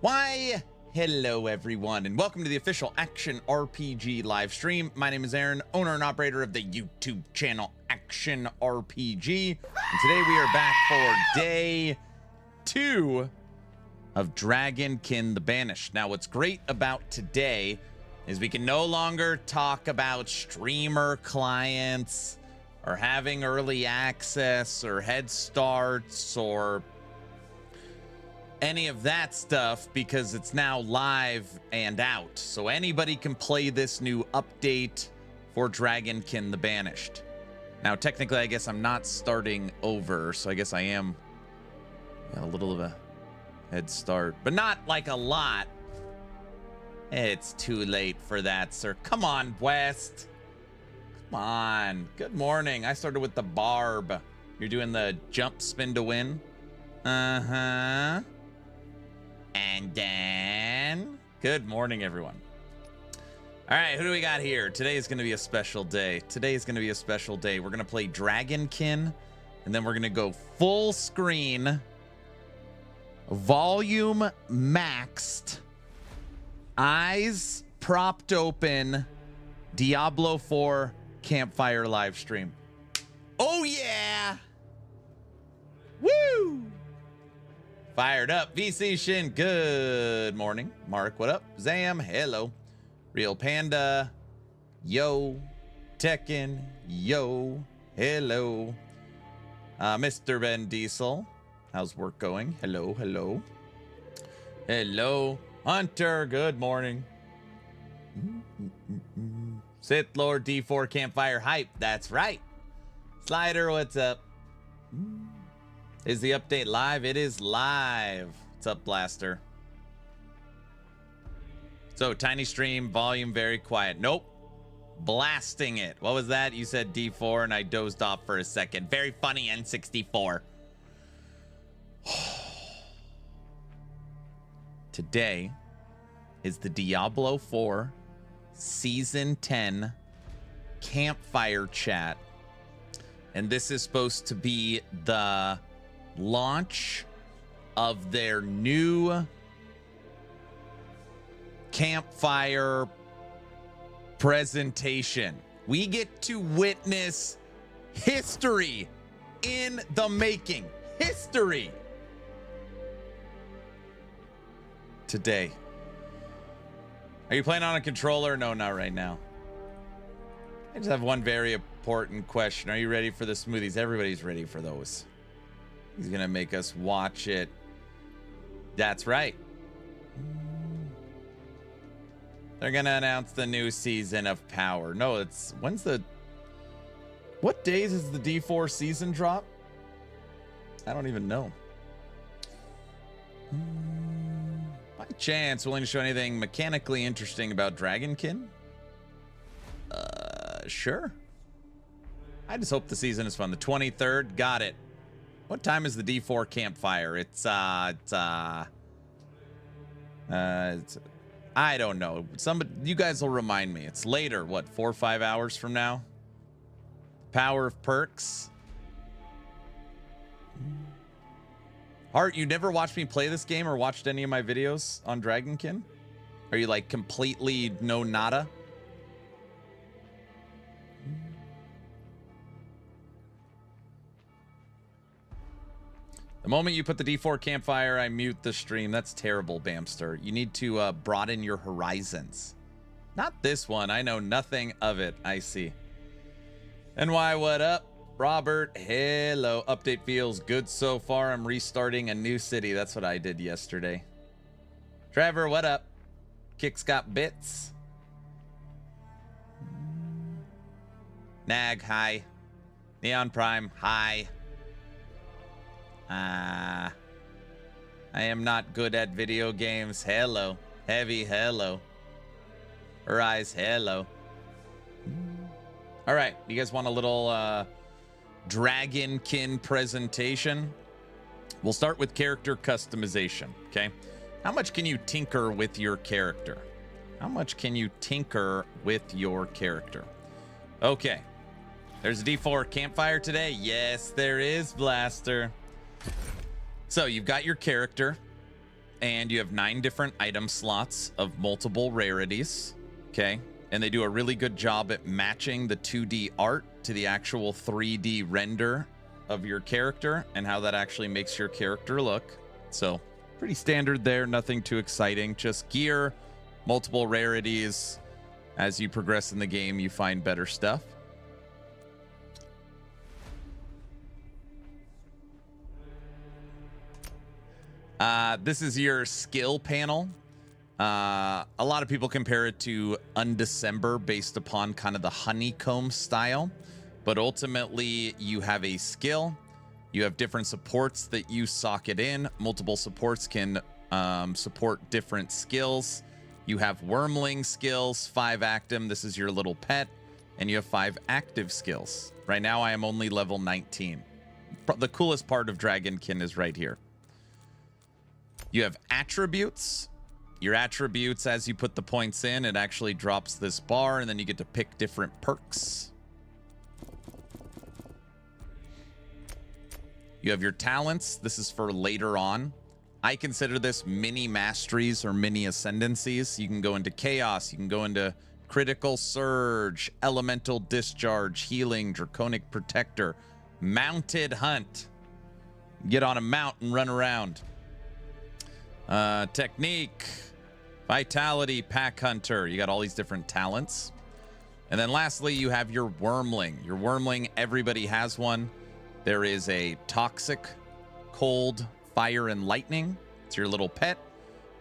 Why, hello everyone, and welcome to the official Action RPG live stream. My name is Aaron, owner and operator of the YouTube channel Action RPG. And today we are back for day 2 of Dragonkin the Banished. Now, what's great about today is we can no longer talk about streamer clients or having early access or head starts or any of that stuff, because it's now live and out. So anybody can play this new update for Dragonkin the Banished. Now, technically, I guess I'm not starting over, so I guess I am a little of a head start, but not like a lot. It's too late for that, sir. Come on, West. Come on. Good morning. I started with the barb. You're doing the jump spin to win? Uh-huh. And then, good morning, everyone. All right, who do we got here? Today is going to be a special day. Today is going to be a special day. We're going to play Dragonkin, and then we're going to go full screen, volume maxed, eyes propped open, Diablo 4 Campfire live stream. Oh, yeah. Woo! Fired up. VC Shin, good morning. Mark, what up? Zam, hello. Real Panda, yo. Tekken, yo. Hello. Mr. Ben Diesel, how's work going? Hello, hello. Hello. Hunter, good morning. Sith Lord D4 Campfire hype, that's right. Slider, what's up? Is the update live? It is live. What's up, Blaster? So, tiny stream, volume very quiet. Nope. Blasting it. What was that? You said D4 and I dozed off for a second. Very funny, N64. Today is the Diablo 4 Season 10 Campfire chat. And this is supposed to be the launch of their new Campfire presentation. We get to witness history in the making. History. Today. Are you playing on a controller? No, not right now. I just have one very important question. Are you ready for the smoothies? Everybody's ready for those. He's gonna make us watch it. That's right. They're gonna announce the new season of Power. No, it's what days is the D4 season drop? I don't even know. By chance, willing to show anything mechanically interesting about Dragonkin? Sure. I just hope the season is fun. The 23rd, got it. What time is the D4 Campfire? It's I don't know. Somebody, you guys will remind me. It's later. What, 4 or 5 hours from now? Power of perks. Hart, you never watched me play this game or watched any of my videos on Dragonkin? Are you like completely no nada? The moment you put the D4 Campfire, I mute the stream. That's terrible, Bamster. You need to broaden your horizons. Not this one. I know nothing of it. I see. NY, what up? Robert, hello. Update feels good so far. I'm restarting a new city. That's what I did yesterday. Trevor, what up? Kicks got bits. Nag, hi. Neon Prime, hi. I am not good at video games. Hello. Heavy, hello. Rise, hello. All right, you guys want a little Dragonkin presentation? We'll start with character customization, okay? How much can you tinker with your character? How much can you tinker with your character? Okay. There's a D4 Campfire today. Yes, there is, Blaster. So you've got your character. and you have 9 different item slots of multiple rarities. Okay. And they do a really good job at matching the 2D art to the actual 3D render of your character and how that actually makes your character look. So pretty standard there, nothing too exciting, just gear, multiple rarities. As you progress in the game, you find better stuff. This is your skill panel. A lot of people compare it to Undecember based upon kind of the honeycomb style, but ultimately you have a skill. You have different supports that you socket in. Multiple supports can support different skills. You have wormling skills, 5 active. This is your little pet, and you have 5 active skills. Right now I am only level 19. The coolest part of Dragonkin is right here. You have attributes. Your attributes, as you put the points in, it actually drops this bar, and then you get to pick different perks. You have your talents. This is for later on. I consider this mini masteries or mini ascendancies. You can go into chaos. You can go into critical surge, elemental discharge, healing, draconic protector, mounted hunt. Get on a mount and run around. Technique, vitality, pack hunter. You got all these different talents. And then lastly, you have your wormling. Your wormling, everybody has one. There is a toxic, cold, fire, and lightning. It's your little pet.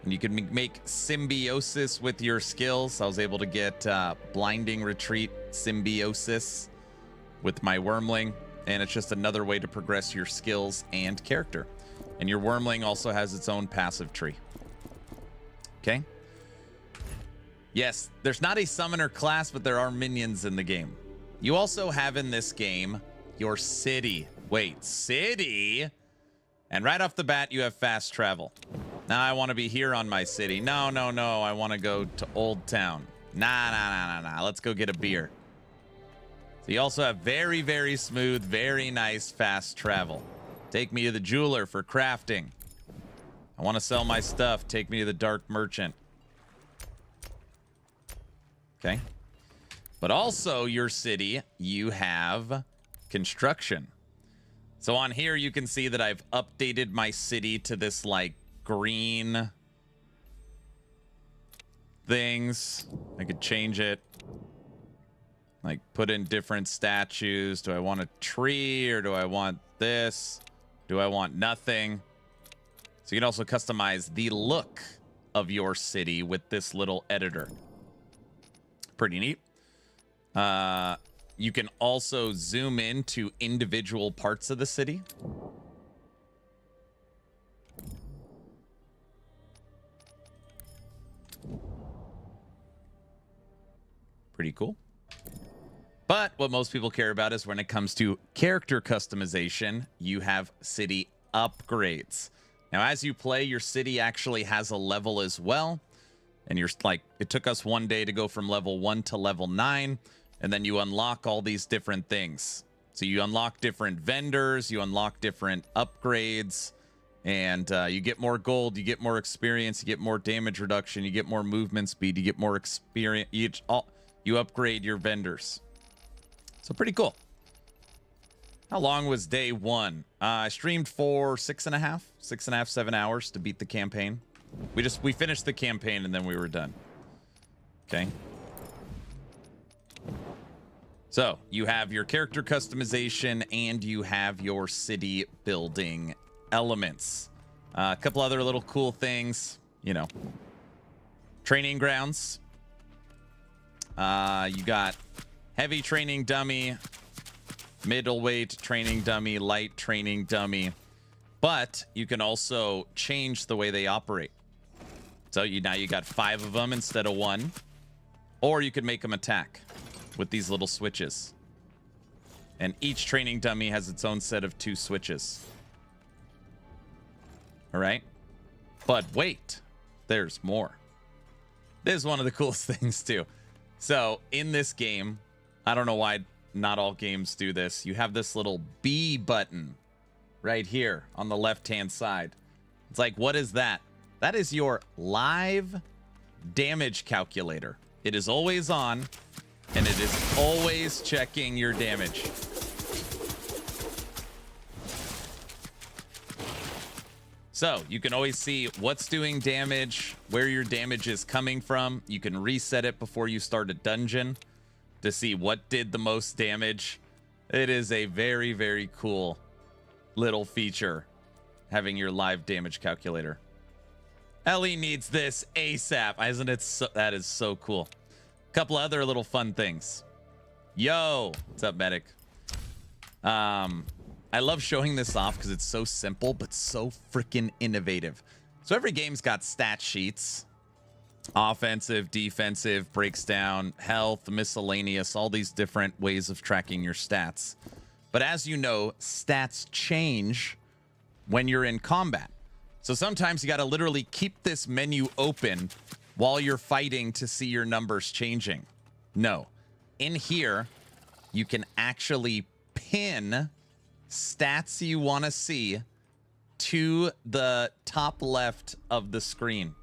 And you can make symbiosis with your skills. I was able to get blinding retreat symbiosis with my wormling. And it's just another way to progress your skills and character. And your wormling also has its own passive tree. Okay. Yes, there's not a summoner class, but there are minions in the game. You also have in this game your city. Wait, city? And right off the bat, you have fast travel. Now I want to be here on my city. No, no, no. I want to go to Old Town. Nah. Let's go get a beer. So you also have very, very smooth, very nice fast travel. Take me to the jeweler for crafting. I want to sell my stuff. Take me to the dark merchant. Okay. But also your city, you have construction. So on here, you can see that I've updated my city to this like green things. I could change it. Like put in different statues. Do I want a tree or do I want this? Do I want nothing? So you can also customize the look of your city with this little editor. Pretty neat. You can also zoom in to individual parts of the city. Pretty cool. But what most people care about is when it comes to character customization, you have city upgrades. Now, as you play, your city actually has a level as well. And you're like, it took us one day to go from level 1 to level 9. And then you unlock all these different things. So you unlock different vendors, you unlock different upgrades, and you get more gold, you get more experience, you get more damage reduction, you get more movement speed, you get more experience. You upgrade your vendors. So pretty cool. How long was day 1? I streamed for 6.5, 7 hours to beat the campaign. We finished the campaign and then we were done. Okay. So you have your character customization and you have your city building elements. A couple other little cool things, you know. Training grounds. You got heavy training dummy, middleweight training dummy, light training dummy. But you can also change the way they operate. So now you got 5 of them instead of 1. Or you could make them attack with these little switches. And each training dummy has its own set of 2 switches. All right. But wait, there's more. This is one of the coolest things too. So in this game, I don't know why not all games do this. You have this little B button right here on the left-hand side. It's like, what is that? That is your live damage calculator. It is always on, and it is always checking your damage. So you can always see what's doing damage, where your damage is coming from. You can reset it before you start a dungeon to see what did the most damage. It is a very, very cool little feature, having your live damage calculator. Ellie needs this ASAP. Isn't it so, that is so cool. A couple other little fun things. Yo, what's up, medic? I love showing this off because it's so simple, but so freaking innovative. So every game's got stat sheets. Offensive, defensive, breaks down, health, miscellaneous, all these different ways of tracking your stats. But as you know, stats change when you're in combat. So sometimes you got to literally keep this menu open while you're fighting to see your numbers changing. No. In here, you can actually pin stats you want to see to the top left of the screen.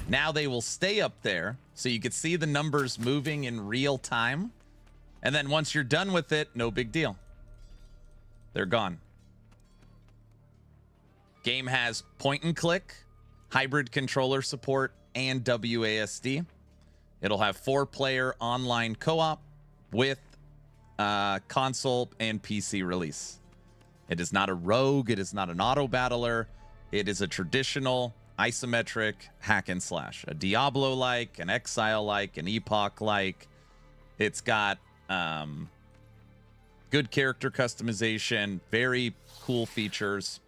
Now they will stay up there so you can see the numbers moving in real time. And then once you're done with it, no big deal. They're gone. Game has point and click, hybrid controller support, and WASD. It'll have 4-player online co-op with console and PC release. It is not a rogue. It is not an auto battler. It is a traditional isometric hack and slash, a Diablo-like, an Exile-like, an Epoch-like. It's got good character customization, very cool features.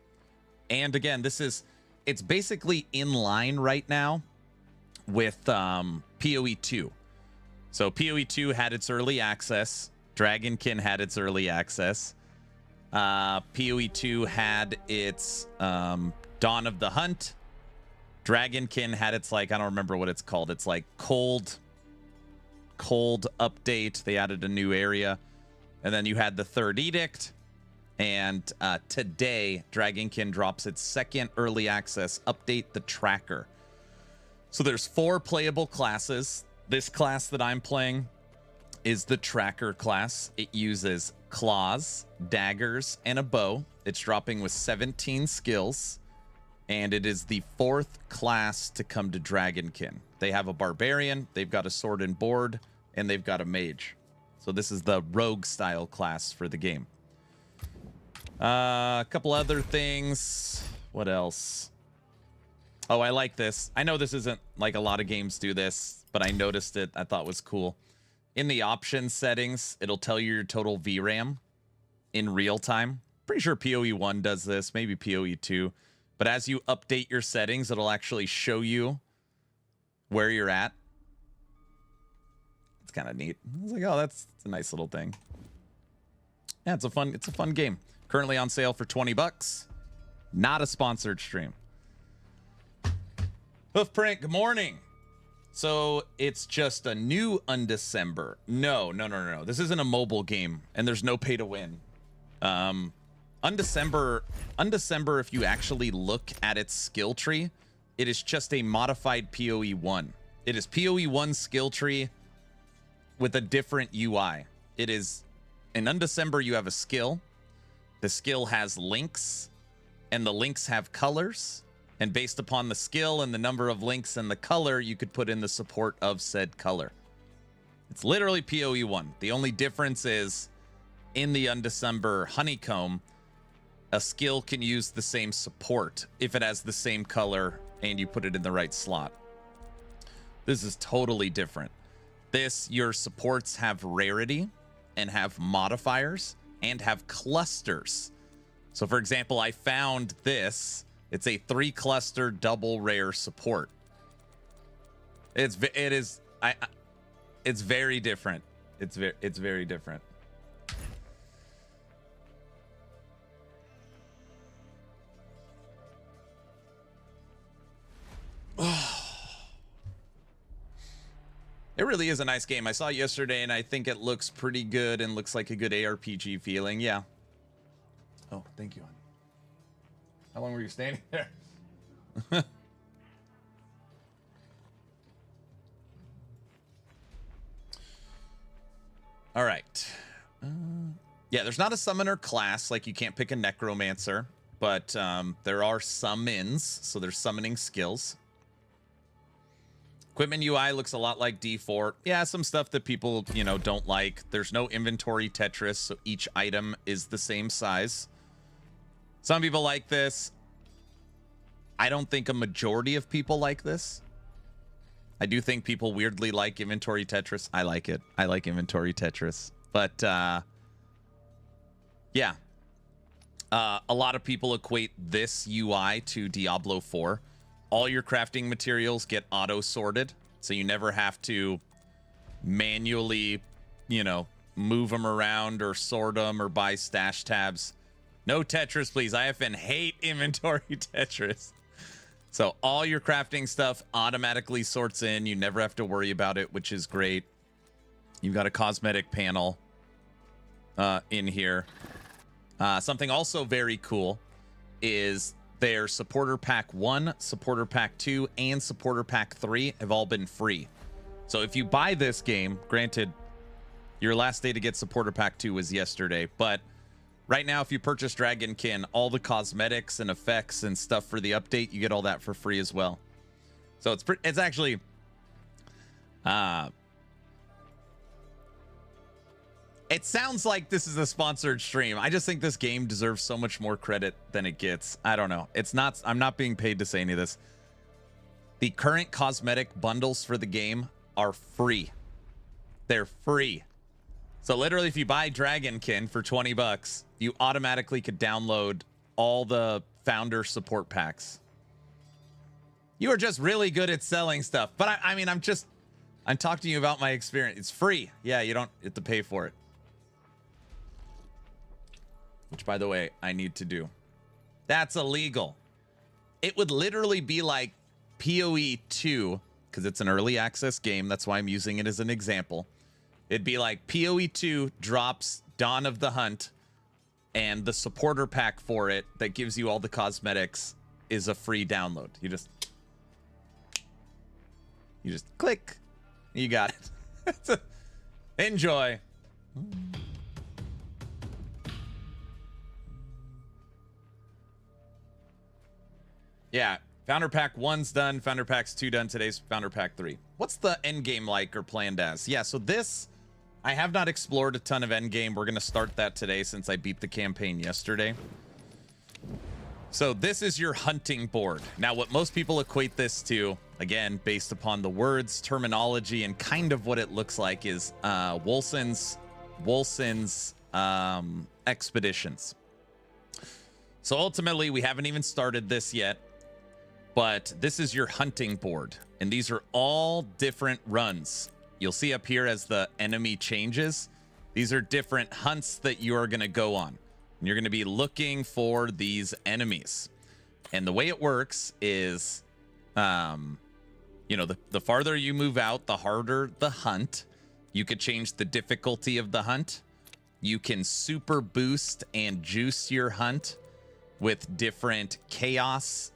And again, it's basically in line right now with PoE 2. So PoE 2 had its early access. Dragonkin had its early access. PoE 2 had its Dawn of the Hunt. Dragonkin had its, like, I don't remember what it's called. It's like cold update. They added a new area. And then you had the Third Edict. And today, Dragonkin drops its second early access update, the Tracker. So there's 4 playable classes. This class that I'm playing is the Tracker class. It uses claws, daggers, and a bow. It's dropping with 17 skills. And it is the 4th class to come to Dragonkin. They have a barbarian, they've got a sword and board, and they've got a mage. So this is the rogue style class for the game. A couple other things. What else? Oh, I like this. I know this isn't like a lot of games do this, but I noticed it. I thought it was cool. In the options settings, it'll tell you your total VRAM in real time. Pretty sure PoE 1 does this, maybe PoE 2. But as you update your settings, it'll actually show you where you're at. It's kind of neat. I was like, oh, that's a nice little thing. Yeah, it's a fun game. Currently on sale for $20. Not a sponsored stream. Hoofprint, good morning. So it's just a new Undecember. No. This isn't a mobile game, and there's no pay to win. Undecember, if you actually look at its skill tree, it is just a modified PoE 1. It is PoE 1 skill tree with a different UI. It is, in Undecember, you have a skill. The skill has links, and the links have colors. And based upon the skill and the number of links and the color, you could put in the support of said color. It's literally PoE 1. The only difference is in the Undecember Honeycomb, a skill can use the same support if it has the same color and you put it in the right slot. This is totally different. Your supports have rarity and have modifiers and have clusters. So for example, I found this. It's a 3-cluster double rare support. It's very different. It's very different. It really is a nice game. I saw it yesterday, and I think it looks pretty good and looks like a good ARPG feeling. Yeah. Oh, thank you, honey. How long were you standing there? All right. Yeah, there's not a summoner class, like you can't pick a necromancer, but there are summons, so there's summoning skills. Equipment UI looks a lot like D4. Yeah, some stuff that people, you know, don't like. There's no inventory Tetris, so each item is the same size. Some people like this. I don't think a majority of people like this. I do think people weirdly like inventory Tetris. I like it. I like inventory Tetris. But, yeah. A lot of people equate this UI to Diablo 4. All your crafting materials get auto-sorted, so you never have to manually, you know, move them around or sort them or buy stash tabs. No Tetris, please. I often hate inventory Tetris. So all your crafting stuff automatically sorts in. You never have to worry about it, which is great. You've got a cosmetic panel in here. Something also very cool is their Supporter Pack 1, Supporter Pack 2, and Supporter Pack 3 have all been free. So if you buy this game, granted, your last day to get Supporter Pack 2 was yesterday, but right now, if you purchase Dragonkin, all the cosmetics and effects and stuff for the update, you get all that for free as well. So it's actually it sounds like this is a sponsored stream. I just think this game deserves so much more credit than it gets. I don't know. It's not. I'm not being paid to say any of this. The current cosmetic bundles for the game are free. They're free. So literally, if you buy Dragonkin for 20 bucks, you automatically could download all the founder support packs. You are just really good at selling stuff. But I mean, I'm talking to you about my experience. It's free. Yeah, you don't have to pay for it. Which, by the way, I need to do. That's illegal. It would literally be like PoE 2, because it's an early access game. That's why I'm using it as an example. It'd be like PoE 2 drops Dawn of the Hunt, and the supporter pack for it that gives you all the cosmetics is a free download. You just click. You got it. Enjoy. Yeah, Founder Pack 1's done. Founder Pack's 2 done. Today's Founder Pack 3. What's the endgame like or planned as? Yeah, so this, I have not explored a ton of endgame. We're going to start that today since I beat the campaign yesterday. So this is your hunting board. Now, what most people equate this to, again, based upon the words, terminology, and kind of what it looks like, is Wolcens's expeditions. So ultimately, we haven't even started this yet. But this is your hunting board, and these are all different runs. You'll see up here as the enemy changes. These are different hunts that you are going to go on. And you're going to be looking for these enemies. And the way it works is, you know, the farther you move out, the harder the hunt. You could change the difficulty of the hunt. You can super boost and juice your hunt with different chaos,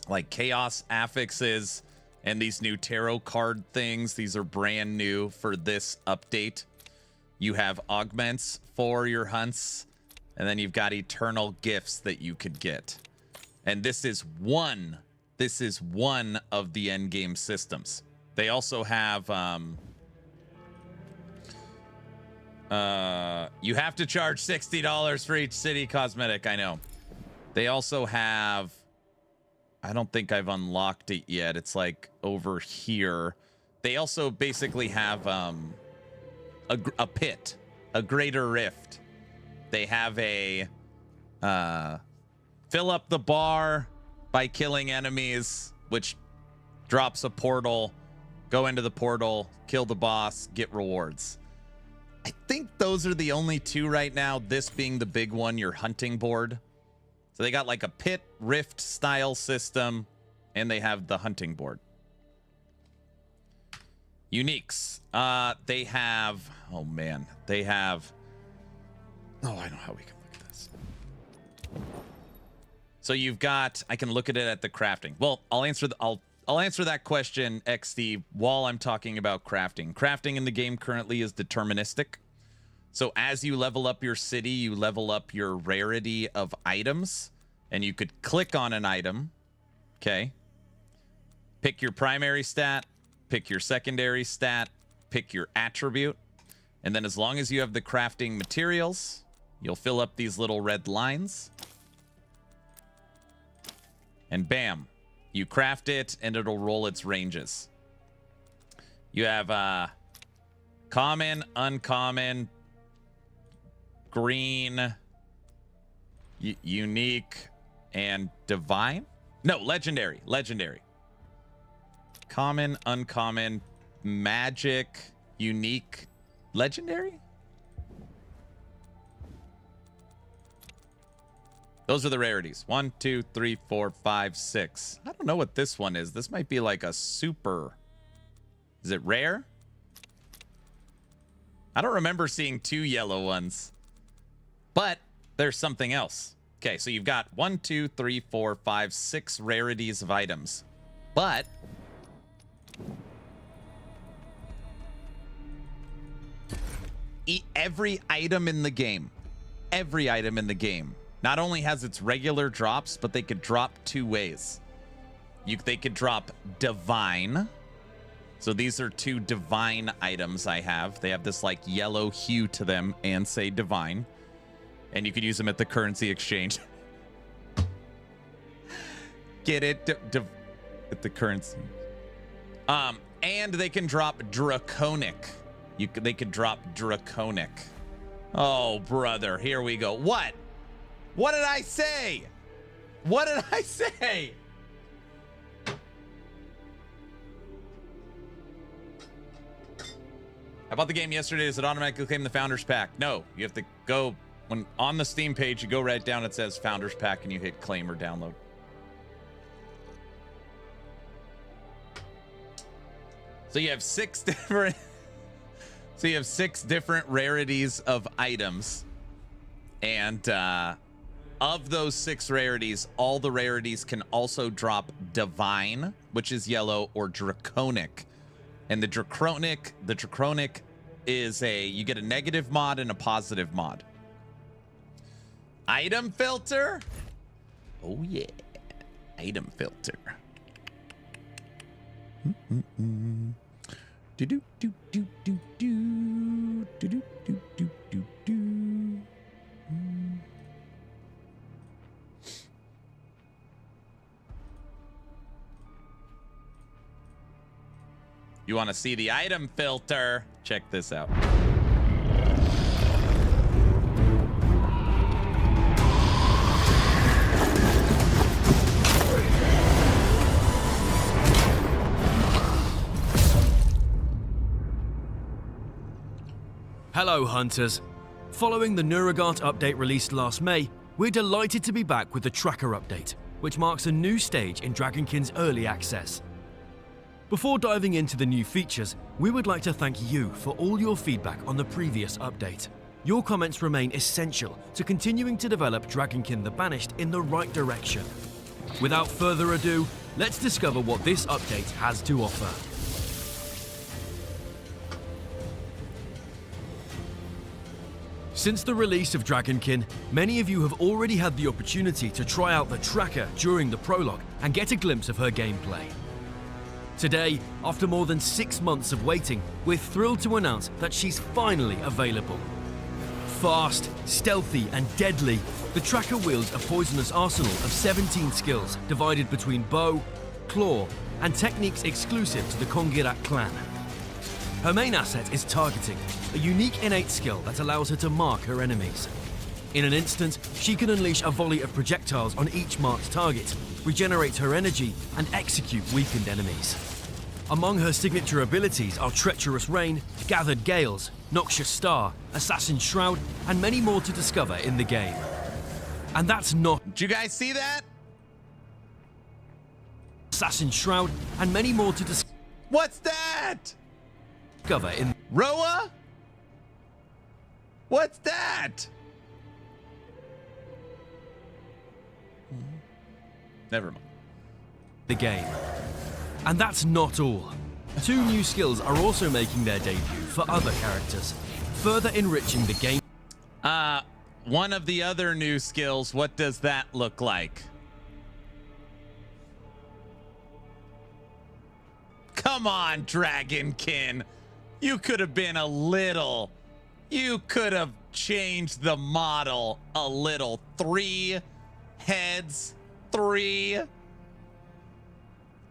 like chaos affixes and these new tarot card things. These are brand new for this update. You have augments for your hunts, and then you've got eternal gifts that you could get. And this is one of the endgame systems. They also have you have to charge $60 for each city cosmetic. I know. They also have, I don't think I've unlocked it yet. It's like over here. They also basically have a pit, a greater rift. They have a fill up the bar by killing enemies, which drops a portal. Go into the portal, kill the boss, get rewards. I think those are the only two right now, this being the big one, your hunting board. So they got like a pit rift style system, and they have the hunting board. Uniques. They have, oh man, they have, oh, I know how we can look at this. So you've got, I can look at it at the crafting. Well, I'll I'll answer that question, XD, while I'm talking about crafting. Crafting in the game currently is deterministic. So as you level up your city, you level up your rarity of items, and you could click on an item, okay? Pick your primary stat, pick your secondary stat, pick your attribute, and then as long as you have the crafting materials, you'll fill up these little red lines. And bam, you craft it, and it'll roll its ranges. You have common, uncommon, green, unique, and divine? No, legendary. Legendary. Common, uncommon, magic, unique, legendary? Those are the rarities. 1, 2, 3, 4, 5, 6. I don't know what this one is. This might be like a super. Is it rare? I don't remember seeing 2 yellow ones. But there's something else. Okay, so you've got 1, 2, 3, 4, 5, 6 rarities of items. But every item in the game, not only has its regular drops, but they could drop 2 ways. They could drop divine. So these are 2 divine items I have. They have this like yellow hue to them and say divine. And you could use them at the currency exchange. Get it? At the currency. And they can drop draconic. They could drop draconic. Oh, brother. Here we go. What? What did I say? What did I say? I bought the game yesterday. Does it automatically claim the Founders Pack? No. You have to go... When on the Steam page, you go right down, it says Founders Pack, and you hit claim or download. So you have 6 different... So you have 6 different rarities of items. And of those 6 rarities, all the rarities can also drop divine, which is yellow, or draconic. And the draconic is you get a negative mod and a positive mod. Item filter? Oh yeah. Item filter. Do do do do do do do do do do do do. You want to see the item filter? Check this out. Hello, hunters. Following the Neurogart update released last May, we're delighted to be back with the Tracker update, which marks a new stage in Dragonkin's early access. Before diving into the new features, we would like to thank you for all your feedback on the previous update. Your comments remain essential to continuing to develop Dragonkin the Banished in the right direction. Without further ado, let's discover what this update has to offer. Since the release of Dragonkin, many of you have already had the opportunity to try out the Tracker during the prologue and get a glimpse of her gameplay. Today, after more than 6 months of waiting, we're thrilled to announce that she's finally available. Fast, stealthy, and deadly, the Tracker wields a poisonous arsenal of 17 skills divided between bow, claw, and techniques exclusive to the Kongirak clan. Her main asset is targeting, a unique innate skill that allows her to mark her enemies. In an instant, she can unleash a volley of projectiles on each marked target, regenerate her energy, and execute weakened enemies. Among her signature abilities are Treacherous Rain, Gathered Gales, Noxious Star, Assassin Shroud, and many more to discover in the game. And that's not... Did you guys see that? Assassin Shroud, and many more to discover... What's that? In Roa? What's that? the game. And that's not all. 2 new skills are also making their debut for other characters, further enriching the game. One of the other new skills, what does that look like? Come on, Dragonkin. You could have been a little. You could have changed the model a little. 3 heads, 3.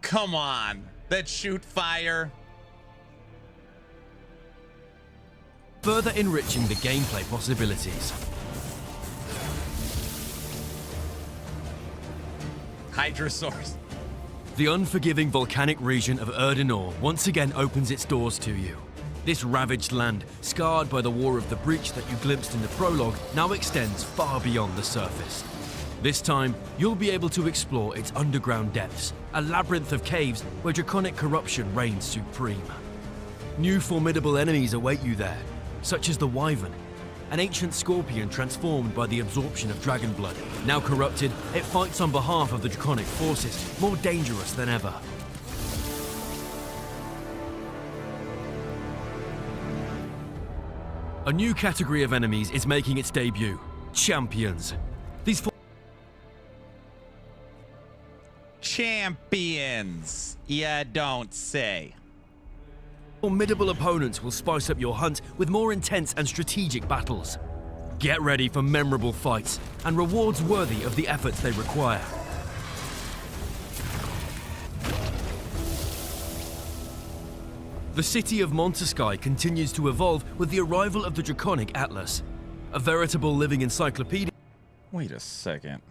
Come on. That shoot fire. Further enriching the gameplay possibilities. Hydrosaurs. The unforgiving volcanic region of Erdenor once again opens its doors to you. This ravaged land, scarred by the War of the Breach that you glimpsed in the prologue, now extends far beyond the surface. This time, you'll be able to explore its underground depths, a labyrinth of caves where draconic corruption reigns supreme. New formidable enemies await you there, such as the Wyvern, an ancient scorpion transformed by the absorption of dragon blood. Now corrupted, it fights on behalf of the draconic forces, more dangerous than ever. A new category of enemies is making its debut: champions. These champions, yeah, don't say. formidable opponents will spice up your hunt with more intense and strategic battles. Get ready for memorable fights and rewards worthy of the efforts they require. The city of Montesky continues to evolve with the arrival of the Draconic Atlas, a veritable living encyclopedia. Wait a second.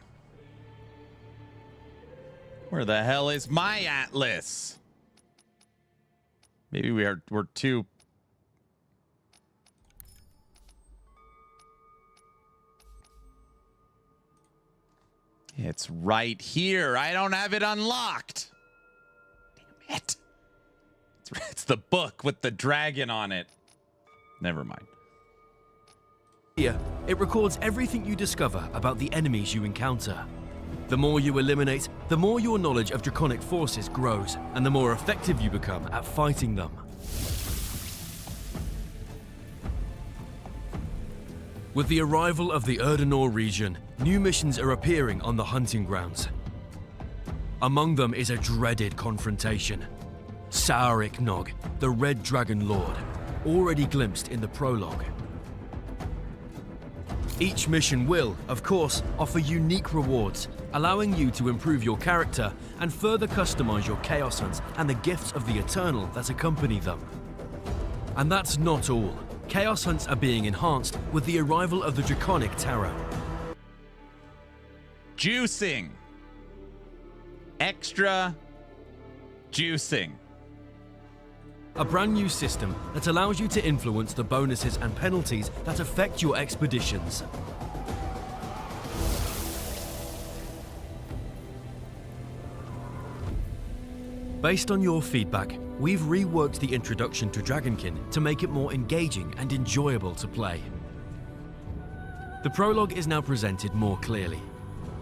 Where the hell is my atlas? Maybe we're too. It's right here. I don't have it unlocked. Damn it. It's the book with the dragon on it. Never mind. Here, it records everything you discover about the enemies you encounter. The more you eliminate, the more your knowledge of draconic forces grows, and the more effective you become at fighting them. With the arrival of the Erdenor region, new missions are appearing on the hunting grounds. Among them is a dreaded confrontation. Saurik Nog, the Red Dragon Lord, already glimpsed in the prologue. Each mission will, of course, offer unique rewards, allowing you to improve your character and further customize your Chaos Hunts and the gifts of the Eternal that accompany them. And that's not all. Chaos Hunts are being enhanced with the arrival of the Draconic Tarot. Juicing. Extra juicing. A brand new system that allows you to influence the bonuses and penalties that affect your expeditions. Based on your feedback, we've reworked the introduction to Dragonkin to make it more engaging and enjoyable to play. The prologue is now presented more clearly,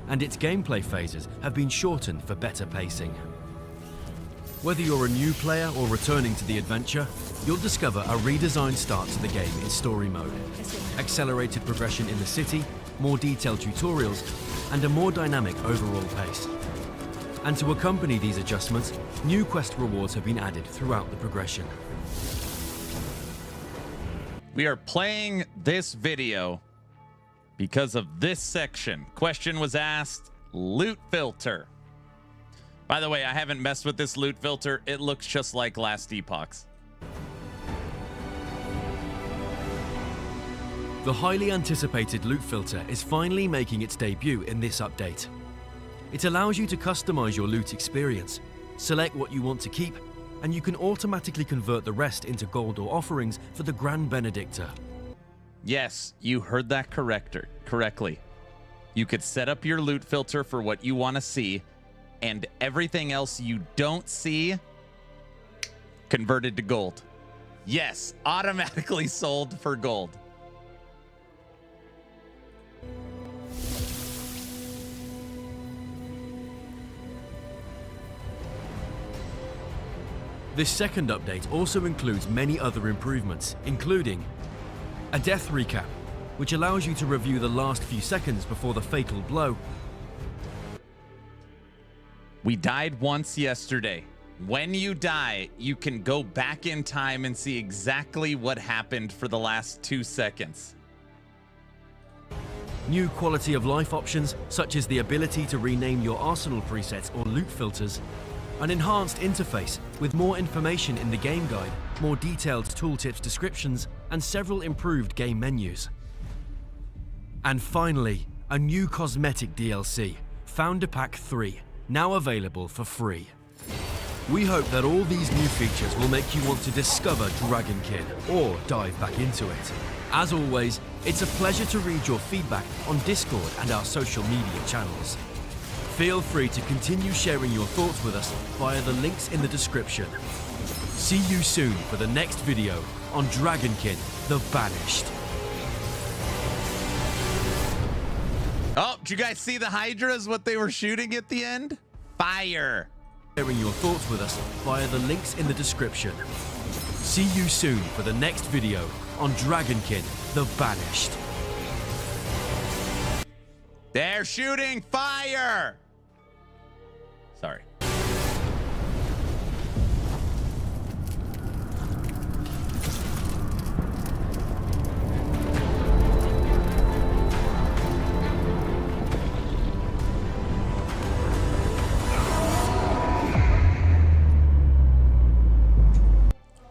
and its gameplay phases have been shortened for better pacing. Whether you're a new player or returning to the adventure, you'll discover a redesigned start to the game in story mode, accelerated progression in the city, more detailed tutorials, and a more dynamic overall pace. And to accompany these adjustments, new quest rewards have been added throughout the progression. We are playing this video because of this section. Question was asked, loot filter. By the way, I haven't messed with this loot filter. It looks just like last epoch's. The highly anticipated loot filter is finally making its debut in this update. It allows you to customize your loot experience, select what you want to keep, and you can automatically convert the rest into gold or offerings for the Grand Benedictor. Yes, you heard that correctly. You could set up your loot filter for what you want to see, and everything else you don't see converted to gold. Yes, automatically sold for gold. This second update also includes many other improvements, including a death recap, which allows you to review the last few seconds before the fatal blow. We died once yesterday. When you die, you can go back in time and see exactly what happened for the last 2 seconds. New quality of life options, such as the ability to rename your arsenal presets or loot filters. An enhanced interface with more information in the game guide, more detailed tooltips descriptions, and several improved game menus. And finally, a new cosmetic DLC, Founder Pack 3, now available for free. We hope that all these new features will make you want to discover Dragonkin or dive back into it. As always, it's a pleasure to read your feedback on Discord and our social media channels. Feel free to continue sharing your thoughts with us via the links in the description. See you soon for the next video on Dragonkin the Banished. Oh, did you guys see the Hydras, what they were shooting at the end? Fire! Sharing your thoughts with us via the links in the description. See you soon for the next video on Dragonkin the Banished. They're shooting fire! Sorry.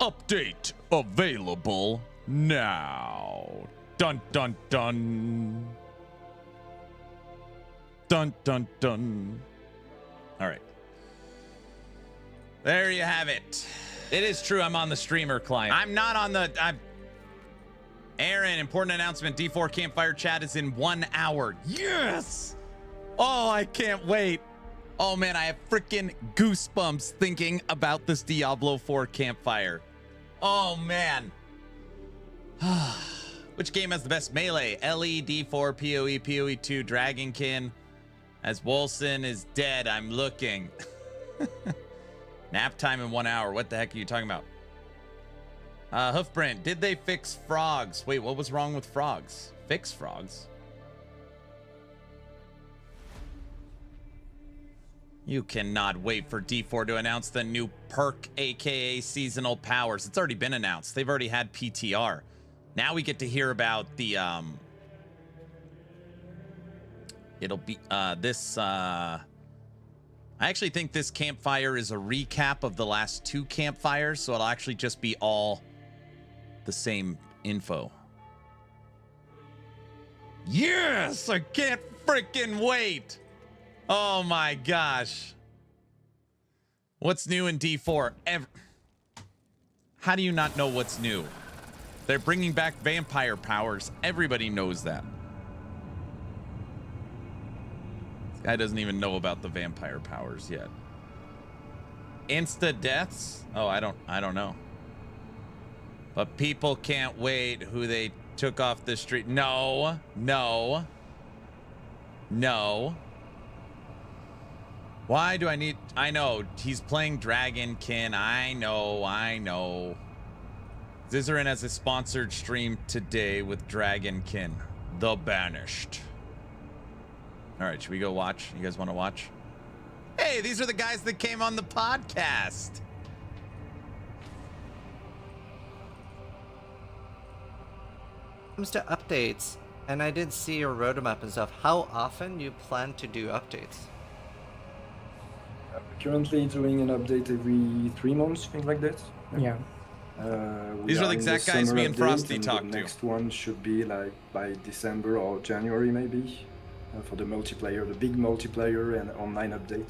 Update available now. Dun dun dun. Dun dun dun. All right. There you have it. It is true I'm on the streamer client. I'm not on the... Aaron, important announcement. D4 Campfire chat is in 1 hour. Yes! Oh, I can't wait. Oh, man, I have freaking goosebumps thinking about this Diablo 4 Campfire. Oh, man. Which game has the best melee? LE, D4, PoE, PoE2, Dragonkin. As Wolson is dead, I'm looking. Nap time in 1 hour. What the heck are you talking about? Hoofprint, did they fix frogs? Wait, what was wrong with frogs? Fix frogs? You cannot wait for D4 to announce the new perk, aka seasonal powers. It's already been announced. They've already had PTR. Now we get to hear about the it'll be this I actually think this campfire is a recap of the last 2 campfires, so it'll actually just be all the same info. Yes, I can't freaking wait. Oh my gosh. What's new in D4? How do you not know what's new? They're bringing back vampire powers. Everybody knows that. This guy doesn't even know about the vampire powers yet. Insta deaths? Oh, I don't know. But people can't wait who they took off the street. No, no, no. Why do I need... I know, he's playing Dragonkin. I know. Zizarin has a sponsored stream today with Dragonkin, the Banished. All right, should we go watch? You guys want to watch? Hey, these are the guys that came on the podcast. Comes to updates, and I did see your roadmap and stuff. How often you plan to do updates? Currently doing an update every 3 months, things like that. Yeah. These are the exact guys me and Frosty talked to. The next one should be like by December or January maybe, for the multiplayer, the big multiplayer and online update.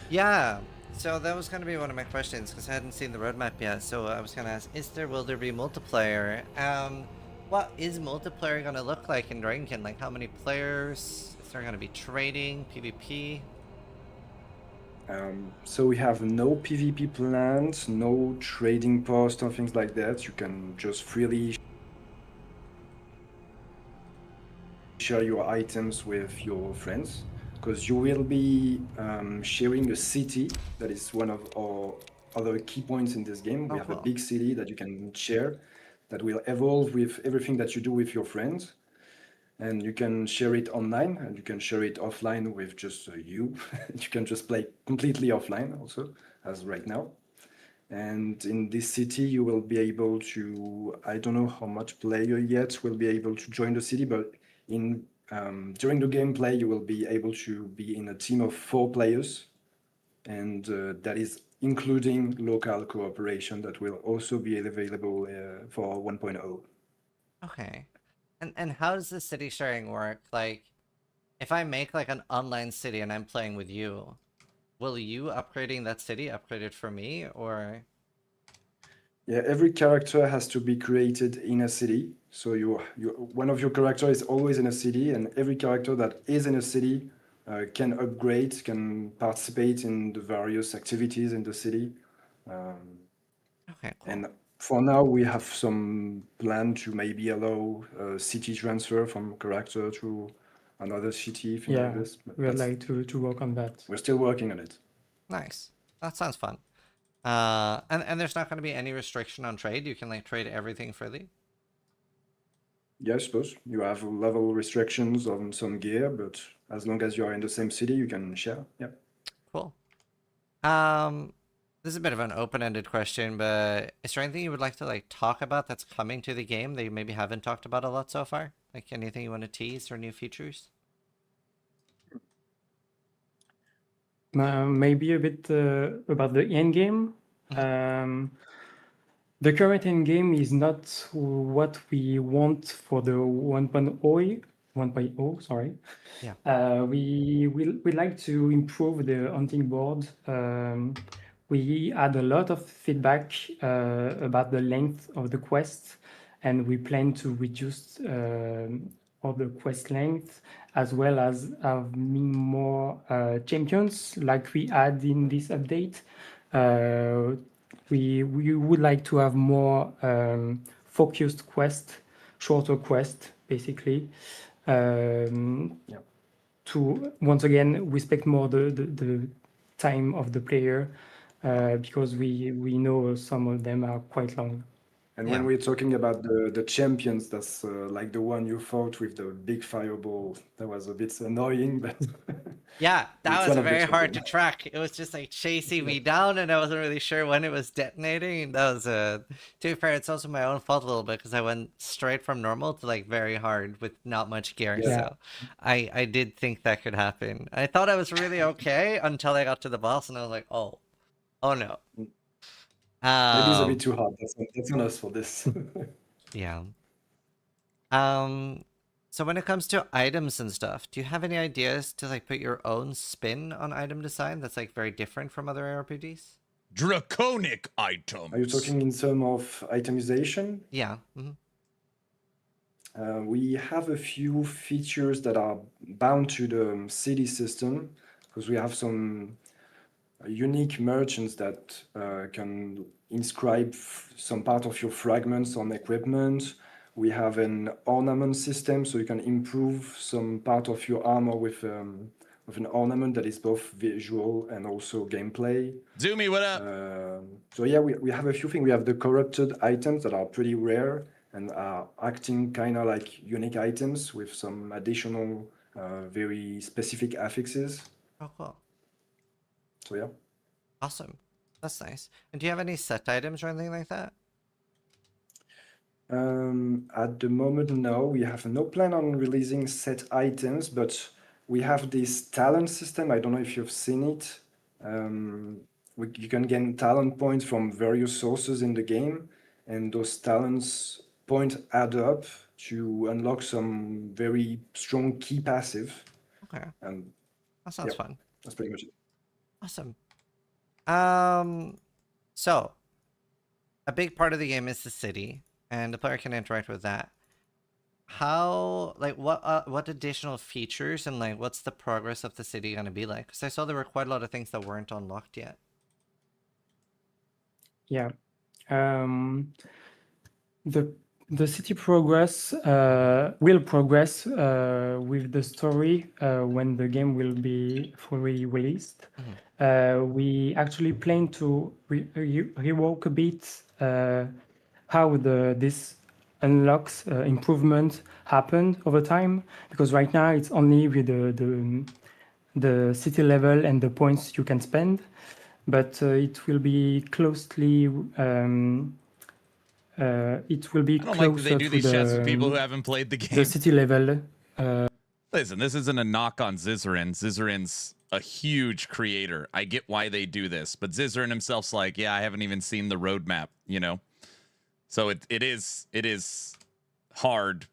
Yeah. So that was going to be one of my questions because I hadn't seen the roadmap yet. So I was going to ask, will there be multiplayer? What is multiplayer going to look like in Dragonkin? Like how many players? Is there going to be trading, PvP? So we have no PvP plans, no trading post or things like that. You can just freely share your items with your friends, because you will be sharing a city that is one of our other key points in this game. We Oh, have a cool. big city that you can share, that will evolve with everything that you do with your friends. And you can share it online, and you can share it offline with just you. You can just play completely offline also, as right now. And in this city, you will be able to, I don't know how much player yet will be able to join the city, but in during the gameplay, you will be able to be in a team of 4 players, and that is including local cooperation that will also be available for 1.0. Okay. And how does the city sharing work? Like, if I make like an online city and I'm playing with you, will you upgrading that city upgrade it for me, or? Yeah, every character has to be created in a city. So one of your character is always in a city, and every character that is in a city can upgrade, can participate in the various activities in the city. Um, Okay, cool. and for now, we have some plan to maybe allow city transfer from character to another city, thing like Yeah, this. But we would like to work on that. we're still working on it. Nice. That sounds fun. And there's not going to be any restriction on trade. You can like trade everything freely. Yeah, I suppose you have level restrictions on some gear, but as long as you are in the same city, you can share. Yeah. Cool. This is a bit of an open-ended question, but is there anything you would like to like talk about that's coming to the game that you maybe haven't talked about a lot so far? Like anything you want to tease or new features? Maybe a bit about the end game. The current end game is not what we want for the 1.0, sorry. Yeah. We'd like to improve the hunting board. We had a lot of feedback about the length of the quest, and we plan to reduce all the quest length, as well as having more champions like we had in this update. We would like to have more focused quest, shorter quest, basically. To once again respect more the time of the player, because we know some of them are quite long. And Yeah. when we're talking about the champions, that's like the one you fought with the big fireball. That was a bit annoying, but Yeah, that it's was one of the very hard to champions. track. It was just like chasing me down, and I wasn't really sure when it was detonating. That was to be fair, it's also my own fault a little bit because I went straight from normal to like very hard with not much gear. Yeah. So I did think that could happen. I thought I was really okay until I got to the boss, and I was like, oh no. Maybe it's a bit too hard. That's on us for this. Yeah. So when it comes to items and stuff, do you have any ideas to like put your own spin on item design that's like very different from other RPGs? Draconic items. Are you talking in terms of itemization? Yeah. We have a few features that are bound to the city system, because we have some unique merchants that can inscribe some part of your fragments on equipment. We have an ornament system, so you can improve some part of your armor with an ornament that is both visual and also gameplay. Zoomy, what up? So yeah, we have a few things. We have the corrupted items that are pretty rare and are acting kind of like unique items with some additional very specific affixes. Oh, cool. So yeah. Awesome. That's nice. And do you have any set items or anything like that? At the moment, no. We have no plan on releasing set items, but we have this talent system. I don't know if you've seen it. You can gain talent points from various sources in the game, and those talents points add up to unlock some very strong key passive. Okay. And That sounds yeah, fun. that's pretty much it. Awesome. So a big part of the game is the city, and the player can interact with that. How, like, what additional features and like what's the progress of the city gonna be like? Because I saw there were quite a lot of things that weren't unlocked yet. Yeah. The The city progress will progress with the story when the game will be fully released. We actually plan to rework a bit how this unlocks improvement happened over time, because right now it's only with the city level and the points you can spend, but it will be closely it will be I don't like that they closer do to these chats with people who haven't played the the game. city level. Listen, this isn't a knock on Zizarin. Zizarin's a huge creator. I get why they do this, but Zizarin himself's like, yeah, I haven't even seen the roadmap, you know? So it is hard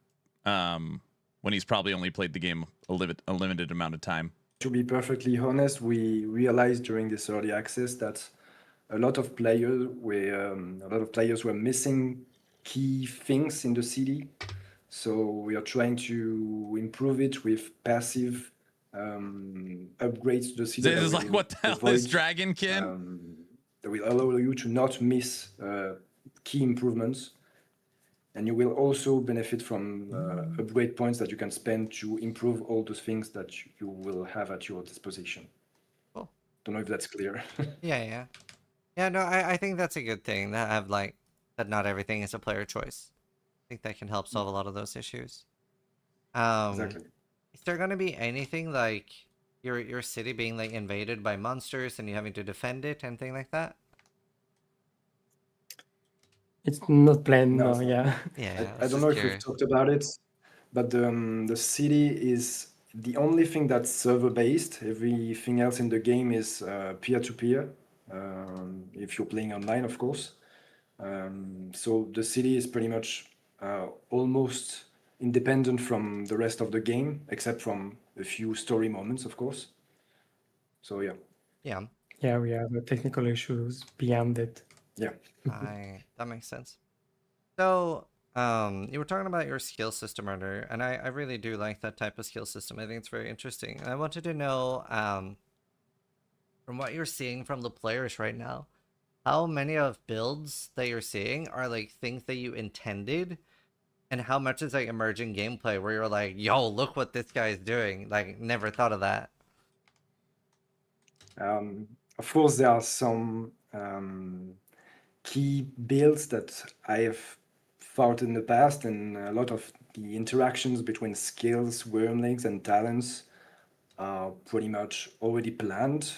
when he's probably only played the game a limited amount of time. To be perfectly honest, we realized during this early access that a lot of players were missing key things in the city. So we are trying to improve it with passive upgrades to the city. This is like, what the hell is Dragonkin? That will allow you to not miss key improvements. And you will also benefit from upgrade points that you can spend to improve all those things that you will have at your disposition. Cool. Don't know if that's clear. Yeah. No, I think that's a good thing that have like that. Not everything is a player choice. I think that can help solve a lot of those issues. Exactly. Is there gonna be anything like your city being like invaded by monsters and you having to defend it, anything like that? It's not planned, No, no, it's not. yeah. Yeah, I don't know if we've talked about it, but the city is the only thing that's server-based. Everything else in the game is peer-to-peer, if you're playing online, of course. So the city is pretty much almost independent from the rest of the game, except from a few story moments, of course. So yeah. Yeah, we have technical issues beyond it. Yeah. That makes sense. So, you were talking about your skill system earlier, and I really do like that type of skill system. I think it's very interesting. And I wanted to know, from what you're seeing from the players right now, how many of builds that you're seeing are like things that you intended, and how much is like emerging gameplay where you're like, yo, look what this guy's doing. Like, never thought of that. Of course, there are some key builds that I have thought in the past, and a lot of the interactions between skills, wormlings, and talents are pretty much already planned.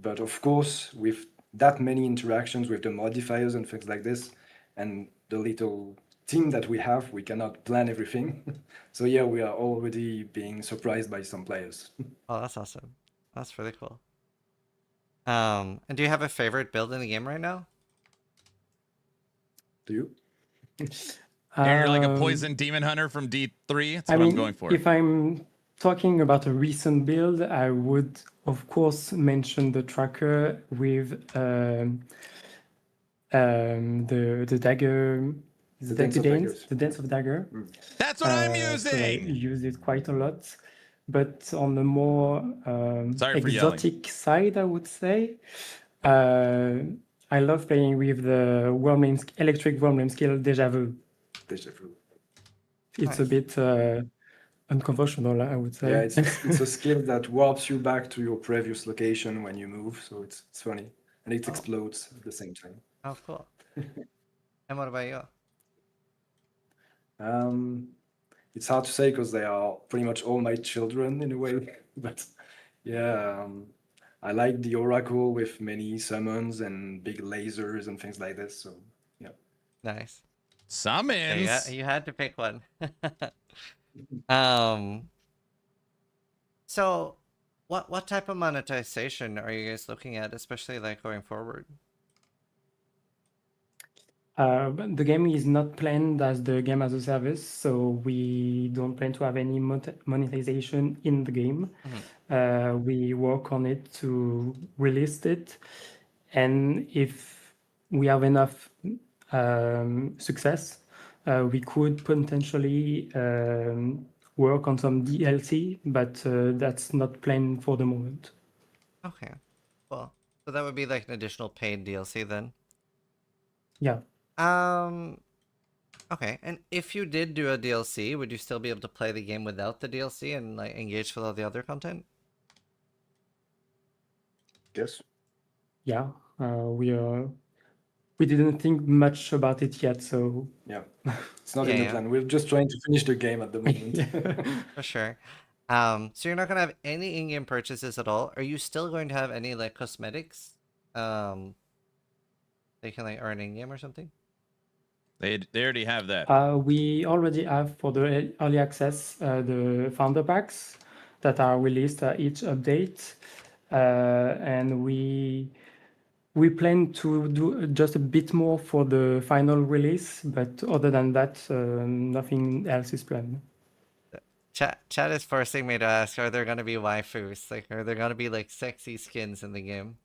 But of course, with that many interactions with the modifiers and things like this, and the little team that we have, we cannot plan everything. So yeah, we are already being surprised by some players. Oh, that's awesome. That's really cool. And do you have a favorite build in the game right now? Do you? You're like a poison demon hunter from D3. That's I what mean, I'm going for. if I'm talking about a recent build, I would, of course, mention the tracker with the dagger. The Dance of Dagger. That's what I'm So I using. use it quite a lot, but on the more Sorry for yelling. exotic side, I would say. I love playing with the electric wormling skill Deja Vu. Deja Vu. It's a bit unconventional, I would say. Yeah, it's a skill that warps you back to your previous location when you move, so it's funny. And it explodes at the same time. Oh, cool. And what about you? It's hard to say because they are pretty much all my children in a way. But yeah, I like the Oracle with many summons and big lasers and things like this. So yeah. Nice. Summons. Yeah, you had to pick one. So what type of monetization are you guys looking at, especially like going forward? But the game is not planned as the game as a service, so we don't plan to have any monetization in the game. We work on it to release it, and if we have enough success, we could potentially work on some DLC, but that's not planned for the moment. Okay, cool. So that would be like an additional paid DLC then. Yeah. Okay, and if you did do a DLC, would you still be able to play the game without the DLC and like engage with all the other content? Yes. Yeah, we didn't think much about it yet, so Yeah. It's not Yeah, in the yeah. plan. We're just trying to finish the game at the moment. For sure. So you're not gonna have any in-game purchases at all. Are you still going to have any like cosmetics? They can like earn in-game or something? They already have that. we already have for the early access the founder packs that are released each update, and we plan to do just a bit more for the final release, but other than that, nothing else is planned. Chat is forcing me to ask, are there gonna be waifus? Like, are there gonna be like sexy skins in the game?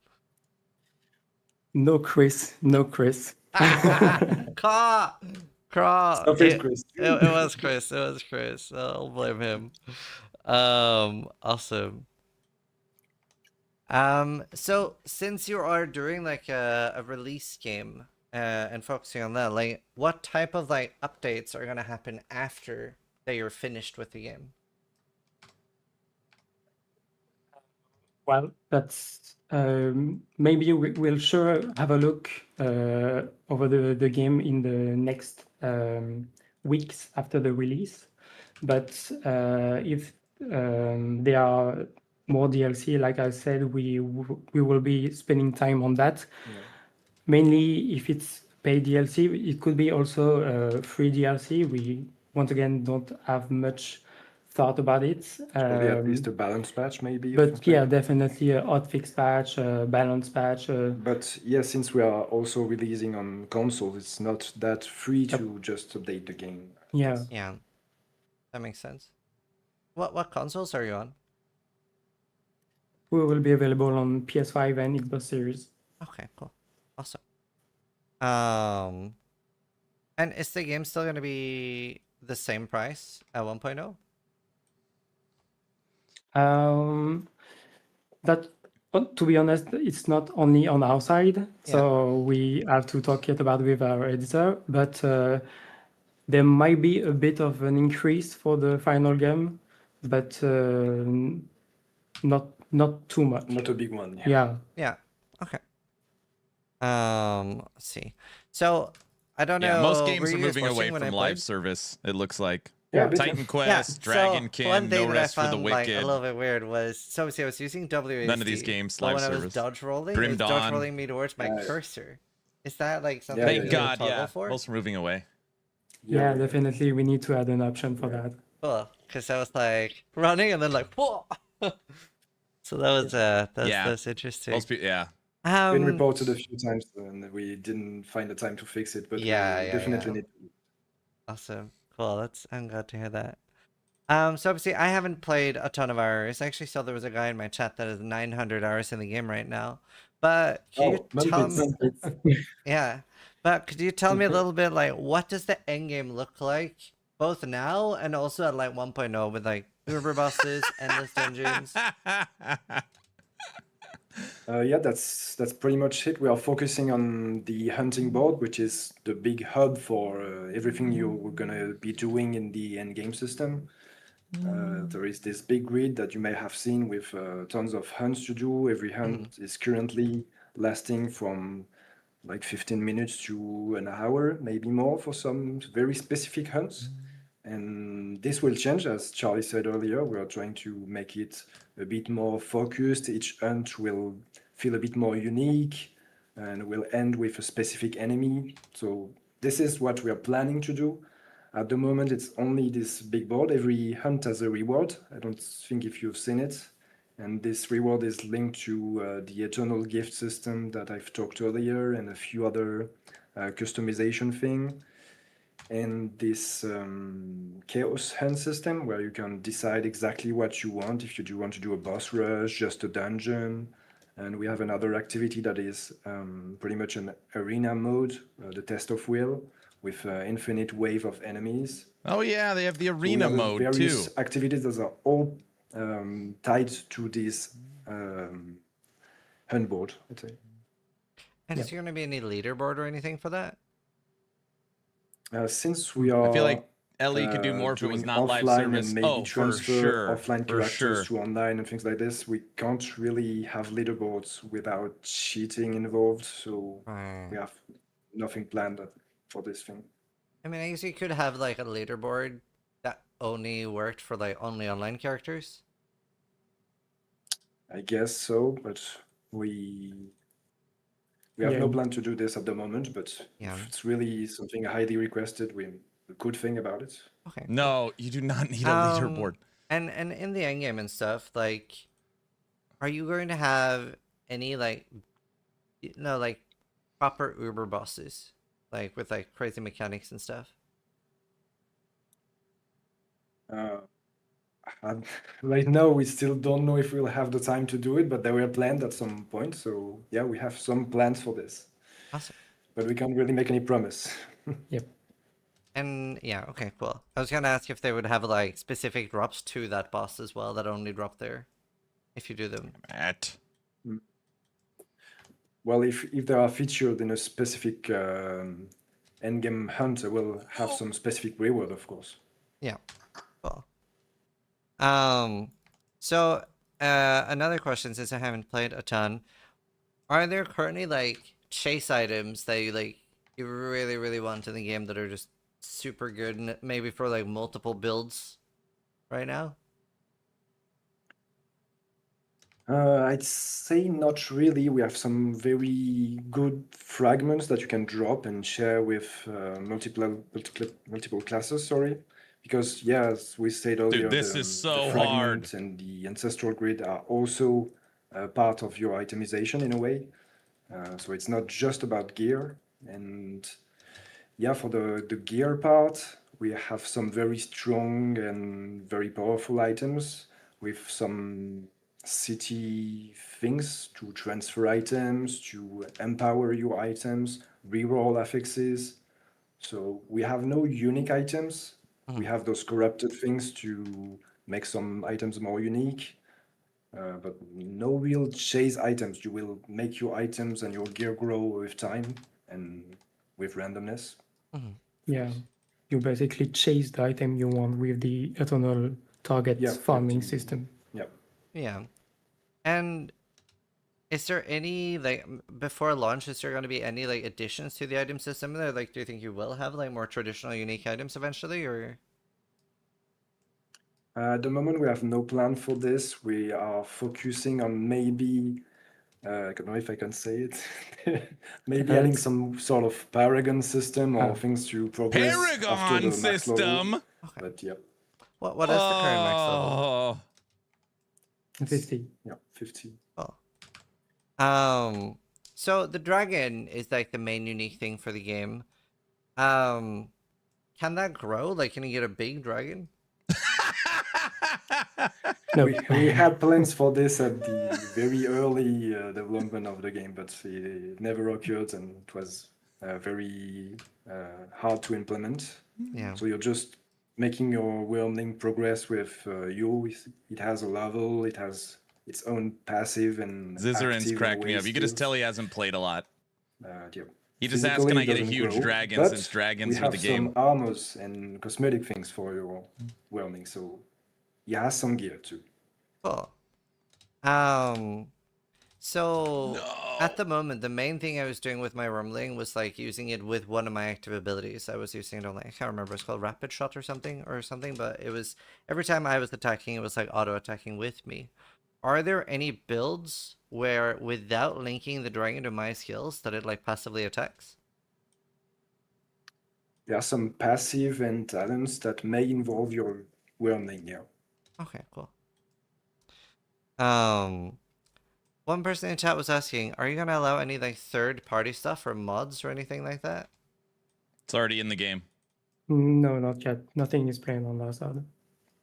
No, Chris. No, Chris. Caw! Craw! Stop it, Chris. It was Chris. It was Chris. I'll blame him. Awesome. So since you are doing like a release game, and focusing on that, like, what type of like updates are gonna happen after that you're finished with the game? Well, that's maybe we'll sure have a look over the game in the next weeks after the release. But if there are more DLC, like I said, we will be spending time on that. Yeah. Mainly, if it's paid DLC, it could be also free DLC. We once again don't have much thought about it. Probably at least a balance patch, maybe. or But something. yeah, definitely a hotfix patch, a balance patch. But yeah, since we are also releasing on consoles, it's not that free to just update the game. Yeah. Yeah, that makes sense. What consoles are you on? We will be available on PS5 and Xbox Series. Okay, cool, awesome. And is the game still gonna be the same price at 1.0? That, to be honest, it's not only on our side, so we have to talk it about with our editor. But there might be a bit of an increase for the final game, but not too much. Not a big one. Yeah. Yeah. Okay. Let's see. So I don't know. Yeah, most were games you are guys moving away watching when I from live played? service, it looks like. Yeah, a bit, Titan yeah. Quest, So Dragonkin, one thing No that I Rest for the found like Wicked. a little bit weird was, so obviously I was using WASD. None of these games but live when I was service. dodge rolling, Grim it was dodge Dawn. rolling me towards my cursor. Is that like something Yeah, you Thank can God, toggle yeah. for? Most are moving away. Yeah, definitely. We need to add an option for that. Cool, because I was like running and then like whoa. So that was that's interesting. Most people, yeah. Been reported a few times and we didn't find the time to fix it, but we definitely need to. Awesome. Cool. I'm glad to hear that. So obviously I haven't played a ton of hours. I actually saw there was a guy in my chat that has 900 hours in the game right now. But can you tell me? Yeah. But could you tell me a little bit like what does the end game look like both now and also at like 1.0 with like uber bosses, endless dungeons? Yeah, that's pretty much it. We are focusing on the hunting board, which is the big hub for everything you're gonna be doing in the end game system. There is this big grid that you may have seen with tons of hunts to do. Every hunt is currently lasting from like 15 minutes to an hour, maybe more for some very specific hunts. And this will change, as Charlie said earlier. We are trying to make it a bit more focused. Each hunt will feel a bit more unique and will end with a specific enemy. So this is what we are planning to do. At the moment, it's only this big board. Every hunt has a reward. I don't think if you've seen it. And this reward is linked to the eternal gift system that I've talked earlier and a few other customization thing. And this chaos hunt system where you can decide exactly what you want. If you do want to do a boss rush, just a dungeon. And we have another activity that is pretty much an arena mode, the test of will, with infinite wave of enemies. Oh yeah, they have the arena mode various too. Activities that are all tied to this hunt board, let's say. And is there going to be any leaderboard or anything for that? Since we are I feel like LE could do more if it was doing not live offline service. and maybe Oh, for transfer sure. offline For characters sure. to online and things like this, we can't really have leaderboards without cheating involved. So Right. we have nothing planned for this thing. I mean, I guess you could have like a leaderboard that only worked for like only online characters. I guess so, but we have Yeah, no plan to do this at the moment. But Yeah. if it's really something highly requested, we a good thing about it. Okay. No, you do not need a Um, leaderboard. And in the endgame and stuff, like, are you going to have any like, like proper Uber bosses, like with like crazy mechanics and stuff? Uh, right now, we still don't know if we'll have the time to do it, but they were planned at some point. So yeah, we have some plans for this, Awesome. but we can't really make any promise. yep. And yeah, okay, cool. I was gonna ask if they would have like specific drops to that boss as well that only drop there, if you do them. Matt. Well, if they are featured in a specific endgame hunt, will have some specific reward, of course. Yeah. Cool. So another question, since I haven't played a ton, are there currently like chase items that you really want in the game that are just super good and maybe for like multiple builds right now? I'd say not really. We have some very good fragments that you can drop and share with multiple classes. Sorry, because yeah, as we said earlier, this is so the fragment and the ancestral grid are also part of your itemization in a way. So it's not just about gear. And yeah, for the gear part, we have some very strong and very powerful items with some city things to transfer items, to empower your items, reroll affixes. So we have no unique items. We have those corrupted things to make some items more unique. But no real chase items. You will make your items and your gear grow with time and with randomness. Yeah. You basically chase the item you want with the eternal target Yeah, farming the- system. Yeah. Yeah. And is there any like before launch, is there going to be any like additions to the item system there? Like, do you think you will have like more traditional unique items eventually, or? At the moment, we have no plan for this. We are focusing on maybe, I don't know if I can say it, maybe adding some sort of Paragon system or things to progress after Paragon the max level. system. Okay. But yeah, What is the current max level? Oh, 50. yeah, 50. Oh. So the dragon is like the main unique thing for the game. Can that grow? Like, can you get a big dragon? No. We had plans for this at the very early development of the game, but it never occurred and it was very hard to implement. Yeah. So you're just making your wormling progress with you. It has a level, it has its own passive and Zizarin's active cracked me away up. You can just tell skills. he hasn't played a lot. Yeah. He just asked, Physically, "Can I it get a doesn't huge grow, dragon?" but Since dragons we are have the game. some armors and cosmetic things for your wormling, so he has some gear too. Cool. So at the moment, the main thing I was doing with my rumbling was like using it with one of my active abilities. I was using it on like, I can't remember, it's called rapid shot or something, but it was every time I was attacking, it was like auto attacking with me. Are there any builds where without linking the dragon to my skills that it like passively attacks? There are some passive and talents that may involve your wormling, yeah. Okay, cool. One person in chat was asking, are you gonna allow any like third-party stuff or mods or anything like that? It's already in the game. No, not yet. Nothing is planned on that side.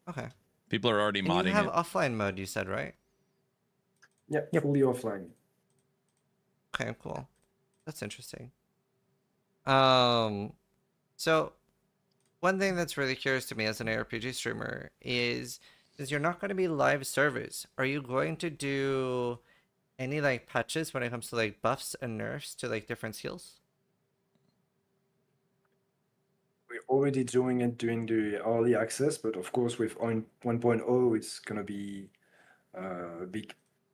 Okay. People are already And you modding have it. offline mode, you said, right? Yeah, Yep. fully offline. Okay, cool. That's interesting. So one thing that's really curious to me as an ARPG streamer is you're not going to be live servers. Are you going to do any like patches when it comes to like buffs and nerfs to like different skills? already doing it during the early access, but of course with 1.0, it's gonna be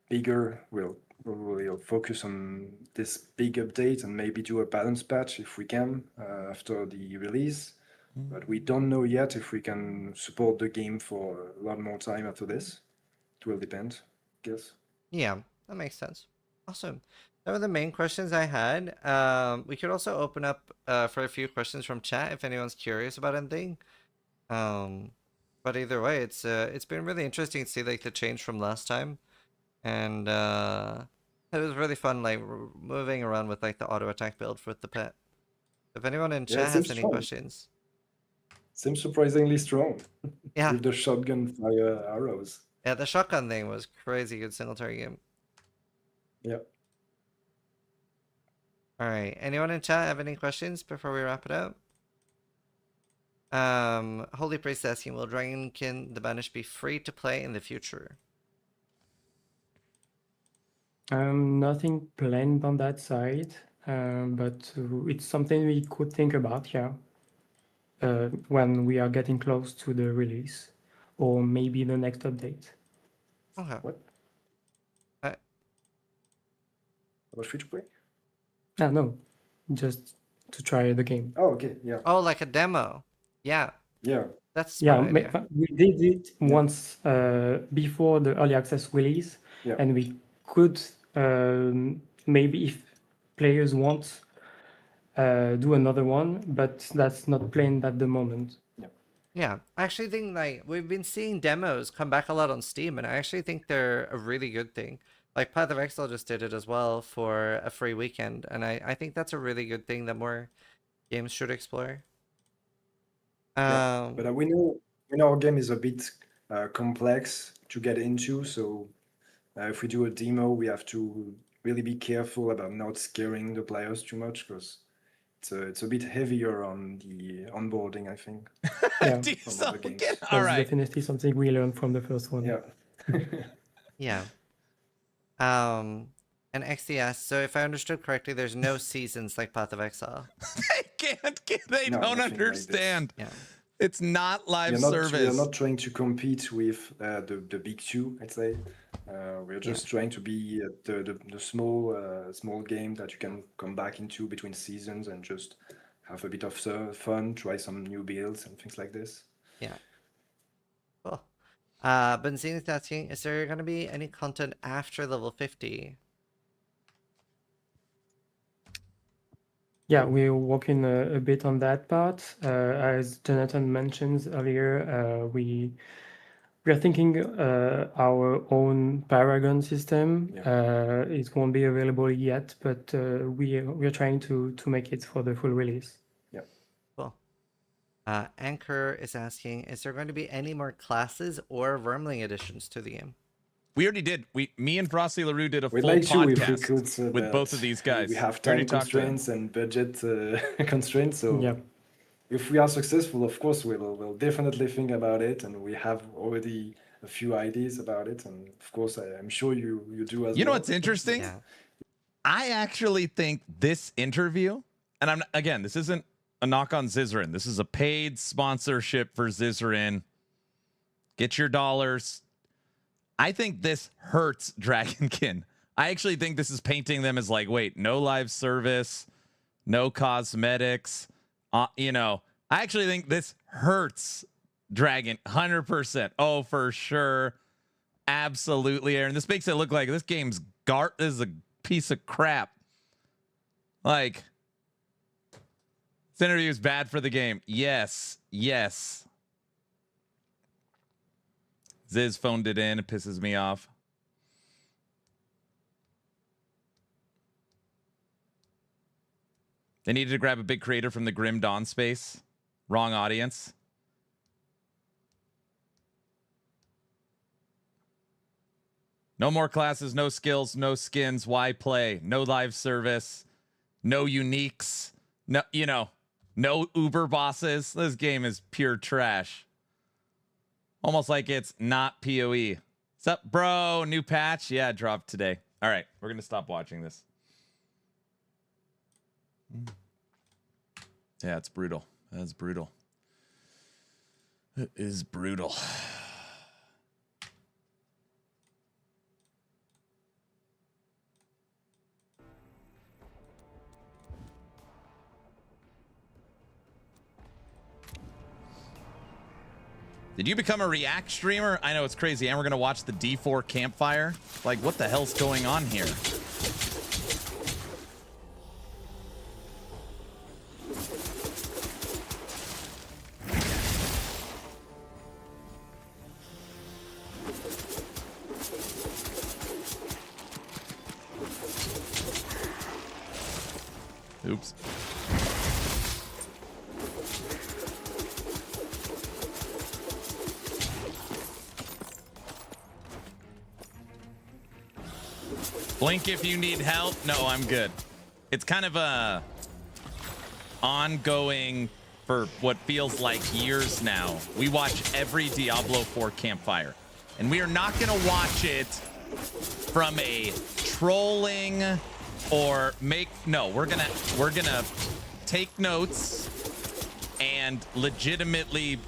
bigger. We'll focus on this big update and maybe do a balance patch if we can after the release. But we don't know yet if we can support the game for a lot more time after this. It will depend, I guess. Yeah, that makes sense. Awesome. That were the main questions I had. We could also open up for a few questions from chat if anyone's curious about anything. But either way, it's been really interesting to see like the change from last time, and it was really fun like moving around with like the auto attack build with the pet. If anyone in Yeah, chat it has seems any strong. questions, Seems surprisingly strong yeah, with the shotgun fire arrows. yeah, the shotgun thing was crazy good single target game. Yeah. All right, anyone in chat have any questions before we wrap it up? Holy Priest asking, will Dragonkin the Banished be free to play in the future? Nothing planned on that side, but it's something we could think about, yeah, when we are getting close to the release, or maybe the next update. Okay. What? About free to play? No, just to try the game. Oh, okay. Yeah. Oh, like a demo. Yeah, Yeah. that's a Yeah, smart idea. we did it once before the early access release, Yeah. and we could maybe if players want do another one, but that's not planned at the moment. Yeah, I actually think like we've been seeing demos come back a lot on Steam, and I actually think they're a really good thing. Like Path of Exile just did it as well for a free weekend, and I think that's a really good thing that more games should explore. Yeah. But we know our game is a bit complex to get into, so if we do a demo, we have to really be careful about not scaring the players too much because it's a bit heavier on the onboarding, I think. Yeah, From other games. that's All right. definitely something we learned from the first one. Yeah. Yeah. And XD asks, so if I understood correctly, there's no seasons like Path of Exile. They No, don't nothing like this. understand. Yeah. It's not live We service. are not trying to compete with the big two, I'd say. We're just trying to be the small game that you can come back into between seasons and just have a bit of fun, try some new builds and things like this. Yeah. Cool. Benzine is asking, is there going to be any content after level 50? Yeah, we're working a bit on that part. As Jonathan mentioned earlier, we are thinking our own Paragon system. It won't be available yet, but we are trying to make it for the full release. Yeah. Cool. Anchor is asking, is there going to be any more classes or Vermling additions to the game? We already did. Me and Frosty LaRue did a We'd full like to if we podcast could, with but both of these guys. We have already time talked to them. constraints and budget constraints, so Yeah. if we are successful, of course we'll definitely think about it, and we have already a few ideas about it, and of course I'm sure you do as well. You know what's interesting? Yeah. I actually think this interview, and again, this isn't a knock on Zizarin. This is a paid sponsorship for Zizarin. Get your dollars. I think this hurts Dragonkin. I actually think this is painting them as like, wait, no live service, no cosmetics. I actually think this hurts Dragon 100%. Oh, for sure. Absolutely, Aaron. This makes it look like this game's this is a piece of crap. Like, this interview is bad for the game. Yes. Ziz phoned it in. It pisses me off. They needed to grab a big creator from the Grim Dawn space. Wrong audience. No more classes, no skills, no skins. Why play? No live service, no uniques. No, no Uber bosses. This game is pure trash. Almost like it's not PoE. What's up, bro? New patch? Yeah, it dropped today. All right, we're going to stop watching this. Yeah, it's brutal. That's brutal. It is brutal. Did you become a React streamer? I know, it's crazy. And we're going to watch the D4 Campfire. Like, what the hell's going on here? Oops. Blink if you need help. No, I'm good. It's kind of a ongoing for what feels like years now. We watch every Diablo 4 Campfire, and we are not going to watch it from a trolling or we're gonna take notes and legitimately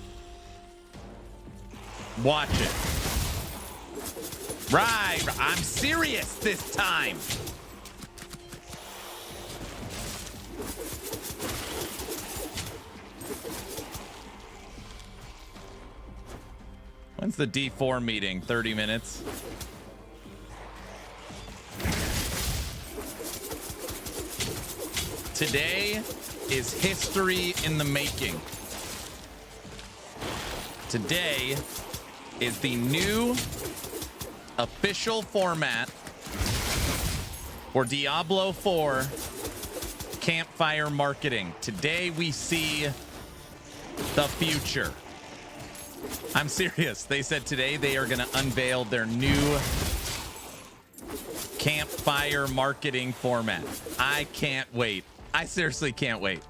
watch it. Right, I'm serious this time. When's the D4 meeting? 30 minutes. Today is history in the making. Today is the new official format for Diablo 4 Campfire marketing. Today we see the future. I'm serious. They said today they are going to unveil their new Campfire marketing format. I can't wait. I seriously can't wait.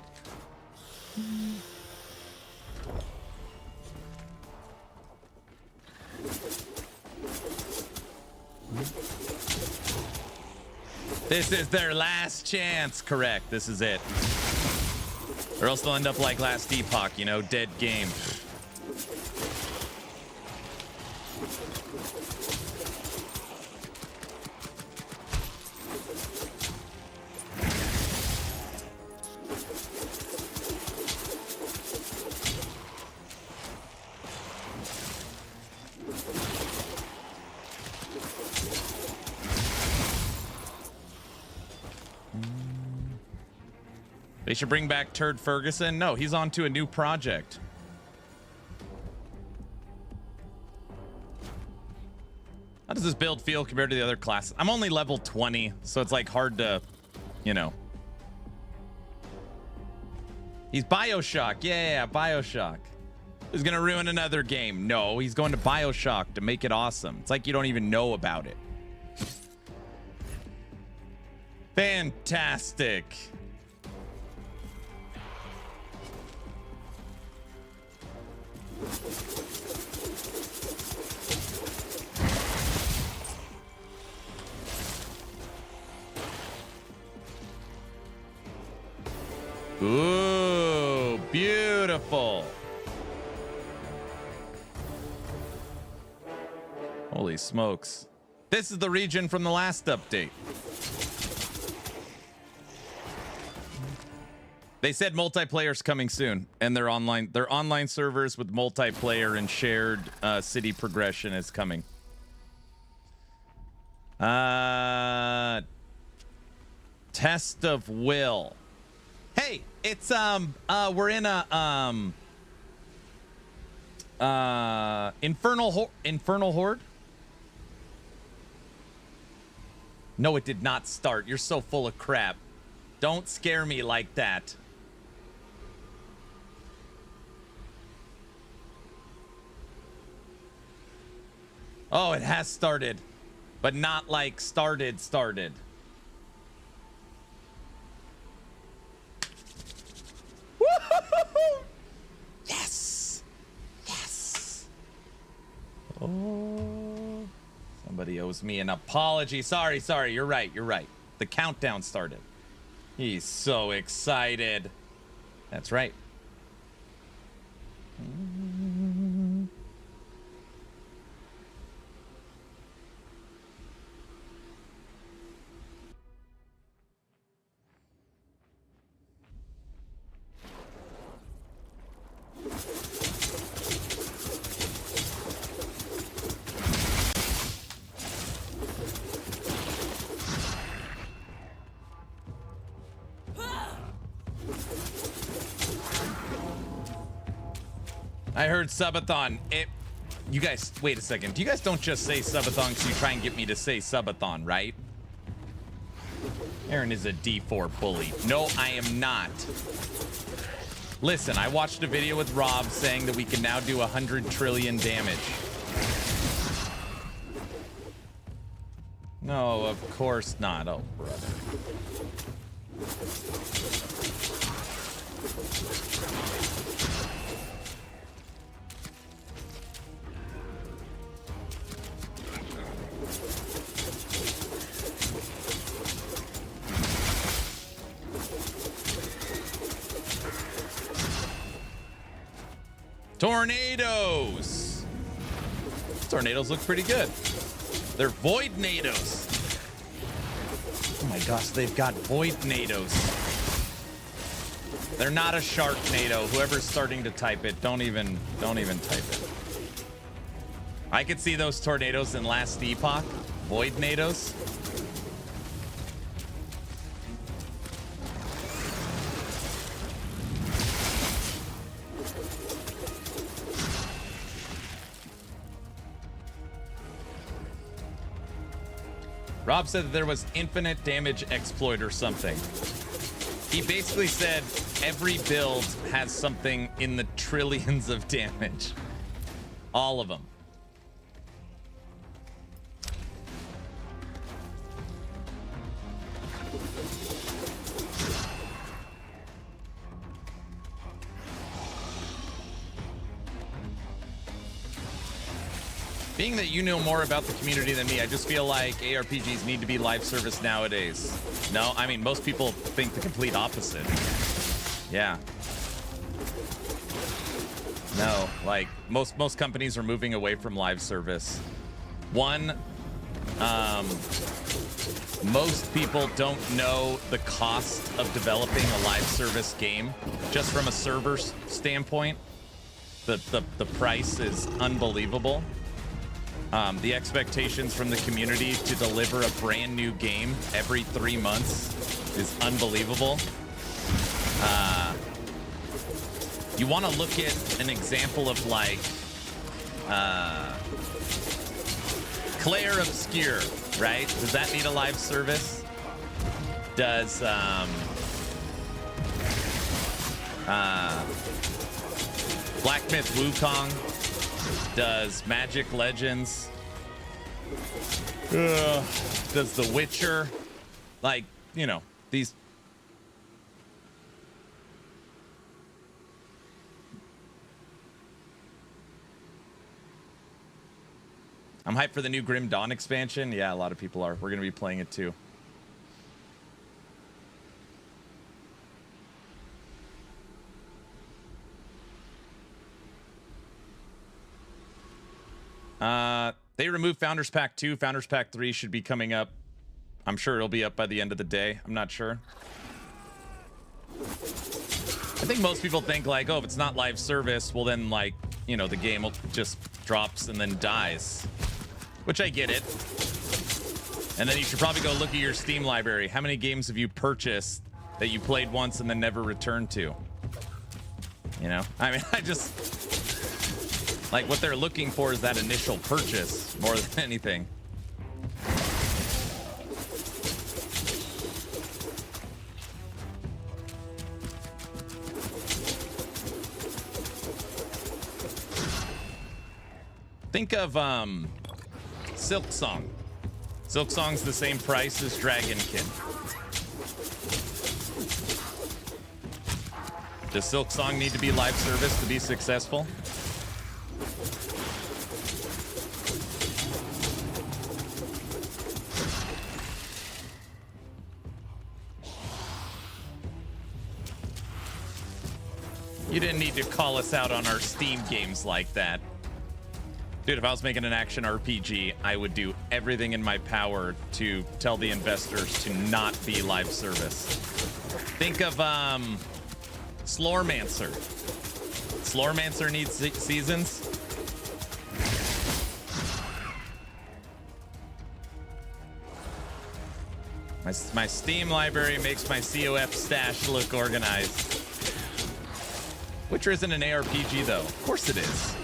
This is their last chance. Correct. This is it. Or else they'll end up like last Epoch, you know, dead game. They should bring back Turd Ferguson. No, he's on to a new project. How does this build feel compared to the other classes? I'm only level 20, so it's like hard to, you know. He's Bioshock. Yeah, Bioshock. He's gonna ruin another game. No, he's going to Bioshock to make it awesome. It's like you don't even know about it. Fantastic. Ooh, beautiful. Holy smokes. This is the region from the last update. They said multiplayer's coming soon, and their online servers with multiplayer and shared city progression is coming. Test of will. Hey, it's we're in a infernal horde. No, it did not start. You're so full of crap. Don't scare me like that. Oh, it has started, but not like started. Woo-hoo-hoo-hoo! Yes. Yes. Oh, somebody owes me an apology. Sorry. You're right. The countdown started. He's so excited. That's right. I heard subathon. You guys, wait a second. You guys don't just say subathon because you try and get me to say subathon, right? Aaron is a D4 bully. No, I am not. Listen, I watched a video with Rob saying that we can now do 100 trillion damage. No, of course not. Oh, brother. Tornadoes. Tornadoes look pretty good. They're void-nados. Oh my gosh, they've got void-nados. They're not a shark-nado. Whoever's starting to type it, don't even type it. I could see those tornadoes in last epoch. Void-nados. Rob said that there was infinite damage exploit or something. He basically said every build has something in the trillions of damage. All of them. Being that you know more about the community than me, I just feel like ARPGs need to be live service nowadays. No, I mean, most people think the complete opposite. Yeah. No, like most companies are moving away from live service. One, most people don't know the cost of developing a live service game. Just from a server's standpoint, the price is unbelievable. The expectations from the community to deliver a brand new game every 3 months is unbelievable. You want to look at an example of like Claire Obscure, right? Does that need a live service? Does Black Myth Wukong? Does Magic Legends? Does The Witcher? Like, you know, these. I'm hyped for the new Grim Dawn expansion. Yeah, a lot of people are. We're going to be playing it too. They removed Founders Pack 2. Founders Pack 3 should be coming up. I'm sure it'll be up by the end of the day. I'm not sure. I think most people think like, oh, if it's not live service, well then like, you know, the game will just drops and then dies. Which I get it. And then you should probably go look at your Steam library. How many games have you purchased that you played once and then never returned to? You know? I mean, I just... Like, what they're looking for is that initial purchase more than anything. Think of Silk Song. Silk Song's the same price as Dragonkin. Does Silk Song need to be live service to be successful? You didn't need to call us out on our Steam games like that. Dude, if I was making an action RPG, I would do everything in my power to tell the investors to not be live service. Think of Slormancer. Slormancer needs seasons. My Steam library makes my COF stash look organized. Witcher isn't an ARPG, though. Of course it is.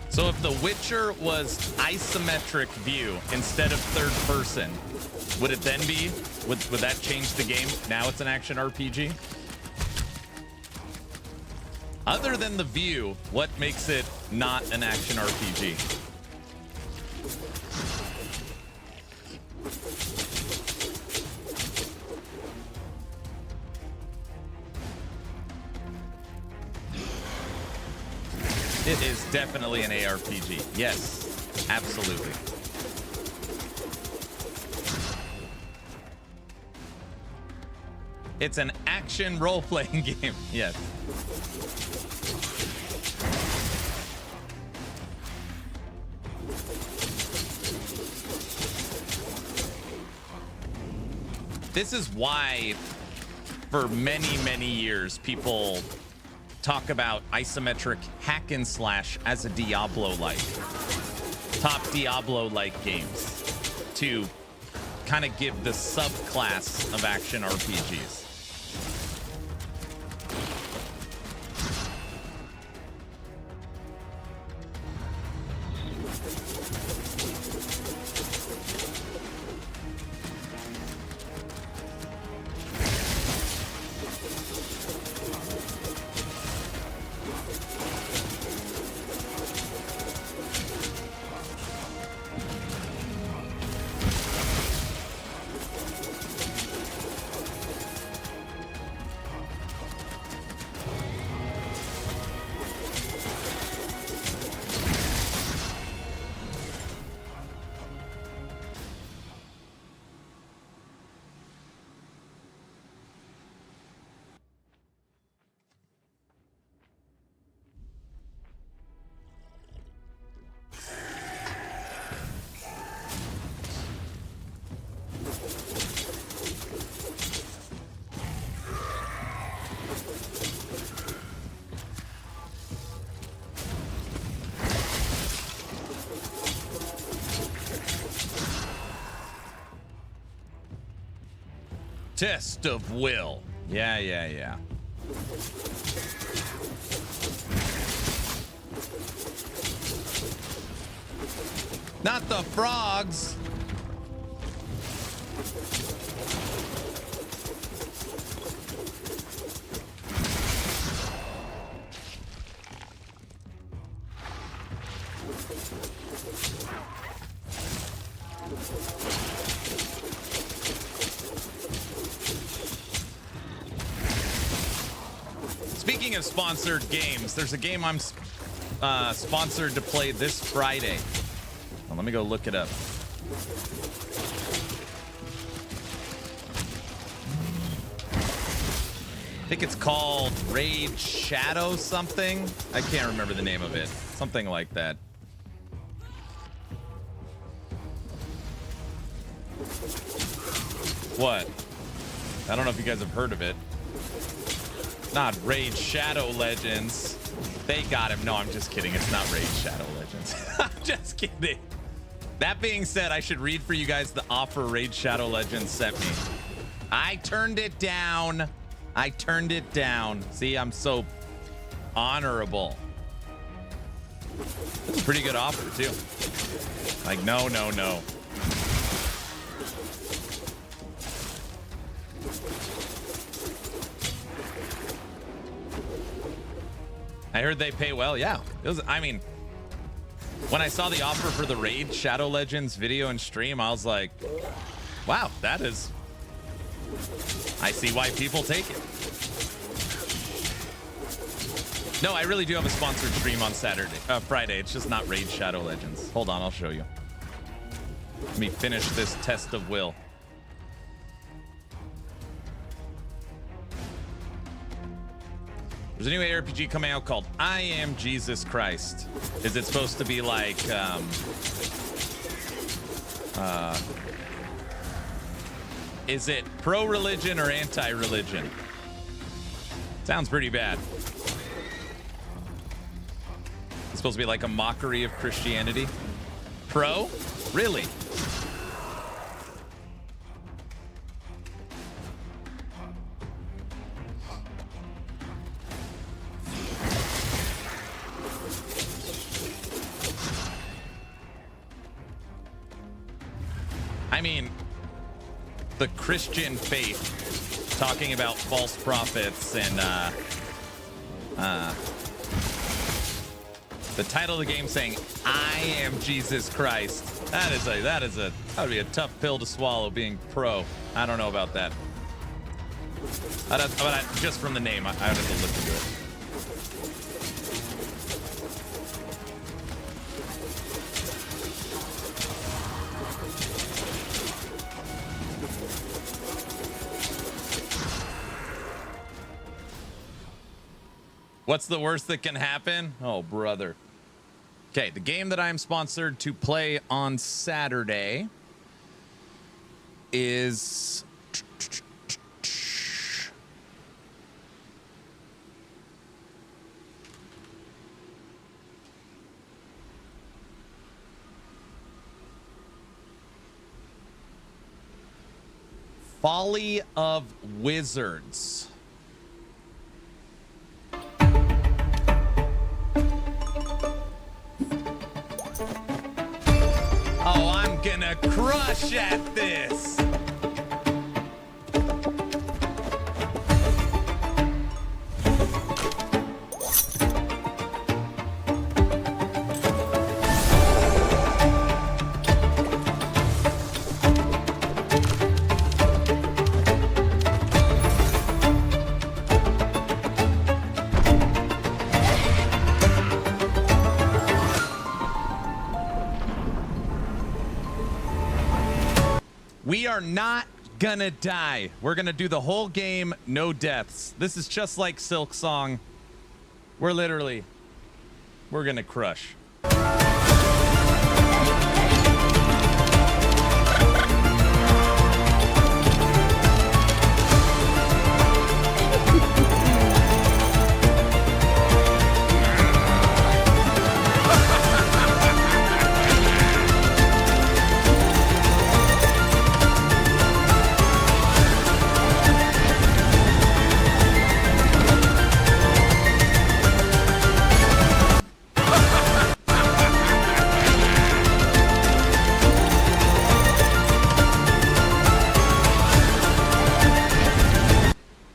So if The Witcher was isometric view instead of third person, would it then be? Would that change the game? Now it's an action RPG? Other than the view, what makes it not an action RPG? It is definitely an ARPG. Yes, absolutely. It's an action role-playing game. Yes. This is why, for many, many years, people talk about isometric hack and slash as a Diablo-like, top Diablo-like games to kind of give the subclass of action RPGs. Test of will. Yeah. Not the frogs. Speaking of sponsored games, there's a game I'm sponsored to play this Friday. Well, let me go look it up. I think it's called Raid Shadow something. I can't remember the name of it. Something like that. What? I don't know if you guys have heard of it. Not Raid Shadow Legends. They got him. No, I'm just kidding. It's not Raid Shadow Legends. I'm just kidding. That being said, I should read for you guys the offer Raid Shadow Legends sent me. I turned it down. I turned it down. See, I'm so honorable. This is a pretty good offer, too. Like, no. I heard they pay well. Yeah, it was. I mean, when I saw the offer for the Raid Shadow Legends video and stream, I was like, wow, that is. I see why people take it. No, I really do have a sponsored stream on Friday. It's just not Raid Shadow Legends. Hold on, I'll show you. Let me finish this test of will. There's a new ARPG coming out called I Am Jesus Christ. Is it supposed to be like Is it pro-religion or anti-religion? Sounds pretty bad. It's supposed to be like a mockery of Christianity. Pro? Really? I mean, the Christian faith talking about false prophets and the title of the game saying I am Jesus Christ. That would be a tough pill to swallow being pro. I don't know about that. But just from the name, I would have to listen to it. What's the worst that can happen? Oh, brother. Okay, the game that I'm sponsored to play on Saturday is... Folly of Wizards. Oh, I'm gonna crush at this. We are not gonna die. We're gonna do the whole game, no deaths. This is just like Silksong. We're gonna crush.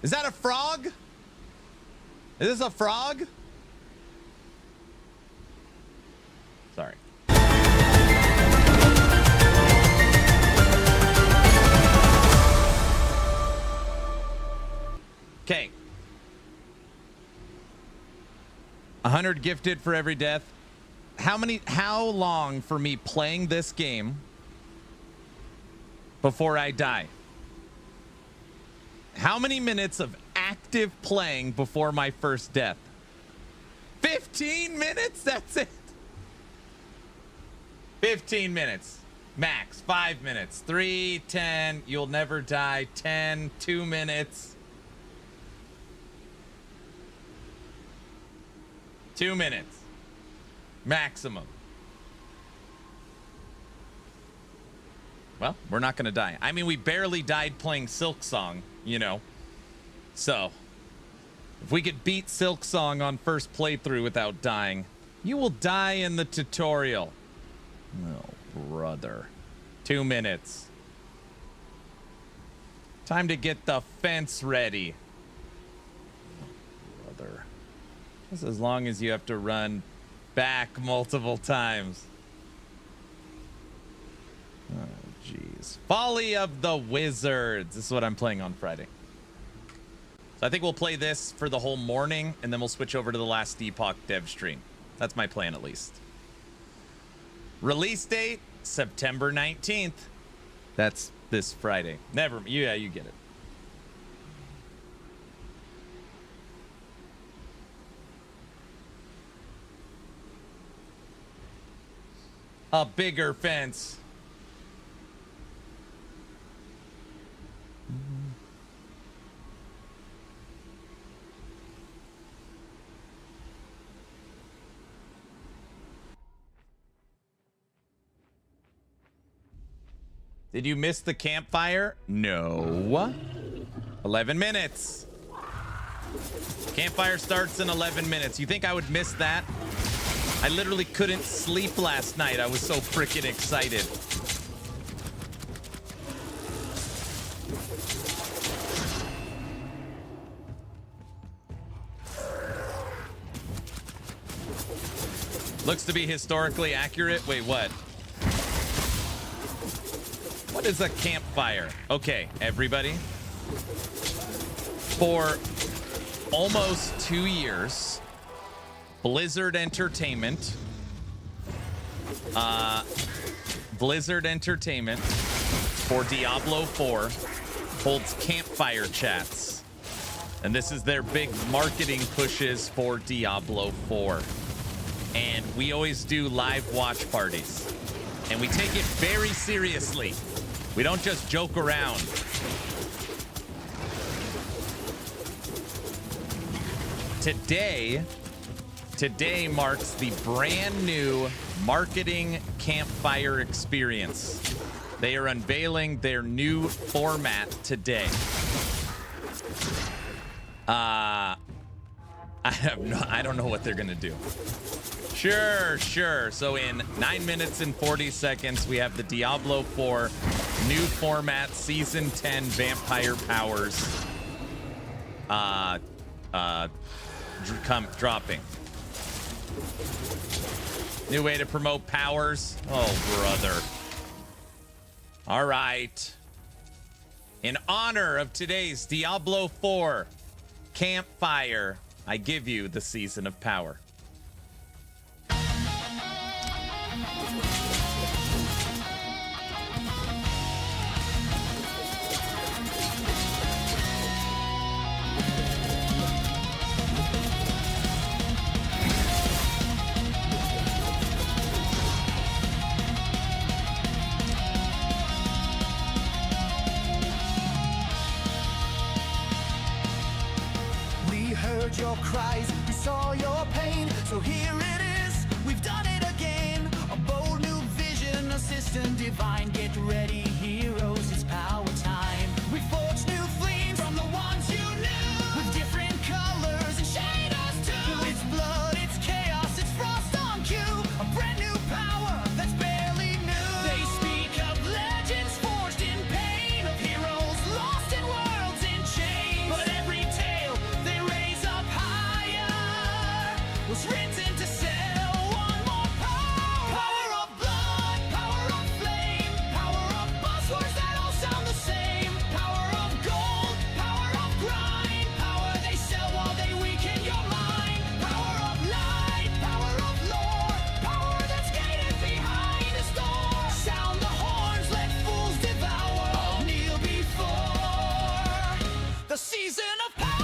Is that a frog? Is this a frog? Sorry. Okay. 100 gifted for every death. How long for me playing this game before I die? How many minutes of active playing before my first death? 15 minutes? That's it. 15 minutes. Max. 5 minutes. 3, 10. You'll never die. 10. 2 minutes. 2 minutes. Maximum. Well, we're not going to die. I mean, we barely died playing Silksong, you know. So, if we could beat Silksong on first playthrough without dying, you will die in the tutorial. Oh, brother. 2 minutes. Time to get the fence ready. Oh, brother. Just as long as you have to run back multiple times. Oh, jeez. Folly of the Wizards. This is what I'm playing on Friday. So I think we'll play this for the whole morning, and then we'll switch over to the Last Epoch dev stream. That's my plan, at least. Release date, September 19th. That's this Friday. Yeah, you get it. A bigger fence. Did you miss the campfire? No. 11 minutes. Campfire starts in 11 minutes. You think I would miss that? I literally couldn't sleep last night. I was so freaking excited. Looks to be historically accurate. Wait, what? What is a campfire? Okay, everybody. For almost 2 years, Blizzard Entertainment for Diablo 4 holds campfire chats. And this is their big marketing pushes for Diablo 4. And we always do live watch parties. And we take it very seriously. We don't just joke around. Today marks the brand new marketing campfire experience. They are unveiling their new format today. I don't know what they're gonna do. Sure. So in 9 minutes and 40 seconds, we have the Diablo 4 new format, Season 10 Vampire Powers dropping. New way to promote powers. Oh, brother. All right. In honor of today's Diablo 4 Campfire, I give you the Season of Power. Your cries, we saw your pain, so here it is, we've done it again. A bold new vision, a system divine. Get ready, heroes, it's power time. We forged new flames from the ones you knew, with different colors and shaders too. It's blood, it's chaos, it's frost on cue, a brand new power that's barely new. They speak of legends forged in pain, of heroes lost in worlds in chains. But every tale they raise up was written to sell one more power. Power of blood, power of flame, power of buzzwords that all sound the same. Power of gold, power of grind, power they sell while they weaken your mind. Power of light, power of lore, power that's gated behind a door. Sound the horns, let fools devour, all kneel before the season of power.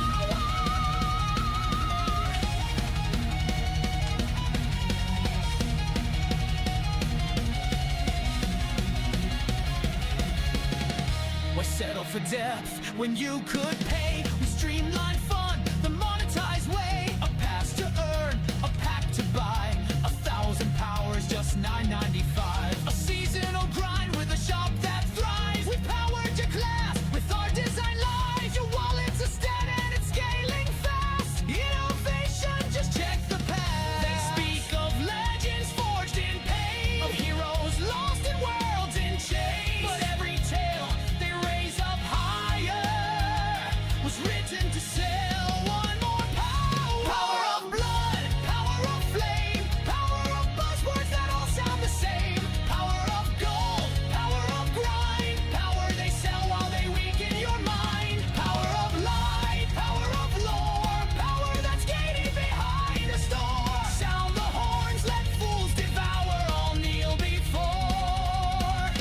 Settle for depth when you could pay. We streamline fun the monetized way. A pass to earn, a pack to buy, 1,000 powers, just $9.95. A seasonal grind with a shop that thrives. We powered your class with our design lives. Your wallet's a stat and it's scaling fast. Innovation, just check the past. They speak of legends forged in pain, of heroes lost in worlds in chains. But every tale they raise up higher was written to sell one more power. Power of blood, power of flame, power of buzzwords that all sound the same. Power of gold, power of grind, power they sell while they weaken your mind. Power of light, power of lore, power that's gated behind a store. Sound the horns, let fools devour, all kneel before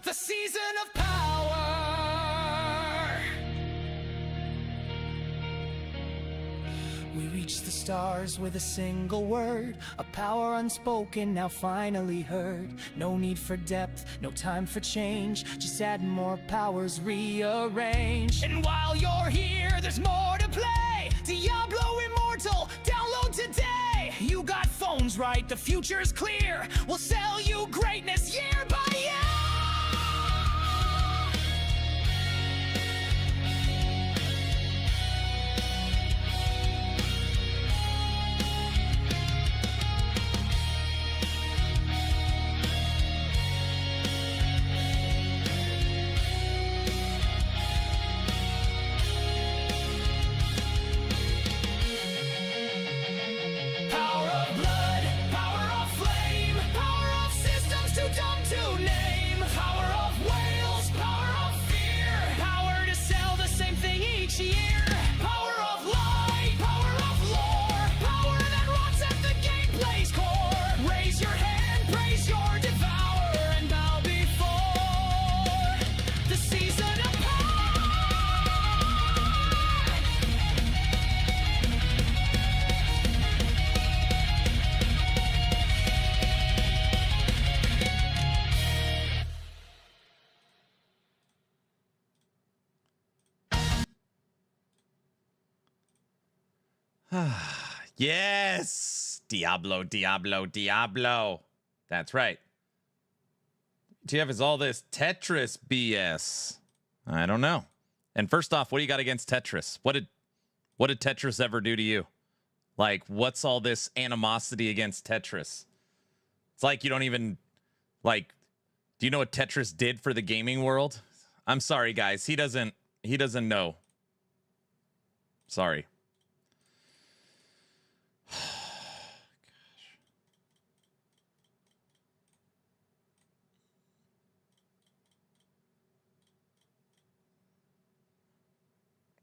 the season of power. We reach the stars with a single word, a power unspoken, now finally heard. No need for depth, no time for change, just add more powers, rearrange. And while you're here, there's more to play. Diablo Immortal, download today. You got phones right, the future's clear. We'll sell you greatness year by year. Yes! Diablo, Diablo, Diablo. That's right. TF is all this Tetris BS. I don't know. And first off, what do you got against Tetris? What did Tetris ever do to you? Like, what's all this animosity against Tetris? It's like you don't even, like, do you know what Tetris did for the gaming world? I'm sorry, guys. He doesn't know. Sorry.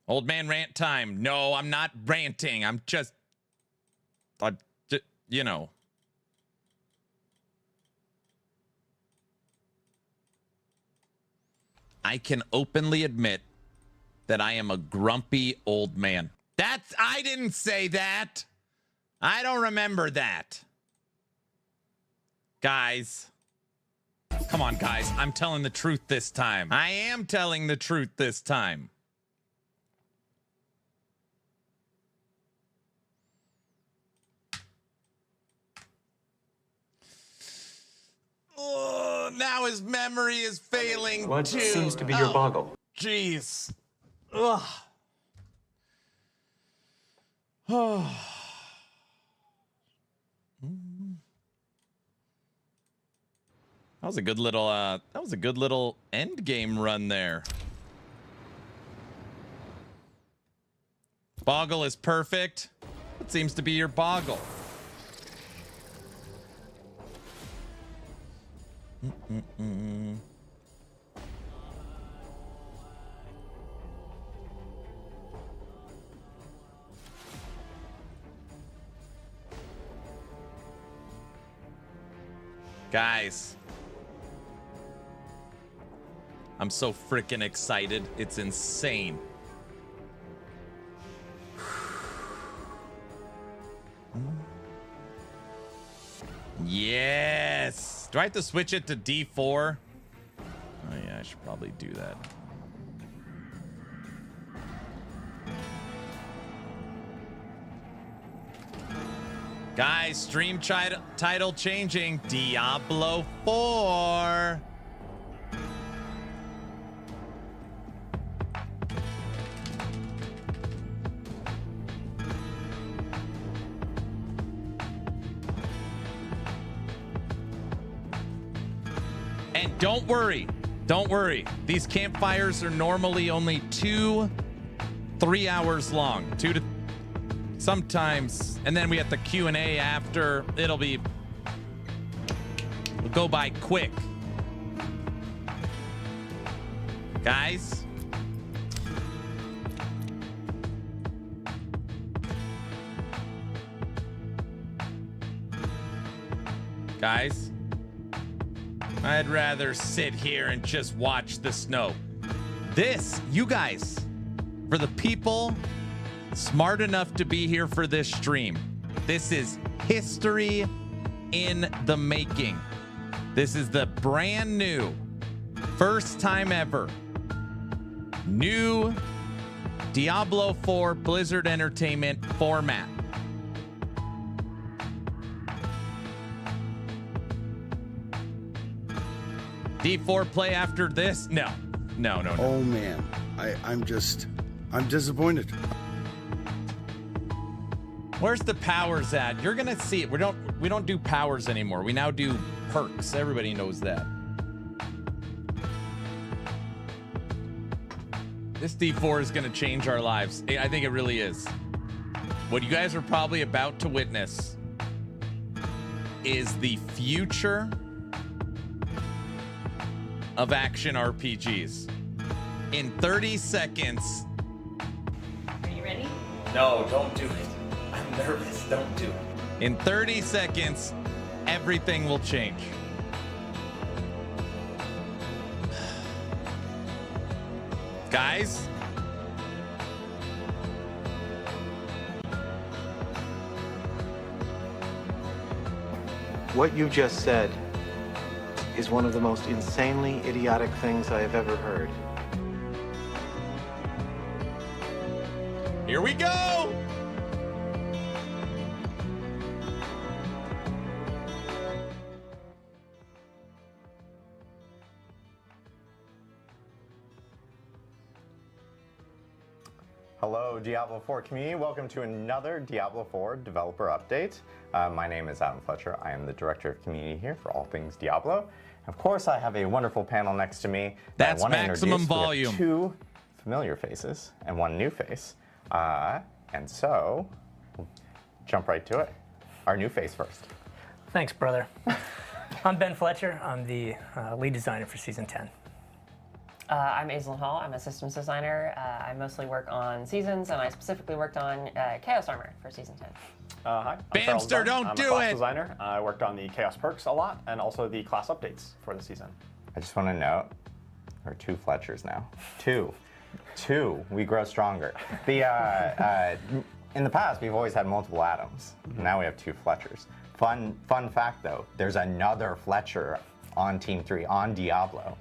Old man rant time. No, I'm not ranting. I'm just, you know. I can openly admit that I am a grumpy old man. I didn't say that. I don't remember that. Guys. Come on, guys. I'm telling the truth this time. I am telling the truth this time. Oh, now his memory is failing. What seems to be your boggle? Jeez. Ugh. Oh. That was a good little Endgame run there. Boggle is perfect. What seems to be your boggle? Guys, I'm so freaking excited. It's insane. Yes. Do I have to switch it to D4? Oh yeah, I should probably do that. Guys, stream title changing. Diablo 4. And don't worry. These campfires are normally only 2-3 hours long. 2 to sometimes, and then we have the Q&A after. It'll go by quick. Guys. Guys. I'd rather sit here and just watch the snow. This, you guys, for the people smart enough to be here for this stream, this is history in the making. This is the brand new, first time ever, new Diablo 4 Blizzard Entertainment format. D4 play after this? No. Oh man, I'm disappointed. Where's the powers at? You're gonna see it. We don't do powers anymore. We now do perks. Everybody knows that. This D4 is gonna change our lives. I think it really is. What you guys are probably about to witness is the future of action RPGs. In 30 seconds. Are you ready? No, don't do it. I'm nervous. Don't do it. In 30 seconds, everything will change. Guys? What you just said is one of the most insanely idiotic things I have ever heard. Here we go! Hello, Diablo 4 community. Welcome to another Diablo 4 developer update. My name is Adam Fletcher. I am the director of community here for all things Diablo. Of course, I have a wonderful panel next to me. That's I wanna maximum introduce. volume. We have 2 familiar faces and 1 new face. And so, we'll jump right to it. Our new face first. Thanks, brother. I'm Ben Fletcher. I'm the lead designer for Season 10. I'm Aislinn Hall. I'm a systems designer. I mostly work on seasons, and I specifically worked on Chaos Armor for Season 10. Hi, I'm Charles Bamster, Dunn. don't I'm do a class it! designer. I worked on the Chaos perks a lot, and also the class updates for the season. I just want to note, there are 2 Fletchers now. 2. We grow stronger. In the past, we've always had multiple Adams. Now we have 2 Fletchers. Fun fact though, there's another Fletcher on Team 3 on Diablo.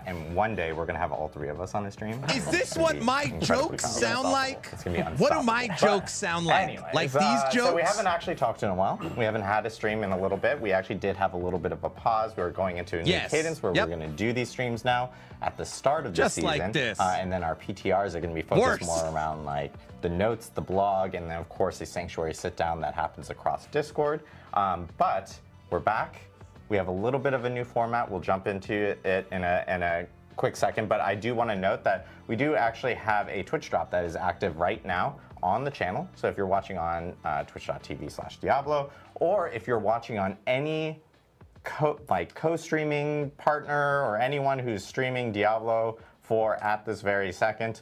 And one day we're gonna have all 3 of us on the stream. Is this what my jokes sound like? It's gonna be What do unstoppable. my jokes sound like? Anyways, Like these jokes? So we haven't actually talked in a while. We haven't had a stream in a little bit. We actually did have a little bit of a pause. We were going into a new cadence where we're gonna do these streams now at the start of the season. Just like this. And then our PTRs are gonna be focused more around like the notes, the blog, and then of course the Sanctuary sit down that happens across Discord. But we're back. We have a little bit of a new format. We'll jump into it in a quick second, but I do want to note that we do actually have a Twitch drop that is active right now on the channel. So if you're watching on twitch.tv/Diablo, or if you're watching on any co-streaming partner or anyone who's streaming Diablo for at this very second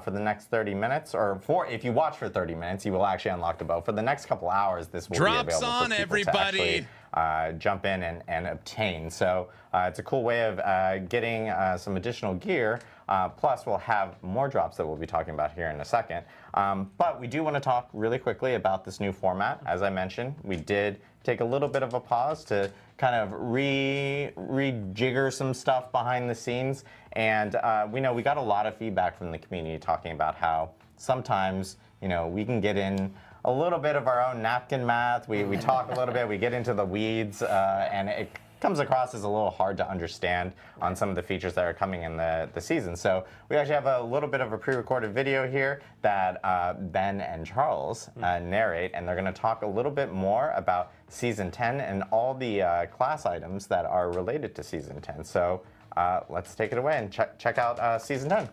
for the next 30 minutes, or if you watch for 30 minutes, you will actually unlock the bow. For the next couple hours, this will be available on, for people everybody. to actually jump in and obtain. So it's a cool way of getting some additional gear. Plus, we'll have more drops that we'll be talking about here in a second. But we do want to talk really quickly about this new format. As I mentioned, we did take a little bit of a pause to kind of rejigger some stuff behind the scenes. And we know we got a lot of feedback from the community talking about how sometimes, we can get in a little bit of our own napkin math. We talk a little bit, we get into the weeds, and it comes across as a little hard to understand on some of the features that are coming in the season. So we actually have a little bit of a pre-recorded video here that Ben and Charles narrate, and they're gonna talk a little bit more about Season 10 and all the class items that are related to Season 10. So let's take it away and check out Season 10.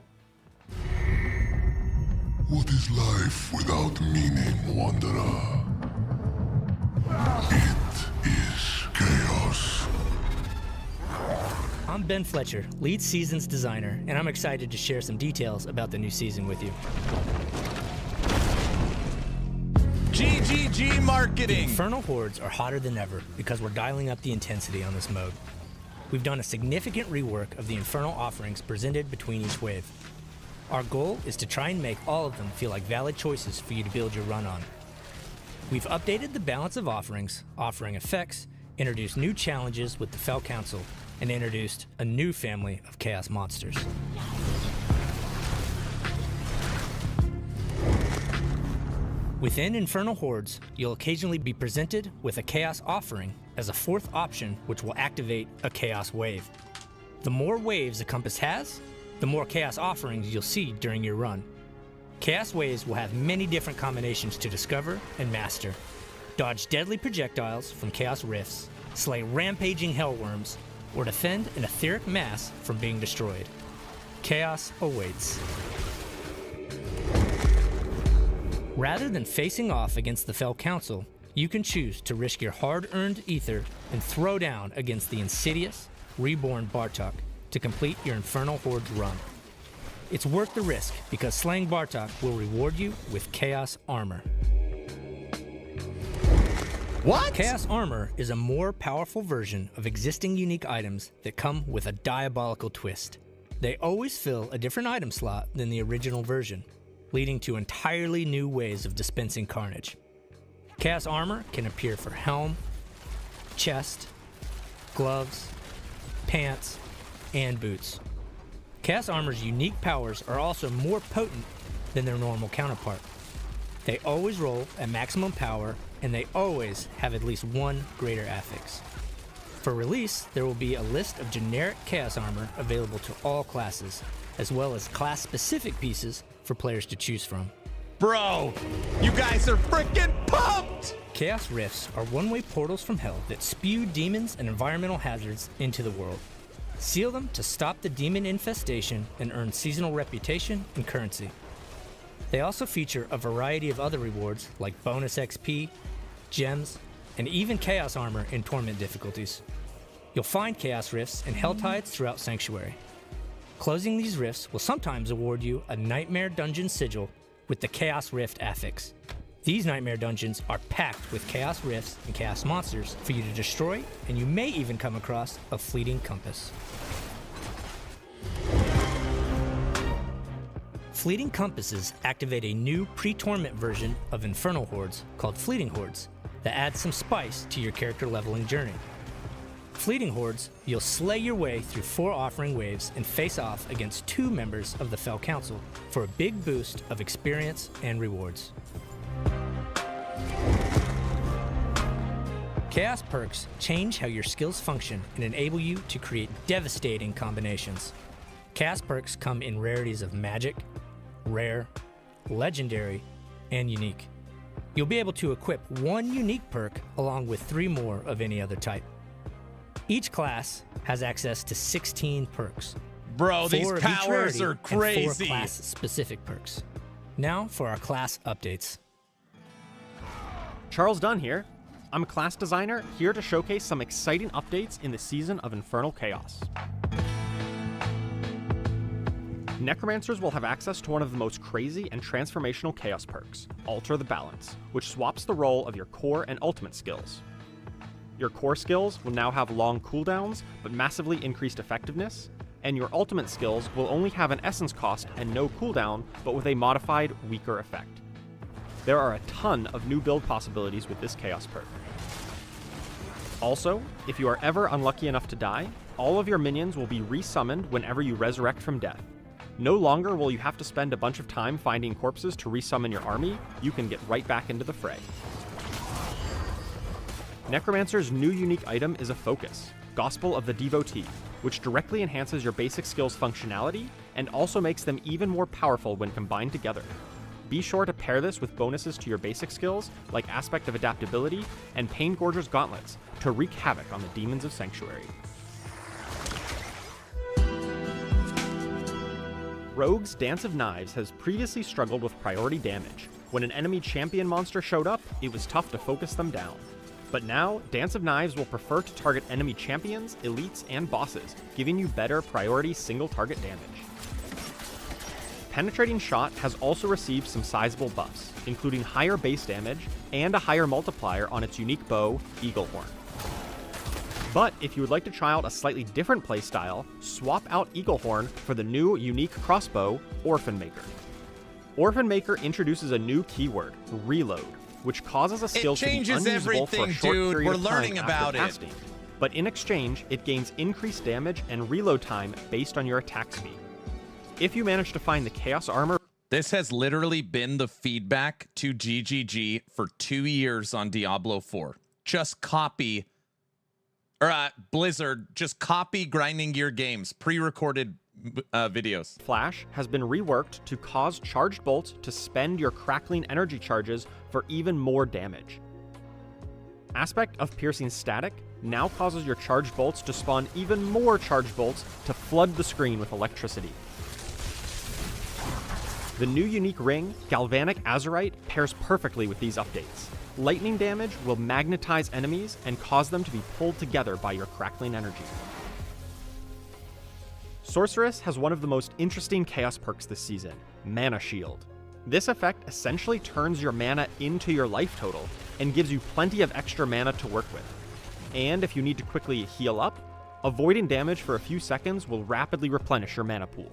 What is life without meaning, Wanderer? It is chaos. I'm Ben Fletcher, lead seasons designer, and I'm excited to share some details about the new season with you. GGG marketing! Infernal hordes are hotter than ever because we're dialing up the intensity on this mode. We've done a significant rework of the infernal offerings presented between each wave. Our goal is to try and make all of them feel like valid choices for you to build your run on. We've updated the balance of offerings, offering effects, introduced new challenges with the Fel Council, and introduced a new family of chaos monsters. Within Infernal Hordes, you'll occasionally be presented with a chaos offering as a 4th option which will activate a chaos wave. The more waves a compass has, the more chaos offerings you'll see during your run. Chaos waves will have many different combinations to discover and master. Dodge deadly projectiles from chaos rifts, slay rampaging hellworms, or defend an etheric mass from being destroyed. Chaos awaits. Rather than facing off against the Fel Council, you can choose to risk your hard-earned ether and throw down against the insidious, reborn Bartok to complete your Infernal Hordes run. It's worth the risk because slaying Bartok will reward you with Chaos Armor. What? Chaos Armor is a more powerful version of existing unique items that come with a diabolical twist. They always fill a different item slot than the original version, leading to entirely new ways of dispensing carnage. Chaos Armor can appear for helm, chest, gloves, pants, and boots. Chaos Armor's unique powers are also more potent than their normal counterpart. They always roll at maximum power, and they always have at least one greater affix. For release, there will be a list of generic Chaos Armor available to all classes, as well as class-specific pieces for players to choose from. Bro, you guys are freaking pumped! Chaos Rifts are one-way portals from hell that spew demons and environmental hazards into the world. Seal them to stop the demon infestation and earn seasonal reputation and currency. They also feature a variety of other rewards like bonus XP, gems, and even chaos armor in torment difficulties. You'll find Chaos Rifts and Hell Tides throughout Sanctuary. Closing these rifts will sometimes award you a Nightmare Dungeon sigil with the Chaos Rift affix. These Nightmare Dungeons are packed with Chaos Rifts and Chaos Monsters for you to destroy, and you may even come across a Fleeting Compass. Fleeting Compasses activate a new pre-torment version of Infernal Hordes called Fleeting Hordes that adds some spice to your character leveling journey. Fleeting Hordes, you'll slay your way through 4 offering waves and face off against 2 members of the Fell Council for a big boost of experience and rewards. Chaos perks change how your skills function and enable you to create devastating combinations. Chaos perks come in rarities of magic, rare, legendary, and unique. You'll be able to equip 1 unique perk along with 3 more of any other type. Each class has access to 16 perks. Bro, these powers are crazy. And 4 class-specific perks. Now for our class updates. Charles Dunn here. I'm a class designer here to showcase some exciting updates in the Season of Infernal Chaos. Necromancers will have access to one of the most crazy and transformational chaos perks, Alter the Balance, which swaps the role of your core and ultimate skills. Your core skills will now have long cooldowns, but massively increased effectiveness, and your ultimate skills will only have an essence cost and no cooldown, but with a modified, weaker effect. There are a ton of new build possibilities with this chaos perk. Also, if you are ever unlucky enough to die, all of your minions will be resummoned whenever you resurrect from death. No longer will you have to spend a bunch of time finding corpses to resummon your army, you can get right back into the fray. Necromancer's new unique item is a focus, Gospel of the Devotee, which directly enhances your basic skills functionality and also makes them even more powerful when combined together. Be sure to pair this with bonuses to your basic skills like Aspect of Adaptability and Pain Gorger's Gauntlets to wreak havoc on the demons of Sanctuary. Rogue's Dance of Knives has previously struggled with priority damage. When an enemy champion monster showed up, it was tough to focus them down. But now, Dance of Knives will prefer to target enemy champions, elites, and bosses, giving you better priority single target damage. Penetrating Shot has also received some sizable buffs, including higher base damage and a higher multiplier on its unique bow, Eaglehorn. But if you would like to try out a slightly different playstyle, swap out Eaglehorn for the new unique crossbow, Orphan Maker. Orphan Maker introduces a new keyword, Reload, which causes a skill to be unusable for a short period of time after casting. But in exchange, it gains increased damage and reload time based on your attack speed. If you manage to find the Chaos Armor... This has literally been the feedback to GGG for 2 years on Diablo 4. Just copy... Blizzard, just copy Grinding Gear Games, pre-recorded videos. Flash has been reworked to cause charged bolts to spend your crackling energy charges for even more damage. Aspect of Piercing Static now causes your charged bolts to spawn even more charged bolts to flood the screen with electricity. The new unique ring, Galvanic Azurite, pairs perfectly with these updates. Lightning damage will magnetize enemies and cause them to be pulled together by your crackling energy. Sorceress has one of the most interesting chaos perks this season, Mana Shield. This effect essentially turns your mana into your life total and gives you plenty of extra mana to work with. And if you need to quickly heal up, avoiding damage for a few seconds will rapidly replenish your mana pool.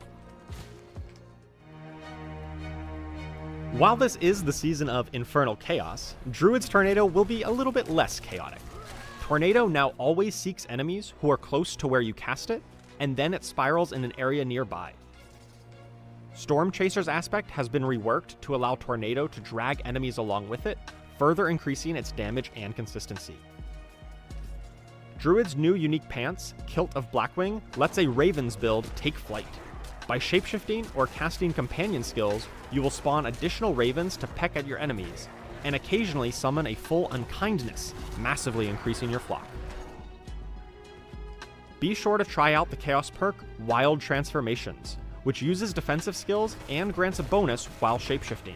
While this is the season of Infernal Chaos, Druid's Tornado will be a little bit less chaotic. Tornado now always seeks enemies who are close to where you cast it, and then it spirals in an area nearby. Storm Chaser's aspect has been reworked to allow Tornado to drag enemies along with it, further increasing its damage and consistency. Druid's new unique pants, Kilt of Blackwing, lets a Raven's build take flight. By shapeshifting or casting companion skills, you will spawn additional ravens to peck at your enemies, and occasionally summon a full unkindness, massively increasing your flock. Be sure to try out the Chaos perk Wild Transformations, which uses defensive skills and grants a bonus while shapeshifting.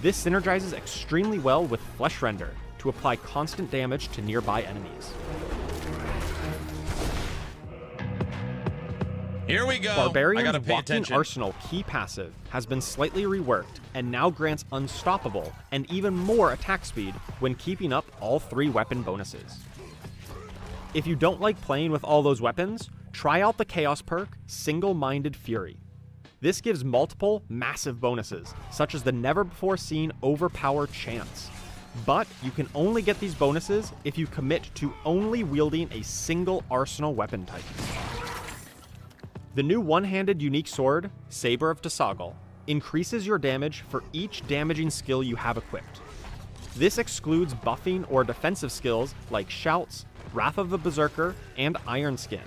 This synergizes extremely well with Flesh Render to apply constant damage to nearby enemies. Here we go. Barbarian's Walking Walking Arsenal key passive has been slightly reworked and now grants unstoppable and even more attack speed when keeping up all 3 weapon bonuses. If you don't like playing with all those weapons, try out the Chaos perk Single-Minded Fury. This gives multiple massive bonuses, such as the never-before-seen Overpower Chance. But you can only get these bonuses if you commit to only wielding a single arsenal weapon type. The new one-handed unique sword, Saber of Tasagal, increases your damage for each damaging skill you have equipped. This excludes buffing or defensive skills like Shouts, Wrath of the Berserker, and Iron Skin.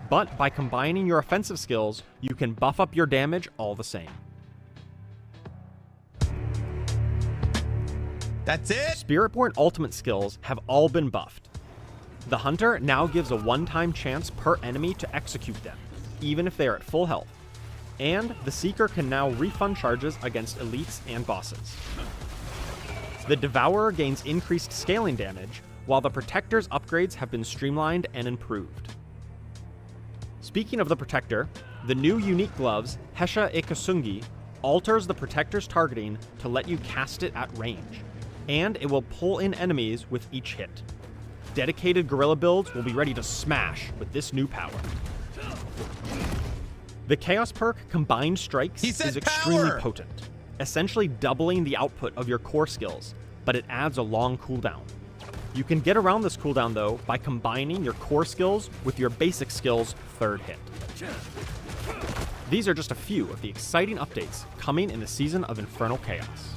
But by combining your offensive skills, you can buff up your damage all the same. That's it? Spiritborn ultimate skills have all been buffed. The Hunter now gives a one-time chance per enemy to execute them, even if they are at full health. And the Seeker can now refund charges against elites and bosses. The Devourer gains increased scaling damage, while the Protector's upgrades have been streamlined and improved. Speaking of the Protector, the new unique gloves, Hesha Ikasungi, alters the Protector's targeting to let you cast it at range, and it will pull in enemies with each hit. Dedicated guerrilla builds will be ready to smash with this new power. The Chaos perk Combined Strikes is extremely potent, essentially doubling the output of your core skills, but it adds a long cooldown. You can get around this cooldown though by combining your core skills with your basic skills' third hit. These are just a few of the exciting updates coming in the season of Infernal Chaos.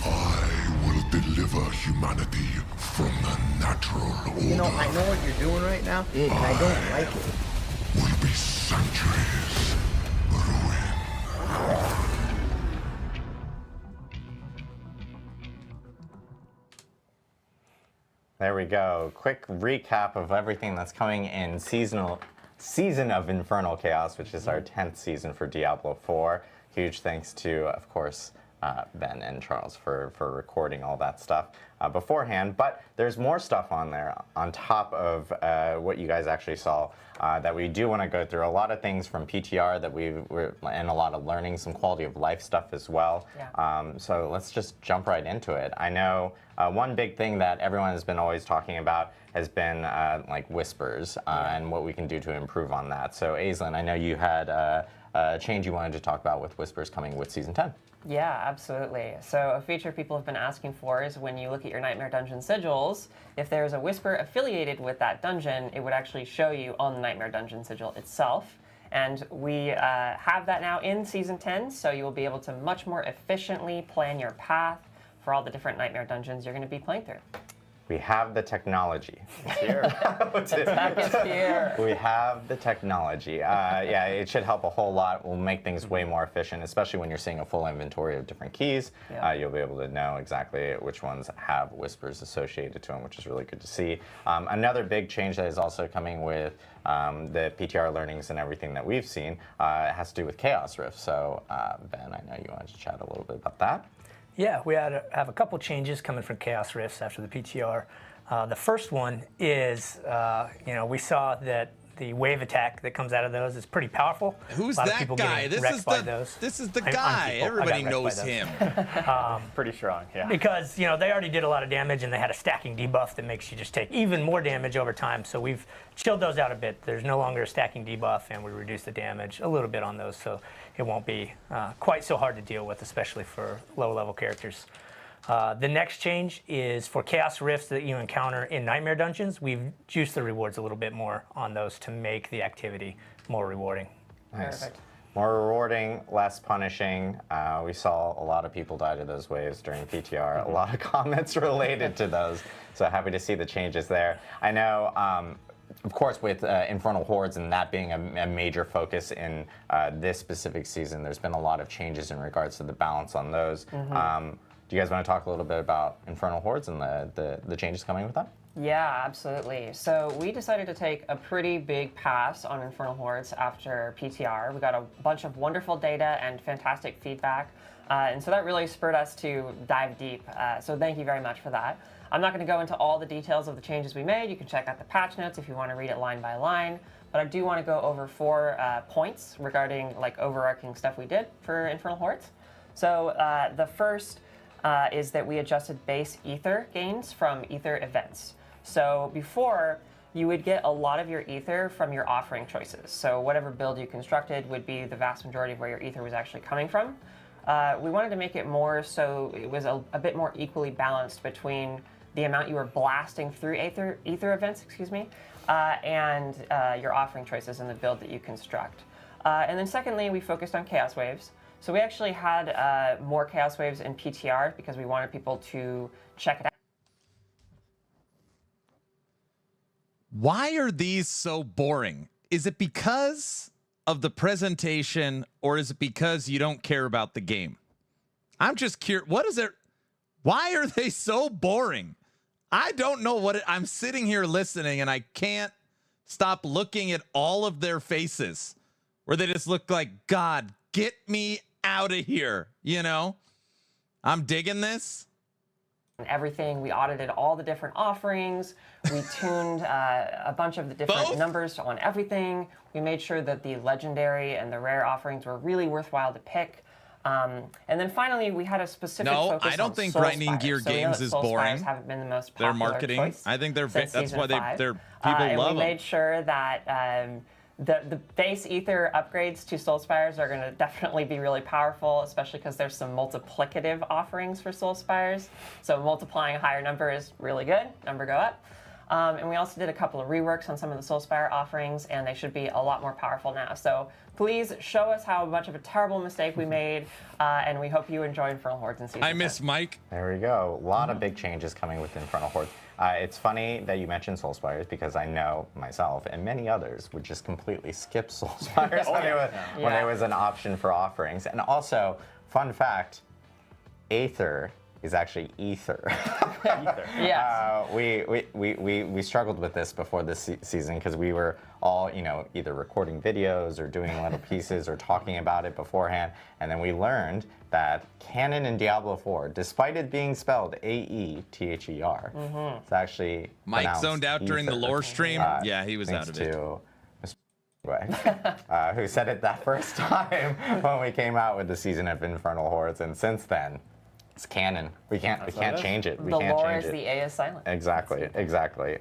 I will deliver humanity from the natural order. You know, I know what you're doing right now, and I don't like it. Will be centuries ruin. There we go. Quick recap of everything that's coming in Season of Infernal Chaos, which is our 10th season for Diablo 4. Huge thanks to, of course, Ben and Charles for recording all that stuff beforehand. But there's more stuff on there on top of what you guys actually saw that we do want to go through. A lot of things from PTR that and a lot of learning, some quality of life stuff as well. Yeah. So let's just jump right into it. I know one big thing that everyone has been always talking about has been like whispers and what we can do to improve on that. So Aislinn, I know you had a change you wanted to talk about with whispers coming with Season 10. Yeah, absolutely. So a feature people have been asking for is when you look at your Nightmare Dungeon sigils, if there's a whisper affiliated with that dungeon, it would actually show you on the Nightmare Dungeon sigil itself. And we have that now in Season 10, so you will be able to much more efficiently plan your path for all the different Nightmare Dungeons you're going to be playing through. We have the technology. It's here. We have the technology. Yeah, it should help a whole lot. Will make things way more efficient, especially when you're seeing a full inventory of different keys. Yeah. You'll be able to know exactly which ones have whispers associated to them, which is really good to see. Another big change that is also coming with the PTR learnings and everything that we've seen has to do with Chaos Rift. So Ben, I know you wanted to chat a little bit about that. Yeah, we have a couple changes coming from Chaos Rifts after the PTR. The first one is, we saw that the wave attack that comes out of those is pretty powerful. Who's a lot that of people guy? This is the guy. Everybody knows him. Pretty strong, yeah. Because they already did a lot of damage, and they had a stacking debuff that makes you just take even more damage over time. So we've chilled those out a bit. There's no longer a stacking debuff, and we reduced the damage a little bit on those, so it won't be quite so hard to deal with, especially for low-level characters. The next change is for Chaos Rifts that you encounter in Nightmare Dungeons. We've juiced the rewards a little bit more on those to make the activity more rewarding. Nice. Perfect. More rewarding, less punishing. We saw a lot of people die to those waves during PTR. A lot of comments related to those. So happy to see the changes there. I know of course, with Infernal Hordes and that being a major focus in this specific season, there's been a lot of changes in regards to the balance on those. Do you guys want to talk a little bit about Infernal Hordes and the changes coming with that? Yeah, absolutely. So we decided to take a pretty big pass on Infernal Hordes after PTR. We got a bunch of wonderful data and fantastic feedback. And so that really spurred us to dive deep. So thank you very much for that. I'm not going to go into all the details of the changes we made. You can check out the patch notes if you want to read it line by line. But I do want to go over 4 points regarding like overarching stuff we did for Infernal Hordes. So the first is that we adjusted base ether gains from ether events. So before, you would get a lot of your ether from your offering choices. So whatever build you constructed would be the vast majority of where your ether was actually coming from. We wanted to make it more so it was a bit more equally balanced between the amount you were blasting through ether events, and your offering choices in the build that you construct. And then secondly, we focused on chaos waves. So we actually had more chaos waves in PTR because we wanted people to check it out. Why are these so boring? Is it because of the presentation, or is it because you don't care about the game? I'm just curious. What is it? Why are they so boring? I don't know what I'm sitting here listening, and I can't stop looking at all of their faces where they just look like, God, get me out of here. You know, I'm digging this. Everything. We audited all the different offerings. We tuned a bunch of the different numbers on everything. We made sure that the legendary and the rare offerings were really worthwhile to pick. And then finally, we had a specific focus on I don't think Soul Grinding Spires. Gear So we know Games that is Soul boring. Spires haven't been the most popular Their marketing, choice I think that's since why Season 5. people and love we them. made sure that the base ether upgrades to Soul Spires are going to definitely be really powerful, especially because there's some multiplicative offerings for Soul Spires. So multiplying a higher number is really good. Number go up. And we also did a couple of reworks on some of the Soul Spire offerings, and they should be a lot more powerful now. So please show us how much of a terrible mistake we made, and we hope you enjoy Infernal Hordes in Season 10. I miss Mike. There we go. A lot of big changes coming with Infernal Hordes. It's funny that you mentioned Soul Spires because I know myself and many others would just completely skip Soul Spires when it was an option for offerings. And also, fun fact, Aether is actually ether. Yes. We struggled with this before this season because we were all, either recording videos or doing little pieces or talking about it beforehand, and then we learned that canon in Diablo 4, despite it being spelled A-E-T-H-E-R, it's actually Mike zoned out during the lore stream. Yeah, he was out of it. Who said it that first time when we came out with the season of Infernal Hordes, and since then, it's canon. We can't change it. The lore is the A is silent. Exactly.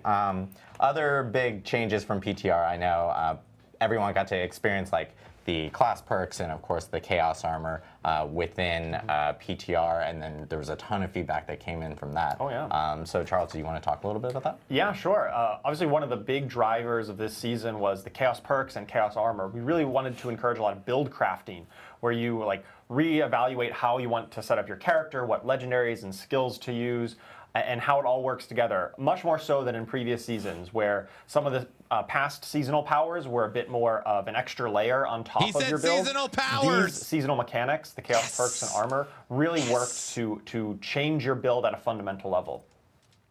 Other big changes from PTR, I know everyone got to experience like the class perks and of course the chaos armor within PTR, and then there was a ton of feedback that came in from that. Oh yeah. So Charles, do you want to talk a little bit about that? Yeah, sure. Obviously one of the big drivers of this season was the chaos perks and chaos armor. We really wanted to encourage a lot of build crafting, where you like reevaluate how you want to set up your character, what legendaries and skills to use, and how it all works together. Much more so than in previous seasons, where some of the past seasonal powers were a bit more of an extra layer on top of your build. Seasonal powers! These seasonal mechanics, the chaos perks and armor, really worked to change your build at a fundamental level.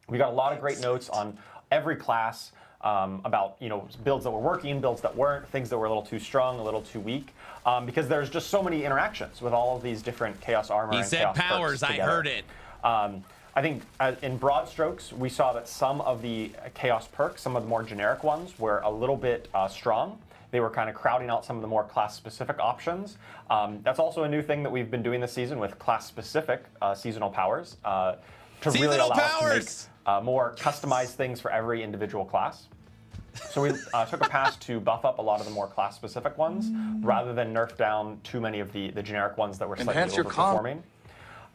We got a lot of great notes on every class, about builds that were working, builds that weren't, things that were a little too strong, a little too weak, because there's just so many interactions with all of these different chaos armor and chaos perks. He said powers, I heard it. I think in broad strokes, we saw that some of the chaos perks, some of the more generic ones, were a little bit strong. They were kind of crowding out some of the more class-specific options. That's also a new thing that we've been doing this season with class-specific seasonal powers to really allow us to make more customized things for every individual class. So we took a pass to buff up a lot of the more class-specific ones, rather than nerf down too many of the generic ones that were slightly overperforming.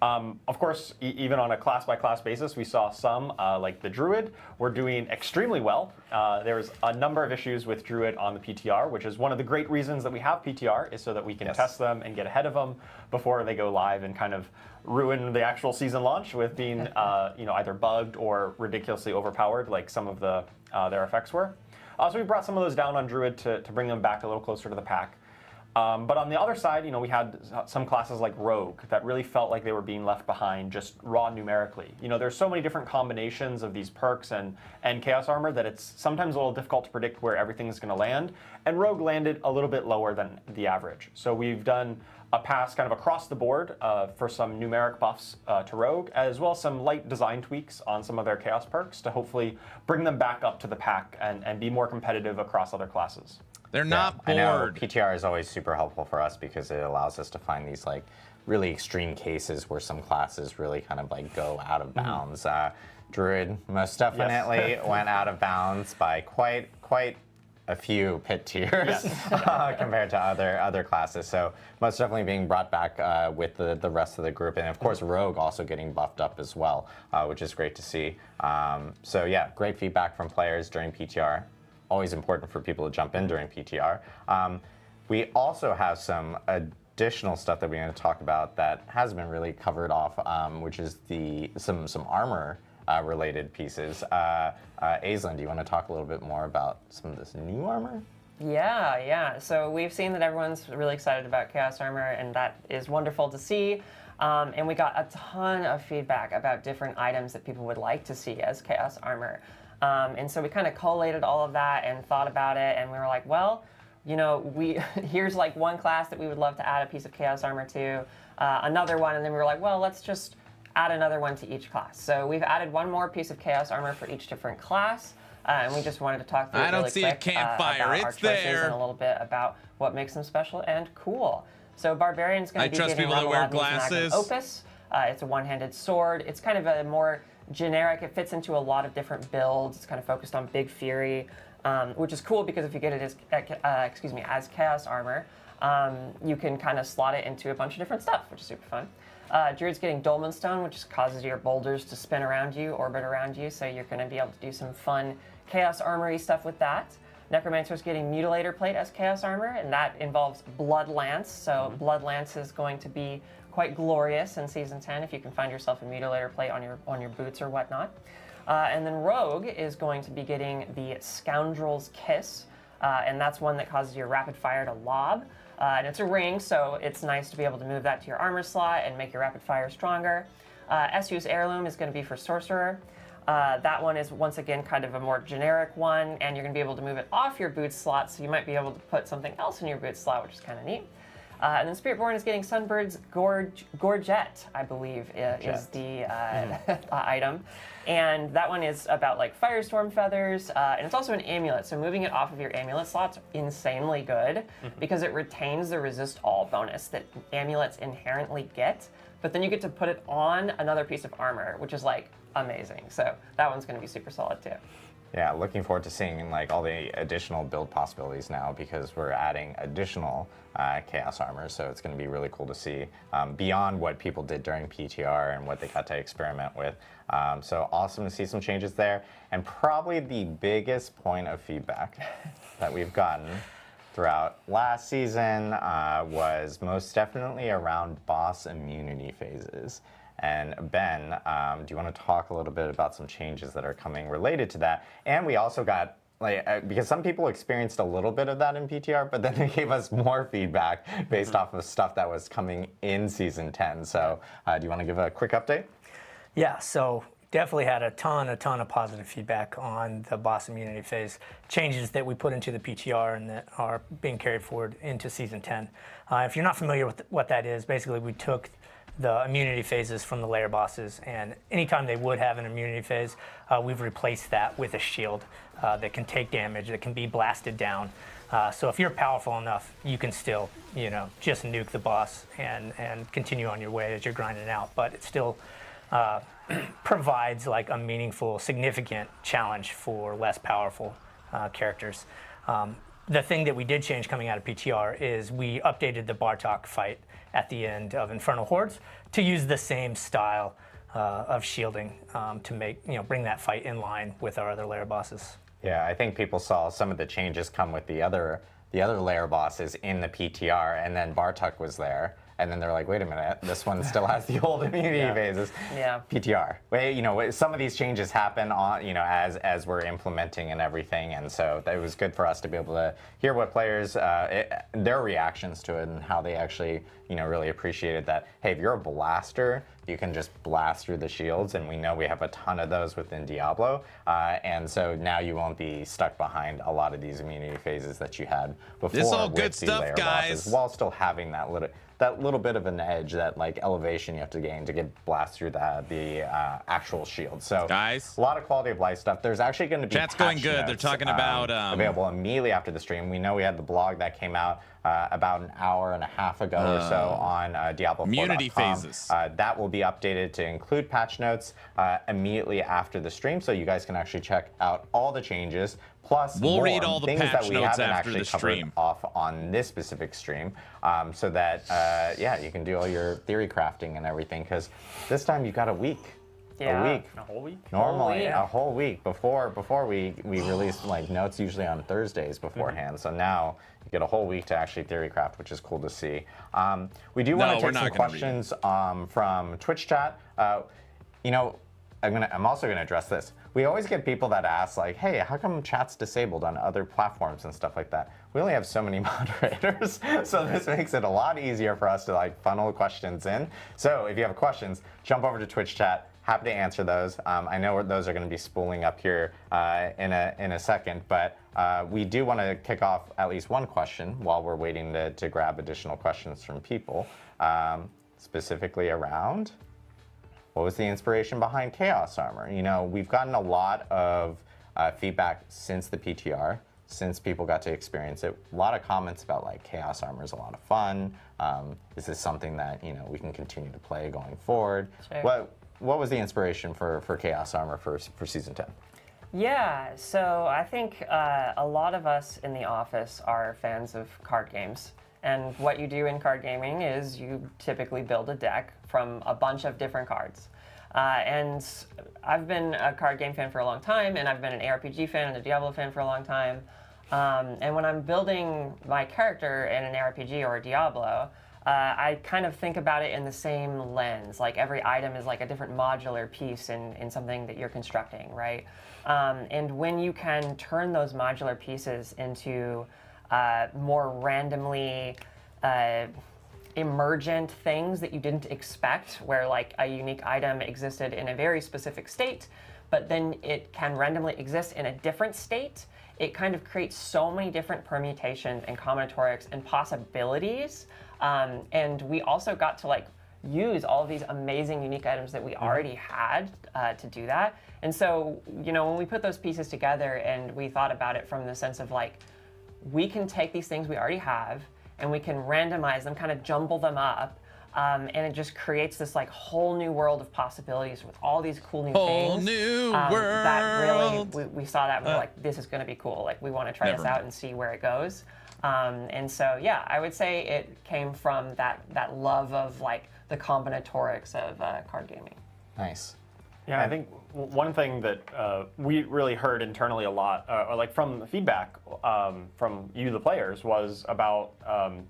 Of course, even on a class-by-class basis, we saw some, like the Druid, were doing extremely well. There was a number of issues with Druid on the PTR, which is one of the great reasons that we have PTR, is so that we can test them and get ahead of them before they go live and kind of ruin the actual season launch with being either bugged or ridiculously overpowered, like some of their effects were. So we brought some of those down on Druid to bring them back a little closer to the pack. But on the other side, we had some classes like Rogue that really felt like they were being left behind just raw numerically. There's so many different combinations of these perks and Chaos Armor that it's sometimes a little difficult to predict where everything is going to land. And Rogue landed a little bit lower than the average. So we've done a pass kind of across the board for some numeric buffs to Rogue, as well as some light design tweaks on some of their Chaos perks to hopefully bring them back up to the pack and be more competitive across other classes. They're not bored. I know PTR is always super helpful for us because it allows us to find these like really extreme cases where some classes really kind of like go out of bounds. Druid most definitely went out of bounds by quite a few pit tiers compared to other classes. So most definitely being brought back with the rest of the group, and of course Rogue also getting buffed up as well, which is great to see. So yeah, great feedback from players during PTR. Always important for people to jump in during PTR. We also have some additional stuff that we're going to talk about that has been really covered off, which is some armor related pieces. Aislinn, do you want to talk a little bit more about some of this new armor? Yeah. So we've seen that everyone's really excited about Chaos Armor, and that is wonderful to see. And we got a ton of feedback about different items that people would like to see as Chaos Armor. And so we kind of collated all of that and thought about it, and we were like, well, here's like one class that we would love to add a piece of Chaos Armor to, another one, and then we were like, well, let's just add another one to each class. So we've added one more piece of Chaos Armor for each different class, and we just wanted to talk through it really quick, a campfire. about it's our choices there. and a little bit about what makes them special and cool. So Barbarian's going to be trust getting people that wear Reveladni's Magnum glasses. Opus. It's a one-handed sword. It's kind of a more generic. It fits into a lot of different builds. It's kind of focused on Big Fury, which is cool because if you get it as Chaos Armor, you can kind of slot it into a bunch of different stuff, which is super fun. Druid's getting Dolmen Stone, which causes your boulders to spin around you, orbit around you, so you're going to be able to do some fun Chaos Armory stuff with that. Necromancer's getting Mutilator Plate as Chaos Armor, and that involves Blood Lance, so Blood Lance is going to be quite glorious in Season 10 if you can find yourself a Mutilator Plate on your boots or whatnot. And then Rogue is going to be getting the Scoundrel's Kiss, and that's one that causes your rapid fire to lob. And it's a ring, so it's nice to be able to move that to your armor slot and make your rapid fire stronger. Esu's Heirloom is going to be for Sorcerer. That one is, once again, kind of a more generic one, and you're going to be able to move it off your boot slot, so you might be able to put something else in your boot slot, which is kind of neat. And then Spiritborn is getting Sunbird's Gorget, I believe, is the item. And that one is about like Firestorm Feathers, and it's also an amulet, so moving it off of your amulet slot's insanely good because it retains the resist all bonus that amulets inherently get, but then you get to put it on another piece of armor, which is like amazing. So that one's going to be super solid too. Yeah, looking forward to seeing like all the additional build possibilities now because we're adding additional Chaos Armor, so it's going to be really cool to see beyond what people did during PTR and what they got to experiment with. So awesome to see some changes there. And probably the biggest point of feedback that we've gotten throughout last season was most definitely around boss immunity phases. And Ben, do you want to talk a little bit about some changes that are coming related to that? And we also got, because some people experienced a little bit of that in PTR, but then they gave us more feedback based off of stuff that was coming in Season 10. So do you want to give a quick update? Yeah, so definitely had a ton of positive feedback on the boss immunity phase changes that we put into the PTR and that are being carried forward into Season 10. If you're not familiar with what that is, basically we took the immunity phases from the layer bosses, and anytime they would have an immunity phase, we've replaced that with a shield that can take damage, that can be blasted down. So if you're powerful enough, you can still, just nuke the boss and continue on your way as you're grinding out. But it still provides like a meaningful, significant challenge for less powerful characters. The thing that we did change coming out of PTR is we updated the Bartok fight at the end of Infernal Hordes to use the same style of shielding to bring that fight in line with our other layer bosses. Yeah, I think people saw some of the changes come with the other layer bosses in the PTR, and then Bartok was there, and then they're like, wait a minute, this one still has the old immunity phases. Yeah. PTR. Wait, some of these changes happen on, as we're implementing and everything, and so it was good for us to be able to hear what players, their reactions to it, and how they actually, really appreciated that. Hey, if you're a blaster, you can just blast through the shields, and we know we have a ton of those within Diablo, and so now you won't be stuck behind a lot of these immunity phases that you had before. This all with good the stuff, layer guys. bosses, while still having that little bit of an edge, that like elevation you have to gain to get blast through the actual shield. So guys, a lot of quality of life stuff. There's actually going to be chat's going patch good. They're notes, talking about available immediately after the stream. We know we had the blog that came out about an hour and a half ago or so on Diablo 4.com. Immunity phases. That will be updated to include patch notes immediately after the stream, so you guys can actually check out all the changes. Plus, we'll more read all the things patch that we notes haven't after actually the covered stream off on this specific stream, so that you can do all your theory crafting and everything. Because this time you've got a week. Yeah. A week. A whole week? Normally, a whole week before we release like notes usually on Thursdays beforehand. So now you get a whole week to actually theory craft, which is cool to see. We do want to take some questions from Twitch chat. I'm also gonna address this. We always get people that ask like, hey, how come chat's disabled on other platforms and stuff like that? We only have so many moderators, so this makes it a lot easier for us to like funnel questions in. So if you have questions, jump over to Twitch chat. Happy to answer those. I know those are going to be spooling up here in a second, but we do want to kick off at least one question while we're waiting to grab additional questions from people, specifically around what was the inspiration behind Chaos Armor. We've gotten a lot of feedback since the PTR, since people got to experience it. A lot of comments about like Chaos Armor is a lot of fun. Is this something that we can continue to play going forward? Sure. What was the inspiration for Chaos Armor for Season 10? Yeah, so I think a lot of us in the office are fans of card games. And what you do in card gaming is you typically build a deck from a bunch of different cards. And I've been a card game fan for a long time, and I've been an ARPG fan and a Diablo fan for a long time. And when I'm building my character in an ARPG or a Diablo, I kind of think about it in the same lens. Like every item is like a different modular piece in something that you're constructing, right? And when you can turn those modular pieces into more randomly emergent things that you didn't expect, where like a unique item existed in a very specific state, but then it can randomly exist in a different state, it kind of creates so many different permutations and combinatorics and possibilities. And we also got to like use all of these amazing unique items that we already had to do that. And so, when we put those pieces together and we thought about it from the sense of like, we can take these things we already have and we can randomize them, kind of jumble them up, and it just creates this like whole new world of possibilities with all these cool new things. Whole new world. That really, we saw that and we're like, this is going to be cool. Like we want to try this out and see where it goes. And so, yeah, I would say it came from that love of like the combinatorics of card gaming. Nice. Yeah, I think one thing that we really heard internally a lot, or like from the feedback from you, the players, was about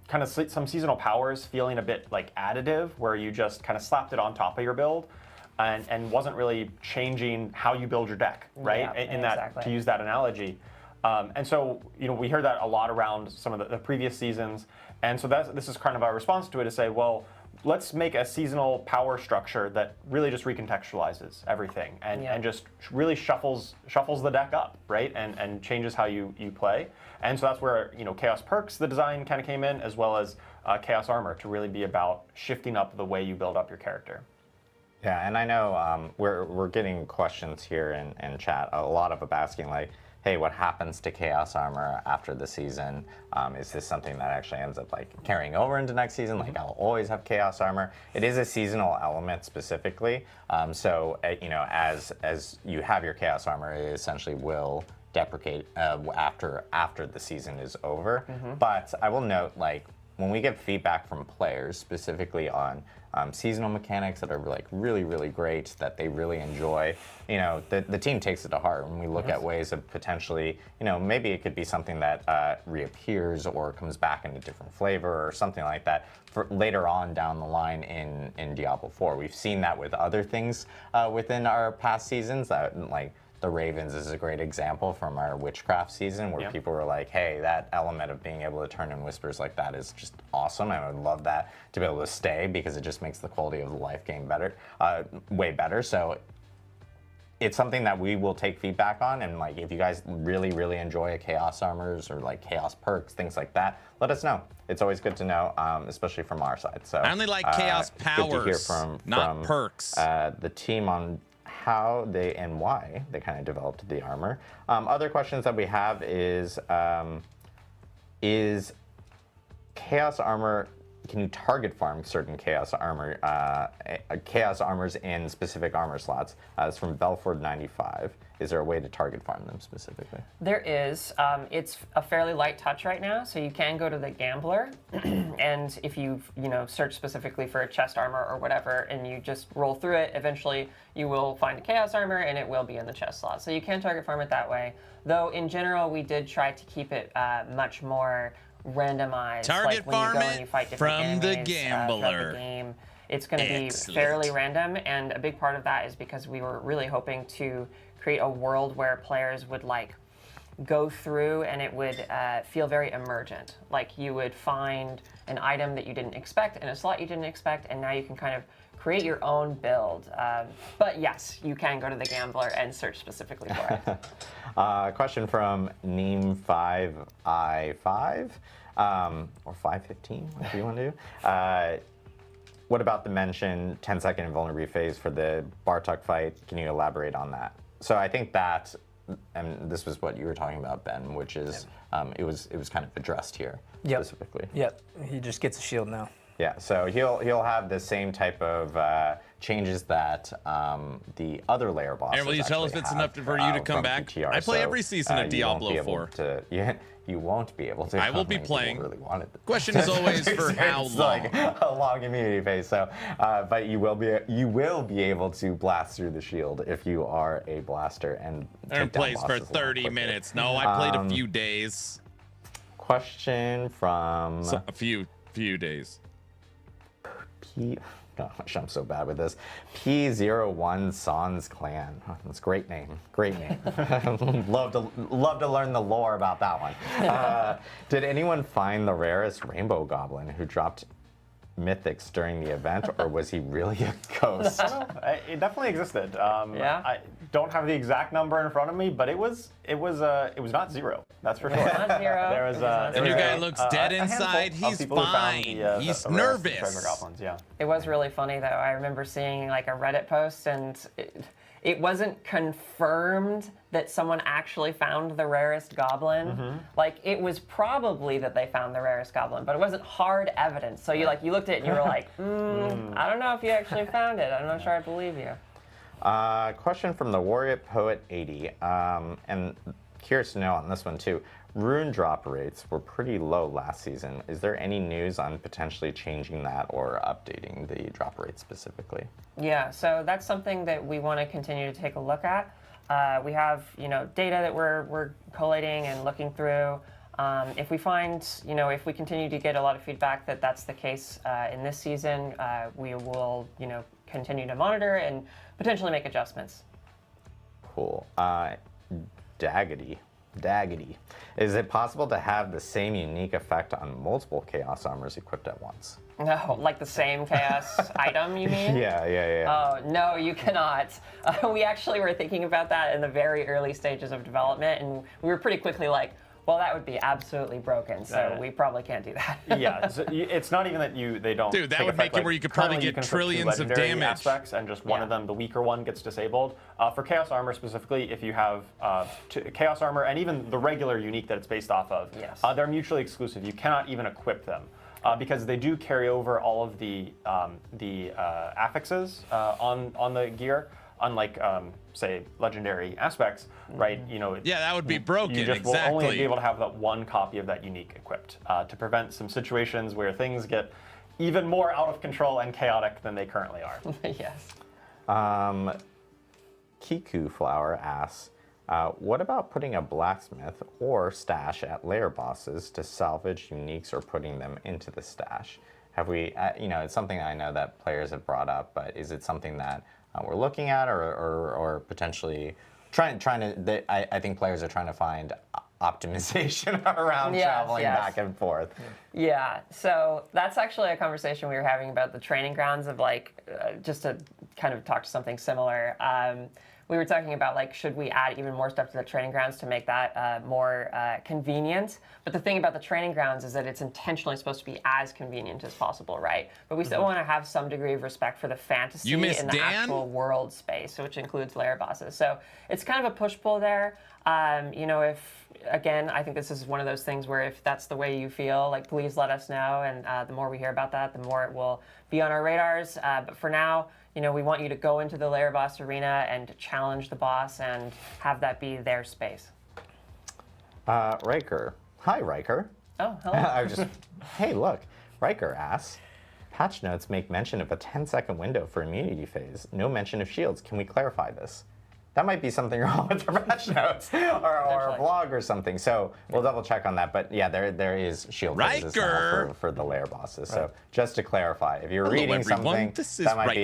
kind of some seasonal powers feeling a bit like additive, where you just kind of slapped it on top of your build and wasn't really changing how you build your deck, right? Yeah, in that, exactly. to use that analogy. And so, we heard that a lot around some of the previous seasons. And so this is kind of our response to it, to say, well, let's make a seasonal power structure that really just recontextualizes everything and just really shuffles the deck up, right? And changes how you play. And so that's where, Chaos Perks, the design kind of came in, as well as Chaos Armor, to really be about shifting up the way you build up your character. Yeah, and I know we're getting questions here in chat, a lot of them asking like, hey, what happens to Chaos Armor after the season? Is this something that actually ends up like carrying over into next season? Like I'll always have Chaos Armor. It is a seasonal element specifically. So as you have your Chaos Armor, it essentially will deprecate after the season is over. But I will note, like, when we get feedback from players, specifically on seasonal mechanics that are like really, really great, that they really enjoy, you know, the team takes it to heart. When we look at ways of potentially, you know, maybe it could be something that reappears or comes back in a different flavor or something like that for later on down the line in Diablo 4. We've seen that with other things within our past seasons, like the Ravens is a great example from our Witchcraft season, where people were like, hey, that element of being able to turn in whispers like that is just awesome. I would love that to be able to stay, because it just makes the quality of the life game better, way better. So it's something that we will take feedback on, and like if you guys really, really enjoy Chaos Armors or like Chaos Perks, things like that, let us know. It's always good to know, especially from our side. So I only like Chaos Powers, good to hear from perks. The team on how they and why they kind of developed the armor. Other questions that we have is Chaos Armor, can you target farm certain Chaos Armor, Chaos Armors in specific armor slots? It's from Belford95. Is there a way to target farm them specifically? There is. It's a fairly light touch right now, so you can go to the Gambler, and if you search specifically for a chest armor or whatever, and you just roll through it, eventually you will find a Chaos Armor, and it will be in the chest slot. So you can target farm it that way. Though in general, we did try to keep it much more randomized. Target like when farm you go and you fight different from the enemies, Gambler. throughout the game, it's going to be fairly random, and a big part of that is because we were really hoping to create a world where players would like go through and it would feel very emergent. Like you would find an item that you didn't expect in a slot you didn't expect, and now you can kind of create your own build. But yes, you can go to the Gambler and search specifically for it. Question from Neem5i5, or 515, whatever you want to do. What about the mentioned 10-second invulnerability phase for the Bartok fight? Can you elaborate on that? So I think that, and this was what you were talking about, Ben, which is it was kind of addressed here specifically. Yep, he just gets a shield now. Yeah, so he'll have the same type of changes that the other layer bosses. And will you tell us if it's enough for you to come back? PTR. I play every season of Diablo 4. You won't be able to. I will be playing. Really wanted to. Question is always for how long. Like a long immunity phase. So, but you will be able to blast through the shield if you are a blaster and. And plays for 30 minutes. No, I played a few days. Question from a few days. Gosh, I'm so bad with this. P01 Sans Clan. Oh, that's a great name. Great name. love to learn the lore about that one. Did anyone find the rarest rainbow goblin who dropped mythics during the event, or was he really a ghost? It definitely existed. I don't have the exact number in front of me, but it was not zero. That's for sure. Not zero. There was the new guy looks dead inside. He's fine. He's nervous. Goblins, yeah. It was really funny though. I remember seeing like a Reddit post, and it wasn't confirmed that someone actually found the rarest goblin. Like it was probably that they found the rarest goblin, but it wasn't hard evidence. So you looked at it and you were like, I don't know if you actually found it. I'm not sure I believe you. Question from the Warrior Poet 80, and curious to know on this one too. Rune drop rates were pretty low last season. Is there any news on potentially changing that or updating the drop rate specifically? Yeah, so that's something that we want to continue to take a look at. We have, data that we're collating and looking through. If we find, if we continue to get a lot of feedback that that's the case in this season, we will, continue to monitor and potentially make adjustments. Cool. Daggity. Is it possible to have the same unique effect on multiple Chaos Armors equipped at once? No, like the same Chaos item, you mean? Yeah. Oh, no, you cannot. We actually were thinking about that in the very early stages of development, and we were pretty quickly like, well, that would be absolutely broken, so we probably can't do that. Yeah, so it's not even that they don't. Dude, that would make it where you could probably get trillions of damage. Aspects, and just one of them, the weaker one, gets disabled. For Chaos Armor specifically, if you have Chaos Armor and even the regular unique that it's based off of, they're mutually exclusive. You cannot even equip them. Because they do carry over all of the affixes on the gear. unlike say legendary aspects, right? You know, Yeah, that would be broken. you just Exactly. will only be able to have that one copy of that unique equipped to prevent some situations where things get even more out of control and chaotic than they currently are. Yes. Kiku Flower asks, what about putting a blacksmith or stash at lair bosses to salvage uniques or putting them into the stash? Have we, you know, it's something I know that players have brought up, but is it something that we're looking at or potentially trying to, I think players are trying to find optimization around traveling back and forth. Yeah, so that's actually a conversation we were having about the training grounds of like, just to kind of talk to something similar. We were talking about like, should we add even more stuff to the training grounds to make that more convenient? But the thing about the training grounds is that it's intentionally supposed to be as convenient as possible, right? But we still want to have some degree of respect for the fantasy and the actual world space, which includes lair bosses. So it's kind of a push-pull there. You know, if, again, I think this is one of those things where if that's the way you feel, like, please let us know. And the more we hear about that, the more it will be on our radars. But for now, you know, we want you to go into the lair boss arena and challenge the boss and have that be their space. Riker. Hi, Riker. Oh, hello. I just, hey, look. Riker asks, patch notes make mention of a 10-second window for immunity phase. No mention of shields. Can we clarify this? That might be something wrong with the patch notes or a blog or something. So we'll double check on that. But yeah, there is shield phases now for the layer bosses. So just to clarify, if you're reading something, that might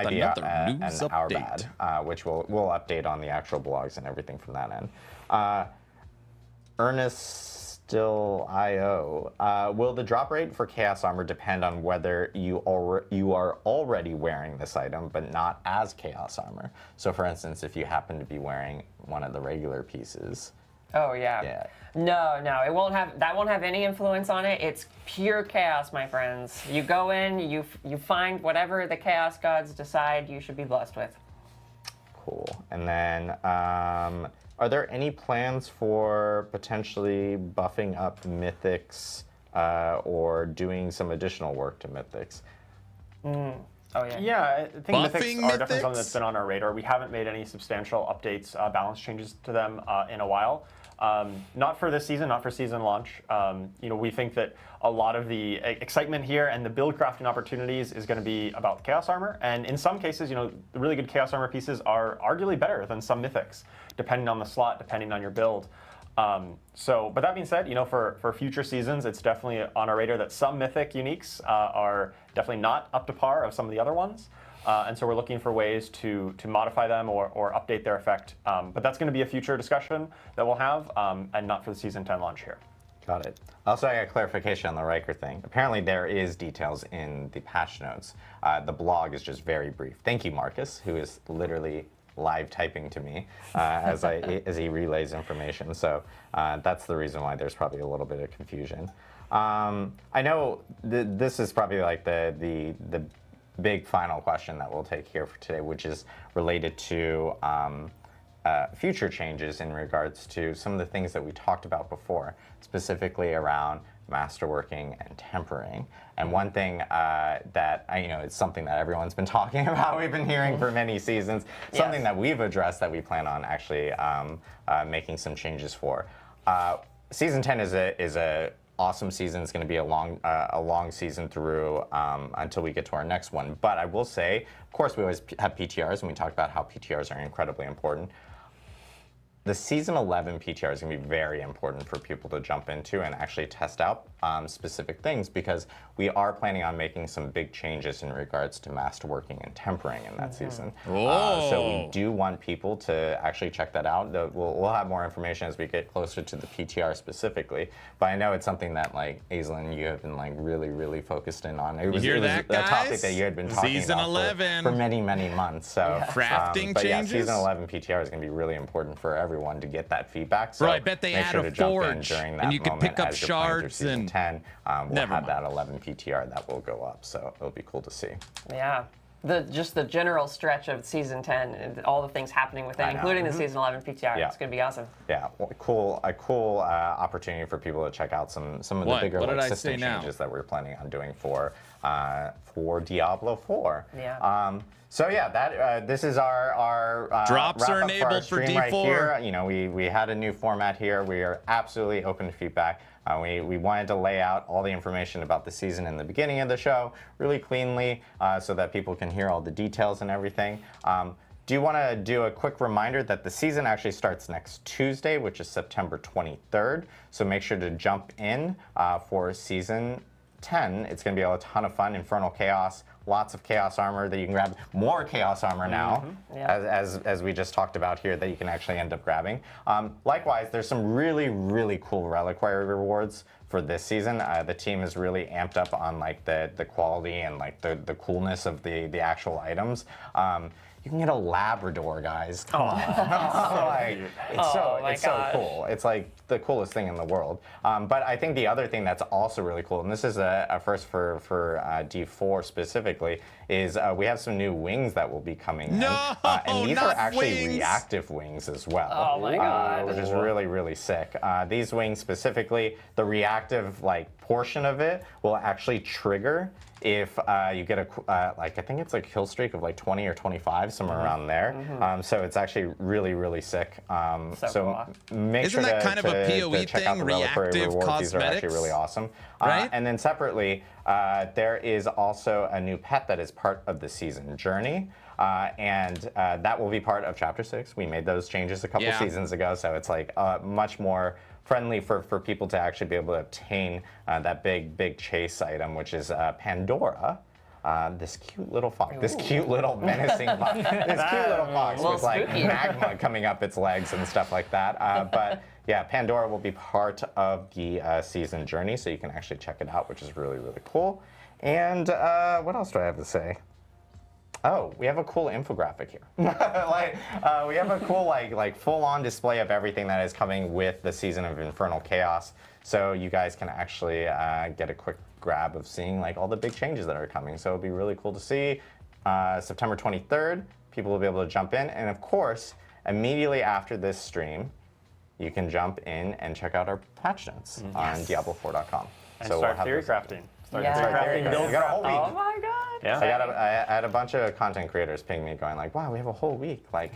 be an hour bad, which we'll update on the actual blogs and everything from that end. Ernest Still IO. Will the drop rate for Chaos Armor depend on whether you are already wearing this item, but not as Chaos Armor? So, for instance, if you happen to be wearing one of the regular pieces. Oh yeah. No, it won't have. That won't have any influence on it. It's pure chaos, my friends. You go in, you find whatever the Chaos Gods decide you should be blessed with. Cool. And then. Are there any plans for potentially buffing up Mythics or doing some additional work to Mythics? Oh, yeah. Yeah, I think Mythics are definitely something that's been on our radar. We haven't made any substantial updates, balance changes to them in a while. Not for this season, not for season launch. You know, we think that a lot of the excitement here and the build crafting opportunities is going to be about Chaos Armor. And in some cases, you know, the really good Chaos Armor pieces are arguably better than some Mythics, depending on the slot, depending on your build. But that being said, you know, for future seasons, it's definitely on our radar that some Mythic uniques are definitely not up to par of some of the other ones. And so we're looking for ways to modify them or update their effect. But that's going to be a future discussion that we'll have, and not for the Season 10 launch here. Got it. Also, I got clarification on the Riker thing. Apparently, there is details in the patch notes. The blog is just very brief. Thank you, Marcus, who is literally live typing to me as he relays information. So that's the reason why there's probably a little bit of confusion. I know this is probably like the big final question that we'll take here for today, which is related to future changes in regards to some of the things that we talked about before, specifically around masterworking and tempering. And one thing that it's something that everyone's been talking about, we've been hearing for many seasons, something that we've addressed that we plan on actually making some changes for. Season 10 is a awesome season. It's going to be a long season through until we get to our next one. But I will say, of course, we always have PTRs, and we talked about how PTRs are incredibly important. The Season 11 PTR is going to be very important for people to jump into and actually test out specific things, because we are planning on making some big changes in regards to masterworking and tempering in that season. So we do want people to actually check that out. We'll have more information as we get closer to the PTR specifically, but I know it's something that, like, Aislinn, you have been like really focused in on. It was a topic that you had been talking about for many months. So crafting changes. Yeah, Season 11 PTR is going to be really important for everyone to get that feedback. So I bet they add a forge, and you can pick up shards and 10. We'll have that 11 PTR that will go up, so it'll be cool to see. Yeah. just the general stretch of season 10 and all the things happening within, including the season 11 PTR. Yeah. It's going to be awesome. Yeah, well, a cool opportunity for people to check out some of the bigger system changes that we're planning on doing for Diablo 4. Yeah. So yeah, this is our drops are wrap-up enabled for stream D4. Right here. You know, we had a new format here. We are absolutely open to feedback. We wanted to lay out all the information about the season in the beginning of the show really cleanly so that people can hear all the details and everything. Do you want to do a quick reminder that the season actually starts next Tuesday, which is September 23rd. So make sure to jump in for season 10. It's going to be a ton of fun. Infernal Chaos, lots of Chaos armor that you can grab. More Chaos armor now, as we just talked about here, that you can actually end up grabbing. Likewise, there's some really, really cool reliquary rewards for this season. The team is really amped up on like the quality and like the coolness of the actual items. You can get a Labrador, guys. Come on. It's so cool. It's like the coolest thing in the world. But I think the other thing that's also really cool, and this is a first for D4 specifically, is we have some new wings that will be coming in. And these are actually reactive wings as well. Oh my god. Which is really, really sick. These wings specifically, the reactive portion of it will actually trigger if you get a I think it's like kill streak of like 20 or 25, somewhere around there. So it's actually really, really sick. So make sure that kind of a PoE check out thing, the reliquary reactive rewards. These are actually cosmetics? really awesome. Right? And then separately, there is also a new pet that is part of the season journey. And that will be part of Chapter 6. We made those changes a couple seasons ago, so it's like much more friendly for people to actually be able to obtain that big chase item, which is Pandora. This cute little fox, this cute little menacing fox, with like magma coming up its legs and stuff like that. But yeah, Pandora will be part of the season journey, so you can actually check it out, which is really, really cool. And what else do I have to say? Oh, we have a cool infographic here. We have a cool full-on display of everything that is coming with the season of Infernal Chaos. So you guys can actually get a quick grab of seeing all the big changes that are coming. So it'll be really cool to see. September 23rd, people will be able to jump in. And of course, immediately after this stream, you can jump in and check out our patch notes on Diablo4.com. And so start theory crafting. Start theory crafting. We got a whole week. Oh my god. Yeah. I had a bunch of content creators ping me going like, wow, we have a whole week. Like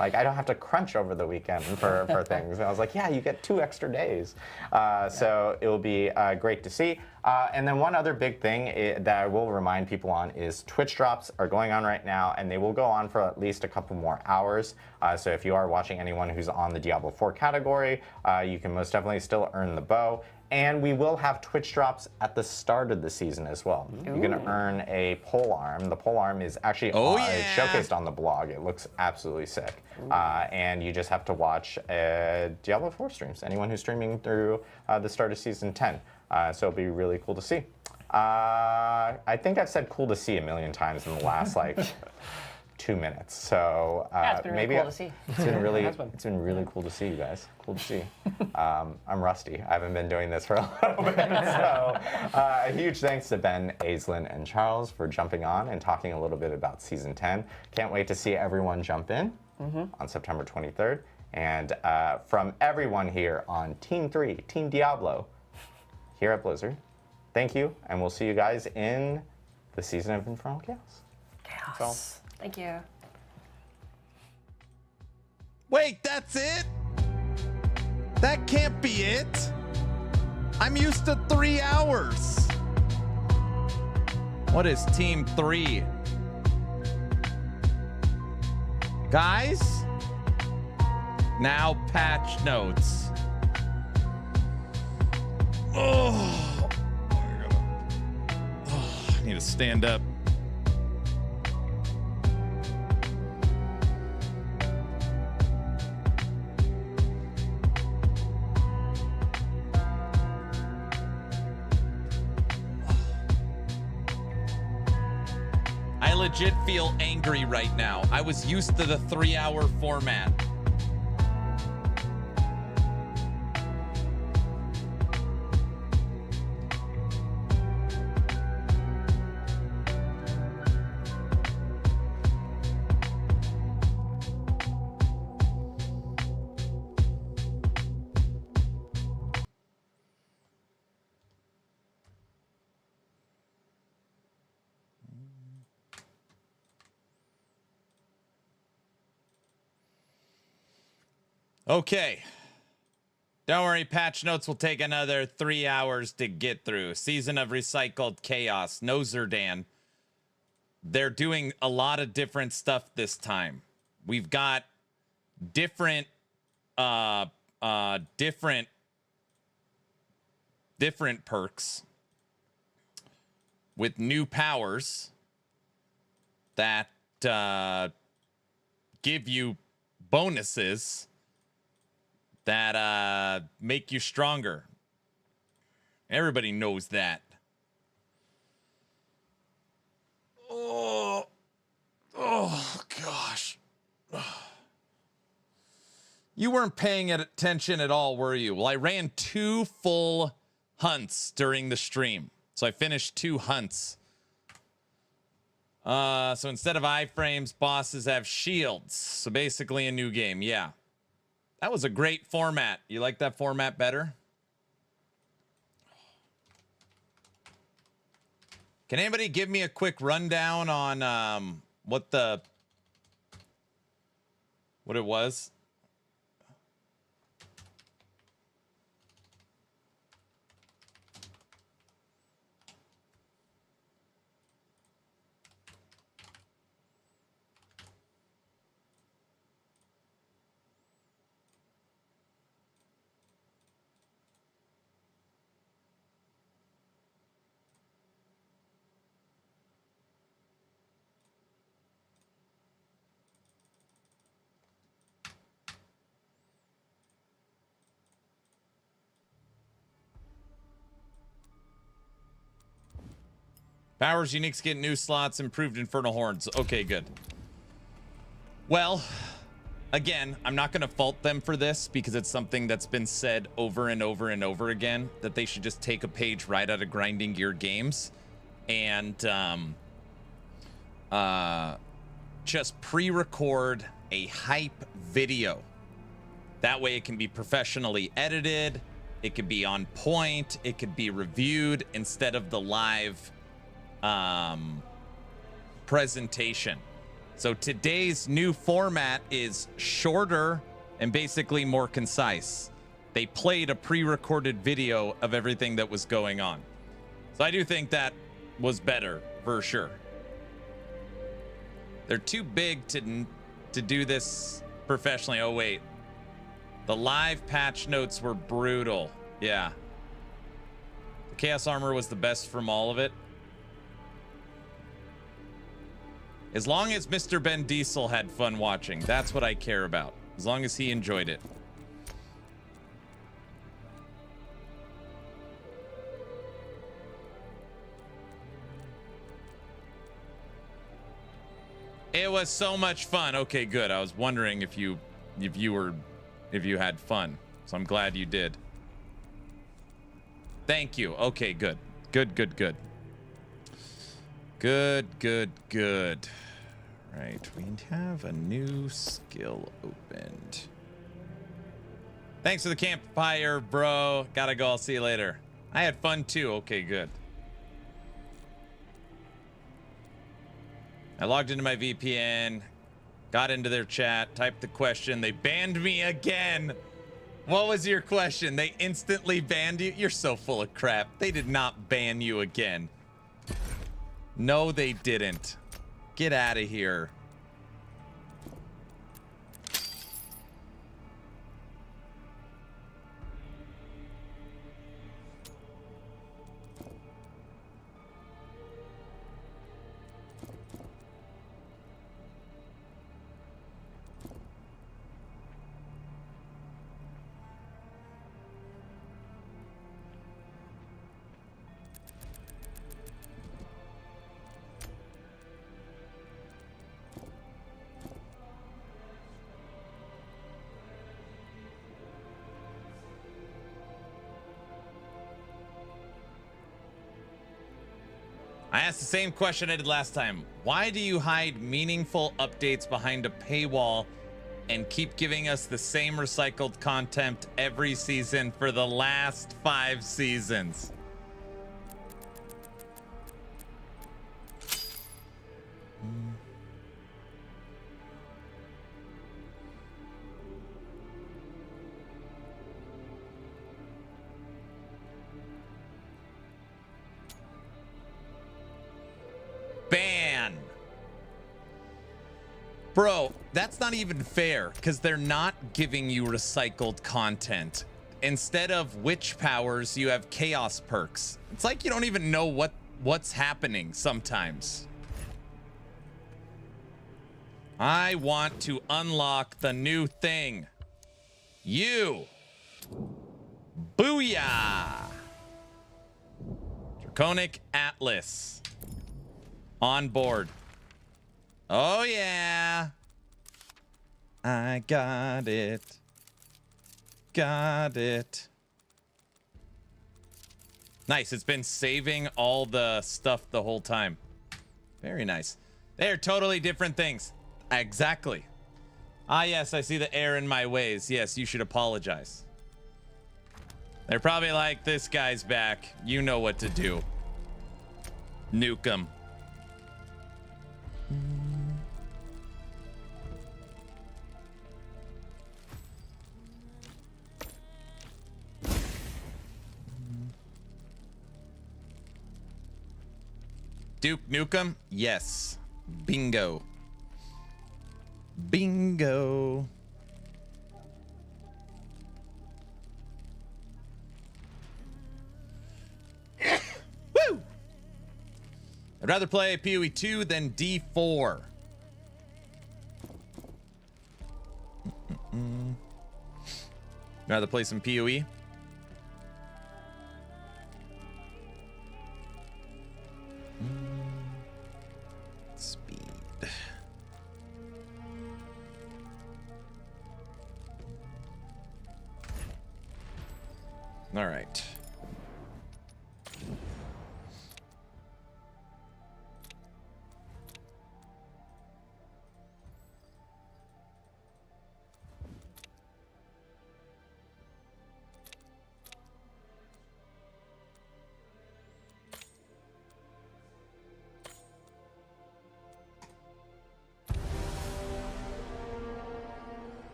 I don't have to crunch over the weekend for things. And I was like, yeah, you get 2 extra days. So it will be great to see. And then one other big thing that I will remind people on is Twitch drops are going on right now, and they will go on for at least a couple more hours. So if you are watching anyone who's on the Diablo 4 category, you can most definitely still earn the bow. And we will have Twitch drops at the start of the season as well. Ooh. You can earn a pole arm. The pole arm is actually showcased on the blog. It looks absolutely sick. And you just have to watch Diablo 4 streams. Anyone who's streaming through the start of season 10. So it'll be really cool to see. I think I've said cool to see a million times in the last 2 minutes. So it's been really cool to see. It's been really cool to see you guys. Cool to see. I'm rusty. I haven't been doing this for a little bit. So a huge thanks to Ben, Aislinn, and Charles for jumping on and talking a little bit about season 10. Can't wait to see everyone jump in on September 23rd. And from everyone here on Team 3, Team Diablo, here at Blizzard, thank you, and we'll see you guys in the season of Infernal Chaos. Thank you. Wait, that's it? That can't be it. I'm used to 3 hours. What is Team 3? Guys? Now patch notes. Oh, I need to stand up. I legit feel angry right now. I was used to the 3-hour format. Okay. Don't worry, patch notes will take another 3 hours to get through. Season of Recycled Chaos. No Zerdan. They're doing a lot of different stuff this time. We've got different different perks with new powers that give you bonuses that make you stronger. Everybody knows that. Oh gosh. You weren't paying attention at all, were you? Well, I ran 2 full hunts during the stream. So I finished 2 hunts. So instead of iframes, bosses have shields. So basically a new game, yeah. That was a great format. You like that format better? Can anybody give me a quick rundown on what it was? Powers, uniques get new slots, improved infernal hordes. Okay, good. Well, again, I'm not going to fault them for this because it's something that's been said over and over and over again, that they should just take a page right out of Grinding Gear games and just pre-record a hype video. That way it can be professionally edited, it could be on point, it could be reviewed instead of the live presentation. So today's new format is shorter and basically more concise. They played a pre-recorded video of everything that was going on. So I do think that was better for sure. They're too big to do this professionally. Oh wait, the live patch notes were brutal. Yeah, the Chaos Armor was the best from all of it. As long as Mr. Ben Diesel had fun watching, that's what I care about. As long as he enjoyed it. It was so much fun. Okay, good. I was wondering if you had fun. So I'm glad you did. Thank you. Okay, good. Good. Good. Right, we have a new skill opened. Thanks for the campfire, bro. Gotta go. I'll see you later. I had fun too. Okay, good. I logged into my VPN, got into their chat, typed the question. They banned me again. What was your question? They instantly banned you? You're so full of crap. They did not ban you again. No, they didn't. Get out of here. I asked the same question I did last time. Why do you hide meaningful updates behind a paywall and keep giving us the same recycled content every season for the last 5 seasons? man. Bro, that's not even fair because they're not giving you recycled content. Instead of witch powers, you have chaos perks. It's like you don't even know what's happening sometimes. I want to unlock the new thing. You. Booyah. Draconic Atlas. On board. Oh yeah. I got it. Got it. Nice. It's been saving all the stuff the whole time. Very nice. They're totally different things. Exactly. Ah, yes, I see the error in my ways. Yes, you should apologize. They're probably like, this guy's back. You know what to do. Nuke him. Duke Nukem? Yes. Bingo. Bingo. Woo! I'd rather play PoE 2 than D4. Rather play some PoE? Speed. All right.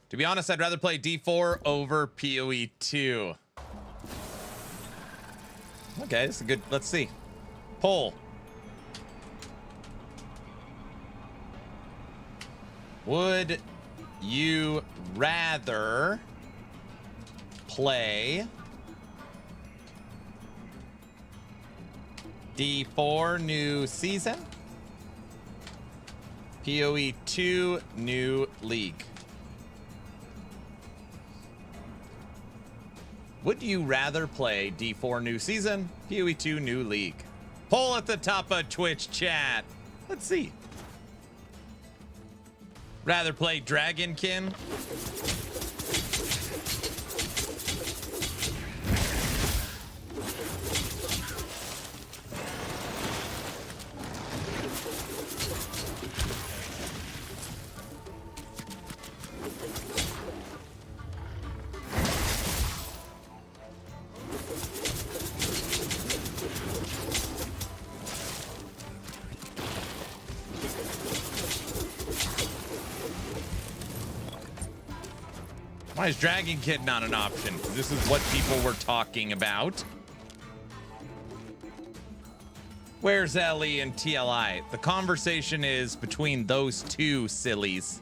To be honest, I'd rather play D4 over PoE 2. Okay, this is good. Let's see. Poll. Would you rather play D4 new season? PoE 2 new league. Would you rather play D4 new season, PoE 2 new league? Poll at the top of Twitch chat. Let's see. Rather play Dragonkin? Why is Dragonkin not an option? This is what people were talking about. Where's Ellie and TLI? The conversation is between those two sillies.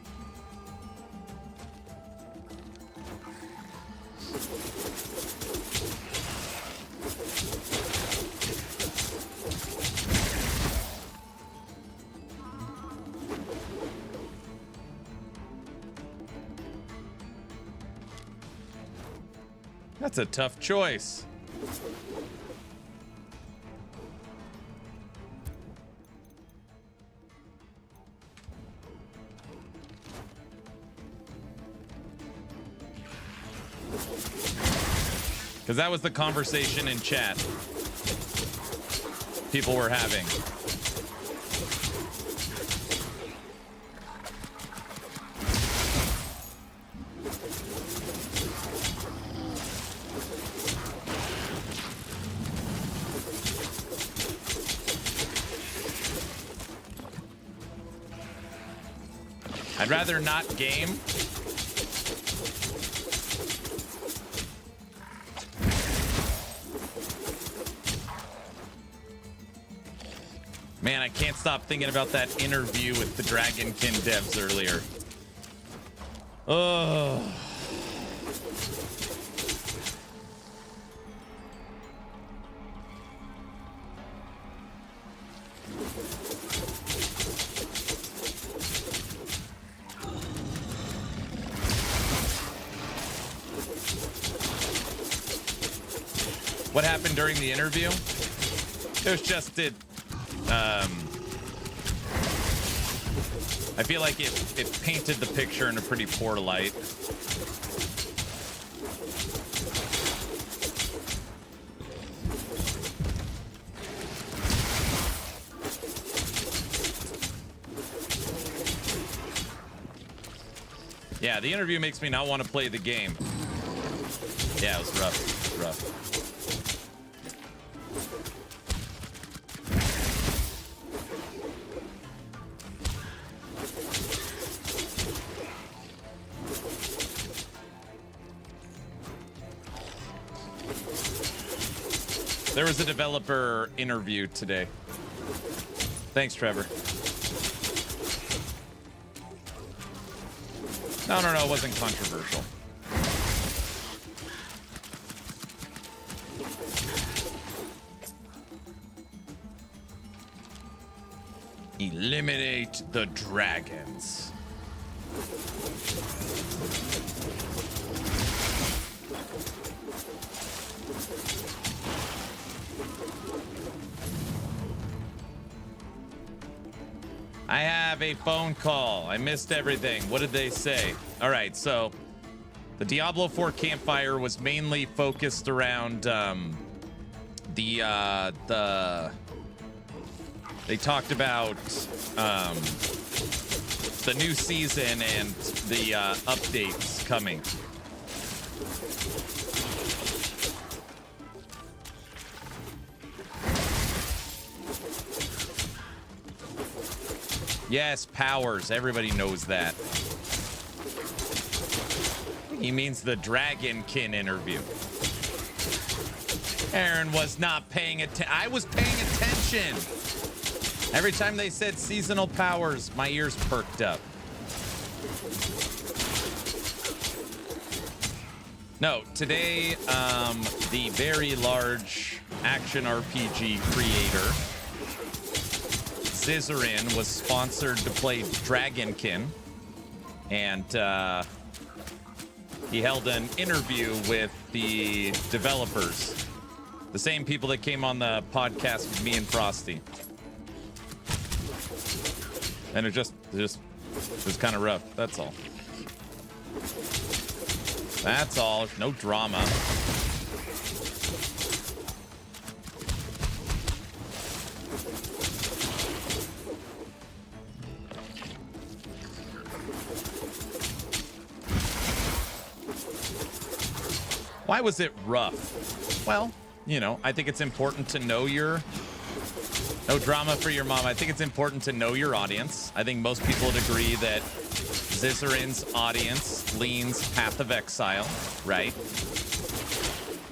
That's a tough choice. Because that was the conversation in chat people were having. I'd rather not game. Man, I can't stop thinking about that interview with the Dragonkin devs earlier. Oh. What happened during the interview? It was just I feel like it painted the picture in a pretty poor light. Yeah, the interview makes me not want to play the game. Yeah, it was rough. It was rough. There was a developer interview today. Thanks, Trevor. No, it wasn't controversial. Eliminate the dragons. I have a phone call. I missed everything. What did they say? All right, so the Diablo 4 Campfire was mainly focused around they talked about the new season and the updates coming. Yes, powers. Everybody knows that. He means the Dragonkin interview. Aaron was not paying attention. I was paying attention. Every time they said seasonal powers, my ears perked up. No, today, the very large action RPG creator, Scissorin, was sponsored to play Dragonkin, and he held an interview with the developers, the same people that came on the podcast with me and Frosty, and it was kind of rough. That's all. That's all. No drama. Why was it rough? Well, you know, I think it's important to know your... No drama for your mom. I think it's important to know your audience. I think most people would agree that Zizzarin's audience leans Path of Exile, right?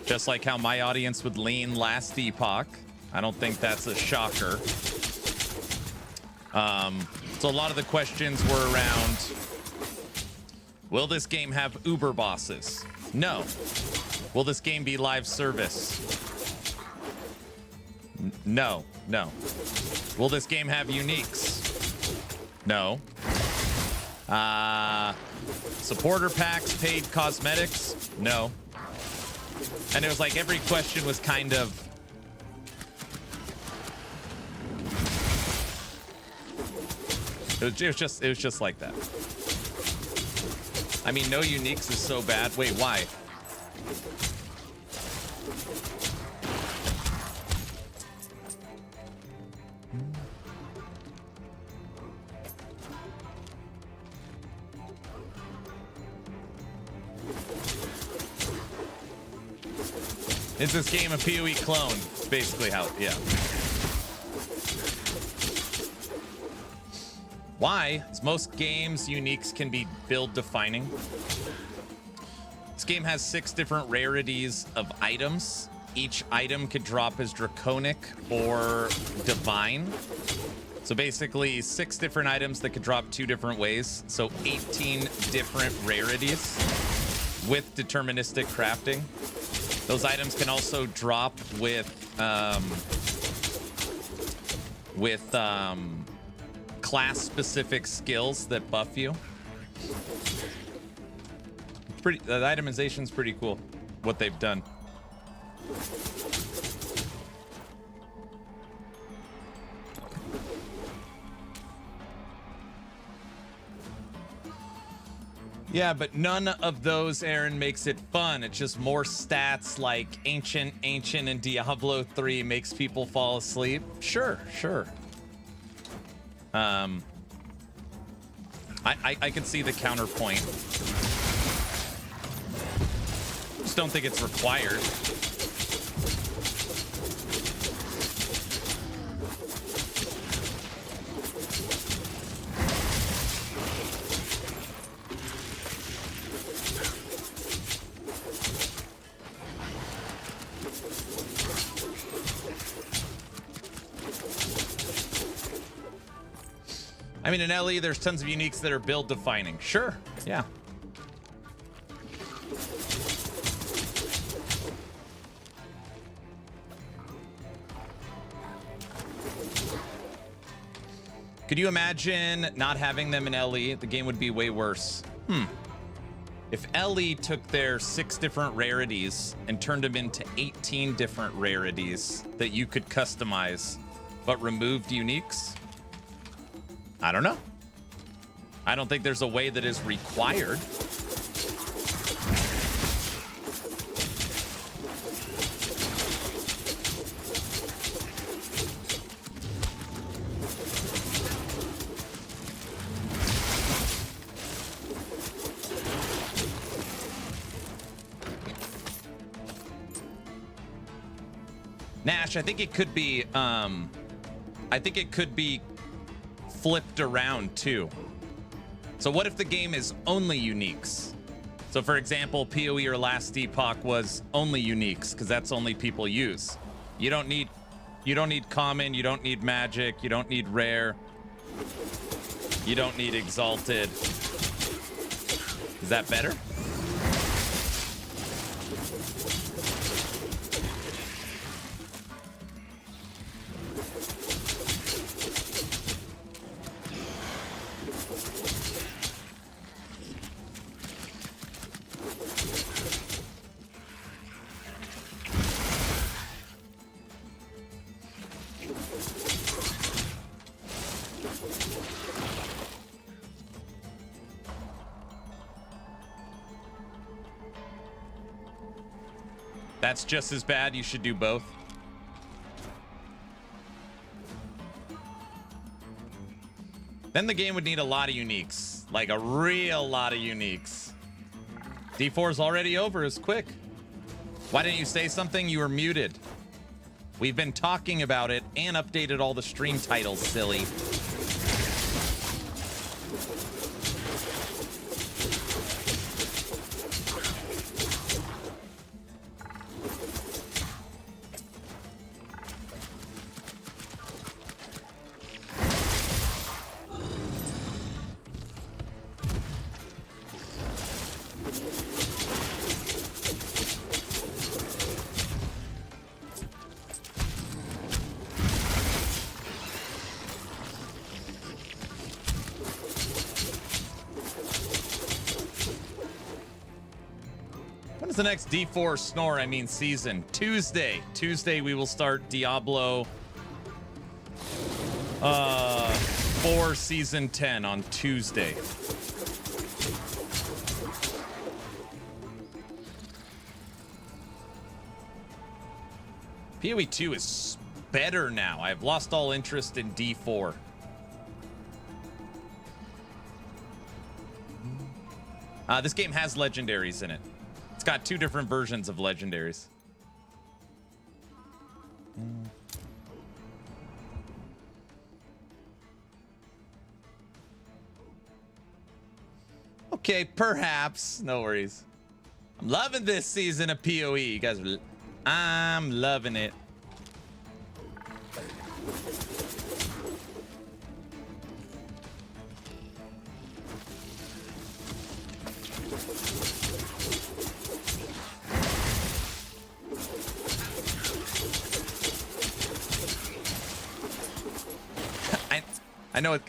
Just like how my audience would lean Last Epoch. I don't think that's a shocker. So a lot of the questions were around, will this game have Uber bosses? No. Will this game be live service? No. Will this game have uniques? No. Supporter packs, paid cosmetics? No. And it was like every question was kind of... It was just like that. I mean, no uniques is so bad. Wait, why? Is this game a PoE clone? It's basically how, yeah. Why? As most games, uniques can be build defining. This game has 6 different rarities of items, each item could drop as draconic or divine. So basically 6 different items that could drop 2 different ways. So 18 different rarities with deterministic crafting. Those items can also drop with class specific skills that buff you. The itemization is pretty cool, what they've done. Yeah, but none of those, Aaron, makes it fun. It's just more stats like Ancient, and Diablo 3 makes people fall asleep. Sure. I can see the counterpoint. Just don't think it's required. I mean, in LE, there's tons of uniques that are build defining. Sure, yeah. Could you imagine not having them in LE? The game would be way worse. If LE took their 6 different rarities and turned them into 18 different rarities that you could customize, but removed uniques, I don't know. I don't think there's a way that is required. Nash, I think it could be flipped around too. So what if the game is only uniques? So for example, PoE or Last Epoch was only uniques because that's only people use. You don't need common, you don't need magic, you don't need rare, you don't need exalted. Is that better? That's just as bad. You should do both. Then the game would need a lot of uniques, like a real lot of uniques. D4 is already over. It's quick. Why didn't you say something? You were muted. We've been talking about it and updated all the stream titles, silly. The next D4 snore, I mean season. Tuesday we will start Diablo 4 season 10 on Tuesday. PoE 2 is better now. I've lost all interest in D4. This game has legendaries in it. It's got 2 different versions of legendaries. Okay, perhaps. No worries. I'm loving this season of PoE. You guys are I'm loving it.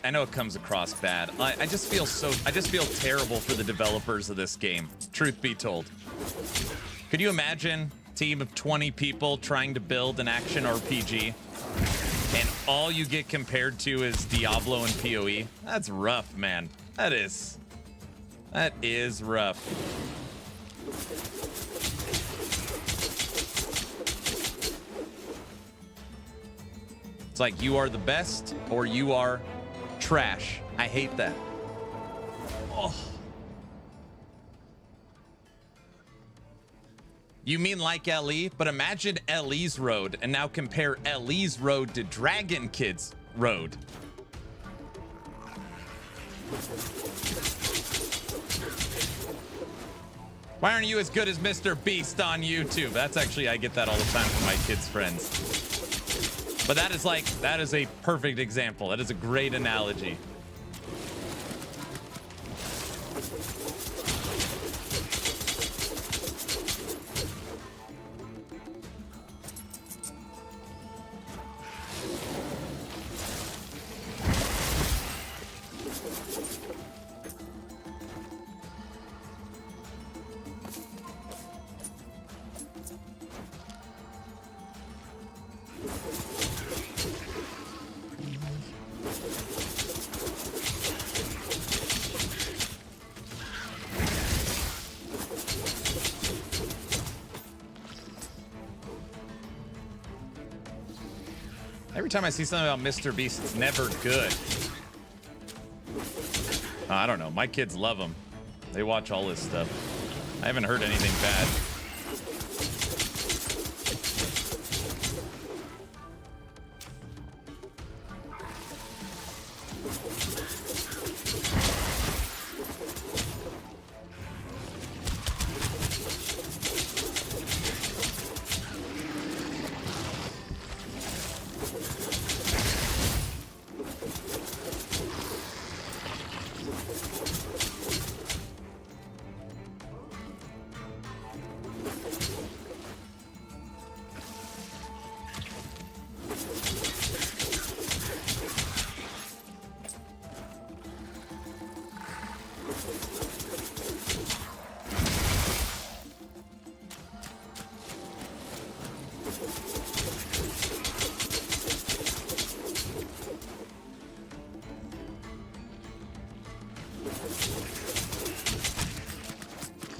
I know it comes across bad. I just feel terrible for the developers of this game, truth be told. Could you imagine a team of 20 people trying to build an action RPG and all you get compared to is Diablo and PoE? That's rough, man. That is rough. It's like you are the best or you are trash. I hate that. Oh. You mean like LE? But imagine LE's road and now compare LE's road to Dragonkid's road. Why aren't you as good as Mr. Beast on YouTube? That's actually, I get that all the time from my kids' friends. But that is a perfect example. That is a great analogy. Every time I see something about Mr. Beast, it's never good. I don't know. My kids love him. They watch all this stuff. I haven't heard anything bad.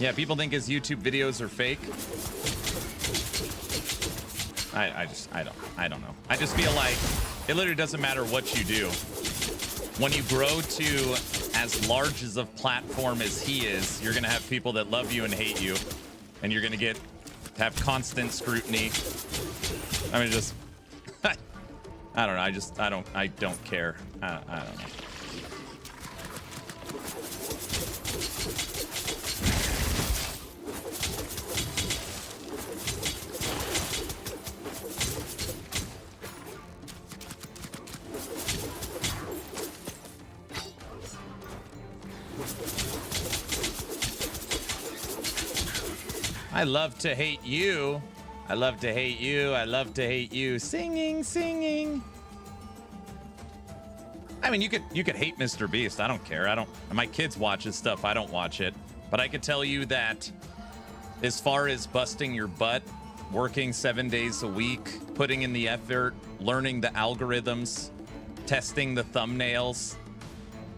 Yeah, people think his YouTube videos are fake. I don't know. I just feel like it literally doesn't matter what you do. When you grow to as large as a platform as he is, you're gonna have people that love you and hate you, and you're gonna have constant scrutiny. I mean, just I don't know. I don't care. I don't know. I love to hate you. I love to hate you. I love to hate you. Singing, singing. I mean, you could hate Mr. Beast. I don't care. My kids watch his stuff. I don't watch it. But I could tell you that as far as busting your butt, working 7 days a week, putting in the effort, learning the algorithms, testing the thumbnails,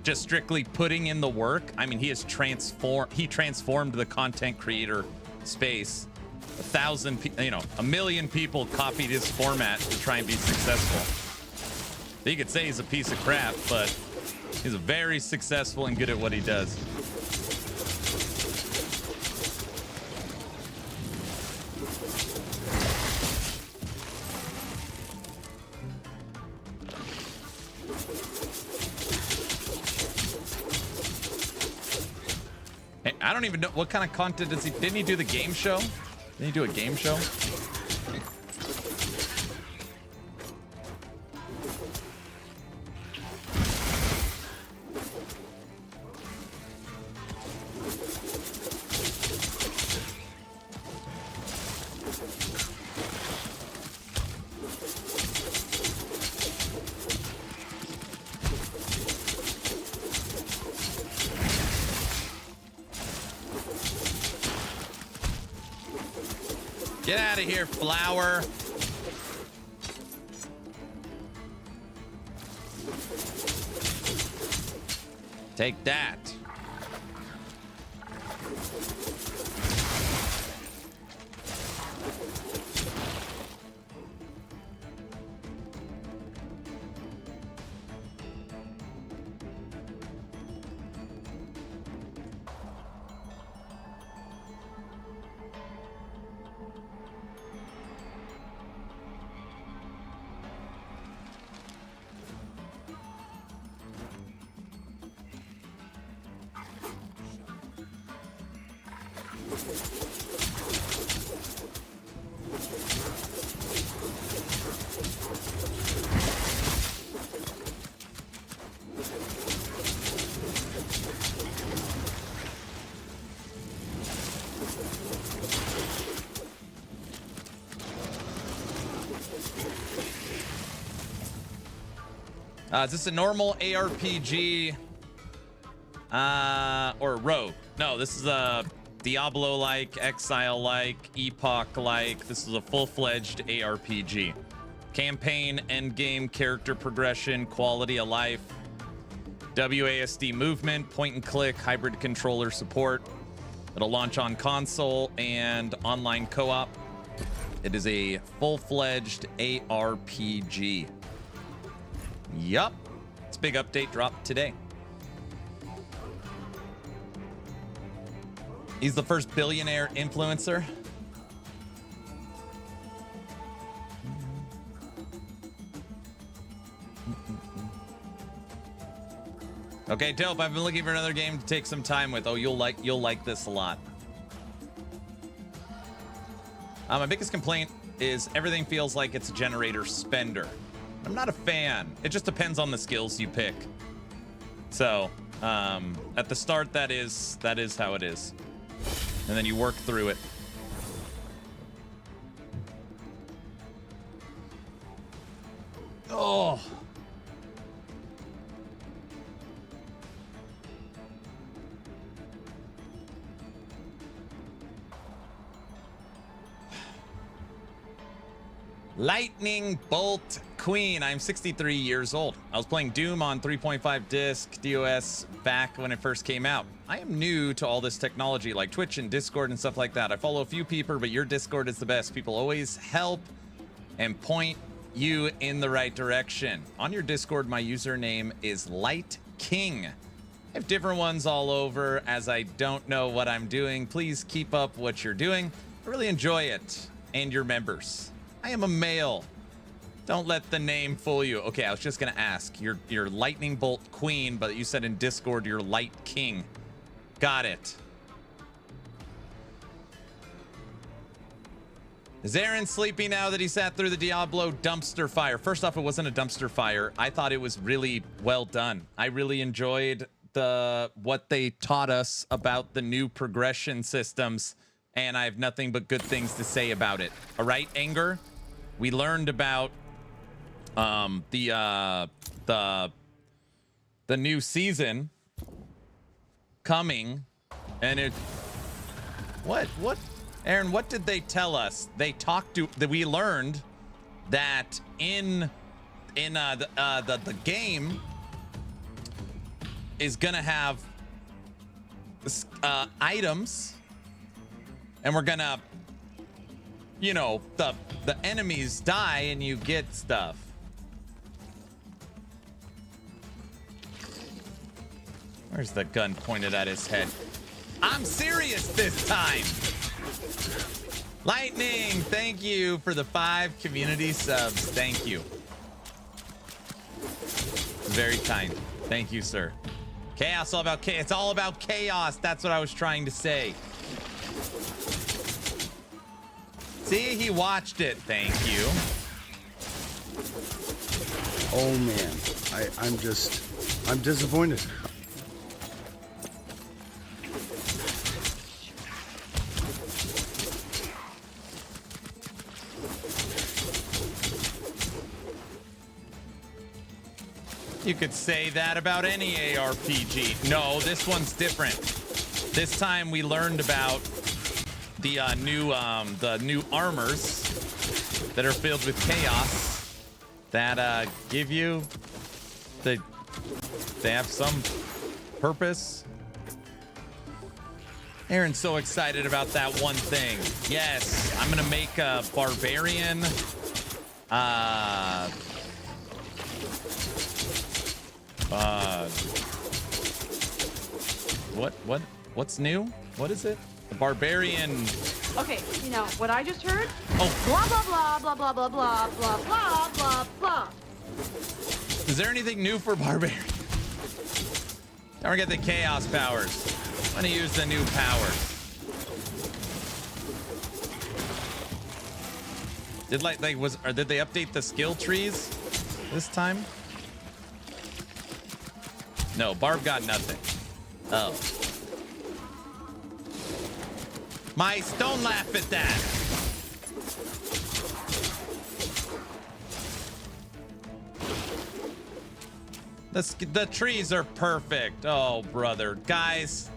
just strictly putting in the work. I mean, he transformed the content creator space. 1 million people copied his format to try and be successful. You could say he's a piece of crap, but he's very successful and good at what he does. I don't even know what kind of content does he. Didn't he do the game show? Didn't he do a game show? Get out of here, flower. Take that. Is this a normal ARPG or rogue? No, this is a Diablo-like, Exile-like, Epoch-like. This is a full-fledged ARPG. Campaign, endgame, character progression, quality of life, WASD movement, point and click, hybrid controller support. It'll launch on console and online co-op. It is a full-fledged ARPG. Yup. It's a big update dropped today. He's the first billionaire influencer. Okay, dope. I've been looking for another game to take some time with. Oh, you'll like this a lot. My biggest complaint is everything feels like it's a generator spender. I'm not a fan. It just depends on the skills you pick. So, at the start, that is how it is. And then you work through it. Oh. Lightning Bolt Queen. I'm 63 years old. I was playing Doom on 3.5 disc DOS back when it first came out. I am new to all this technology like Twitch and Discord and stuff like that. I follow a few people, but your Discord is the best. People always help and point you in the right direction. On your Discord, my username is Light King. I have different ones all over as I don't know what I'm doing. Please keep up what you're doing. I really enjoy it and your members. I am a male. Don't let the name fool you. Okay, I was just gonna ask. You're Lightning Bolt Queen, but you said in Discord you're Light King. Got it. Is Aaron sleepy now that he sat through the Diablo dumpster fire? First off, it wasn't a dumpster fire. I thought it was really well done. I really enjoyed what they taught us about the new progression systems, and I have nothing but good things to say about it. All right, Anger? We learned about the new season coming, and it what Aaron, what did they tell us? They talked to that we learned that in the game is gonna have items, and we're gonna, you know, the enemies die and you get stuff. Where's the gun pointed at his head? I'm serious this time. Lightning, thank you for the 5 community subs. Thank you. Very kind. Thank you, sir. Chaos, all about chaos. It's all about chaos. That's what I was trying to say. See, he watched it. Thank you. Oh man, I'm disappointed. You could say that about any ARPG. No, this one's different. This time we learned about the new armors that are filled with chaos that give you they have some purpose. Aaron's so excited about that one thing. Yes, I'm gonna make a barbarian. What's new? What is it? A barbarian. Okay, you know what I just heard? Oh. Blah blah blah blah blah blah blah blah blah blah blah. Is there anything new for barbarian? Don't forget the chaos powers. I'm gonna use the new powers. Did did they update the skill trees this time? No, Barb got nothing. Oh. Mice, don't laugh at that. The trees are perfect. Oh, brother. Guys,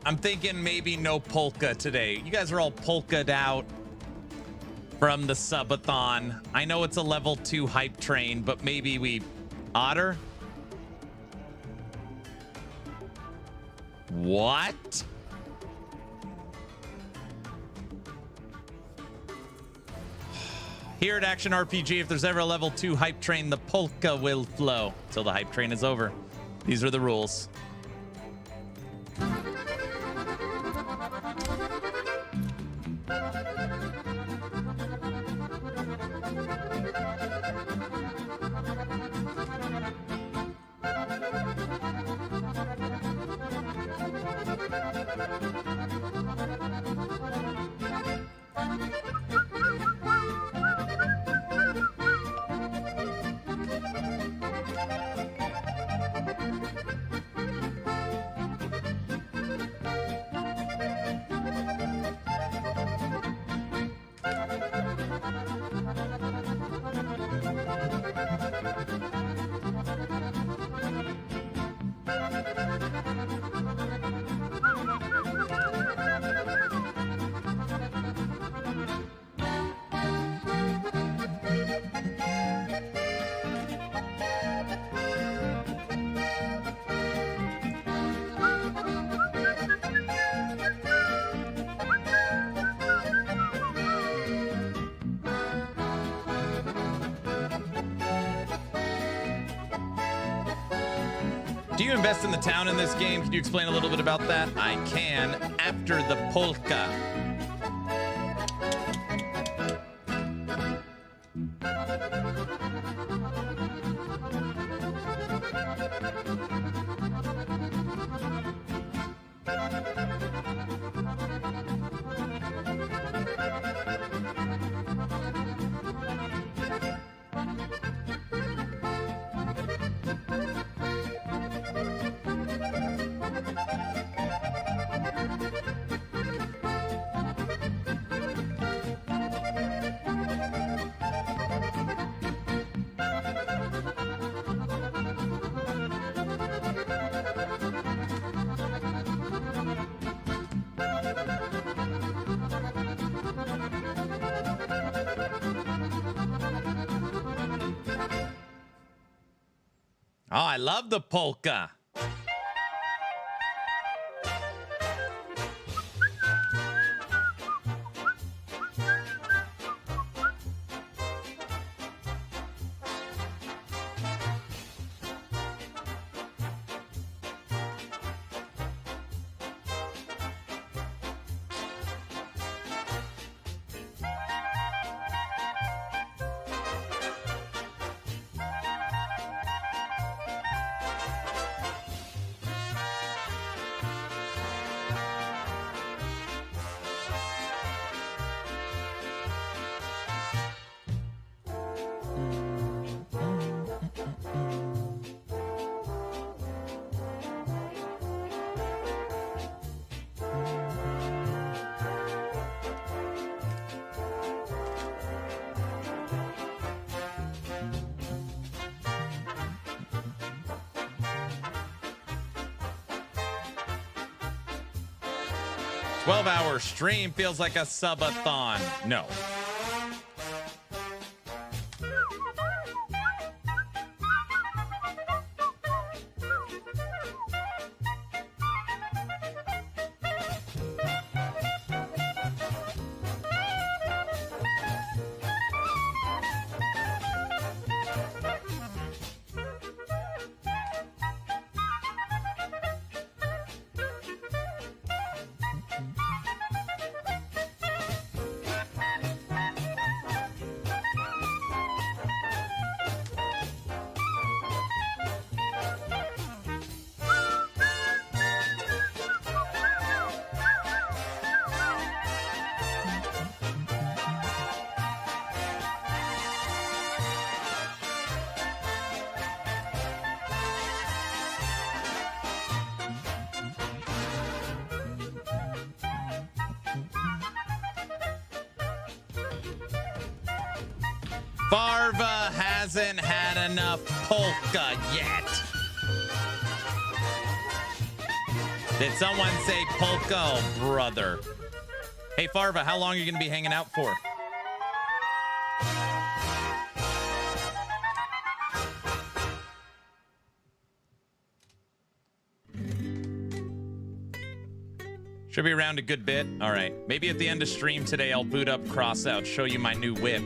I'm thinking maybe no polka today. You guys are all polka'd out from the subathon. I know it's a level 2 hype train, but maybe we otter? What? Here at Action RPG, if there's ever a level 2 hype train, the polka will flow till the hype train is over. These are the rules. Do you invest in the town in this game? Can you explain a little bit about that? I can after the polka. Oh, I love the polka. 12-hour stream feels like a subathon. No. Farva hasn't had enough polka yet. Did someone say polka? Oh, brother. Hey, Farva, how long are you going to be hanging out for? Should be around a good bit. All right. Maybe at the end of stream today, I'll boot up Crossout, show you my new whip.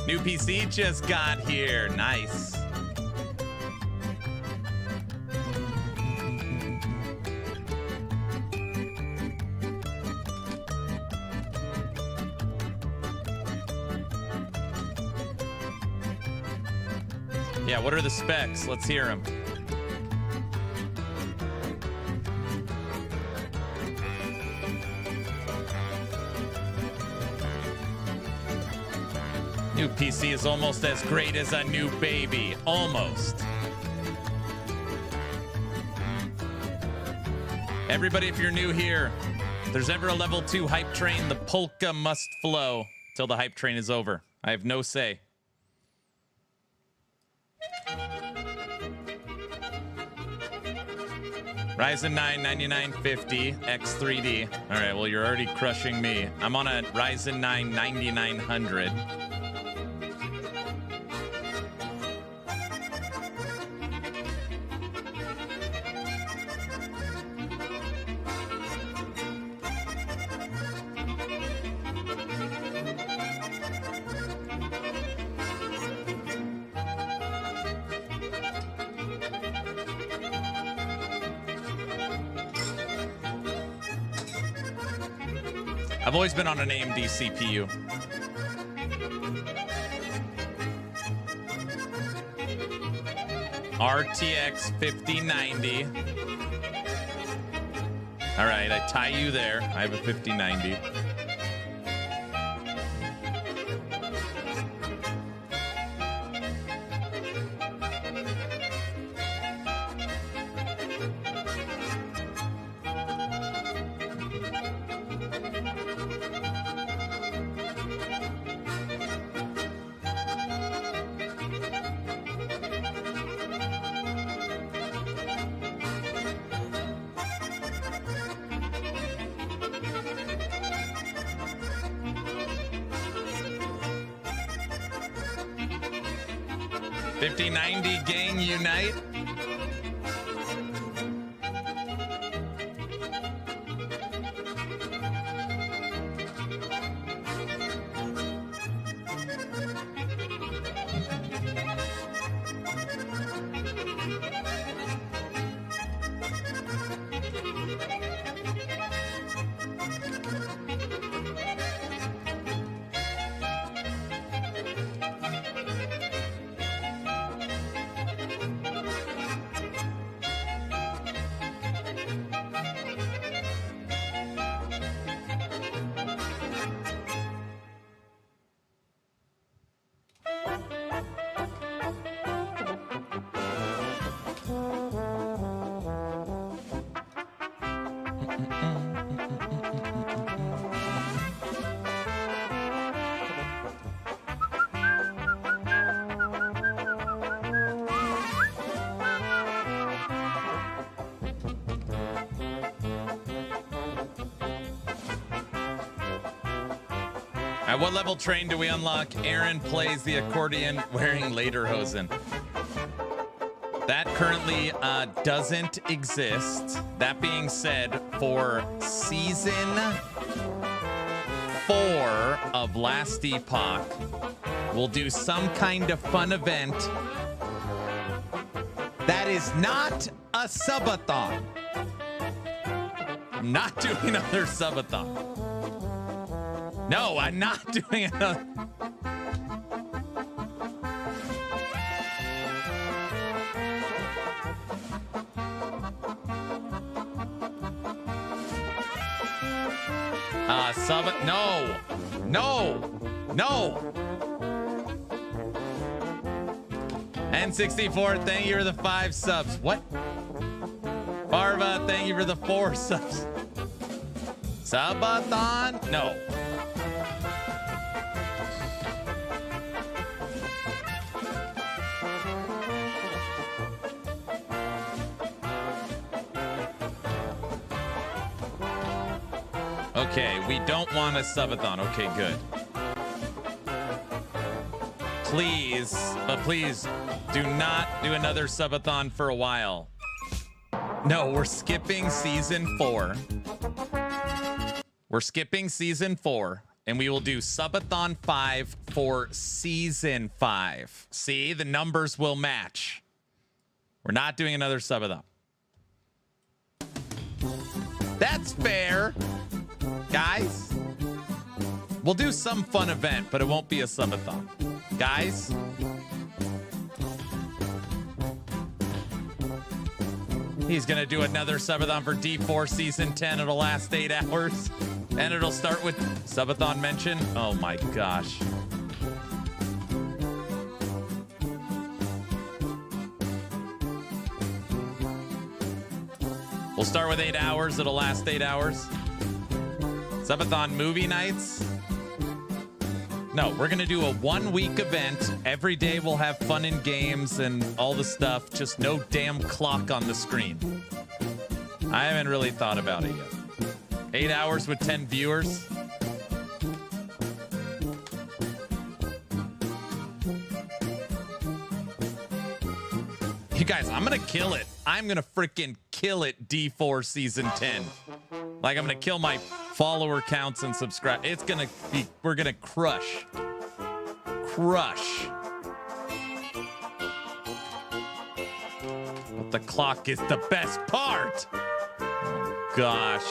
New PC just got here. Nice. Yeah, what are the specs? Let's hear them. New PC is almost as great as a new baby. Almost. Everybody, if you're new here, if there's ever a level 2 hype train, the polka must flow till the hype train is over. I have no say. Ryzen 9 9950 X3D. All right, well, you're already crushing me. I'm on a Ryzen 9 9900. I've always been on an AMD CPU. RTX 5090. All right, I tie you there. I have a 5090. Gang unite. At what level train do we unlock Aaron plays the accordion wearing lederhosen? That currently doesn't exist. That being said, for season 4 of Last Epoch, we'll do some kind of fun event that is not a subathon. I'm not doing another subathon. No, I'm not doing another. No. N64, thank you for the 5 subs. What? Barva, thank you for the 4 subs. Subathon? No. Okay, we don't want a subathon. Okay, good. Please, but please do not do another subathon for a while. No, we're skipping season 4. We're skipping season 4, and we will do subathon 5 for season 5. See, the numbers will match. We're not doing another subathon. That's fair. Guys, we'll do some fun event, but it won't be a subathon. Guys, he's gonna do another subathon for D4 season 10. It'll last 8 hours, and it'll start with subathon mention. Oh my gosh. We'll start with 8 hours. It'll last 8 hours. Subathon movie nights. No, we're going to do a 1-week event. Every day we'll have fun and games and all the stuff. Just no damn clock on the screen. I haven't really thought about it yet. 8 hours with 10 viewers. You guys, I'm going to kill it. I'm going to freaking kill it D4 season 10. Like, I'm going to kill my follower counts and subscribe. It's going to be, we're going to crush. But the clock is the best part. Oh, gosh.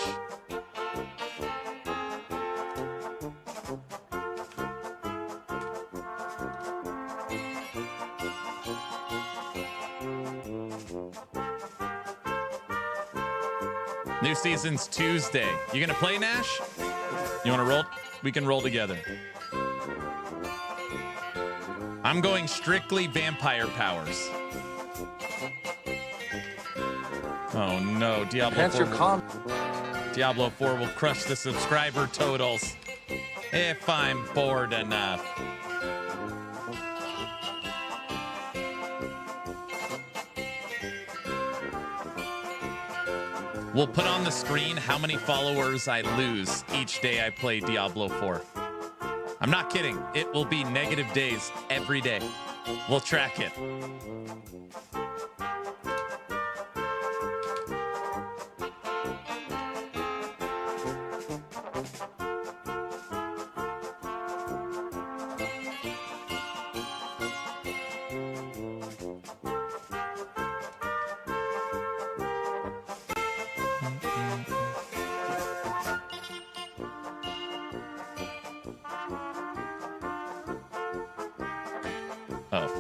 New season's Tuesday. You gonna play, Nash? You wanna roll? We can roll together. I'm going strictly vampire powers. Oh no, Diablo 4. Diablo 4 will crush the subscriber totals if I'm bored enough. We'll put on the screen how many followers I lose each day I play Diablo 4. I'm not kidding. It will be negative days every day. We'll track it.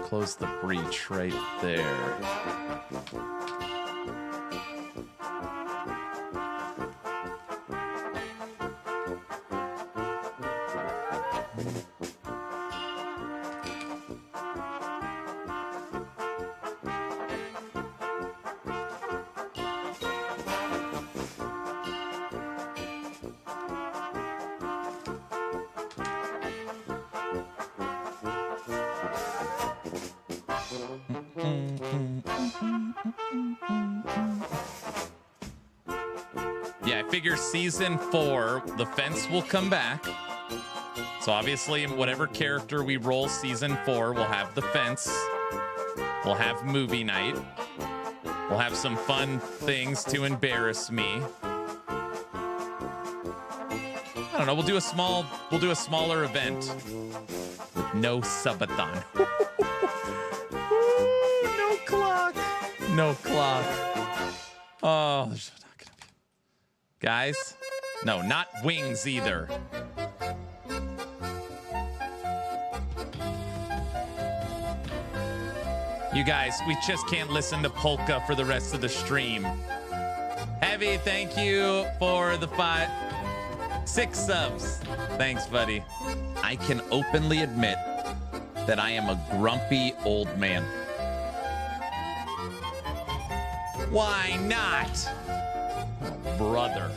Close the breach right there. Yeah, I figure season 4, the fence will come back. So obviously, whatever character we roll season 4, we'll have the fence. We'll have movie night. We'll have some fun things to embarrass me. I don't know. We'll do a smaller event with no subathon. No clock. No clock. Oh, there's not gonna be. Guys, no, not wings either. You guys, we just can't listen to polka for the rest of the stream. Heavy, thank you for the 6 subs. Thanks, buddy. I can openly admit that I am a grumpy old man. Why not? Oh, brother.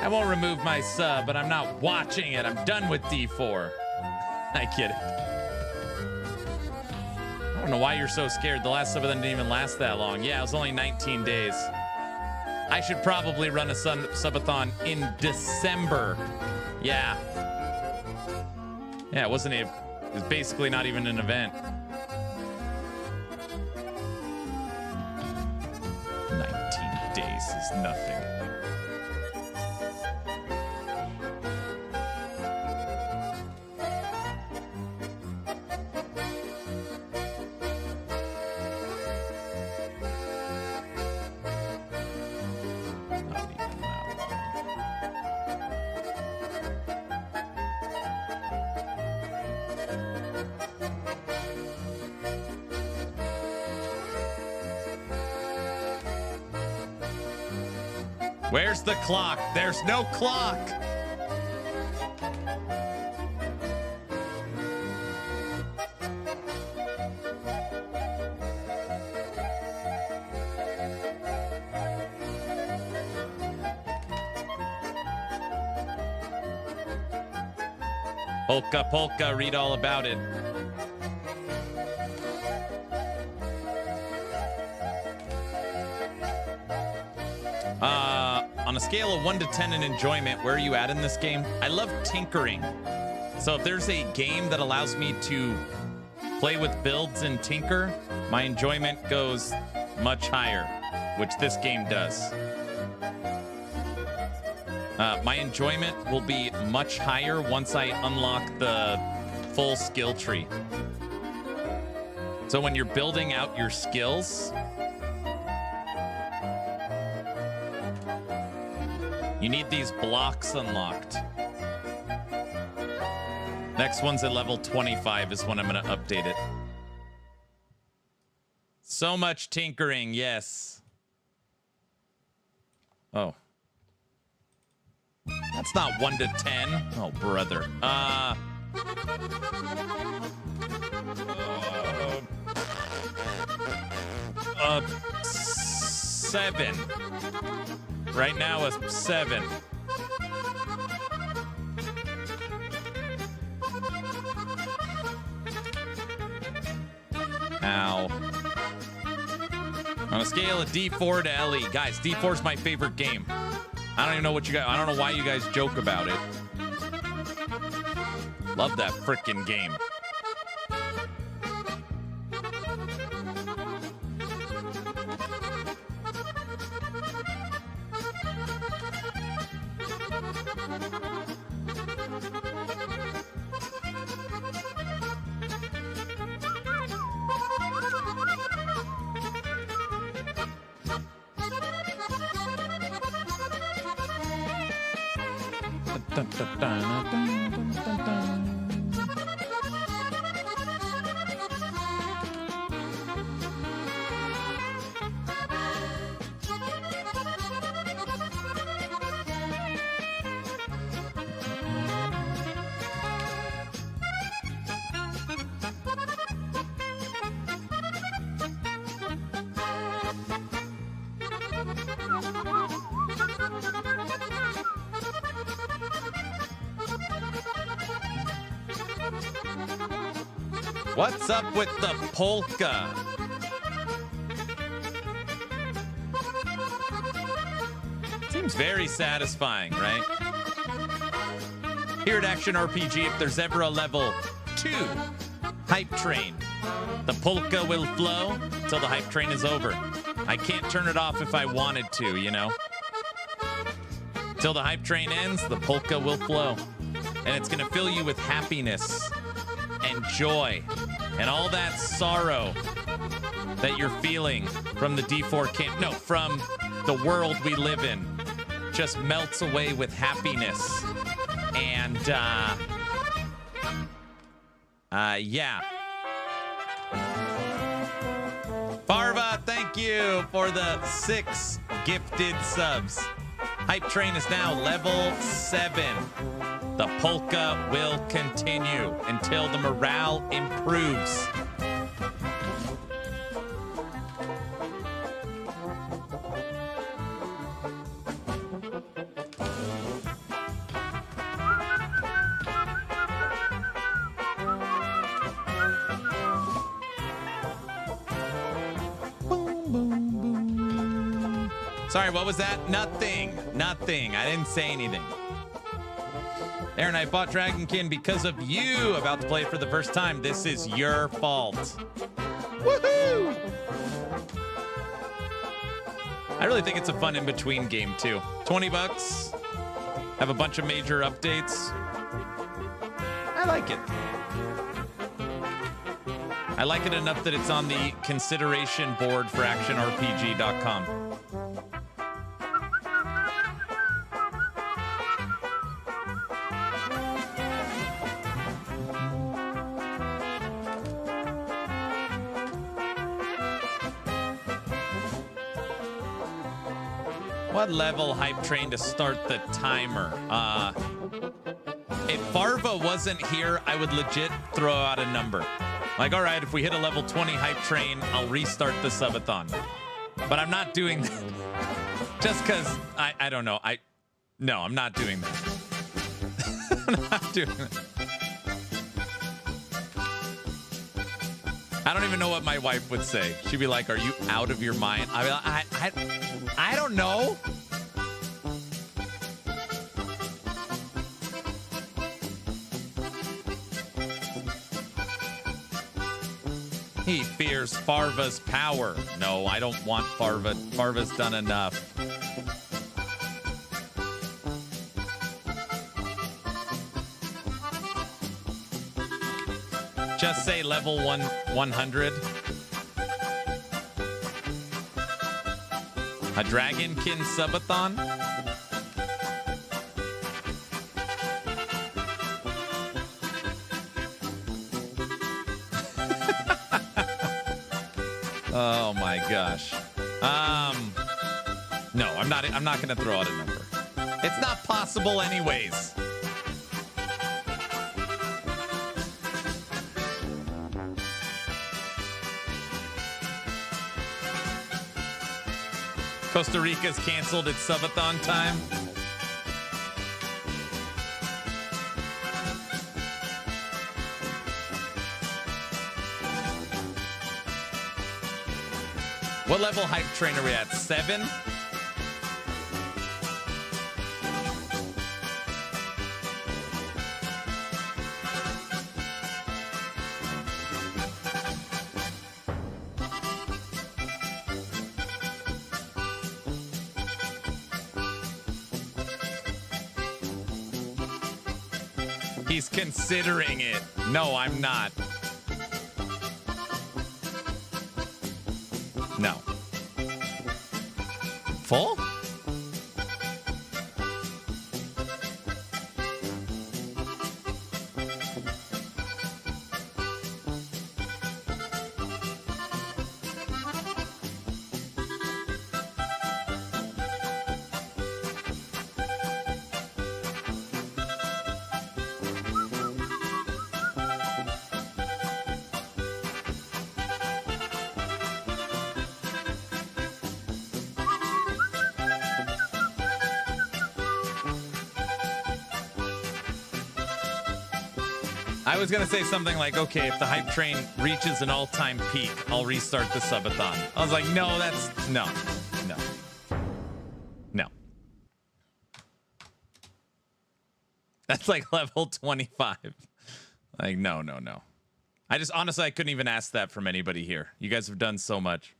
I won't remove my sub, but I'm not watching it. I'm done with D4. I get it. I don't know why you're so scared. The last subathon didn't even last that long. Yeah, it was only 19 days. I should probably run a subathon in December. Yeah. Yeah, it was basically not even an event. 19 days is nothing. Where's the clock? There's no clock. Polka, polka, read all about it. On a scale of 1 to 10 in enjoyment, where are you at in this game? I love tinkering. So if there's a game that allows me to play with builds and tinker, my enjoyment goes much higher, which this game does. My enjoyment will be much higher once I unlock the full skill tree. So when you're building out your skills, you need these blocks unlocked. Next one's at level 25 is when I'm going to update it. So much tinkering, yes. Oh. That's not 1 to 10. Oh, brother. 7. Right now, a 7. Ow. On a scale of D4 to LE, guys, D4 is my favorite game. I don't even know what you guys. I don't know why you guys joke about it. Love that frickin' game. What's up with the polka? Seems very satisfying, right? Here at Action RPG, if there's ever a level 2 hype train, the polka will flow till the hype train is over. I can't turn it off if I wanted to, you know? Till the hype train ends, the polka will flow. And it's going to fill you with happiness and joy and all that sorrow that you're feeling from the D4 camp. No, from the world we live in. Just melts away with happiness. And, yeah. Farva, thank you for the 6 gifted subs. Hype train is now level 7. The polka will continue until the morale improves. Sorry, what was that? Nothing. Nothing. I didn't say anything. Aaron, I bought Dragonkin because of you. About to play it for the first time. This is your fault. Woohoo! I really think it's a fun in-between game, too. 20 bucks. Have a bunch of major updates. I like it. I like it enough that it's on the consideration board for actionrpg.com. What level hype train to start the timer? If Farva wasn't here, I would legit throw out a number. Like, all right, if we hit a level 20 hype train, I'll restart the subathon. But I'm not doing that. Just because, I don't know. No, I'm not doing that. I'm not doing that. I don't even know what my wife would say. She'd be like, are you out of your mind? I'd be like, I don't know. He fears Farva's power. No, I don't want Farva. Farva's done enough. Just say level 100. A Dragonkin subathon? Oh my gosh. No, I'm not gonna throw out a number. It's not possible anyways. Costa Rica's canceled its subathon time. What level hype train are we at? 7? He's considering it. No, I'm not. No. Full? I was going to say something like, okay, if the hype train reaches an all-time peak, I'll restart the subathon. I was like, no, that's... No. No. No. That's like level 25. Like, no. I just, honestly, I couldn't even ask that from anybody here. You guys have done so much.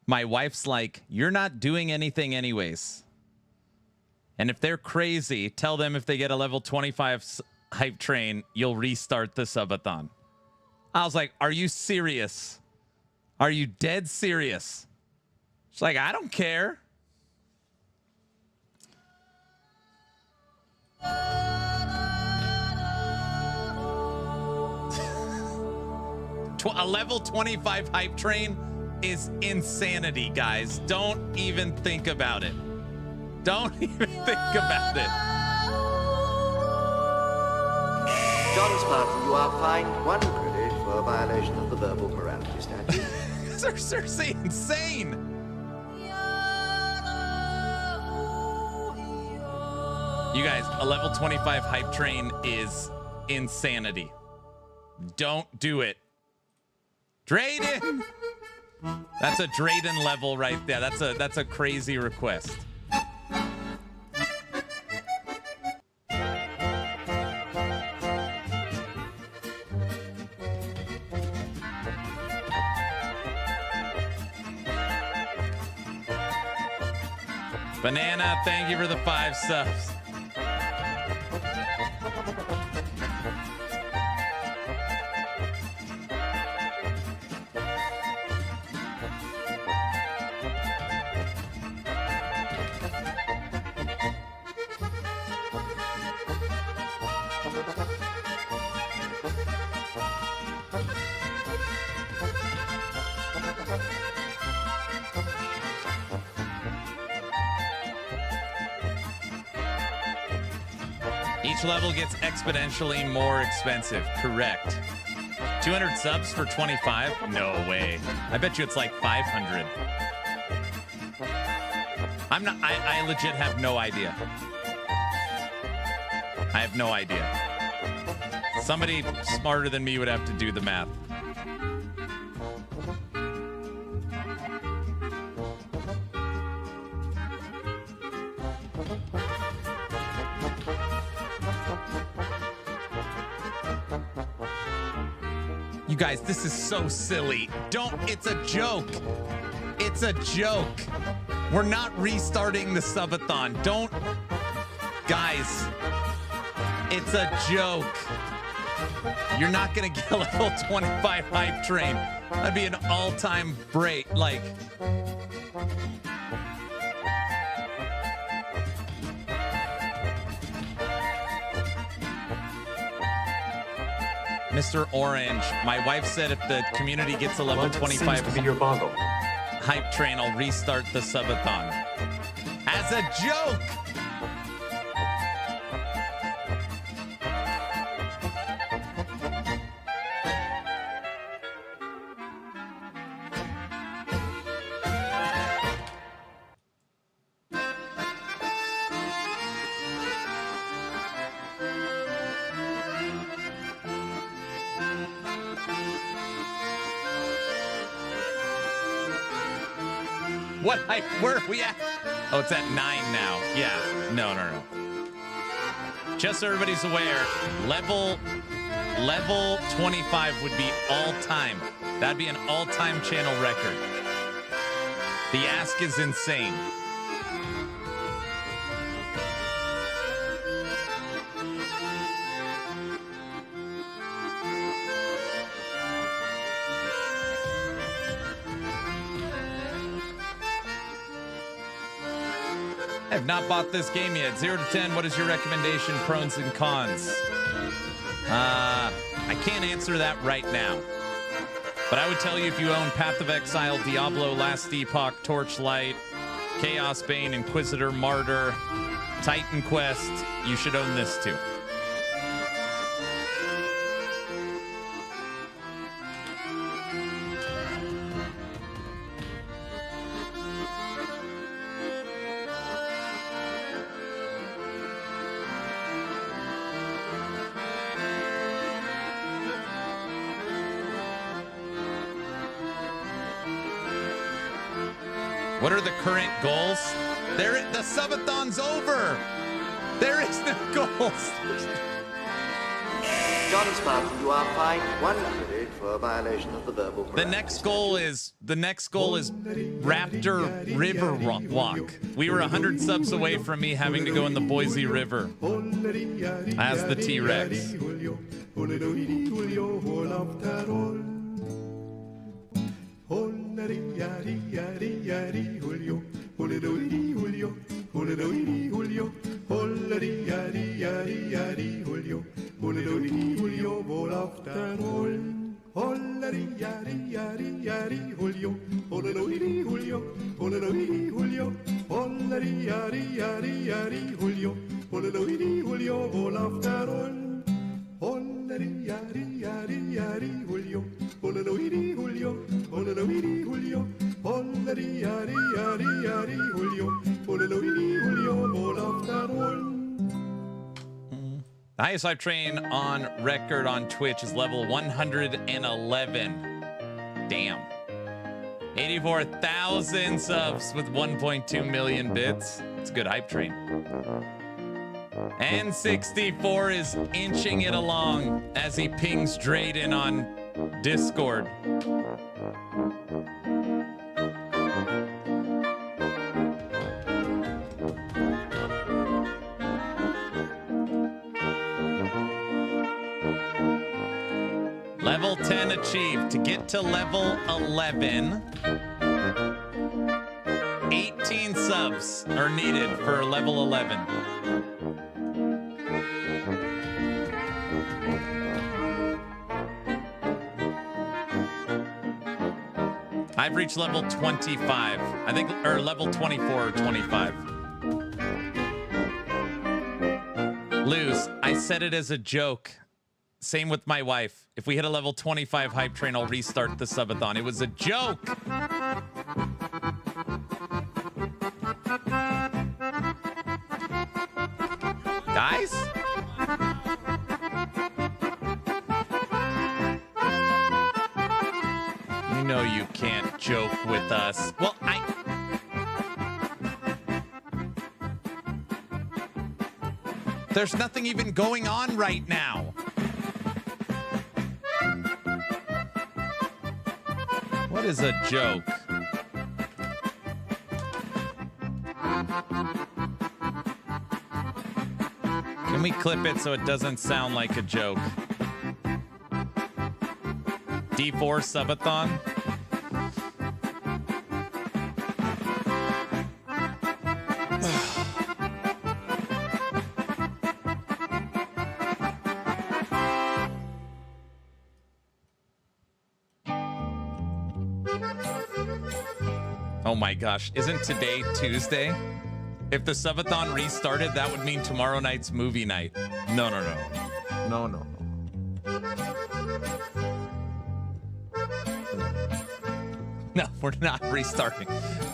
My wife's like, you're not doing anything anyways. And if they're crazy, tell them if they get a level 25 hype train, you'll restart the subathon. I was like, are you serious? Are you dead serious? She's like, I don't care. A level 25 hype train is insanity, guys. Don't even think about it. Don't even think about it. John Spartan, you are fined 1 credit for a violation of the verbal morality statute. These are seriously insane. You guys, a level 25 hype train is insanity. Don't do it. Drayden! That's a Drayden level right there. That's a crazy request. Banana, thank you for the 5 subs. Each level gets exponentially more expensive. Correct. 200 subs for 25? No way. I bet you it's like 500. I legit have no idea. I have no idea. Somebody smarter than me would have to do the math. You guys, this is so silly. It's a joke. It's a joke. We're not restarting the subathon. Guys, it's a joke. You're not gonna get a level 25 hype train. That'd be an all-time break. Like, Mr. Orange, my wife said if the community gets a level 25 hype train, I'll restart the subathon. As a joke! What hype? Where are we at? Oh, it's at 9 now. Yeah. No. Just so everybody's aware, level 25 would be all-time. That'd be an all-time channel record. The ask is insane. I have not bought this game yet. 0 to 10, what is your recommendation, pros and cons? I can't answer that right now. But I would tell you if you own Path of Exile, Diablo, Last Epoch, Torchlight, Chaos Bane, Inquisitor, Martyr, Titan Quest, you should own this too. What are the current goals? The subathon's over. There is no goals. John Spartan, you are fined 1 credit for a violation of the verbal The next goal is Raptor River Walk. We were 100 subs away from me having to go in the Boise River as the T-Rex. The highest I've trained on record on Twitch is level 111. Damn. 84,000 subs with 1.2 million bits. It's a good hype train. And 64 is inching it along as he pings Drayden on Discord. Level 10 achieved. To get to level 11, 18 subs are needed for level 11. I've reached level 25. I think, or level 24 or 25. Lose. I said it as a joke. Same with my wife. If we hit a level 25 hype train, I'll restart the subathon. It was a joke. Guys? You know you can't joke with us. Well, there's nothing even going on right now. What is a joke? Can we clip it so it doesn't sound like a joke? D4 subathon? Oh my gosh, isn't today Tuesday? If the subathon restarted, that would mean tomorrow night's movie night. No. No, we're not restarting.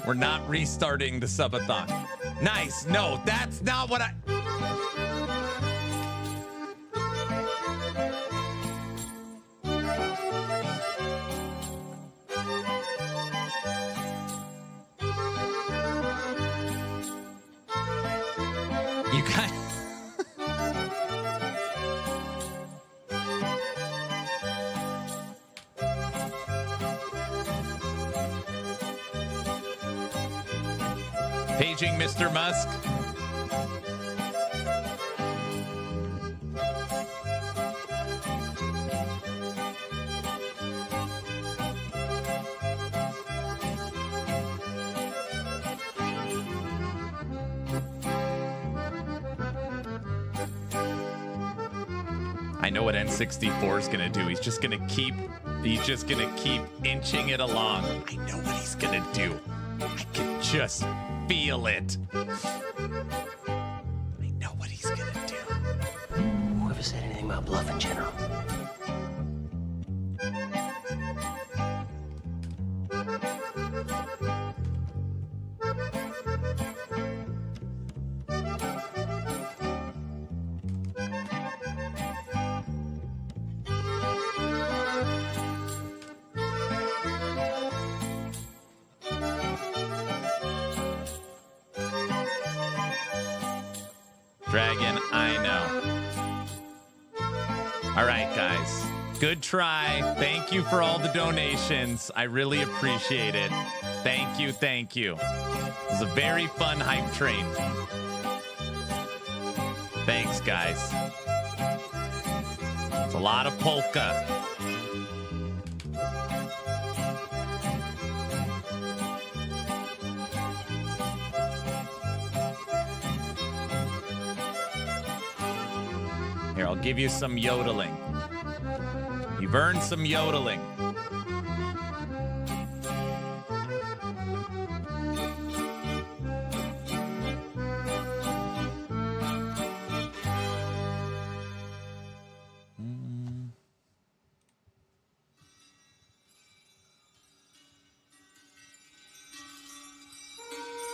We're not restarting the subathon. Nice. No, that's not what I... You guys. Paging Mr. Musk. I know what N64 is gonna do. He's just gonna keep inching it along. I know what he's gonna do. I can just feel it. I know what he's gonna do. Whoever said anything about bluff in general? Dragon, I know. All right, guys. Good try. Thank you for all the donations. I really appreciate it. Thank you, thank you. It was a very fun hype train. Thanks, guys. It's a lot of polka. Here, I'll give you some yodeling. You've earned some yodeling.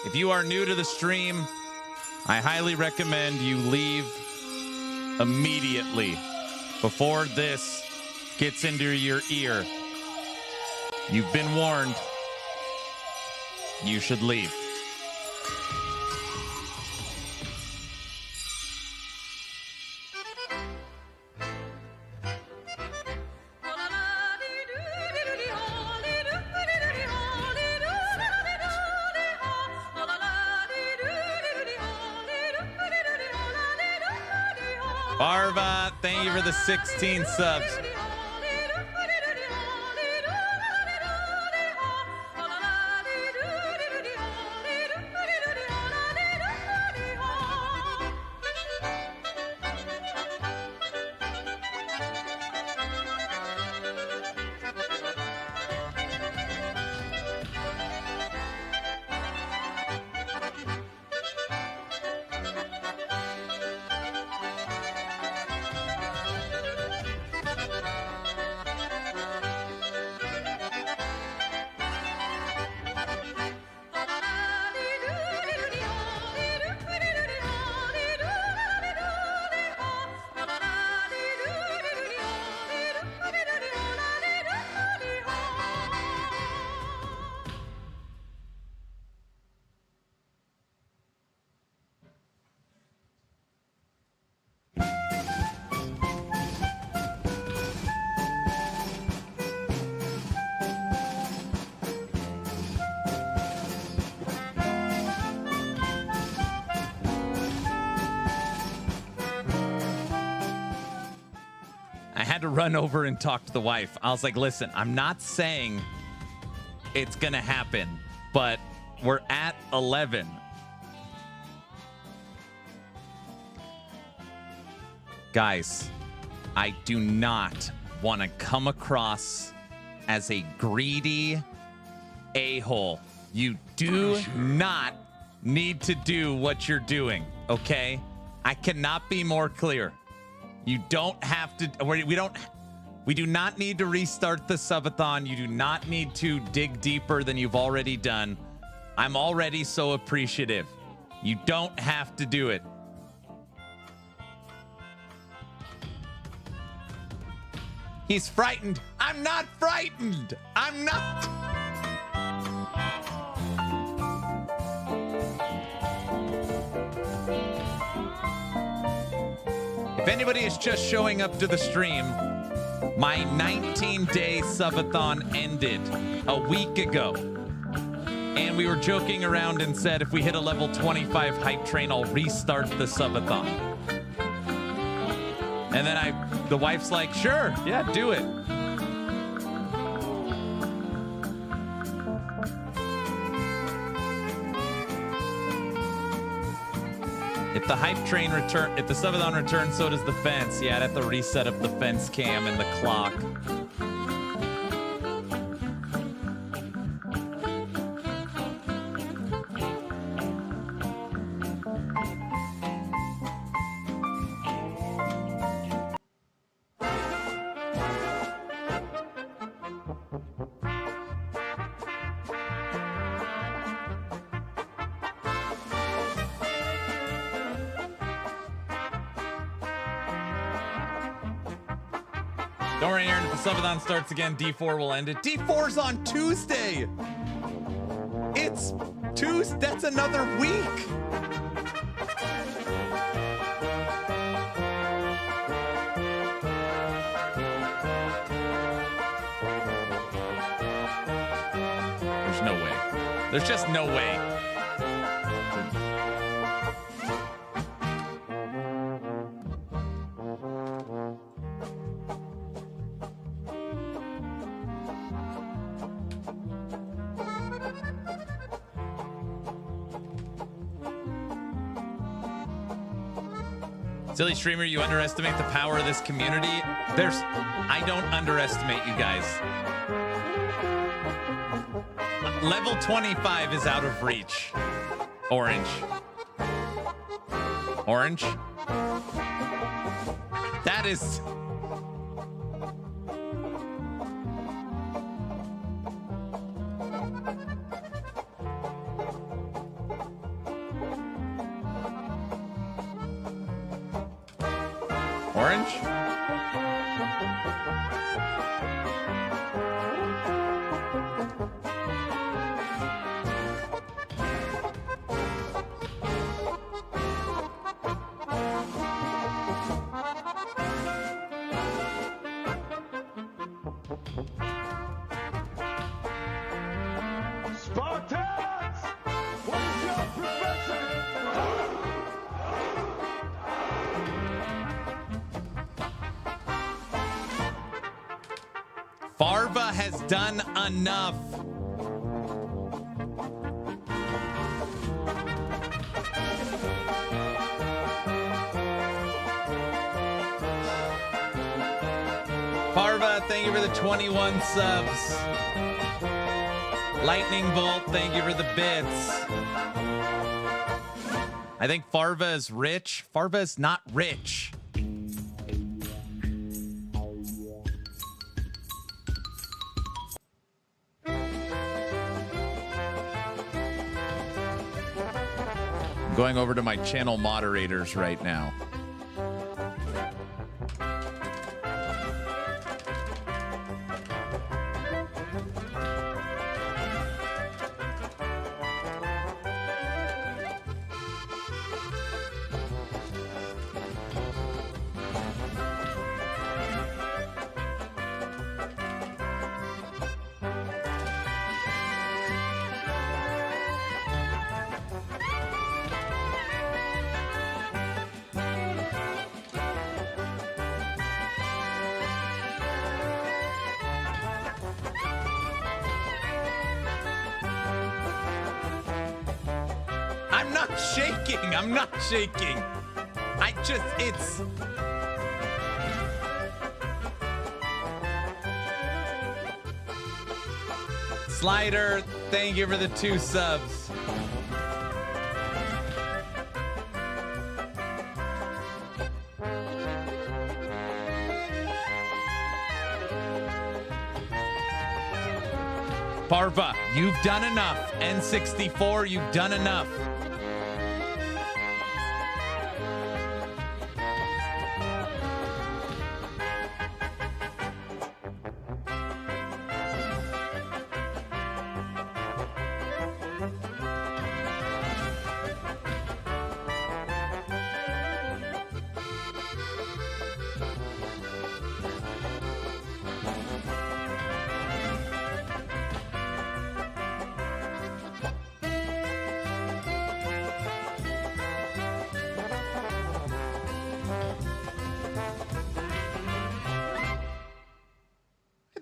If you are new to the stream, I highly recommend you leave immediately before this gets into your ear. You've been warned. You should leave. Barva, thank you for the 16 subs. To run over and talk to the wife. I was like, listen, I'm not saying it's gonna happen, but we're at 11. Guys, I do not want to come across as a greedy a-hole. You do not need to do what you're doing, okay? I cannot be more clear. You don't have to, we do not need to restart the subathon. You do not need to dig deeper than you've already done. I'm already so appreciative. You don't have to do it. He's frightened. I'm not frightened. I'm not. If anybody is just showing up to the stream, my 19-day subathon ended a week ago. And we were joking around and said if we hit a level 25 hype train, I'll restart the subathon. And then the wife's like, sure, yeah, do it. If the hype train if the subathon returns, so does the fence. Yeah, I'd have to reset up the fence cam and the clock. Don't worry, Aaron, if the subathon starts again, D4 will end it. D4's on Tuesday! It's Tuesday, that's another week! There's no way. There's just no way. Silly streamer, you underestimate the power of this community. I don't underestimate you guys. Level 25 is out of reach. Orange. Orange. That is... Orange? Spartans! What is your profession? Farva has done enough. Farva, thank you for the 21 subs. Lightning Bolt, thank you for the bits. I think Farva is rich. Farva is not rich. Going over to my channel moderators right now. I'm not shaking. It's... Slider, thank you for the 2 subs. Parva, you've done enough. N64, you've done enough.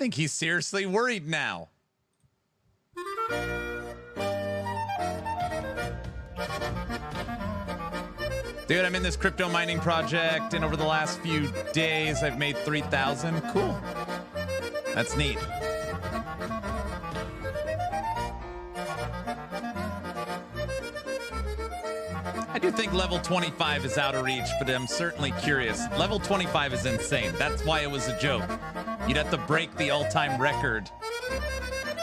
think he's seriously worried now. Dude, I'm in this crypto mining project, and over the last few days, I've made 3,000. Cool. That's neat. I do think level 25 is out of reach, but I'm certainly curious. Level 25 is insane. That's why it was a joke. You'd have to break the all-time record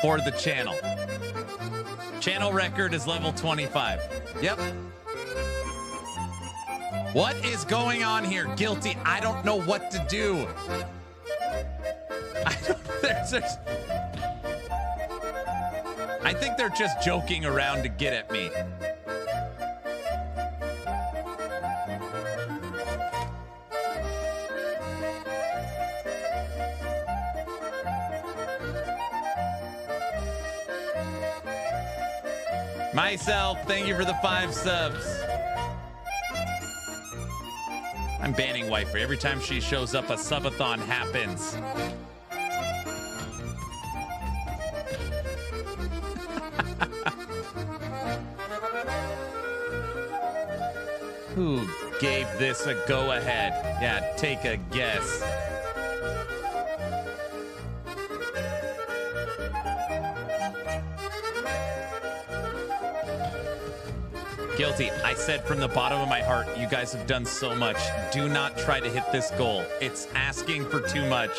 for the channel. Channel record is level 25. Yep. What is going on here? Guilty. I don't know what to do. I think they're just joking around to get at me. Myself, thank you for the 5 subs. I'm banning Wifer. Every time she shows up, a subathon happens. Who gave this a go-ahead? Yeah, take a guess. Guilty. I said from the bottom of my heart, you guys have done so much. Do not try to hit this goal. It's asking for too much.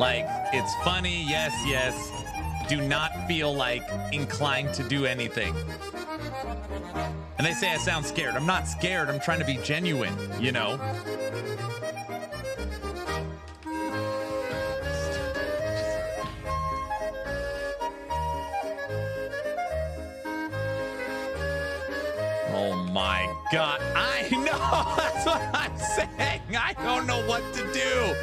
Like, it's funny, yes, yes. Do not feel like inclined to do anything. And they say I sound scared. I'm not scared. I'm trying to be genuine, you know? Oh my God. I know. That's what I'm saying. I don't know what to do.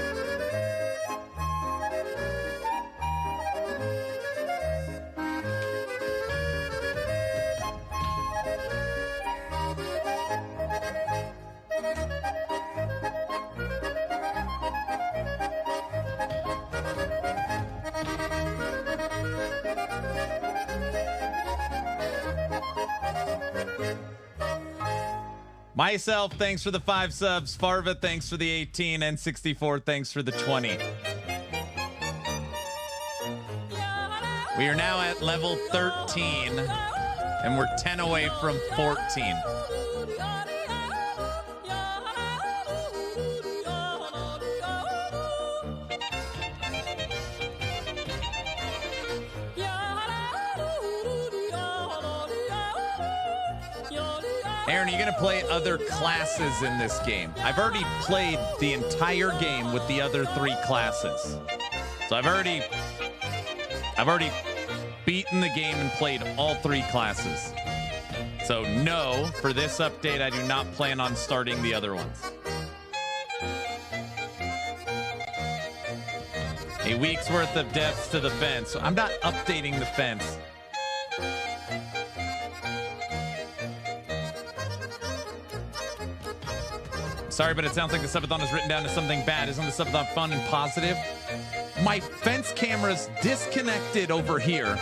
Myself, thanks for the 5 subs. Farva, thanks for the 18. N64, thanks for the 20. We are now at level 13, and we're 10 away from 14. Aaron, are you going to play other classes in this game? I've already played the entire game with the other 3 classes. So I've already beaten the game and played all 3 classes. So no, for this update, I do not plan on starting the other ones. A week's worth of depths to the fence. So I'm not updating the fence. Sorry, but it sounds like the subathon is written down as something bad. Isn't the subathon fun and positive? My fence camera's disconnected over here.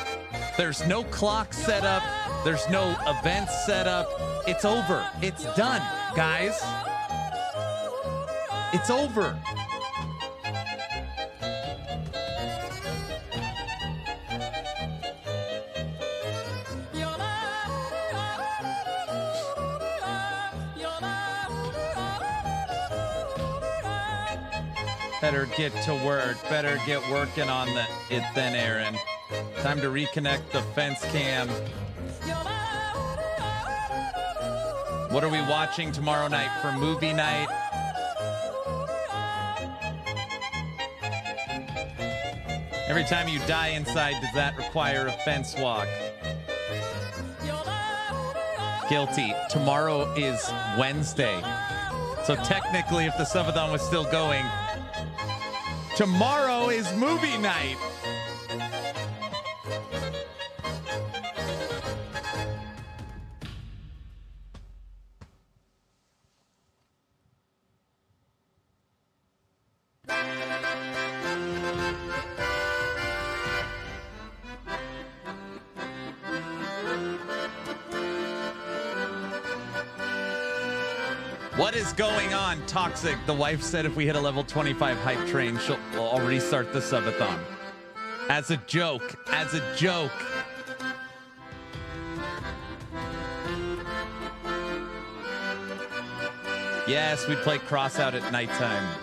There's no clock set up. There's no events set up. It's over. It's done, guys. It's over. Better get to work. Better get working on it then, Aaron. Time to reconnect the fence cam. What are we watching tomorrow night for movie night? Every time you die inside, does that require a fence walk? Guilty. Tomorrow is Wednesday. So technically, if the subathon was still going, tomorrow is movie night. What is going on, Toxic? The wife said if we hit a level 25 hype train, we'll restart the subathon. As a joke. As a joke. Yes, we play Crossout at nighttime.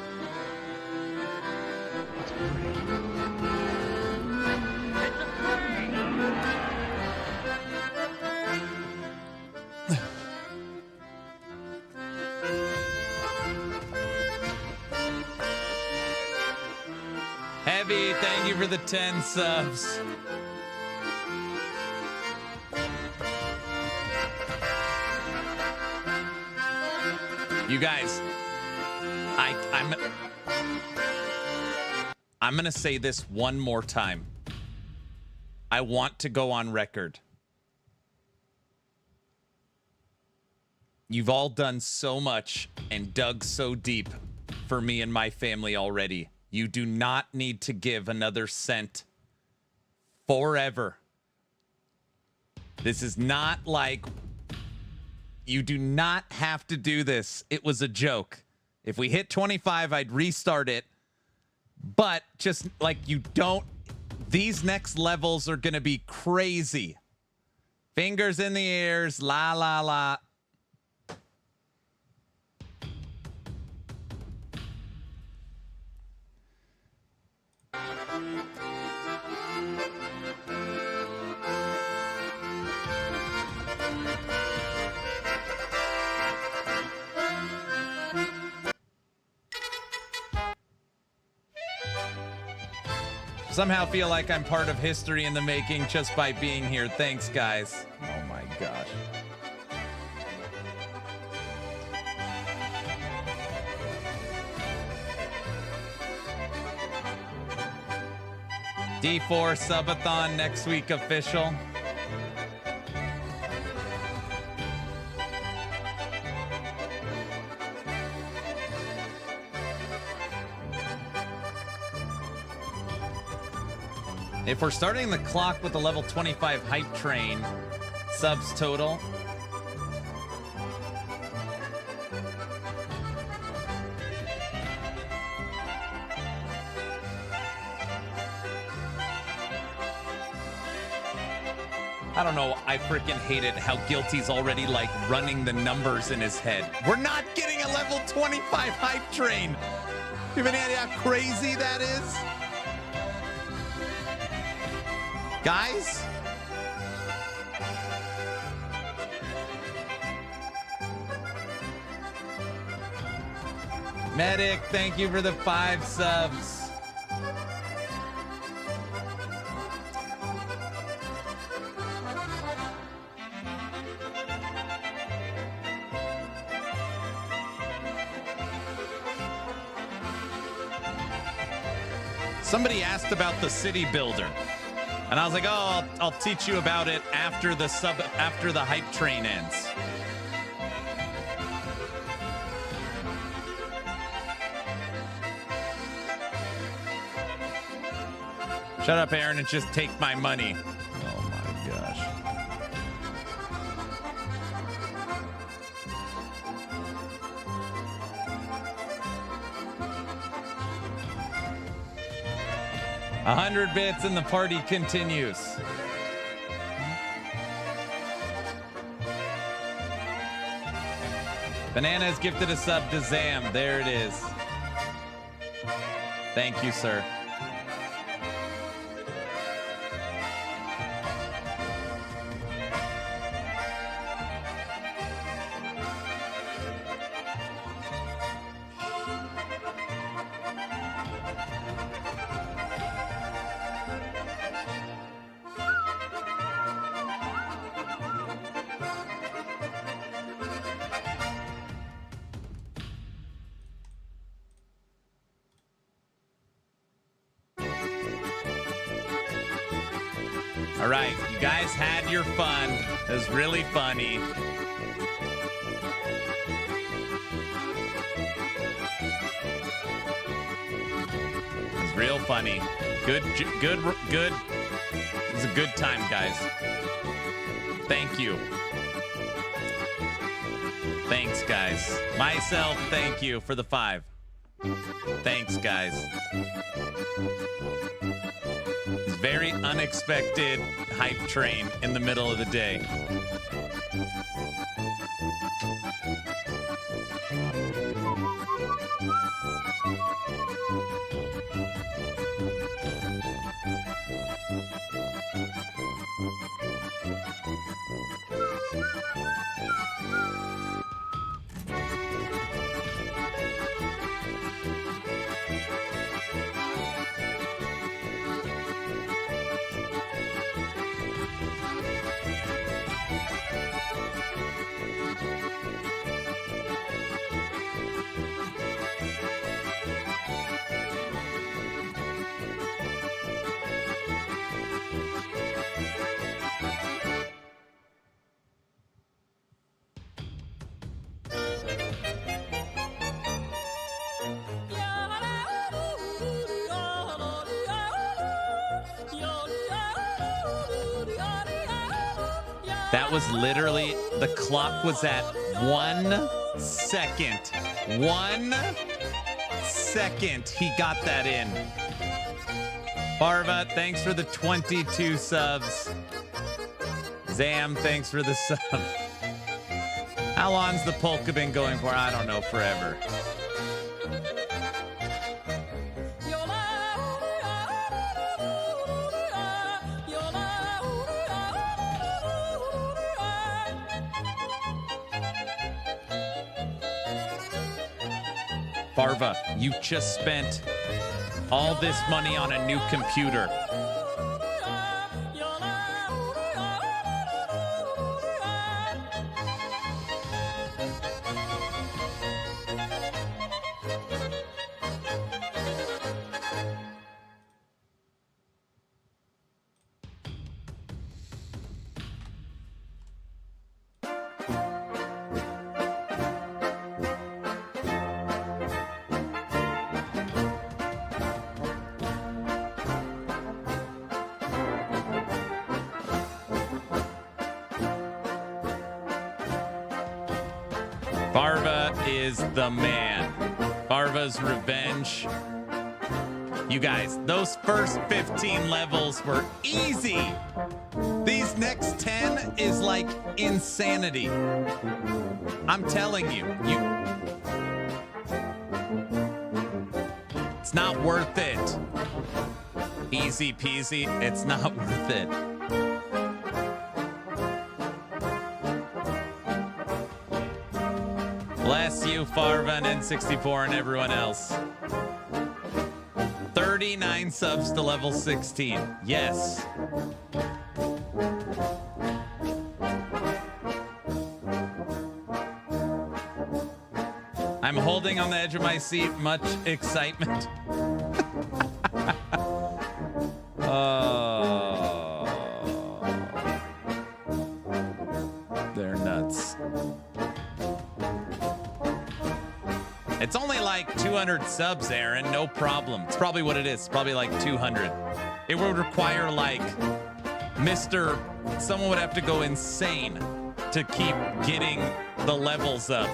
Heavy, thank you for the 10 subs. You guys, I'm gonna say this one more time. I want to go on record. You've all done so much and dug so deep for me and my family already. You do not need to give another cent forever. This is not like... You do not have to do this. It was a joke. If we hit 25, I'd restart it. But just like you don't... These next levels are going to be crazy. Fingers in the ears. La, la, la. Somehow feel like I'm part of history in the making just by being here. Thanks, guys. Oh my gosh. D4 subathon next week official. If we're starting the clock with a level 25 hype train, subs total. I don't know, I freaking hate it how Guilty's already like running the numbers in his head. We're not getting a level 25 hype train. You have any idea how crazy that is? Guys? Medic, thank you for the 5 subs. Somebody asked about the city builder. And I was like, oh, I'll teach you about it after the hype train ends. Shut up, Aaron, and just take my money. Oh my gosh. A 100 bits and the party continues. Banana has gifted a sub to Zam. There it is. Thank you, sir. All right, you guys had your fun. It was really funny. It was real funny. Good. It was a good time, guys. Thank you. Thanks, guys. Myself, thank you for the 5. Thanks, guys. It's very unexpected hype train in the middle of the day. That was literally, the clock was at 1 second. 1 second he got that in. Barva, thanks for the 22 subs. Zam, thanks for the sub. How long's the polka been going for? I don't know, forever. Barva, you just spent all this money on a new computer. Barva is the man. Barva's revenge. You guys, those first 15 levels were easy. These next 10 is like insanity. I'm telling you, it's not worth it. Easy peasy, it's not worth it. Bless you, Farva and N64 and everyone else. 39 subs to level 16. Yes. I'm holding on the edge of my seat. Much excitement. Oh. They're nuts. It's only like 200 subs, Aaron. No problem. It's probably what it is. It's probably like 200. It would require like someone would have to go insane to keep getting the levels up.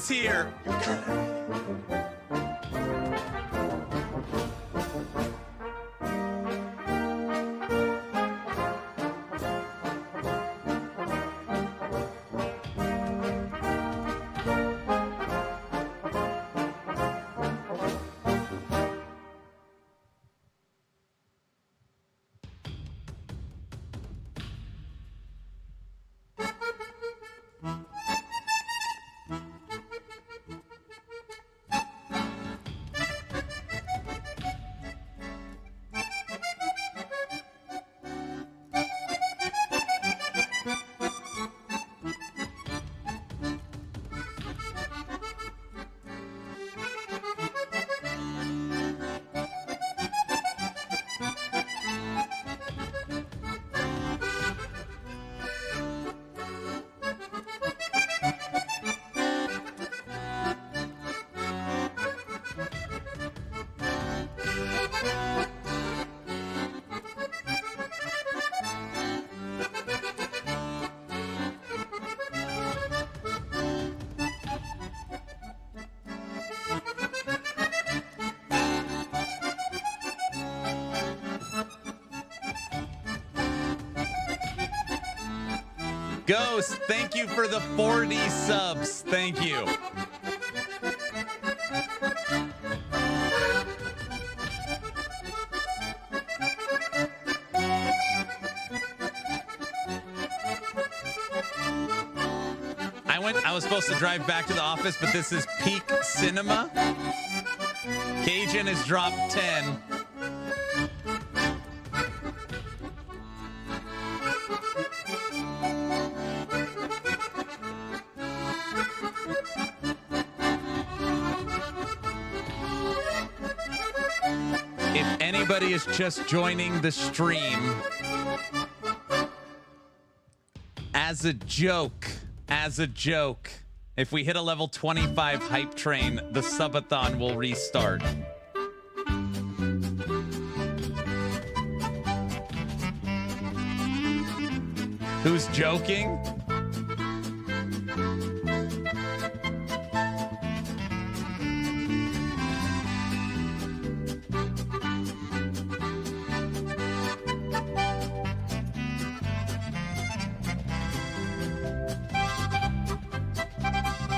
Here. Ghost, thank you for the 40 subs. Thank you. I was supposed to drive back to the office, but this is peak cinema. Cajun has dropped 10. If anybody is just joining the stream, as a joke, if we hit a level 25 hype train, the subathon will restart. Who's joking?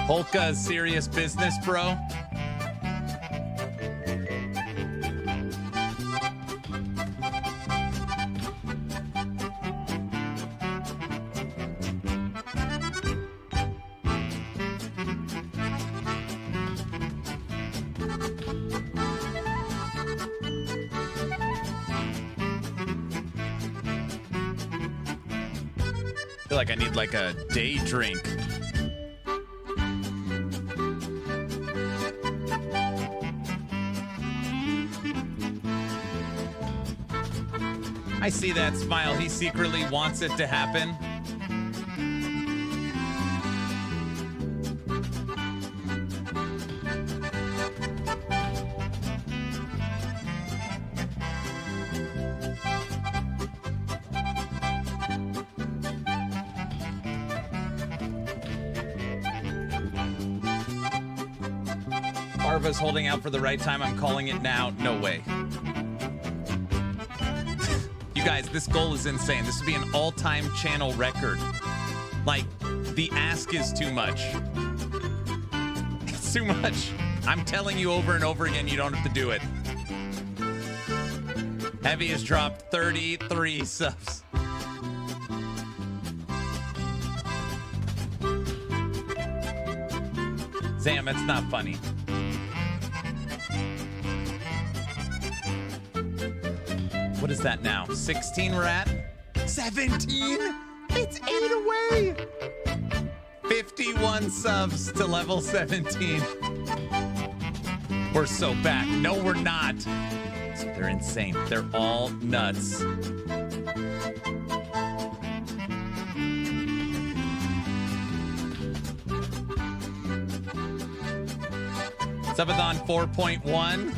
Polka is serious business, bro. I feel like I need like a day drink. I see that smile. He secretly wants it to happen. Arva's holding out for the right time. I'm calling it now. No way. You guys, this goal is insane. This would be an all-time channel record. Like, the ask is too much. It's too much. I'm telling you over and over again, you don't have to do it. Heavy has dropped 33 subs. Sam, it's not funny. What is that now? 16 we're at? 17? It's 8 away! 51 subs to level 17. We're so back. No, we're not. They're insane. They're all nuts. Subathon 4.1.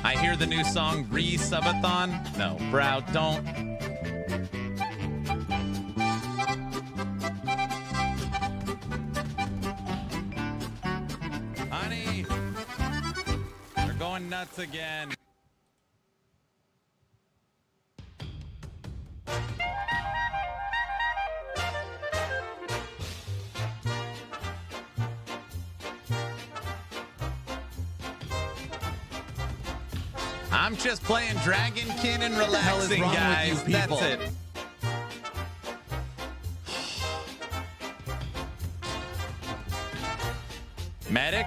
I hear the new song Re-Subathon. No, Brow, don't. Honey, they're going nuts again. I'm just playing Dragonkin and relaxing, guys. That's it. Medic?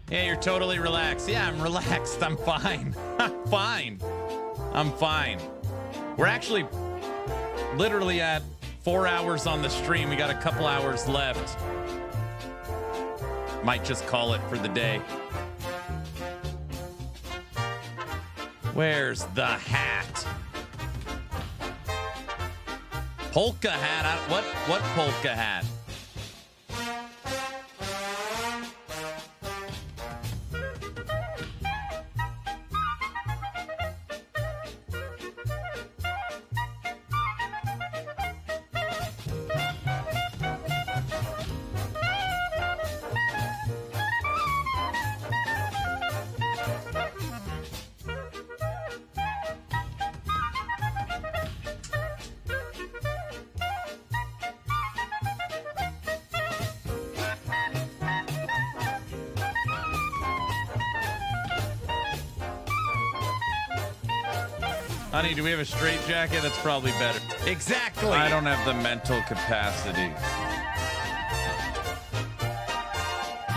Yeah, you're totally relaxed. Yeah, I'm relaxed. I'm fine. I'm fine. I'm fine. We're actually literally at 4 hours on the stream. We got a couple hours left. Might just call it for the day. Where's the hat? Polka hat? What polka hat? Honey, do we have a straight jacket? That's probably better. Exactly. I don't have the mental capacity.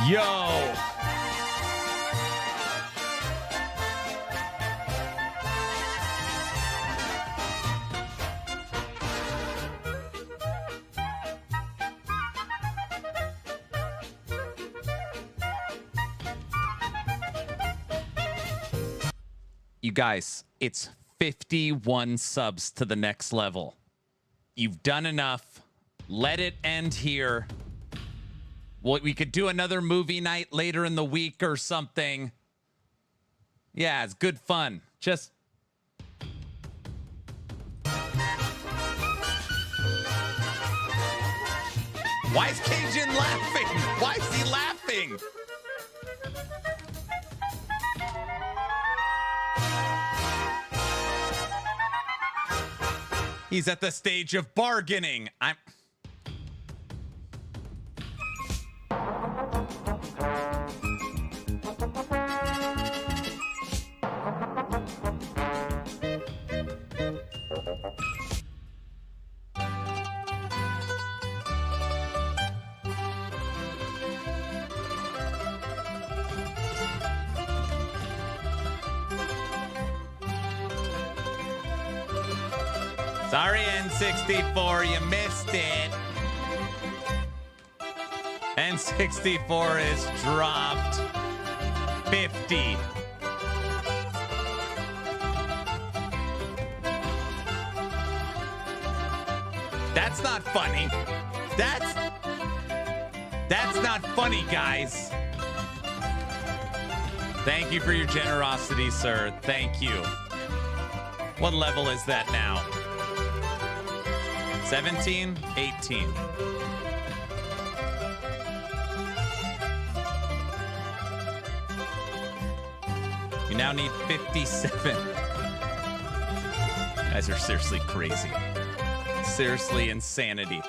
Yo. You guys, it's 51 subs to the next level. You've done enough. Let it end here. Well, we could do another movie night later in the week or something. Yeah, it's good fun. Just... Why is Cajun laughing? Why is he laughing? He's at the stage of bargaining. Sorry, N64, you missed it. N64 is dropped 50. That's not funny. That's not funny, guys. Thank you for your generosity, sir. Thank you. What level is that now? 17, 18. You now need 57. You guys are seriously crazy. Seriously insanity.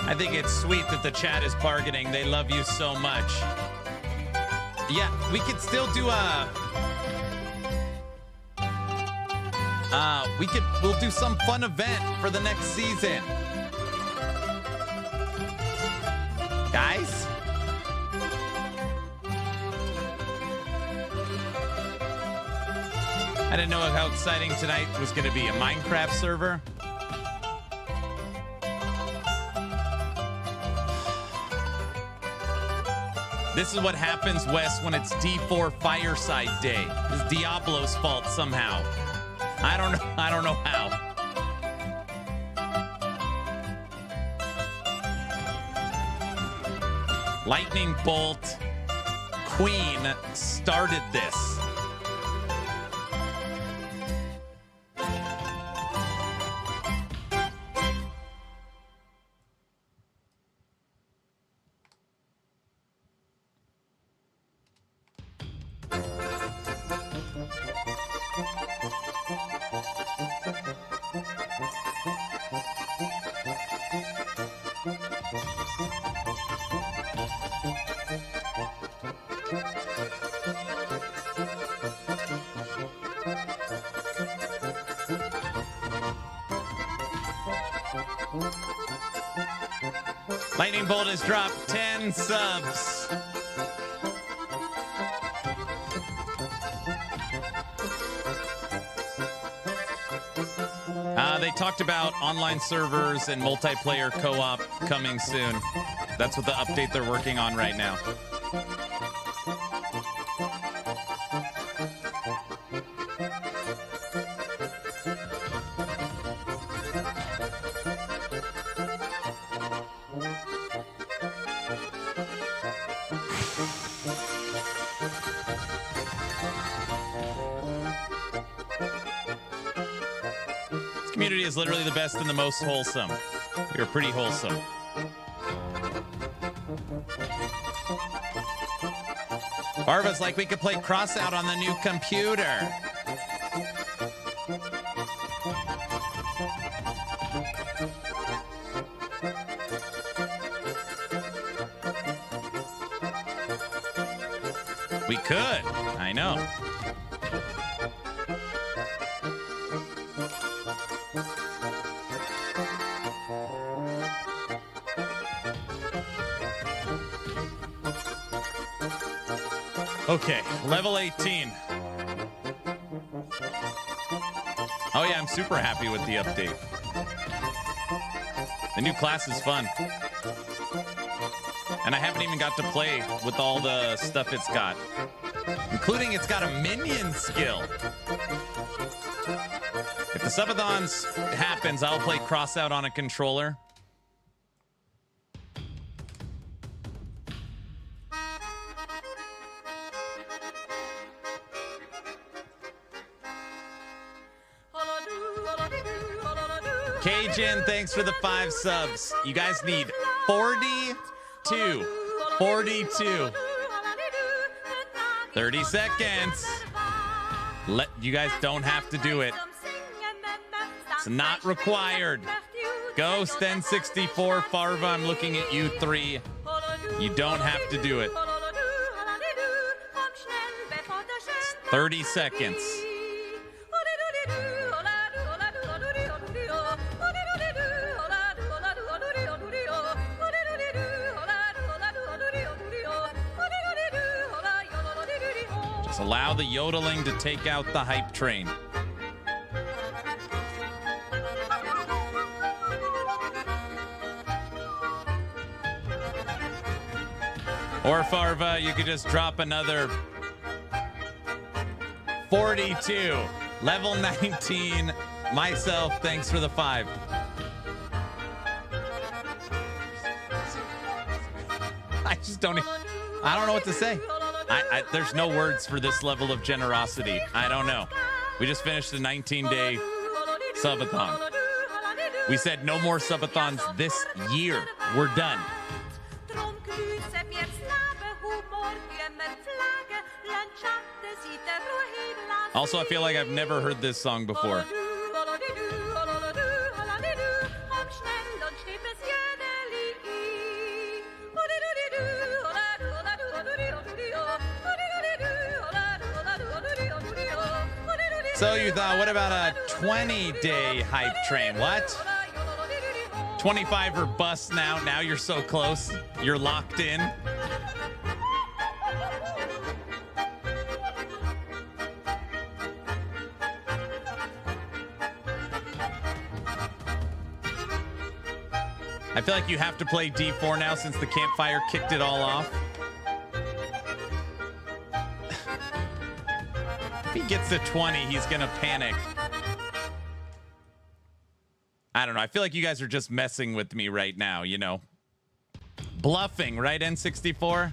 I think it's sweet that the chat is bargaining. They love you so much. Yeah, we could still do we'll do some fun event for the next season. Guys? I didn't know how exciting tonight was going to be. A Minecraft server? This is what happens, Wes, when it's D4 Fireside Day. It's Diablo's fault somehow. I don't know how. Lightning Bolt Queen started this. Lightning Bolt has dropped 10 subs. They talked about online servers and multiplayer co-op coming soon. That's what the update they're working on right now. Community is literally the best and the most wholesome. You're pretty wholesome. Barba's like, we could play Crossout on the new computer. We could. I know. Okay, level 18. Oh yeah, I'm super happy with the update. The new class is fun. And I haven't even got to play with all the stuff it's got. Including it's got a minion skill. If the subathons happens, I'll play Crossout on a controller. Cajun, thanks for the 5 subs. You guys need 42. 42. 30 seconds. You guys don't have to do it. It's not required. Ghost N64, Farva, I'm looking at you 3. You don't have to do it. 30 seconds. Just allow the yodeling to take out the hype train. Or Farva, you could just drop another 42. Level 19. Myself, thanks for the 5. I just don't know what to say. There's no words for this level of generosity. I don't know. We just finished the 19-day subathon. We said no more subathons this year. We're done. Also, I feel like I've never heard this song before. So you thought, what about a 20-day hype train? What? 25 or bust now. Now you're so close. You're locked in. I feel like you have to play D4 now since the Campfire kicked it all off. If he gets to 20, he's gonna panic. I don't know. I feel like you guys are just messing with me right now, you know. Bluffing, right, N64?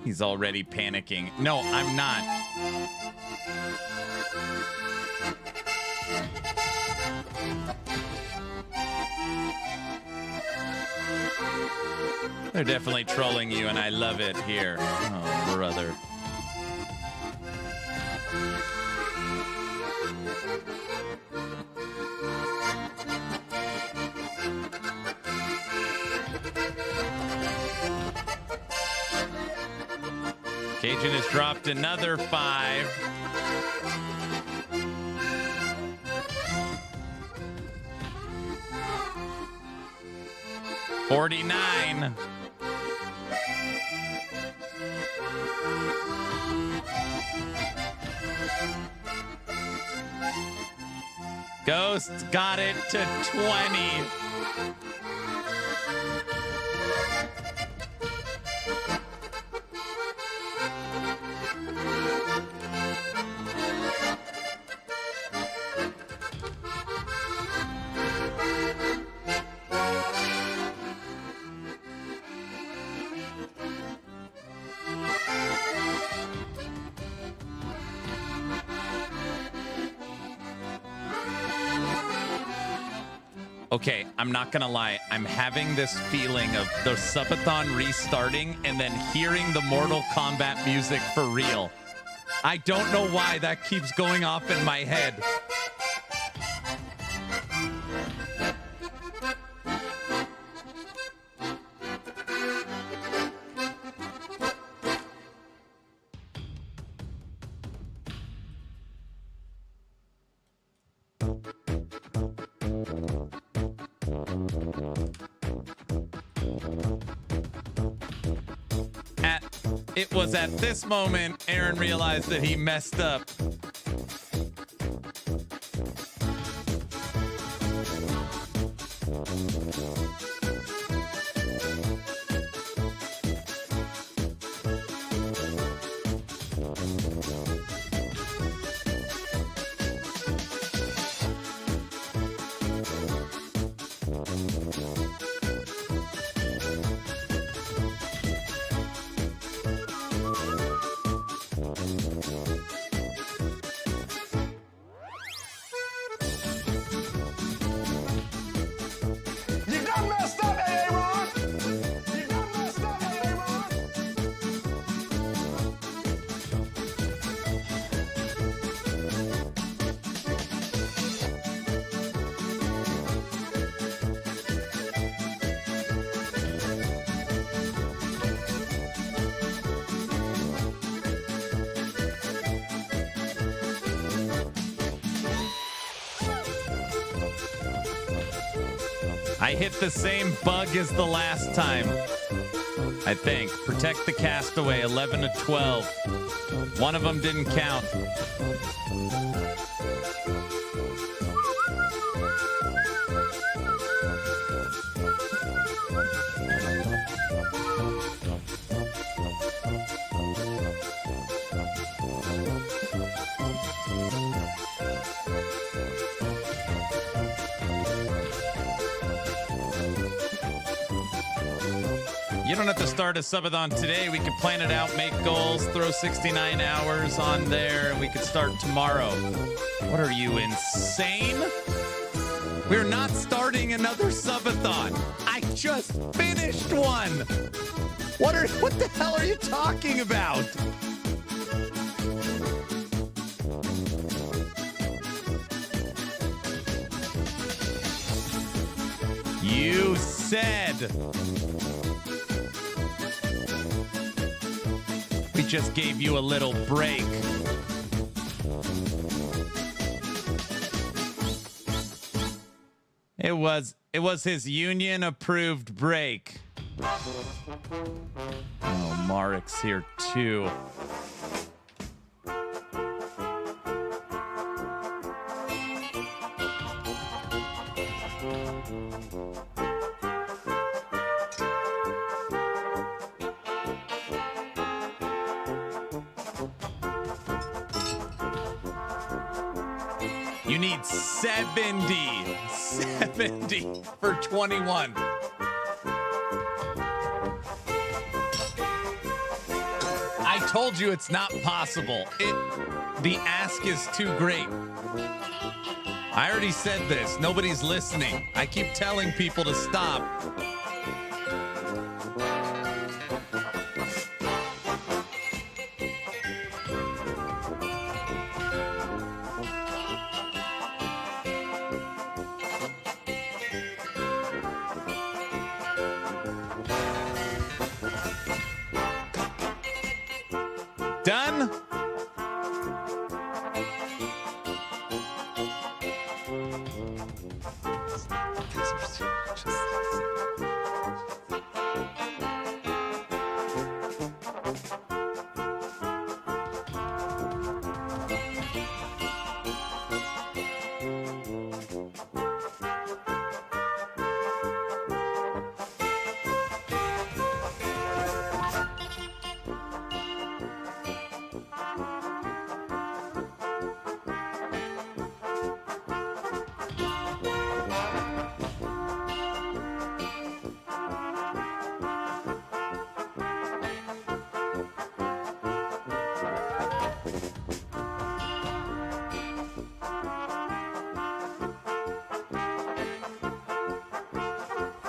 He's already panicking. No, I'm not. They're definitely trolling you, and I love it here. Oh, brother. Cajun has dropped another 5. $49. Ghost got it to 20. Okay, I'm not gonna lie. I'm having this feeling of the subathon restarting and then hearing the Mortal Kombat music for real. I don't know why that keeps going off in my head. It was at this moment Aaron realized that he messed up. I hit the same bug as the last time. I think. Protect the castaway, 11 to 12. One of them didn't count. You don't have to start a subathon today. We could plan it out, make goals, throw 69 hours on there, and we could start tomorrow. What are you, insane? We're not starting another subathon. I just finished one. What the hell are you talking about? You said. We just gave you a little break. It was his union approved break. Oh, Marek's here too. You need 70 for 21. I told you it's not possible. The ask is too great. I already said this. Nobody's listening. I keep telling people to stop. Done?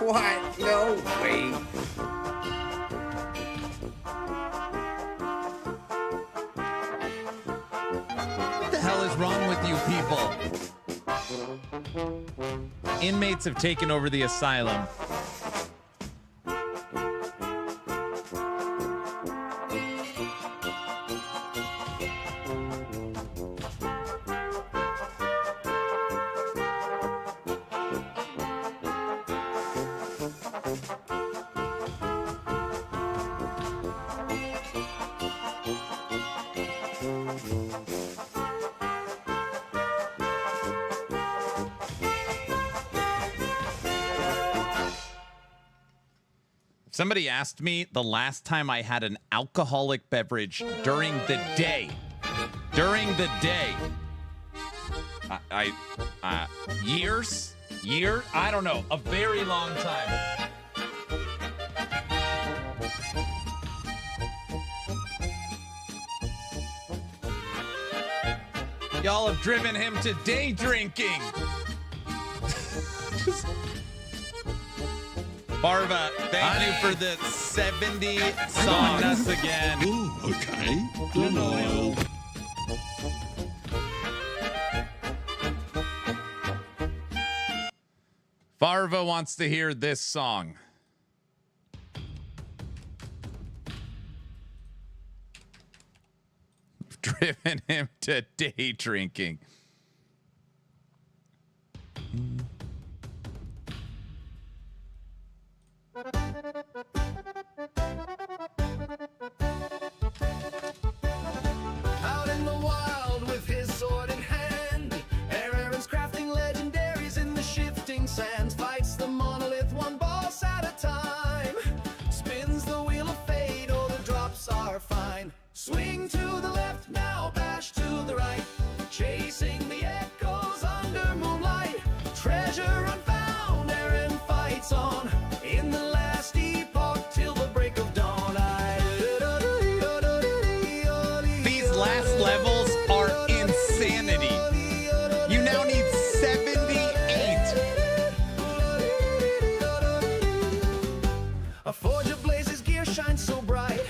What? No way. What the hell is wrong with you people? Inmates have taken over the asylum. Somebody asked me the last time I had an alcoholic beverage during the day. During the day. Years? I don't know. A very long time. Y'all have driven him to day drinking. Barva, thank you for the 70 song us again. Ooh, okay. Good oil. Farva wants to hear this song. Driven him to day drinking. Out in the wild with his sword in hand, Aaron's crafting legendaries in the shifting sands. Fights the monolith one boss at a time. Spins the wheel of fate, all the drops are fine. Swing to the left, now bash to the right. Chasing the echoes under moonlight. Treasure unfound, Aaron fights on. In the last epoch till the break of dawn. These last levels are insanity. You now need 78. A forge of blazes, gear shines so bright.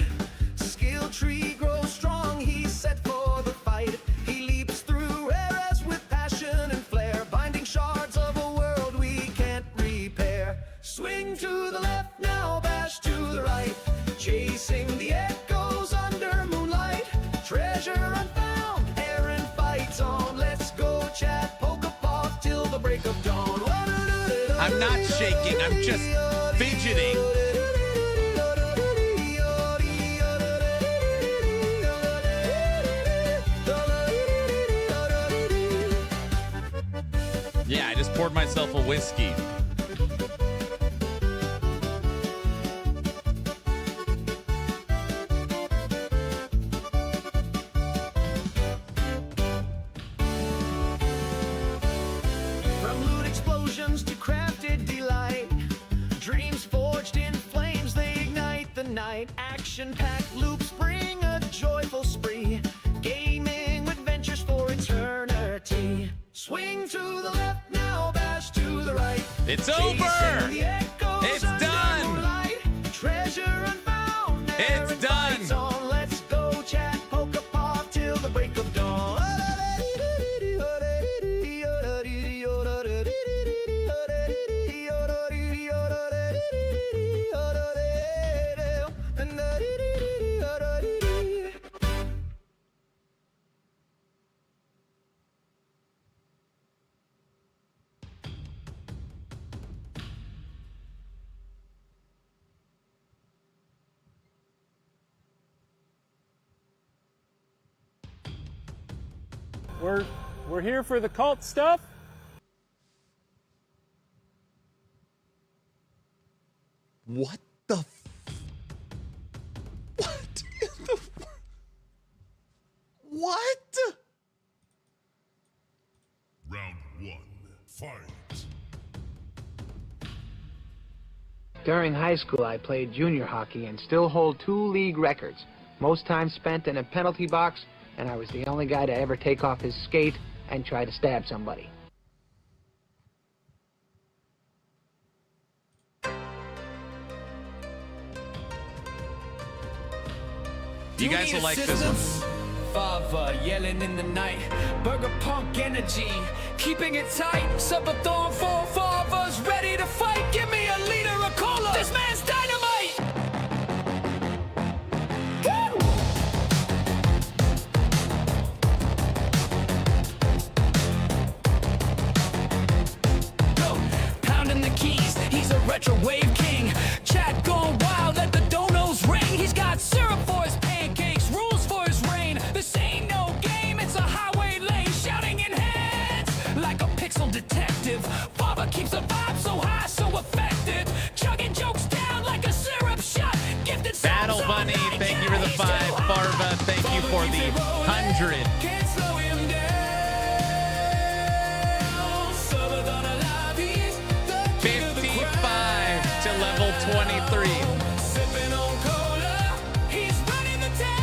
Skill tree grows strong, he's set for the fight. He leaps through eras with passion and flair, binding shards of a world we can't repair. Swing to the left, now bash to the right. Chasing the echoes under moonlight. Treasure unfound, Aaron fights on. Let's go chat, poke a paw till the break of dawn. I'm not shaking, I'm just fidgeting. Yeah, I just poured myself a whiskey. From loot explosions to crafted delight. Dreams forged in flames, they ignite the night. Action-packed loops bring a joyful spree. Gaming adventures for eternity. Swing to the left, now bash to the right. It's over! It's done! Treasure unfound. It's done! On. Let's go chat, poke a paw till the break of dawn. We're here for the cult stuff. What the What in the What? Round one, fight. During high school, I played junior hockey and still hold 2 league records. Most time spent in a penalty box, and I was the only guy to ever take off his skate and try to stab somebody. You guys will like this one. Fava yelling in the night, burger punk energy, keeping it tight. Subathon, 4 Favas, ready to fight. Give me a liter of cola. This man's dynamite. Go, pounding the keys. He's a retro wave king. Chat gone wild, let the donos ring. He's got syrup for his pancakes, rules for his reign. This ain't no game, it's a highway lane. Shouting in heads like a pixel detective. Baba keeps the vibe so high, so effective. Chugging jokes down like a syrup shot. Gifted Battle Bunny, thank you for the 5. Farva, thank you for the 100. Can't slow him down. Subathon alive, he's the king of the 55 to level 23. sipping on cola. He's running the town.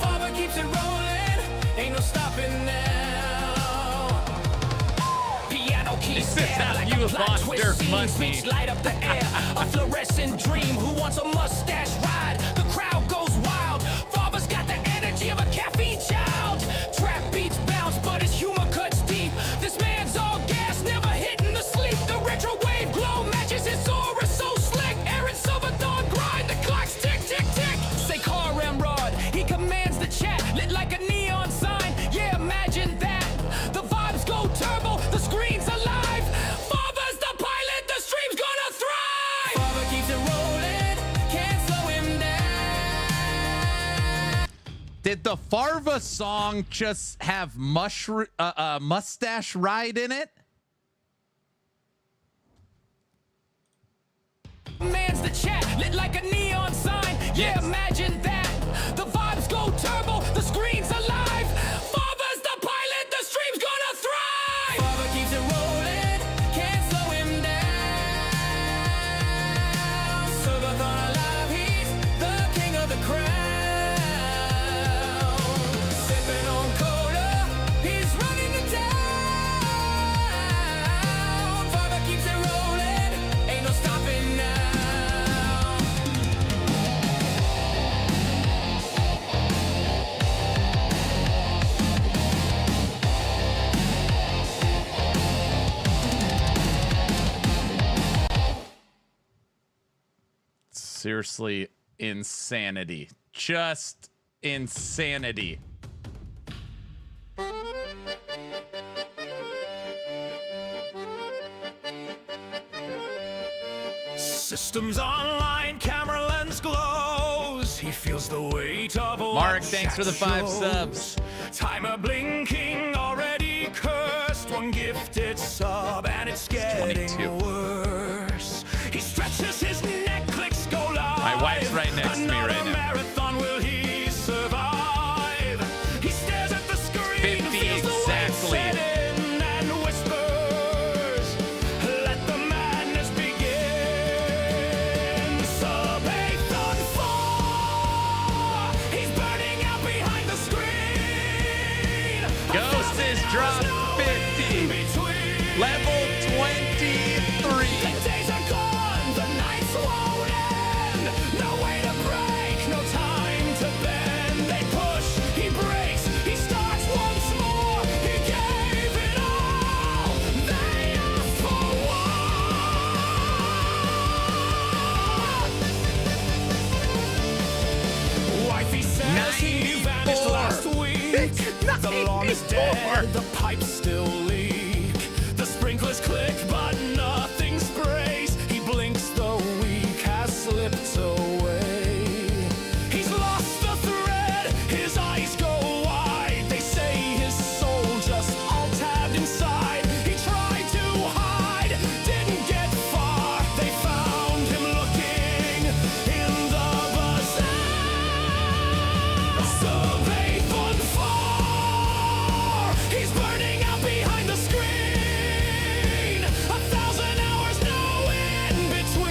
Baba keeps it rolling. Ain't no stopping now. Piano keys This is how like you a plot lost twist Dirk scene. Must Speech be. light up the air. A fluorescent dream. Who wants a mustache ride? The crowd goes wild. Baba's got the energy of a caffeine child. Trap beats bounce, but his humor cuts deep. This man's all gas, never hitting the sleep. The retro wave glow matches his aura so slick. Aaron Subathon grind, the clock's tick, tick, tick. Say car Ramrod, he commands the chat, lit like a neon sign. Yeah, imagine that. The vibes go turbo, the screen's alive. Father's the pilot, the stream's gonna thrive. Father keeps it rolling, can't slow him down. Did the Farva song just have mustache ride in it? Man's the chat, lit like a neon sign. Yeah, imagine that. The vibes go turbo, the screen's alive. Father's the pilot, the stream's gonna thrive. Father keeps it rolling, can't slow him down. Subathon alive, he's the king of the crown. Sipping on cola, he's running the town. Father keeps it rolling, ain't no stopping now. Seriously, insanity. Just insanity. Systems online, camera lens glows. He feels the weight of all Mark, thanks for the 5 shows. subs. Timer blinking, already cursed. One gifted sub, and it's getting 22. worse. He stretches his neck, clicks go live. My wife's right next to me right Another now. marathon, will he survive? He stares at the screen, 50 feels the weight exactly. set in, and whispers, let the madness begin. Subathon 4, he's burning out behind the screen. Ghost is dropped 50. Level 23. The days are gone, the nights won't end. No way to break, no time to bend. They push, he breaks, he starts once more. He gave it all. They asked for war. Wifey says he vanished last week. The lawn is dead, the pipes still leak. The sprinklers click, but nothing sprays. He blinks, the week has slipped away. He's lost the thread, his eyes go wide. They say his soul just all tabbed inside. He tried to hide, didn't get far. They found him looking in the bazaar. Subathon 4, he's burning out behind the screen. 1,000 hours, no in between.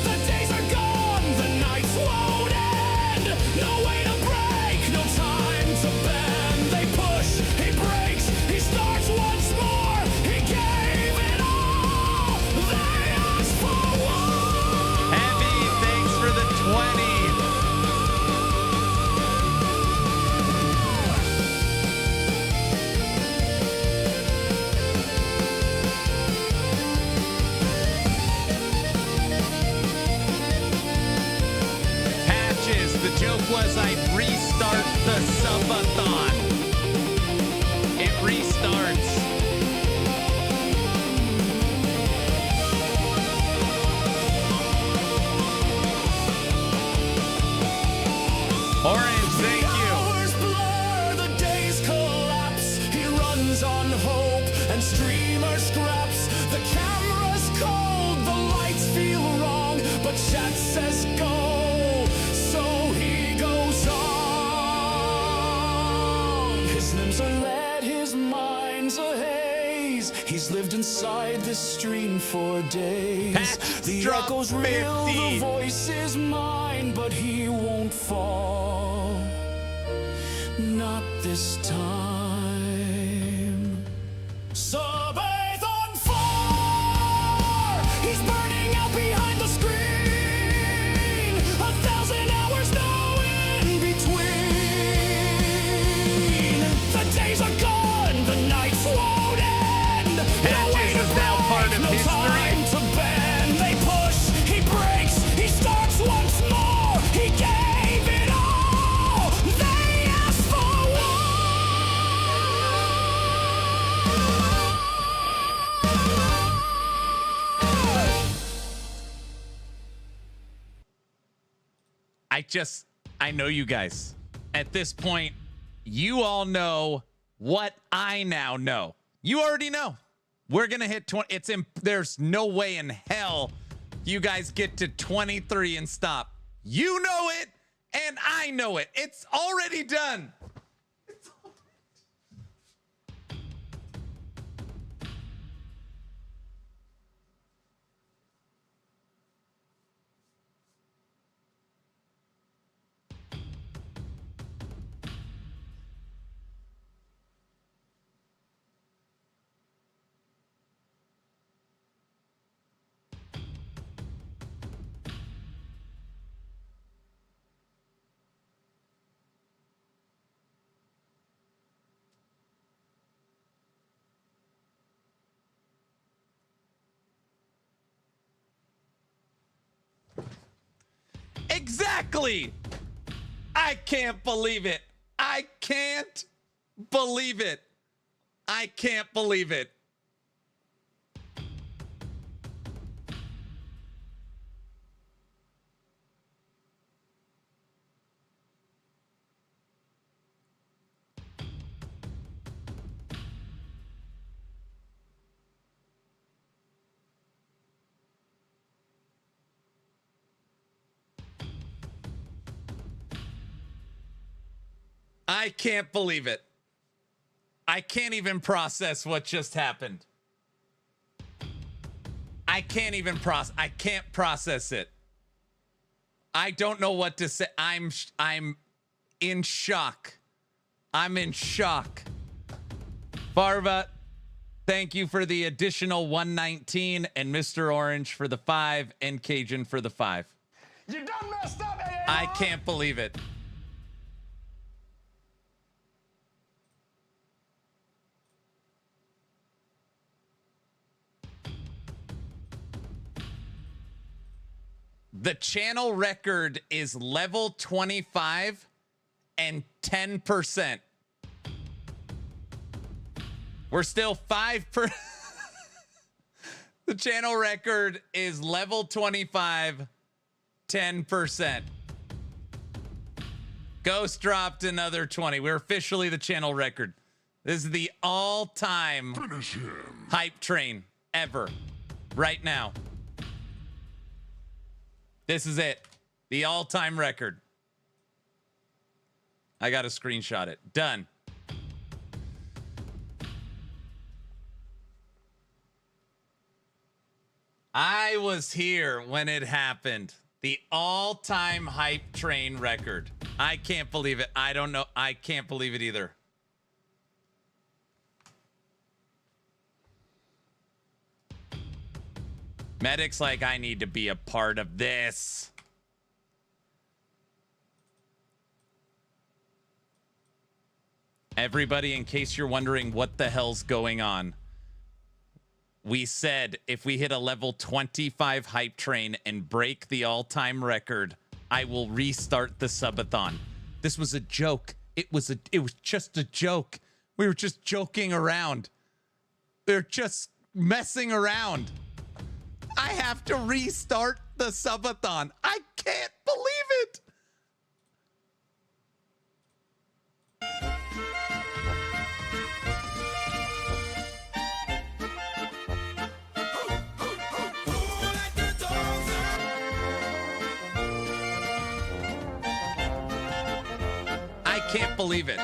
The days are gone, the nights won't end. No way to break, no time to bend. They push, he breaks, he starts once more. He gave it all. They asked for war. joke was I'd restart the subathon. It restarts. Orange, thank you. Hours blur, the days collapse. He runs on hope and streamer scraps. The camera's cold, the lights feel wrong, but chat says go, so he goes on. His limbs are lead, his mind's a haze. He's lived inside this stream for days. The echoes real, the voice is mine, but he won't fall. Not this time. Subathon 4! He's burning out behind the screen. 1,000 hours, no in between. The days are gone, the nights won't end. Patches is now part of history. Time to bend. They push, he breaks, he starts once more. He gave it all. They asked for I know you guys. At this point, you all know what I now know. You already know. We're going to hit 20. There's no way in hell you guys get to 23 and stop. You know it, and I know it. It's already done. Exactly. I can't believe it. I can't believe it. I can't believe it. I can't believe it. I can't even process what just happened. I can't even I can't process it. I don't know what to say. I'm in shock. I'm in shock. Farva, thank you for the additional 119 and Mr. Orange for the 5 and Cajun for the 5. You done messed up, AAR. I can't believe it. The channel record is level 25 and 10%. We're still 5%. The channel record is level 25, 10%. Ghost dropped another 20. We're officially the channel record. This is the all-time hype train ever right now. This is it. The all-time record. I got to screenshot it. Done. I was here when it happened. The all-time hype train record. I can't believe it. I don't know. I can't believe it either. Medic's like, I need to be a part of this. Everybody, in case you're wondering what the hell's going on, we said if we hit a level 25 hype train and break the all-time record, I will restart the subathon. This was a joke. It was just a joke. We were just joking around. We were just messing around. I have to restart the subathon. I can't believe it. I can't believe it.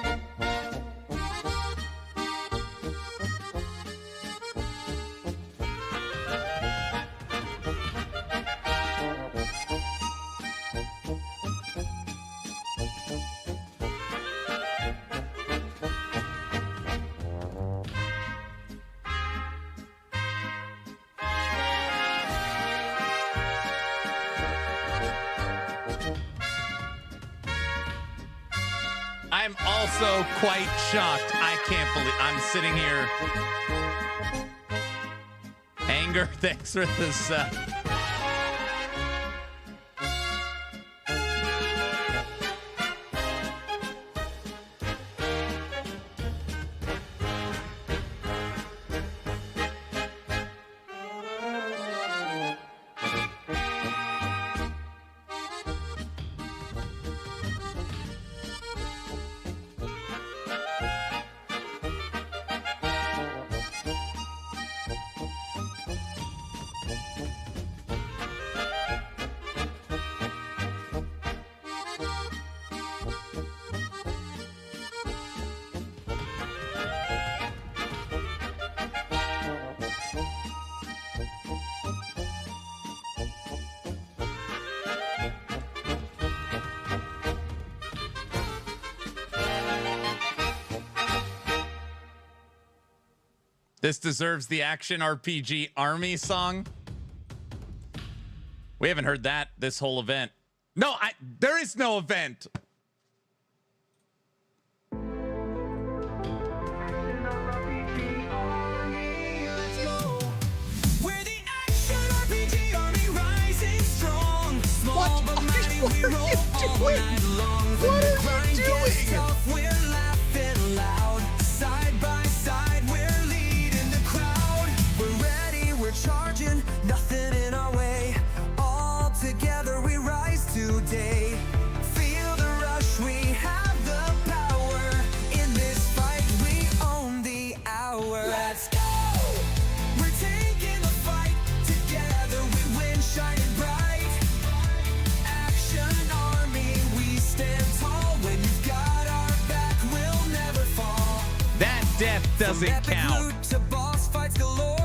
I'm also quite shocked. I can't believe I'm sitting here. Anger, thanks for this. This deserves the action RPG army song. We haven't heard that this whole event. No, there is no event. Charging, nothing in our way. All together we rise today. Feel the rush, we have the power. In this fight, we own the hour. Let's go! We're taking the fight. Together we win, shining bright. Action army, we stand tall. When you've got our back, we'll never fall. That death doesn't count. To boss fights galore.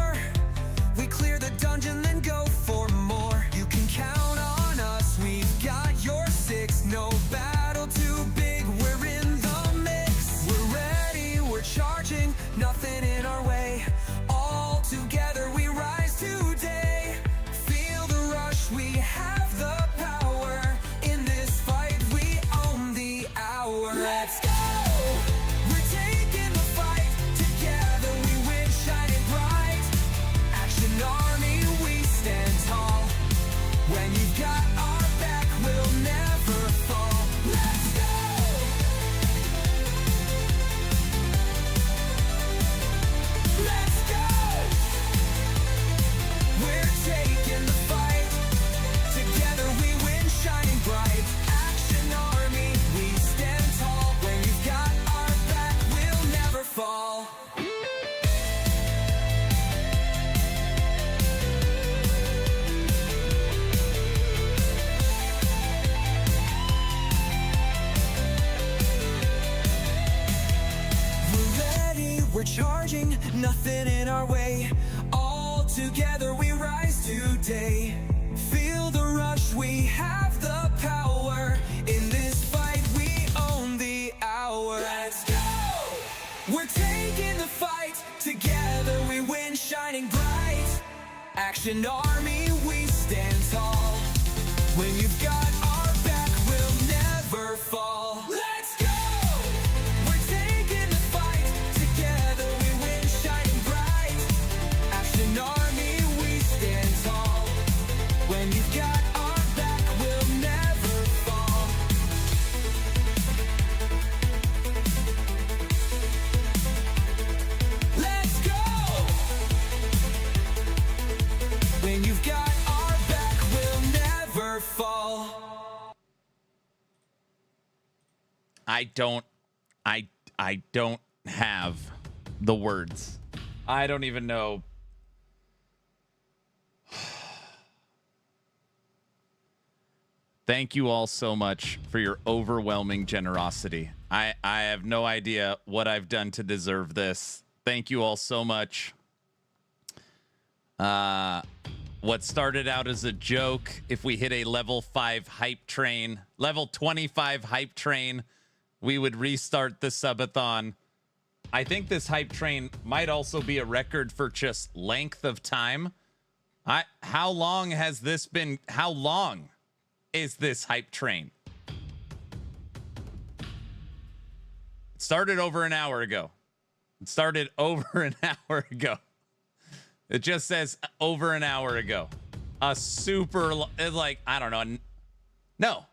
We clear the dungeon, then go for more. You can count on us, we've got your six. No battle too big, we're in the mix. We're ready, we're charging, nothing in our way. All together we rise today. Feel the rush, we have the power. In this fight, we own the hour. Let's go! We're taking the fight. Together we win, shining bright. Action army, we stand tall. When you've got our back, we'll never fall. Let's go! Let's go! We're taking the fight. Together we win, shining bright. Action army, we stand tall. When you've got our back, we'll never fall. We're charging, nothing in our way. All together we rise today. Feel the rush, we have the power. In this fight, we own the hour. Let's go! We're taking the fight. Together we win, shining bright. Action army, we stand tall. When you've got our back, we'll never fall. Let's go! We're taking the fight. Together we win, shining bright. Action army, we stand tall. When you've got our back, we'll never I don't have the words. I don't even know. Thank you all so much for your overwhelming generosity. I have no idea what I've done to deserve this. Thank you all so much. What started out as a joke, if we hit a level 5 hype train, level 25 hype train, we would restart the subathon. I think this hype train might also be a record for just length of time. How long has this been? How long is this hype train? It started over an hour ago. It started over an hour ago. It just says over an hour ago. A super, like, I don't know. No.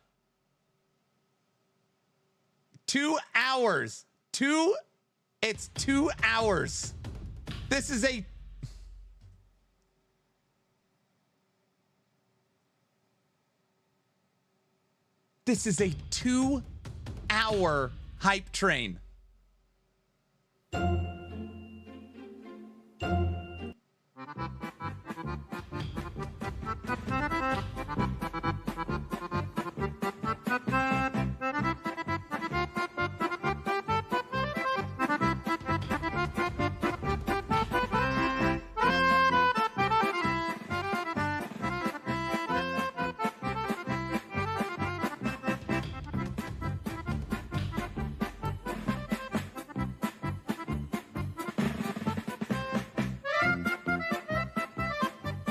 2 hours. It's 2 hours. This is a... This is a 2-hour hype train.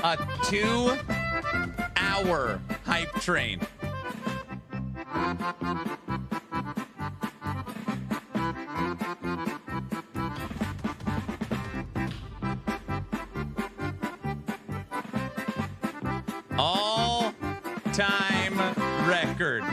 A 2-hour hype train. All-time record.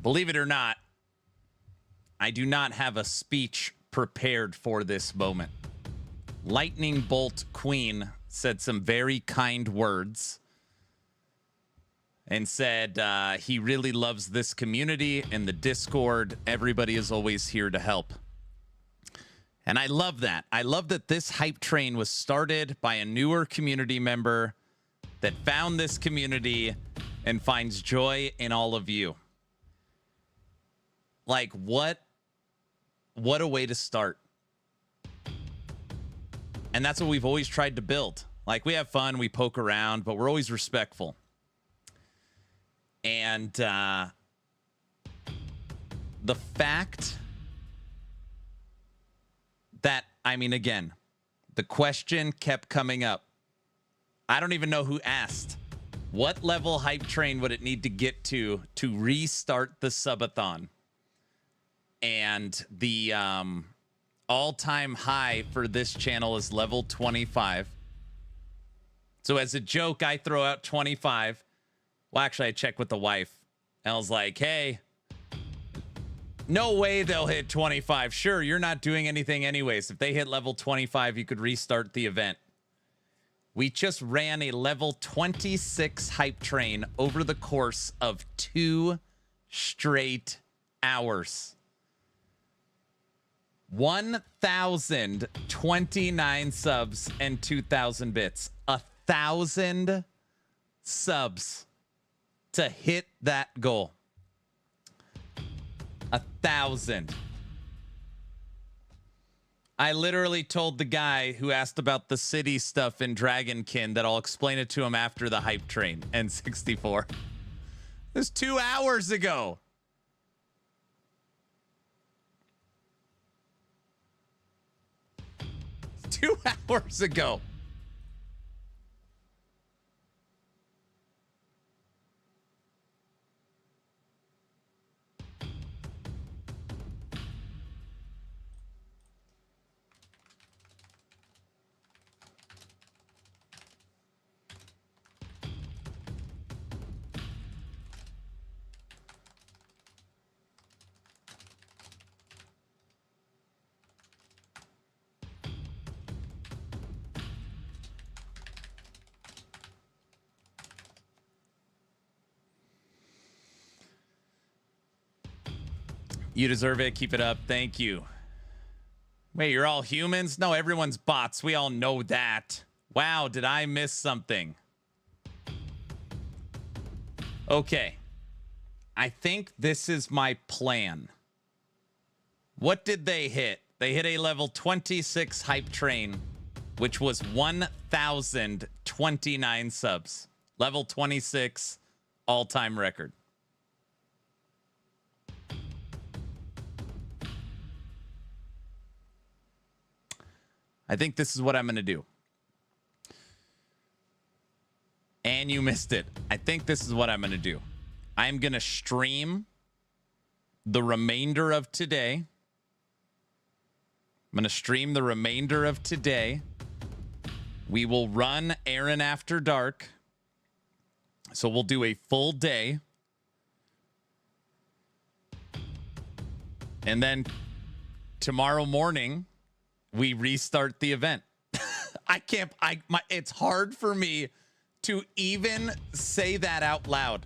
Believe it or not, I do not have a speech prepared for this moment. Lightning Bolt Queen said some very kind words and said he really loves this community and the Discord. Everybody is always here to help. And I love that. I love that this hype train was started by a newer community member that found this community and finds joy in all of you. Like, what a way to start. And that's what we've always tried to build. Like, we have fun, we poke around, but we're always respectful. And the fact that, I mean, again, the question kept coming up. I don't even know who asked. What level hype train would it need to get to restart the subathon? And the all-time high for this channel is level 25. So as a joke, I throw out 25. Well, actually, I checked with the wife. And I was like, hey, no way they'll hit 25. Sure, you're not doing anything anyways. If they hit level 25, you could restart the event. We just ran a level 26 hype train over the course of 2 straight hours. 1,029 subs and 2,000 bits. 1,000 subs to hit that goal. 1,000. I literally told the guy who asked about the city stuff in Dragonkin that I'll explain it to him after the hype train. N64. It was 2 hours ago. It's 2 hours ago. You deserve it. Keep it up. Thank you. Wait, you're all humans? No, everyone's bots. We all know that. Wow, did I miss something? Okay. I think this is my plan. What did they hit? They hit a level 26 hype train, which was 1,029 subs. Level 26 all-time record. I think this is what I'm going to do. And you missed it. I think this is what I'm going to do. I'm going to stream the remainder of today. I'm going to stream the remainder of today. We will run Aaron After Dark. So we'll do a full day. And then tomorrow morning, we restart the event. It's hard for me to even say that out loud.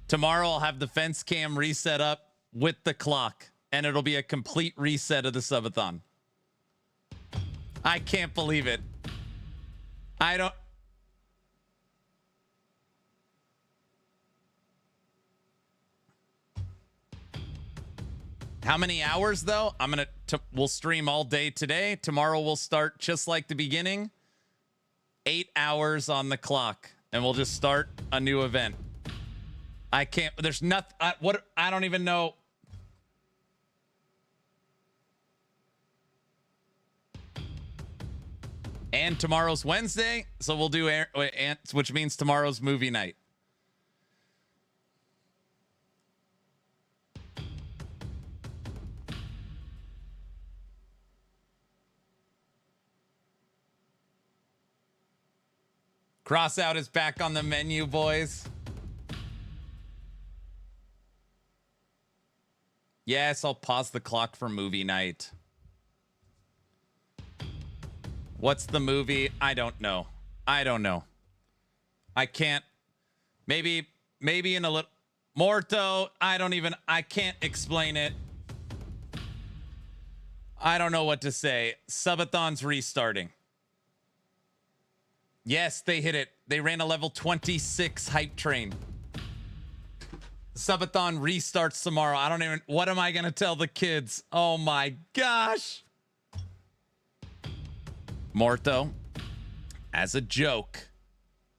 Tomorrow I'll have the fence cam reset up with the clock, and it'll be a complete reset of the subathon. I can't believe it. I don't. How many hours though? We'll stream all day today. Tomorrow we'll start just like the beginning. 8 hours on the clock, and we'll just start a new event. I can't. There's nothing. I don't even know. And tomorrow's Wednesday, so we'll do which means tomorrow's movie night. Crossout is back on the menu, boys. Yes, I'll pause the clock for movie night. What's the movie? I don't know. I I can't. Maybe in a little. Morto, I can't explain it. I don't know what to say. Subathon's restarting. Yes, they hit it. They ran a level 26 hype train. Subathon restarts tomorrow. What am I going to tell the kids? Oh my gosh. Morto, as a joke,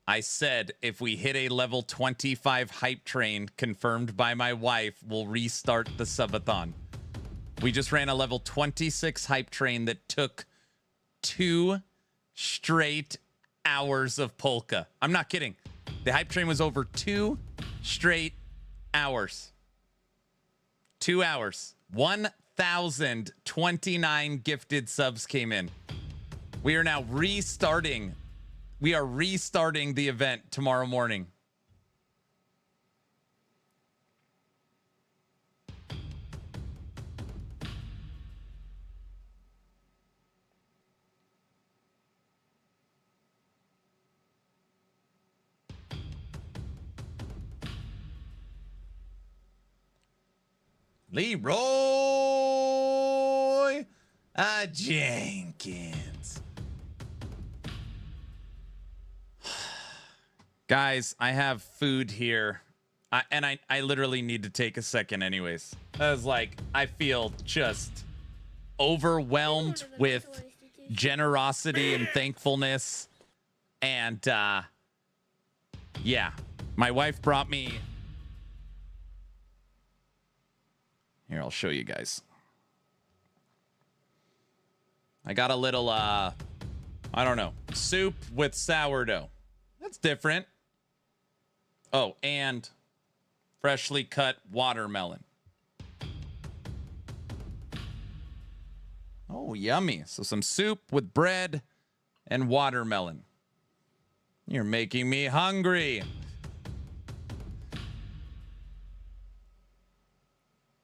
I said if we hit a level 25 hype train confirmed by my wife, we'll restart the subathon. We just ran a level 26 hype train that took 2 straight hours of polka. I'm not kidding. The hype train was over 2 straight hours. 2 hours. 1,029 gifted subs came in. We are now restarting. We are restarting the event tomorrow morning. Leroy boy. Jenkins. Guys, I have food here. I literally need to take a second anyways. I was like, I feel just overwhelmed with generosity and thankfulness. And yeah, my wife brought me. Here, I'll show you guys. I got a little, I don't know, soup with sourdough. That's different. Oh, and freshly cut watermelon. Oh, yummy. So some soup with bread and watermelon. You're making me hungry.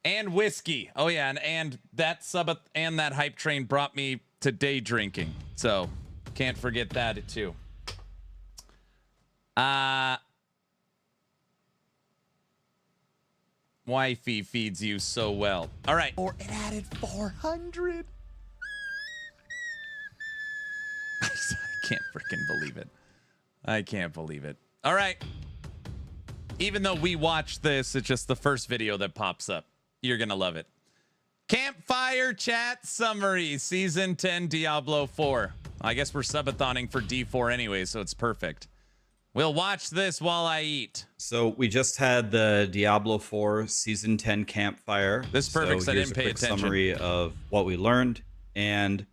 And whiskey. Oh yeah, and that subathon and that hype train brought me to day drinking. So can't forget that too. Wifey feeds you so well. All right. Or it added 400. I can't freaking believe it. I can't believe it. All right. Even though we watched this, it's just the first video that pops up. You're going to love it. Campfire chat summary, season 10, Diablo 4. I guess we're subathoning for D4 anyway, so it's perfect. We'll watch this while I eat. So we just had the Diablo 4 season 10 campfire. This is perfect. So I didn't pay attention. Summary of what we learned, and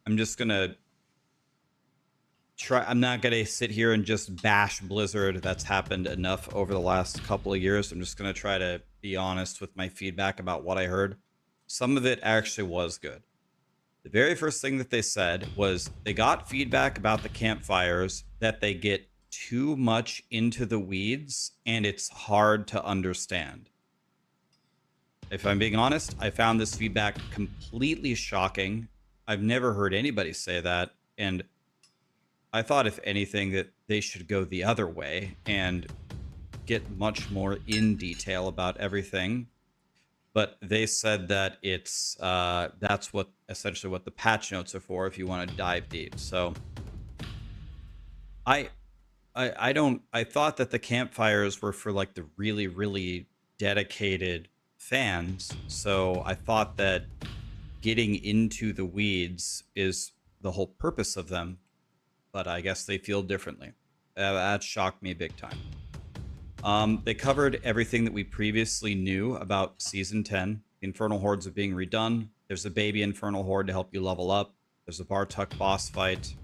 I'm just gonna try. I'm not gonna sit here and just bash Blizzard. That's happened enough over the last couple of years. I'm just gonna try to be honest with my feedback about what I heard. Some of it actually was good. The very first thing that they said was they got feedback about the campfires that they get too much into the weeds and it's hard to understand. If I'm being honest, I found this feedback completely shocking. I've never heard anybody say that, and I thought if anything that they should go the other way and get much more in detail about everything. But they said that it's that's what essentially what the patch notes are for if you want to dive deep. So I thought that the campfires were for like the really dedicated fans. So I thought that getting into the weeds is the whole purpose of them, but I guess they feel differently. That shocked me big time. They covered everything that we previously knew about Season 10. The Infernal Hordes are being redone. There's a baby Infernal Horde to help you level up. There's a Bartuk boss fight.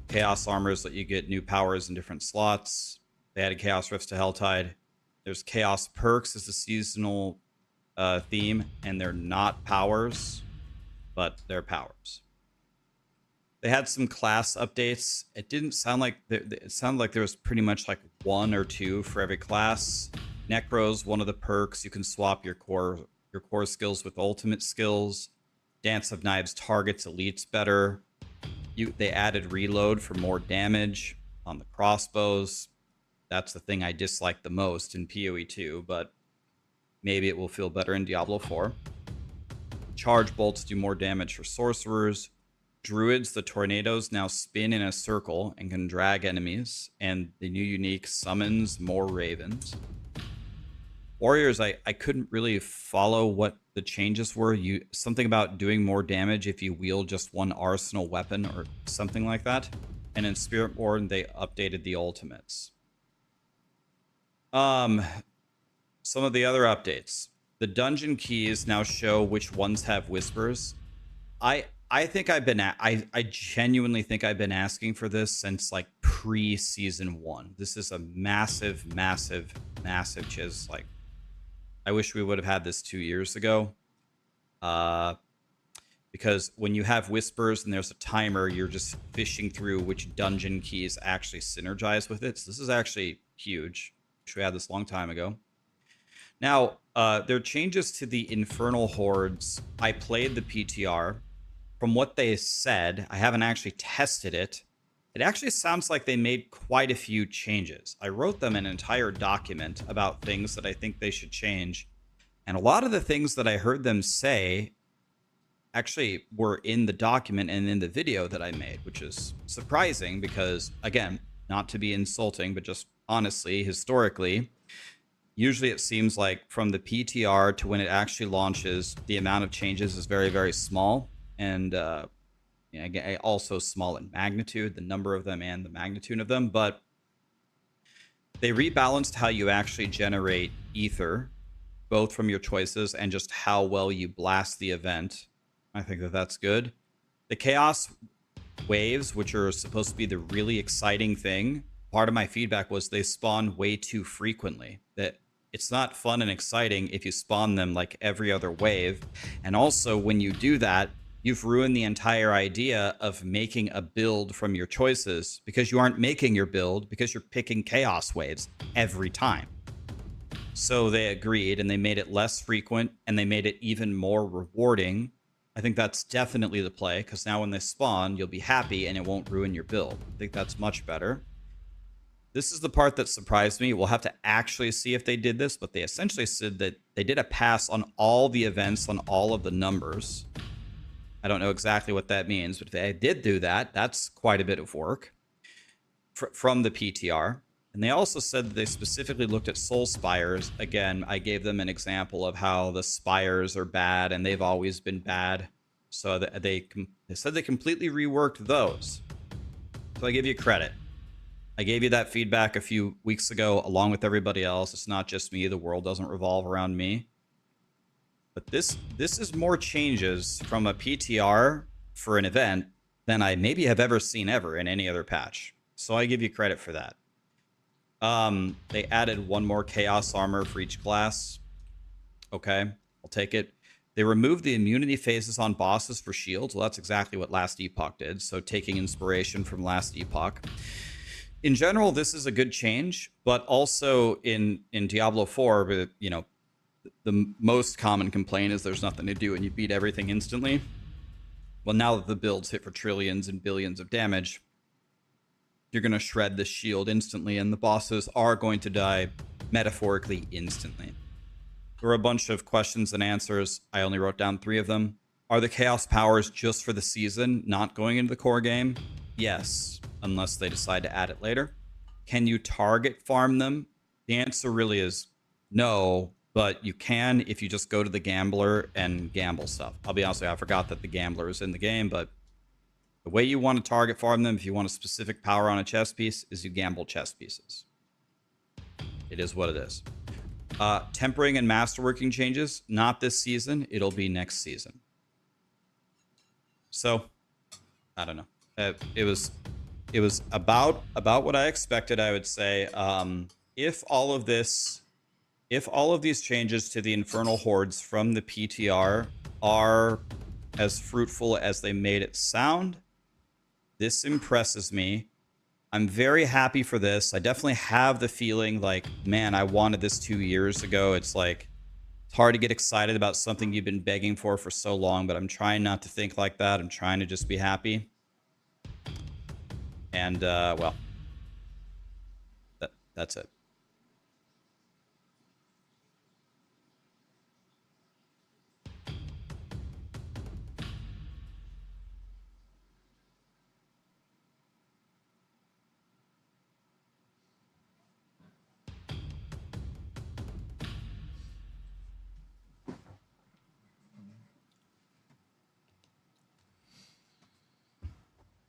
Chaos Armors let you get new powers in different slots. They added Chaos Rifts to Helltide. There's Chaos Perks as a seasonal theme, and they're not powers, but they're powers. They had some class updates. It didn't sound like it sounded like there was pretty much like 1 or 2 for every class. Necro's one of the perks. You can swap your core skills with ultimate skills. Dance of Knives targets elites better. They added reload for more damage on the crossbows. That's the thing I dislike the most in PoE 2, but maybe it will feel better in Diablo 4. Charge bolts do more damage for sorcerers. Druids, the tornadoes, now spin in a circle and can drag enemies, and the new unique summons more ravens. Warriors, I couldn't really follow what the changes were. Something about doing more damage if you wield just one arsenal weapon or something like that. And in Spiritborn, they updated the ultimates. Some of the other updates. The dungeon keys now show which ones have whispers. I think I genuinely think I've been asking for this since like pre-season 1. This is a massive chiz. Like, I wish we would have had this 2 years ago. Because when you have whispers and there's a timer, you're just fishing through which dungeon keys actually synergize with it. So this is actually huge. Wish we had this a long time ago. Now, there are changes to the Infernal Hordes. I played the PTR. From what they said, I haven't actually tested it. It actually sounds like they made quite a few changes. I wrote them an entire document about things that I think they should change. And a lot of the things that I heard them say actually were in the document and in the video that I made, which is surprising because, again, not to be insulting, but just honestly, historically, usually it seems like from the PTR to when it actually launches, the amount of changes is very, very small. And again, also small in magnitude, the number of them and the magnitude of them. But they rebalanced how you actually generate ether, both from your choices and just how well you blast the event. I think that that's good. The chaos waves, which are supposed to be the really exciting thing, part of my feedback was they spawn way too frequently. That it's not fun and exciting if you spawn them like every other wave. And also, when you do that, you've ruined the entire idea of making a build from your choices, because you aren't making your build because you're picking chaos waves every time. So they agreed, and they made it less frequent, and they made it even more rewarding. I think that's definitely the play, because now when they spawn, you'll be happy and it won't ruin your build. I think that's much better. This is the part that surprised me. We'll have to actually see if they did this, but they essentially said that they did a pass on all the events on all of the numbers. I don't know exactly what that means, but if they did do that, that's quite a bit of work from the PTR. And they also said that they specifically looked at soul spires. Again, I gave them an example of how the spires are bad, and they've always been bad. So they said they completely reworked those. So I give you credit. I gave you that feedback a few weeks ago, along with everybody else. It's not just me. The world doesn't revolve around me. But this is more changes from a PTR for an event than I maybe have ever seen ever in any other patch. So I give you credit for that. They added one more chaos armor for each class. Okay, I'll take it. They removed the immunity phases on bosses for shields. Well, that's exactly what Last Epoch did. So taking inspiration from Last Epoch. In general, this is a good change, but also in Diablo 4, you know, the most common complaint is there's nothing to do and you beat everything instantly. Well, now that the builds hit for trillions and billions of damage, you're going to shred the shield instantly, and the bosses are going to die metaphorically instantly. There were a bunch of questions and answers. I only wrote down 3 of them. Are the chaos powers just for the season, not going into the core game? Yes, unless they decide to add it later. Can you target farm them? The answer really is no, but you can if you just go to the gambler and gamble stuff. I'll be honest with you, I forgot that the gambler is in the game, but the way you want to target farm them, if you want a specific power on a chess piece, is you gamble chess pieces. It is what it is. Tempering and masterworking changes, not this season. It'll be next season. So, I don't know. It was about what I expected, I would say. If all of these changes to the Infernal Hordes from the PTR are as fruitful as they made it sound, this impresses me. I'm very happy for this. I definitely have the feeling like, man, I wanted this 2 years ago. It's like, it's hard to get excited about something you've been begging for so long, but I'm trying not to think like that. I'm trying to just be happy. And, well, that's it.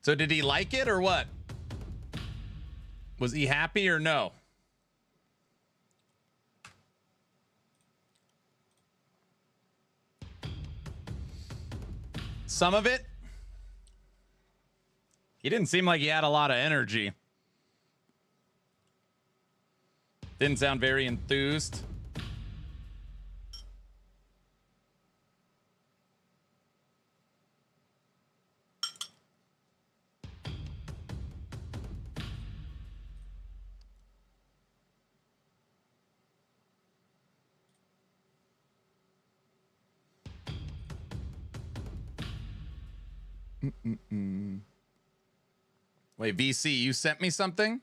So did he like it or what? Was he happy or no? Some of it? He didn't seem like he had a lot of energy. Didn't sound very enthused. Wait, VC, you sent me something?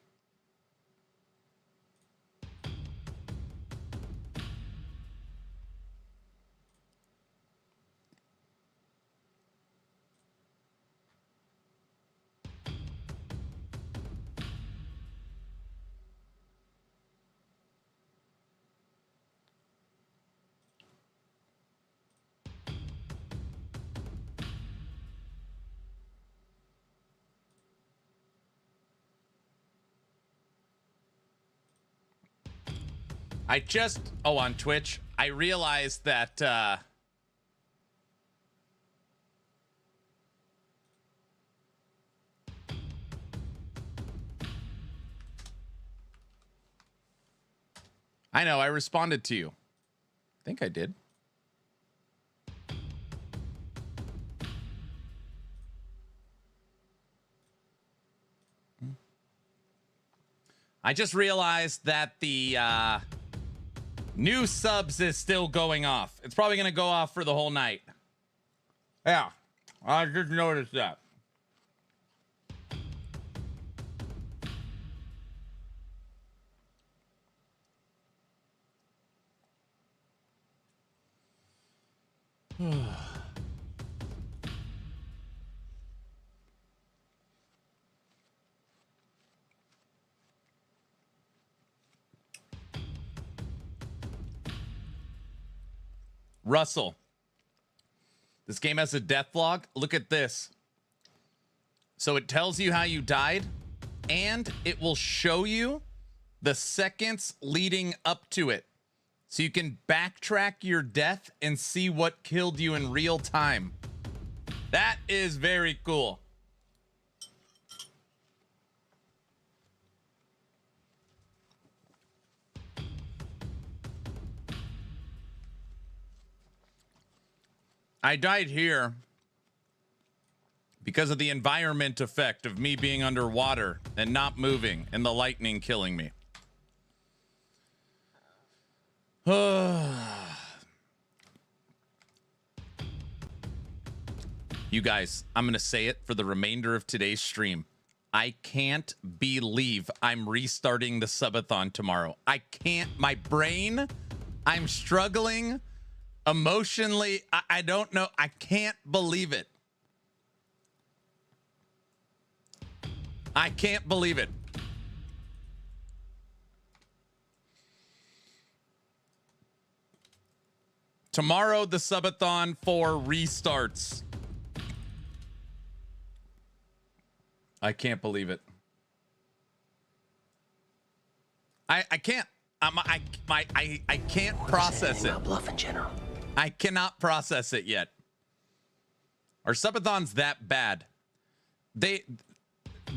I just, oh, on Twitch, I realized that, I know, I responded to you. I think I did. I just realized that the new subs is still going off. It's probably going to go off for the whole night. Yeah, I just noticed that. Russell, this game has a death log. Look at this. So it tells you how you died, and it will show you the seconds leading up to it. So you can backtrack your death and see what killed you in real time. That is very cool. I died here because of the environment effect of me being underwater and not moving and the lightning killing me. You guys, I'm going to say it for the remainder of today's stream. I can't believe I'm restarting the subathon tomorrow. I can't. My brain, I'm struggling emotionally. I don't know. I can't believe it. I can't believe it. Tomorrow, the subathon 4 restarts. I can't believe it. I can't. I can't process it. Bluff in general. I cannot process it yet. Are subathons that bad?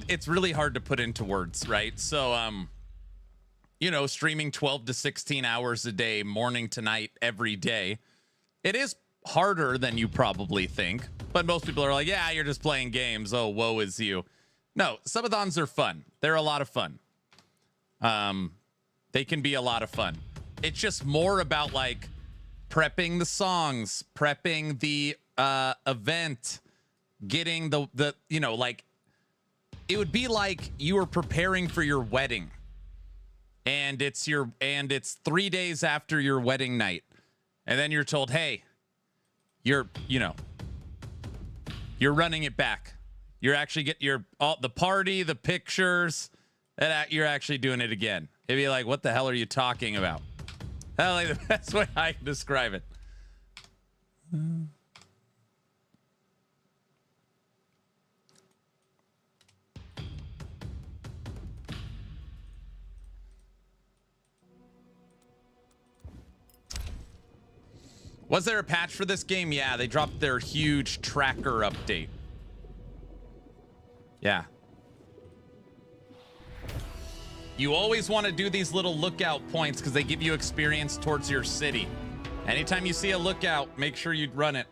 It's really hard to put into words, right? So, you know, streaming 12 to 16 hours a day, morning to night, every day. It is harder than you probably think, but most people are like, yeah, you're just playing games. Oh, woe is you. No, subathons are fun. They're a lot of fun. They can be a lot of fun. It's just more about like prepping the songs, prepping the event, getting the you know, like it would be like you were preparing for your wedding. And it's 3 days after your wedding night. And then you're told, "Hey, you're running it back. You're actually the party, the pictures, that you're actually doing it again." It'd be like, what the hell are you talking about? That's like the best way I can describe it. Was there a patch for this game? Yeah, they dropped their huge tracker update. Yeah. You always want to do these little lookout points because they give you experience towards your city. Anytime you see a lookout, make sure you run it.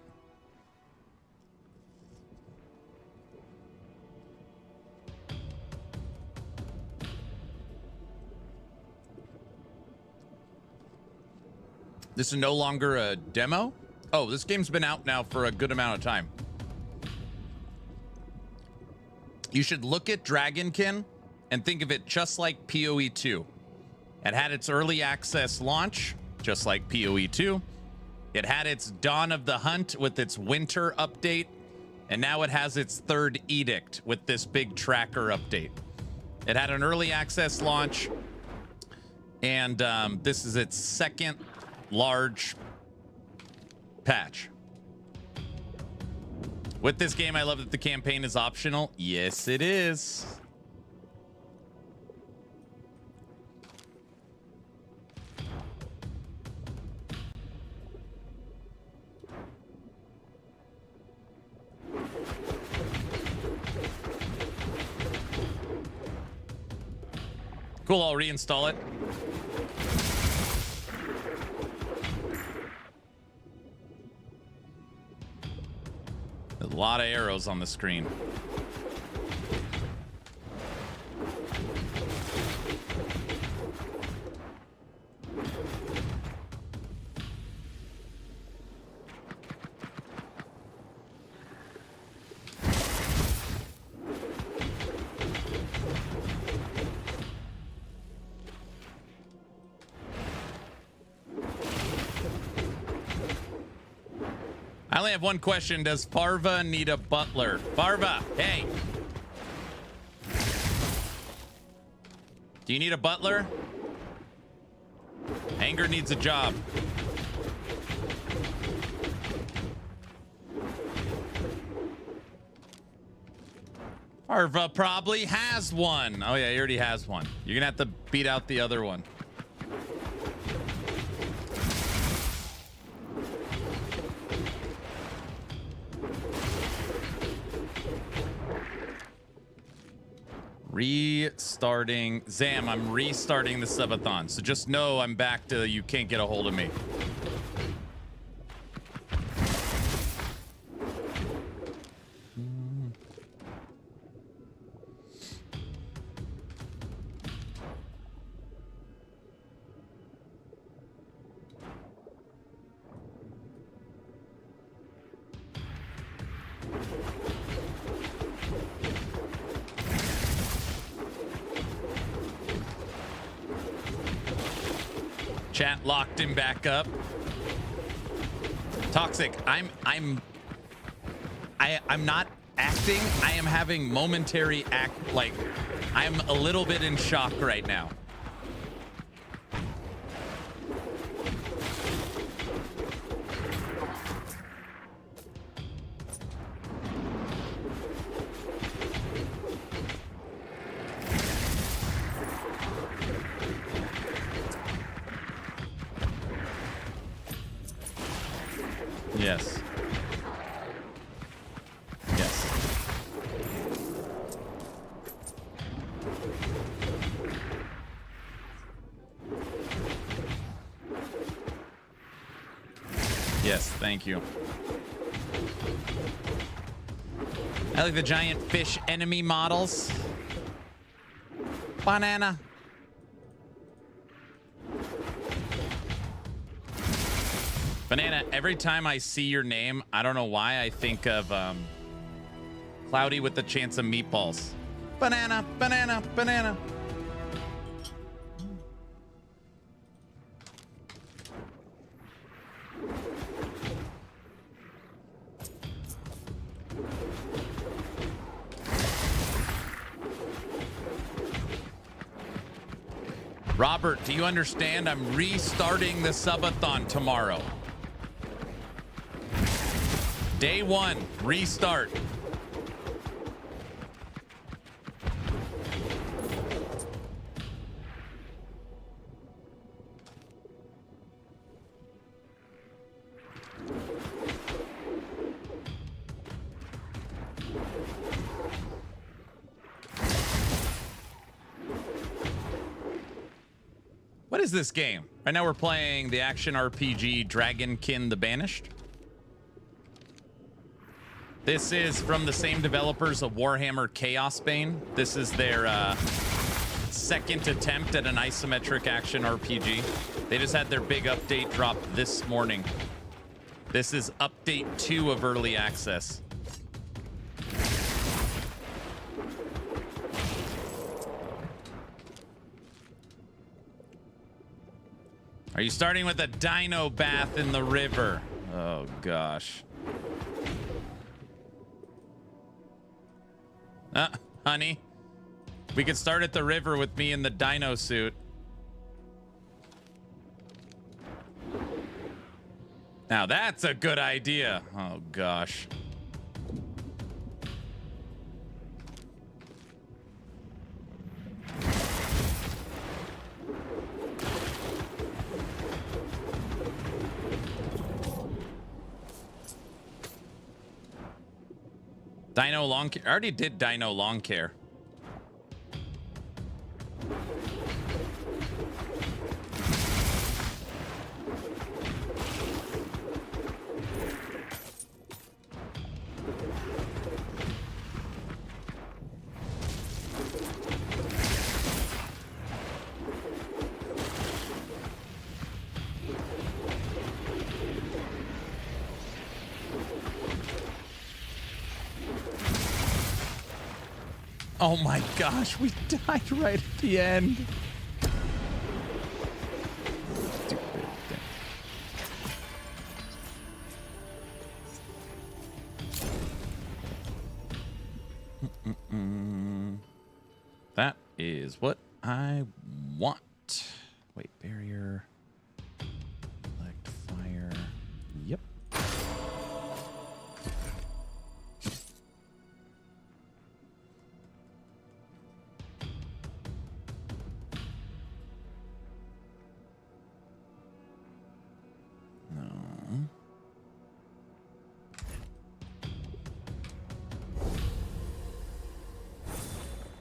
This is no longer a demo? Oh, this game's been out now for a good amount of time. You should look at Dragonkin and think of it just like PoE 2. It had its early access launch, just like PoE 2. It had its Dawn of the Hunt with its winter update, and now it has its third edict with this big tracker update. It had an early access launch, and this is its second large patch. With this game, I love that the campaign is optional. Yes, it is. Cool, I'll reinstall it. A lot of arrows on the screen. I only have one question. Does Farva need a butler? Farva, hey. Do you need a butler? Anger needs a job. Farva probably has one. Oh yeah, he already has one. You're gonna have to beat out the other one. Restarting. Zam, I'm restarting the subathon. So just know I'm back to you can't get a hold of me. Chat locked him back up. Toxic. I'm not acting. I am having momentary I'm a little bit in shock right now. Yes. Yes. Yes, thank you. I like the giant fish enemy models. Banana. Banana, every time I see your name, I don't know why I think of Cloudy with the Chance of Meatballs. Banana, banana, banana. Robert, do you understand? I'm restarting the subathon tomorrow. Day 1, restart. What is this game? Right now we're playing the action RPG Dragonkin the Banished. This is from the same developers of Warhammer Chaosbane. This is their second attempt at an isometric action RPG. They just had their big update drop this morning. This is update 2 of early access. Are you starting with a dino bath in the river? Oh gosh. Honey, we could start at the river with me in the dino suit. Now that's a good idea. Oh gosh. Dino Long Care. I already did Dino Long Care. Oh my gosh, we died right at the end. Stupid thing. That is what I want. Wait, barrier. Select fire. Yep. No.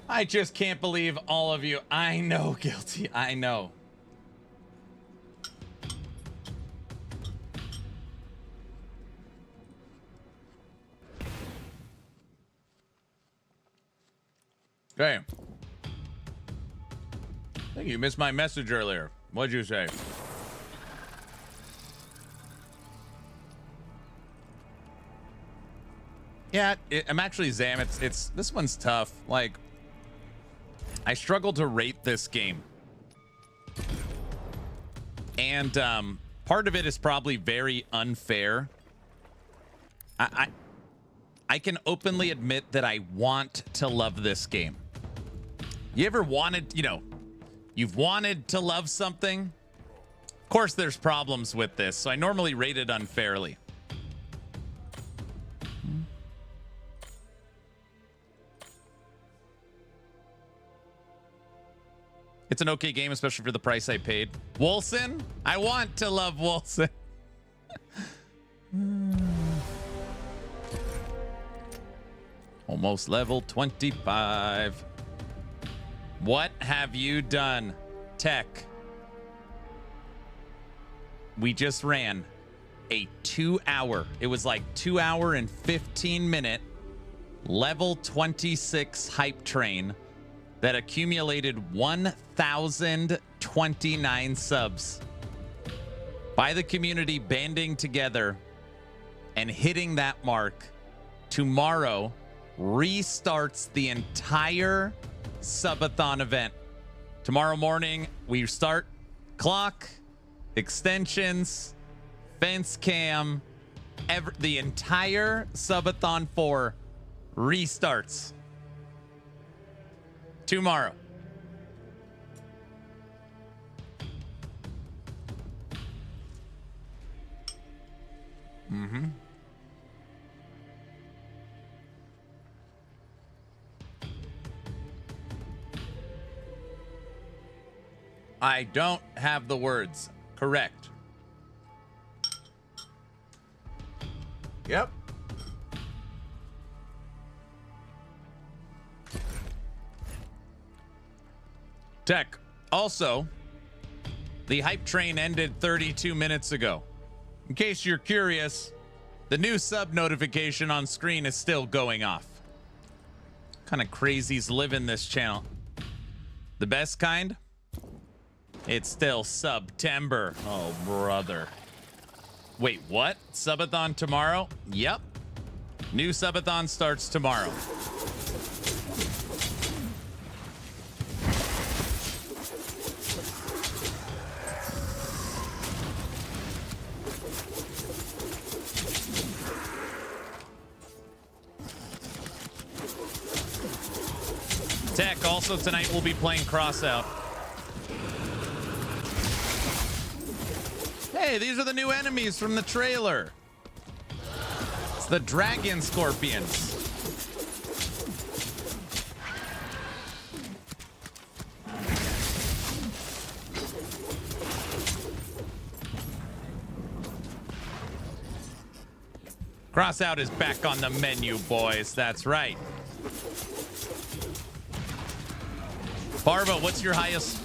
I just can't believe all of you. I know, guilty. I know. Okay. I think you missed my message earlier. What'd you say? Yeah, I'm actually Zam. It's this one's tough. Like, I struggle to rate this game, and part of it is probably very unfair. I can openly admit that I want to love this game. You ever wanted, you've wanted to love something? Of course, there's problems with this, so I normally rate it unfairly. It's an okay game, especially for the price I paid. Wolson? I want to love Wolson. Almost level 25. What have you done, Tech? We just ran a 2-hour. It was like 2 hour and 15 minute level 26 hype train that accumulated 1,029 subs. By the community banding together and hitting that mark, tomorrow restarts the entire subathon event. Tomorrow morning, we start clock, extensions, fence cam, the entire subathon 4 restarts tomorrow. Mm-hmm. I don't have the words. Correct. Yep. Tech. Also, the hype train ended 32 minutes ago. In case you're curious, the new sub notification on screen is still going off. What kind of crazies live in this channel? The best kind? It's still September. Oh, brother. Wait, what? Subathon tomorrow? Yep. New subathon starts tomorrow. Tech, also tonight we'll be playing Crossout. Hey, these are the new enemies from the trailer. It's the dragon scorpions. Crossout is back on the menu, boys. That's right. Barba, what's your highest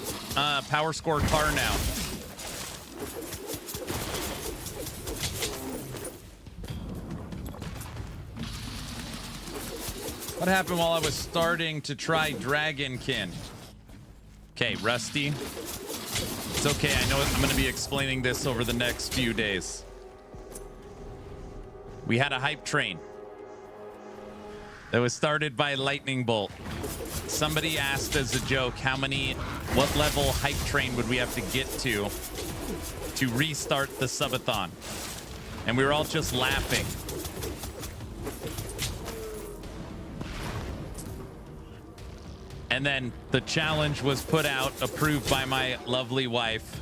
power score car now? What happened while I was starting to try Dragonkin? Okay, Rusty. It's okay. I know I'm going to be explaining this over the next few days. We had a hype train. That was started by lightning bolt. Somebody asked as a joke, what level hype train would we have to get to restart the subathon? And we were all just laughing. And then the challenge was put out, approved by my lovely wife,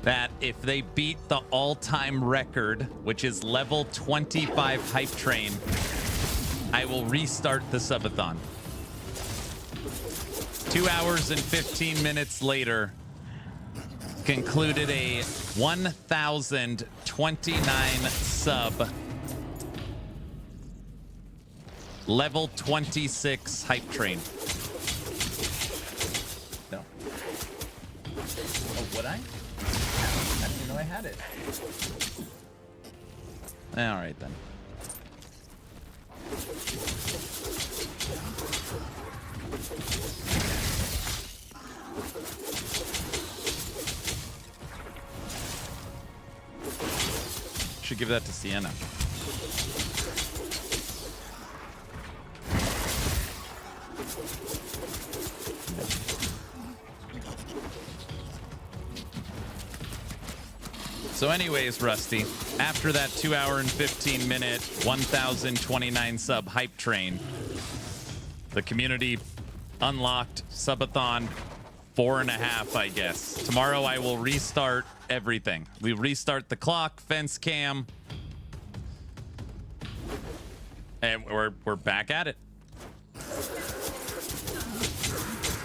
that if they beat the all-time record, which is level 25 hype train, I will restart the subathon. 2 hours and 15 minutes later, concluded a 1,029 sub level 26 hype train. No. Oh, would I? I didn't even know I had it. All right then. Should give that to Sienna. So anyways, Rusty, after that 2 hour and 15 minute, 1,029 sub hype train, the community unlocked subathon 4.5, I guess. Tomorrow I will restart everything. We restart the clock, fence cam, and we're back at it.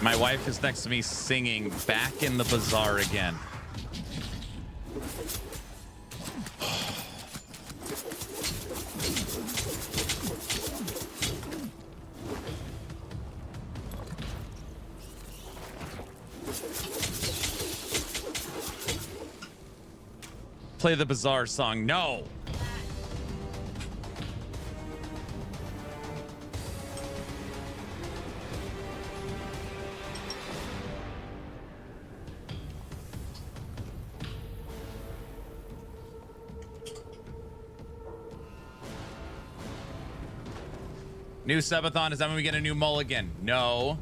My wife is next to me singing "Back in the Bazaar Again." Play the Bazaar song. No. New subathon, is that when we get a new mulligan? No.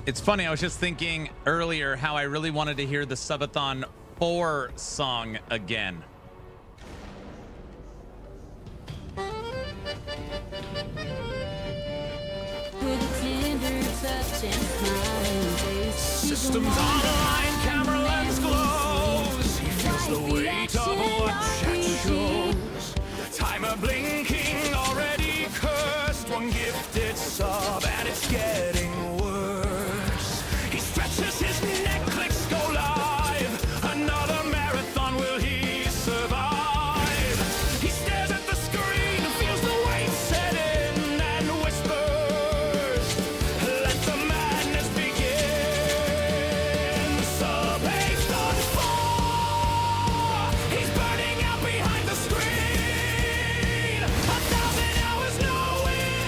It's funny, I was just thinking earlier how I really wanted to hear the Subathon 4 song again. Systems online, camera lens glows. He feels the weight of what chat shows. Timer blinking, already cursed. One gifted sub, and it's getting worse. He stretches his neck, clicks go live. Another marathon, will he survive? He stares at the screen, feels the weight set in, and whispers, let the madness begin. Sub 8 on 4. He's burning out behind the screen. 1,000 hours, no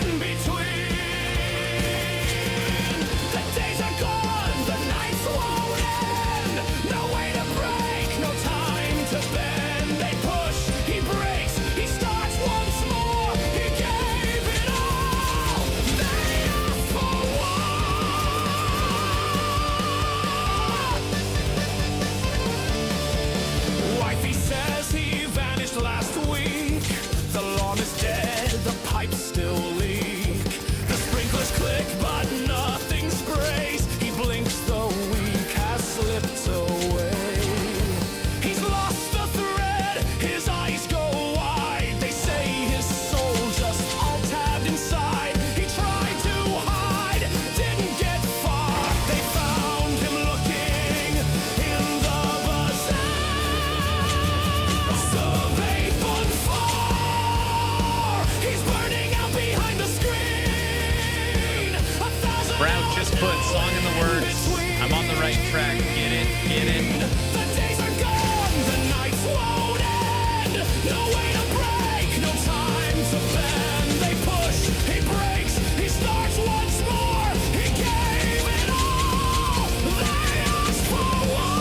in between. just put song in the words. I'm on the right track. Get it, get it. The days are gone, the nights won't end. No way to break, no time to bend. They push, he breaks, he starts once more. He gave it all. They asked for war.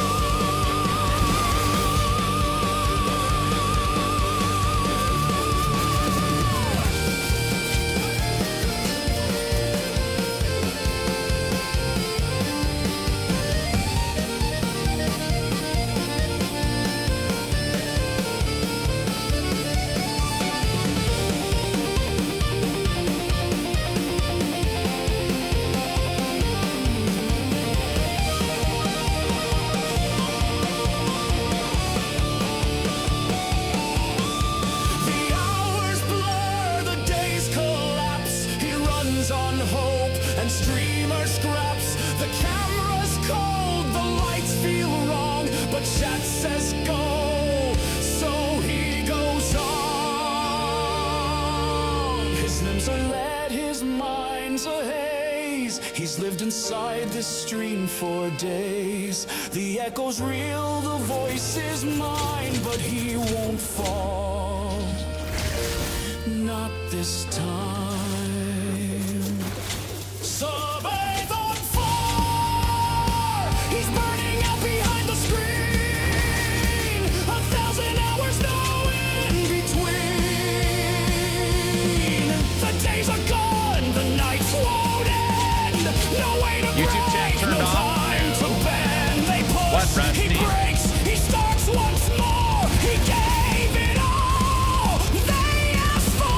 The hours blur, the days collapse. He runs on hope and streamer scraps. The camera's cold, the lights feel wrong, but chat says go, so he goes on. His limbs are lead, his mind's a haze. He's lived inside this stream for days. The echo's real, the voice is mine, but he won't fall. Not this time. Subathon 4! He's burning out behind the screen. 1,000 hours, no in between. The days are gone, the nights won't end. No way to YouTube chat break, turned no off. time to bend. They push, What, he Rusty? breaks, he starts once more. He gave it all. They asked for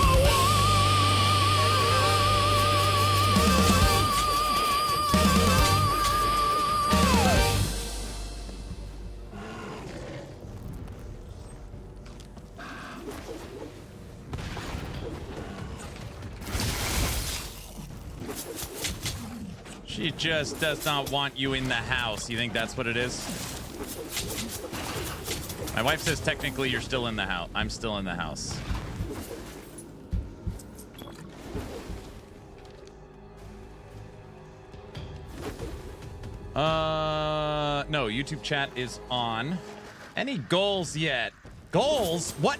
She just does not want you in the house. You think that's what it is? My wife says technically you're still in the house. I'm still in the house. No, YouTube chat is on. Any goals yet? Goals? What?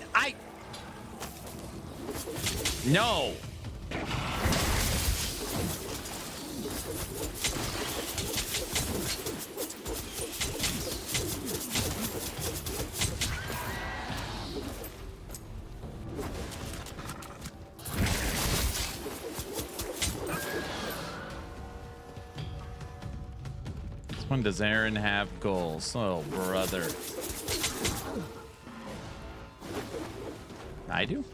No. When does Aaron have goals? Oh, brother. I do?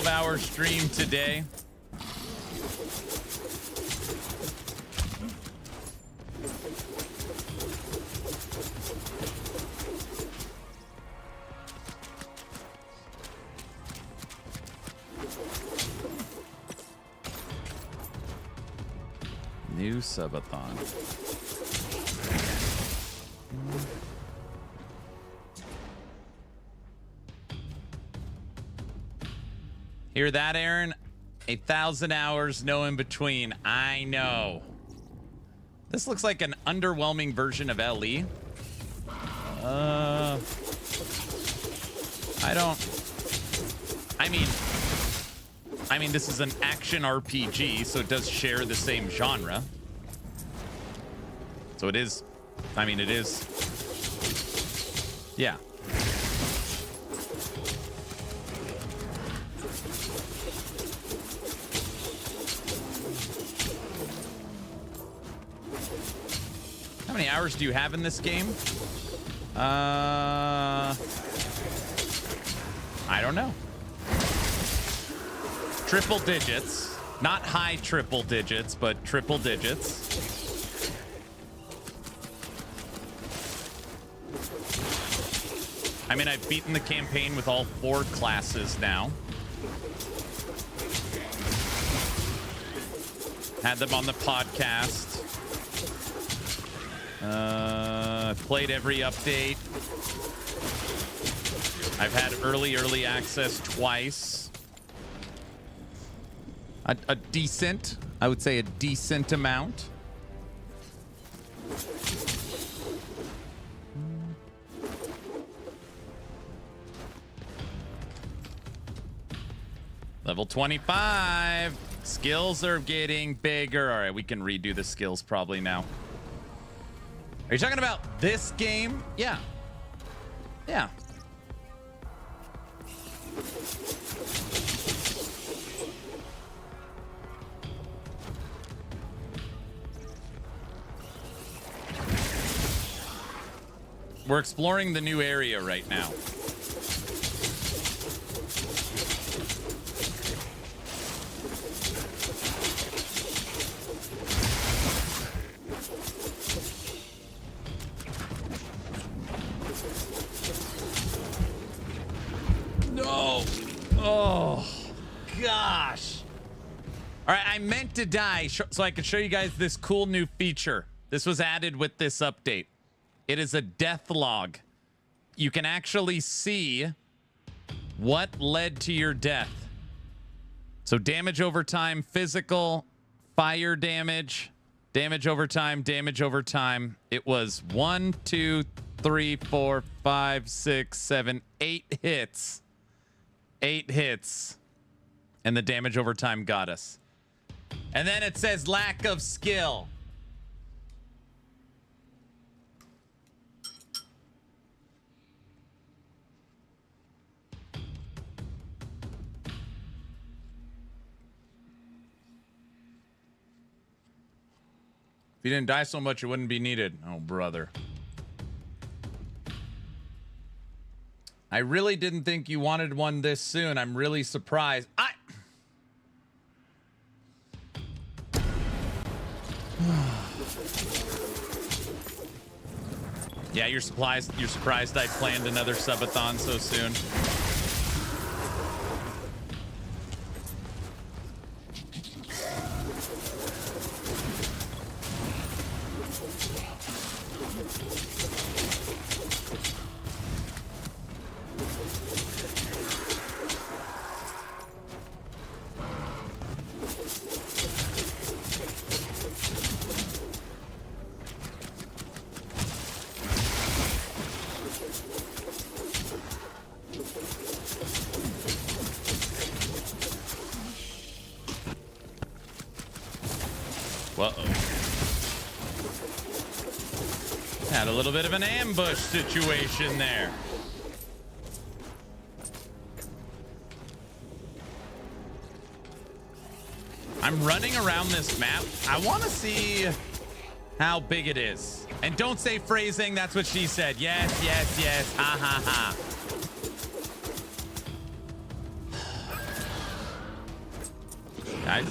Hour stream today. New subathon. Hear that, Aaron? 1,000 hours, no in between. I know. This looks like an underwhelming version of LE. I mean, this is an action RPG, so it does share the same genre. So it is, I mean, it is. Yeah. How many hours do you have in this game? I don't know. Triple digits. Not high triple digits, but triple digits. I mean, I've beaten the campaign with all 4 classes now. Had them on the podcast. I've played every update. I've had early access twice. A decent, I would say a decent amount. Level 25. Skills are getting bigger. All right, we can redo the skills probably now. Are you talking about this game? Yeah. Yeah. We're exploring the new area right now. No. Oh, gosh. All right, I meant to die so I could show you guys this cool new feature. This was added with this update. It is a death log. You can actually see what led to your death. So damage over time, physical, fire damage, damage over time, damage over time. It was 1, 2, 3, 4, 5, 6, 7, 8 hits. 8 hits. And the damage over time got us. And then it says lack of skill. If you didn't die so much, it wouldn't be needed. Oh, brother. I really didn't think you wanted one this soon. I'm really surprised. Yeah, you're surprised I planned another subathon so soon. Had a little bit of an ambush situation there. I'm running around this map. I want to see how big it is. And don't say phrasing. That's what she said. Yes, yes, yes. Ha, ha, ha. Guys.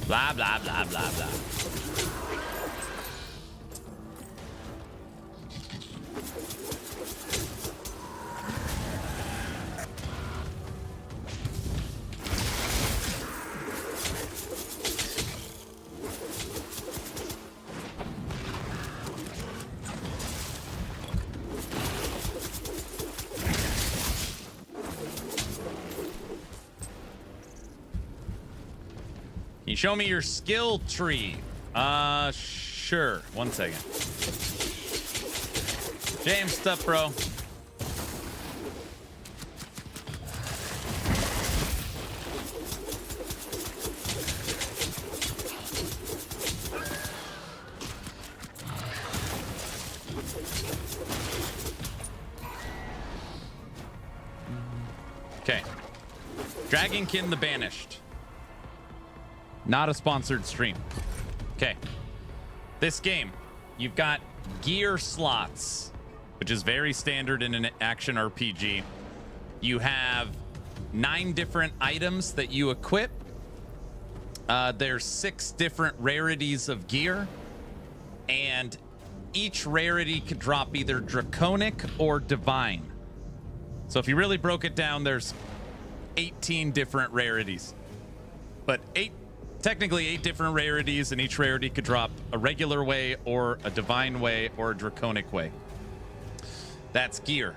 Blah, blah, blah, blah, blah. Can you show me your skill tree? Sure. 1 second. James, stuff, bro. Okay. Dragonkin the Banished. Not a sponsored stream. Okay. This game, you've got gear slots, which is very standard in an action RPG. You have 9 different items that you equip. There's 6 different rarities of gear. and each rarity could drop either draconic or divine. So if you really broke it down, there's 18 different rarities, but technically 8 different rarities, and each rarity could drop a regular way or a divine way or a draconic way. That's gear.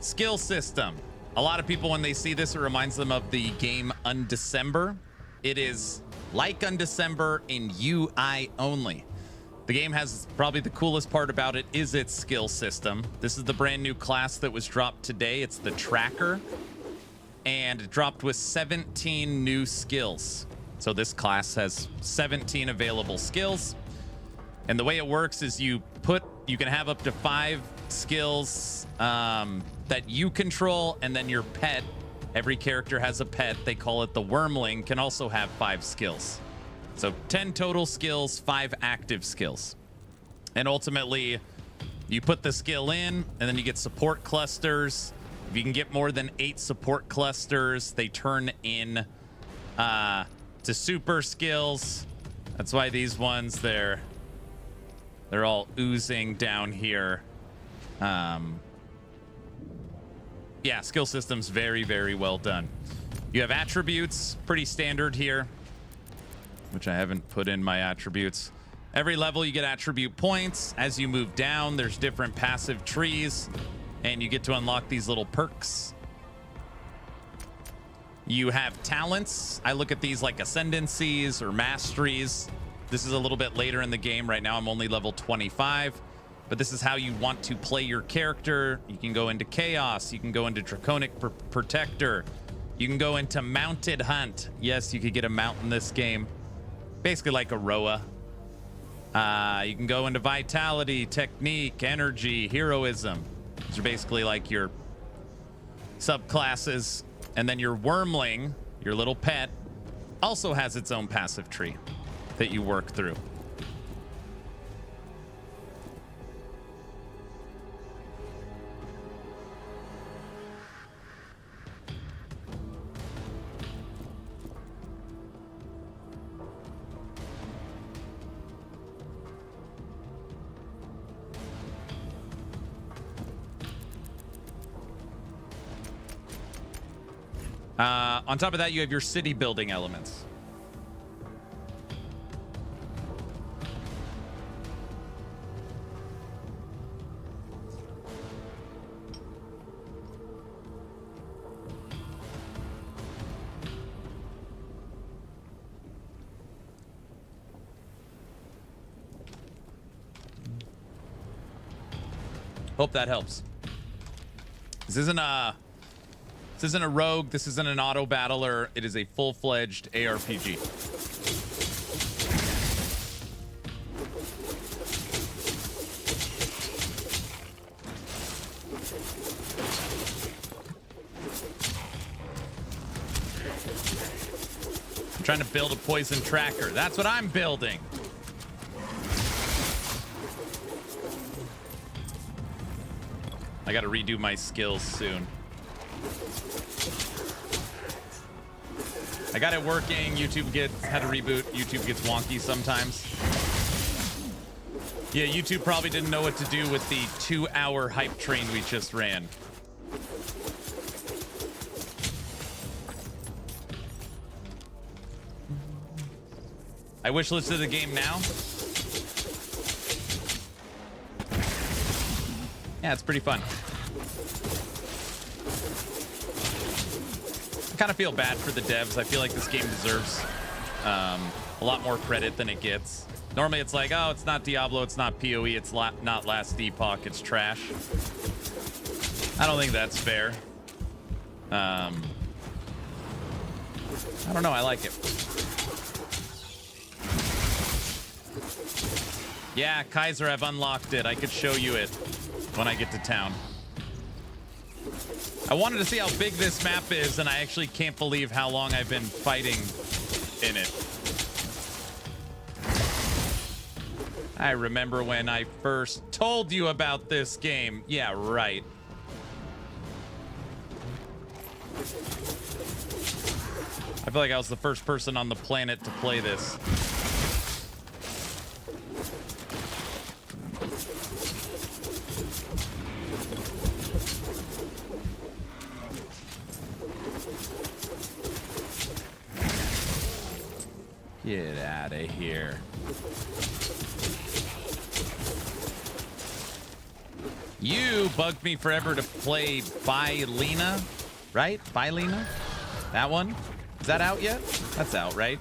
Skill system. A lot of people, when they see this, it reminds them of the game Undecember. It is like Undecember in UI only. The game has probably the coolest part about it is its skill system. This is the brand new class that was dropped today. It's the Tracker, and it dropped with 17 new skills. So this class has 17 available skills. And the way it works is you can have up to 5 skills that you control, and then your pet, every character has a pet, they call it the wormling, can also have 5 skills. So 10 total skills, 5 active skills. And ultimately, you put the skill in, and then you get support clusters. If you can get more than 8 support clusters, they turn in to super skills. That's why these ones, they're all oozing down here. Yeah, skill system's very, very well done. You have attributes, pretty standard here, which I haven't put in my attributes. Every level you get attribute points. As you move down, there's different passive trees, and you get to unlock these little perks. You have talents. I look at these like ascendancies or masteries. This is a little bit later in the game. Right now I'm only level 25, but this is how you want to play your character. You can go into chaos. You can go into draconic protector. You can go into mounted hunt. Yes, you could get a mount in this game. Basically like a Roa. You can go into vitality, technique, energy, heroism. These are basically like your subclasses. And then your wormling, your little pet, also has its own passive tree that you work through. On top of that, you have your city building elements. Hope that helps. This isn't a rogue. This isn't an auto battler. It is a full-fledged ARPG. I'm trying to build a poison tracker. That's what I'm building. I got to redo my skills soon. I got it working. YouTube had to reboot. YouTube gets wonky sometimes. Yeah, YouTube probably didn't know what to do with the 2-hour hype train we just ran. I wishlisted the game now. Yeah, it's pretty fun. I kind of feel bad for the devs. I feel like this game deserves a lot more credit than it gets. Normally it's like, oh, it's not Diablo, it's not PoE, it's not Last Epoch, it's trash. I don't think that's fair. I don't know, I like it. Yeah, Kaiser, I've unlocked it. I could show you it when I get to town. I wanted to see how big this map is, and I actually can't believe how long I've been fighting in it. I remember when I first told you about this game. Yeah, right. I feel like I was the first person on the planet to play this. Get out of here. You bugged me forever to play Bylina, right? Bylina? That one? Is that out yet? That's out, right?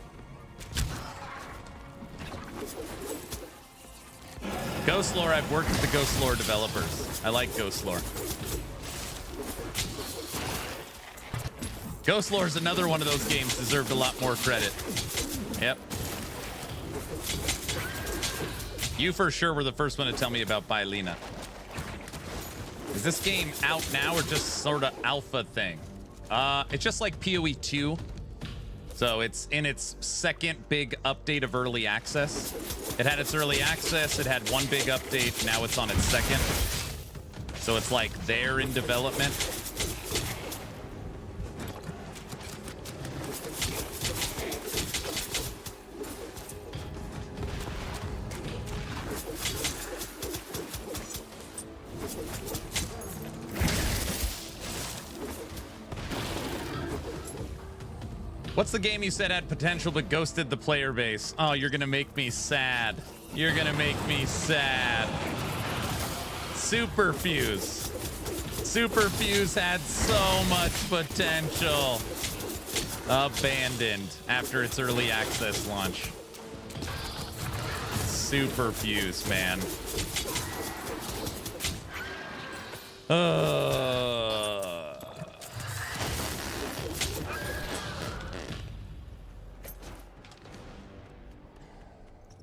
Ghost Lore, I've worked with the Ghost Lore developers. I like Ghost Lore. Ghost Lore is another one of those games deserved a lot more credit. Yep. You for sure were the first one to tell me about Bylina. Is this game out now or just sort of alpha thing? It's just like PoE 2. So it's in its second big update of early access. It had its early access, it had one big update, now it's on its second. So it's like they're in development. What's the game you said had potential but ghosted the player base? Oh, you're gonna make me sad. You're gonna make me sad. Superfuse. Superfuse had so much potential. Abandoned after its early access launch. Superfuse, man.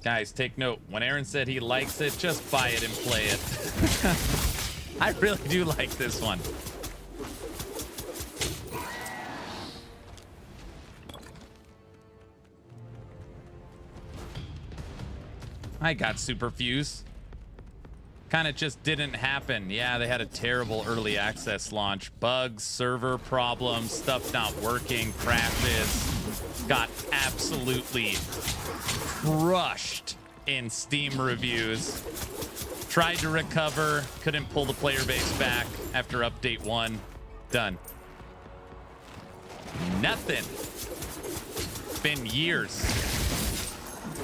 Guys, take note. When Aaron said he likes it, just buy it and play it. I really do like this one. I got Superfuse. Kind of just didn't happen. Yeah, they had a terrible early access launch. Bugs, server problems, stuff not working, crashes. Got absolutely crushed in Steam reviews. Tried to recover, couldn't pull the player base back after update 1. Done. Nothing. It's been years.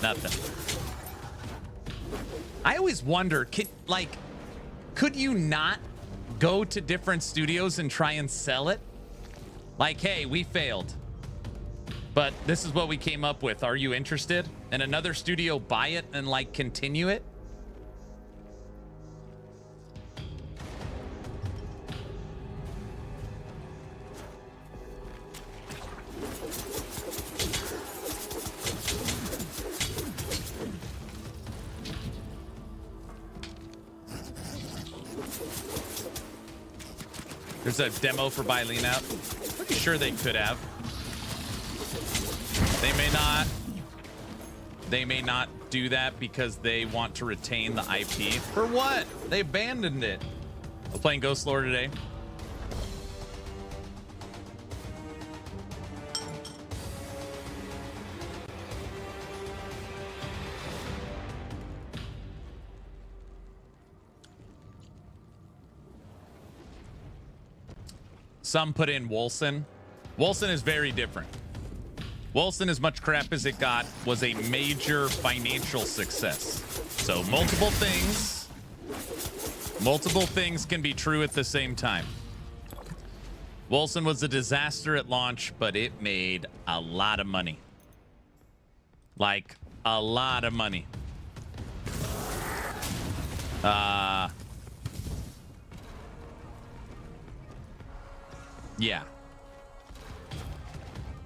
Nothing. I always wonder, could you not go to different studios and try and sell it? Like, hey, we failed, but this is what we came up with. Are you interested? And another studio buy it and like continue it? There's a demo for Bylina out. Pretty sure they could have. They may not do that because they want to retain the IP. For what? They abandoned it. I'm playing Ghost Lore today. Some put in Wolcen. Wolcen is very different. Wolcen, as much crap as it got, was a major financial success. So multiple things can be true at the same time. Wolcen was a disaster at launch, but it made a lot of money. Like, a lot of money. Yeah.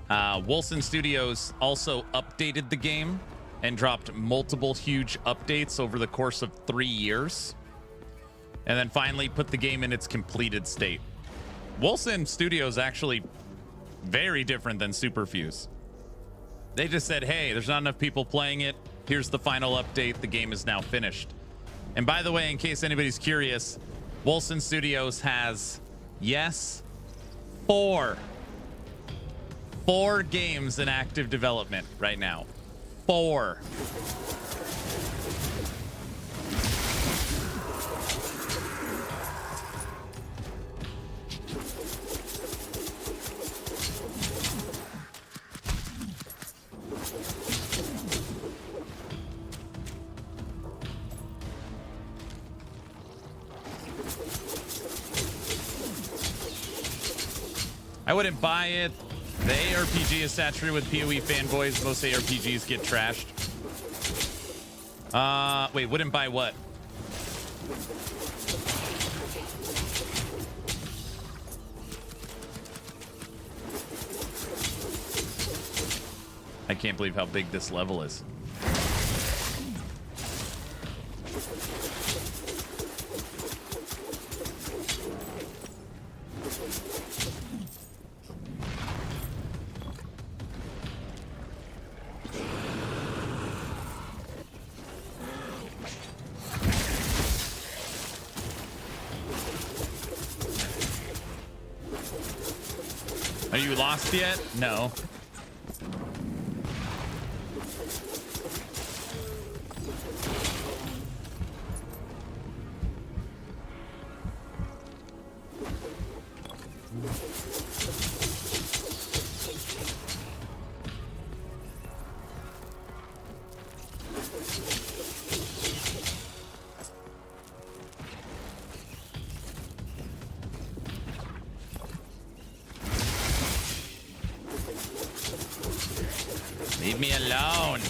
Wolcen Studios also updated the game and dropped multiple huge updates over the course of 3 years. And then finally put the game in its completed state. Wolcen Studios actually very different than Superfuse. They just said, hey, there's not enough people playing it. Here's the final update. The game is now finished. And by the way, in case anybody's curious, Wolcen Studios has, yes, four games in active development right now. 4. I wouldn't buy it. The ARPG is saturated with PoE fanboys. Most ARPGs get trashed. Wait, wouldn't buy what? I can't believe how big this level is. Are you lost yet? No. Leave me alone.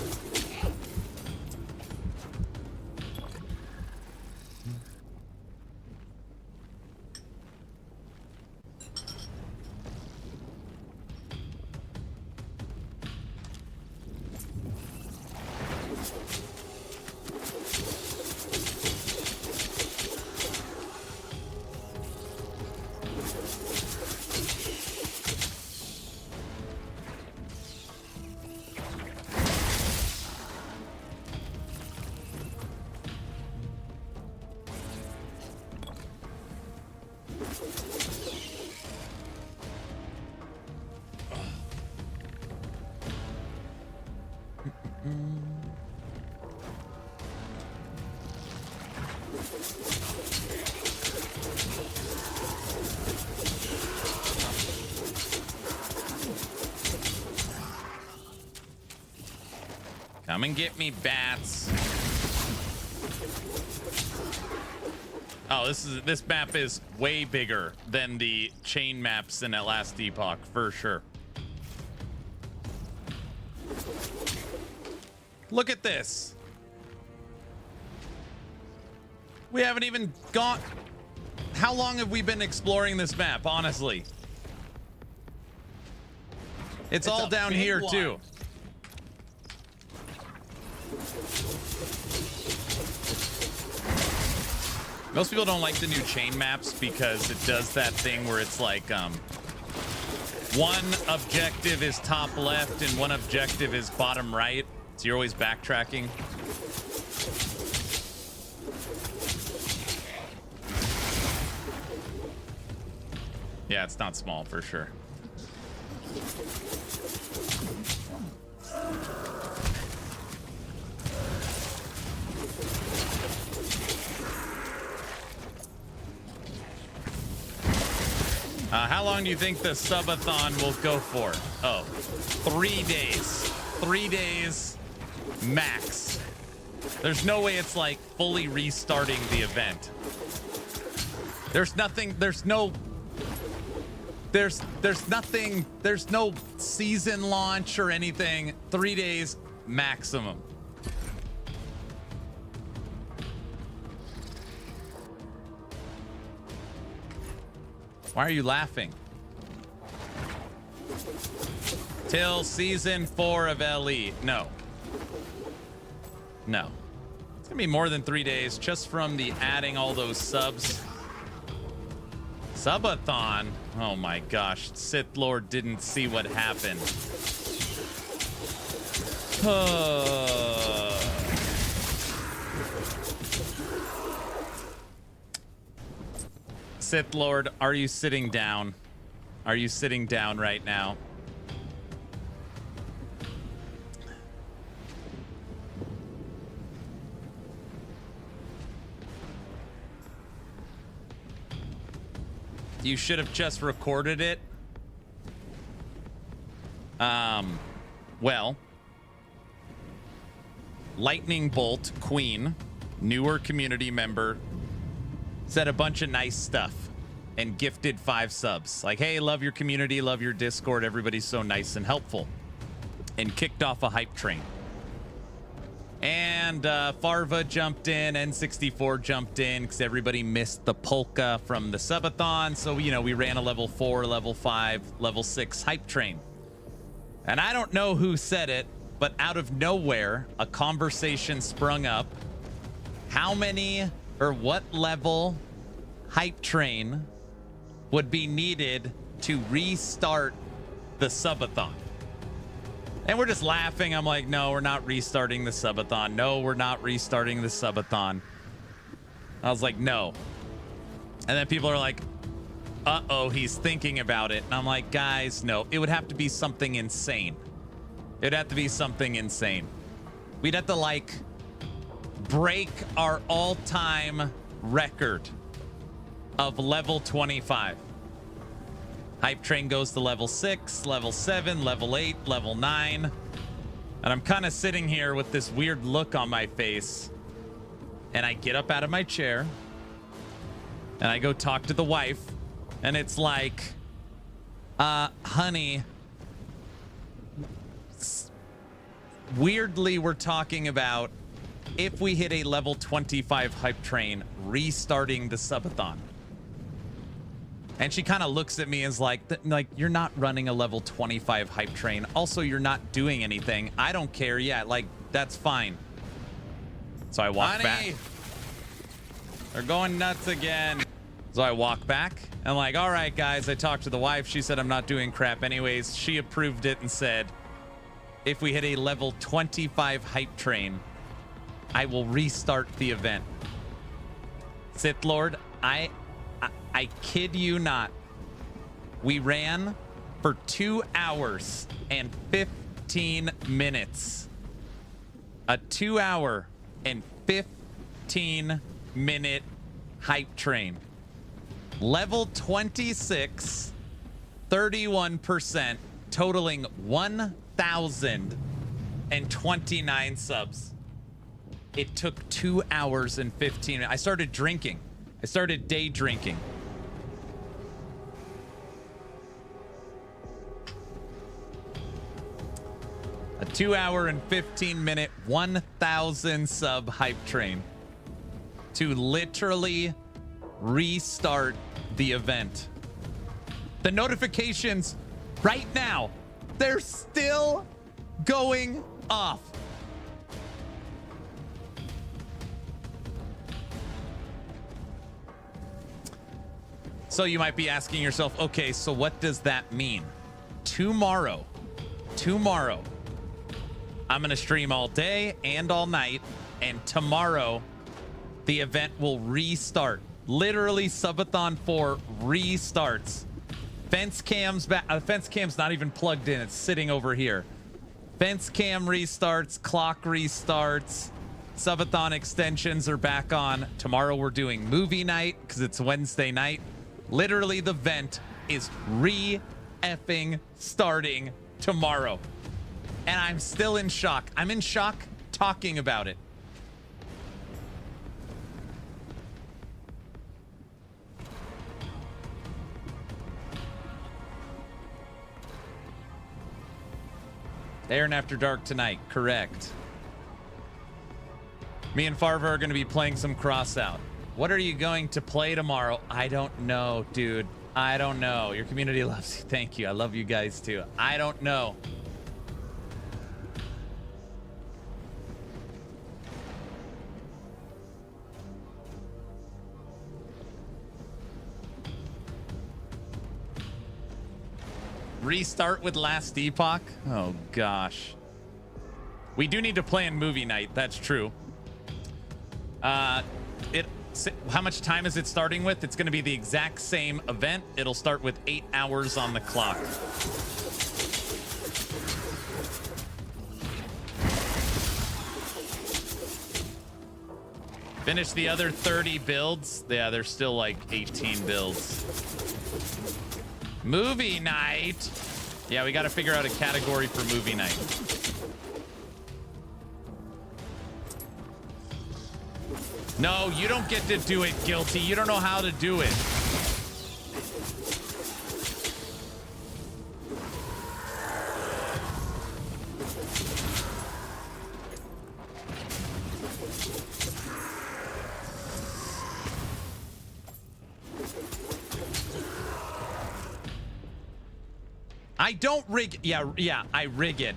Come and get me, bats. Oh, this map is way bigger than the chain maps in that last epoch, for sure. Look at this. We haven't even gone. How long have we been exploring this map, honestly? It's all down here, too. Most people don't like the new chain maps because it does that thing where it's like one objective is top left and one objective is bottom right. So you're always backtracking. Yeah, it's not small for sure. How long do you think the subathon will go for? Oh, 3 days. 3 days max. There's no way it's like fully restarting the event. There's nothing, there's no season launch or anything. 3 days maximum. Why are you laughing? Till season 4 of LE. No. No. It's gonna be more than 3 days just from the adding all those subs. Subathon. Oh my gosh. Sith Lord didn't see what happened. Sith Lord, are you sitting down? Are you sitting down right now? You should have just recorded it. Well, Lightning Bolt Queen, newer community member, said a bunch of nice stuff, and gifted 5 subs. Like, hey, love your community, love your Discord. Everybody's so nice and helpful. And kicked off a hype train. And Farva jumped in, N64 jumped in because everybody missed the polka from the subathon. So, you know, we ran a level 4, level 5, level 6 hype train. And I don't know who said it, but out of nowhere, a conversation sprung up. How many or what level hype train would be needed to restart the subathon? And we're just laughing. I'm like, no, we're not restarting the subathon. No, we're not restarting the subathon. I was like, no. And then people are like, uh-oh, he's thinking about it. And I'm like, guys, no. It would have to be something insane. It would have to be something insane. We'd have to, like, break our all-time record of level 25. Hype train goes to level 6, level 7, level 8, level 9. And I'm kind of sitting here with this weird look on my face. And I get up out of my chair. And I go talk to the wife. And it's like, honey, weirdly, we're talking about if we hit a level 25 hype train, restarting the subathon. And she kind of looks at me and is like, you're not running a level 25 hype train. Also, you're not doing anything. I don't care. Yeah, like, that's fine. So I walk back. They're going nuts again. So I walk back. I'm like, all right, guys. I talked to the wife. She said I'm not doing crap anyways. She approved it and said, if we hit a level 25 hype train, I will restart the event. Sith Lord, I kid you not. We ran for 2 hours and 15 minutes. A 2 hour and 15 minute hype train. Level 26, 31%, totaling 1,029 subs. It took 2 hours and 15 minutes. I started drinking. I started day drinking. A 2 hour and 15 minute, 1,000 sub hype train to literally restart the event. The notifications right now, they're still going off. So you might be asking yourself, okay, so what does that mean? Tomorrow, I'm going to stream all day and all night, and tomorrow the event will restart. Literally, Subathon 4 restarts. Fence cam's back. Fence cam's not even plugged in. It's sitting over here. Fence cam restarts. Clock restarts. Subathon extensions are back on. Tomorrow we're doing movie night because it's Wednesday night. Literally, the vent is re-effing starting tomorrow. And I'm still in shock. I'm in shock talking about it. Aaron After Dark tonight, correct. Me and Farva are going to be playing some Crossout. What are you going to play tomorrow? I don't know, dude. I don't know. Your community loves you. Thank you. I love you guys too. I don't know. Restart with Last Epoch? Oh, gosh. We do need to play in movie night. That's true. How much time is it starting with? It's going to be the exact same event. It'll start with 8 hours on the clock. Finish the other 30 builds. Yeah, there's still like 18 builds. Movie night. Yeah, we got to figure out a category for movie night. No, you don't get to do it, Guilty. You don't know how to do it. I don't rig. Yeah, I rig it.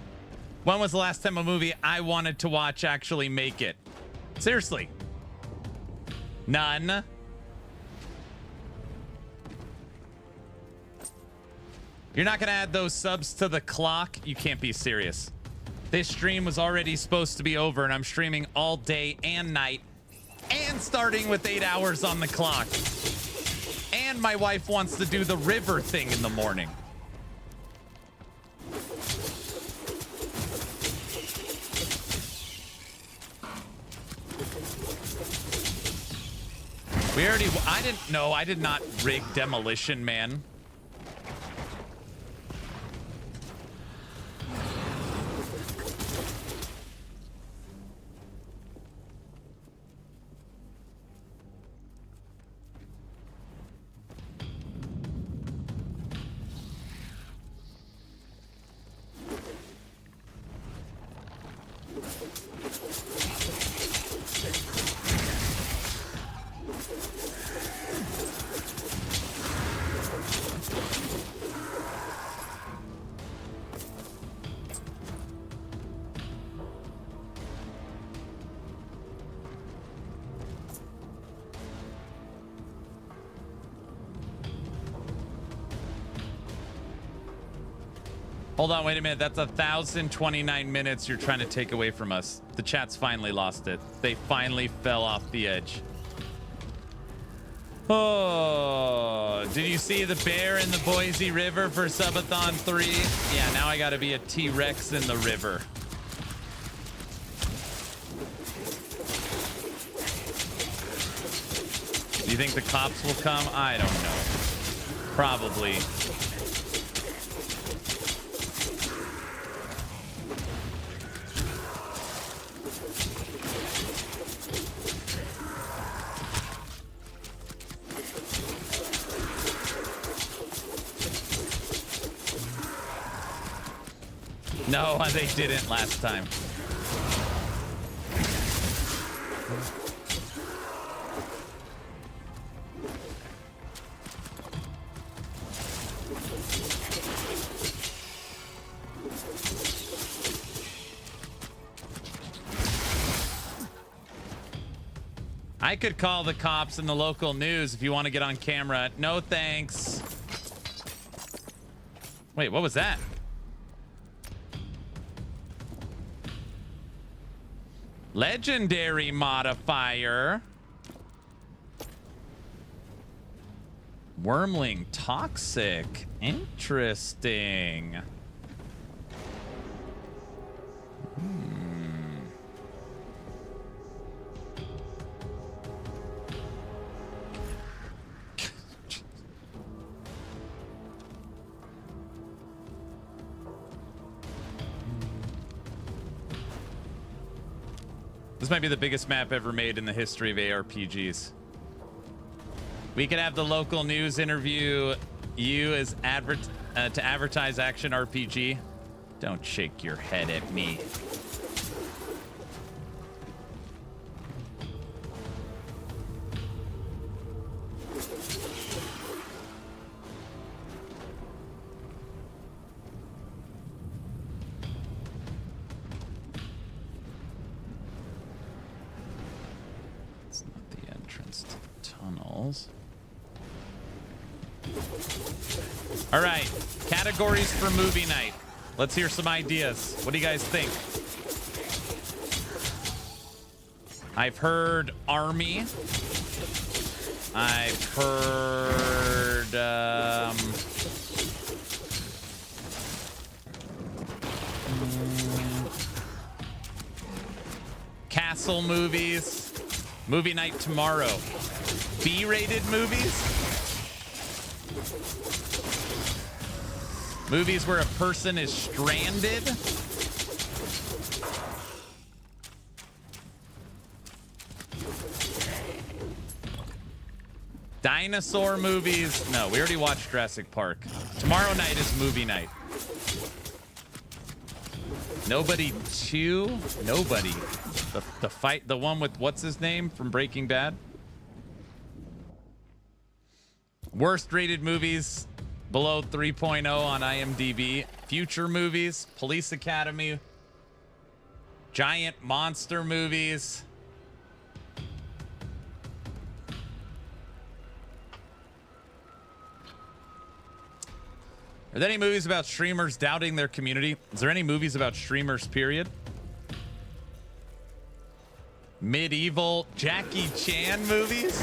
When was the last time a movie I wanted to watch actually make it? Seriously. None. You're not going to add those subs to the clock? You can't be serious. This stream was already supposed to be over, and I'm streaming all day and night, and starting with 8 hours on the clock. And my wife wants to do the river thing in the morning. I did not rig Demolition Man. Hold on, wait a minute. That's 1,029 minutes you're trying to take away from us. The chat's finally lost it. They finally fell off the edge. Oh, did you see the bear in the Boise River for Subathon 3? Yeah, now I gotta be a T-Rex in the river. Do you think the cops will come? I don't know. Probably. No, they didn't last time. I could call the cops in the local news if you want to get on camera. No thanks. Wait, what was that? Legendary modifier. Wormling toxic. Interesting. This might be the biggest map ever made in the history of ARPGs. We could have the local news interview you as to advertise Action RPG. Don't shake your head at me. All right, categories for movie night. Let's hear some ideas. What do you guys think? I've heard army. I've heard castle movies. Movie night tomorrow. B-rated movies. Movies where a person is stranded. Dinosaur movies. No, we already watched Jurassic Park. Tomorrow night is movie night. Nobody 2? Nobody. The fight, the one with what's his name from Breaking Bad? Worst rated movies. below 3.0 on IMDb. Future movies, Police Academy, giant monster movies. Are there any movies about streamers doubting their community? Is there any movies about streamers, period? Medieval Jackie Chan movies?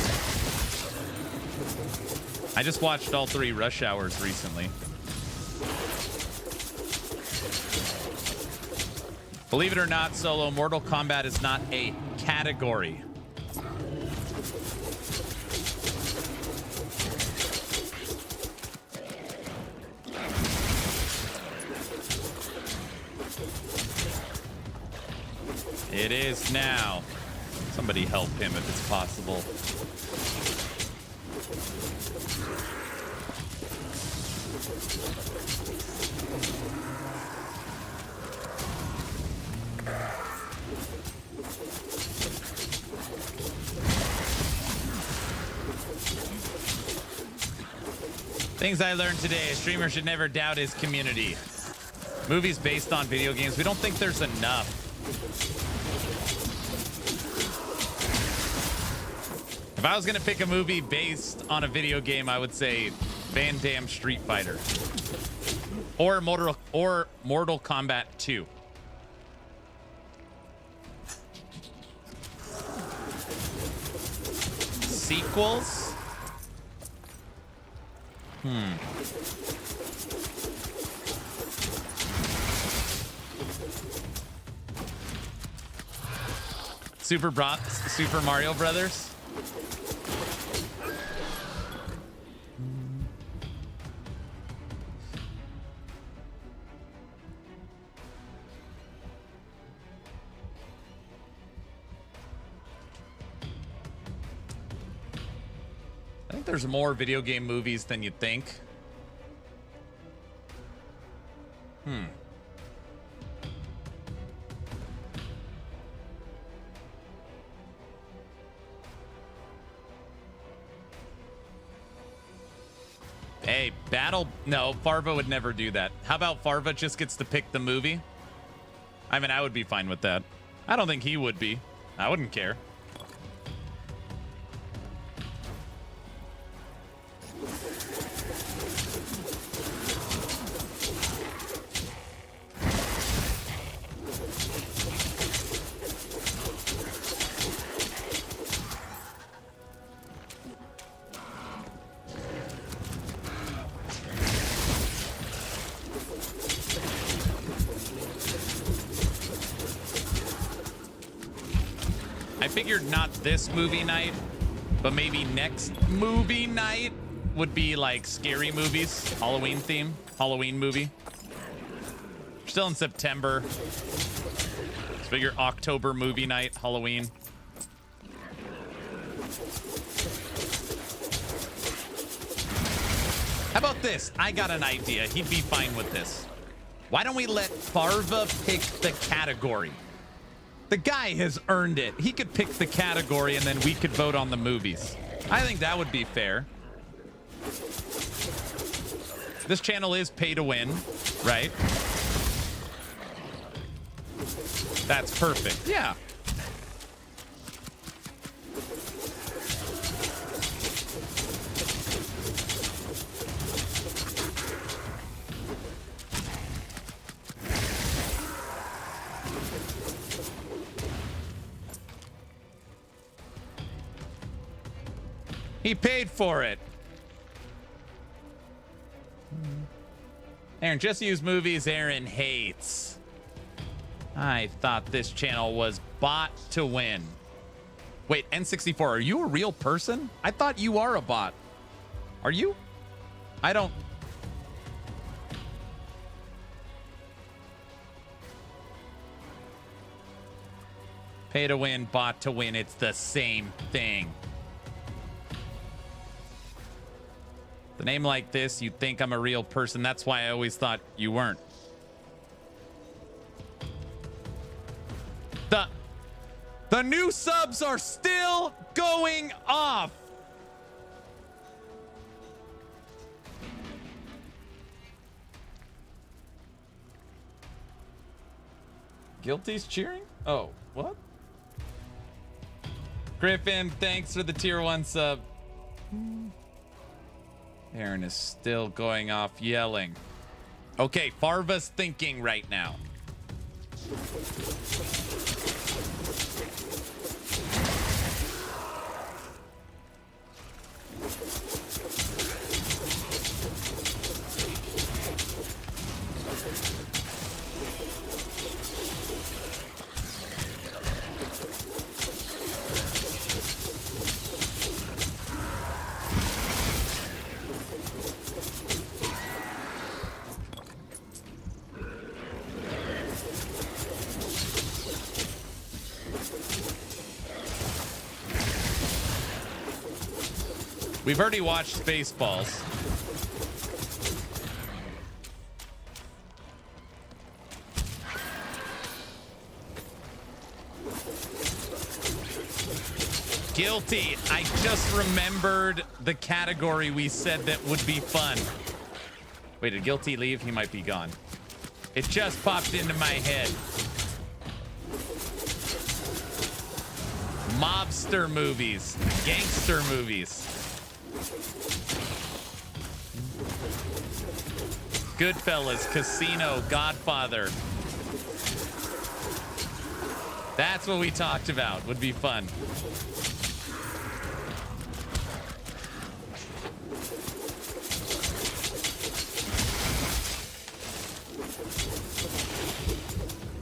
I just watched all 3 Rush Hours recently. Believe it or not, Solo, Mortal Kombat is not a category. It is now. Somebody help him if it's possible. Things I learned today. A streamer should never doubt his community. Movies based on video games. We don't think there's enough. If I was going to pick a movie based on a video game, I would say Van Damme Street Fighter. Or Mortal Kombat 2. Sequels? Super Mario Brothers? I think there's more video game movies than you'd think. Hey, no, Farva would never do that. How about Farva just gets to pick the movie? I mean, I would be fine with that. I don't think he would be. I wouldn't care. Not this movie night, but maybe next movie night would be like scary movies, Halloween theme, Halloween movie. Still in September. Let's figure October movie night, Halloween. How about this? I got an idea. He'd be fine with this. Why don't we let Farva pick the category? The guy has earned it. He could pick the category and then we could vote on the movies. I think that would be fair. This channel is pay to win, right? That's perfect. Yeah. He paid for it. Aaron, just use movies Aaron hates. I thought this channel was bought to win. Wait, N64, are you a real person? I thought you are a bot. Are you? I don't... Pay to win, bot to win. It's the same thing. The name like this, you'd think I'm a real person. That's why I always thought you weren't. The new subs are still going off. Guilty's cheering? Oh, what? Griffin, thanks for the tier 1 sub. Aaron is still going off yelling. Okay, Farva's thinking right now. We've already watched Spaceballs. Guilty. I just remembered the category we said that would be fun. Wait, did Guilty leave? He might be gone. It just popped into my head. Mobster movies. Gangster movies. Goodfellas, Casino, Godfather. That's what we talked about. Would be fun.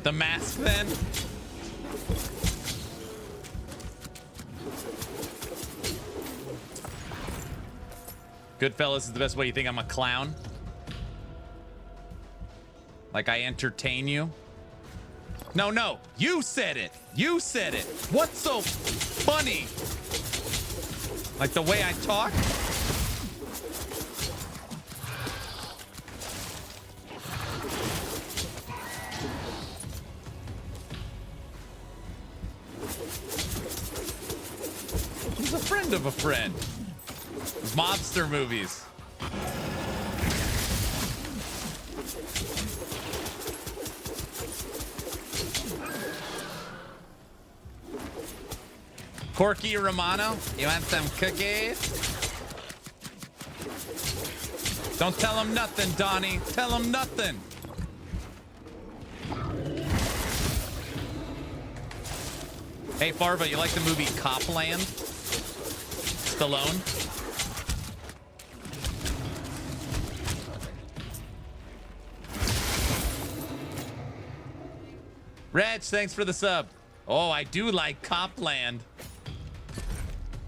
The Mask, then? Goodfellas is the best way. You think I'm a clown? Like I entertain you? No, no. You said it. You said it. What's so funny? Like the way I talk? He's a friend of a friend. Mobster movies. Corky Romano, you want some cookies? Don't tell him nothing, Donnie. Tell him nothing. Hey, Farva, you like the movie Copland? Stallone? Reg, thanks for the sub. Oh, I do like Copland.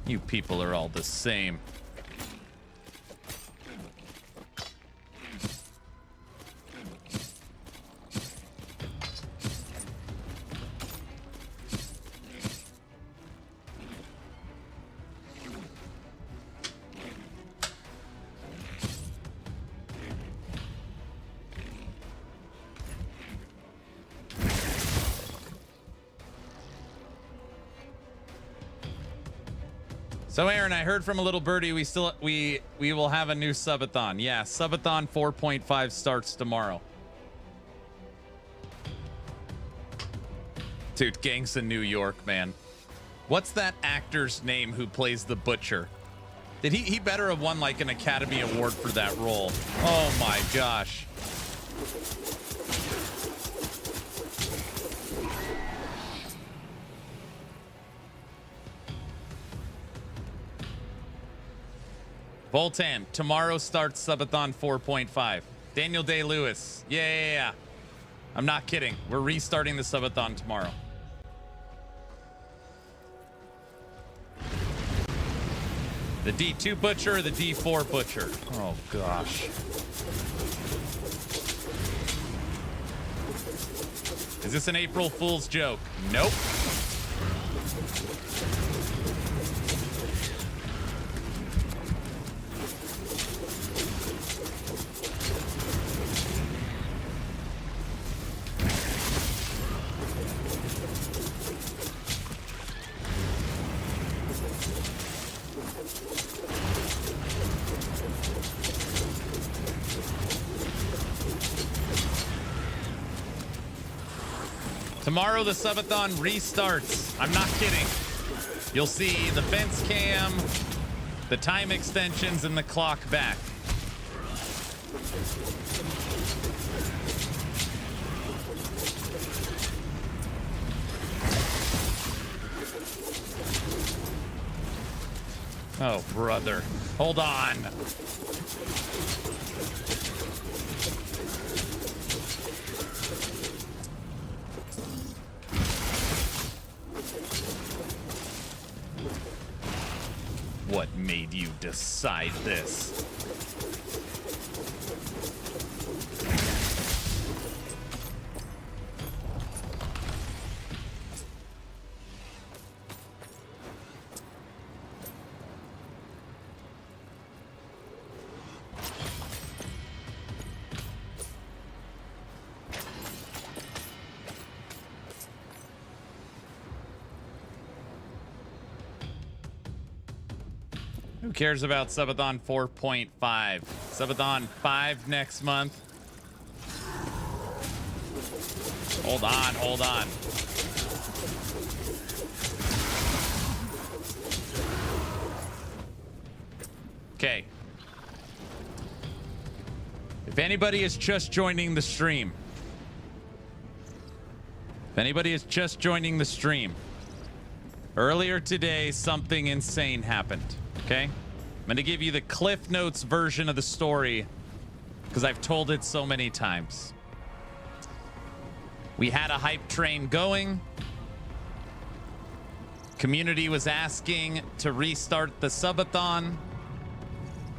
You people are all the same. So Aaron, I heard from a little birdie we will have a new subathon. Yeah, subathon 4.5 starts tomorrow. Dude, gangs in New York, man. What's that actor's name who plays the butcher? Did he better have won like an Academy Award for that role? Oh my gosh. Voltan, tomorrow starts Subathon 4.5. Daniel Day-Lewis. Yeah. I'm not kidding. We're restarting the Subathon tomorrow. The D2 Butcher or the D4 Butcher? Oh, gosh. Is this an April Fool's joke? Nope. Tomorrow the subathon restarts. I'm not kidding. You'll see the fence cam, the time extensions, and the clock back. Oh, brother. Hold on. What made you decide this? Who cares about Subathon 4.5? Subathon 5 next month. Hold on, hold on. Okay. If anybody is just joining the stream, earlier today, something insane happened. Okay? I'm going to give you the Cliff Notes version of the story because I've told it so many times. We had a hype train going. Community was asking to restart the subathon.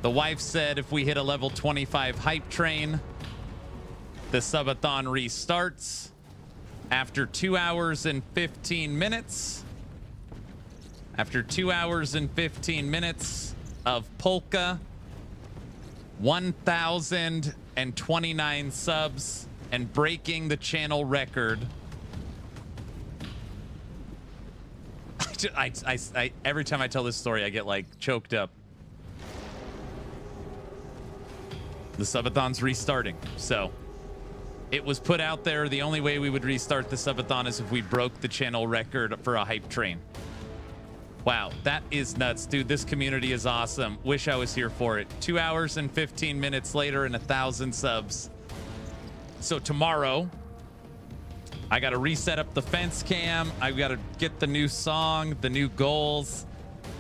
The wife said if we hit a level 25 hype train, the subathon restarts after 2 hours and 15 minutes. After 2 hours and 15 minutes of polka, 1,029 subs, and breaking the channel record. Every time I tell this story, I get like choked up. The subathon's restarting, so it was put out there. The only way we would restart the subathon is if we broke the channel record for a hype train. Wow, that is nuts, dude. This community is awesome. Wish I was here for it. 2 hours and 15 minutes later and 1,000 subs. So tomorrow, I got to reset up the fence cam. I've got to get the new song, the new goals,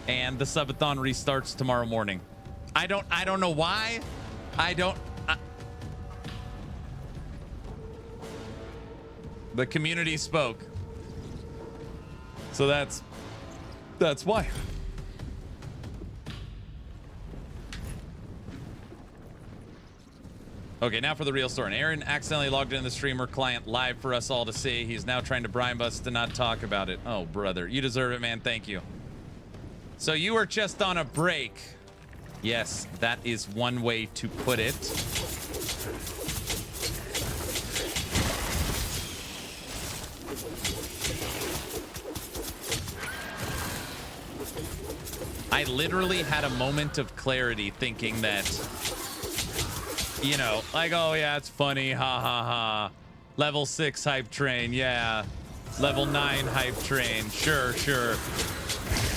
and the subathon restarts tomorrow morning. I don't know why. The community spoke. So that's why. Okay, now for the real story. Aaron accidentally logged in the streamer client live for us all to see. He's now trying to bribe us to not talk about it. Oh, brother. You deserve it, man. Thank you. So you were just on a break. Yes, that is one way to put it. I literally had a moment of clarity thinking that, you know, like, oh yeah, it's funny, ha ha ha. Level 6 hype train, yeah. Level 9 hype train, sure.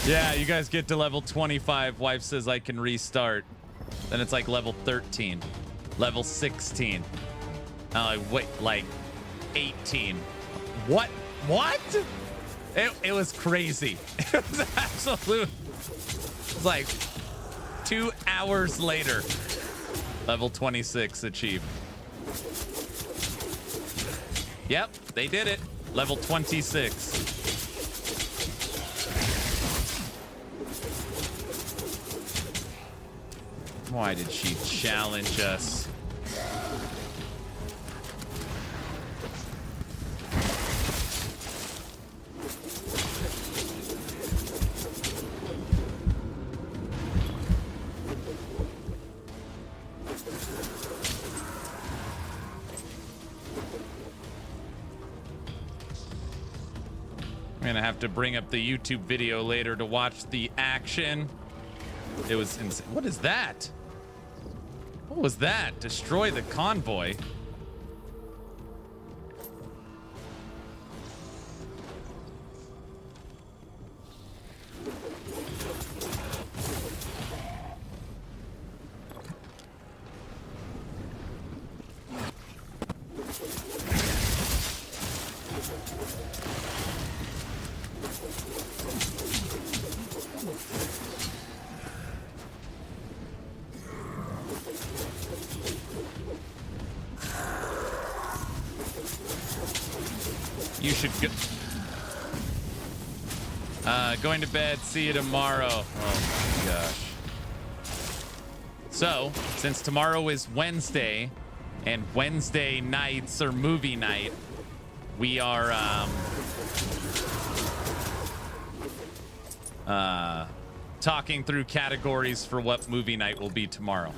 Yeah, you guys get to level 25. Wife says I can restart. Then it's like level 13, level 16. Wait, like 18. What? It was crazy. It was absolute. It's like 2 hours later, level 26 achieved. Yep, they did it. Level 26. Why did she challenge us? I'm gonna have to bring up the YouTube video later to watch the action. It was insane. What is that? What was that? Destroy the convoy. You should go. Going to bed. See you tomorrow. Oh my gosh. So, since tomorrow is Wednesday, and Wednesday nights are movie night, we are talking through categories for what movie night will be tomorrow.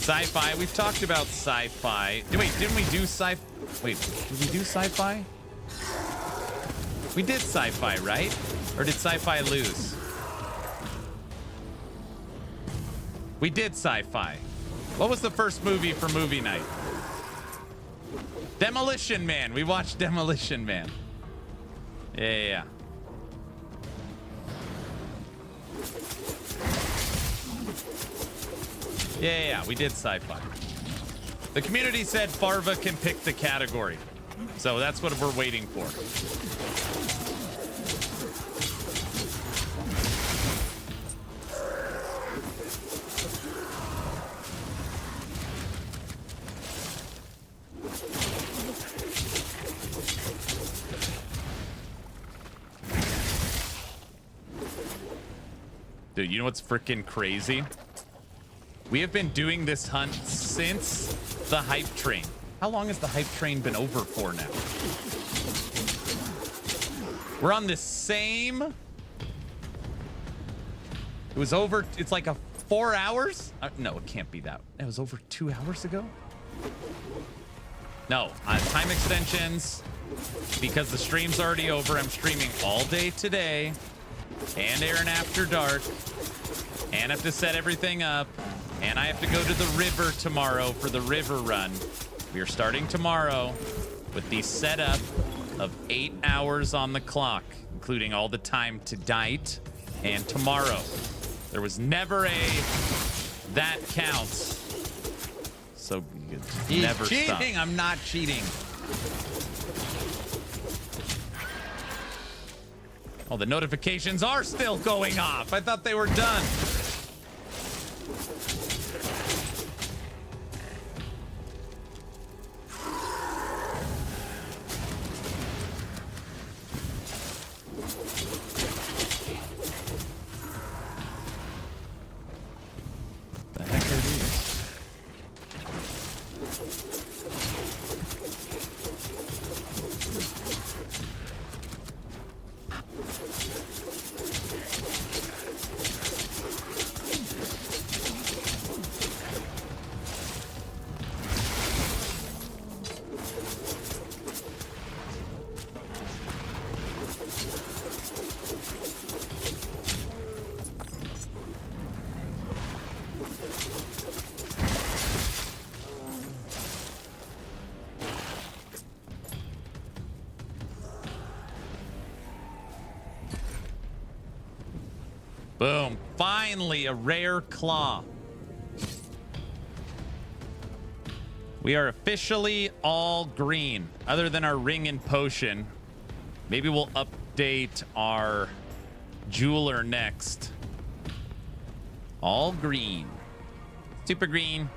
Sci-fi. We've talked about sci-fi. Wait, didn't we do sci-fi? Wait, did we do sci-fi? We did sci-fi, right? Or did sci-fi lose? We did sci-fi. What was the first movie for movie night? Demolition Man. We watched Demolition Man. Yeah. Yeah, we did sci-fi. The community said Farva can pick the category. So that's what we're waiting for. Dude, you know what's freaking crazy? We have been doing this hunt since the hype train. How long has the hype train been over for now? We're on the same... It was over... It's like a 4 hours? No, it can't be that. It was over 2 hours ago? No, time extensions. Because the stream's already over, I'm streaming all day today. And Aaron After Dark. And I have to set everything up. And I have to go to the river tomorrow for the river run. We are starting tomorrow with the setup of 8 hours on the clock, including all the time tonight and tomorrow. There was never a that counts. So He's never cheating. stop. I'm not cheating. Oh, the notifications are still going off. I thought they were done. The heck are these? Boom. Finally, a rare claw. We are officially all green, other than our ring and potion. Maybe we'll update our jeweler next. All green. Super green.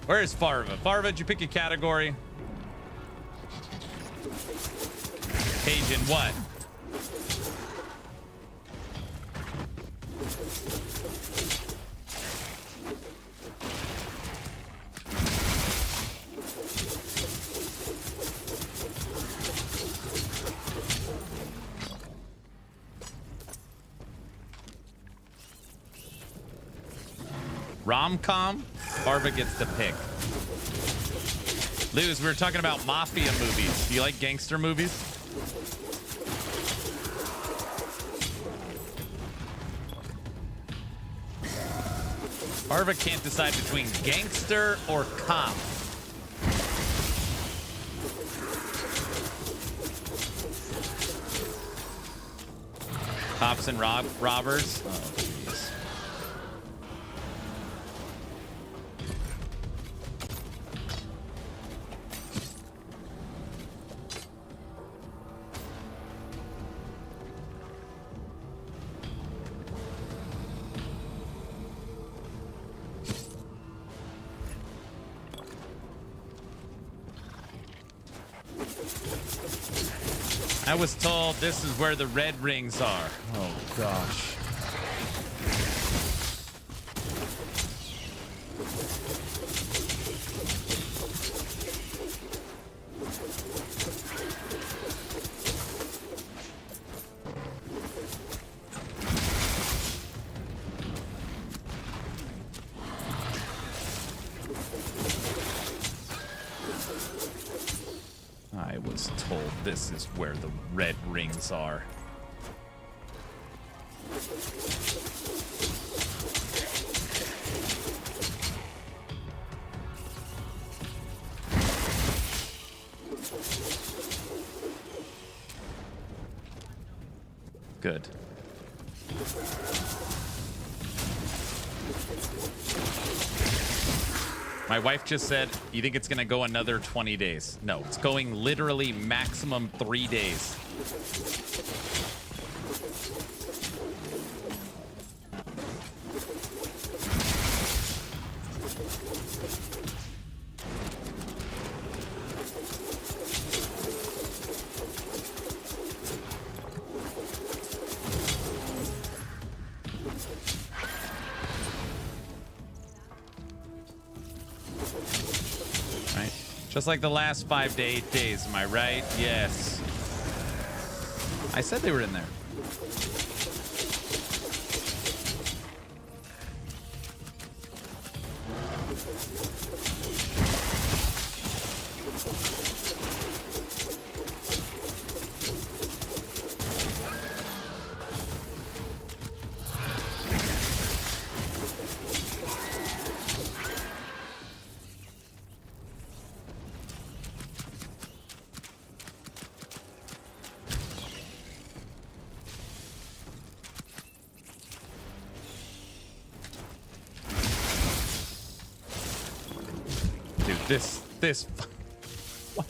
Where is Farva? Farva, did you pick a category? Page in what? Rom-com? Farva gets to pick. Luz, we were talking about mafia movies. Do you like gangster movies? Farva can't decide between gangster or cop. Cops and robbers. Oh, jeez. I was told this is where the red rings are. Oh, gosh. I was told this is where the red rings are. Good. My wife just said, you think it's going to go another 20 days? No, it's going literally maximum 3 days. Just like the last 5 to 8 days, am I right? Yes. I said they were in there. This. What?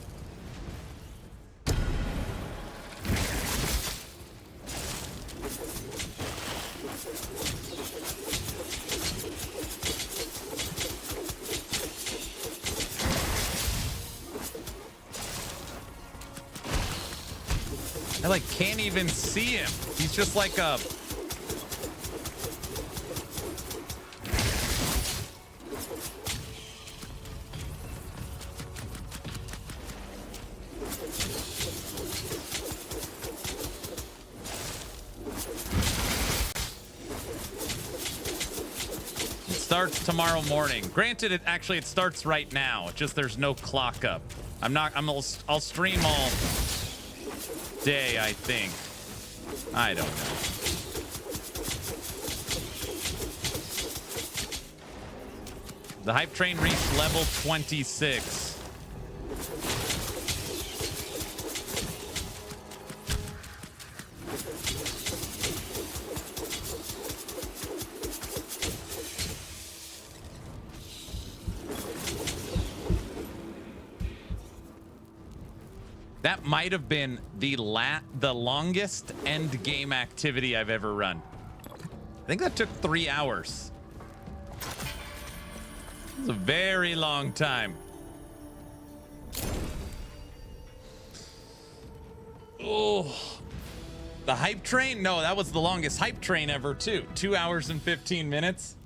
I like can't even see him. He's just like a starts tomorrow morning. Granted, it starts right now. Just there's no clock up. I'll stream all day, I think. I don't know. The hype train reached level 26. That might have been the longest end game activity I've ever run. I think that took 3 hours. It's a very long time. Oh, the hype train? No, that was the longest hype train ever too. 2 hours and 15 minutes.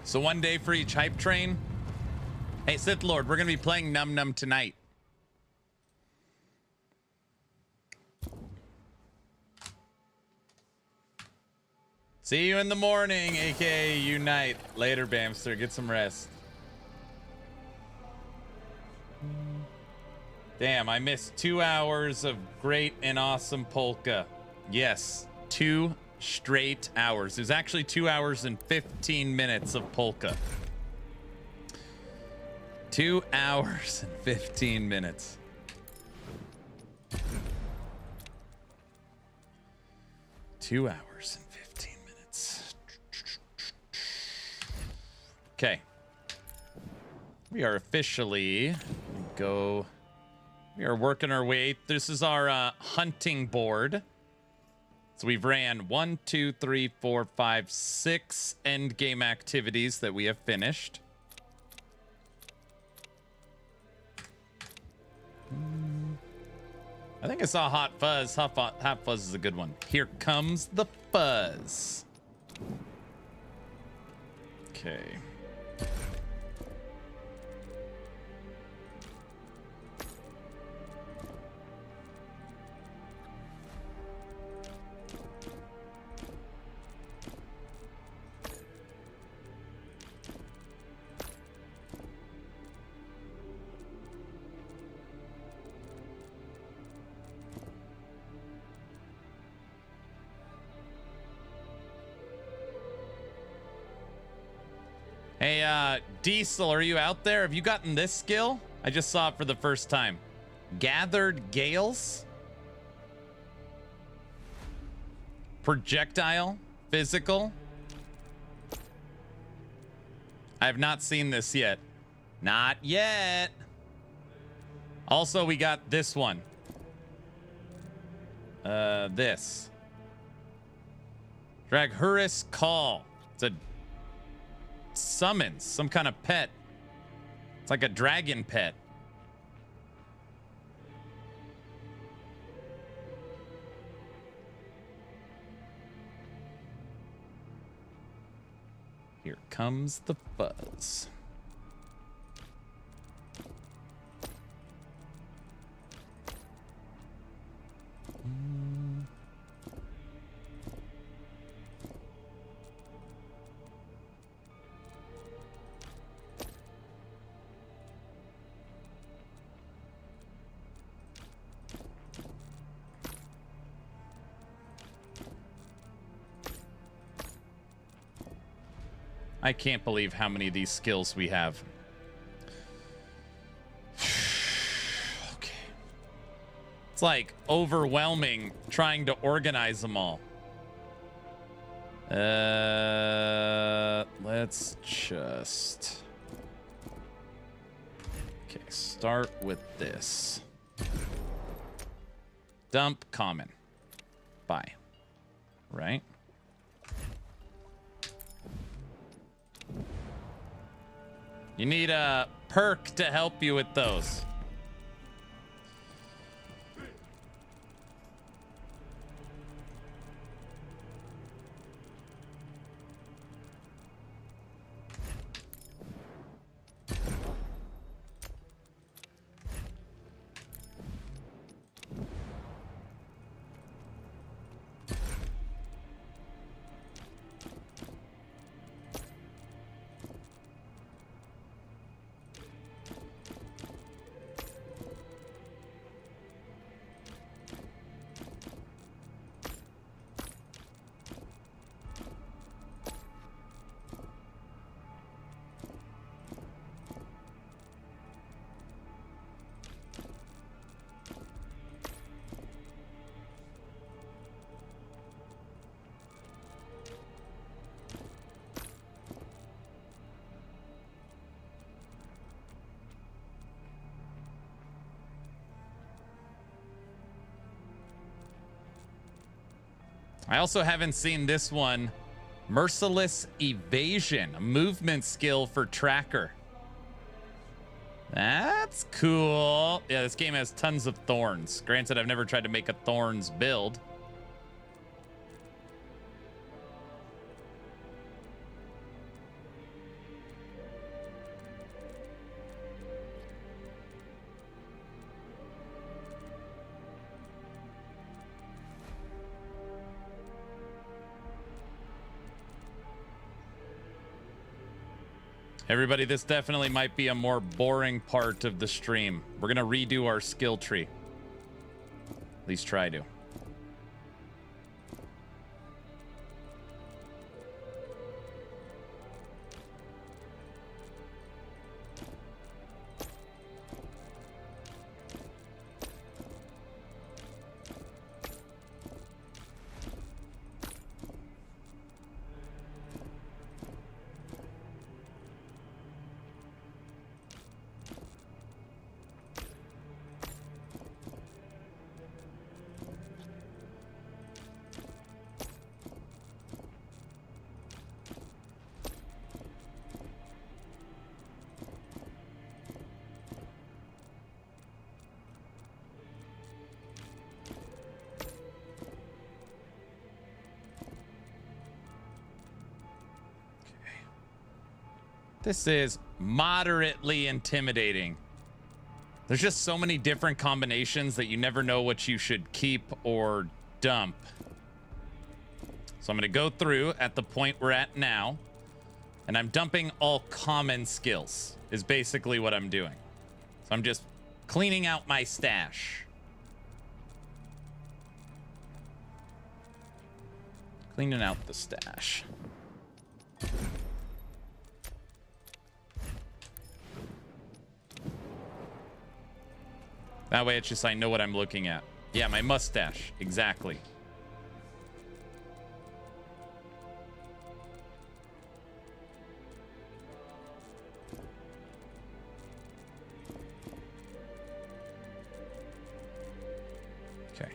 So 1 day for each hype train. Hey, Sith Lord, we're going to be playing Num Num tonight. See you in the morning, aka Unite. Later, Bamster. Get some rest. Damn, I missed 2 hours of great and awesome polka. Yes, 2 straight hours. It was actually 2 hours and 15 minutes of polka. 2 hours and 15 minutes. Two hours and 15 minutes. Okay. We are officially we are working our way. This is our hunting board. So we've ran 1, 2, 3, 4, 5, 6 end game activities that we have finished. I think I saw Hot Fuzz. Hot Fuzz is a good one. Here comes the fuzz. Okay. Hey, Diesel, are you out there? Have you gotten this skill? I just saw it for the first time. Gathered Gales? Projectile? Physical? I have not seen this yet. Not yet. Also, we got this one. This. Draghuris Call. It's a summons some kind of pet. It's like a dragon pet. Here comes the fuzz. I can't believe how many of these skills we have. Okay. It's like overwhelming trying to organize them all. Let's just... Okay, start with this. Dump common. Buy. Right? You need a perk to help you with those. I also haven't seen this one. Merciless Evasion, a movement skill for tracker. That's cool. Yeah, this game has tons of thorns. Granted, I've never tried to make a thorns build. Everybody, this definitely might be a more boring part of the stream. We're gonna redo our skill tree. At least try to. This is moderately intimidating. There's just so many different combinations that you never know what you should keep or dump. So I'm going to go through at the point we're at now, and I'm dumping all common skills is basically what I'm doing. So I'm just cleaning out my stash. Cleaning out the stash. That way it's just I know what I'm looking at. Yeah, my mustache. Exactly. Okay.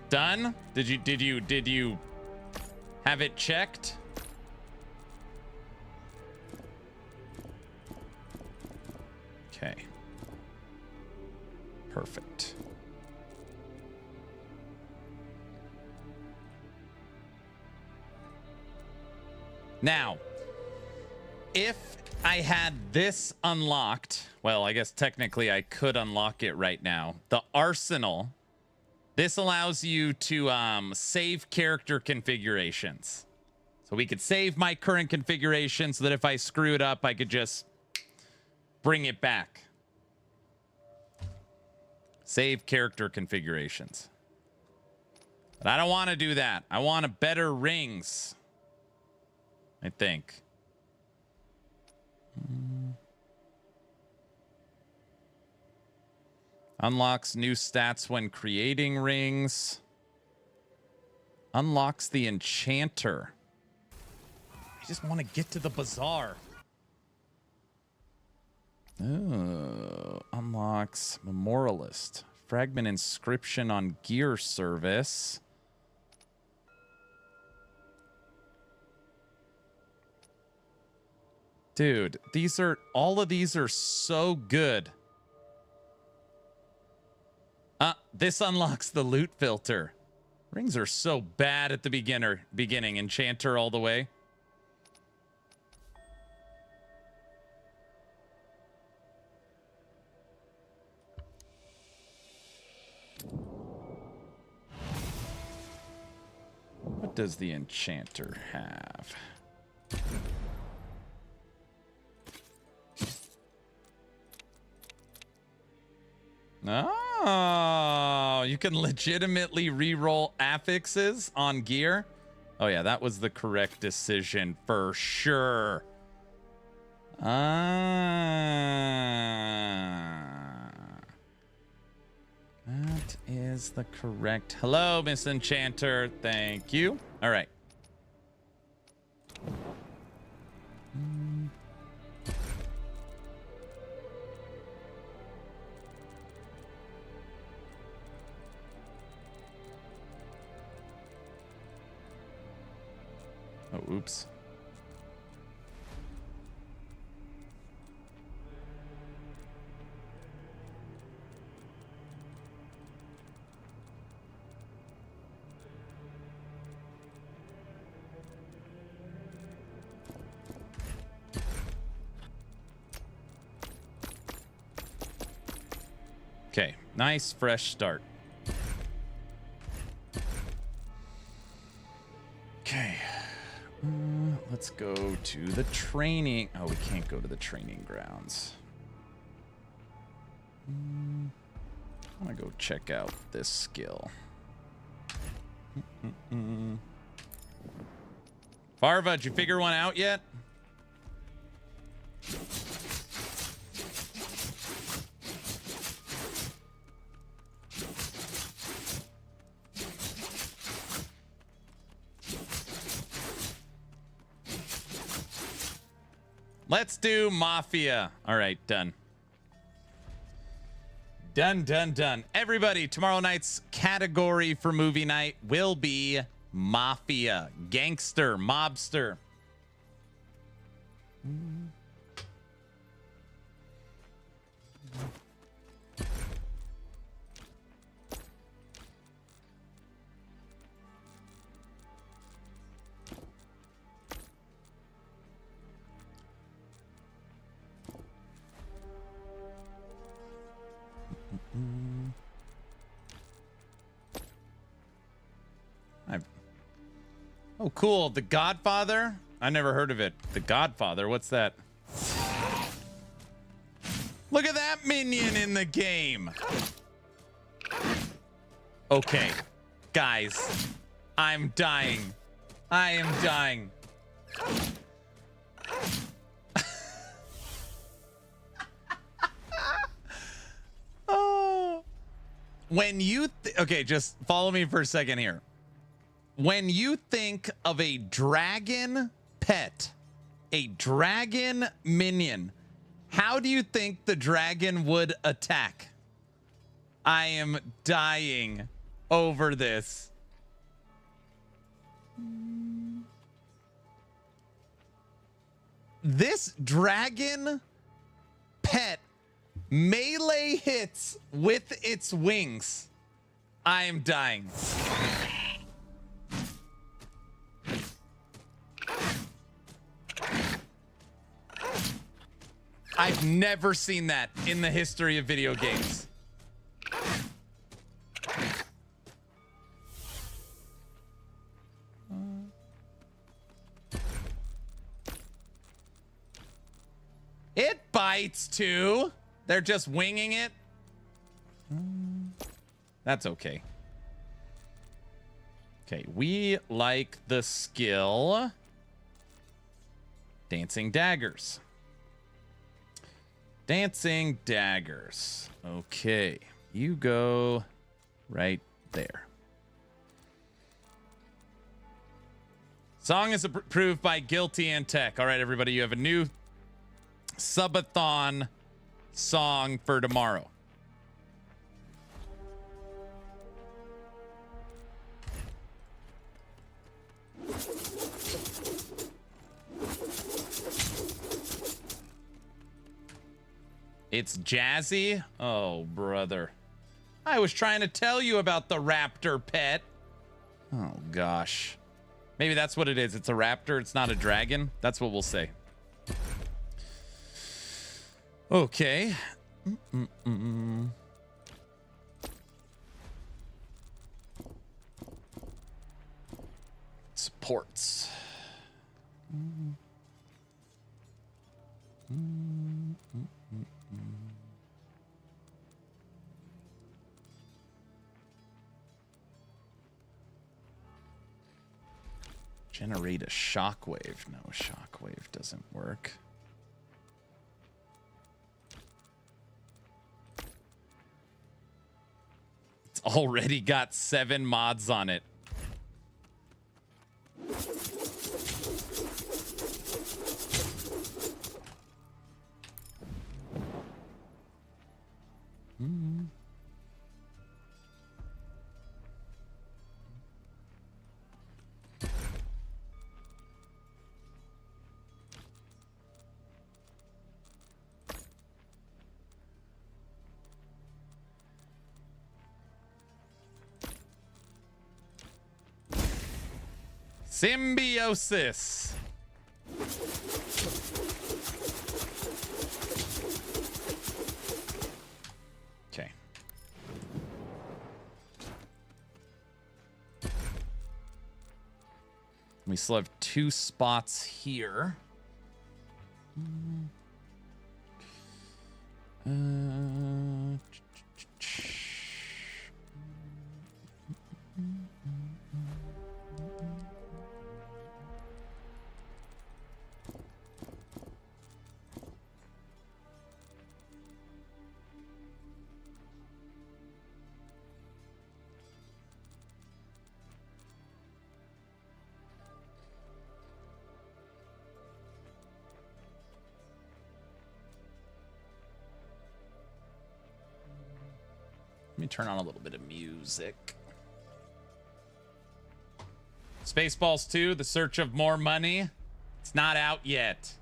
Done? Did you have it checked? Okay. Perfect. Now, if I had this unlocked, well, I guess technically I could unlock it right now. The arsenal, this allows you to save character configurations. So we could save my current configuration so that if I screw it up, I could just bring it back. Save character configurations. But I don't want to do that. I want a better rings, I think. Unlocks new stats when creating rings. Unlocks the enchanter. I just want to get to the bazaar. Oh, unlocks memorialist. Fragment inscription on gear service. Dude, all of these are so good. This unlocks the loot filter. Rings are so bad at the beginning. Enchanter all the way. What does the enchanter have? Oh, you can legitimately reroll affixes on gear. Oh yeah, that was the correct decision for sure. That is the correct. Hello, Miss Enchanter. Thank you. All right. Oh, oops. Okay, nice fresh start. Okay. let's go to the training. Oh, we can't go to the training grounds. I'm gonna go check out this skill. Farva, did you figure one out yet? Let's do Mafia. All right, done. Done. Everybody, tomorrow night's category for movie night will be Mafia, gangster, mobster. Oh, cool. The Godfather? I never heard of it. The Godfather? What's that? Look at that minion in the game. Okay. Guys, I'm dying. I am dying. Oh. When you... okay, just follow me for a second here. When you think of a dragon pet, a dragon minion, how do you think the dragon would attack? I am dying over this. This dragon pet melee hits with its wings. I am dying. I've never seen that in the history of video games. It bites too. They're just winging it. That's okay. Okay, we like the skill Dancing Daggers. Dancing Daggers. Okay, you go right there. Song is approved by Guilty and Tech. All right, everybody, you have a new subathon song for tomorrow. It's jazzy? Oh, brother. I was trying to tell you about the raptor pet. Oh, gosh. Maybe that's what it is. It's a raptor. It's not a dragon. That's what we'll say. Okay. Supports. Generate a shockwave. No, shockwave doesn't work. It's already got 7 mods on it. Symbiosis. Okay. We still have 2 spots here. Let me turn on a little bit of music. Spaceballs 2, The Search of More Money. It's not out yet.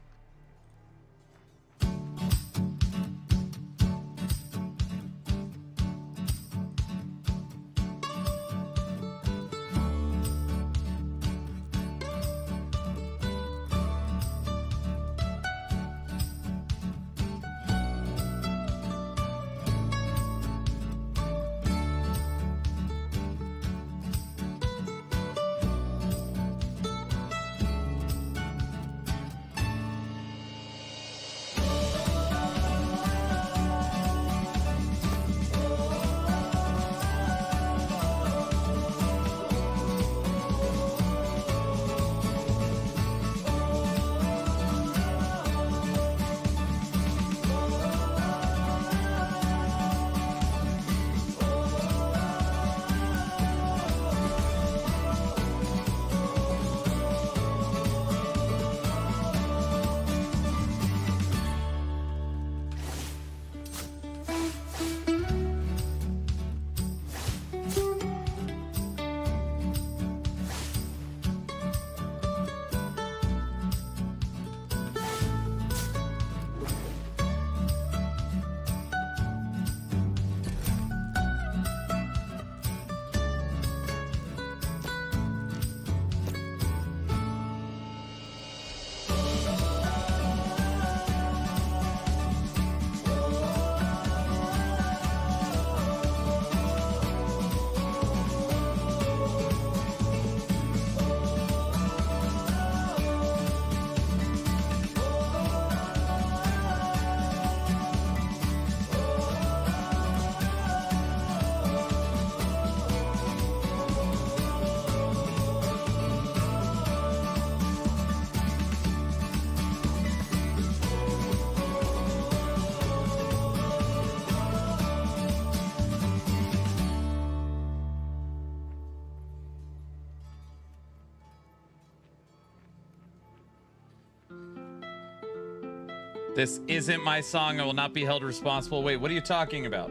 This isn't my song. I will not be held responsible. Wait, what are you talking about?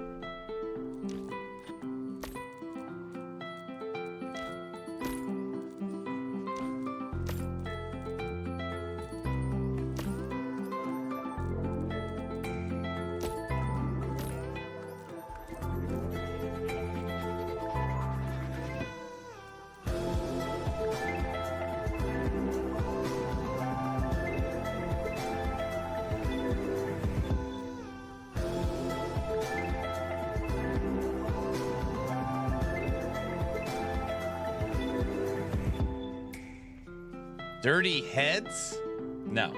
Dirty Heads? No.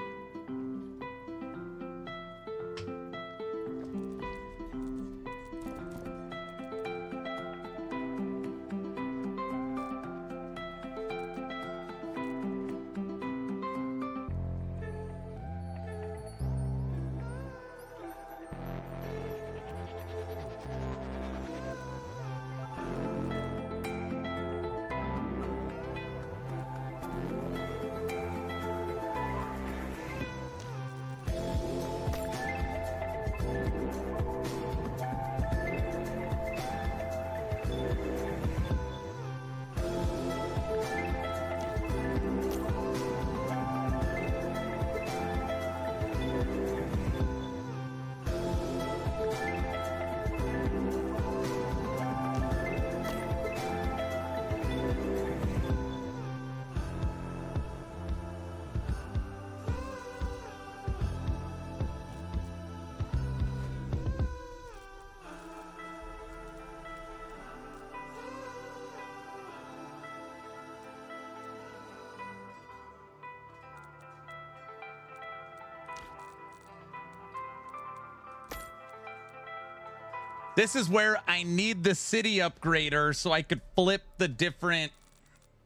This is where I need the city upgrader so I could flip the different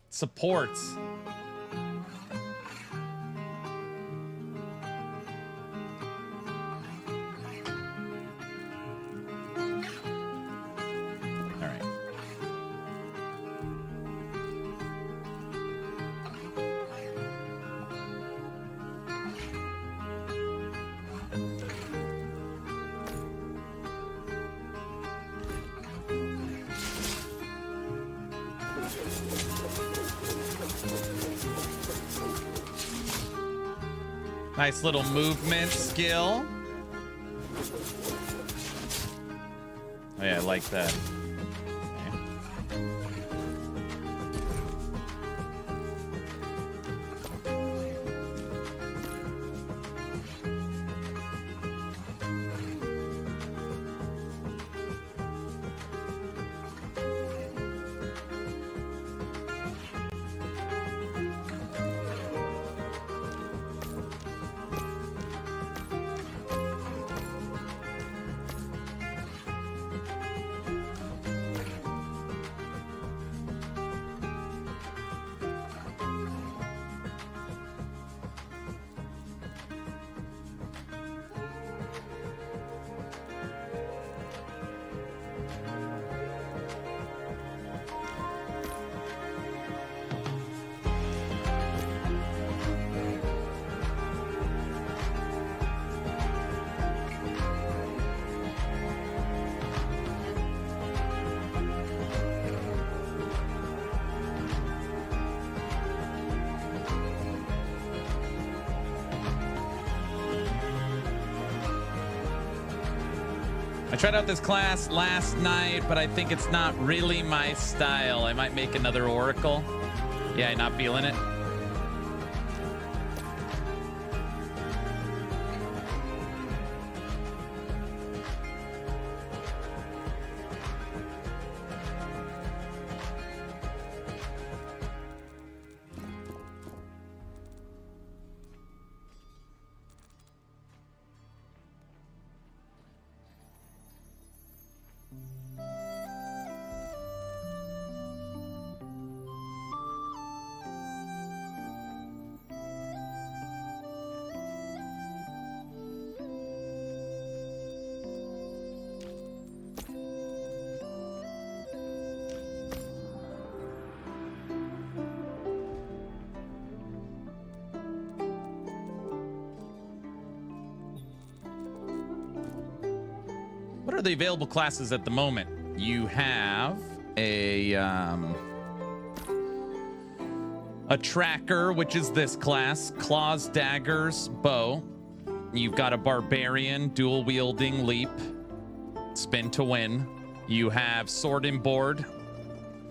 supports. All right. Nice little movement skill. Oh yeah, I like that. I tried out this class last night, but I think it's not really my style. I might make another Oracle. Yeah, not feeling it. What are the available classes at the moment? You have a tracker, which is this class, claws, daggers, bow. You've got a barbarian, dual wielding, leap, spin to win. You have sword and board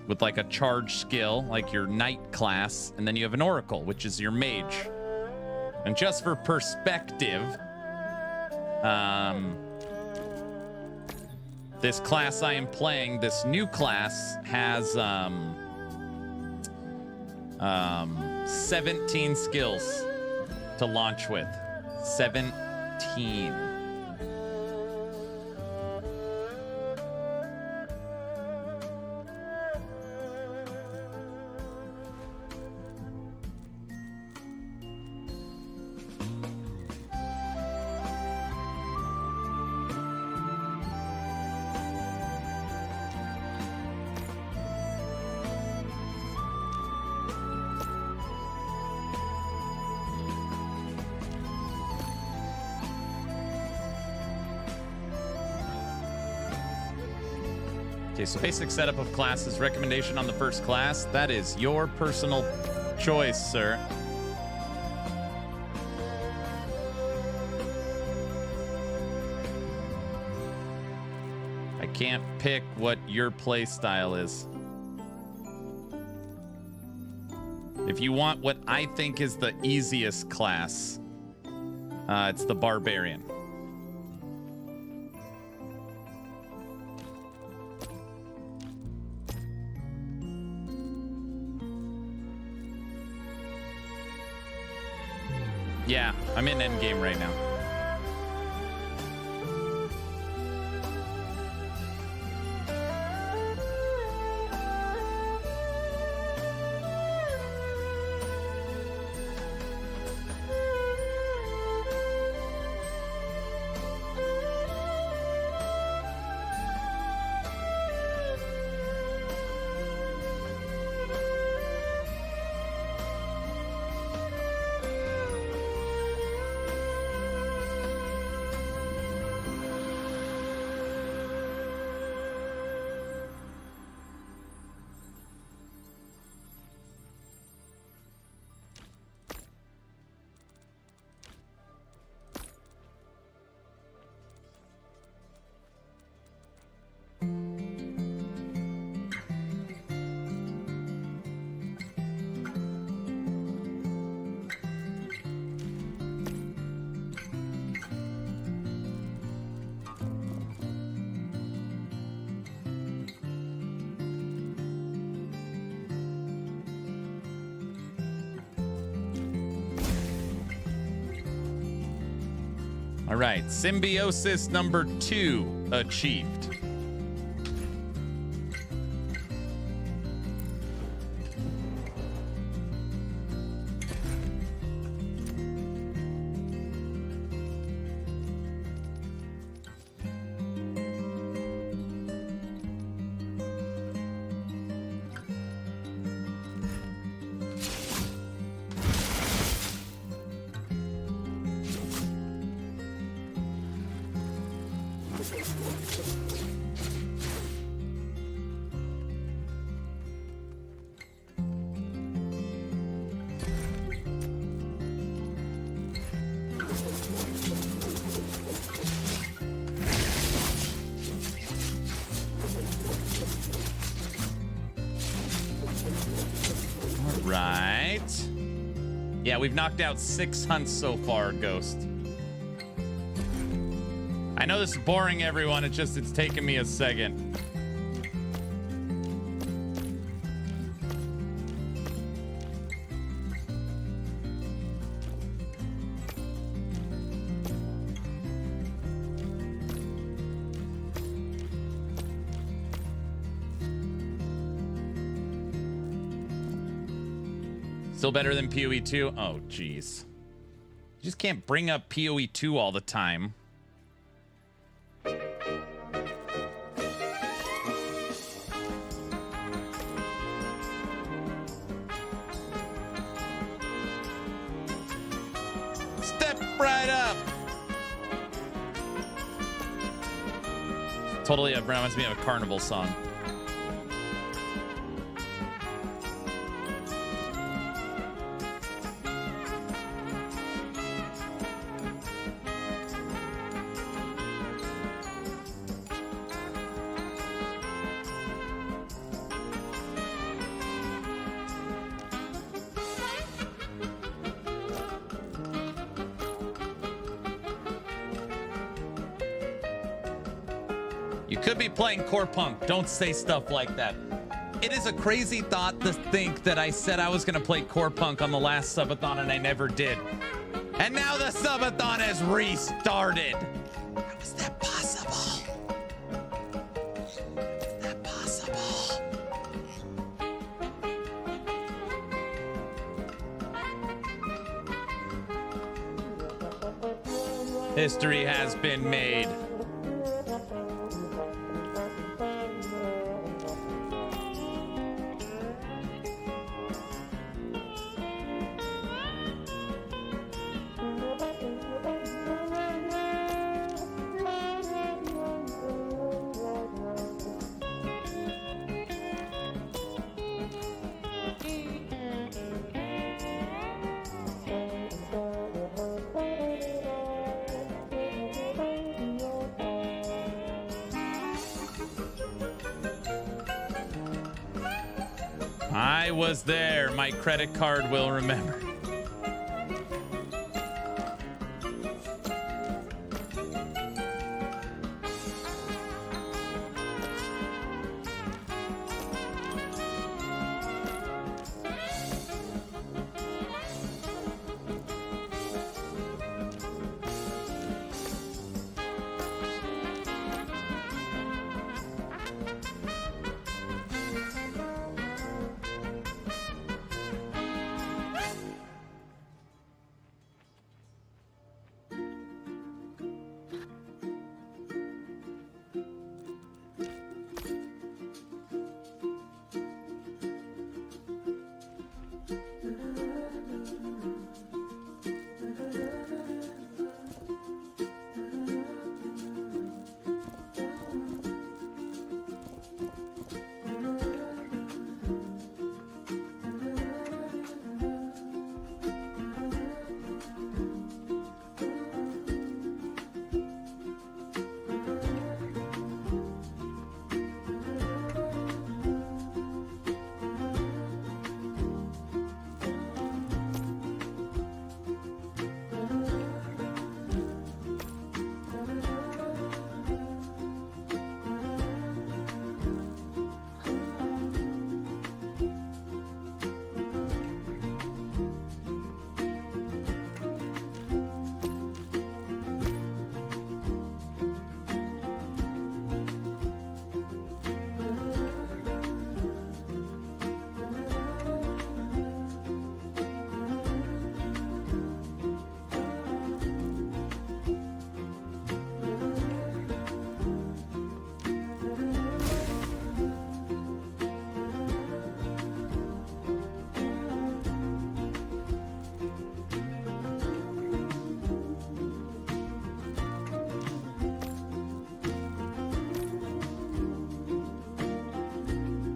with like a charge skill, like your knight class, and then you have an oracle, which is your mage. And just for perspective, this class I am playing, this new class, has 17 skills to launch with. 17. Okay, so basic setup of classes. Recommendation on the first class. That is your personal choice, sir. I can't pick what your play style is. If you want what I think is the easiest class, it's the barbarian. Yeah, I'm in Endgame right now. All right, symbiosis number 2 achieved. Right. Yeah, we've knocked out 6 hunts so far, Ghost. I know this is boring, everyone. It's taken me a second. Still better than PoE 2? Oh, jeez. You just can't bring up PoE 2 all the time. Step right up! Totally reminds me of a carnival song. Could be playing Core Punk. Don't say stuff like that. It is a crazy thought to think that I said I was going to play Core Punk on the last subathon and I never did. And now the subathon has restarted. How is that possible? Is that possible? History has been made. I was there. My credit card will remember.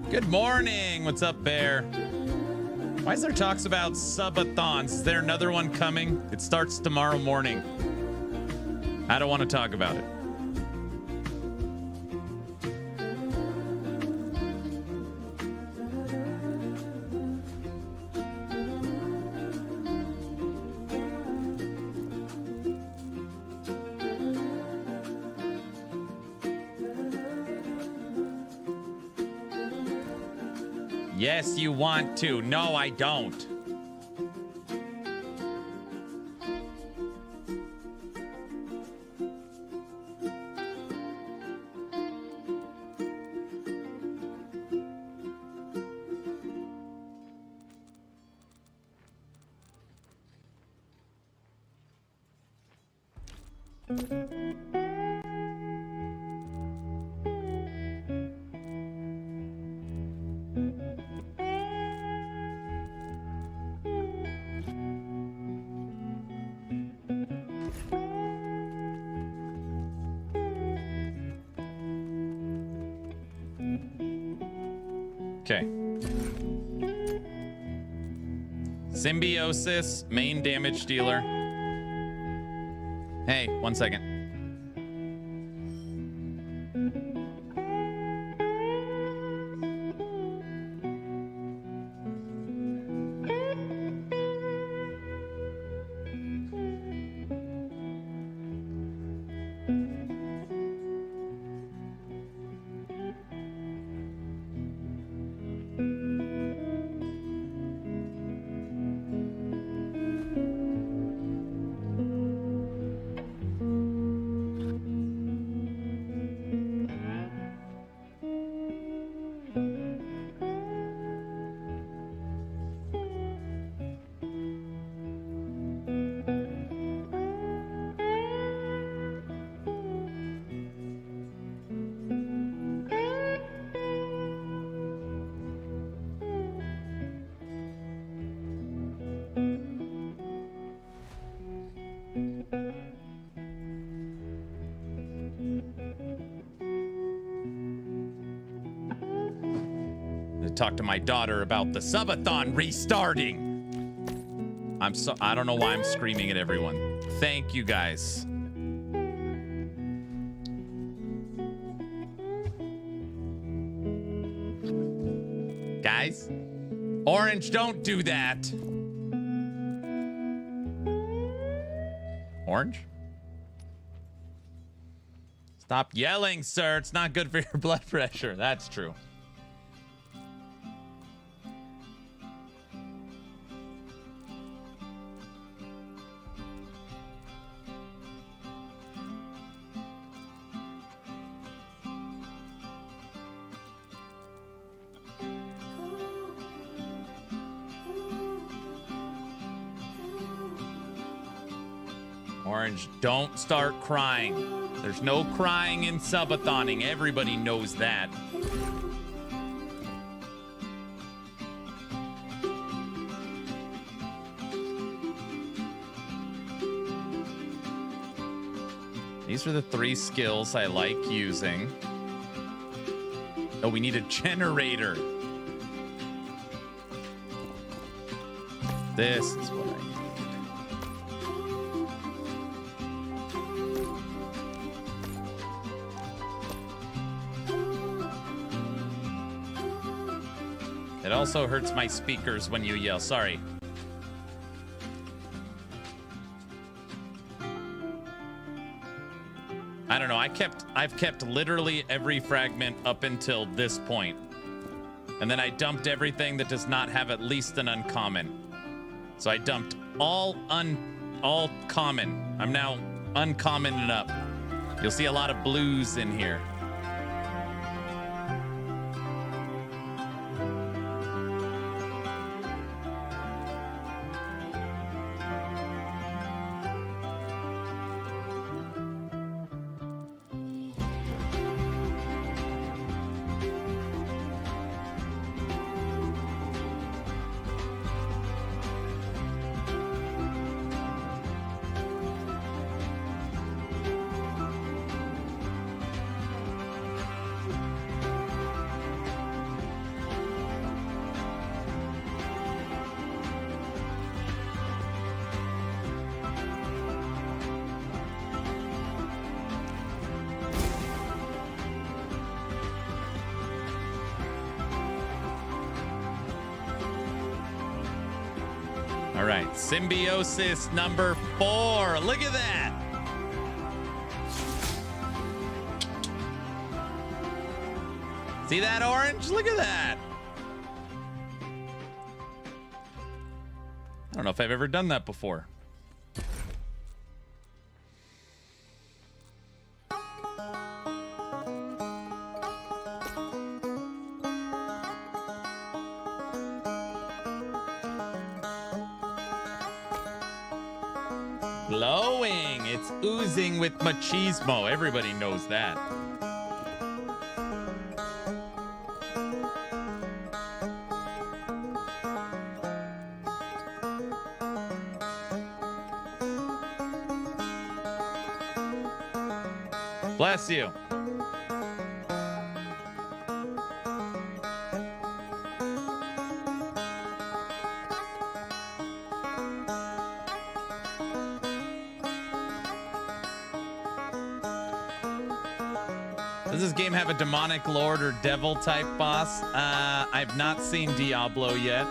Good morning. What's up, Bear? Why is there talks about subathons? Is there another one coming? It starts tomorrow morning. I don't want to talk about it. Yes, you want to. No, I don't. Okay. Symbiosis, main damage dealer. Hey, 1 second. Talk to my daughter about the subathon restarting. I don't know why I'm screaming at everyone. Thank you guys. Guys, Orange, don't do that. Orange? Stop yelling, sir. It's not good for your blood pressure. That's true. Orange, don't start crying. There's no crying in subathoning. Everybody knows that. These are the 3 skills I like using. Oh, we need a generator. This is what I need. It also hurts my speakers when you yell. Sorry. I don't know. I've kept literally every fragment up until this point. And then I dumped everything that does not have at least an uncommon. So I dumped all common. I'm now uncommoning up. You'll see a lot of blues in here. right, symbiosis number 4. Look at that. See that orange? Look at that. I don't know if I've ever done that before. Glowing. It's oozing with machismo. Everybody knows that. Bless you. Does this game have a demonic lord or devil type boss? I've not seen Diablo yet.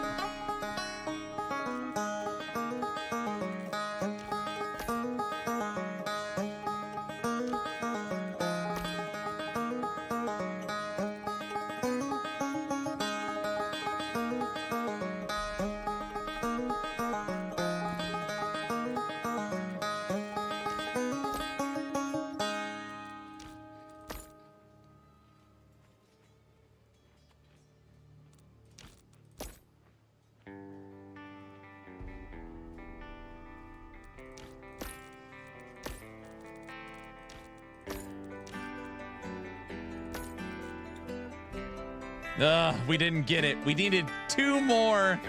We didn't get it. We needed 2 more.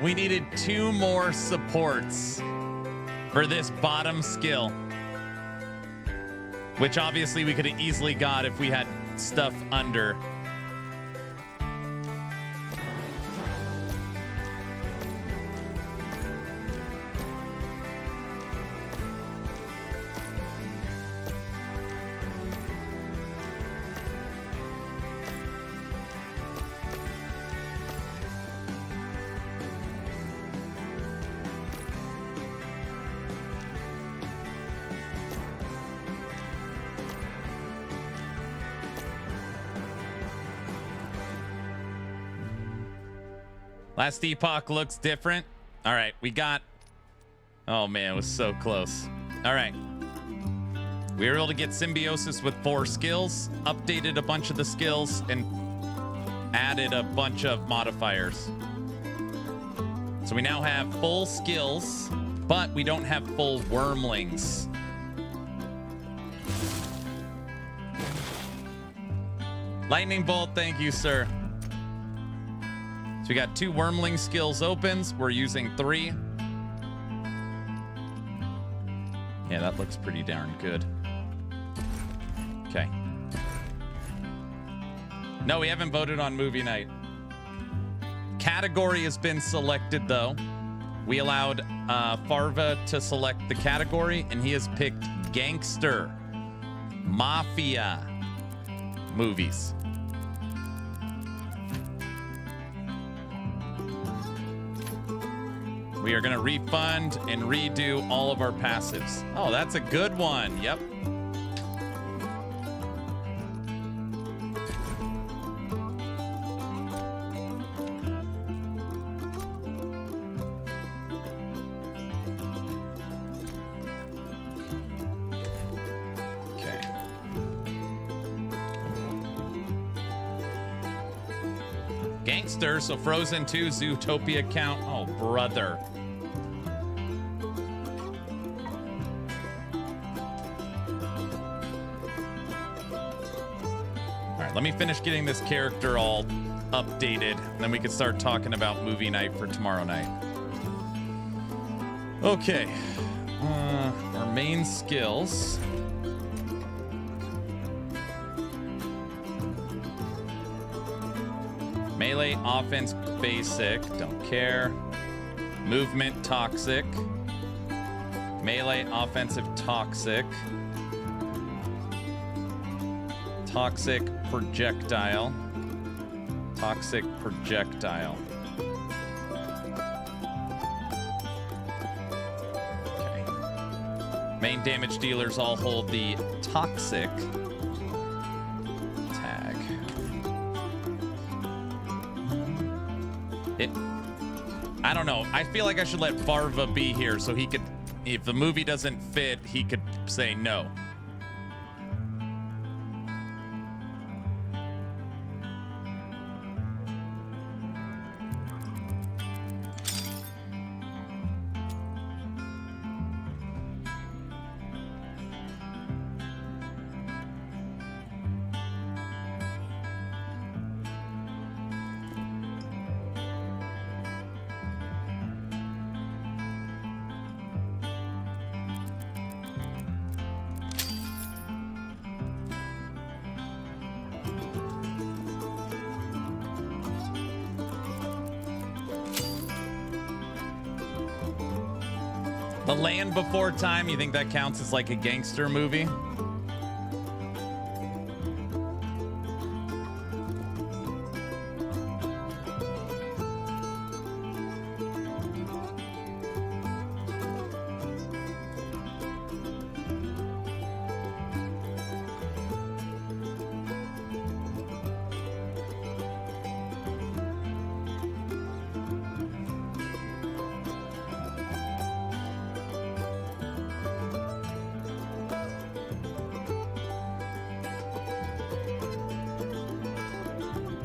We needed 2 more supports for this bottom skill, which obviously we could have easily got if we had stuff under. Last epoch looks different. All right, we got... Oh, man, it was so close. All right. We were able to get symbiosis with 4 skills, updated a bunch of the skills, and added a bunch of modifiers. So we now have full skills, but we don't have full wormlings. Lightning bolt, thank you, sir. So we got 2 wormling skills opens. We're using 3. Yeah, that looks pretty darn good. Okay. No, we haven't voted on movie night. Category has been selected, though. We allowed Farva to select the category, and he has picked gangster, mafia movies. We are going to refund and redo all of our passives. Oh, that's a good one. Yep. Okay. Gangster, so Frozen 2, Zootopia count. Oh, brother. Let me finish getting this character all updated, then we can start talking about movie night for tomorrow night. Okay. Our main skills. Melee, offense, basic. Don't care. Movement, toxic. Melee, offensive, toxic. Toxic projectile. Toxic projectile. Main damage dealers all hold the toxic tag. I don't know. I feel like I should let Varva be here so he could, if the movie doesn't fit, he could say no. The Land Before Time, you think that counts as like a gangster movie?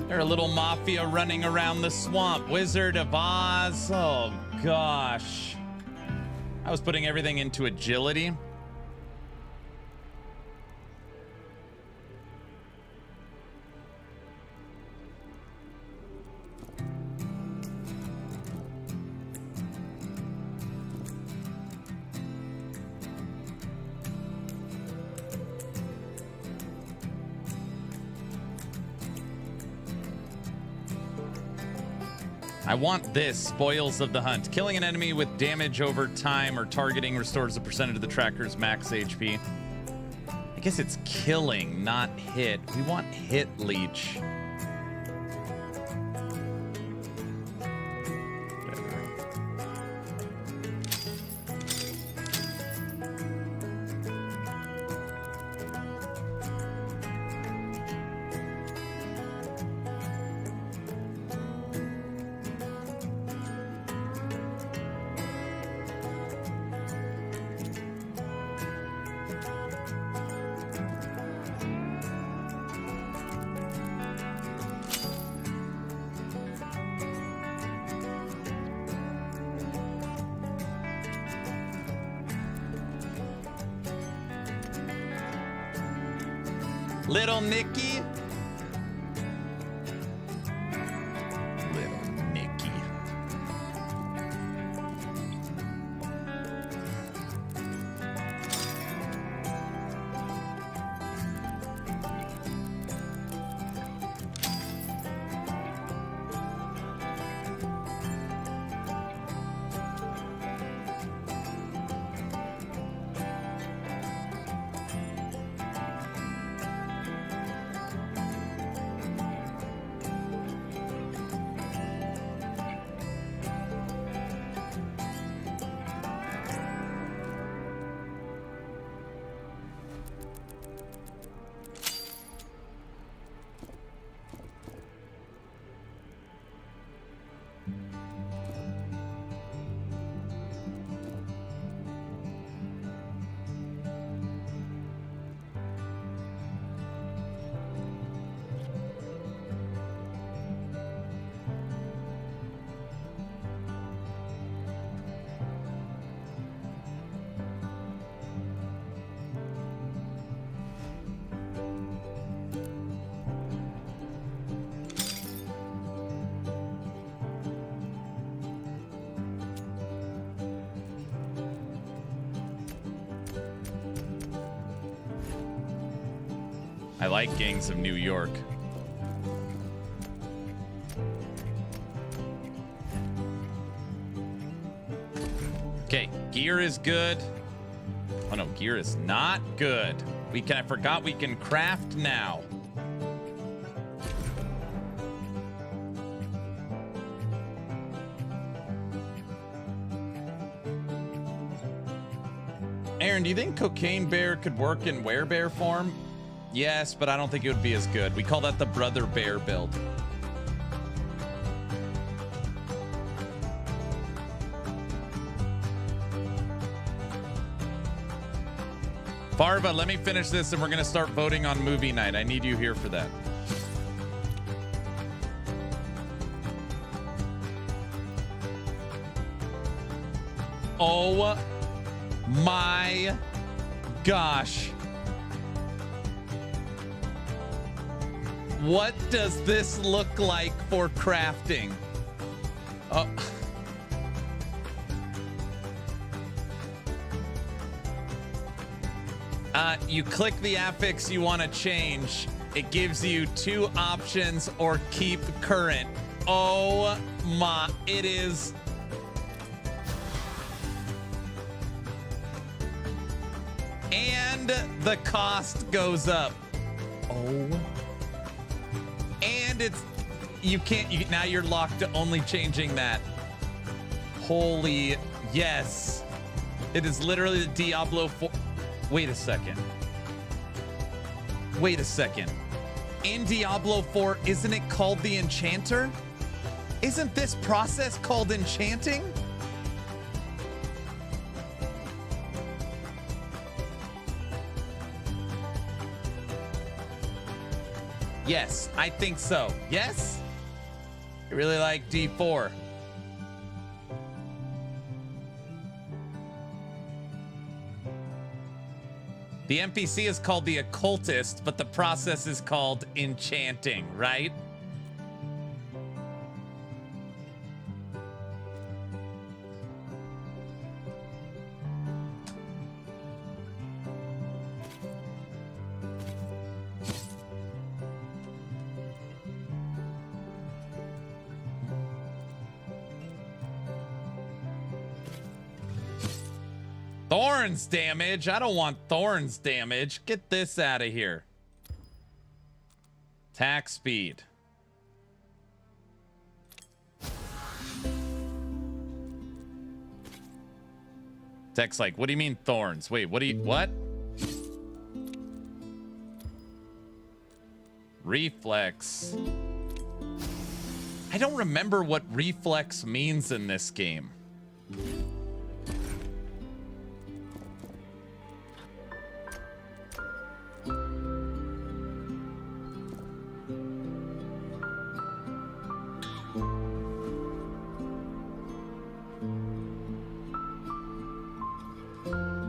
They're a little mafia running around the swamp. Wizard of Oz. Oh, gosh. I was putting everything into agility. I want this. Spoils of the Hunt. Killing an enemy with damage over time or targeting restores the percentage of the tracker's max HP. I guess it's killing, not hit. We want hit leech. Little Nicky. Little Nicky. I like Gangs of New York. Okay, gear is good. Oh no, gear is not good. I forgot we can craft now. Aaron, do you think Cocaine Bear could work in Werebear form? Yes, but I don't think it would be as good. We call that the Brother Bear build. Farva, let me finish this and we're going to start voting on movie night. I need you here for that. Oh my gosh. What does this look like for crafting? Oh. You click the affix you want to change. It gives you 2 options or keep current. Oh my, it is. And the cost goes up. Oh. And it's, you can't, now you're locked to only changing that. Holy, yes. It is literally the Diablo 4. Wait a second. Wait a second. In Diablo 4, isn't it called the Enchanter? Isn't this process called enchanting? Yes, I think so. Yes? I really like D4. The NPC is called the Occultist, but the process is called enchanting, right? Thorns damage. I don't want thorns damage. Get this out of here. Attack speed. Tech's like, what do you mean thorns? Wait, what? Reflex. I don't remember what reflex means in this game.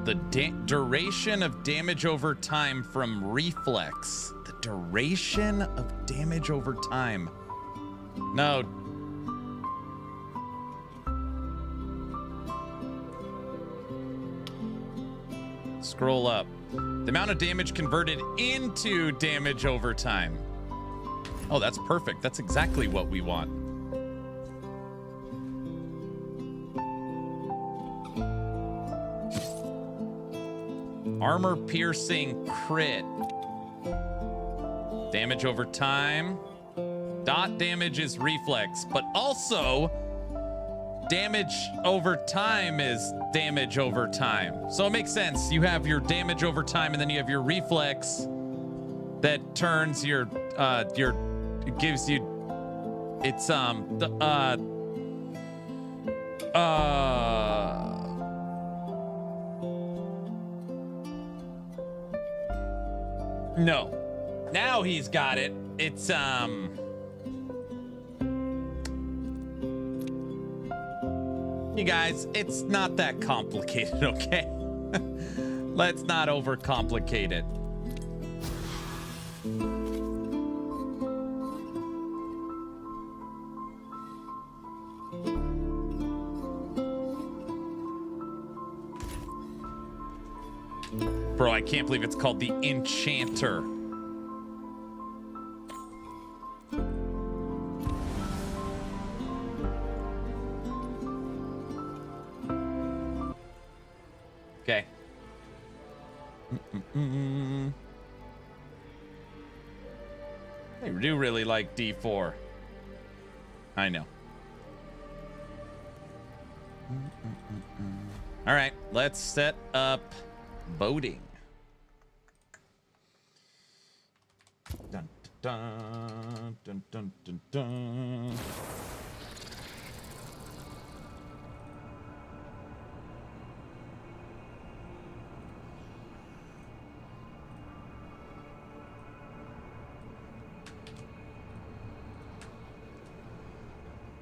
The duration of damage over time from reflex. The duration of damage over time. No. Scroll up. The amount of damage converted into damage over time. Oh, that's perfect. That's exactly what we want. Armor piercing crit. Damage over time. Dot damage is reflex, but also damage over time is damage over time. So it makes sense. You have your damage over time and then you have your reflex that turns your it gives you it's no. Now he's got it. It's you guys, it's not that complicated, okay? Let's not overcomplicate it. Bro, I can't believe it's called the Enchanter. Okay. I do really like D4. I know. All right, let's set up voting. Dun, dun, dun, dun, dun, dun.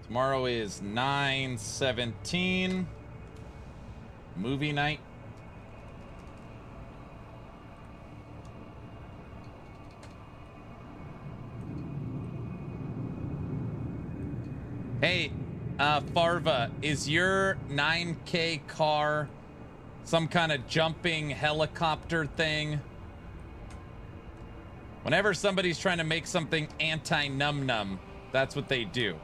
Tomorrow is 9/17. Movie night. Hey, Farva, is your 9K car some kind of jumping helicopter thing? Whenever somebody's trying to make something anti-num-num, that's what they do.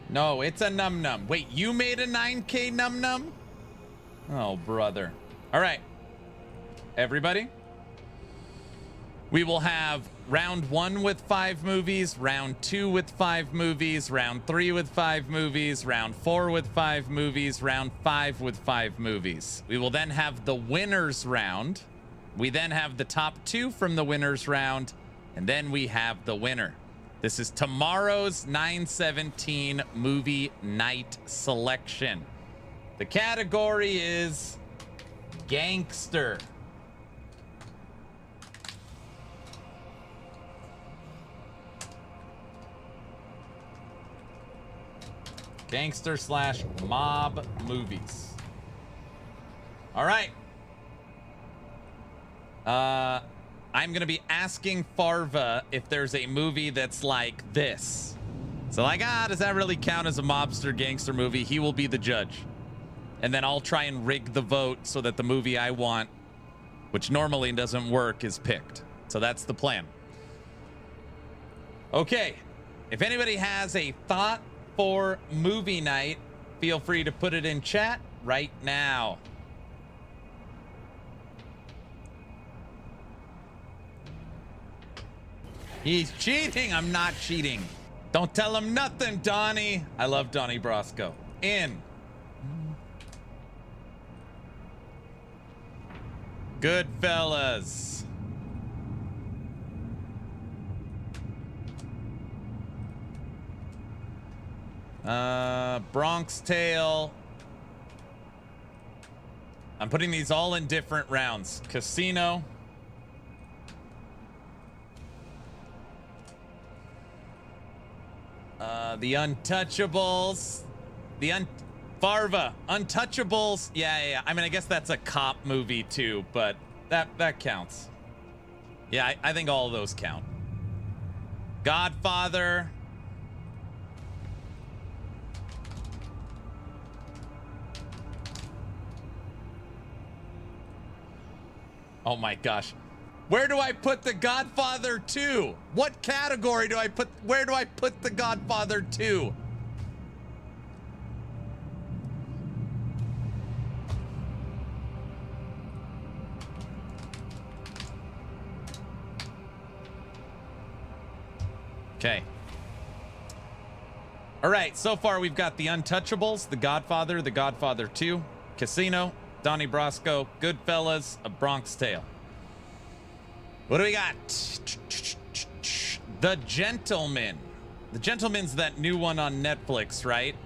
No, it's a num-num. Wait, you made a 9K num-num? Oh, brother. All right. Everybody. We will have round 1 with 5 movies, round 2 with 5 movies, round 3 with 5 movies, round 4 with 5 movies, round 5 with 5 movies. We will then have the winners round. We then have the top 2 from the winners round, and then we have the winner. This is tomorrow's 9/17 movie night selection. The category is gangster. Gangster / mob movies. All right. I'm going to be asking Farva if there's a movie that's like this. So like, does that really count as a mobster gangster movie? He will be the judge. And then I'll try and rig the vote so that the movie I want, which normally doesn't work, is picked. So that's the plan. Okay. If anybody has a thought for movie night, feel free to put it in chat right now. He's cheating. I'm not cheating. Don't tell him nothing, Donnie. I love Donnie Brasco. In. Goodfellas. Bronx Tale. I'm putting these all in different rounds. Casino. The Untouchables. Farva. Untouchables. Yeah. I mean, I guess that's a cop movie too, but that counts. Yeah, I think all of those count. Godfather. Oh my gosh. Where do I put The Godfather 2? What category do I put? Where do I put The Godfather 2? Okay. All right, so far we've got The Untouchables, The Godfather 2, Casino, Donnie Brasco, Goodfellas, A Bronx Tale. What do we got? The Gentleman. The Gentleman's that new one on Netflix, right?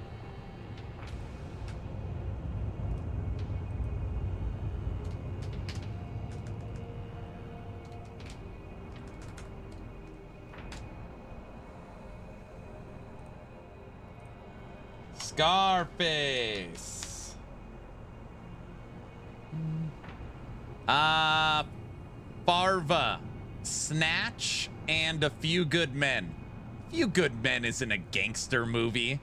Scarface. Farva, Snatch, and A Few Good Men. Few Good Men isn't a gangster movie.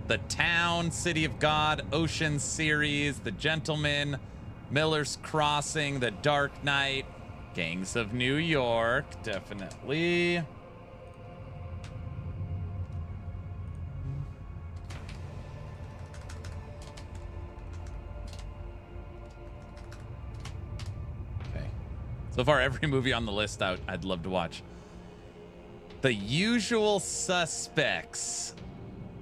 The Town, City of God, Ocean series, The Gentleman, Miller's Crossing, The Dark Knight, Gangs of New York, definitely. Okay. So far, every movie on the list I'd love to watch. The Usual Suspects.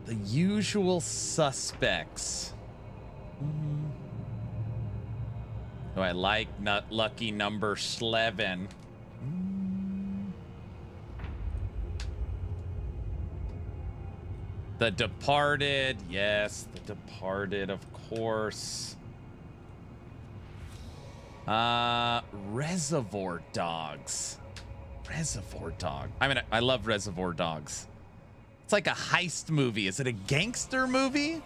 The Usual Suspects. Oh, I like Lucky Number 11. The Departed. Yes, The Departed, of course. Reservoir Dogs. Reservoir Dog. I mean, I love Reservoir Dogs. It's like a heist movie. Is it a gangster movie?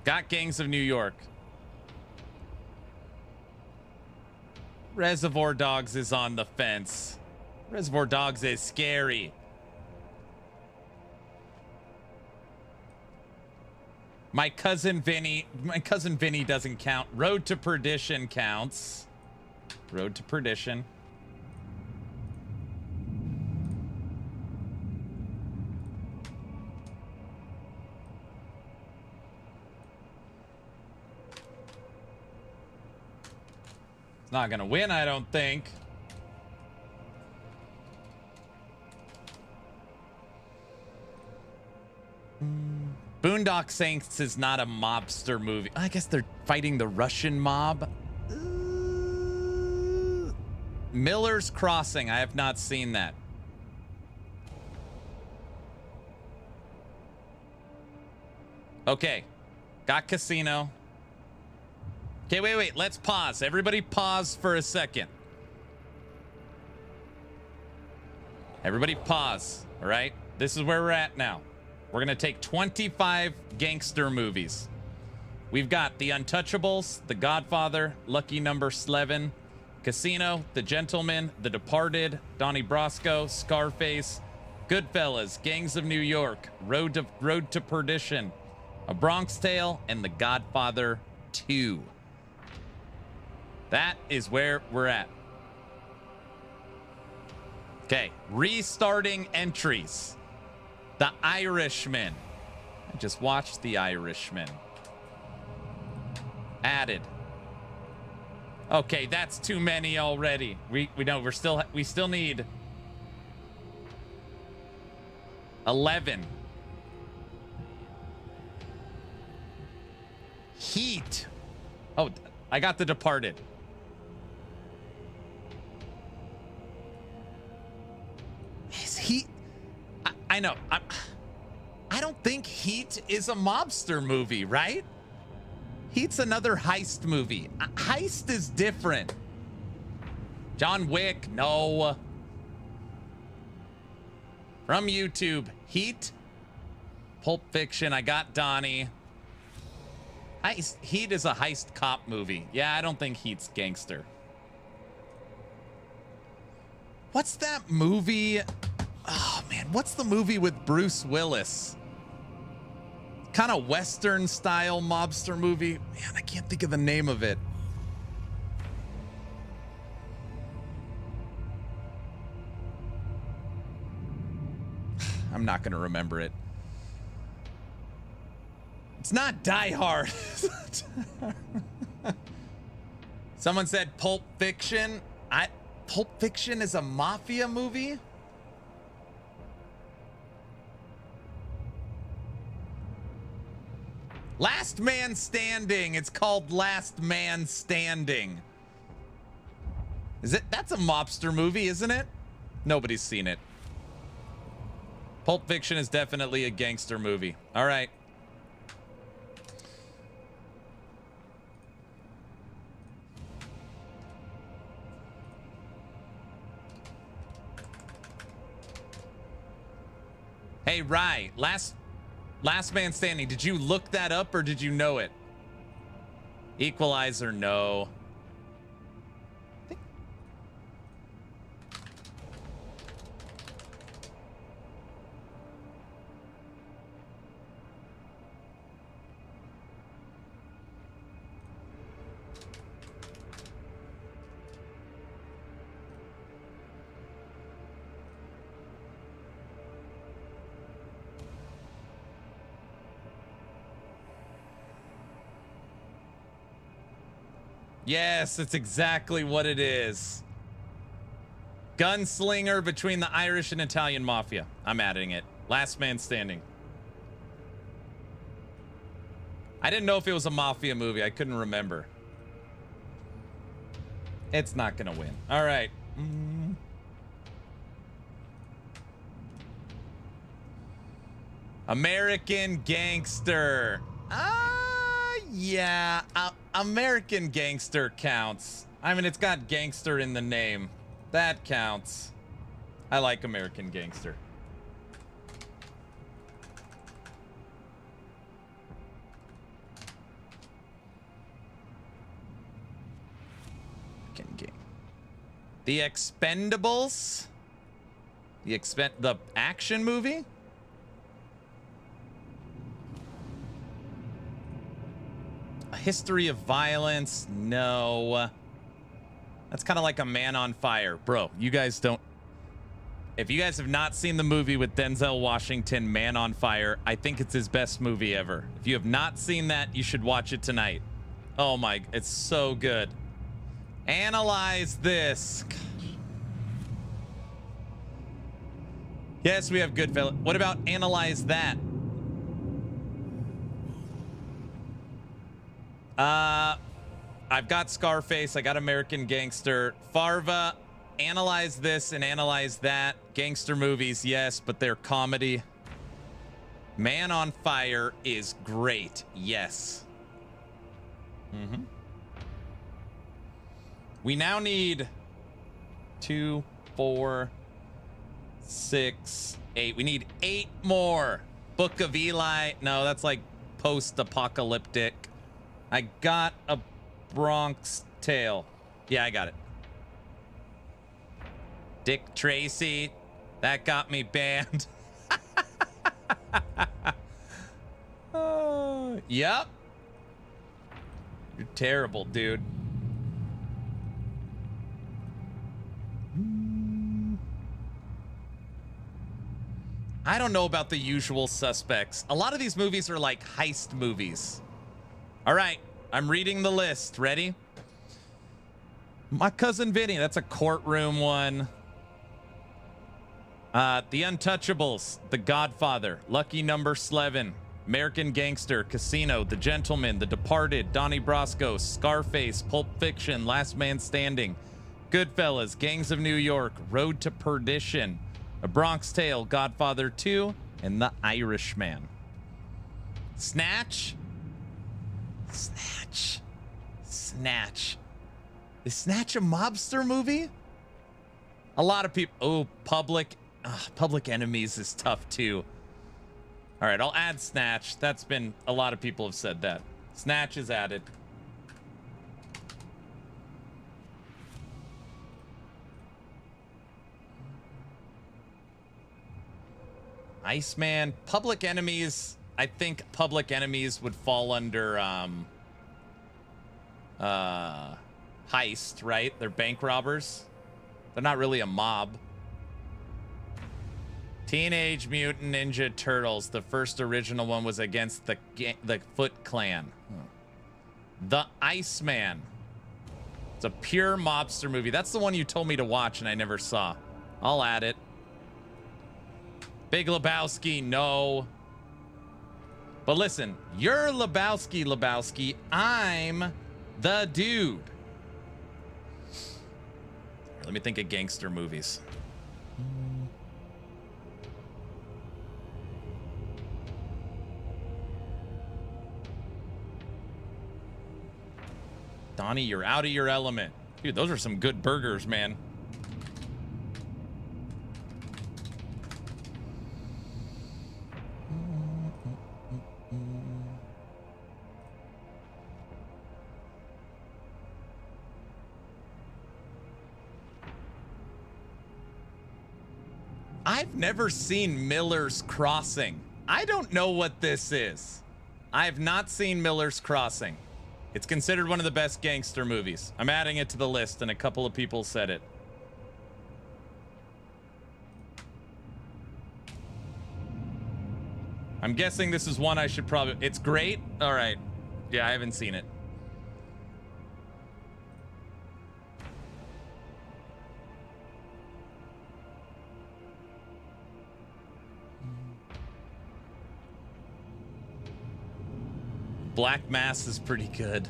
Got Gangs of New York. Reservoir Dogs is on the fence. Reservoir Dogs is scary. My cousin Vinny doesn't count. Road to Perdition counts. Road to Perdition. It's not gonna win, I don't think. Boondock Saints is not a mobster movie. I guess they're fighting the Russian mob. Miller's Crossing. I have not seen that. Okay. Got Casino. Okay, wait. Let's pause. Everybody pause for a second. Everybody pause. All right? This is where we're at now. We're going to take 25 gangster movies. We've got The Untouchables, The Godfather, Lucky Number 11, Casino, The Gentleman, The Departed, Donnie Brasco, Scarface, Goodfellas, Gangs of New York, Road to Perdition, A Bronx Tale, and The Godfather 2. That is where we're at. Okay, restarting entries. The Irishman. I just watched The Irishman. Added. Okay, that's too many already. We know we still need 11. Heat. Oh, I got The Departed. Is Heat? I know. I don't think Heat is a mobster movie, right? Heat's another heist movie. Heist is different. John Wick, no. From YouTube, Heat, Pulp Fiction, I got Donnie. Heat is a heist cop movie. Yeah, I don't think Heat's gangster. What's that movie? Oh, man, what's the movie with Bruce Willis? Kind of Western style mobster movie. Man, I can't think of the name of it. I'm not going to remember it. It's not Die Hard. Someone said Pulp Fiction. Pulp Fiction is a mafia movie? Last Man Standing. It's called Last Man Standing. Is it? That's a mobster movie, isn't it? Nobody's seen it. Pulp Fiction is definitely a gangster movie. All right. Hey, Rye, Last Man Standing. Did you look that up or did you know it? Equalizer, no. Yes, that's exactly what it is. Gunslinger between the Irish and Italian mafia. I'm adding it. Last man standing. I didn't know if it was a mafia movie. I couldn't remember. It's not gonna win. All right. American Gangster. Yeah. American Gangster counts. I mean, it's got gangster in the name. That counts. I like American Gangster. The Expendables? The action movie? A History of Violence? No. That's kind of like a Man on Fire. Bro, you guys don't... If you guys have not seen the movie with Denzel Washington, Man on Fire, I think it's his best movie ever. If you have not seen that, you should watch it tonight. Oh my... It's so good. Analyze this. Gosh. Yes, we have Goodfellas. What about Analyze That? I've got Scarface. I got American Gangster. Farva, Analyze This and Analyze That. Gangster movies, yes, but they're comedy. Man on Fire is great. Yes. Mm-hmm. We now need 2, 4, 6, 8. We need 8 more. Book of Eli. No, that's like post-apocalyptic. I got a Bronx Tale. Yeah, I got it. Dick Tracy. That got me banned. Yep. You're terrible, dude. I don't know about The Usual Suspects. A lot of these movies are like heist movies. All right, I'm reading the list. Ready? My Cousin Vinny. That's a courtroom one. The Untouchables. The Godfather. Lucky Number 11. American Gangster. Casino. The Gentleman. The Departed. Donnie Brasco. Scarface. Pulp Fiction. Last Man Standing. Goodfellas. Gangs of New York. Road to Perdition. A Bronx Tale, Godfather 2, and The Irishman. Snatch. Snatch. Snatch. Is Snatch a mobster movie? A lot of people... Oh, Public Enemies is tough, too. All right, I'll add Snatch. That's been... A lot of people have said that. Snatch is added. Iceman, Public Enemies. I think Public Enemies would fall under heist, right? They're bank robbers. They're not really a mob. Teenage Mutant Ninja Turtles. The first original one was against the Foot Clan. The Iceman. It's a pure mobster movie. That's the one you told me to watch and I never saw. I'll add it. Big Lebowski, no. But listen, you're Lebowski. I'm the dude. Let me think of gangster movies. Donnie, you're out of your element. Dude, those are some good burgers, man. I've never seen Miller's Crossing. I don't know what this is. I have not seen Miller's Crossing. It's considered one of the best gangster movies. I'm adding it to the list, and a couple of people said it. I'm guessing this is one I should probably... It's great? All right. Yeah, I haven't seen it. Black Mass is pretty good.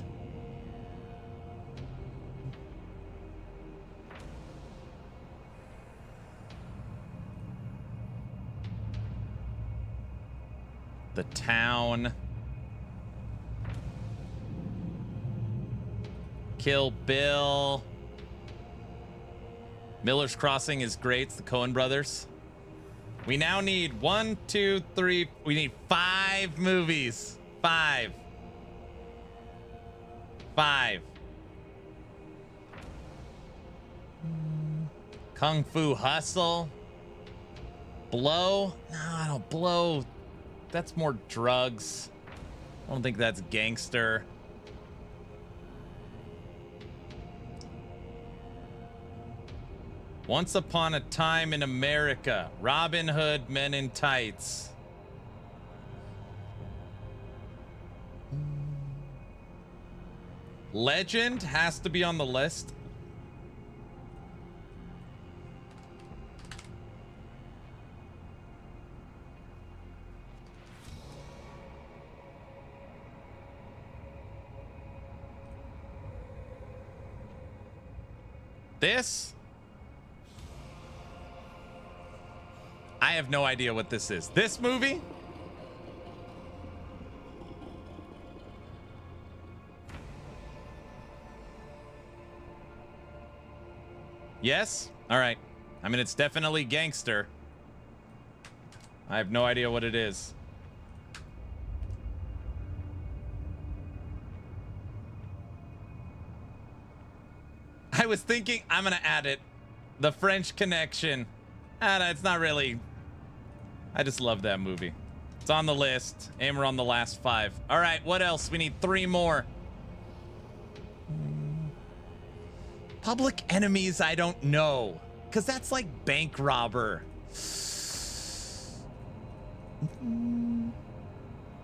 The Town. Kill Bill. Miller's Crossing is great. It's the Coen brothers. We now need 1, 2, 3. We need 5 movies. 5. Kung Fu Hustle. Blow. No, I don't. Blow. That's more drugs. I don't think that's gangster. Once Upon a Time in America. Robin Hood, Men in Tights. Legend has to be on the list. This? I have no idea what this is. This movie? Yes? All right. I mean, it's definitely gangster. I have no idea what it is. I was thinking I'm going to add it. The French Connection. It's not really. I just love that movie. It's on the list. And we're on the last 5. All right, what else? We need 3 more. Public Enemies, I don't know. Because that's like bank robber.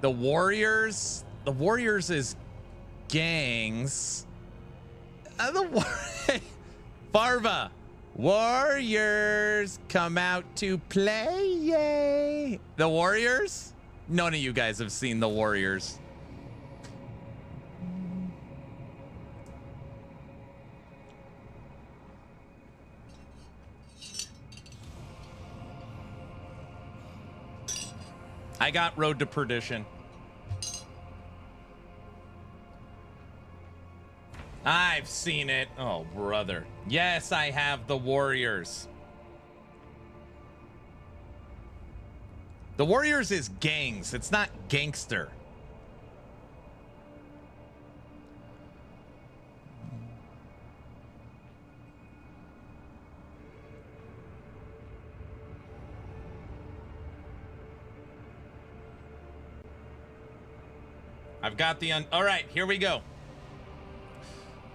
The Warriors. The Warriors is gangs. Farva. Warriors come out to play. Yay. The Warriors? None of you guys have seen The Warriors. I got Road to Perdition. I've seen it. Oh, brother. Yes, I have The Warriors. The Warriors is gangs. It's not gangster. I've got the all right, here we go.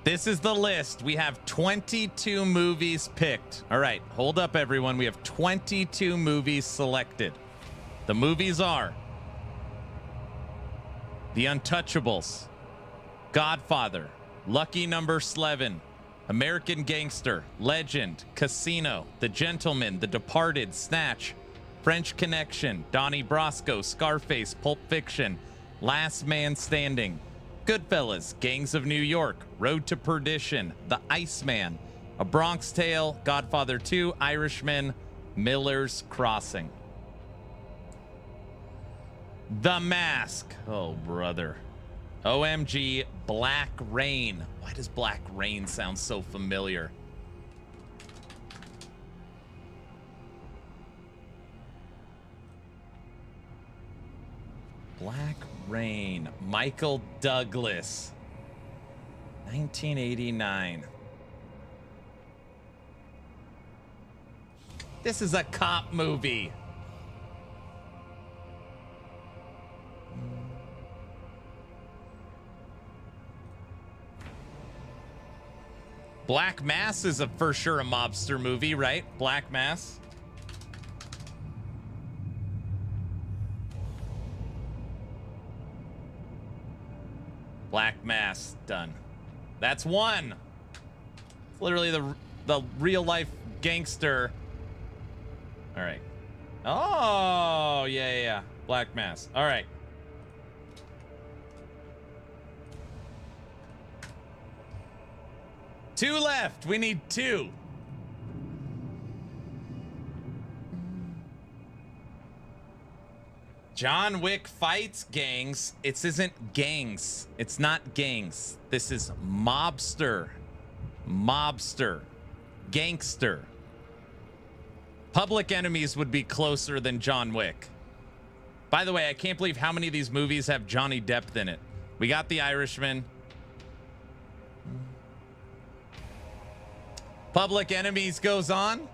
This is the list. We have 22 movies picked. All right, hold up, everyone. We have 22 movies selected. The movies are The Untouchables, Godfather, Lucky Number 11, American Gangster, Legend, Casino, The Gentleman, The Departed, Snatch, French Connection, Donnie Brasco, Scarface, Pulp Fiction, Last Man Standing, Goodfellas, Gangs of New York, Road to Perdition, The Iceman, A Bronx Tale, Godfather 2, Irishman, Miller's Crossing. The Mask. Oh, brother. OMG, Black Rain. Why does Black Rain sound so familiar? Black Rain. Michael Douglas. 1989. This is a cop movie. Black Mass is for sure a mobster movie, right? Black Mass. Black Mass, done. That's one. It's literally the real life gangster. All right. Oh, yeah. Black Mass. All right. 2 left. We need 2. John Wick fights gangs. It isn't gangs. It's not gangs. This is mobster. Mobster. Gangster. Public Enemies would be closer than John Wick. By the way, I can't believe how many of these movies have Johnny Depp in it. We got The Irishman. Public Enemies goes on.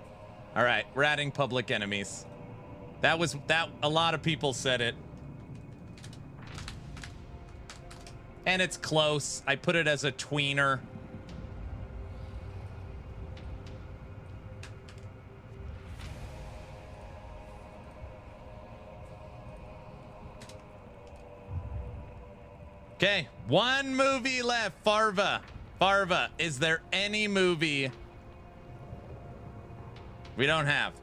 All right, we're adding Public Enemies. That a lot of people said it. And it's close. I put it as a tweener. Okay, 1 movie left. Farva. Farva, is there any movie we don't have?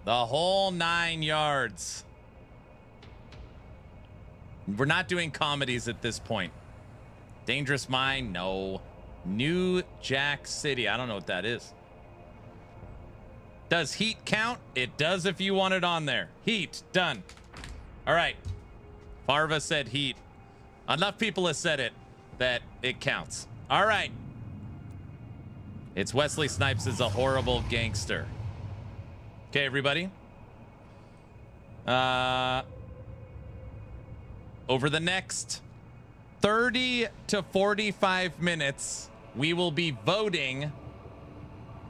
The whole 9 yards. We're not doing comedies at this point. Dangerous Mind, no. New Jack City, I don't know what that is. Does Heat count? It does if you want it on there. Heat, done. All right. Farva said Heat. Enough people have said it that it counts. All right. It's Wesley Snipes is a horrible gangster. Okay, everybody. Over the next 30 to 45 minutes, we will be voting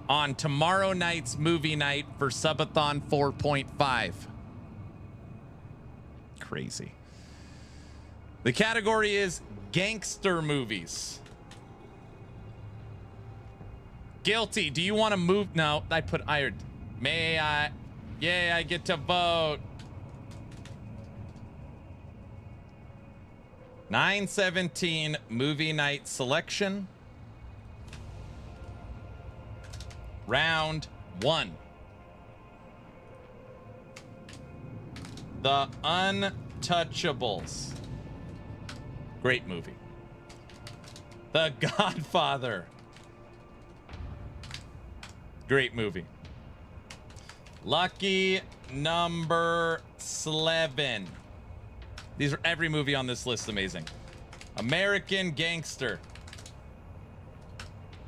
on tomorrow night's movie night for Subathon 4.5. Crazy. The category is gangster movies. Guilty, do you want to move? No, I put iron. May I? Yay, I get to vote. 9:17 movie night selection. Round 1. The Untouchables. Great movie. The Godfather. Great movie. Lucky number 11. These are every movie on this list. Amazing. American Gangster.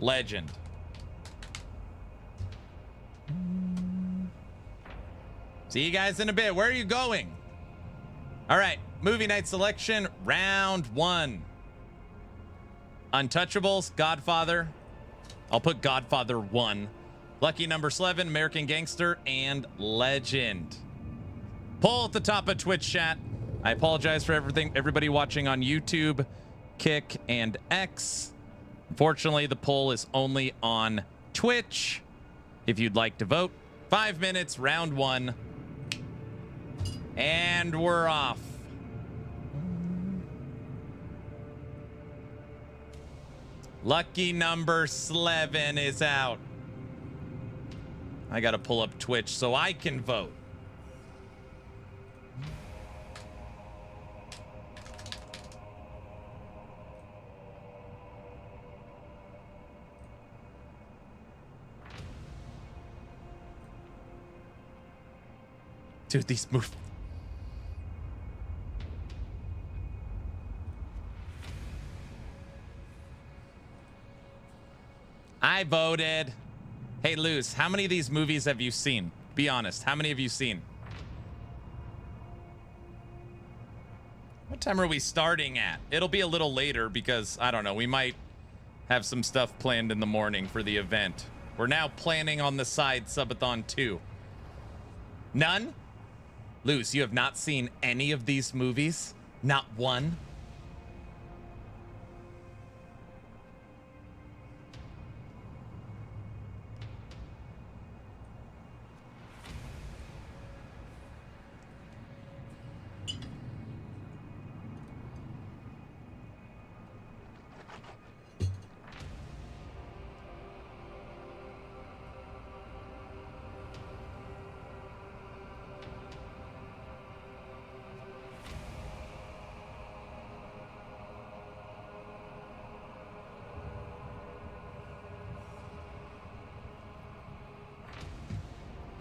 Legend. See you guys in a bit. Where are you going? All right. Movie night selection. Round 1. Untouchables. Godfather. I'll put Godfather 1. Lucky number 11. American Gangster and Legend. Poll at the top of Twitch chat. I apologize for everybody watching on YouTube, Kick, and X. Unfortunately, the poll is only on Twitch. If you'd like to vote, 5 minutes, round 1. And we're off. Lucky number 11 is out. I gotta pull up Twitch so I can vote. Dude, these move. I voted. Hey, Luz, how many of these movies have you seen? Be honest. How many have you seen? What time are we starting at? It'll be a little later because, I don't know, we might have some stuff planned in the morning for the event. We're now planning on the side Subathon 2. None? Luz, you have not seen any of these movies? Not one?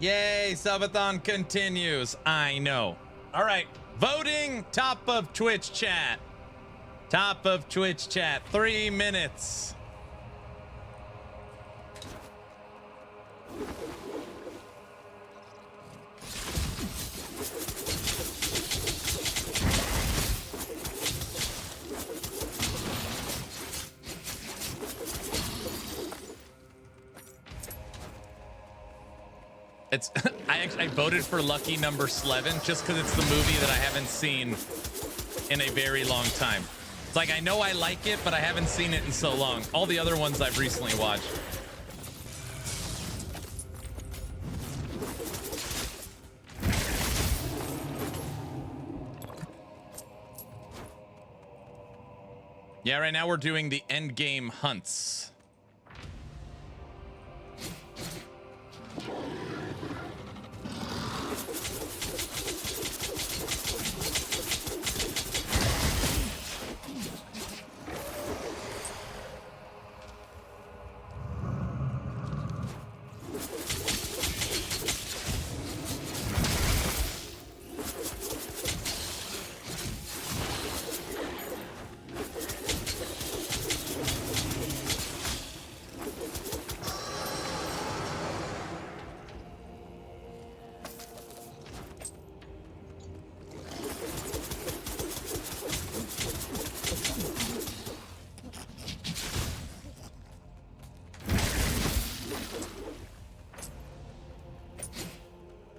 Yay, subathon continues. I know. All right, voting, top of Twitch chat. Top of Twitch chat, 3 minutes. It's I voted for lucky number 11 just because it's the movie that I haven't seen in a very long time. It's like I know I like it, but I haven't seen it in so long. All the other ones I've recently watched. Yeah, right now we're doing the Endgame hunts.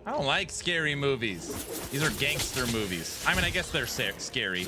I don't like scary movies. These are gangster movies. I mean, I guess they're scary.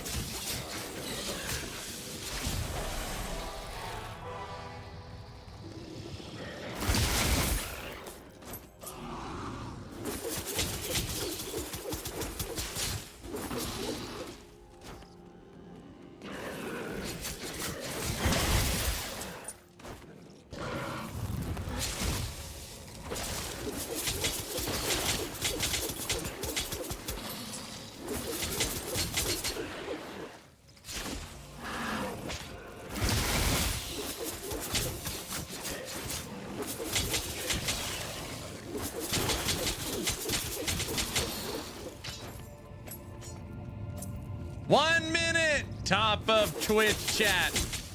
Top of Twitch chat.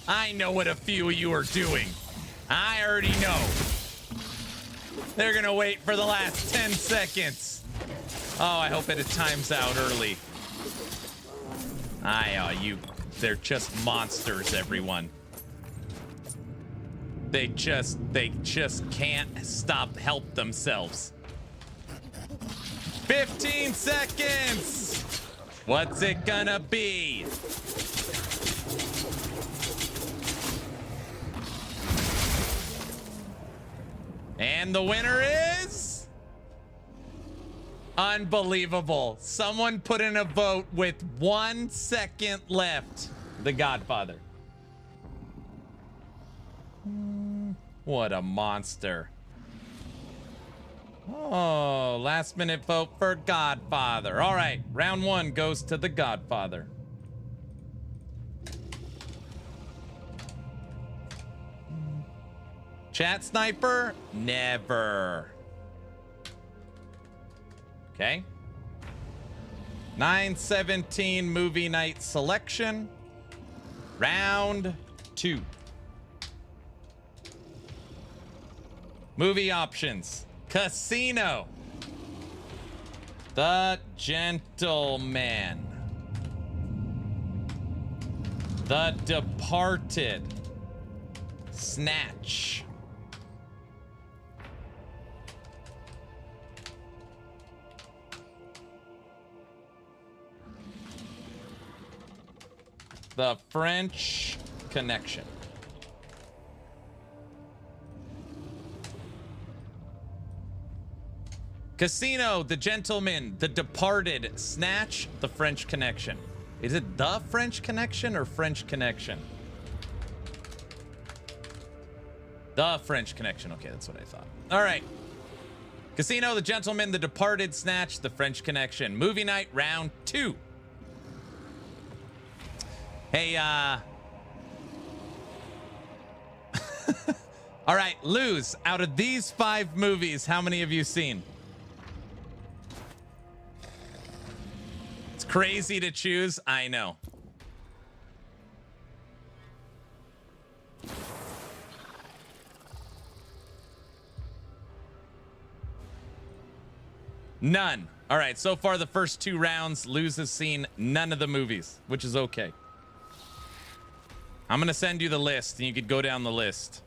I know what a few of you are doing. I already know. They're gonna wait for the last 10 seconds. Oh, I hope it times out early. They're just monsters, everyone. They just can't help themselves. 15 seconds. What's it gonna be? And the winner is... unbelievable. Someone put in a vote with 1 second left. The Godfather. What a monster. Oh, last minute vote for Godfather. All right, round 1 goes to the Godfather. Chat sniper? Never. Okay. 9:17 movie night selection. Round 2. Movie options. Casino. The Gentleman. The Departed. Snatch. The French Connection. Casino, The Gentleman, The Departed, Snatch, The French Connection. Is it The French Connection or French Connection? The French Connection. Okay, that's what I thought. All right. Casino, The Gentleman, The Departed, Snatch, The French Connection. Movie night, round 2. Hey, all right, Luz, out of these 5 movies, how many have you seen? Crazy to choose. I know. None. All right, so far the first 2 rounds, Luz has seen none of the movies, which is okay. I'm going to send you the list, and you could go down the list.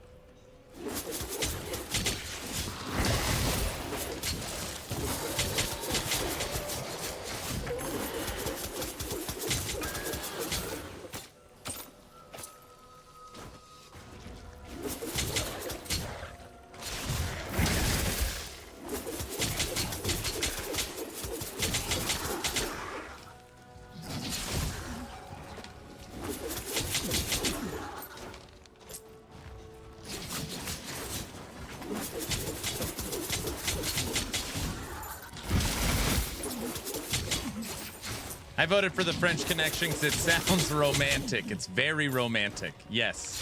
I voted for the French Connection because it sounds romantic. It's very romantic. Yes.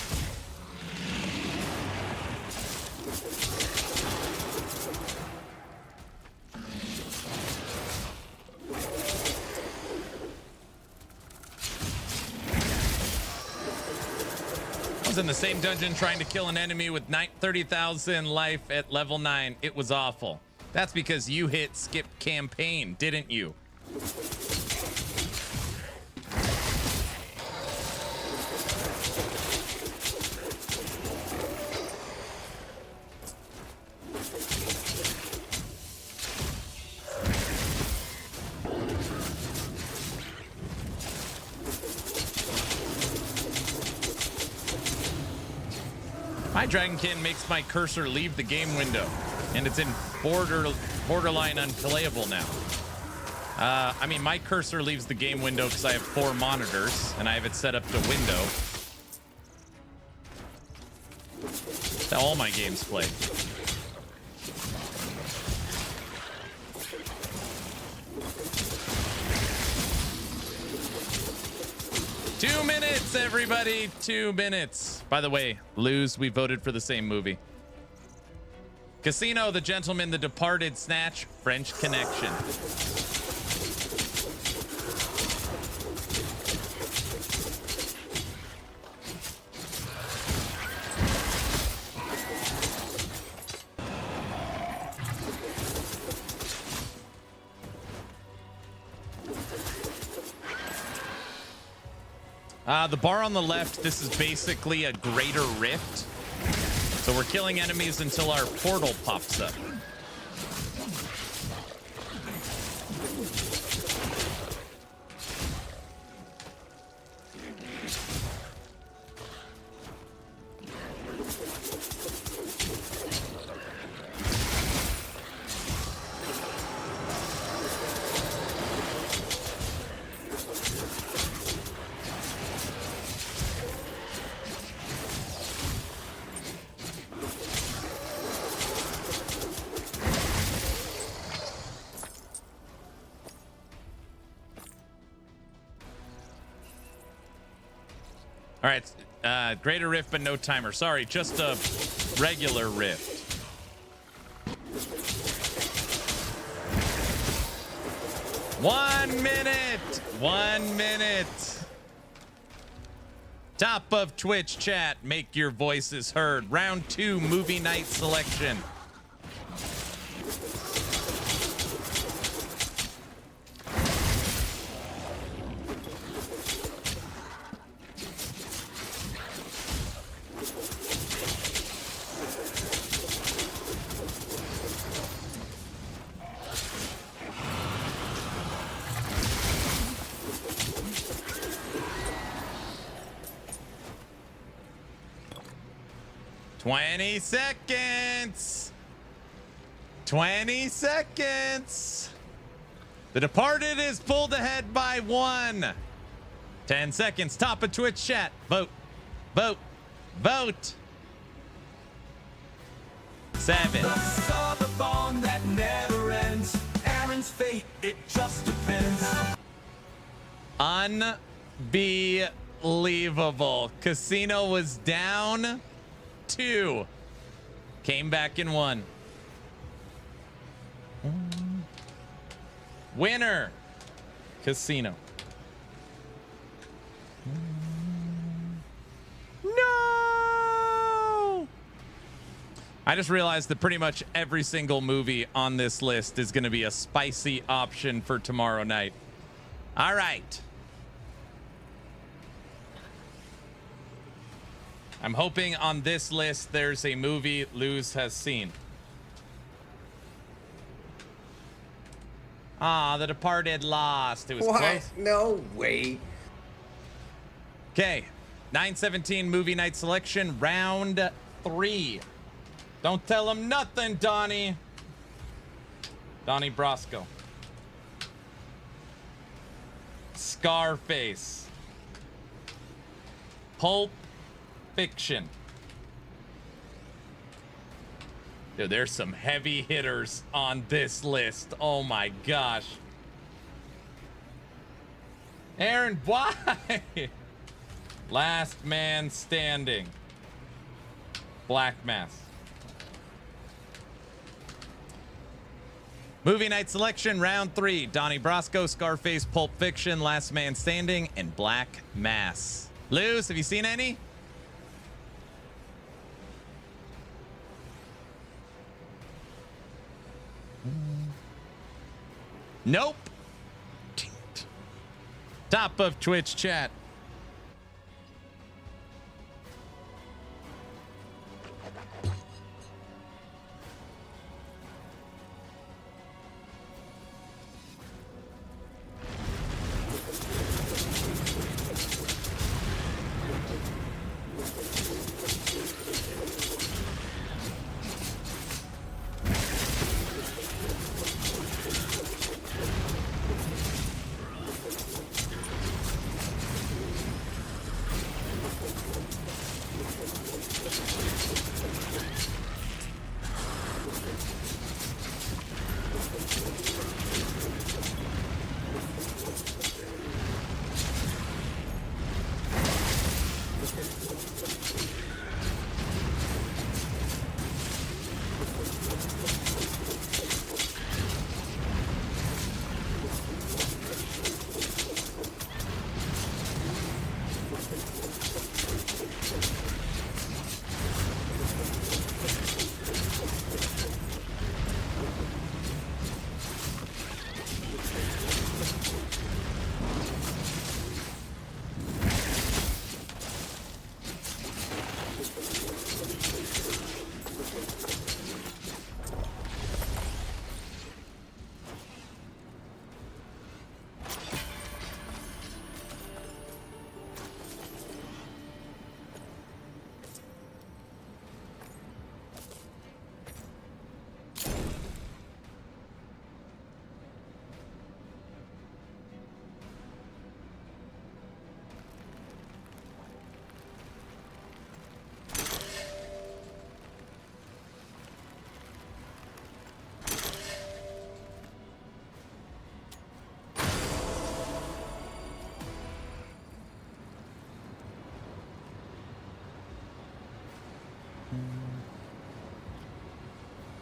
I was in the same dungeon trying to kill an enemy with 30,000 life at level 9. It was awful. That's because you hit skip campaign, didn't you? My Dragonkin makes my cursor leave the game window, and it's in borderline unplayable now. I mean, my cursor leaves the game window because I have 4 monitors, and I have it set up to window. That's how all my games play. Two minutes, everybody. 2 minutes. By the way, Luz, we voted for the same movie. Casino, The Gentleman, The Departed, Snatch, French Connection. The bar on the left, this is basically a greater rift. So we're killing enemies until our portal pops up. All right, greater rift, but no timer. Sorry, just a regular rift. One minute. Top of Twitch chat, make your voices heard. Round 2, movie night selection. Seconds. 20 seconds. The Departed is pulled ahead by 1. 10 seconds. Top of Twitch chat. Vote. 7. The subathon that never ends. Aaron's fate, it just depends. Unbelievable. Casino was down 2. Came back in 1. Winner. Casino. No! I just realized that pretty much every single movie on this list is going to be a spicy option for tomorrow night. All right. I'm hoping on this list there's a movie Luz has seen. Ah, The Departed lost. It was What? close. No way. Okay, 917 movie night selection, round 3. Don't tell him nothing, Donnie. Donnie Brasco. Scarface. Pulp Fiction. Dude, there's some heavy hitters on this list. Oh my gosh. Aaron, why? Last Man Standing. Black Mass. Movie night selection, round 3. Donnie Brasco, Scarface, Pulp Fiction, Last Man Standing, and Black Mass. Luz, have you seen any? Nope. Top of Twitch chat.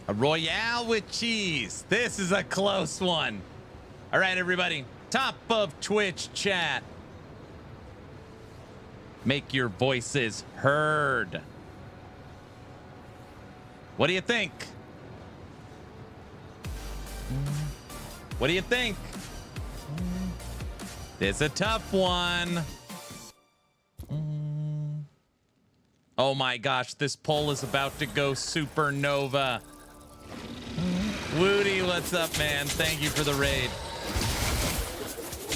A Royale with cheese. This is a close one. All right, everybody. Top of Twitch chat. Make your voices heard. What do you think? What do you think? It's a tough one. Oh my gosh, this poll is about to go supernova. Woody, what's up, man? Thank you for the raid.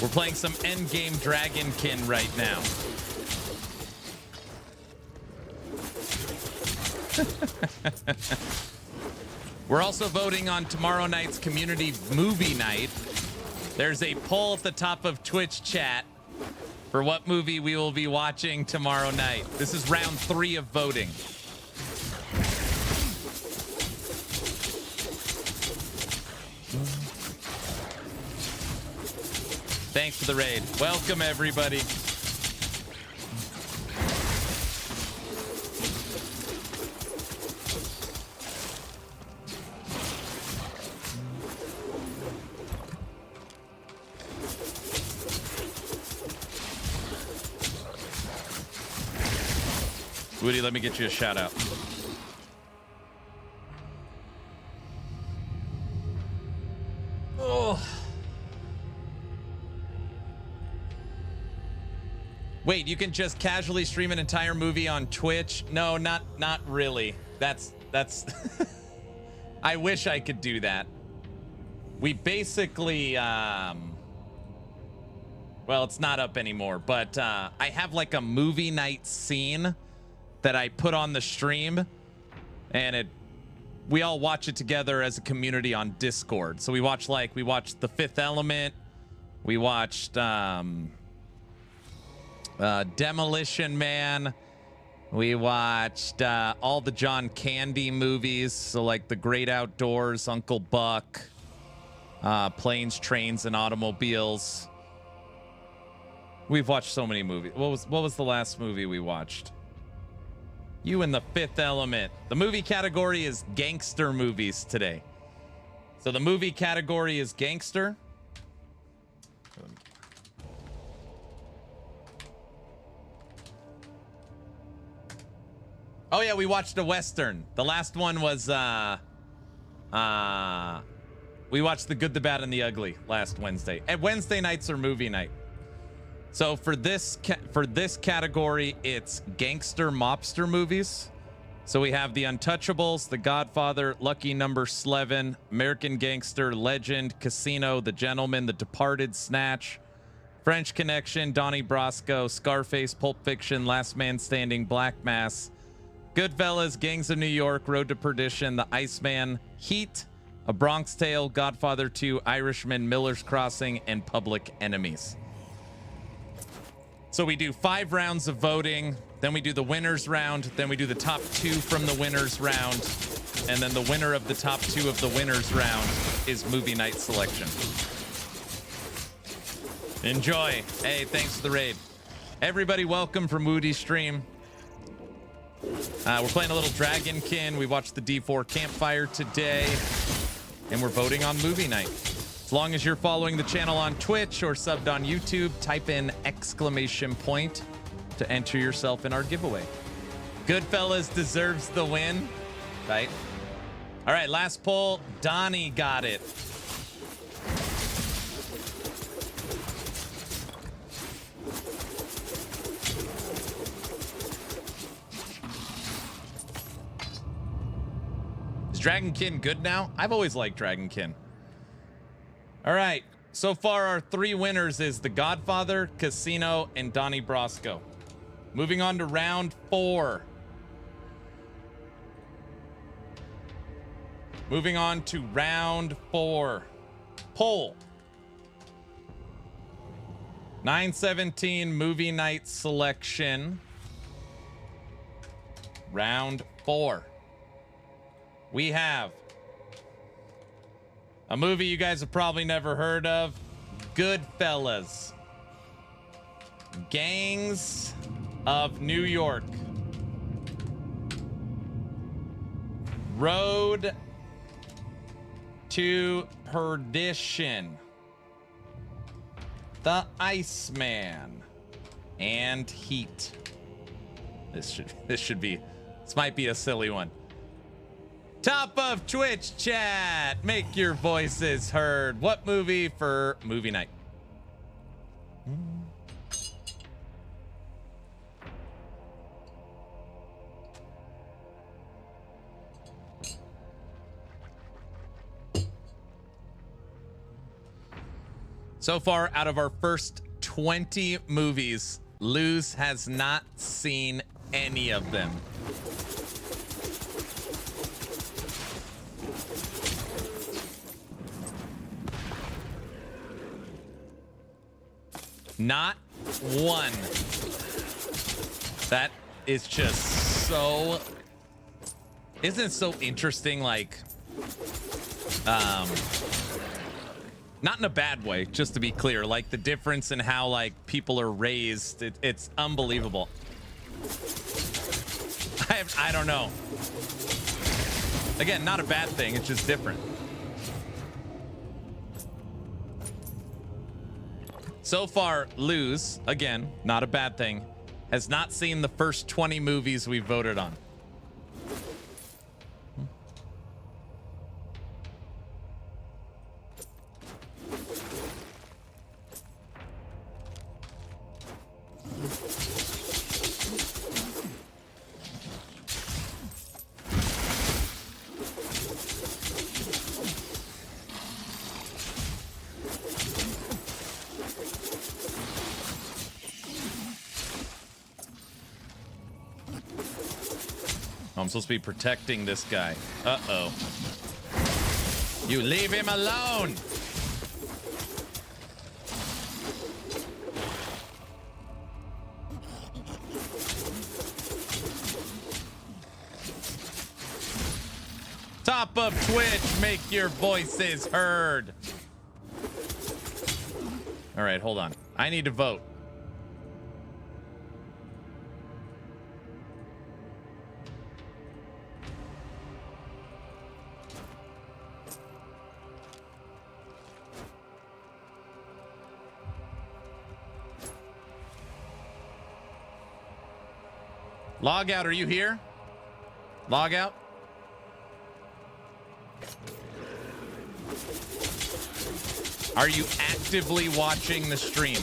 We're playing some Endgame Dragonkin right now. We're also voting on tomorrow night's community movie night. There's a poll at the top of Twitch chat for what movie we will be watching tomorrow night. This is round 3 of voting. Thanks for the raid. Welcome, everybody. Woody, let me get you a shout out. Oh. Wait, you can just casually stream an entire movie on Twitch? No, not really. That's I wish I could do that. We basically well, it's not up anymore, but I have like a movie night scene that I put on the stream, and we all watch it together as a community on Discord. So we watched The Fifth Element, we watched Demolition Man, we watched all the John Candy movies, so like The Great Outdoors, Uncle Buck, Planes, Trains, and Automobiles. We've watched so many movies. What was the last movie we watched? You and The Fifth Element. The movie category is gangster movies today. So the movie category is gangster. Oh yeah, we watched a Western. The last one was we watched The Good, the Bad, and the Ugly last Wednesday. And Wednesday nights are movie night. So for this category, it's gangster mobster movies. So we have The Untouchables, The Godfather, Lucky Number 11, American Gangster, Legend, Casino, The Gentleman, The Departed, Snatch, French Connection, Donnie Brasco, Scarface, Pulp Fiction, Last Man Standing, Black Mass, Goodfellas, Gangs of New York, Road to Perdition, The Iceman, Heat, A Bronx Tale, Godfather 2, Irishman, Miller's Crossing, and Public Enemies. So we do 5 rounds of voting, then we do the winners round, then we do the top 2 from the winners round, and then the winner of the top 2 of the winners round is movie night selection. Enjoy. Hey, thanks for the raid. Everybody, welcome from Woody's stream. We're playing a little Dragonkin. We watched the D4 Campfire today, and we're voting on movie night. As long as you're following the channel on Twitch or subbed on YouTube, type in ! to enter yourself in our giveaway. Goodfellas deserves the win, right? All right, last poll. Donnie got it. Is Dragonkin good now? I've always liked Dragonkin. All right, so far our 3 winners is The Godfather, Casino, and Donnie Brasco. Moving on to round 4. Moving on to round 4. Poll. 917 movie night selection. Round 4. We have a movie you guys have probably never heard of, Goodfellas, Gangs of New York, Road to Perdition, The Iceman, and Heat. This might be a silly one. Top of Twitch chat, make your voices heard. What movie for movie night? So far, out of our first 20 movies, Luz has not seen any of them. Not one. That is just so... Isn't it so interesting, like... not in a bad way, just to be clear. Like, the difference in how, like, people are raised. It's unbelievable. I don't know. Again, not a bad thing. It's just different. So far, Luz, again, not a bad thing, has not seen the first 20 movies we voted on. I'm supposed to be protecting this guy. Uh-oh. You leave him alone! Top of Twitch, make your voices heard. All right, hold on. I need to vote. Log out, are you here? Log out. Are you actively watching the stream?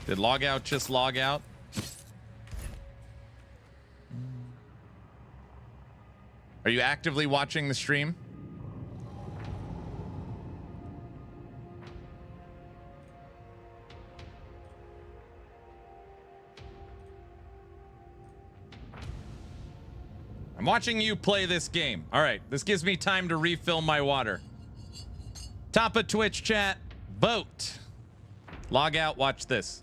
Did log out just log out? Are you actively watching the stream? I'm watching you play this game. All right, this gives me time to refill my water. Top of Twitch chat, vote. Log out, watch this.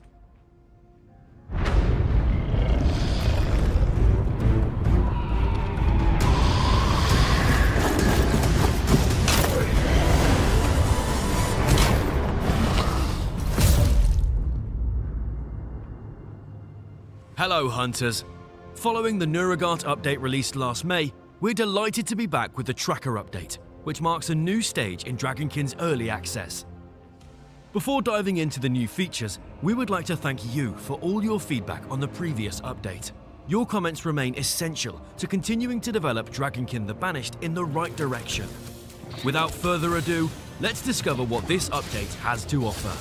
Hello, hunters. Following the Neurogart update released last May, we're delighted to be back with the Tracker update, which marks a new stage in Dragonkin's early access. Before diving into the new features, we would like to thank you for all your feedback on the previous update. Your comments remain essential to continuing to develop Dragonkin the Banished in the right direction. Without further ado, let's discover what this update has to offer.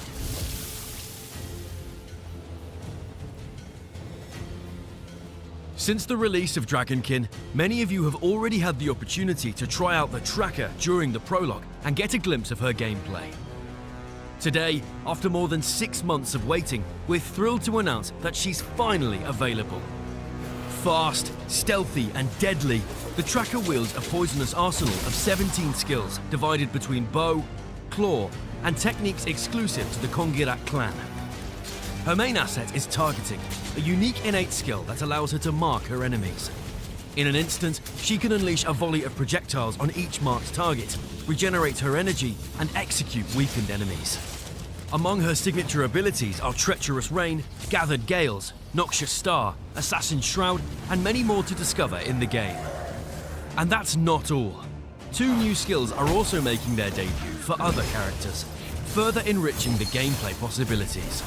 Since the release of Dragonkin, many of you have already had the opportunity to try out the Tracker during the prologue and get a glimpse of her gameplay. Today, after more than 6 months of waiting, we're thrilled to announce that she's finally available. Fast, stealthy, and deadly, the Tracker wields a poisonous arsenal of 17 skills divided between bow, claw, and techniques exclusive to the Kongirak clan. Her main asset is targeting, a unique innate skill that allows her to mark her enemies. In an instant, she can unleash a volley of projectiles on each marked target, regenerate her energy, and execute weakened enemies. Among her signature abilities are Treacherous Rain, Gathered Gales, Noxious Star, Assassin's Shroud, and many more to discover in the game. And that's not all. 2 new skills are also making their debut for other characters, further enriching the gameplay possibilities.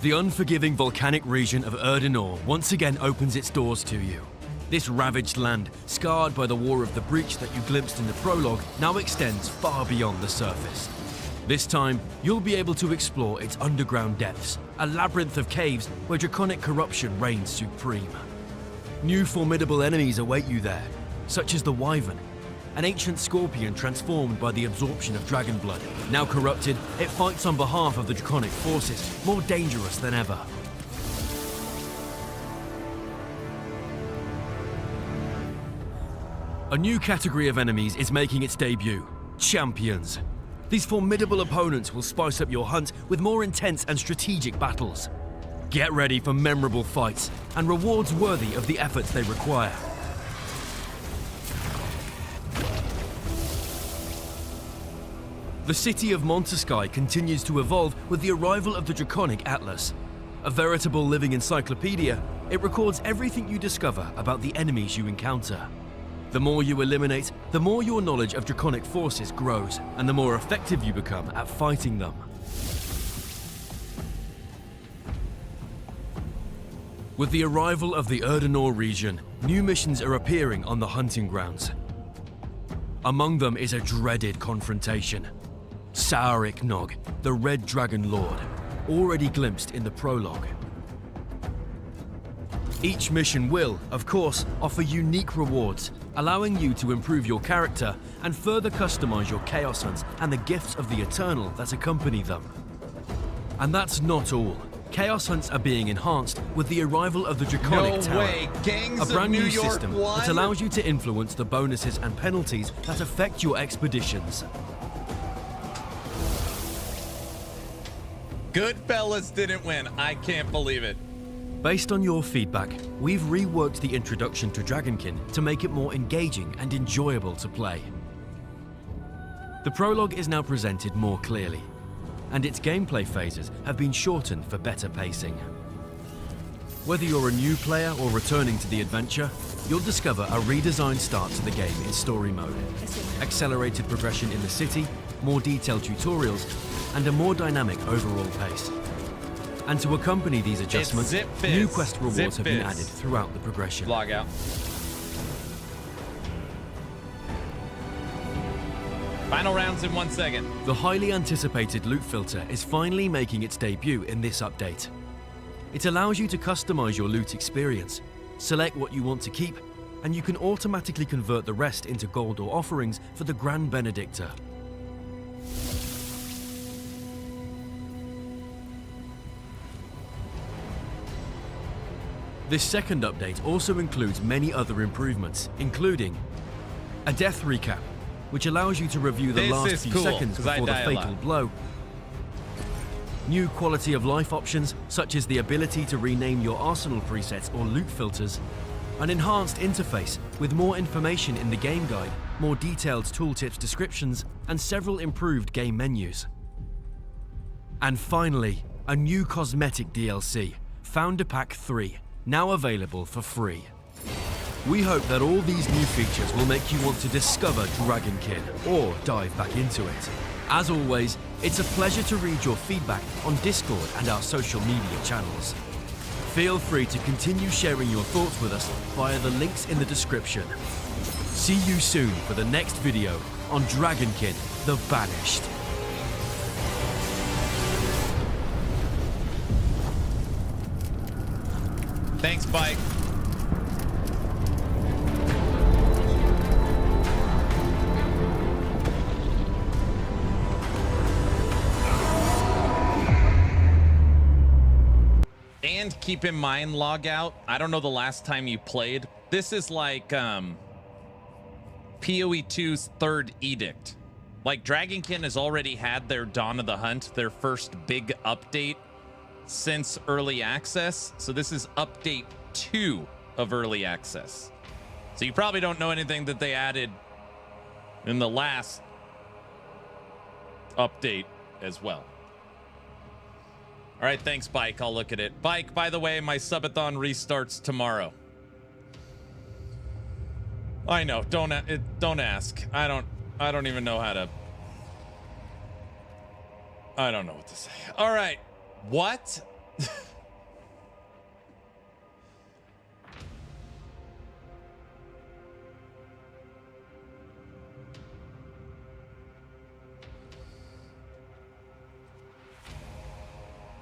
The unforgiving volcanic region of Erdenor once again opens its doors to you. This ravaged land, scarred by the War of the Breach that you glimpsed in the prologue, now extends far beyond the surface. This time, you'll be able to explore its underground depths, a labyrinth of caves where draconic corruption reigns supreme. New formidable enemies await you there, such as the Wyvern, an ancient scorpion transformed by the absorption of dragon blood. Now corrupted, it fights on behalf of the draconic forces, more dangerous than ever. A new category of enemies is making its debut: champions. These formidable opponents will spice up your hunt with more intense and strategic battles. Get ready for memorable fights and rewards worthy of the efforts they require. The city of Montesky continues to evolve with the arrival of the Draconic Atlas. A veritable living encyclopedia, it records everything you discover about the enemies you encounter. The more you eliminate, the more your knowledge of Draconic forces grows, and the more effective you become at fighting them. With the arrival of the Erdenor region, new missions are appearing on the hunting grounds. Among them is a dreaded confrontation. Saurik Nog, the Red Dragon Lord, already glimpsed in the prologue. Each mission will, of course, offer unique rewards, allowing you to improve your character and further customize your Chaos Hunts and the gifts of the Eternal that accompany them. And that's not all. Chaos Hunts are being enhanced with the arrival of the Draconic Tower, a brand new system that allows you to influence the bonuses and penalties that affect your expeditions. Goodfellas didn't win. I can't believe it. Based on your feedback, we've reworked the introduction to Dragonkin to make it more engaging and enjoyable to play. The prologue is now presented more clearly, and its gameplay phases have been shortened for better pacing. Whether you're a new player or returning to the adventure, you'll discover a redesigned start to the game in story mode, accelerated progression in the city, more detailed tutorials, and a more dynamic overall pace. And to accompany these adjustments, new quest rewards have been added throughout the progression. Log out. Final rounds in 1 second. The highly anticipated loot filter is finally making its debut in this update. It allows you to customize your loot experience, select what you want to keep, and you can automatically convert the rest into gold or offerings for the Grand Benedictor. This second update also includes many other improvements, including a death recap, which allows you to review the last few seconds before the fatal blow. New quality of life options, such as the ability to rename your arsenal presets or loot filters. An enhanced interface with more information in the game guide, more detailed tooltips descriptions, and several improved game menus. And finally, a new cosmetic DLC, Founder Pack 3, now available for free. We hope that all these new features will make you want to discover Dragonkin or dive back into it. As always, it's a pleasure to read your feedback on Discord and our social media channels. Feel free to continue sharing your thoughts with us via the links in the description. See you soon for the next video on Dragonkin the Banished. Thanks, Bike. And keep in mind, log out. I don't know the last time you played. This is like PoE 2's third edict. Like Dragonkin has already had their Dawn of the Hunt, their first big update since early access. So this is update 2 of early access. So you probably don't know anything that they added in the last update as well. All right, thanks, Bike. I'll look at it. Bike, by the way, my subathon restarts tomorrow. I know. Don't ask. I don't even know how to. I don't know what to say. All right. What?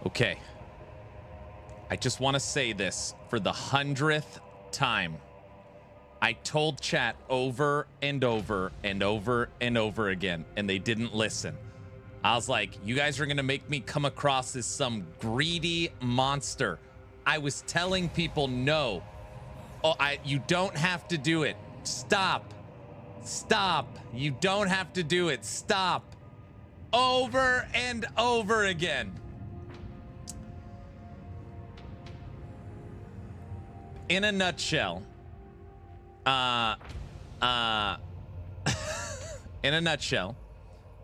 Okay. I just want to say this for the 100th time. I told chat over and over and over and over again, and they didn't listen. I was like, you guys are going to make me come across as some greedy monster. I was telling people no. Oh, you don't have to do it. Stop. Stop. You don't have to do it. Stop. Over and over again. in a nutshell, in a nutshell,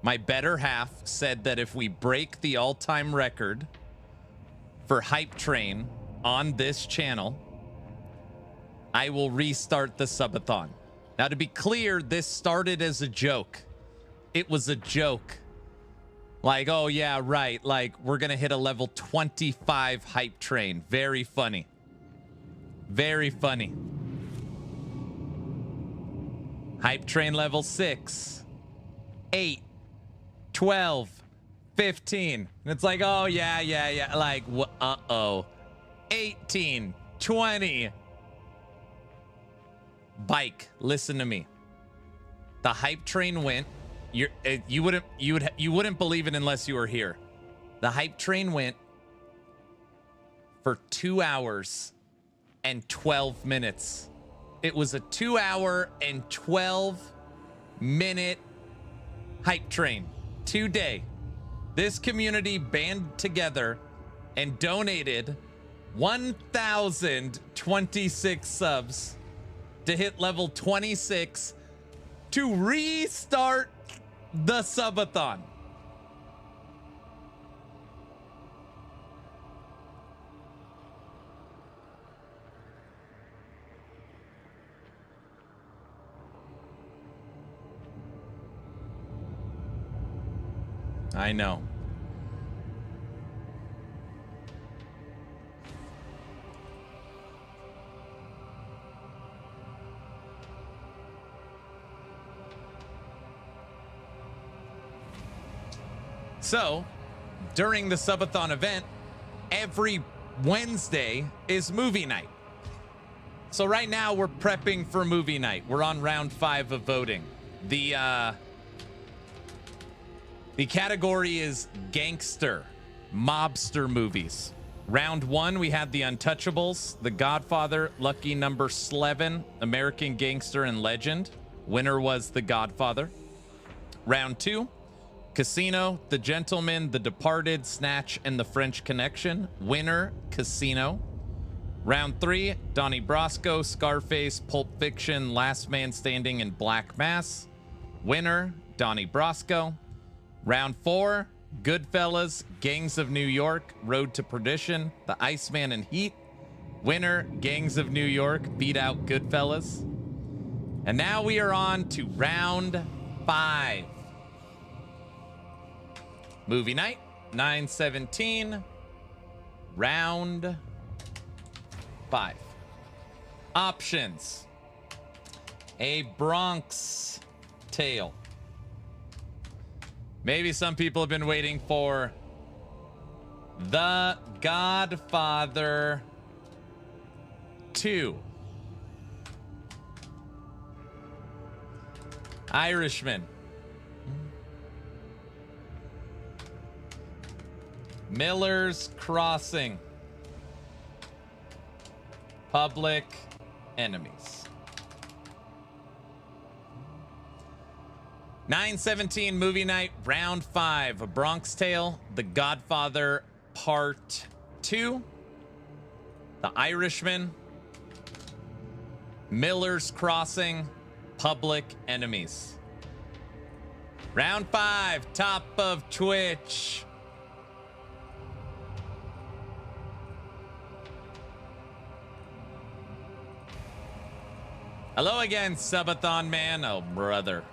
my better half said that if we break the all-time record for Hype Train on this channel, I will restart the subathon. Now, to be clear, this started as a joke. It was a joke. Like, oh yeah, right. Like, we're gonna hit a level 25 Hype Train. Very funny. Very funny. Hype Train level 6, 8, 12, 15. And it's like, oh yeah. Like, uh-oh. 18, 20. Bike, listen to me. The Hype Train went. You wouldn't believe it unless you were here. The Hype Train went for 2 hours and 12 minutes. It was a 2 hour and 12 minute Hype Train today. This community band together and donated 1,026 subs to hit level 26 to restart the subathon. I know. So, during the subathon event, every Wednesday is movie night. So right now we're prepping for movie night. We're on round 5 of voting. The category is gangster, mobster movies. Round 1, we had The Untouchables, The Godfather, Lucky Number 11, American Gangster and Legend. Winner was The Godfather. Round 2, Casino, The Gentleman, The Departed, Snatch, and The French Connection. Winner, Casino. Round 3, Donnie Brasco, Scarface, Pulp Fiction, Last Man Standing, and Black Mass. Winner, Donnie Brasco. Round 4, Goodfellas, Gangs of New York, Road to Perdition, The Iceman and Heat. Winner, Gangs of New York, beat out Goodfellas. And now we are on to round 5. Movie night, 9/17, round 5. Options: A Bronx Tale. Maybe some people have been waiting for The Godfather 2. Irishman. Miller's Crossing. Public Enemies. 9/17 movie night, round 5. A Bronx Tale, The Godfather Part 2, The Irishman, Miller's Crossing, Public Enemies. Round 5, top of Twitch. Hello again, Subathon man. Oh, brother.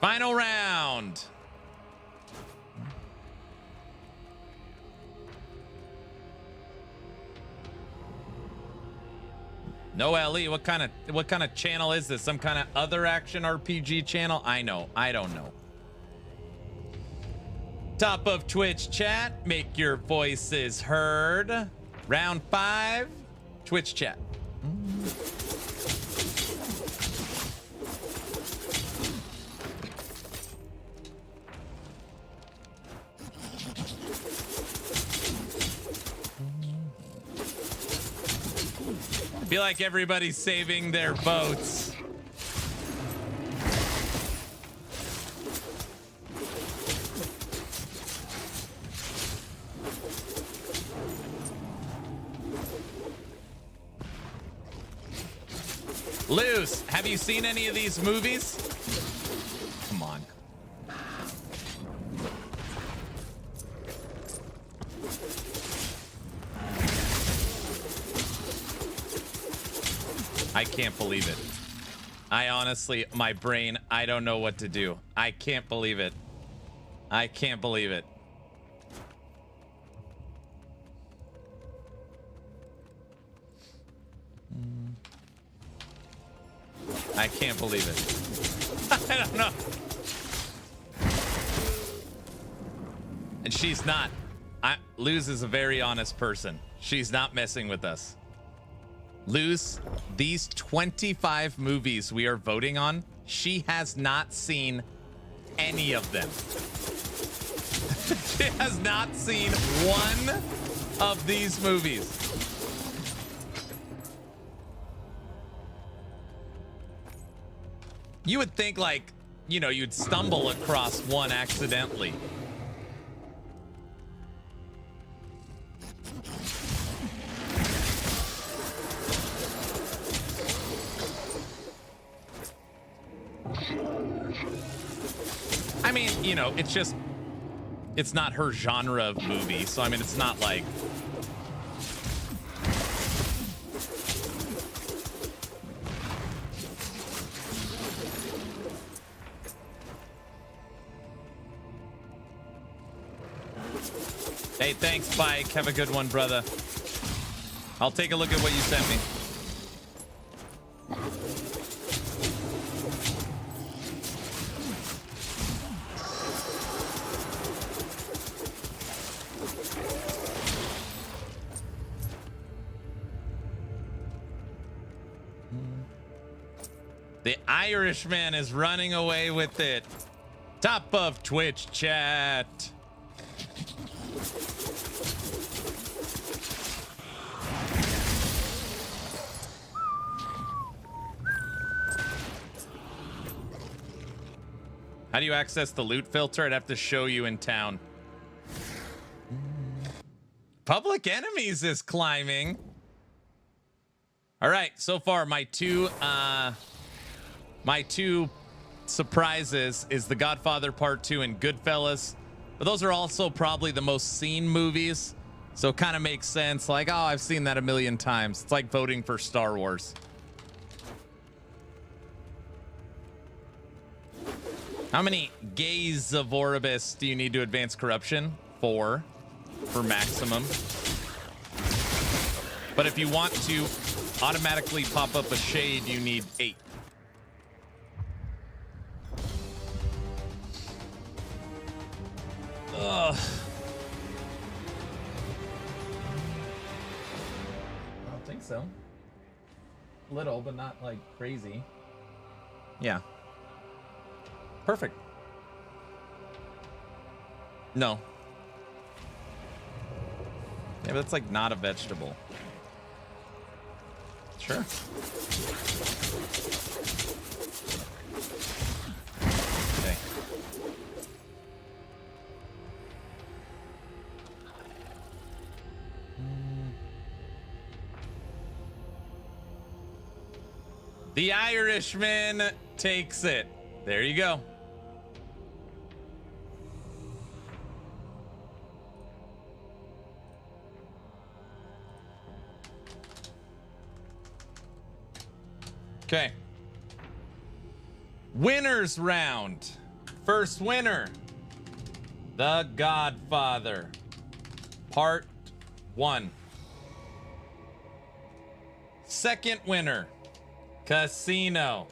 Final round. No LE. What kind of channel is this? Some kind of other action RPG channel? I know. I don't know. Top of Twitch chat. Make your voices heard. Round 5. Twitch chat. I feel like everybody's saving their votes. Luz, have you seen any of these movies? Come on. I can't believe it. I honestly, my brain, I don't know what to do. I can't believe it. I can't believe it. I can't believe it. I don't know. And she's not. Luz is a very honest person. She's not messing with us. Luz, these 25 movies we are voting on, she has not seen any of them. She has not seen one of these movies. You would think, like, you know, you'd stumble across one accidentally. I mean, you know, it's just, it's not her genre of movie. So, I mean, it's not like, hey, thanks, Bike. Have a good one, brother. I'll take a look at what you sent me. The Irishman is running away with it. Top of Twitch chat. How do you access the loot filter? I'd have to show you in town. Public Enemies is climbing. All right, so far my two surprises is The Godfather Part 2 and Goodfellas. But those are also probably the most seen movies. So it kind of makes sense. Like, oh, I've seen that a million times. It's like voting for Star Wars. How many gays of Orbis do you need to advance corruption? 4 for maximum. But if you want to automatically pop up a shade, you need 8. Ugh. I don't think so. Little, but not like crazy. Yeah. Perfect. No. Yeah, but that's like not a vegetable. Sure. Okay. The Irishman takes it. There you go. Okay. Winners round. First winner. The Godfather. Part 1. Second winner. Casino.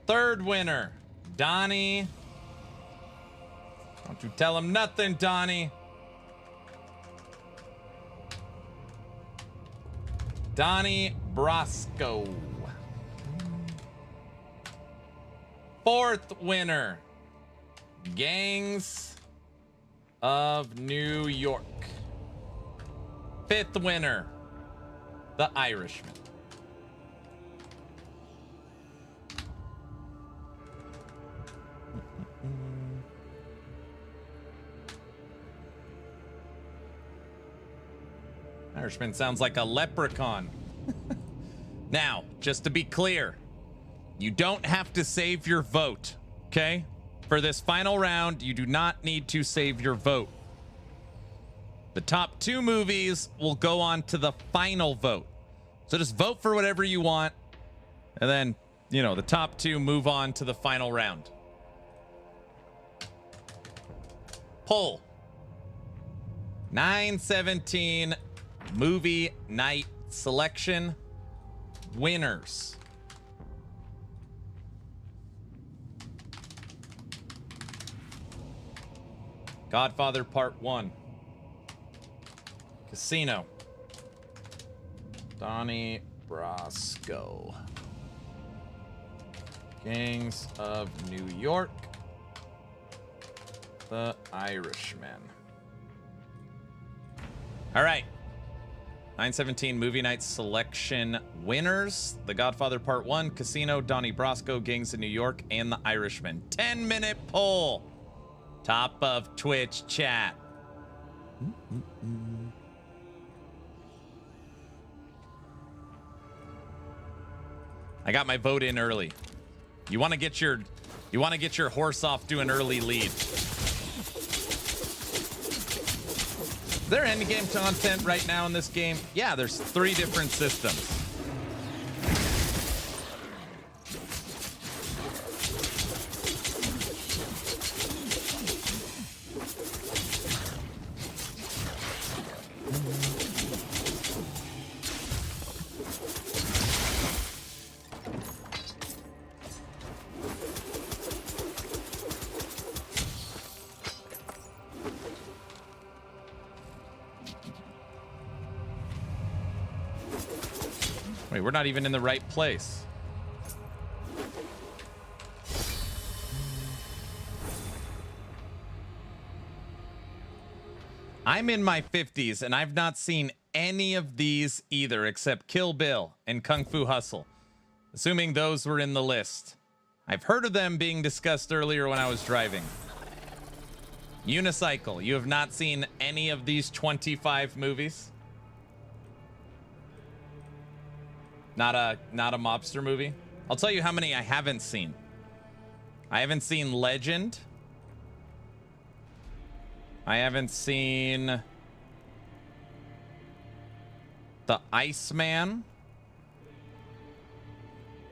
Third winner. Donnie. Don't you tell him nothing, Donnie. Donnie Brasco. Fourth winner. Gangs of New York. Fifth winner. The Irishman. Irishman sounds like a leprechaun. Now, just to be clear, you don't have to save your vote, okay? For this final round, you do not need to save your vote. The top 2 movies will go on to the final vote. So just vote for whatever you want, and then, you know, the top 2 move on to the final round. Poll. 9/17 movie night selection winners. Godfather Part 1. Casino. Donnie Brasco. Gangs of New York. The Irishman. All right. 9/17 movie night selection winners. The Godfather Part 1, Casino, Donnie Brasco, Gangs of New York, and The Irishman. 10-minute poll. Top of Twitch chat. I got my vote in early. You want to get your horse off to an early lead. Is there endgame content right now in this game? Yeah, there's 3 different systems. Wait, we're not even in the right place. I'm in my 50s and I've not seen any of these either except Kill Bill and Kung Fu Hustle. Assuming those were in the list. I've heard of them being discussed earlier when I was driving. Unicycle, you have not seen any of these 25 movies? Not a mobster movie? I'll tell you how many I haven't seen. I haven't seen Legend. I haven't seen The Iceman.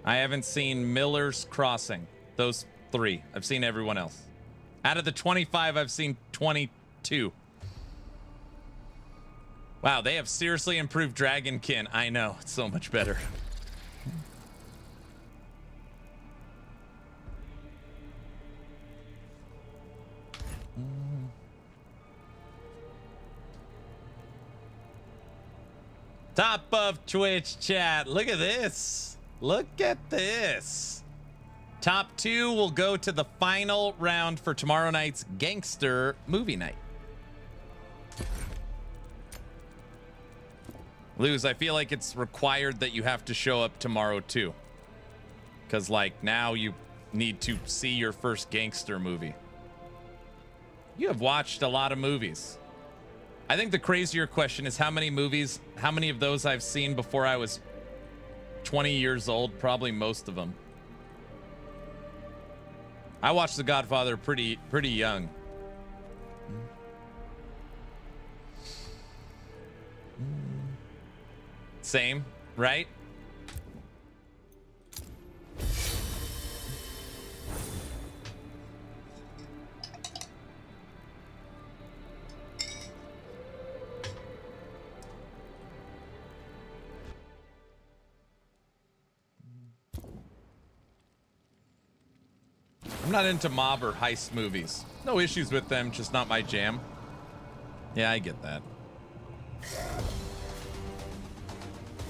I haven't seen Miller's Crossing. Those 3. I've seen everyone else. Out of the 25, I've seen 22. Wow, they have seriously improved Dragonkin. I know, it's so much better. Top of Twitch chat. Look at this. Look at this. Top 2 will go to the final round for tomorrow night's Gangster movie night. Luz, I feel like it's required that you have to show up tomorrow too. Because like now you need to see your first gangster movie. You have watched a lot of movies. I think the crazier question is how many of those I've seen before I was 20 years old? Probably most of them. I watched The Godfather pretty young. Same, right? I'm not into mob or heist movies. No issues with them, just not my jam. Yeah, I get that.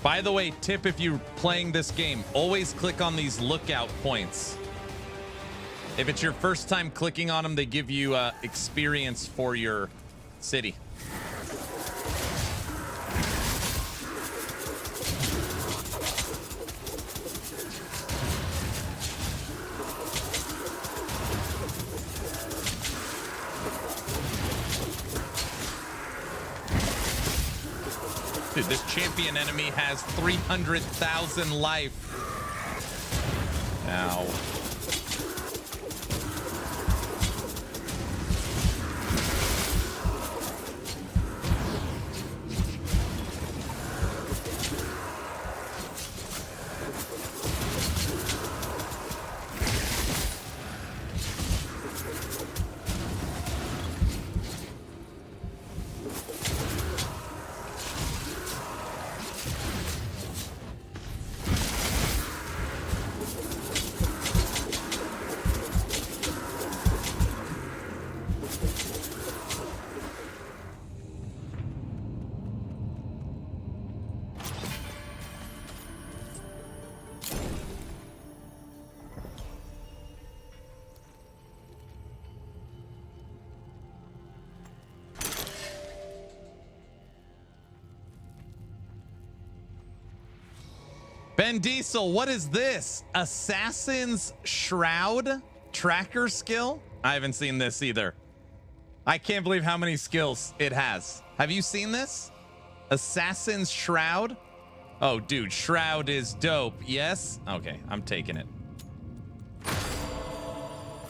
By the way, tip if you're playing this game, always click on these lookout points. If it's your first time clicking on them, they give you experience for your city. Dude, this champion enemy has 300,000 life. Ow. Ben Diesel, what is this? Assassin's Shroud tracker skill? I haven't seen this either. I can't believe how many skills it has. Have you seen this? Assassin's Shroud? Oh, dude, Shroud is dope. Yes? Okay, I'm taking it.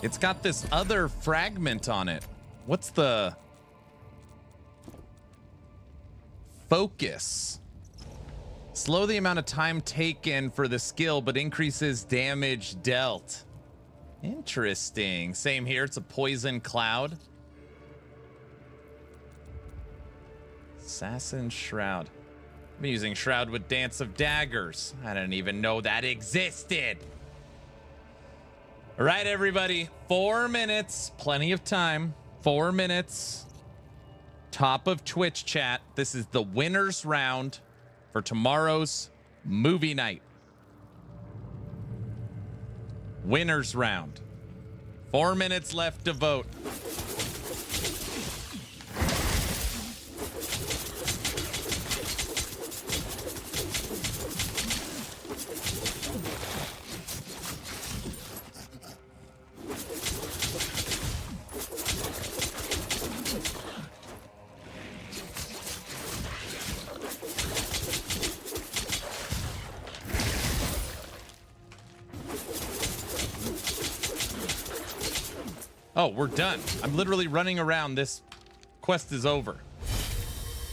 It's got this other fragment on it. What's the... Focus. Slow the amount of time taken for the skill, but increases damage dealt. Interesting. Same here. It's a poison cloud. Assassin Shroud. I've been using Shroud with Dance of Daggers. I didn't even know that existed. All right, everybody. 4 minutes. Plenty of time. 4 minutes. Top of Twitch chat. This is the winner's round for tomorrow's movie night. Winner's round. 4 minutes left to vote. Oh, we're done. I'm literally running around. This quest is over.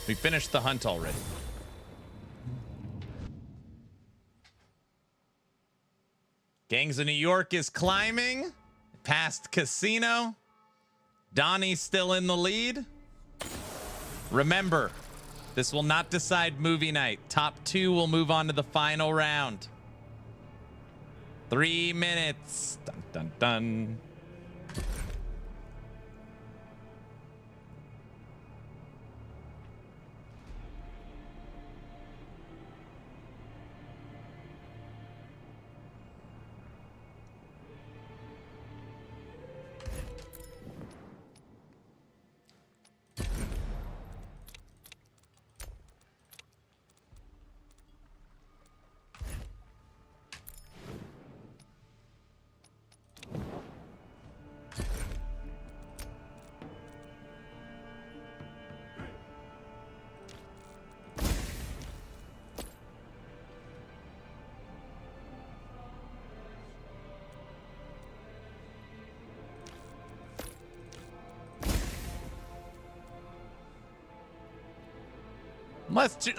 We finished the hunt already. Gangs of New York is climbing past Casino. Donnie's still in the lead. Remember, this will not decide movie night. Top 2 will move on to the final round. 3 minutes. Dun, dun, dun.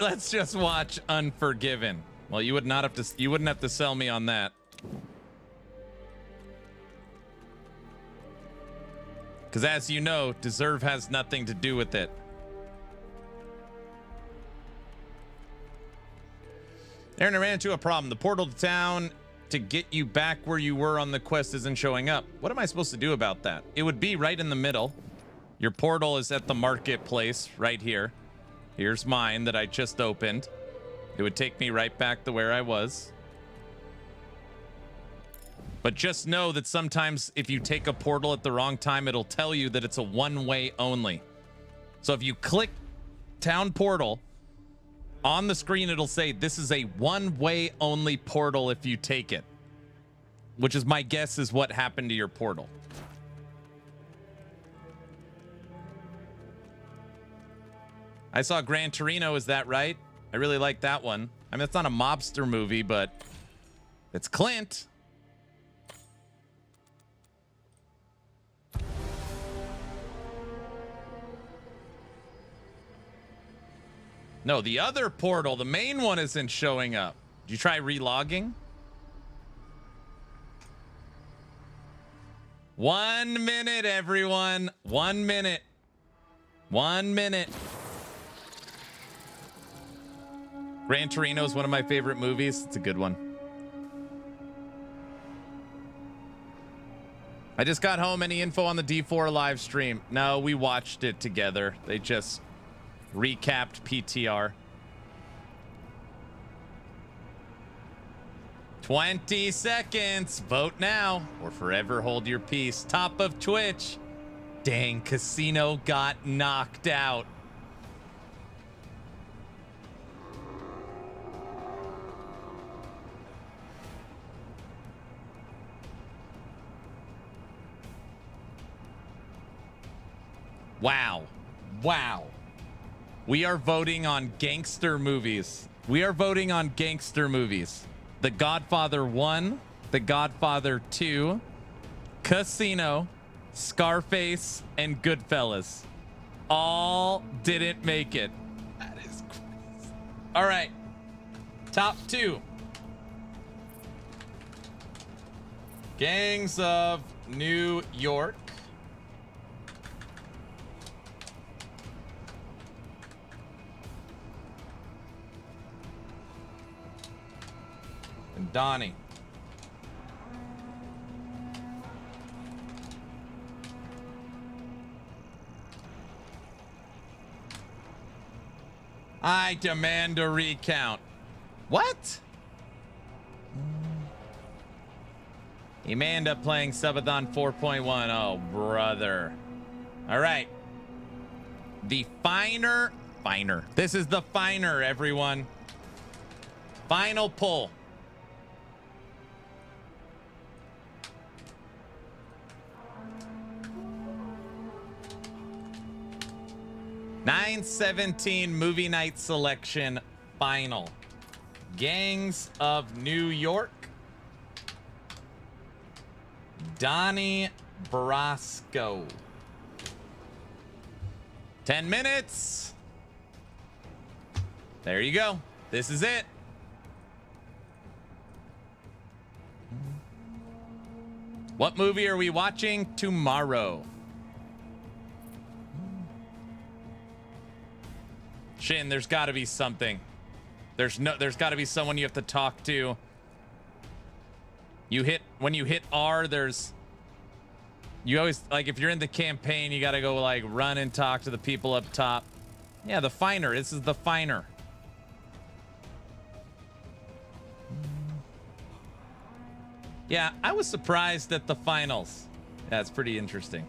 Let's just watch Unforgiven. Well, you wouldn't have to sell me on that. Because as you know, deserve has nothing to do with it. Aaron, I ran into a problem. The portal to town to get you back where you were on the quest isn't showing up. What am I supposed to do about that? It would be right in the middle. Your portal is at the marketplace right here. Here's mine that I just opened. It would take me right back to where I was. But just know that sometimes if you take a portal at the wrong time, it'll tell you that it's a one-way only. So if you click town portal, on the screen it'll say this is a one-way only portal if you take it. Which is my guess is what happened to your portal. I saw Gran Torino, is that right? I really like that one. I mean, it's not a mobster movie, but it's Clint. No, the other portal, the main one, isn't showing up. Did you try relogging? 1 minute, everyone. 1 minute. 1 minute. Gran Torino is one of my favorite movies. It's a good one. I just got home. Any info on the D4 live stream? No, we watched it together. They just recapped PTR. 20 seconds. Vote now or forever hold your peace. Top of Twitch. Dang, Casino got knocked out. Wow. Wow. We are voting on gangster movies. We are voting on gangster movies. The Godfather 1, The Godfather 2, Casino, Scarface, and Goodfellas. All didn't make it. That is crazy. All right. Top 2. Gangs of New York. And Donnie. I demand a recount. What? You may end up playing Subathon 4.1. Oh, brother. All right. The finer. This is the finer, everyone. Final pull. $9.17 movie night selection final. Gangs of New York. Donnie Brasco. 10 minutes. There you go. This is it. What movie are we watching tomorrow? Shin, there's got to be something. There's got to be someone you have to talk to. When you hit R, you always, like, if you're in the campaign, you got to go like run and talk to the people up top. Yeah, the finer. This is the finer. Yeah, I was surprised at the finals. That's pretty interesting.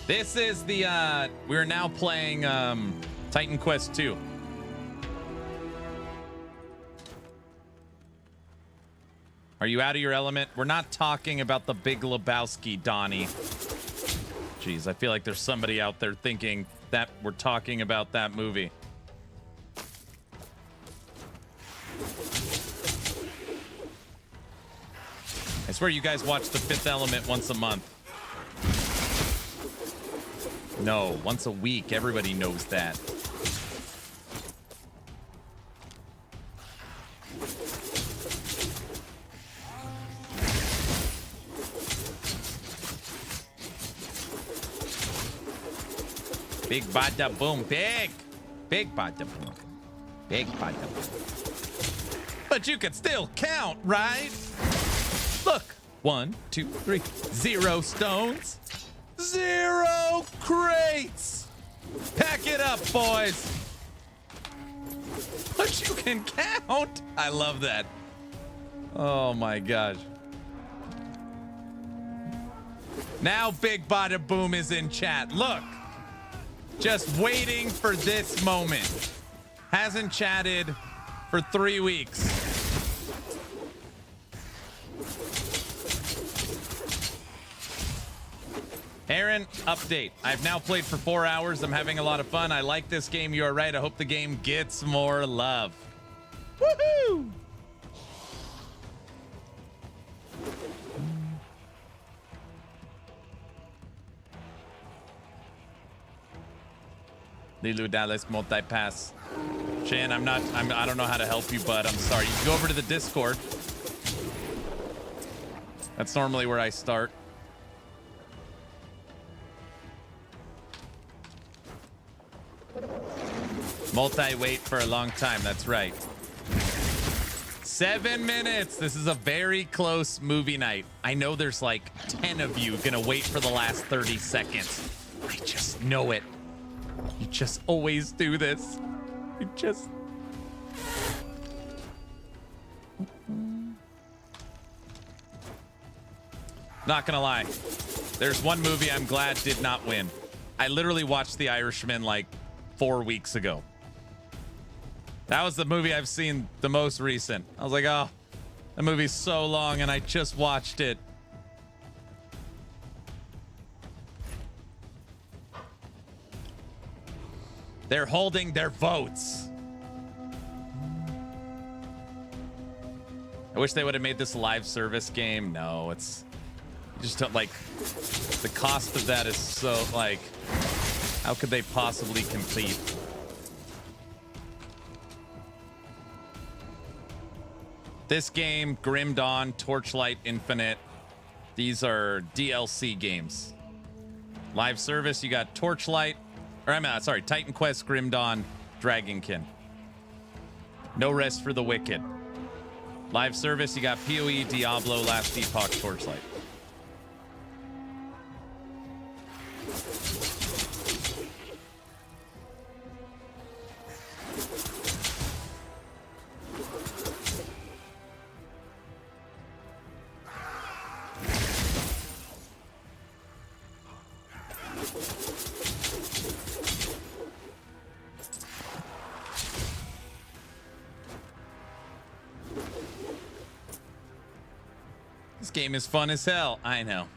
This is the, we're now playing Titan Quest 2. Are you out of your element? We're not talking about the Big Lebowski, Donnie. Jeez, I feel like there's somebody out there thinking that we're talking about that movie. I swear you guys watch The Fifth Element once a month. No, once a week. Everybody knows that. Big bada boom. Big bada boom. Big bada boom. But you can still count, right? Look. 1, 2, 3. 0 stones. 0 crates. Pack it up, boys. But you can count. I love that. Oh my gosh. Now Big Bada Boom is in chat. Look. Just waiting for this moment. Hasn't chatted for 3 weeks. Aaron, update. I've now played for 4 hours. I'm having a lot of fun. I like this game. You are right. I hope the game gets more love. Woohoo! Lilu Dallas multi-pass. Shan, I don't know how to help you, but I'm sorry. You can go over to the Discord. That's normally where I start. Multi-wait for a long time. That's right. 7 minutes. This is a very close movie night. I know there's like 10 of you gonna wait for the last 30 seconds. I just know it. You just always do this. You just... Not gonna lie. There's one movie I'm glad did not win. I literally watched The Irishman like 4 weeks ago. That was the movie I've seen the most recent. I was like, oh, that movie's so long and I just watched it. They're holding their votes. I wish they would have made this a live service game. No, it's you just don't like the cost of that is so like how could they possibly compete? This game, Grim Dawn, Torchlight Infinite, these are DLC games. Live service, you got Torchlight, or sorry, Titan Quest, Grim Dawn, Dragonkin. No Rest for the Wicked. Live service, you got PoE, Diablo, Last Epoch, Torchlight. This game is fun as hell. I know.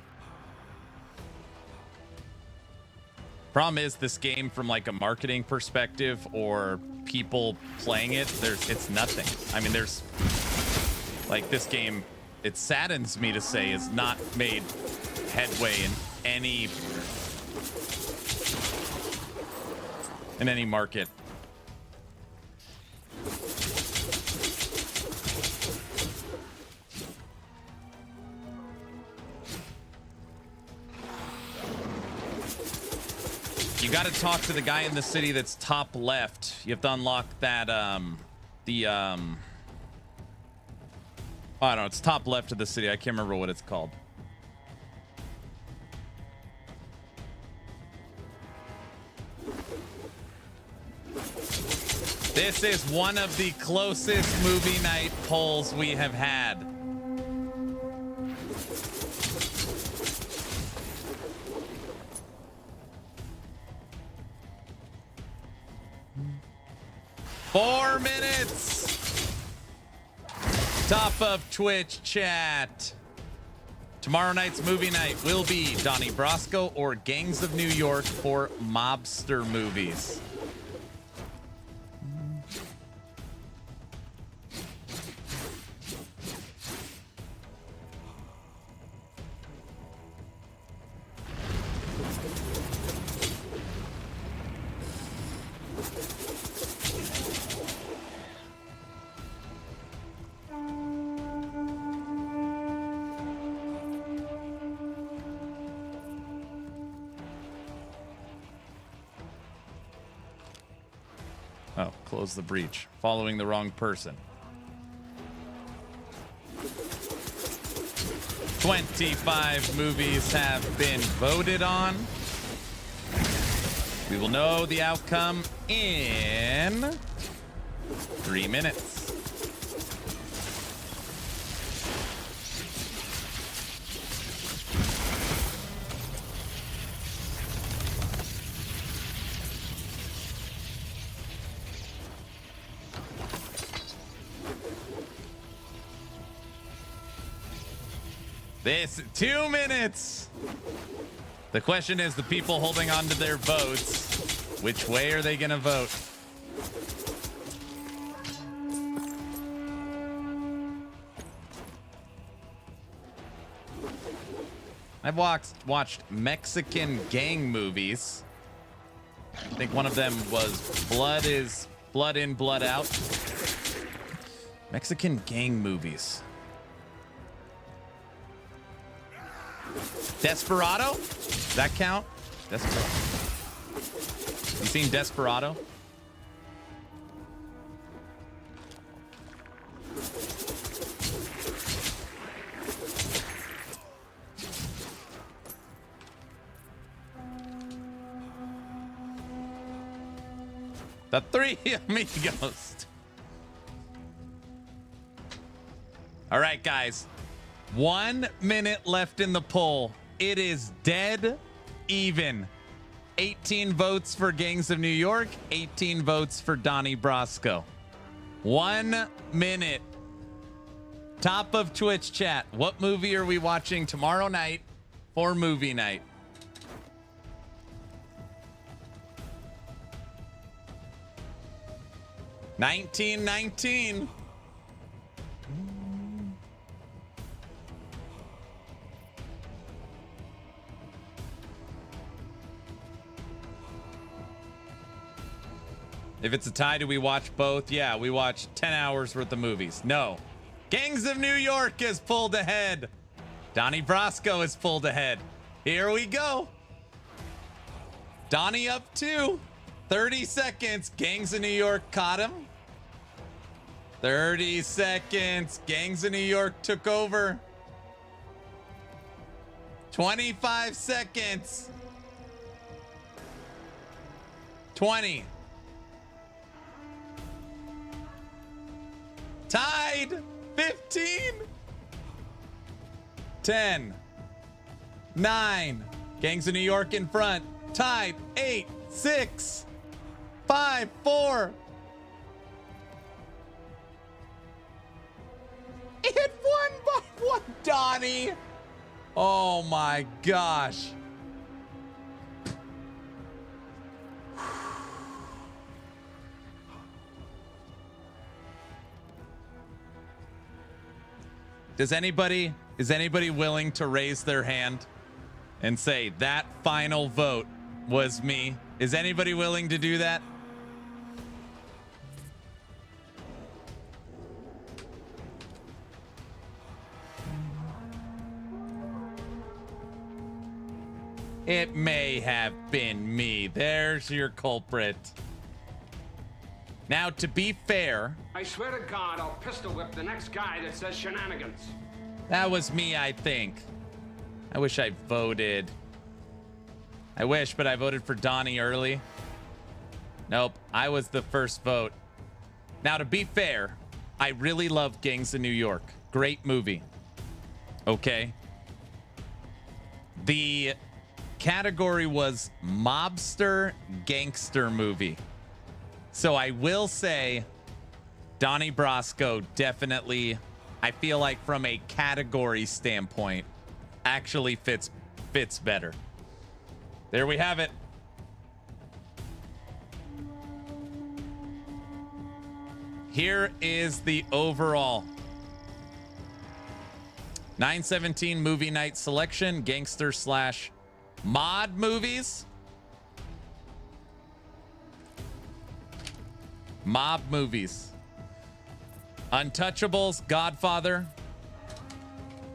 Problem is, this game from like a marketing perspective or people playing it, it's nothing. I mean, there's like this game, it saddens me to say, has not made headway in any market. You got to talk to the guy in the city that's top left. You have to unlock that, I don't know, it's top left of the city. I can't remember what it's called. This is one of the closest movie night polls we have had. Four minutes. Top of Twitch chat. Tomorrow night's movie night will be Donnie Brasco or Gangs of New York for mobster movies. Oh, close the breach. Following the wrong person. 25 movies have been voted on. We will know the outcome in 3 minutes. This 2 minutes. The question is the people holding on to their votes. Which way are they going to vote? I've watched Mexican gang movies. I think one of them was Blood In, Blood Out. Mexican gang movies. Desperado? Does that count? Desperado. You seen Desperado? The Three Amigos. All right, guys. 1 minute left in the poll. It is dead even. 18 votes for Gangs of New York, 18 votes for Donnie Brasco. 1 minute. Top of Twitch chat. What movie are we watching tomorrow night for movie night? $19.19. If it's a tie, do we watch both? Yeah, we watch 10 hours worth of movies. No. Gangs of New York is pulled ahead. Donnie Brasco is pulled ahead. Here we go. Donnie up 2. 30 seconds. Gangs of New York caught him. 30 seconds. Gangs of New York took over. 25 seconds. 20. Tied. 15. 10. 9. Gangs of New York in front. Tied. 8. 6. 5. 4. It won by 1, Donnie. Oh my gosh. Is anybody willing to raise their hand and say that final vote was me? Is anybody willing to do that? It may have been me. There's your culprit. Now, to be fair, I swear to God, I'll pistol whip the next guy that says shenanigans. that was me, I think. I wish I voted. I wish, but I voted for Donnie early. Nope, I was the first vote. Now, to be fair, I really love Gangs of New York. Great movie. Okay. The category was mobster gangster movie. So I will say Donnie Brasco definitely, I feel like from a category standpoint, actually fits better. There we have it. Here is the overall 9/17 movie night selection, gangster / mod movies. Mob movies. Untouchables, Godfather,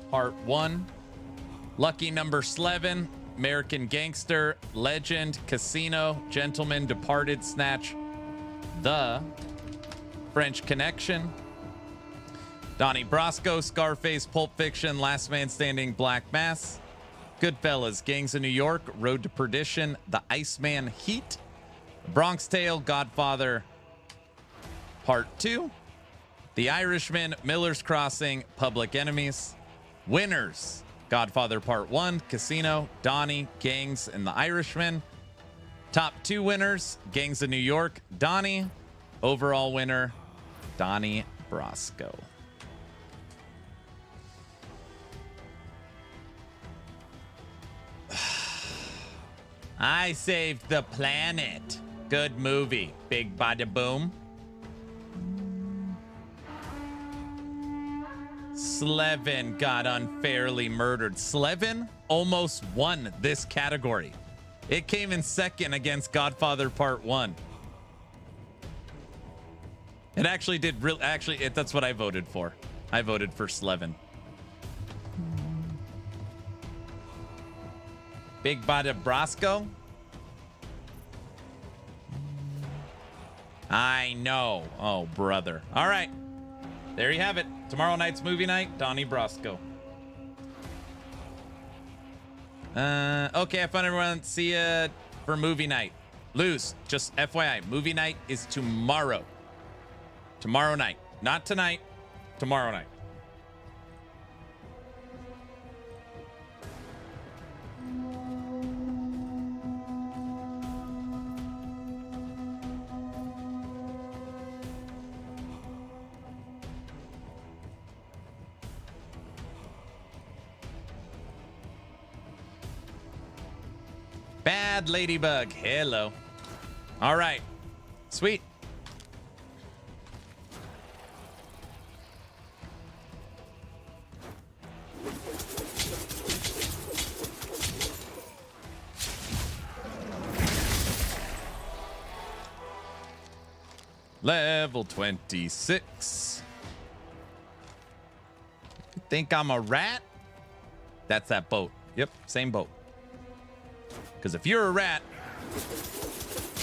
Part 1. Lucky Number 11, American Gangster, Legend, Casino, Gentleman, Departed, Snatch, The French Connection, Donnie Brasco, Scarface, Pulp Fiction, Last Man Standing, Black Mass, Goodfellas, Gangs of New York, Road to Perdition, The Iceman, Heat, Bronx Tale, Godfather, Part 2, The Irishman, Miller's Crossing, Public Enemies, Winners, Godfather Part 1, Casino, Donnie, Gangs, and The Irishman. Top 2 winners, Gangs of New York, Donnie. Overall winner, Donnie Brasco. I saved the planet. Good movie. Big bada boom. Slevin got unfairly murdered. Slevin almost won this category. It came in second against Godfather Part 1. It actually did real. Actually, that's what I voted for. I voted for Slevin. Big Bada Brasco. I know. Oh, brother. All right. There you have it. Tomorrow night's movie night, Donnie Brasco. Okay, have fun, everyone. See ya for movie night. Lose. Just FYI, movie night is tomorrow. Tomorrow night. Not tonight. Tomorrow night. Bad Ladybug. Hello. All right. Sweet. Level 26. You think I'm a rat? That's that boat. Yep, same boat. Because if you're a rat,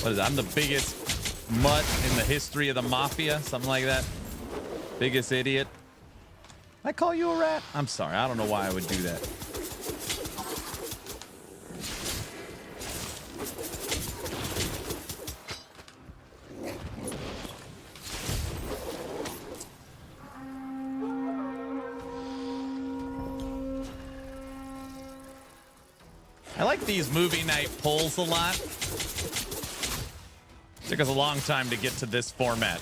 what is it? I'm the biggest mutt in the history of the mafia, something like that. Biggest idiot. I call you a rat? I'm sorry. I don't know why I would do that. I like these movie night polls a lot. Took us a long time to get to this format.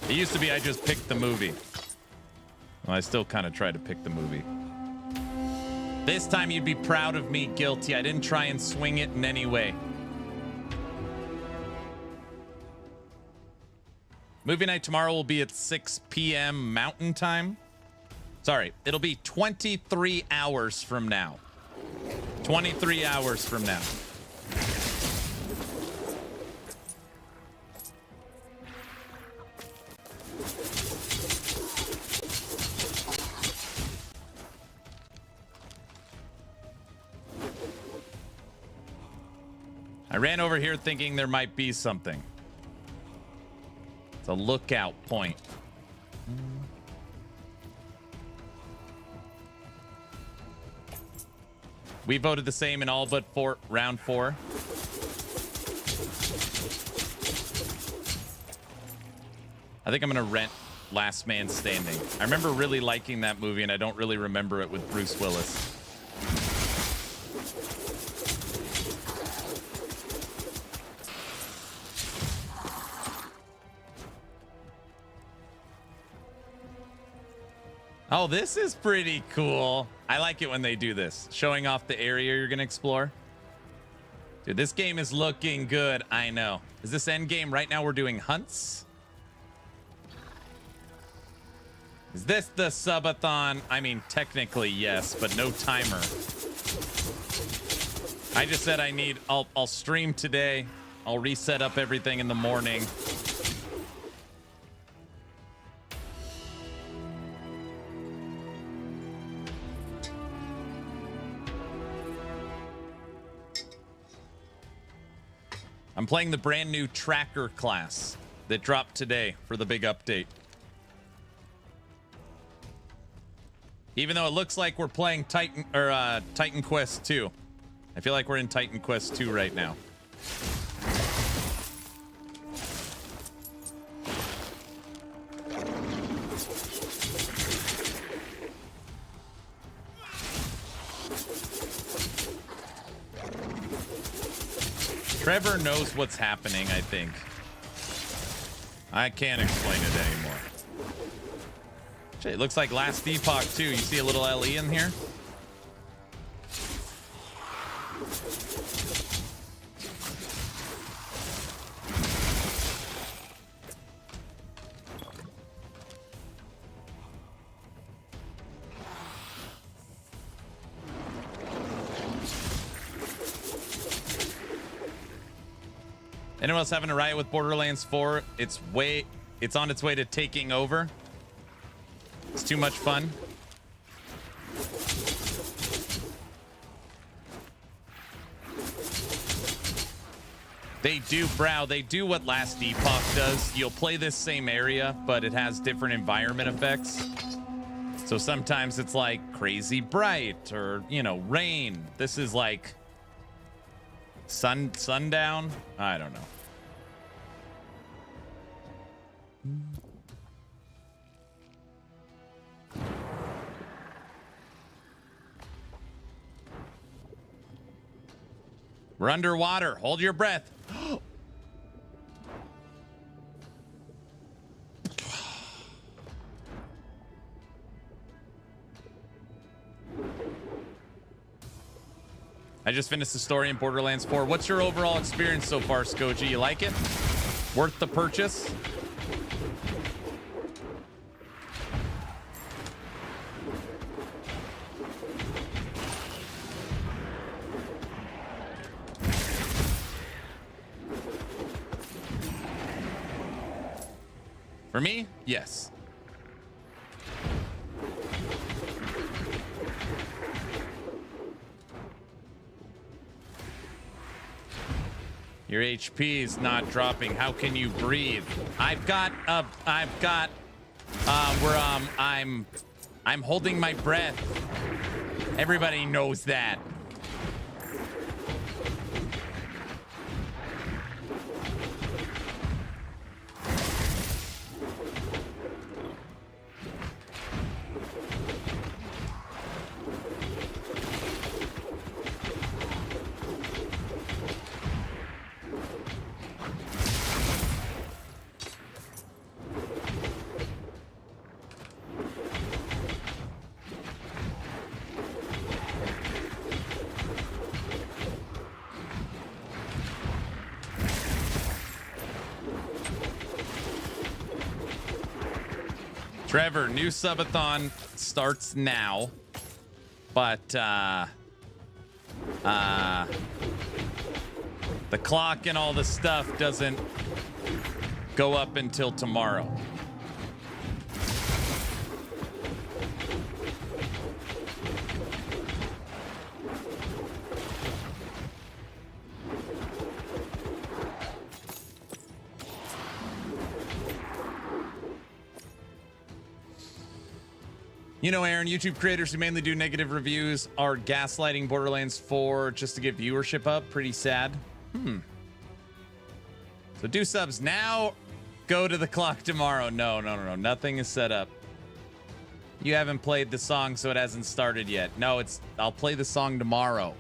It used to be I just picked the movie. Well, I still kind of try to pick the movie. This time you'd be proud of me, guilty. I didn't try and swing it in any way. Movie night tomorrow will be at 6 p.m. Mountain Time. Sorry, it'll be 23 hours from now. 23 hours from now. I ran over here thinking there might be something. It's a lookout point. We voted the same in all but round 4. I think I'm going to rent Last Man Standing. I remember really liking that movie, and I don't really remember it with Bruce Willis. Oh, this is pretty cool. I like it when they do this, showing off the area you're going to explore. Dude, this game is looking good. I know. Is this Endgame? Right now we're doing hunts. Is this the subathon? I mean, technically, yes, but no timer. I just said I'll stream today. I'll reset up everything in the morning. I'm playing the brand new tracker class that dropped today for the big update. Even though it looks like we're playing Titan Quest 2. I feel like we're in Titan Quest 2 right now. Trevor knows what's happening, I think. I can't explain it anymore. It looks like Last Epoch too. You see a little LE in here? Anyone else having a riot with Borderlands 4? It's on its way to taking over. It's too much fun. They do what Last Epoch does. You'll play this same area, but it has different environment effects. So sometimes it's like crazy bright or, you know, rain. This is like sundown. I don't know. We're underwater. Hold your breath. I just finished the story in Borderlands 4. What's your overall experience so far, Skoji? You like it? Worth the purchase? For me, yes. Your HP is not dropping. How can you breathe? I'm holding my breath. Everybody knows that. Trevor, new subathon starts now, but the clock and all the stuff doesn't go up until tomorrow. You know, Aaron, YouTube creators who mainly do negative reviews are gaslighting Borderlands 4 just to get viewership up. Pretty sad. So do subs now. Go to the clock tomorrow. No. Nothing is set up. You haven't played the song, so it hasn't started yet. No, I'll play the song tomorrow.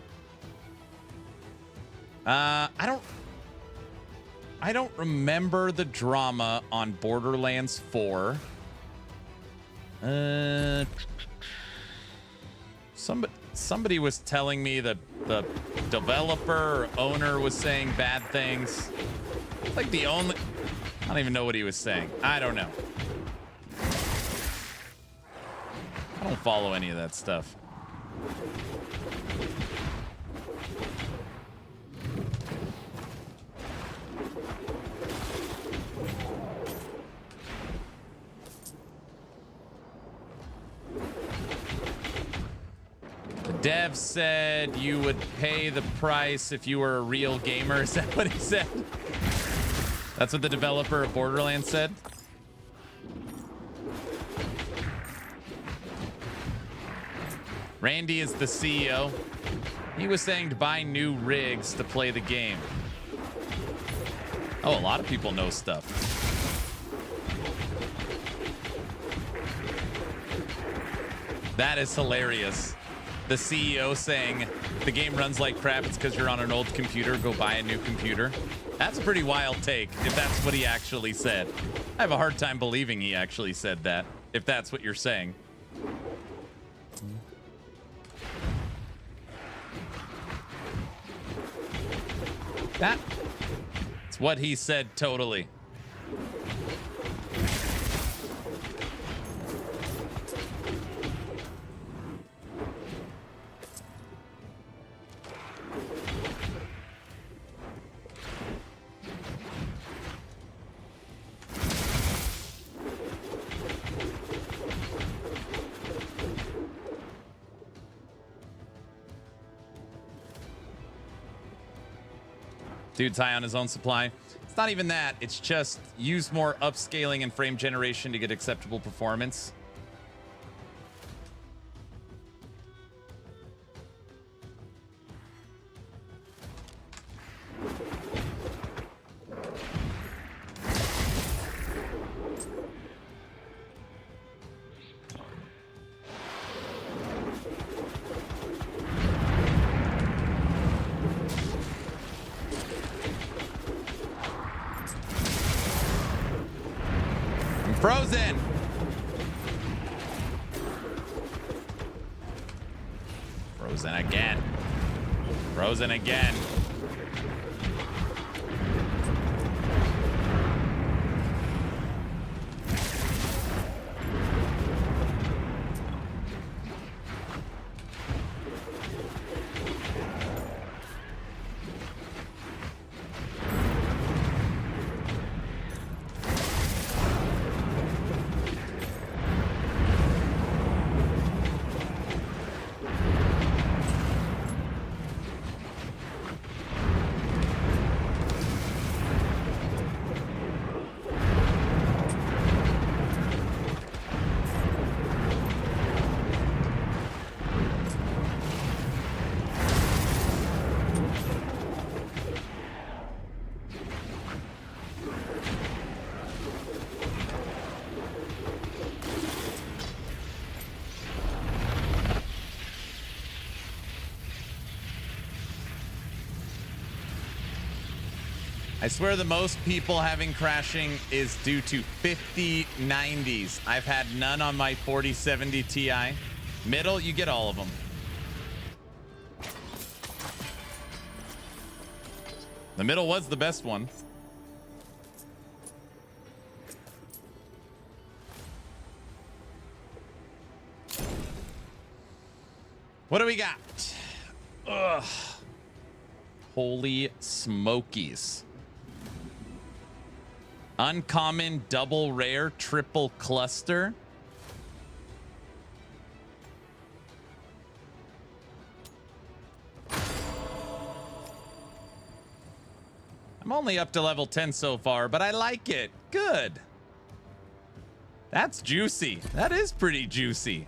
I don't remember the drama on Borderlands 4. Somebody was telling me that the developer or owner was saying bad things. Like I don't even know what he was saying. I don't know. I don't follow any of that stuff. Dev said you would pay the price if you were a real gamer. Is that what he said? That's what the developer of Borderlands said? Randy is the CEO. He was saying to buy new rigs to play the game. Oh, a lot of people know stuff. That is hilarious. The CEO saying the game runs like crap, it's because you're on an old computer, go buy a new computer. That's a pretty wild take if that's what he actually said. I have a hard time believing he actually said that, if that's what you're saying. That's what he said, totally. Dude's high on his own supply. It's not even that. It's just use more upscaling and frame generation to get acceptable performance. Frozen. Frozen again. Frozen again. I swear the most people having crashing is due to 5090s. I've had none on my 4070 Ti. Middle, you get all of them. The middle was the best one. What do we got? Ugh. Holy smokies. Uncommon, double rare, triple cluster. I'm only up to level 10 so far, but I like it. Good. That's juicy. That is pretty juicy.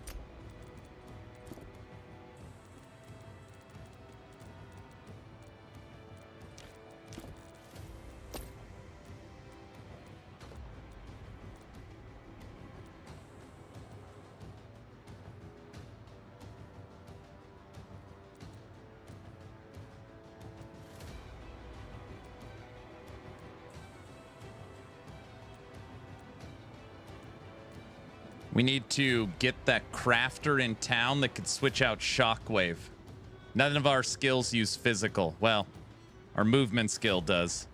We need to get that crafter in town that could switch out shockwave. None of our skills use physical. Well, our movement skill does.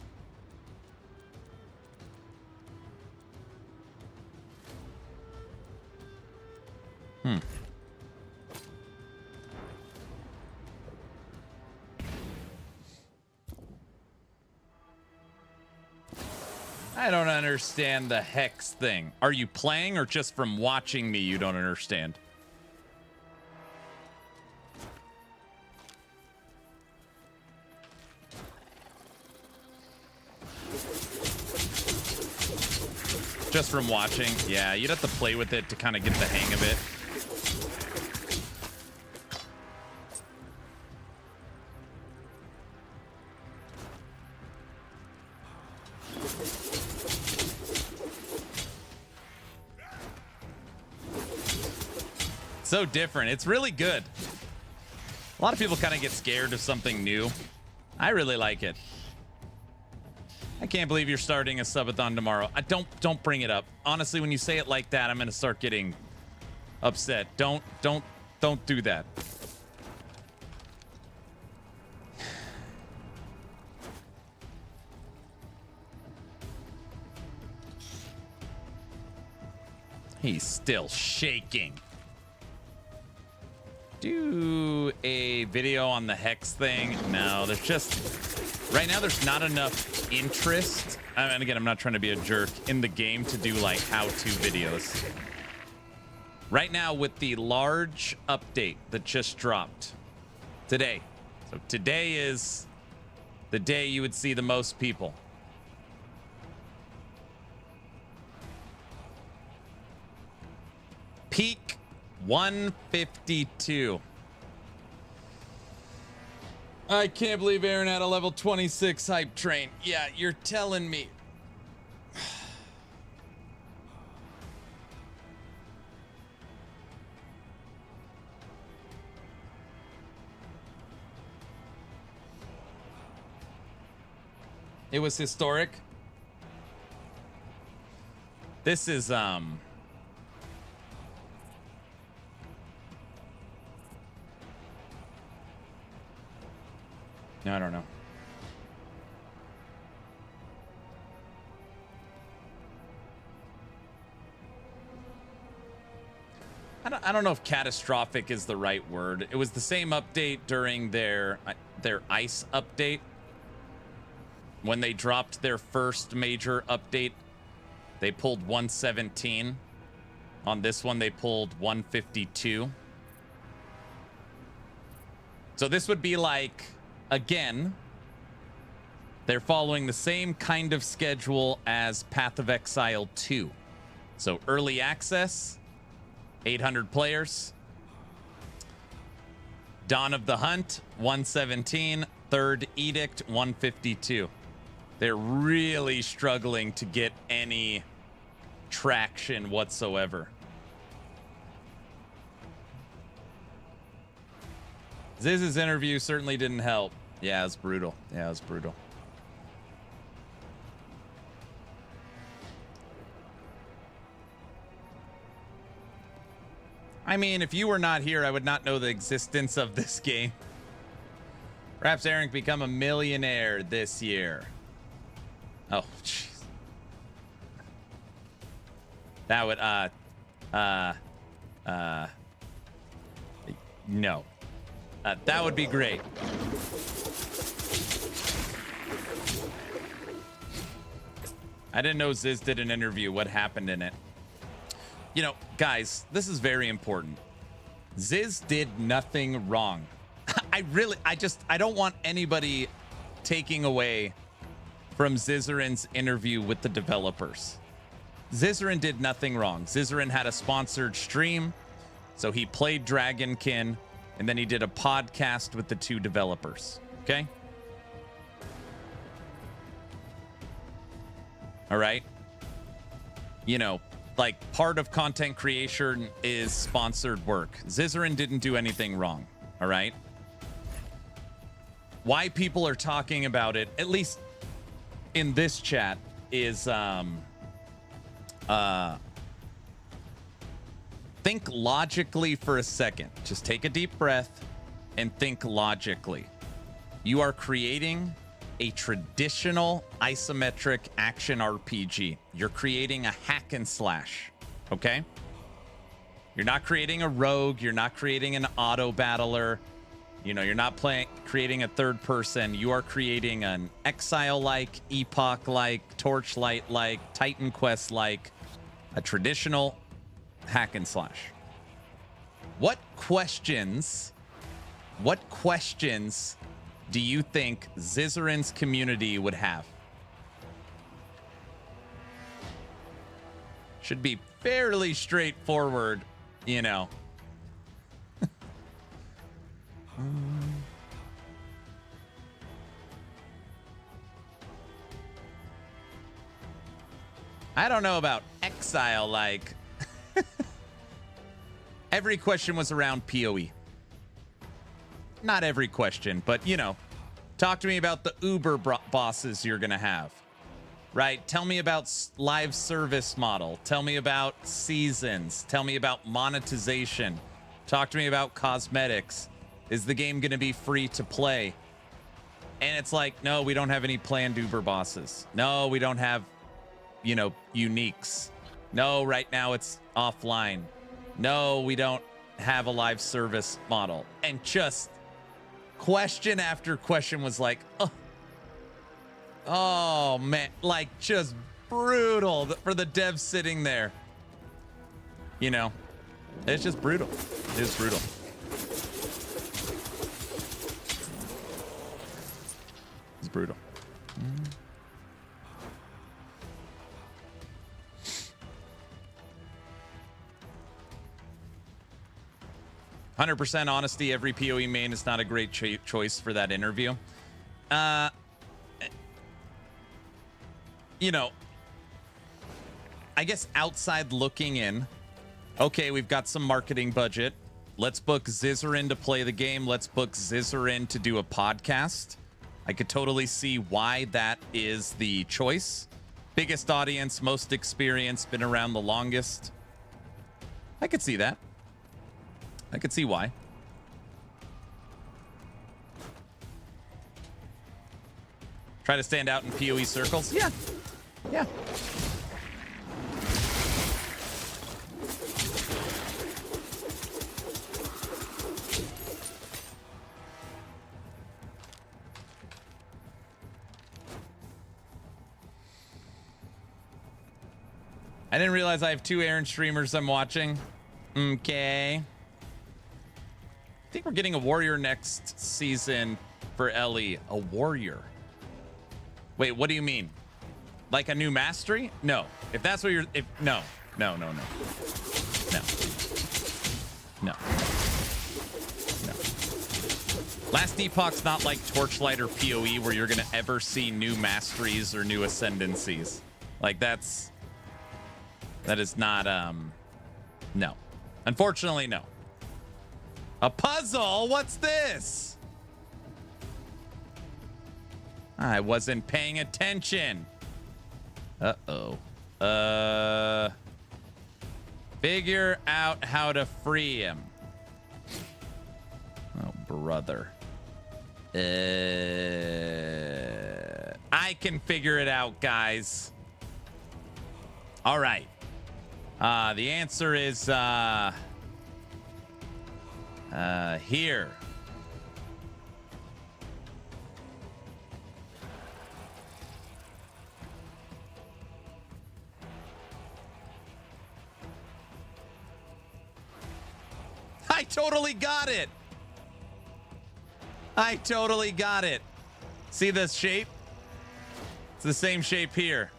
I don't understand the hex thing. Are you playing or just from watching me you don't understand? Just from watching? Yeah, you'd have to play with it to kind of get the hang of it. So different. It's really good. A lot of people kind of get scared of something new. I really like it. I can't believe you're starting a subathon tomorrow. Don't bring it up. Honestly, when you say it like that, I'm gonna start getting upset. Don't do that. He's still shaking. Do a video on the hex thing. No, there's just right now there's not enough interest. And again, I'm not trying to be a jerk in the game to do like how-to videos. Right now with the large update that just dropped today. So today is The day you would see the most people. Peak 152. I can't believe Aaron had a level 26 hype train. Yeah, you're telling me. It was historic. This is I don't know. I don't know if catastrophic is the right word. It was the same update during their ice update. When they dropped their first major update, they pulled 117. On this one, they pulled 152. So this would be like, again, they're following the same kind of schedule as Path of Exile 2. So early access, 800 players. Dawn of the Hunt, 117. Third Edict, 152. They're really struggling to get any traction whatsoever. Ziz's interview certainly didn't help. Yeah, it was brutal. Yeah, it was brutal. I mean, if you were not here, I would not know the existence of this game. Perhaps Aaron can become a millionaire this year. Oh, jeez. That would, no. That would be great. I didn't know Ziz did an interview. What happened in it? You know, guys, this is very important. Ziz did nothing wrong. I don't want anybody taking away from Zizarin's interview with the developers. Zizarin did nothing wrong. Zizarin had a sponsored stream, so he played Dragonkin, and then he did a podcast with the two developers. Okay? All right? You know, like, part of content creation is sponsored work. Zizarin didn't do anything wrong. All right? Why people are talking about it, at least in this chat, is think logically for a second. Just take a deep breath and think logically. You are creating a traditional isometric action RPG. You're creating a hack and slash, okay? You're not creating a rogue. You're not creating an auto battler. You know, you're not creating a third person. You are creating an Exile-like, Epoch-like, Torchlight-like, Titan Quest-like, a traditional hack and slash. What questions do you think Zizarin's community would have? Should be fairly straightforward, you know. I don't know about Exile, like. Every question was around PoE. Not every question, but, you know, talk to me about the Uber bosses you're going to have, right? Tell me about live service model. Tell me about seasons. Tell me about monetization. Talk to me about cosmetics. Is the game going to be free to play? And it's like, no, we don't have any planned Uber bosses. No, we don't have, you know, uniques. No, right now it's offline. No, we don't have a live service model. And just question after question was like, oh man, like just brutal for the devs sitting there. You know, it's just brutal. It's brutal. It's brutal. 100% honesty. Every PoE main is not a great choice for that interview. You know, I guess outside looking in, okay, we've got some marketing budget. Let's book Zizzer in to play the game. Let's book Zizzer in to do a podcast. I could totally see why that is the choice. Biggest audience, most experience, been around the longest. I could see that. I could see why. Try to stand out in PoE circles. Yeah. Yeah. I didn't realize I have 2 Aaron streamers I'm watching. Okay. I think we're getting a warrior next season for Ellie. A warrior. Wait, what do you mean? Like a new mastery? No. If that's what you're... No. No. Last Epoch's not like Torchlight or PoE where you're going to ever see new masteries or new ascendancies. Like that is not, no. Unfortunately, no. A puzzle? What's this? I wasn't paying attention. Uh-oh. Figure out how to free him. Oh, brother. I can figure it out, guys. All right. The answer is here. I totally got it. I totally got it. See this shape? It's the same shape here.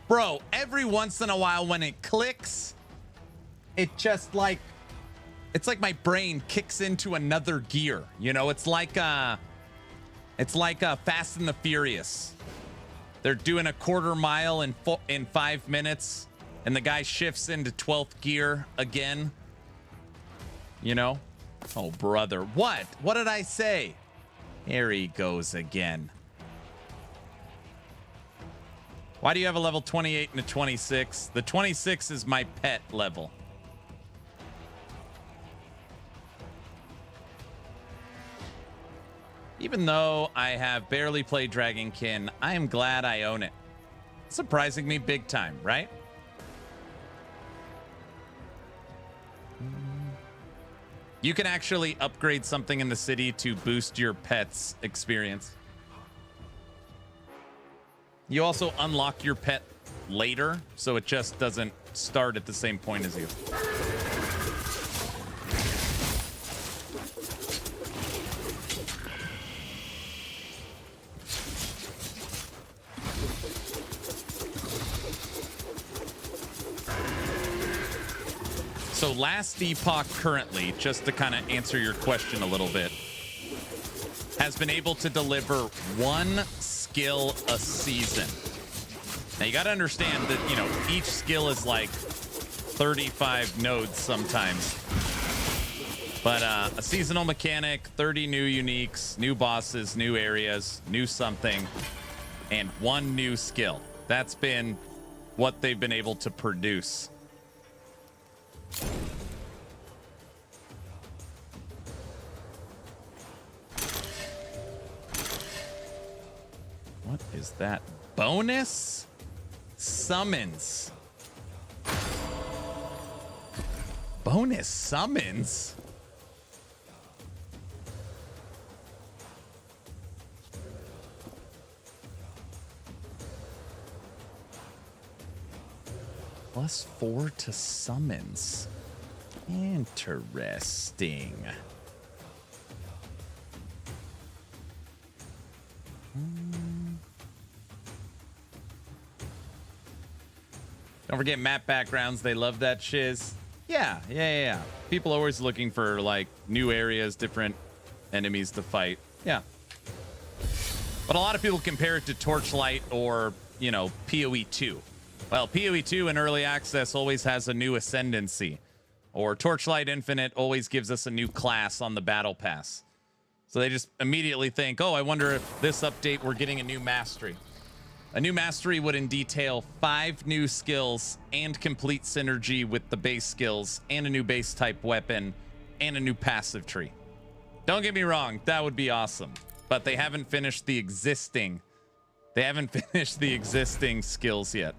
Bro, every once in a while when it clicks, it just like, it's like my brain kicks into another gear. You know, it's like Fast and the Furious. They're doing a quarter mile in 5 minutes, and the guy shifts into 12th gear again. You know? Oh, brother. What? What did I say? Here he goes again. Why do you have a level 28 and a 26? The 26 is my pet level. Even though I have barely played Dragonkin, I am glad I own it. It's surprising me big time, right? You can actually upgrade something in the city to boost your pet's experience. You also unlock your pet later, so it just doesn't start at the same point as you. So last Epoch currently, just to kind of answer your question a little bit, has been able to deliver 1 skill a season. Now you got to understand that, you know, each skill is like 35 nodes sometimes. But a seasonal mechanic, 30 new uniques, new bosses, new areas, new something, and 1 new skill. That's been what they've been able to produce. What is that? Bonus summons. Bonus summons? +4 to summons. Interesting. Don't forget map backgrounds. They love that shiz. Yeah. People always looking for like new areas, different enemies to fight. Yeah. But a lot of people compare it to Torchlight or, you know, PoE 2. Well, PoE 2 in early access always has a new ascendancy. Or Torchlight Infinite always gives us a new class on the battle pass. So they just immediately think, oh, I wonder if this update we're getting a new mastery. A new mastery would entail 5 new skills and complete synergy with the base skills and a new base type weapon and a new passive tree. Don't get me wrong, that would be awesome. But they haven't finished the existing. They haven't finished the existing skills yet.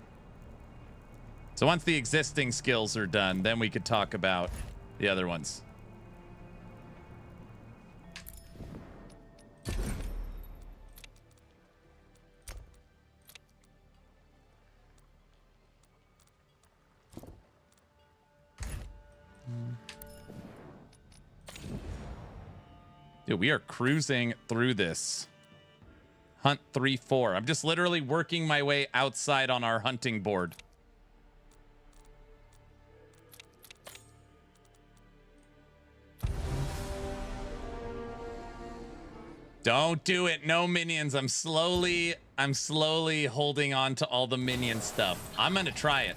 So once the existing skills are done, then we could talk about the other ones. Dude, we are cruising through this. Hunt 3-4. I'm just literally working my way outside on our hunting board. Don't do it. No minions. I'm slowly holding on to all the minion stuff. I'm gonna try it.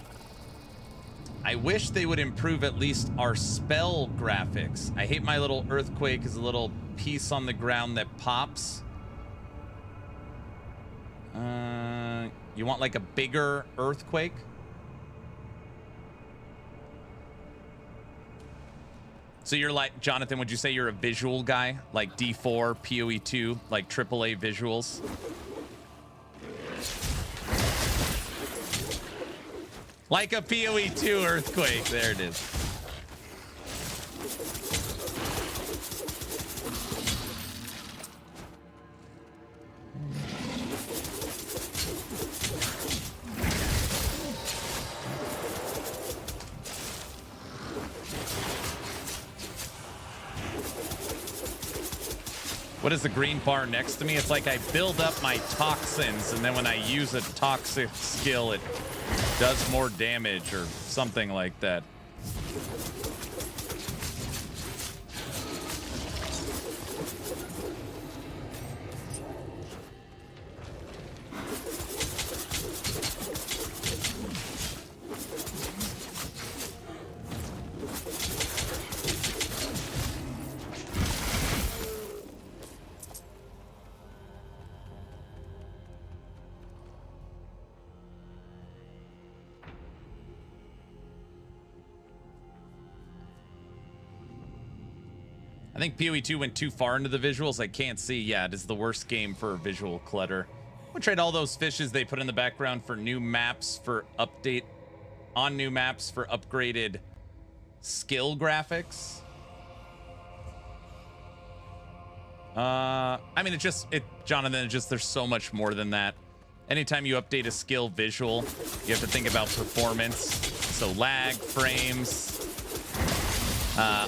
I wish they would improve at least our spell graphics. I hate my little earthquake as a little piece on the ground that pops. You want like a bigger earthquake? So you're like, Jonathan, would you say you're a visual guy? Like D4, PoE 2, like AAA visuals? Like a PoE 2 earthquake. There it is. What is the green bar next to me? It's like I build up my toxins, and then when I use a toxic skill, it does more damage or something like that. I think PoE 2 went too far into the visuals. I can't see. Yeah, it is the worst game for visual clutter. We'll trade all those fishes they put in the background for new maps for update on new maps for upgraded skill graphics. I mean, Jonathan, there's so much more than that. Anytime you update a skill visual, you have to think about performance. So lag, frames,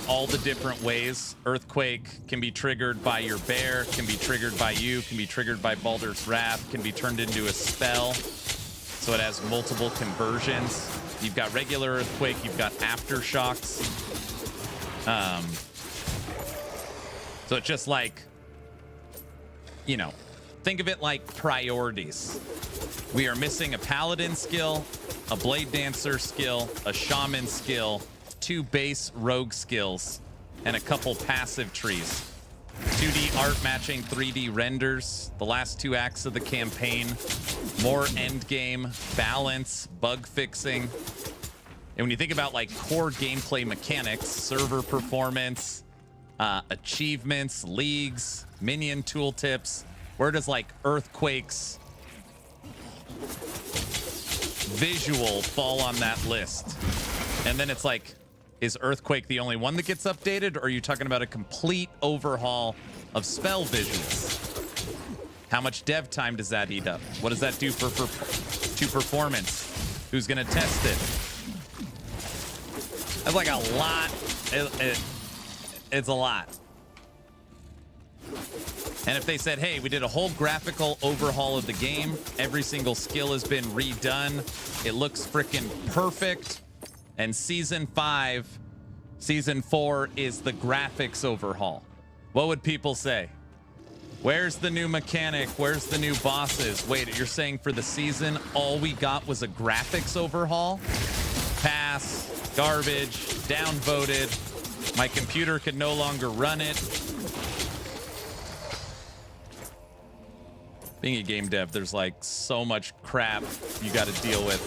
all the different ways. Earthquake can be triggered by your bear, can be triggered by you, can be triggered by Baldur's Wrath, can be turned into a spell. So it has multiple conversions. You've got regular earthquake, you've got aftershocks. So it's just like, you know, think of it like priorities. We are missing a paladin skill, a blade dancer skill, a shaman skill, 2 base rogue skills, and a couple passive trees. 2D art matching 3D renders, the last 2 acts of the campaign, more endgame, balance, bug fixing. And when you think about like core gameplay mechanics, server performance, achievements, leagues, minion tooltips, where does like earthquakes visual fall on that list? And then it's like, is Earthquake the only one that gets updated, or are you talking about a complete overhaul of spell visuals? How much dev time does that eat up? What does that do to performance? Who's going to test it? That's like a lot. It's a lot. And if they said, hey, we did a whole graphical overhaul of the game, every single skill has been redone, it looks freaking perfect, and season 4 is the graphics overhaul, what would people say? Where's the new mechanic? Where's the new bosses? Wait, you're saying for the season, all we got was a graphics overhaul? Pass, garbage, downvoted. My computer can no longer run it. Being a game dev, there's like so much crap you got to deal with.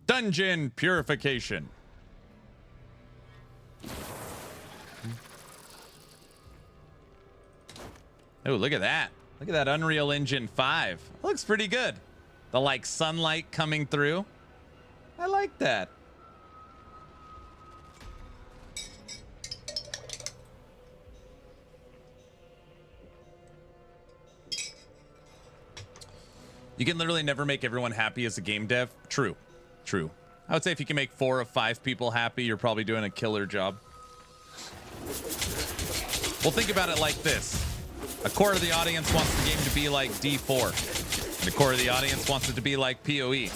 Dungeon purification. Oh, look at that. Look at that Unreal Engine 5. Looks pretty good. The like sunlight coming through. I like that. You can literally never make everyone happy as a game dev. True. True. I would say if you can make 4 of 5 people happy, you're probably doing a killer job. Well, think about it like this. A quarter of the audience wants the game to be like D4. And a quarter of the audience wants it to be like PoE.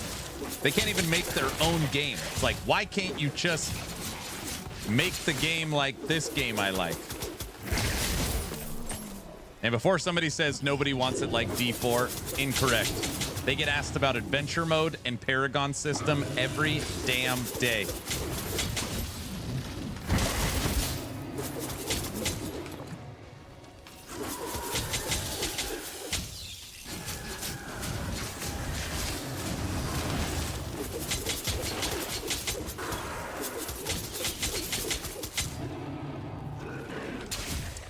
They can't even make their own game. It's like, why can't you just make the game like this game I like? And before somebody says nobody wants it like D4, incorrect. They get asked about adventure mode and Paragon system every damn day.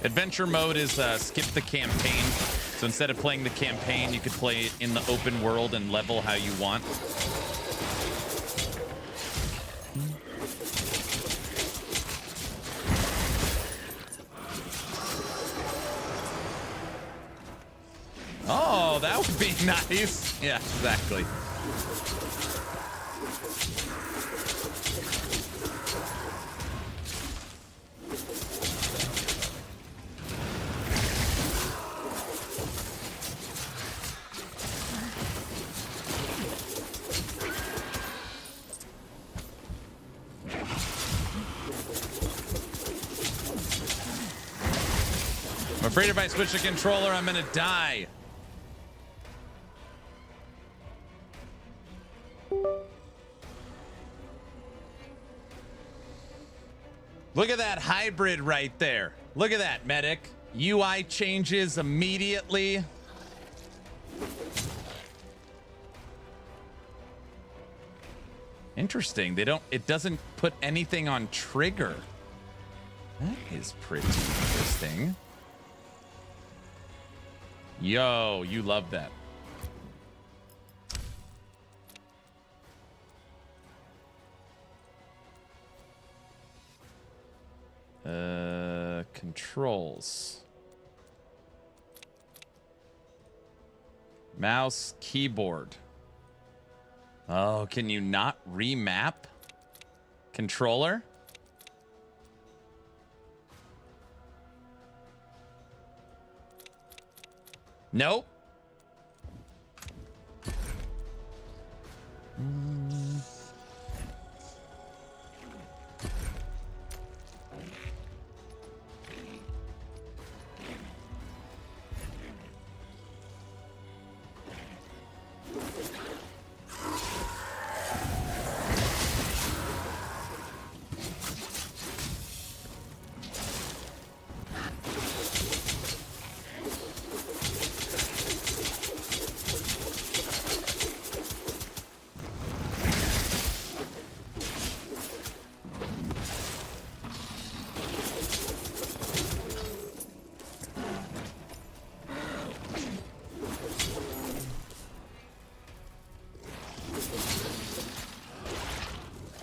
Adventure mode is skip the campaign. So instead of playing the campaign, you could play it in the open world and level how you want. Oh, that would be nice. Yeah, exactly. I'm afraid if I switch the controller, I'm gonna die. Look at that hybrid right there. Look at that, Medic. UI changes immediately. Interesting. It doesn't put anything on trigger. That is pretty interesting. Yo, you love that. Controls. Mouse, keyboard. Oh, can you not remap controller? Nope.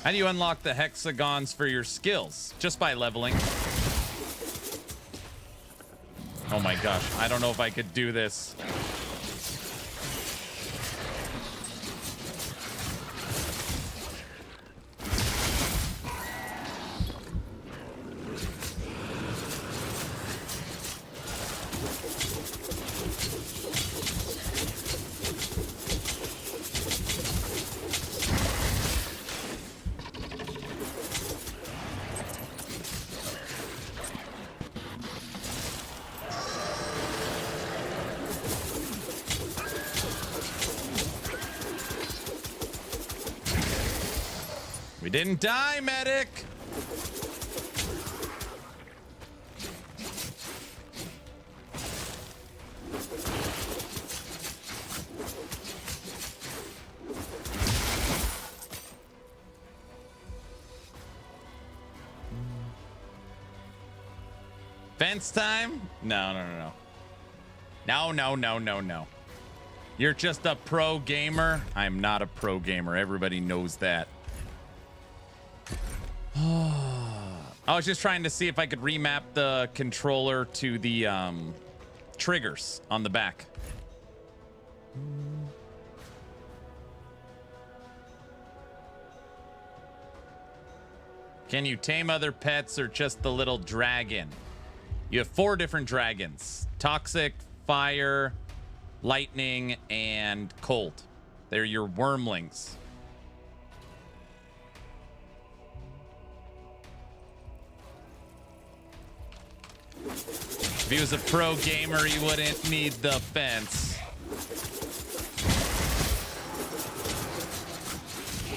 How do you unlock the hexagons for your skills? Just by leveling. Oh my gosh, I don't know if I could do this. We didn't die, medic! Fence time? No. No. You're just a pro gamer. I'm not a pro gamer. Everybody knows that. I was just trying to see if I could remap the controller to the triggers on the back. Can you tame other pets or just the little dragon? You have 4 different dragons: toxic, fire, lightning, and cold. They're your wormlings. If he was a pro gamer, he wouldn't need the fence.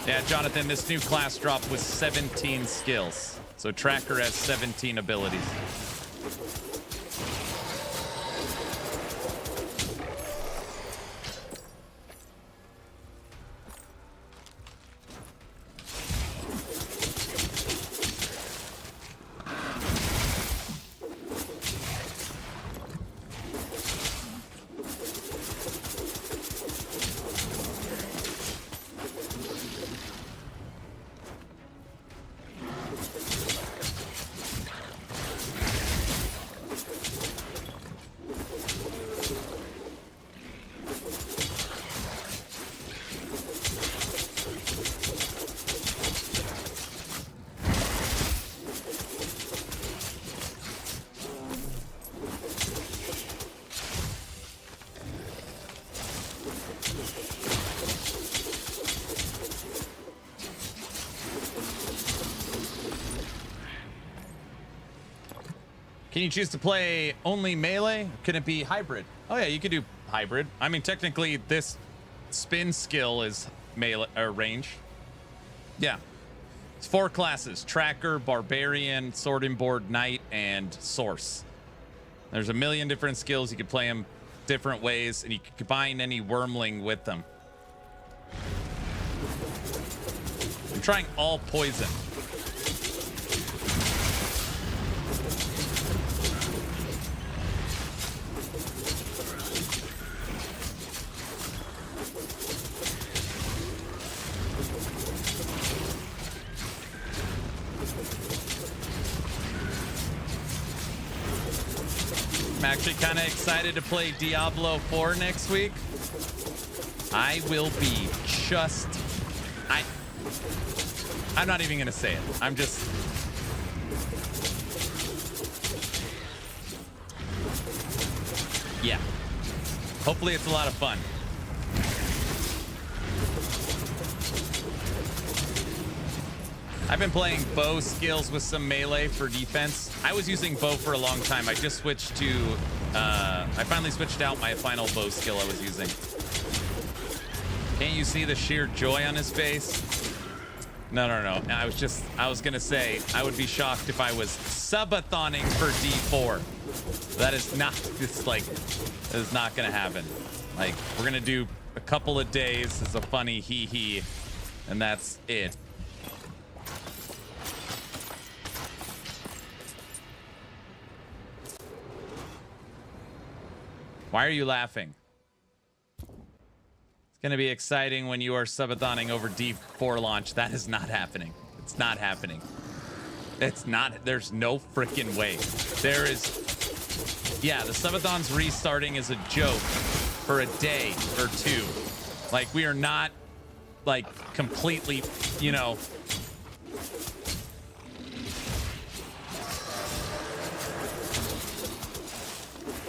Yeah, Jonathan, this new class drop was 17 skills. So Tracker has 17 abilities. Can you choose to play only melee? Can it be hybrid? Oh yeah, you could do hybrid. I mean, technically this spin skill is melee or range. Yeah. It's 4 classes: Tracker, Barbarian, Sword and Board Knight, and Source. There's a million different skills. You can play them different ways, and you can combine any wormling with them. I'm trying all poison. I'm actually kind of excited to play Diablo 4 next week. I will be just... I'm not even going to say it. I'm just... Yeah. Hopefully it's a lot of fun. I've been playing bow skills with some melee for defense. I was using bow for a long time. I just switched to, I finally switched out my final bow skill I was using. Can't you see the sheer joy on his face? No. I was gonna say, I would be shocked if I was subathoning for D4. That is not, that is not gonna happen. Like, we're gonna do a couple of days as a funny hee-hee, and that's it. Why are you laughing? It's going to be exciting when you are subathoning over D4 launch. That is not happening. It's not happening. It's not. There's no freaking way. There is. Yeah, the subathon's restarting is a joke for a day or two. Like, we are not, like, completely, you know.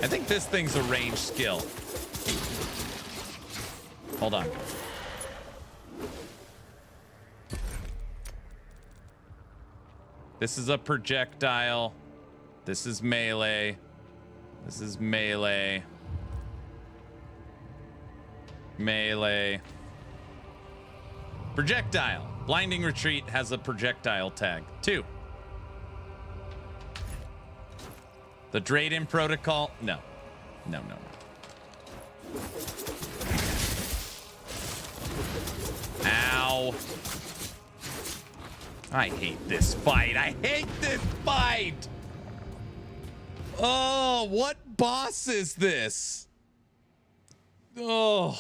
I think this thing's a range skill. Hold on. This is a projectile. This is melee. This is melee. Melee. Projectile. Blinding Retreat has a projectile tag. 2. The Drayden Protocol. No. No, no, no. Ow. I hate this fight. I hate this fight. Oh, what boss is this? Oh.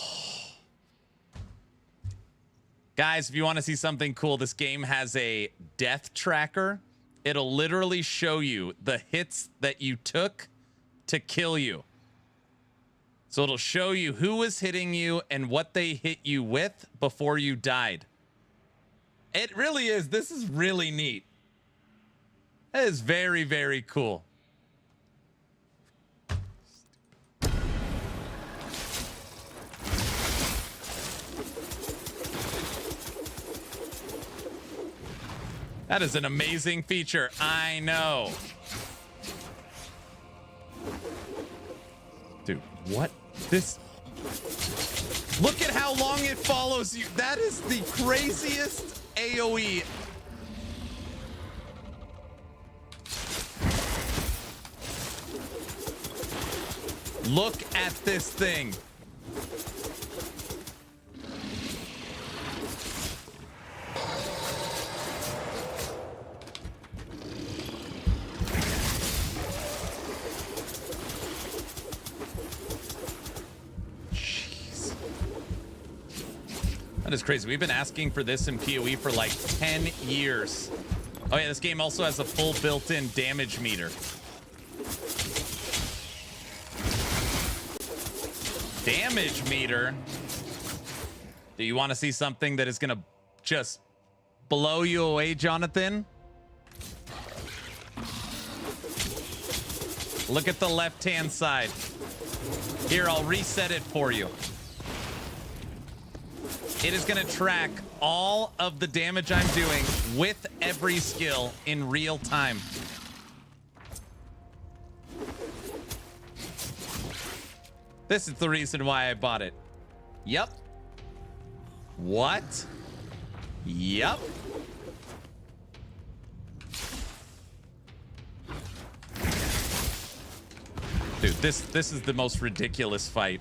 Guys, if you want to see something cool, this game has a death tracker. It'll literally show you the hits that you took to kill you. So it'll show you who was hitting you and what they hit you with before you died. It really is. This is really neat. That is very, very cool. That is an amazing feature. I know. Dude, what? This... Look at how long it follows you. That is the craziest AoE. Look at this thing. That is crazy. We've been asking for this in PoE for like 10 years. Oh yeah, this game also has a full built-in damage meter. Damage meter? Do you want to see something that is going to just blow you away, Jonathan? Look at the left-hand side. Here, I'll reset it for you. It is going to track all of the damage I'm doing with every skill in real time. This is the reason why I bought it. Yep. What? Yep. Dude, this is the most ridiculous fight.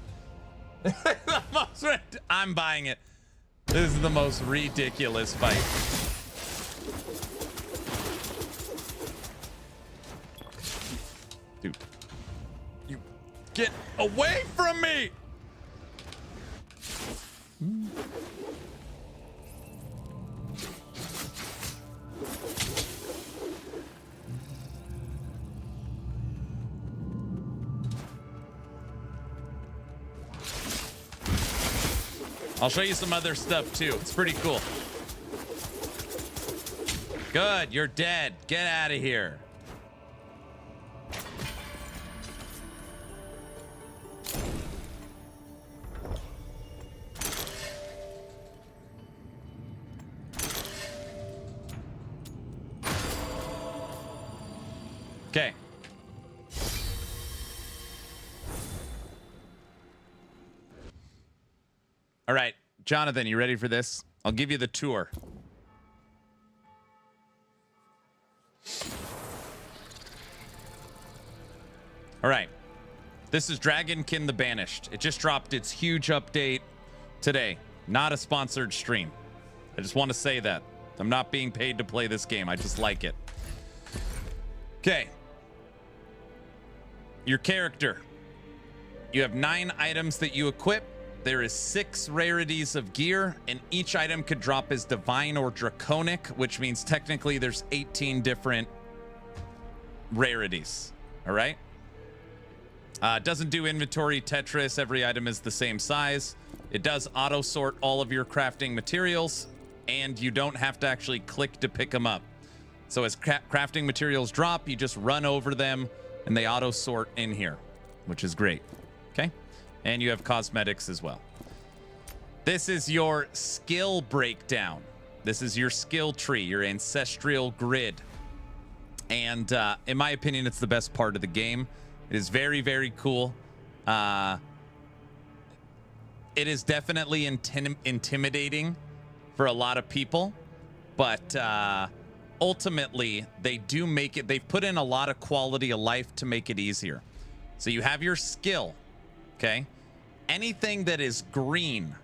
I'm buying it. This is the most ridiculous fight. Dude. You get away from me! I'll show you some other stuff too. It's pretty cool. Good, you're dead. Get out of here. Okay. All right, Jonathan, you ready for this? I'll give you the tour. All right. This is Dragonkin the Banished. It just dropped its huge update today. Not a sponsored stream. I just want to say that. I'm not being paid to play this game. I just like it. Okay. Your character. You have 9 items that you equip. There is 6 rarities of gear, and each item could drop as divine or draconic, which means technically there's 18 different rarities. All right? Doesn't do inventory Tetris. Every item is the same size. It does auto sort all of your crafting materials, and you don't have to actually click to pick them up. So as crafting materials drop, you just run over them and they auto sort in here, which is great. Okay. And you have cosmetics as well. This is your skill breakdown. This is your skill tree, your ancestral grid. And in my opinion, it's the best part of the game. It is very, very cool. It is definitely intimidating for a lot of people, but ultimately they do make it. They've put in a lot of quality of life to make it easier. So you have your skill, okay? Anything that is green,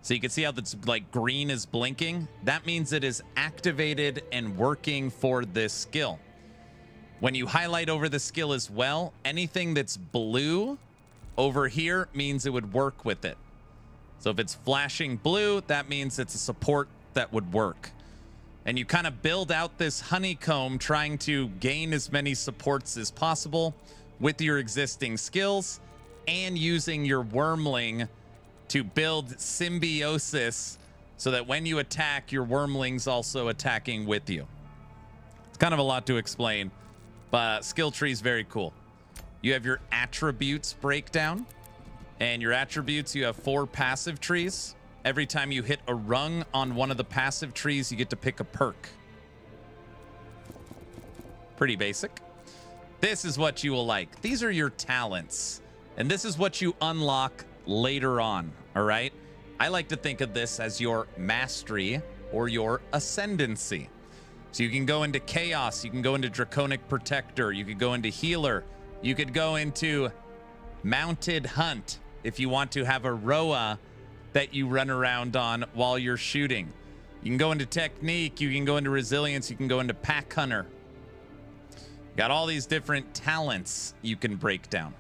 so you can see how that's like green is blinking. That means it is activated and working for this skill. When you highlight over the skill as well, anything that's blue over here means it would work with it. So if it's flashing blue, that means it's a support that would work. And you kind of build out this honeycomb trying to gain as many supports as possible with your existing skills and using your wormling to build symbiosis so that when you attack, your wormling's also attacking with you. It's kind of a lot to explain, but skill tree is very cool. You have your attributes breakdown, and your attributes, you have 4 passive trees. Every time you hit a rung on one of the passive trees, you get to pick a perk. Pretty basic. This is what you will like. These are your talents, and this is what you unlock later on, all right? I like to think of this as your mastery or your ascendancy. So you can go into chaos, you can go into draconic protector, you could go into healer, you could go into mounted hunt if you want to have a Roa that you run around on while you're shooting. You can go into technique, you can go into resilience, you can go into pack hunter. Got all these different talents you can break down.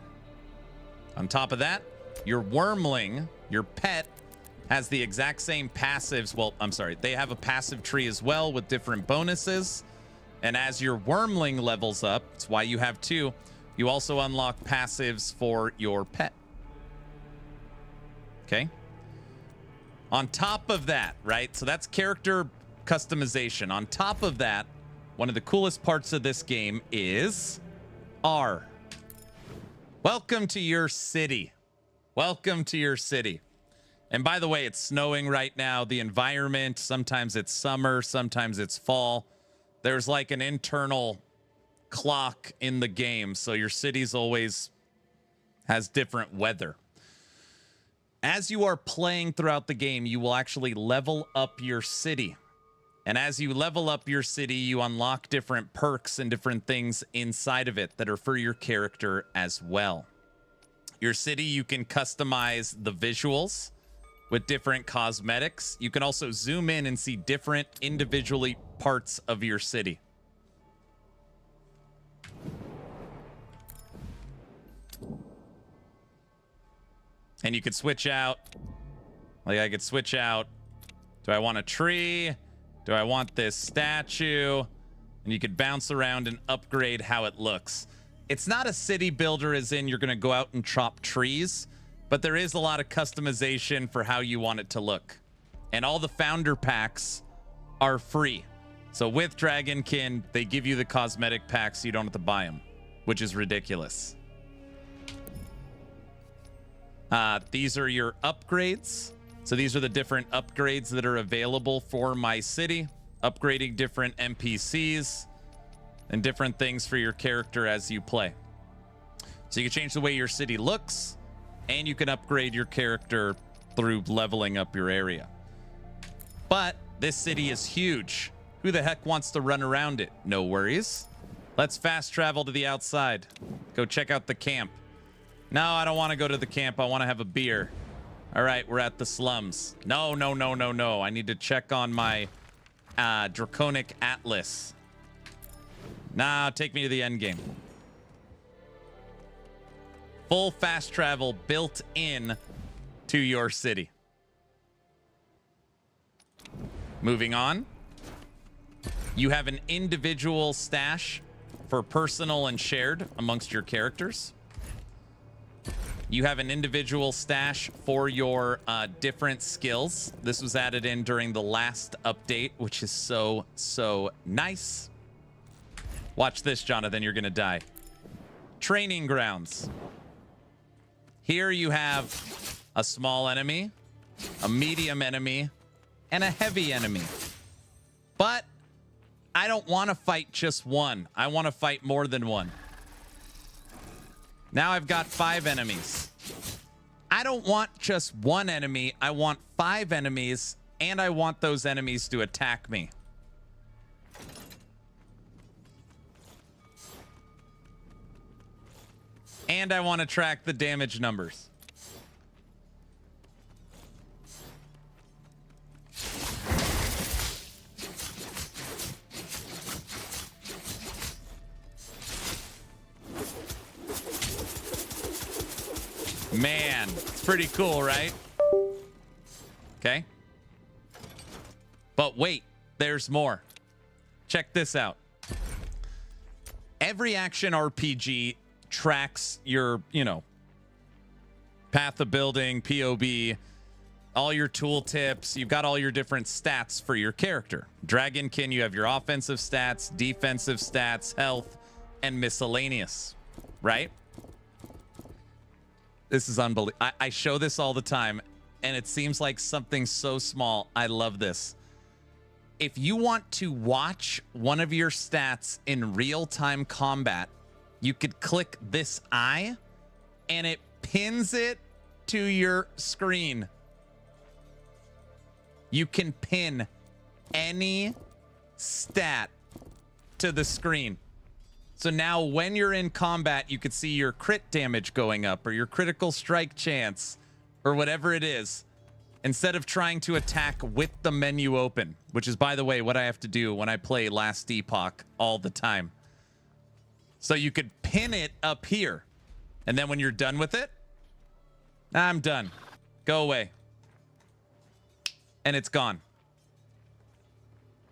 On top of that, your wormling, your pet, has the exact same passives. Well, I'm sorry, they have a passive tree as well with different bonuses. And as your wormling levels up, that's why you have 2, you also unlock passives for your pet. Okay. On top of that, right? So that's character customization. On top of that, one of the coolest parts of this game is R. Welcome to your city. Welcome to your city. And by the way, it's snowing right now. The environment, sometimes it's summer, sometimes it's fall. There's like an internal clock in the game, so your city's always has different weather. As you are playing throughout the game, you will actually level up your city. And as you level up your city, you unlock different perks and different things inside of it that are for your character as well. Your city, you can customize the visuals with different cosmetics. You can also zoom in and see different individually parts of your city. And you could switch out. Like I could switch out. Do I want a tree? Do I want this statue? And you could bounce around and upgrade how it looks. It's not a city builder as in you're going to go out and chop trees, but there is a lot of customization for how you want it to look. And all the founder packs are free. So with Dragonkin, they give you the cosmetic packs, so you don't have to buy them, which is ridiculous. These are your upgrades. So these are the different upgrades that are available for my city. Upgrading different NPCs and different things for your character as you play. So you can change the way your city looks, and you can upgrade your character through leveling up your area. But this city is huge. Who the heck wants to run around it? No worries. Let's fast travel to the outside. Go check out the camp. No, I don't want to go to the camp. I want to have a beer. All right, we're at the slums. No. I need to check on my Draconic Atlas. Nah, take me to the Endgame. Full fast travel built in to your city. Moving on. You have an individual stash for personal and shared amongst your characters. You have an individual stash for your different skills. This was added in during the last update, which is so nice. Watch this, Jonathan. You're going to die. Training grounds. Here you have a small enemy, a medium enemy, and a heavy enemy. But I don't want to fight just one. I want to fight more than one. Now I've got 5 enemies. I don't want just one enemy. I want 5 enemies, and I want those enemies to attack me. And I want to track the damage numbers. Man, it's pretty cool, right? Okay. But wait, there's more. Check this out. Every action RPG tracks your, path of building, POB, all your tool tips. You've got all your different stats for your character. Dragonkin, you have your offensive stats, defensive stats, health, and miscellaneous, right? This is unbelievable. I show this all the time, and it seems like something so small. I love this. If you want to watch one of your stats in real-time combat, you could click this eye, and it pins it to your screen. You can pin any stat to the screen. So now when you're in combat, you could see your crit damage going up or your critical strike chance or whatever it is, instead of trying to attack with the menu open, which is, by the way, what I have to do when I play Last Epoch all the time. So you could pin it up here, and then when you're done with it, I'm done. Go away. And it's gone.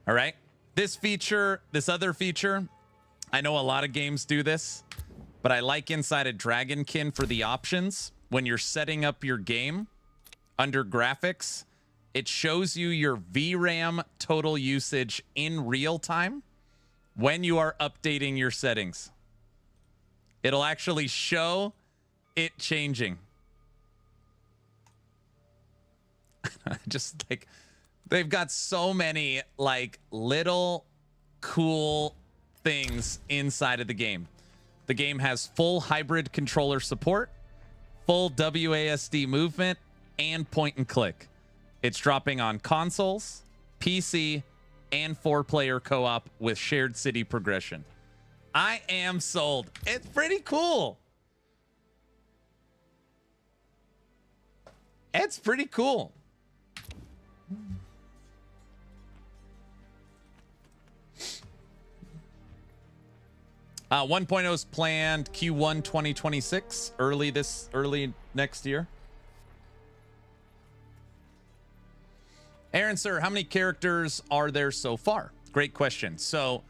All right. This other feature, I know a lot of games do this, but I like inside of Dragonkin for the options. When you're setting up your game, under graphics, it shows you your VRAM total usage in real time when you are updating your settings. It'll actually show it changing. Just like, they've got so many like little cool things inside of the game. The game has full hybrid controller support, full WASD movement, and point and click. It's dropping on consoles, PC, and 4-player co-op with shared city progression. I am sold. It's pretty cool. It's pretty cool. 1.0 is planned Q1 2026, early next year. Aaron, sir, how many characters are there so far? Great question. So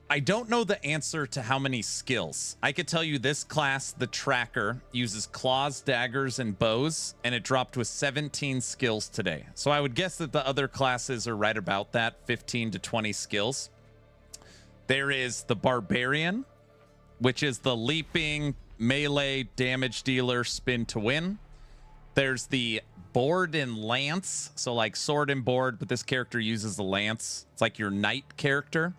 I don't know the answer to how many skills. I could tell you this class, the Tracker, uses claws, daggers, and bows, and it dropped with 17 skills today. So I would guess that the other classes are right about that, 15 to 20 skills. There is the Barbarian, which is the leaping, melee, damage dealer, spin to win. There's the Board and Lance, so like sword and board, but this character uses the lance. It's like your knight character.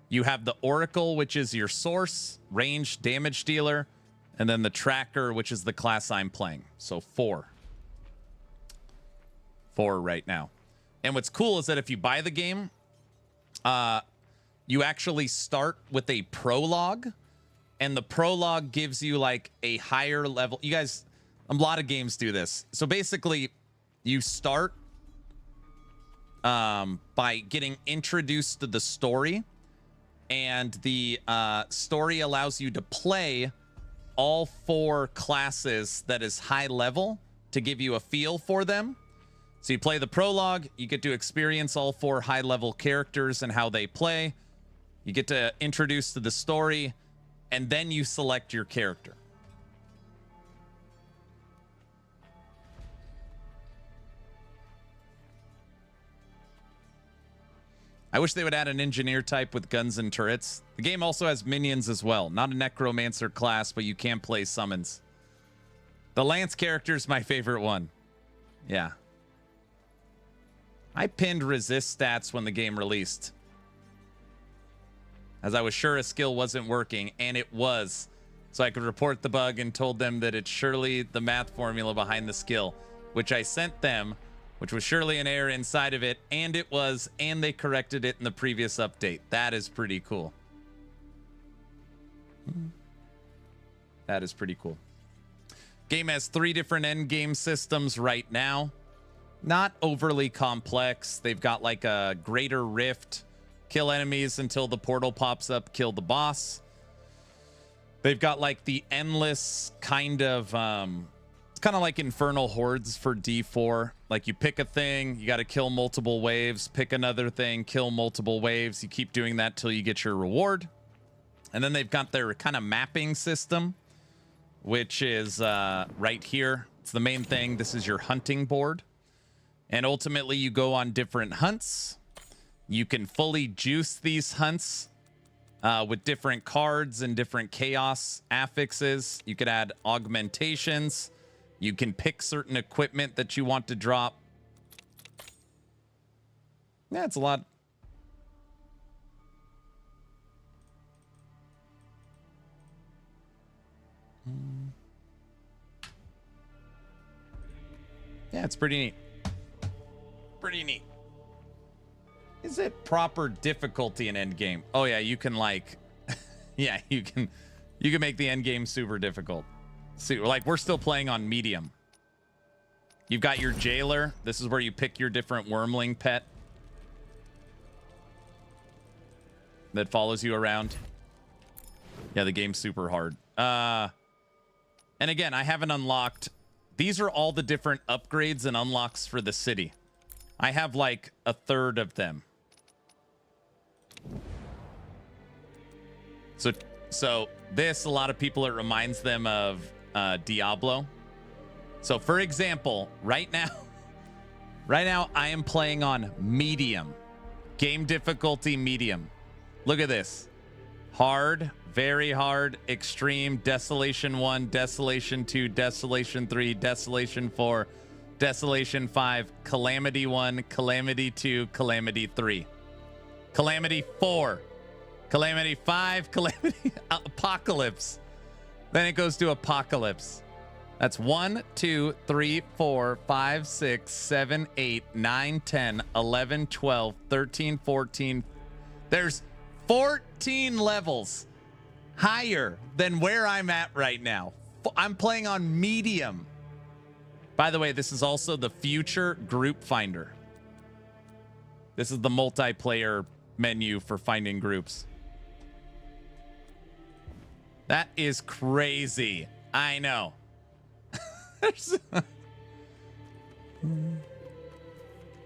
You have the Oracle, which is your source, range, damage dealer, and then the Tracker, which is the class I'm playing. So 4 right now. And what's cool is that if you buy the game, you actually start with a prologue, and the prologue gives you like a higher level. You guys, a lot of games do this. So basically, you start by getting introduced to the story, and the story allows you to play all 4 classes that is high level to give you a feel for them. So you play the prologue, you get to experience all 4 high level characters and how they play. You get to introduce to the story, and then you select your character. I wish they would add an engineer type with guns and turrets. The game also has minions as well. Not a necromancer class, but you can play summons. The Lance character is my favorite one. Yeah. I pinned resist stats when the game released, as I was sure a skill wasn't working, and it was. So I could report the bug and told them that it's surely the math formula behind the skill, which I sent them, which was surely an error inside of it, and it was, and they corrected it in the previous update. That is pretty cool. That is pretty cool. Game has 3 different endgame systems right now. Not overly complex. They've got like a greater rift. Kill enemies until the portal pops up. Kill the boss. They've got like the endless kind of... it's kind of like infernal hordes for D4. Like you pick a thing, you got to kill multiple waves. Pick another thing, kill multiple waves. You keep doing that till you get your reward. And then they've got their kind of mapping system, which is right here. It's the main thing. This is your hunting board. And ultimately, you go on different hunts. You can fully juice these hunts with different cards and different chaos affixes. You could add augmentations. You can pick certain equipment that you want to drop. Yeah, it's a lot. Yeah, it's pretty neat. Pretty neat. Is it proper difficulty in endgame? Oh yeah, you can like, yeah, you can make the endgame super difficult. See, like we're still playing on medium. You've got your jailer. This is where you pick your different wormling pet that follows you around. Yeah, the game's super hard. And again, I haven't unlocked. These are all the different upgrades and unlocks for the city. I have like a third of them. So this, a lot of people, it reminds them of Diablo. So for example, right now I am playing on medium. Game difficulty medium. Look at this. Hard, very hard, extreme, Desolation 1, Desolation 2, Desolation 3, Desolation 4, Desolation 5, Calamity 1, Calamity 2, Calamity 3, Calamity 4, Calamity 5, Calamity Apocalypse. Then it goes to Apocalypse. That's 1, 2, 3, 4, 5, 6, 7, 8, 9, 10, 11, 12, 13, 14. There's 14 levels higher than where I'm at right now. I'm playing on medium. By the way, this is also the future group finder. This is the multiplayer menu for finding groups. That is crazy. I know.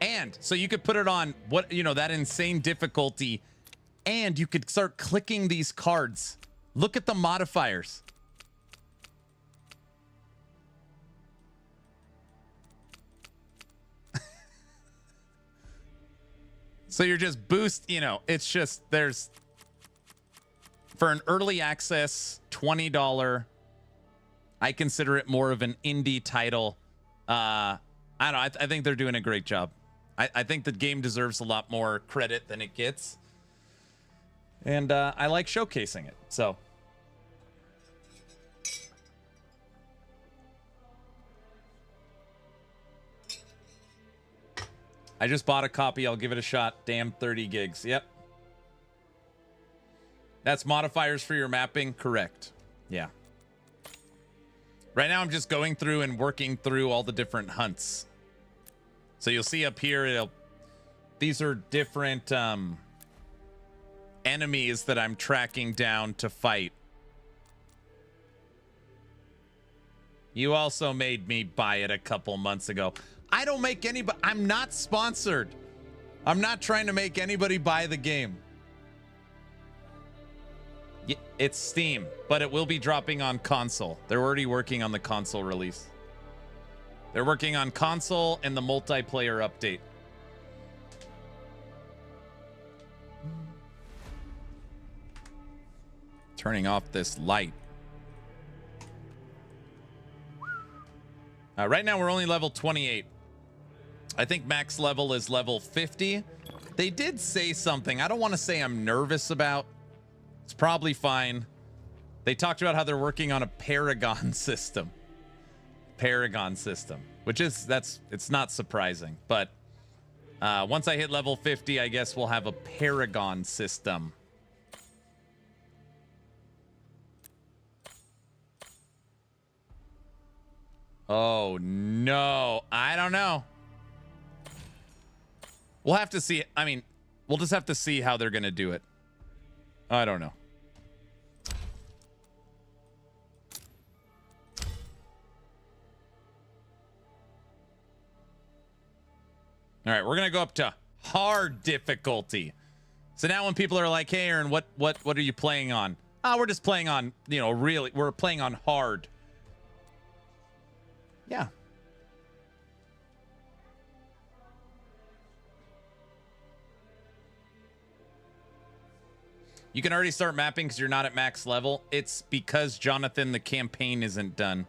And so you could put it on that insane difficulty, and you could start clicking these cards. Look at the modifiers. So you're just it's just, there's, for an early access $20, I consider it more of an indie title. I don't know. I think they're doing a great job. I think the game deserves a lot more credit than it gets. And I like showcasing it. So. I just bought a copy. I'll give it a shot. Damn, 30 gigs. Yep. That's modifiers for your mapping. Correct. Yeah. Right now, I'm just going through and working through all the different hunts. So you'll see up here, these are different enemies that I'm tracking down to fight. You also made me buy it a couple months ago. I don't make anybody. I'm not sponsored. I'm not trying to make anybody buy the game. It's Steam, but it will be dropping on console. They're already working on the console release. They're working on console and the multiplayer update. Turning off this light. Right now we're only level 28. I think max level is level 50. They did say something I don't want to say I'm nervous about. It's probably fine. They talked about how they're working on a Paragon system. Paragon system, which is, it's not surprising, but once I hit level 50, I guess we'll have a Paragon system. Oh no, I don't know. We'll have to see. I mean, we'll just have to see how they're gonna do it. I don't know. All right, we're gonna go up to hard difficulty. So now when people are like, "Hey, Aaron, what are you playing on?" Oh, we're just playing on, you know, really, we're playing on hard. Yeah. You can already start mapping because you're not at max level. It's because, Jonathan, the campaign isn't done.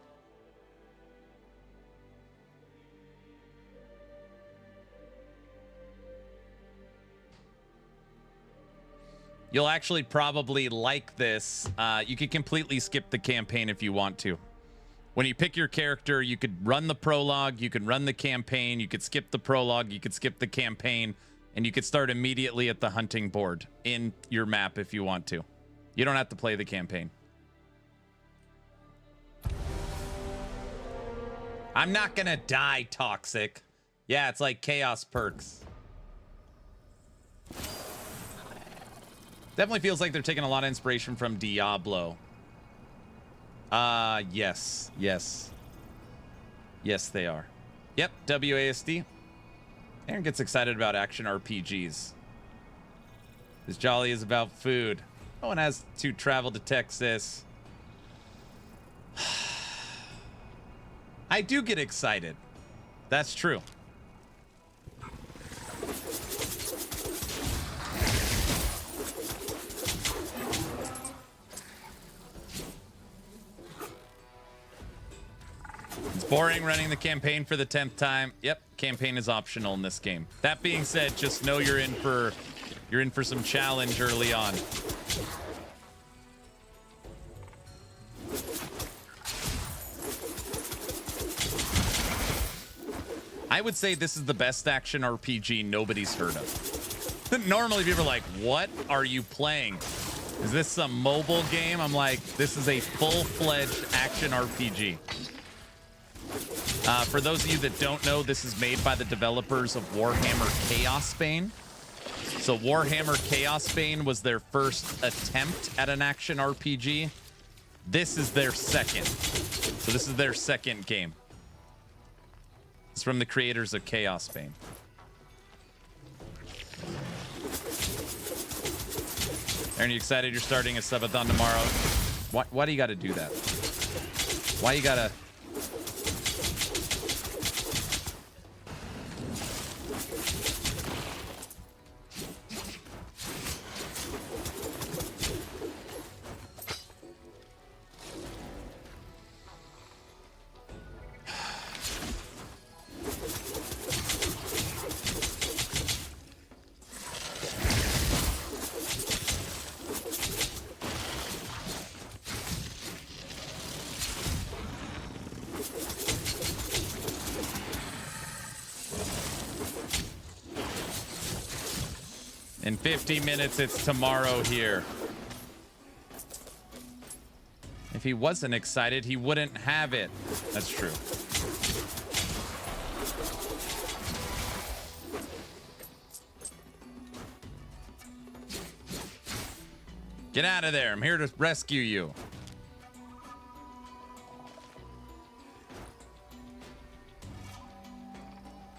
You'll actually probably like this. You could completely skip the campaign if you want to. When you pick your character, you could run the prologue, you could run the campaign, you could skip the prologue, you could skip the campaign, and you could start immediately at the hunting board in your map if you want to. You don't have to play the campaign. I'm not gonna die, Toxic. Yeah, it's like chaos perks. Definitely feels like they're taking a lot of inspiration from Diablo. Yes. Yes, they are. Yep, WASD. Aaron gets excited about action RPGs. His jolly is about food. No one has to travel to Texas. I do get excited. That's true. It's boring running the campaign for the 10th time. Yep, campaign is optional in this game. That being said, just know you're in for some challenge early on. I would say this is the best action RPG nobody's heard of. Normally people are like, what are you playing? Is this some mobile game? I'm like, this is a full-fledged action RPG. For those of you that don't know, this is made by the developers of Warhammer Chaos Bane. So Warhammer Chaos Bane was their first attempt at an action RPG. This is their second. So this is their second game. It's from the creators of Chaos Bane. Aaron, you excited you're starting a subathon tomorrow? Why do you got to do that? Why you got to... In 50 minutes, it's tomorrow here. If he wasn't excited, he wouldn't have it. That's true. Get out of there. I'm here to rescue you.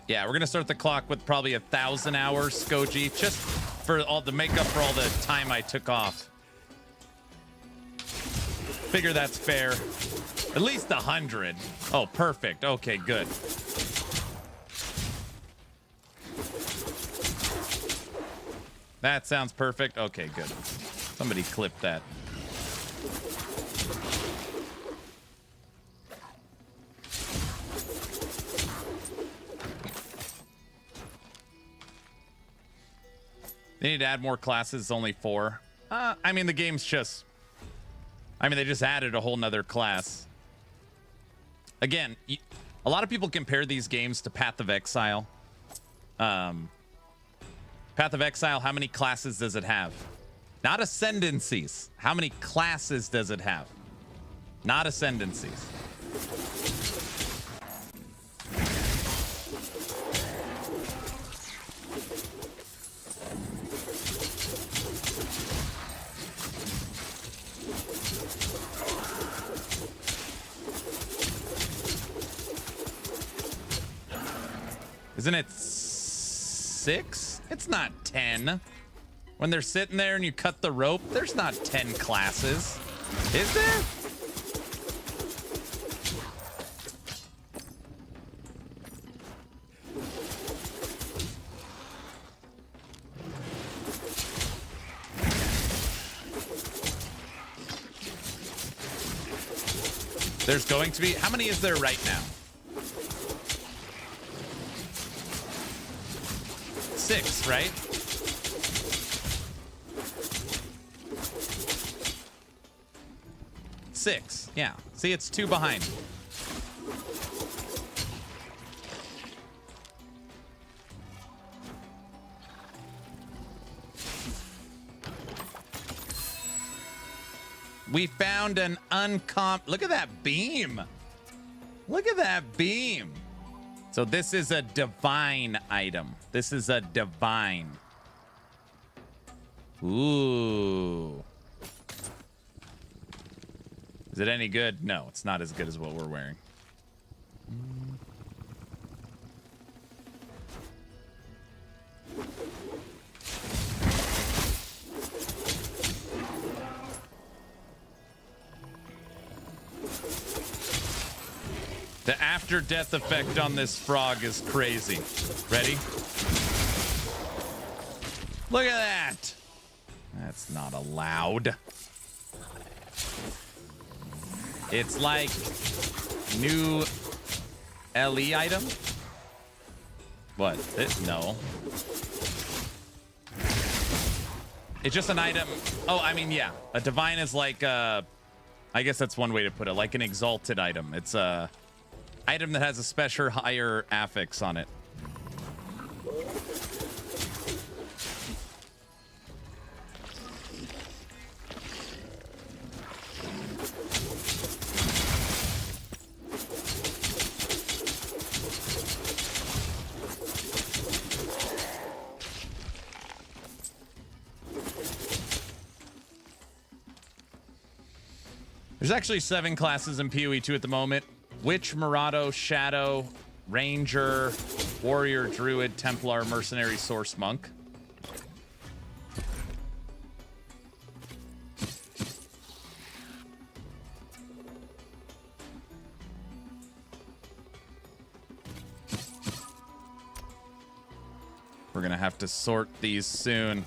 Yeah, we're gonna start the clock with probably 1,000 hours, Skoji, just for all the makeup for all the time I took off. Figure that's fair. At least 100. Oh, perfect. Okay, good. That sounds perfect. Okay, good. Somebody clip that. They need to add more classes, only 4. I mean, the game's just... I mean, they just added a whole nother class. Again, a lot of people compare these games to Path of Exile. Path of Exile, how many classes does it have? Not ascendancies. How many classes does it have? Not ascendancies. Isn't it 6? It's not 10. When they're sitting there and you cut the rope, there's not 10 classes. Is there? There's going to be... How many is there right now? 6, right? Six. Yeah. See, it's 2 behind. We found an Look at that beam. Look at that beam. So this is a divine item. This is a divine. Ooh. Is it any good? No, it's not as good as what we're wearing. The after death effect on this frog is crazy. Ready? Look at that. That's not allowed. It's like new LE item. What? No. It's just an item. Oh, I mean, yeah. A divine is like, I guess that's one way to put it. Like an exalted item. It's a item that has a special higher affix on it. There's actually 7 classes in PoE 2 at the moment. Witch, Murado, Shadow, Ranger, Warrior, Druid, Templar, Mercenary, Source, Monk. We're gonna have to sort these soon.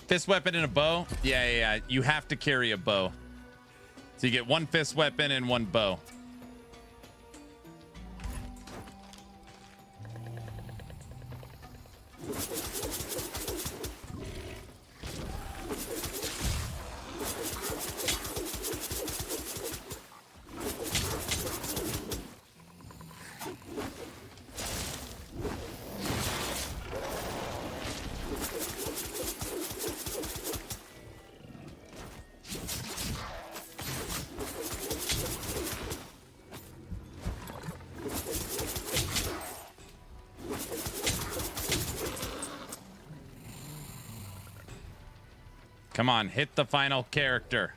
Fist weapon and a bow? Yeah. You have to carry a bow. So you get 1 fist weapon and 1 bow. Come on, hit the final character.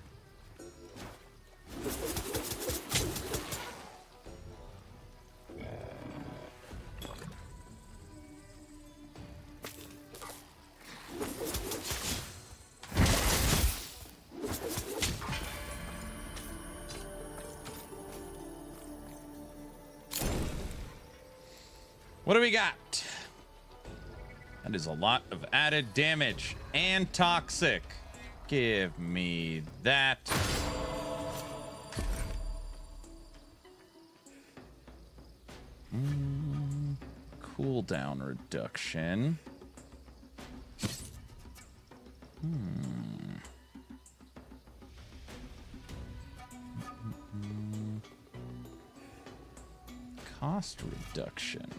What do we got? That is a lot of added damage and toxic. Give me that. Cooldown reduction. Cost reduction.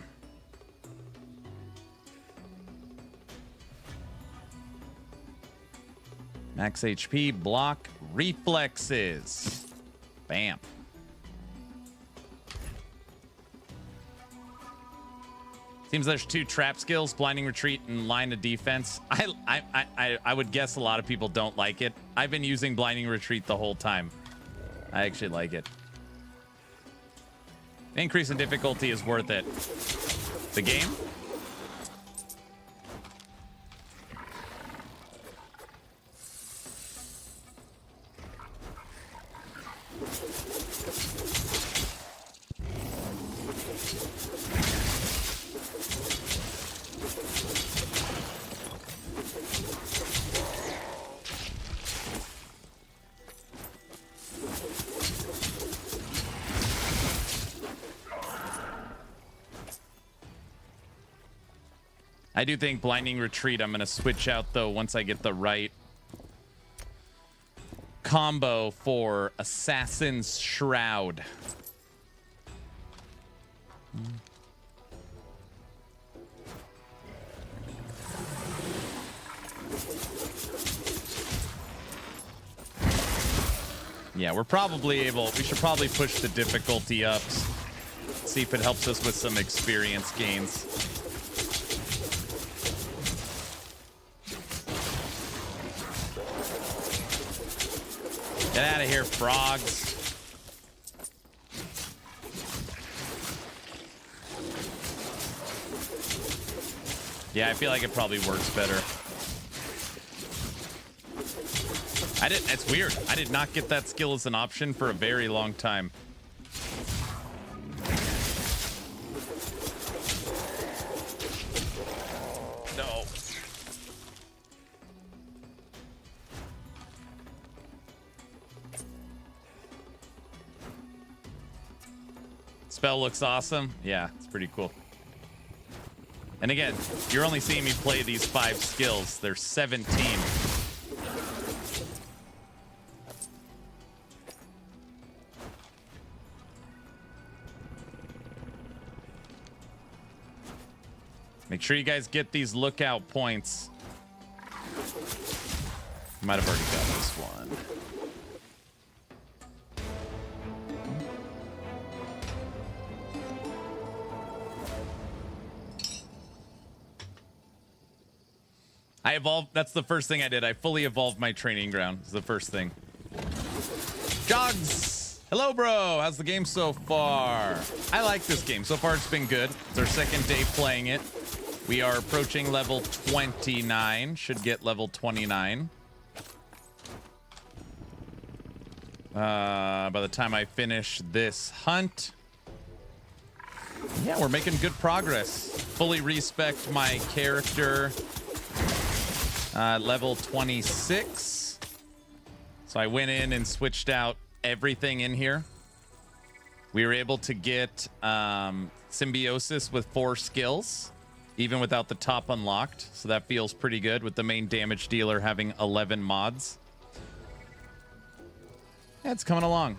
Max HP, block, reflexes. Bam. Seems there's 2 trap skills, blinding retreat and line of defense. I would guess a lot of people don't like it. I've been using blinding retreat the whole time. I actually like it. Increase in difficulty is worth it. The game? I do think blinding retreat I'm going to switch out though once I get the right combo for Assassin's Shroud. Yeah, we're probably able, we should probably push the difficulty up. See if it helps us with some experience gains. Get out of here, frogs. Yeah, I feel like it probably works better. It's weird. I did not get that skill as an option for a very long time. No. Spell looks awesome. Yeah, it's pretty cool. And again, you're only seeing me play these 5 skills. There's 17. Make sure you guys get these lookout points. Might have already got this one. I evolved. That's the first thing I did. I fully evolved my training ground. It's the first thing. Jogs! Hello, bro. How's the game so far? I like this game. So far, it's been good. It's our second day playing it. We are approaching level 29. Should get level 29. By the time I finish this hunt. Yeah, we're making good progress. Fully respect my character. Level 26. So I went in and switched out everything in here. We were able to get symbiosis with 4 skills, even without the top unlocked. So that feels pretty good with the main damage dealer having 11 mods. Yeah, it's coming along.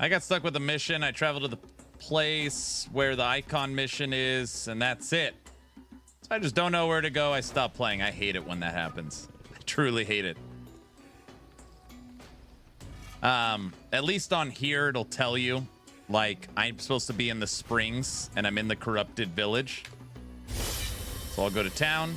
I got stuck with a mission. I traveled to the place where the icon mission is, and that's it. So I just don't know where to go. I stopped playing. I hate it when that happens. I truly hate it. At least on here, it'll tell you, like, I'm supposed to be in the springs, and I'm in the corrupted village. So I'll go to town.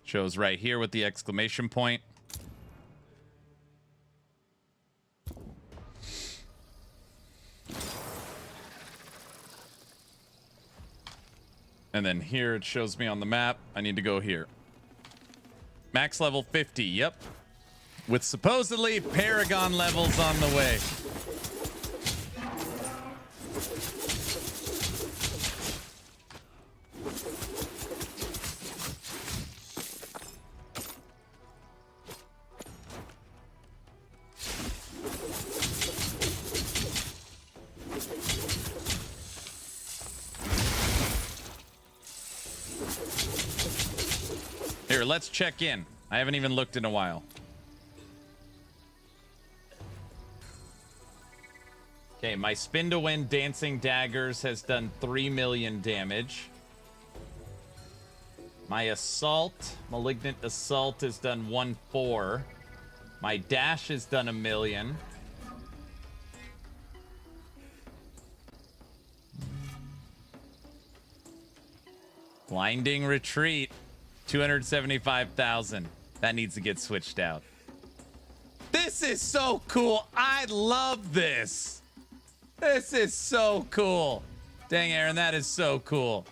Shows right here with the exclamation point. And then here it shows me on the map. I need to go here. Max level 50, yep. With supposedly Paragon levels on the way. Here, let's check in. I haven't even looked in a while. Okay, my spin to win dancing daggers has done 3 million damage. My assault, malignant assault, has done 1.4. My dash has done 1 million. Blinding retreat. 275,000. That needs to get switched out. This is so cool. I love this. This is so cool. Dang, Aaron, that is so cool.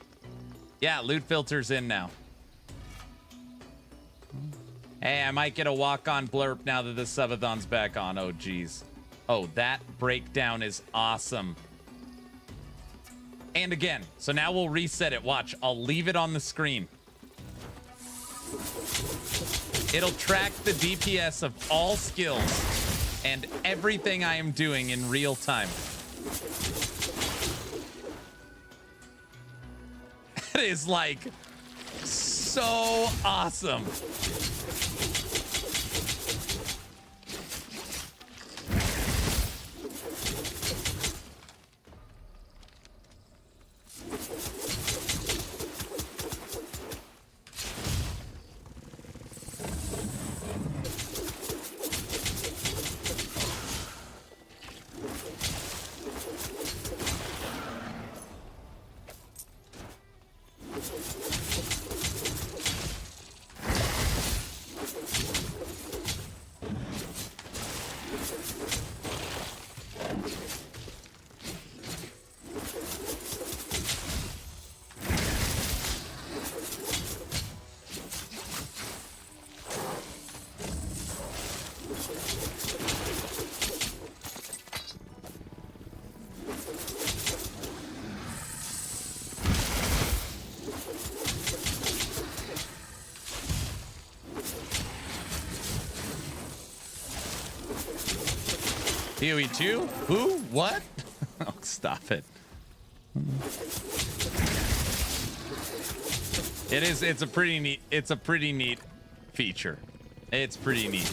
Yeah, loot filter's in now. Hey, I might get a walk-on blurb now that the subathon's back on. Oh, geez. Oh, that breakdown is awesome. And again, so now we'll reset it. Watch, I'll leave it on the screen. It'll track the DPS of all skills and everything I am doing in real time. That is like so awesome. PoE 2? Who? What? Oh, stop it. It's a pretty neat feature. It's pretty neat.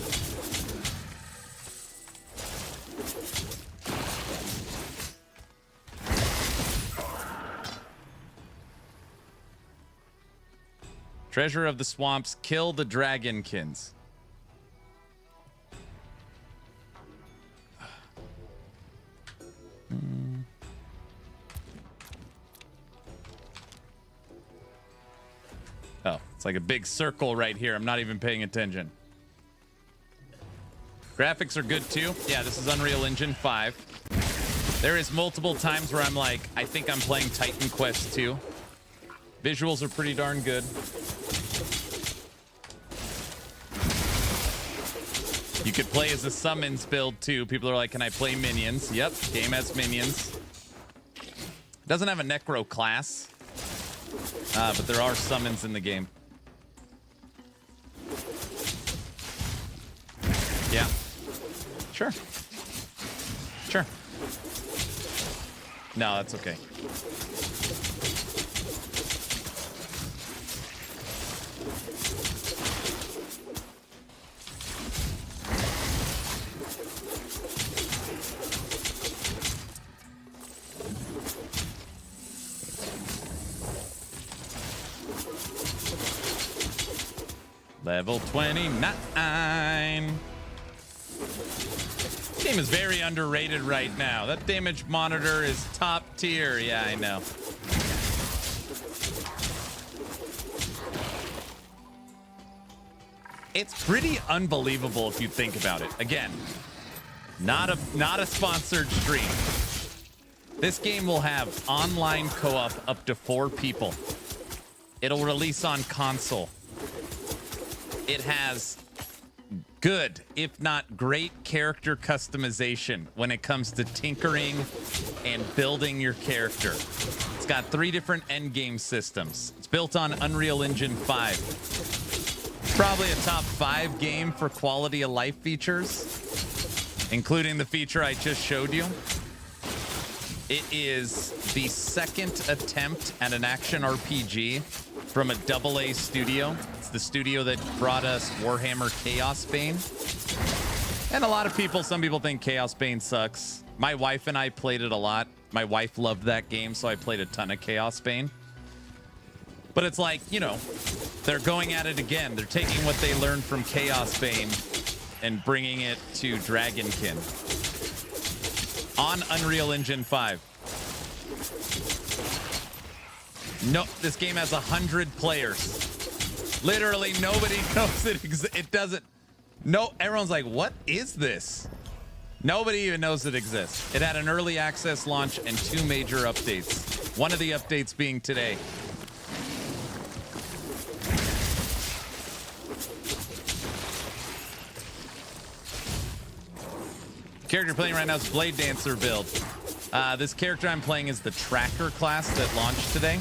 Treasure of the swamps, kill the Dragonkins. Oh, it's like a big circle right here. I'm not even paying attention. Graphics are good too. Yeah, this is Unreal Engine 5. There is multiple times where I'm like, I think I'm playing Titan Quest 2. Visuals are pretty darn good. You could play as a summons build too. People are like, can I play minions? Yep, game has minions. Doesn't have a necro class. But there are summons in the game. Yeah. Sure. Sure. No, that's okay. Level 29. Game is very underrated right now. That damage monitor is top tier. Yeah, I know. It's pretty unbelievable if you think about it. Again, not a sponsored stream. This game will have online co-op up to 4 people. It'll release on console. It has good, if not great, character customization when it comes to tinkering and building your character. It's got 3 different endgame systems. It's built on Unreal Engine 5. Probably a top 5 game for quality of life features, including the feature I just showed you. It is the second attempt at an action RPG from a AA studio. It's the studio that brought us Warhammer Chaos Bane. And a lot of people, some people think Chaos Bane sucks. My wife and I played it a lot. My wife loved that game, so I played a ton of Chaos Bane. But it's like, you know, they're going at it again. They're taking what they learned from Chaos Bane and bringing it to Dragonkin on Unreal Engine 5. No, this game has 100 players. Literally nobody knows it doesn't. No, everyone's like, what is this? Nobody even knows it exists. It had an early access launch and 2 major updates. One of the updates being today. Character playing right now is Blade Dancer build. This character I'm playing is the Tracker class that launched today.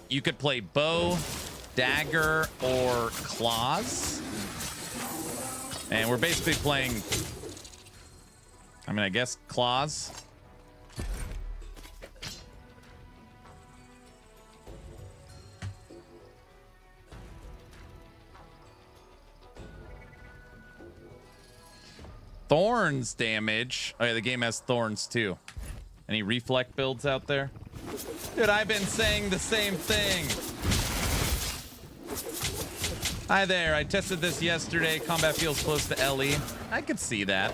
You could play bow, dagger, or claws. And we're basically playing, I mean, I guess claws. Thorns damage. Oh yeah, the game has thorns too. Any reflect builds out there? Dude, I've been saying the same thing. Hi there, I tested this yesterday. Combat feels close to LE. I could see that.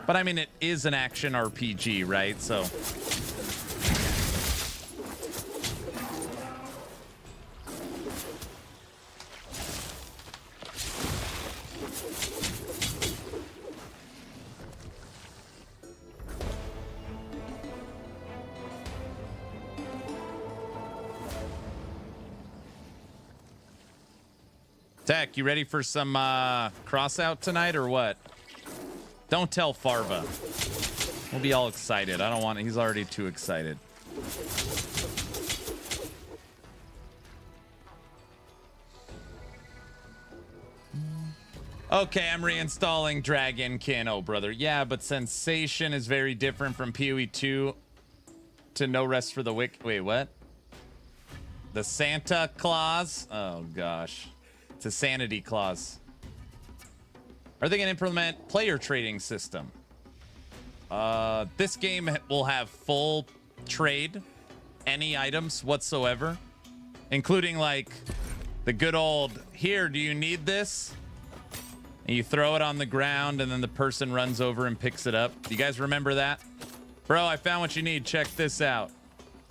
But I mean, it is an action RPG, right? So. Tech, you ready for some cross out tonight or what? Don't tell Farva. We'll be all excited. I don't want it. He's already too excited. Okay, I'm reinstalling Dragonkin. Oh, brother. Yeah, but Sensation is very different from PoE 2 to No Rest for the Wicked. Wait, what? The Santa Claus? Oh, gosh. It's a sanity clause. Are they going to implement player trading system? This game will have full trade, any items whatsoever, including like the good old, here, do you need this? And you throw it on the ground and then the person runs over and picks it up. Do you guys remember that? Bro, I found what you need. Check this out.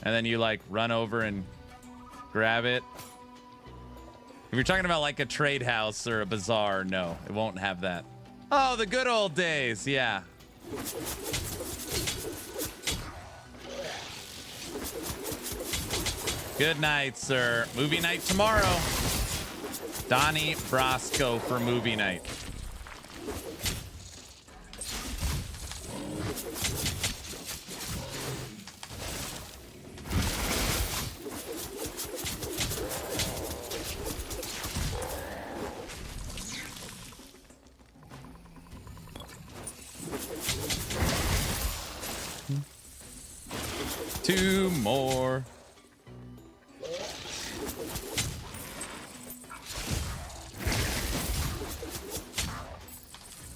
And then you like run over and grab it. If you're talking about like a trade house or a bazaar, no, it won't have that. Oh, the good old days, yeah. Good night, sir. Movie night tomorrow. Donnie Brasco for movie night. Two more.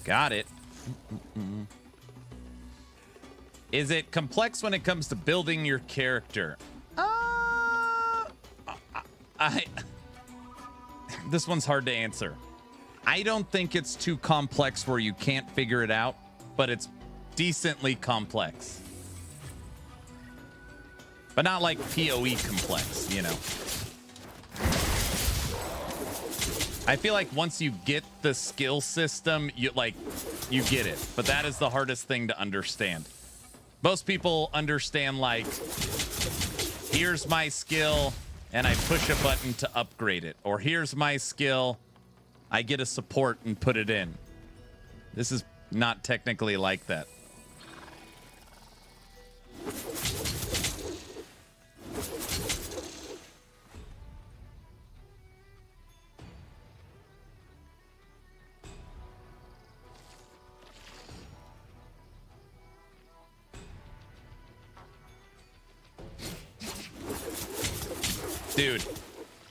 Got it. Is it complex when it comes to building your character? This one's hard to answer. I don't think it's too complex where you can't figure it out, but it's decently complex. But not like PoE complex, you know. I feel like once you get the skill system, you get it. But that is the hardest thing to understand. Most people understand like, here's my skill and I push a button to upgrade it. Or here's my skill, I get a support and put it in. This is not technically like that. Dude,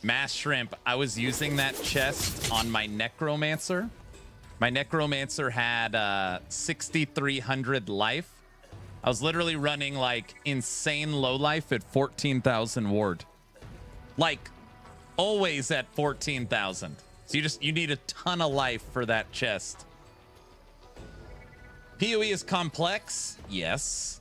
Mass Shrimp, I was using that chest on my Necromancer. My Necromancer had 6,300 life. I was literally running like insane low life at 14,000 ward. Like always at 14,000. So you need a ton of life for that chest. PoE is complex, yes.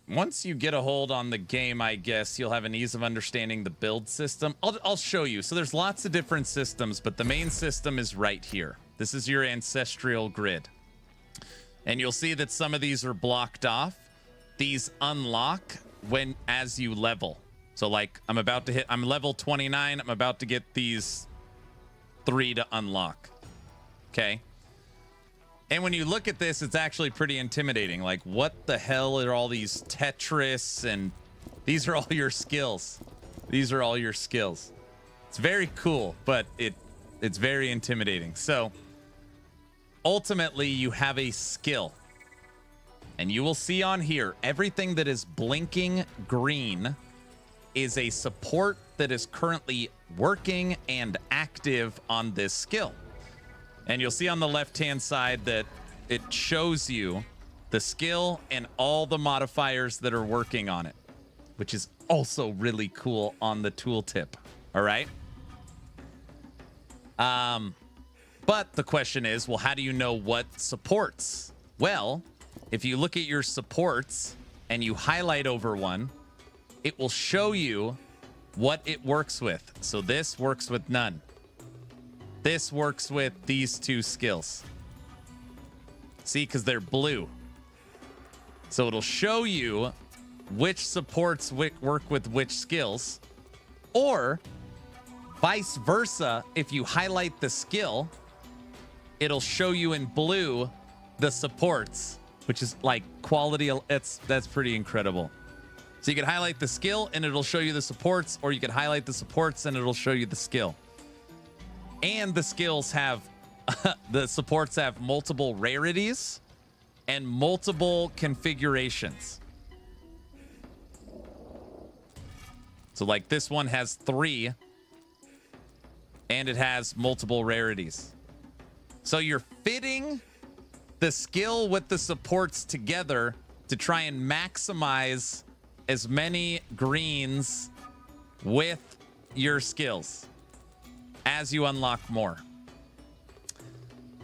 Once you get a hold on the game, I guess you'll have an ease of understanding the build system. I'll show you. So there's lots of different systems, but the main system is right here. This is your Ancestral Grid. And you'll see that some of these are blocked off. These unlock as you level. So like I'm level 29. I'm about to get these 3 to unlock. Okay. And when you look at this, it's actually pretty intimidating. Like, what the hell are all these Tetris? And these are all your skills. These are all your skills. It's very cool, but it's very intimidating. So, ultimately, you have a skill. And you will see on here, everything that is blinking green is a support that is currently working and active on this skill. And you'll see on the left-hand side that it shows you the skill and all the modifiers that are working on it, which is also really cool on the tooltip. All right. But the question is, well, how do you know what supports? Well, if you look at your supports and you highlight over one, it will show you what it works with. So this works with none. This works with these 2 skills. See, because they're blue. So it'll show you which supports work with which skills. Or vice versa, if you highlight the skill, it'll show you in blue the supports, which is like quality. That's pretty incredible. So you can highlight the skill and it'll show you the supports, or you can highlight the supports and it'll show you the skill. And the skills have, the supports have multiple rarities and multiple configurations. So like this one has 3 and it has multiple rarities. So you're fitting the skill with the supports together to try and maximize as many greens with your skills as you unlock more.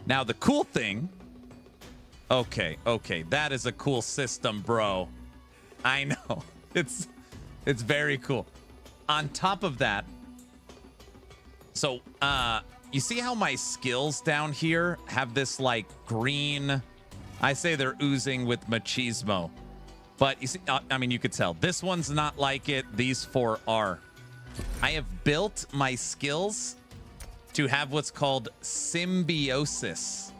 Now the cool thing, okay, that is a cool system, bro. I know. It's very cool. On top of that, so you see how my skills down here have this like green, I say they're oozing with machismo. But you see, I mean, you could tell this one's not like it. These 4 are. I have built my skills to have what's called symbiosis.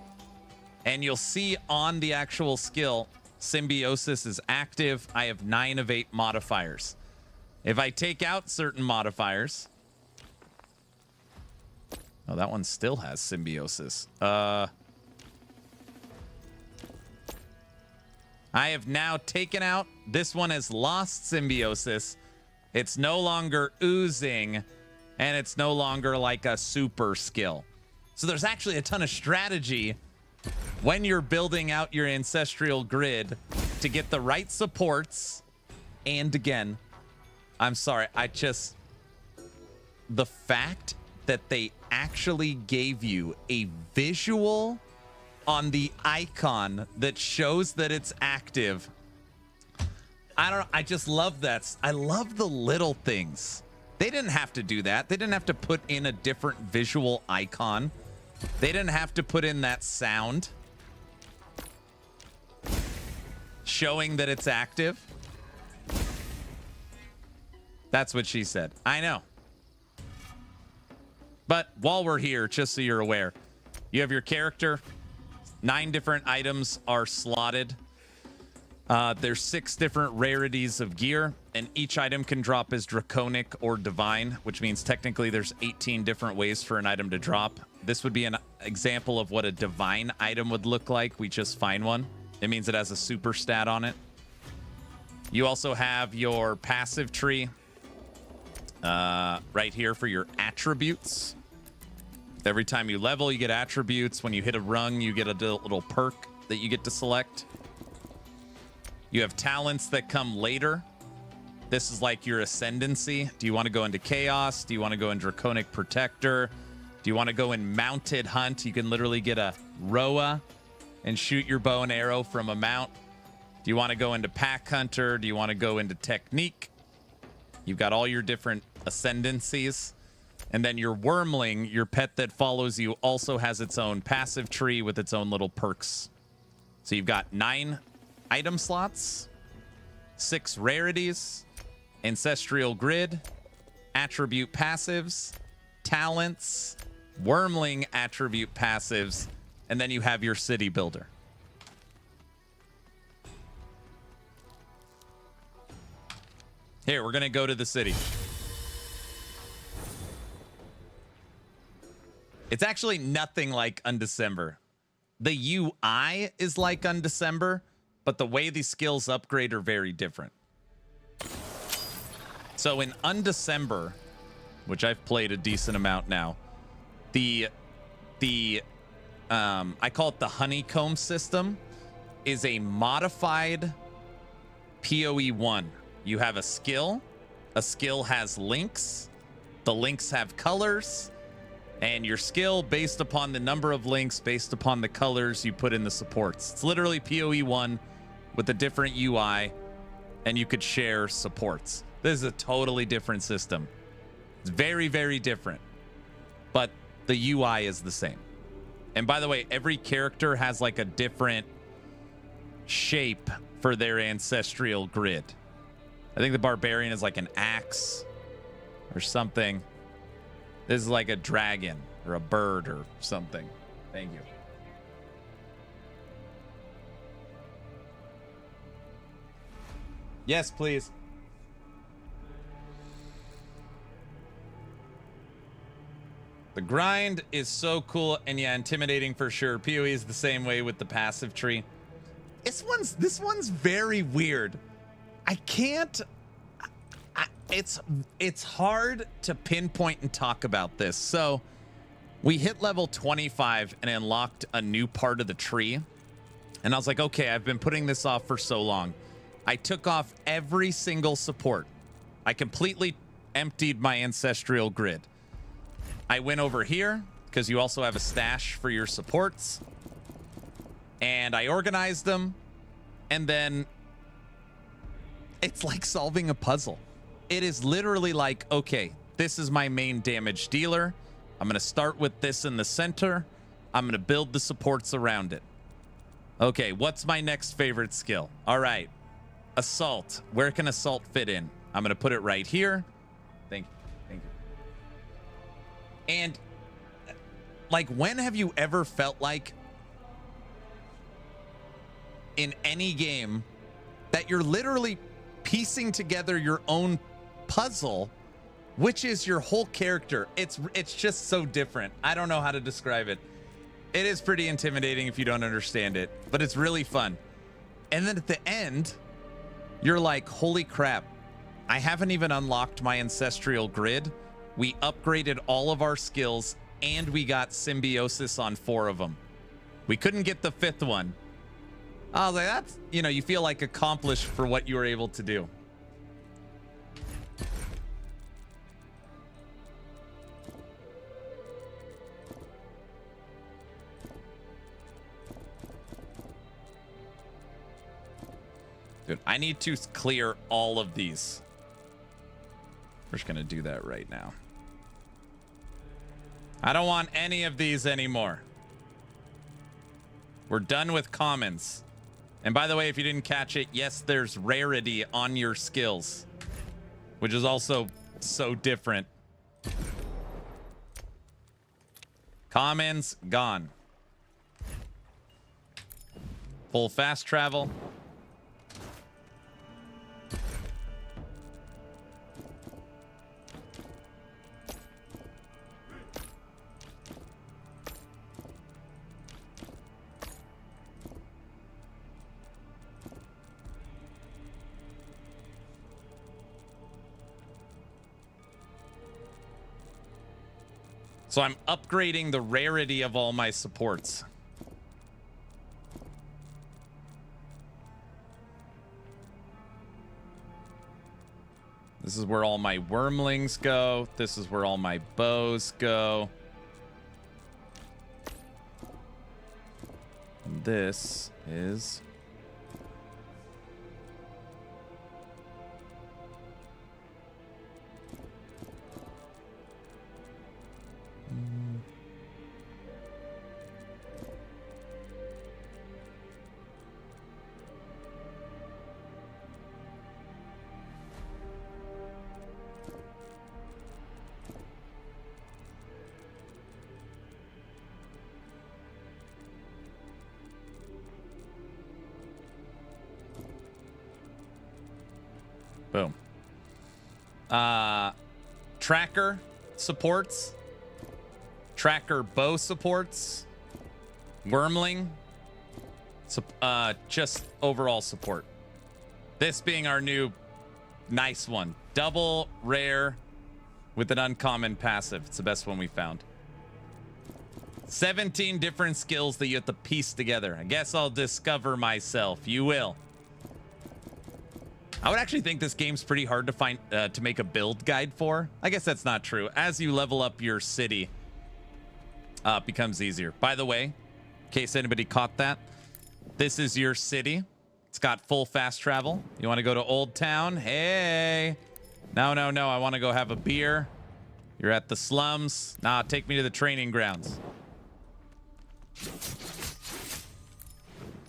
And you'll see on the actual skill, symbiosis is active. I have 9 of 8 modifiers. If I take out certain modifiers, oh, that one still has symbiosis. I have now taken out, this one has lost symbiosis. It's no longer oozing, and it's no longer like a super skill. So there's actually a ton of strategy when you're building out your Ancestral Grid to get the right supports and, again, I'm sorry. The fact that they actually gave you a visual on the icon that shows that it's active. I don't know. I just love that. I love the little things. They didn't have to do that. They didn't have to put in a different visual icon. They didn't have to put in that sound showing that it's active. That's what she said. I know. But while we're here, just so you're aware, you have your character. 9 different items are slotted. There's 6 different rarities of gear, and each item can drop as draconic or divine, which means technically there's 18 different ways for an item to drop. This would be an example of what a divine item would look like. We just find one. It means it has a super stat on it. You also have your passive tree right here for your attributes. Every time you level, you get attributes. When you hit a rung, you get a little perk that you get to select. You have talents that come later. This is like your ascendancy. Do you want to go into chaos? Do you want to go in draconic protector? Do you want to go in mounted hunt? You can literally get a Roa and shoot your bow and arrow from a mount. Do you want to go into pack hunter? Do you want to go into technique? You've got all your different ascendancies. And then your wormling, your pet that follows you, also has its own passive tree with its own little perks. So you've got 9 item slots, 6 rarities, Ancestral Grid, attribute passives, talents, wormling attribute passives, and then you have your city builder. Here, we're going to go to the city. It's actually nothing like Undecember. The UI is like Undecember, but the way these skills upgrade are very different. So in Undecember, which I've played a decent amount now, I call it the honeycomb system, is a modified PoE 1. You have a skill has links, the links have colors, and your skill, based upon the number of links, based upon the colors, you put in the supports. It's literally PoE 1 with a different UI, and you could share supports. This is a totally different system. It's very, very different, but the UI is the same. And by the way, every character has like a different shape for their ancestral grid. I think the barbarian is like an axe or something. This is like a dragon or a bird or something. Thank you. Yes, please. The grind is so cool and yeah, intimidating for sure. PoE is the same way with the passive tree. This one's very weird. I can't. It's hard to pinpoint and talk about this. So we hit level 25 and unlocked a new part of the tree. And I was like, okay, I've been putting this off for so long. I took off every single support. I completely emptied my ancestral grid. I went over here because you also have a stash for your supports. And I organized them. And then it's like solving a puzzle. It is literally like, okay, this is my main damage dealer. I'm going to start with this in the center. I'm going to build the supports around it. Okay, what's my next favorite skill? All right, assault. Where can assault fit in? I'm going to put it right here. Thank you. And like, when have you ever felt like in any game that you're literally piecing together your own puzzle, which is your whole character? It's just so different. I don't know how to describe it. It is pretty intimidating if you don't understand it, but it's really fun. And then at the end, you're like, holy crap, I haven't even unlocked my ancestral grid. We upgraded all of our skills and we got symbiosis on 4 of them. We couldn't get the 5th one. I was like, that's, you feel like accomplished for what you were able to do. good. I need to clear all of these. We're just gonna do that right now. I don't want any of these anymore. We're done with commons. And by the way, if you didn't catch it, yes, there's rarity on your skills, which is also so different. Commons gone. Full fast travel. So I'm upgrading the rarity of all my supports. This is where all my wormlings go. This is where all my bows go. And this is... Boom. Tracker supports. Tracker bow supports. Wormling. Just overall support. This being our new nice one. Double rare with an uncommon passive. It's the best one we found. 17 different skills that you have to piece together. I guess I'll discover myself. You will. I would actually think this game's pretty hard to find, to make a build guide for. I guess that's not true. As you level up your city, it becomes easier. By the way, in case anybody caught that, this is your city. It's got full fast travel. You want to go to Old Town? Hey. No, no, no. I want to go have a beer. You're at the slums. Nah, take me to the training grounds.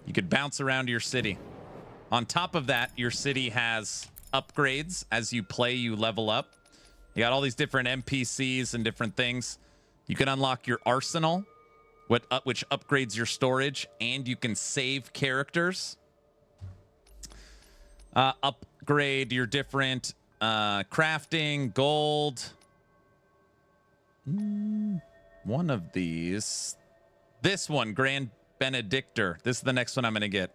You could bounce around your city. On top of that, your city has upgrades. As you play, you level up. You got all these different NPCs and different things. You can unlock your arsenal, which upgrades your storage, and you can save characters. Upgrade your different crafting, gold. One of these. This one, Grand Benedictor. This is the next one I'm going to get.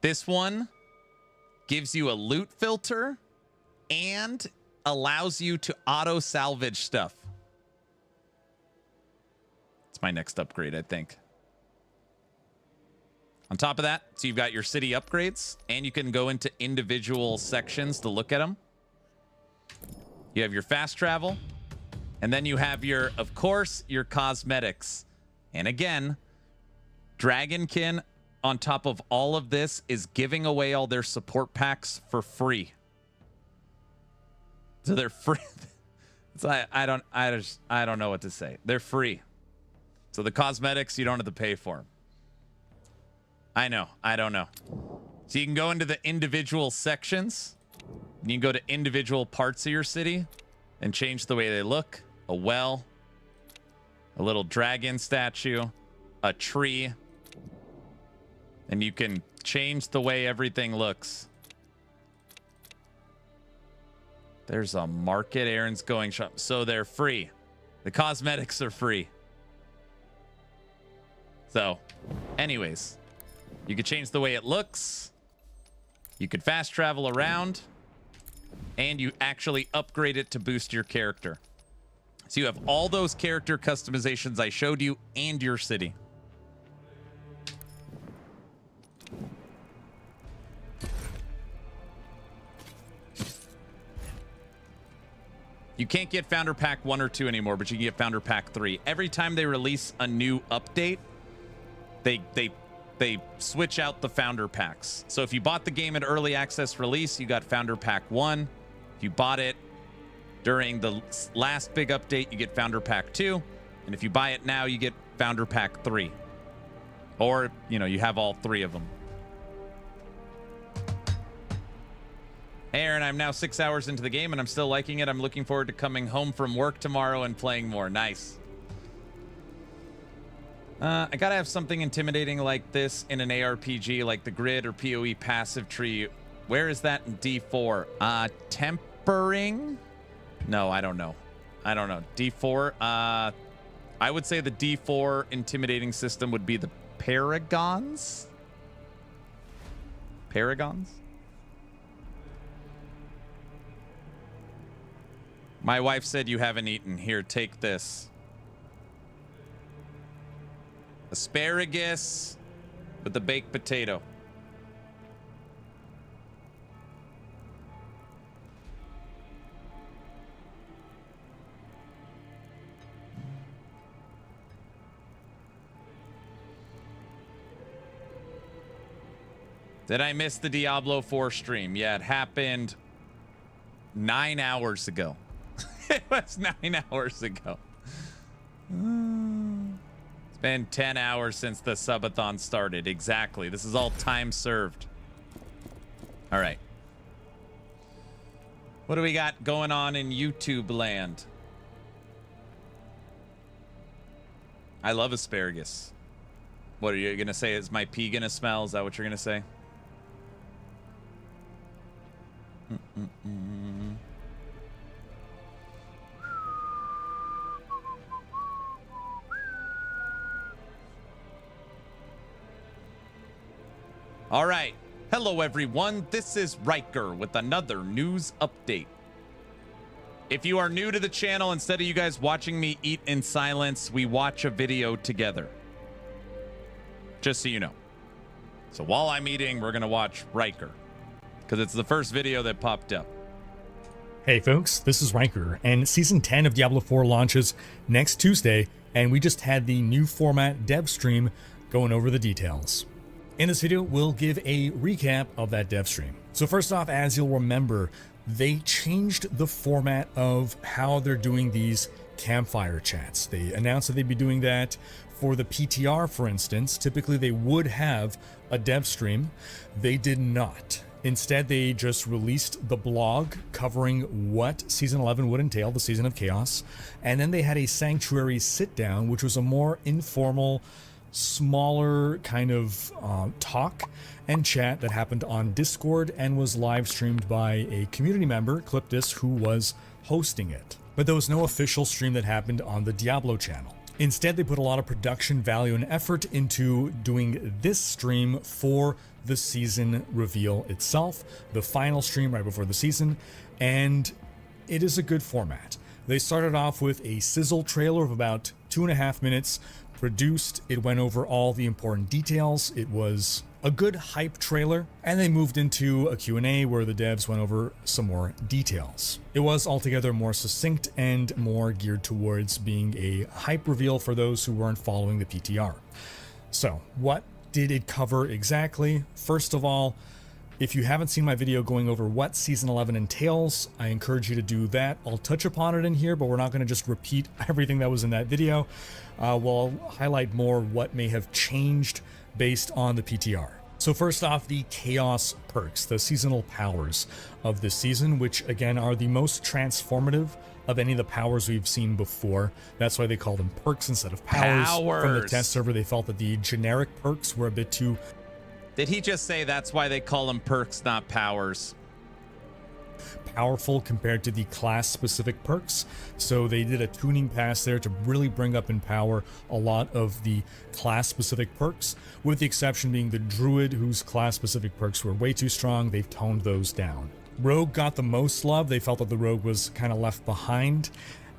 This one gives you a loot filter and allows you to auto salvage stuff. It's my next upgrade, I think. On top of that, so you've got your city upgrades, and you can go into individual sections to look at them. You have your fast travel, and then you have your, of course, your cosmetics. And again, Dragonkin, on top of all of this, is giving away all their support packs for free. So they're free. So I don't know what to say. They're free. So the cosmetics, you don't have to pay for them. I know. I don't know. So you can go into the individual sections. You can go to individual parts of your city and change the way they look. A well, a little dragon statue, a tree. And you can change the way everything looks. There's a market. Aaron's going shop. So they're free. The cosmetics are free. So, anyways, you could change the way it looks. You could fast travel around. And you actually upgrade it to boost your character. So you have all those character customizations I showed you and your city. You can't get Founder Pack 1 or 2 anymore, but you can get Founder Pack 3. Every time they release a new update, they they switch out the founder packs. So if you bought the game at early access release, you got founder pack 1. If you bought it during the last big update, you get founder pack 2. And if you buy it now, you get founder pack 3. Or, you know, you have all 3 of them. Hey, Aaron, I'm now 6 hours into the game and I'm still liking it. I'm looking forward to coming home from work tomorrow and playing more. Nice. I gotta have something intimidating like this in an ARPG, like the grid or PoE passive tree. Where is that in D4? Tempering? No, I don't know. I don't know. D4? I would say the D4 intimidating system would be the Paragons? Paragons? My wife said you haven't eaten. Here, take this. Asparagus with the baked potato. Did I miss the Diablo 4 stream? Yeah, it happened 9 hours ago. It was 9 hours ago. It's been 10 hours since the subathon started. Exactly. This is all time served. All right. What do we got going on in YouTube land? I love asparagus. What are you going to say? Is my pee going to smell? Is that what you're going to say? All right. Hello, everyone. This is Riker with another news update. If you are new to the channel, instead of you guys watching me eat in silence, we watch a video together. Just so you know. So while I'm eating, we're going to watch Riker, because it's the first video that popped up. Hey folks, this is Riker, and Season 10 of Diablo 4 launches next Tuesday, and we just had the new format dev stream going over the details. In this video, we'll give a recap of that dev stream. So first off, as you'll remember, they changed the format of how they're doing these campfire chats. They announced that they'd be doing that for the PTR, for instance. Typically, they would have a dev stream. They did not. Instead, they just released the blog covering what Season 11 would entail, the Season of Chaos. And then they had a Sanctuary sit-down, which was a more informal, smaller kind of talk and chat that happened on Discord and was live streamed by a community member, Cliptus, who was hosting it. But there was no official stream that happened on the Diablo channel. Instead, they put a lot of production value and effort into doing this stream for the season reveal itself, the final stream right before the season, and it is a good format. They started off with a sizzle trailer of about 2.5 minutes, produced. It went over all the important details. It was a good hype trailer, and they moved into a Q&A where the devs went over some more details. It was altogether more succinct and more geared towards being a hype reveal for those who weren't following the PTR. So, what did it cover exactly? First of all, if you haven't seen my video going over what Season 11 entails, I encourage you to do that. I'll touch upon it in here, but we're not going to just repeat everything that was in that video. We'll highlight more what may have changed based on the PTR. So first off, the Chaos perks, the seasonal powers of this season, which again are the most transformative of any of the powers we've seen before. That's why they call them perks instead of powers. From the test server, they felt that the generic perks were a bit too... Did he just say that's why they call them perks, not powers? Powerful compared to the class-specific perks. So they did a tuning pass there to really bring up in power a lot of the class-specific perks, with the exception being the Druid, whose class-specific perks were way too strong. They've toned those down. Rogue got the most love. They felt that the Rogue was kind of left behind.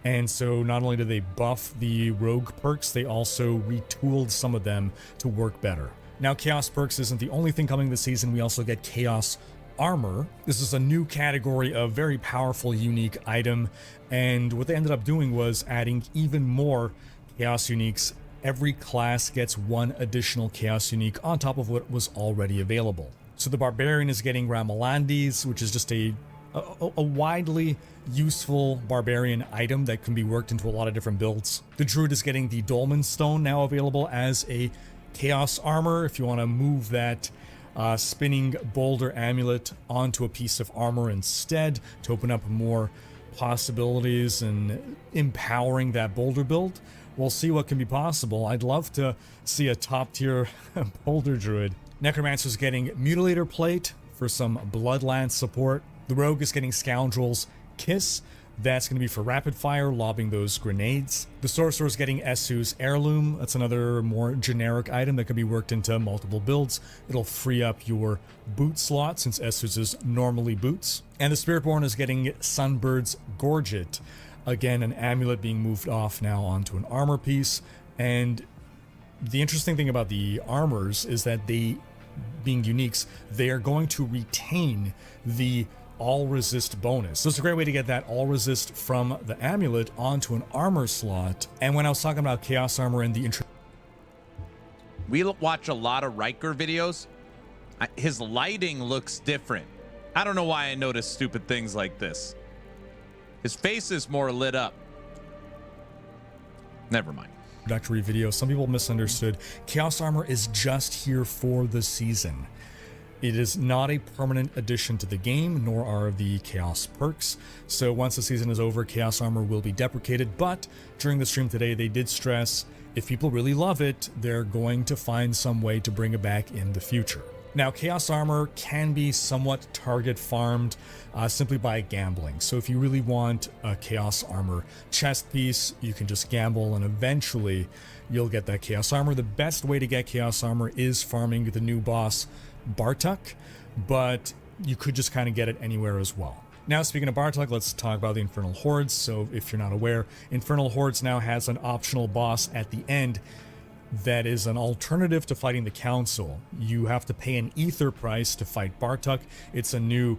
And so not only did they buff the Rogue perks, they also retooled some of them to work better. Now, Chaos perks isn't the only thing coming this season. We also get Chaos armor. This is a new category of very powerful, unique item. And what they ended up doing was adding even more Chaos uniques every class gets one additional Chaos Unique on top of what was already available. So the Barbarian is getting Ramalandis, which is just a widely useful Barbarian item that can be worked into a lot of different builds. The Druid is getting the Dolmen Stone, now available as a Chaos Armor if you want to move that spinning boulder amulet onto a piece of armor instead to open up more possibilities and empowering that boulder build. We'll see what can be possible. I'd love to see a top tier boulder druid. Necromancer's getting Mutilator Plate for some Bloodlance support. The Rogue is getting Scoundrel's Kiss. That's going to be for rapid fire, lobbing those grenades. The Sorcerer is getting Esu's Heirloom. That's another more generic item that can be worked into multiple builds. It'll free up your boot slot since Esu's is normally boots. And the Spiritborn is getting Sunbird's Gorget. Again, an amulet being moved off now onto an armor piece. And the interesting thing about the armors is that they, being uniques, they are going to retain the all resist bonus. So it's a great way to get that all resist from the amulet onto an armor slot. And when I was talking about Chaos Armor and the intro, we watch a lot of Riker videos. His lighting looks different. I don't know why I notice stupid things like this. His face is more lit up. Never mind. Introductory video, some people misunderstood. Chaos Armor is just here for the season. It is not a permanent addition to the game, nor are the Chaos perks. So once the season is over, Chaos Armor will be deprecated. But during the stream today, they did stress if people really love it, they're going to find some way to bring it back in the future. Now, Chaos Armor can be somewhat target farmed simply by gambling. So if you really want a Chaos Armor chest piece, you can just gamble and eventually you'll get that Chaos Armor. The best way to get Chaos Armor is farming the new boss, Bartuk, but you could just kind of get it anywhere as well. Now, speaking of Bartuk, let's talk about the Infernal Hordes. So if you're not aware, Infernal Hordes now has an optional boss at the end that is an alternative to fighting the Council. You have to pay an ether price to fight Bartuk. It's a new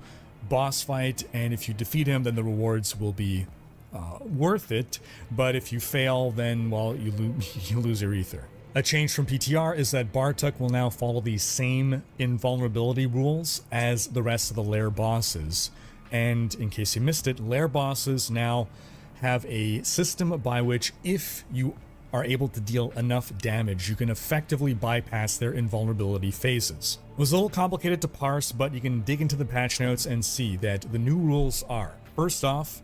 boss fight, and if you defeat him, then the rewards will be worth it. But if you fail, then, well, you lose your ether. A change from PTR is that Bartuk will now follow the same invulnerability rules as the rest of the lair bosses. And in case you missed it, lair bosses now have a system by which if you are able to deal enough damage, you can effectively bypass their invulnerability phases. It was a little complicated to parse, but you can dig into the patch notes and see that the new rules are, first off,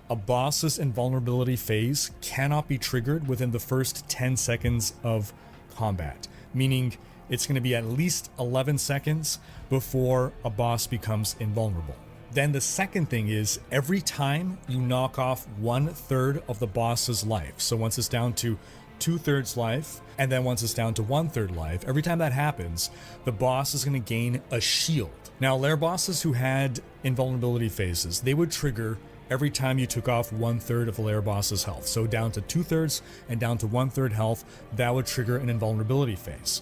a boss's invulnerability phase cannot be triggered within the first 10 seconds of combat, meaning it's going to be at least 11 seconds before a boss becomes invulnerable. Then the second thing is every time you knock off 1/3 of the boss's life, so once it's down to 2/3 life, and then once it's down to 1/3 life, every time that happens, the boss is going to gain a shield. Now, lair bosses who had invulnerability phases, they would trigger every time you took off 1/3 of the lair boss's health. So down to 2/3 and down to 1/3 health, that would trigger an invulnerability phase.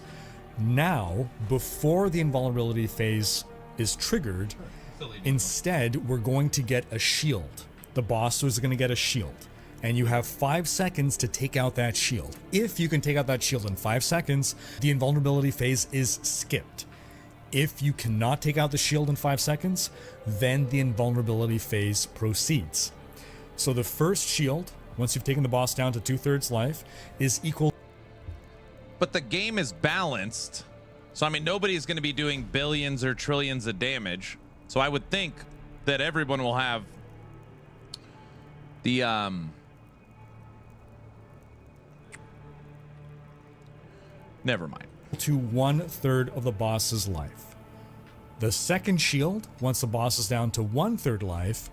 Now, before the invulnerability phase is triggered, instead, we're going to get a shield. The boss is going to get a shield. And you have 5 seconds to take out that shield. If you can take out that shield in 5 seconds, the invulnerability phase is skipped. If you cannot take out the shield in 5 seconds, then the invulnerability phase proceeds. So the first shield, once you've taken the boss down to 2/3 life, is equal. But the game is balanced. So, I mean, nobody's going to be doing billions or trillions of damage. So I would think that everyone will have the never mind. To 1/3 of the boss's life. The second shield, once the boss is down to 1/3 life,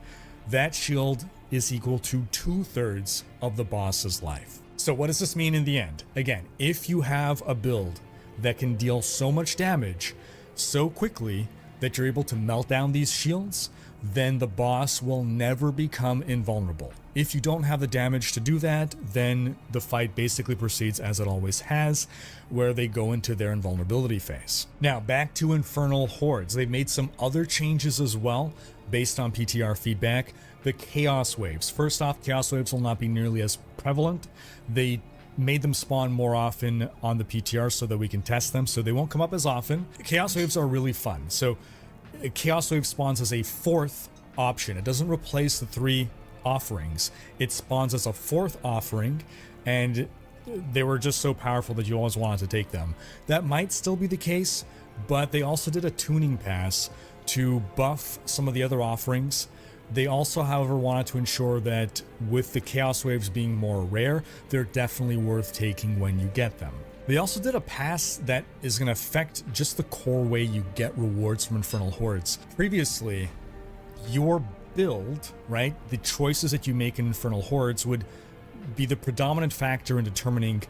that shield is equal to 2/3 of the boss's life. So what does this mean in the end? Again, if you have a build that can deal so much damage so quickly that you're able to melt down these shields, then the boss will never become invulnerable. If you don't have the damage to do that, then the fight basically proceeds as it always has, where they go into their invulnerability phase. Now, back to Infernal Hordes. They've made some other changes as well, based on PTR feedback. The Chaos Waves. First off, Chaos Waves will not be nearly as prevalent. They made them spawn more often on the PTR so that we can test them, so they won't come up as often. Chaos Waves are really fun. So Chaos Wave spawns as a 4th option. It doesn't replace the 3 offerings. It spawns as a 4th offering, and they were just so powerful that you always wanted to take them. That might still be the case, but they also did a tuning pass to buff some of the other offerings. They also, however, wanted to ensure that with the Chaos Waves being more rare, they're definitely worth taking when you get them. They also did a pass that is going to affect just the core way you get rewards from Infernal Hordes. Previously, your build, right, the choices that you make in Infernal Hordes would be the predominant factor in determining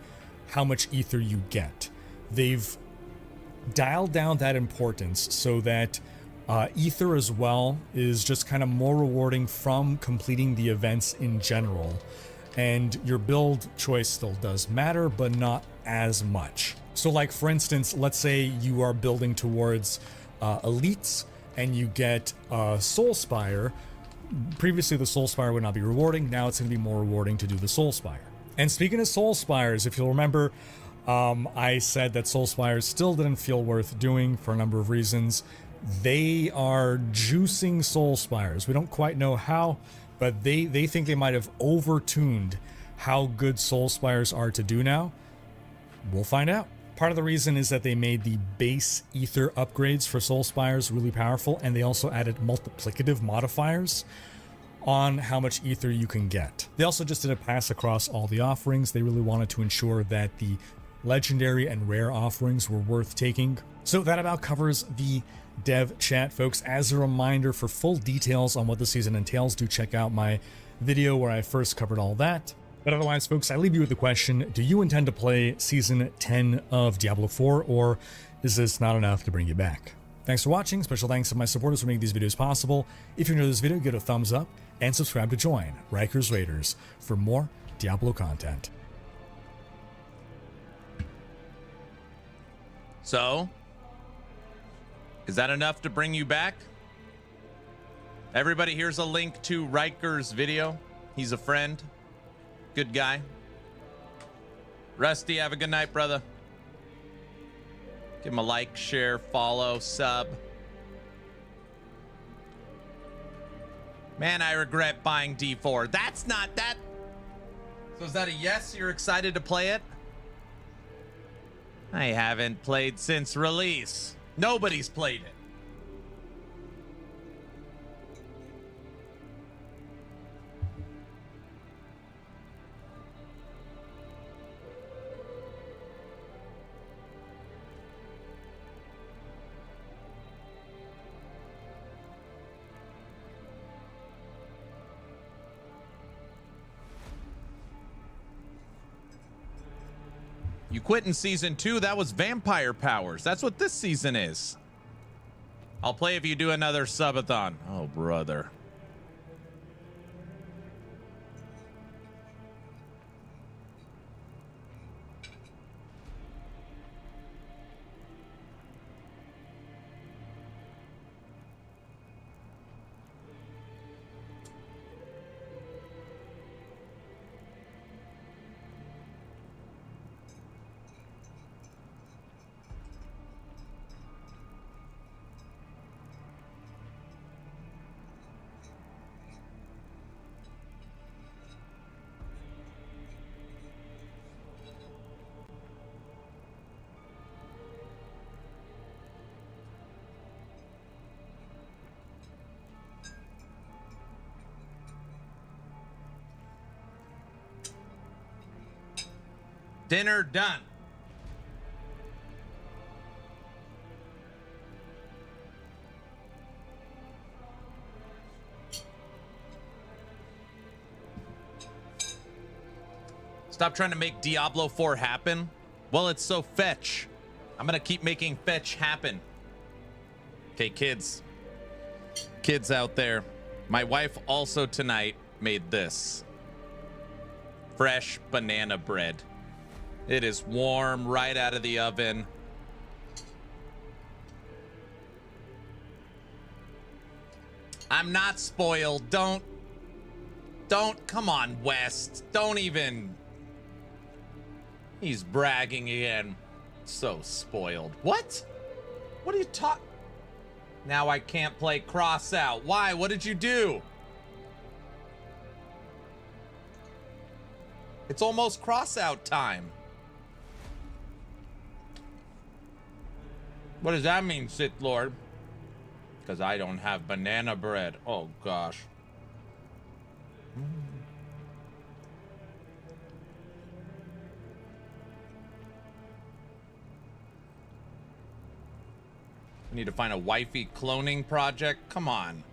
how much ether you get. They've dialed down that importance so that ether as well is just kind of more rewarding from completing the events in general, and your build choice still does matter, but not as much. So like, for instance, let's say you are building towards elites and you get Soul Spire. Previously the Soul Spire would not be rewarding, now it's going to be more rewarding to do the Soul Spire. And speaking of Soul Spires, if you'll remember, I said that Soul Spires still didn't feel worth doing for a number of reasons. They are juicing Soul Spires. We don't quite know how, but they think they might have overtuned how good Soul Spires are to do now. We'll find out. Part of the reason is that they made the base ether upgrades for Soul Spires really powerful, and they also added multiplicative modifiers on how much ether you can get. They also just did a pass across all the offerings. They really wanted to ensure that the legendary and rare offerings were worth taking. So that about covers the dev chat, folks. As a reminder, for full details on what the season entails, do check out my video where I first covered all that. But otherwise, folks, I leave you with the question: do you intend to play Season 10 of Diablo 4, or is this not enough to bring you back? Thanks for watching. Special thanks to my supporters for making these videos possible. If you enjoyed this video, give it a thumbs up and subscribe to join Riker's Raiders for more Diablo content. So, is that enough to bring you back? Everybody, here's a link to Riker's video. He's a friend. Good guy. Rusty, have a good night, brother. Give him a like, share, follow, sub. Man, I regret buying D4. That's not that. So is that a yes? You're excited to play it? I haven't played since release. Nobody's played it. You quit in season 2. That was vampire powers. That's what this season is. I'll play if you do another subathon. Oh, brother. Dinner done. Stop trying to make Diablo 4 happen. Well, it's so fetch. I'm gonna keep making fetch happen. Okay, kids. Kids out there. My wife also tonight made this. Fresh banana bread. It is warm right out of the oven. I'm not spoiled. Don't, come on, West. Don't even. He's bragging again. So spoiled. What? What are you talking? Now I can't play cross out. Why? What did you do? It's almost cross out time. What does that mean, Sith Lord? Because I don't have banana bread. Oh, gosh. I need to find a wifey cloning project. Come on.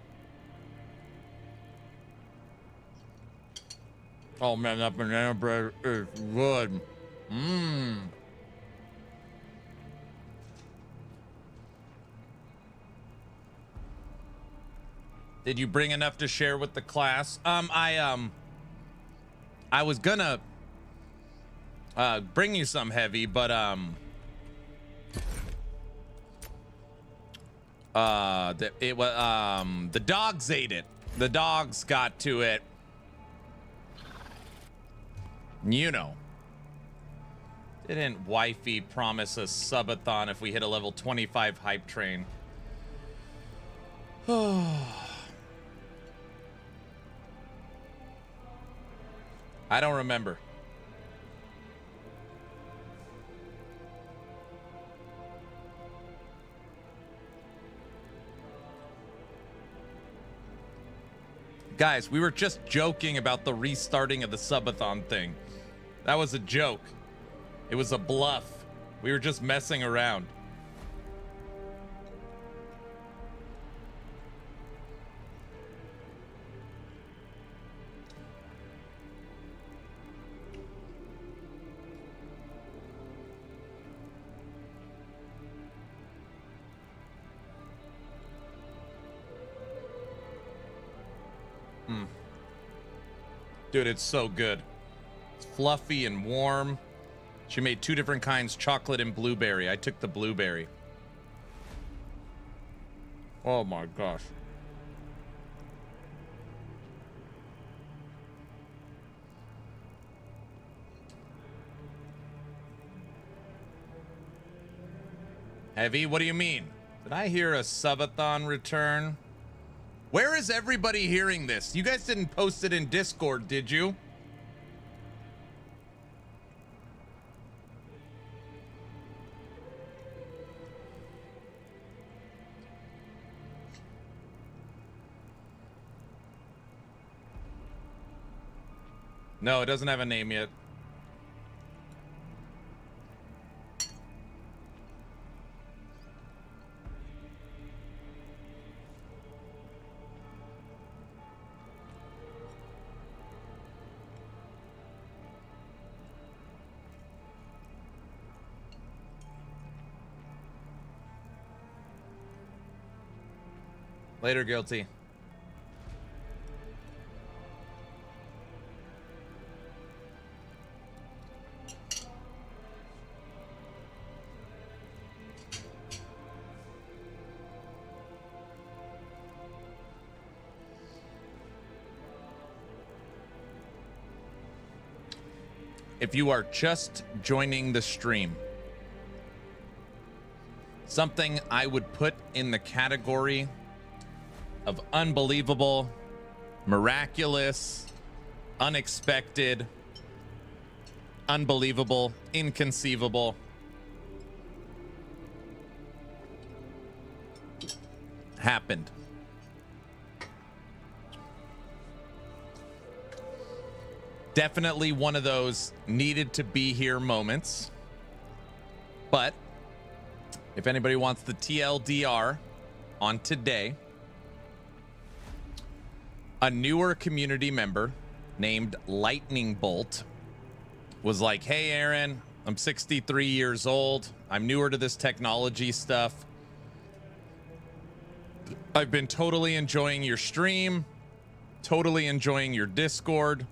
Oh, man, that banana bread is good. Mmm. Did you bring enough to share with the class? I was gonna bring you some heavy, but the dogs ate it. The dogs got to it. You know. Didn't wifey promise a subathon if we hit a level 25 hype train? I don't remember. Guys, we were just joking about the restarting of the subathon thing. That was a joke. It was a bluff. We were just messing around. Dude, it's so good. It's fluffy and warm. She made two different kinds, chocolate and blueberry. I took the blueberry. Oh my gosh. Heavy, what do you mean? Did I hear a subathon return? Where is everybody hearing this? You guys didn't post it in Discord, did you? No, it doesn't have a name yet. Later, guilty. If you are just joining the stream, something I would put in the category of unbelievable, miraculous, unexpected, unbelievable, inconceivable. Happened. Definitely one of those needed to be here moments. But if anybody wants the TLDR on today, a newer community member named Lightning Bolt was like, hey, Aaron, I'm 63 years old. I'm newer to this technology stuff. I've been totally enjoying your stream, totally enjoying your Discord.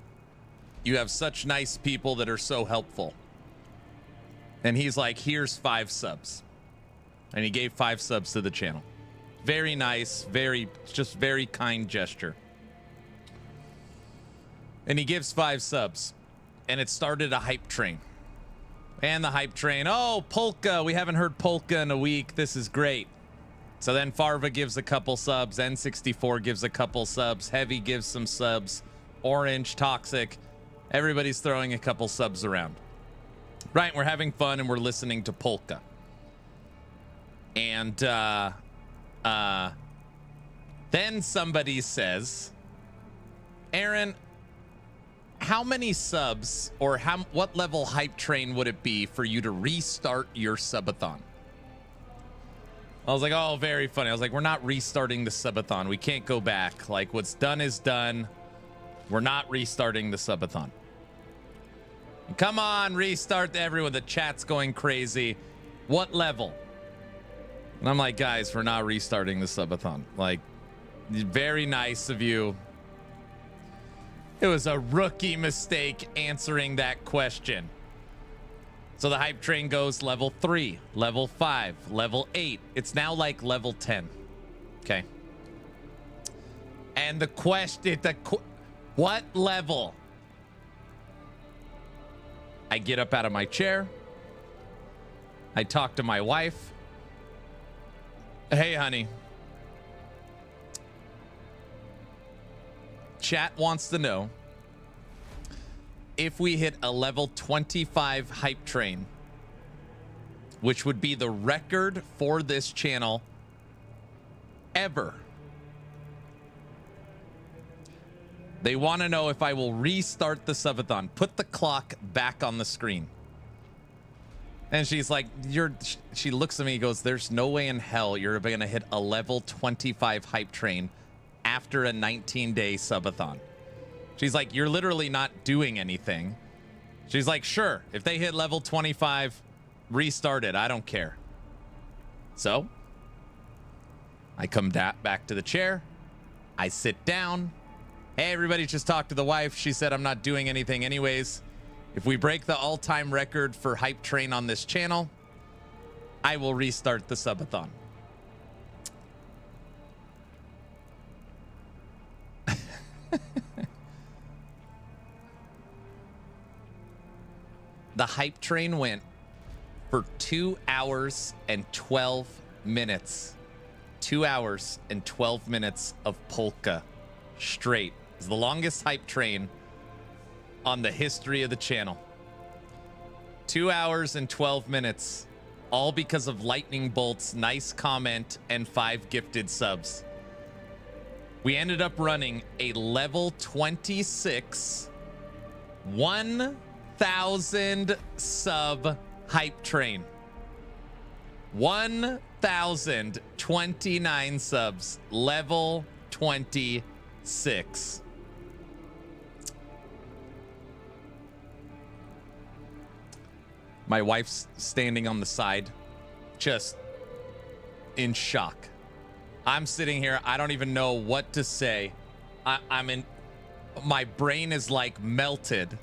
You have such nice people that are so helpful. And he's like, here's 5 subs. And he gave 5 subs to the channel. Very nice, just very kind gesture. And he gives 5 subs, and it started a hype train. And the hype train. Oh, Polka. We haven't heard Polka in a week. This is great. So then Farva gives a couple subs. N64 gives a couple subs. Heavy gives some subs. Orange, Toxic. Everybody's throwing a couple subs around. Right, we're having fun and we're listening to Polka. And then somebody says, Aaron, how many subs or what level hype train would it be for you to restart your subathon? I was like, oh, very funny. I was like, we're not restarting the subathon. We can't go back. Like, what's done is done. We're not restarting the subathon. Come on, restart everyone. The chat's going crazy. What level? And I'm like, guys, we're not restarting the subathon. Like, very nice of you. It was a rookie mistake answering that question. So the hype train goes level 3, level 5, level 8. It's now like level 10. Okay. And the question, what level? I get up out of my chair. I talk to my wife. Hey, honey. Chat wants to know if we hit a level 25 hype train, which would be the record for this channel ever. They want to know if I will restart the subathon, put the clock back on the screen. And she's like, she looks at me and goes, there's no way in hell you're going to hit a level 25 hype train after a 19-day subathon. She's like, you're literally not doing anything. She's like, sure, if they hit level 25, restart it. I don't care. So I come back to the chair. I sit down. Hey, everybody, just talked to the wife. She said I'm not doing anything anyways. If we break the all-time record for hype train on this channel, I will restart the subathon. The hype train went for 2 hours and 12 minutes. 2 hours and 12 minutes of polka straight. It's the longest hype train on the history of the channel. 2 hours and 12 minutes, all because of Lightning Bolt's nice comment and 5 gifted subs. We ended up running a level 26, 1,000 sub hype train. 1,029 subs, level 26. My wife's standing on the side, just in shock. I'm sitting here, I don't even know what to say. I'm in, my brain is like melted.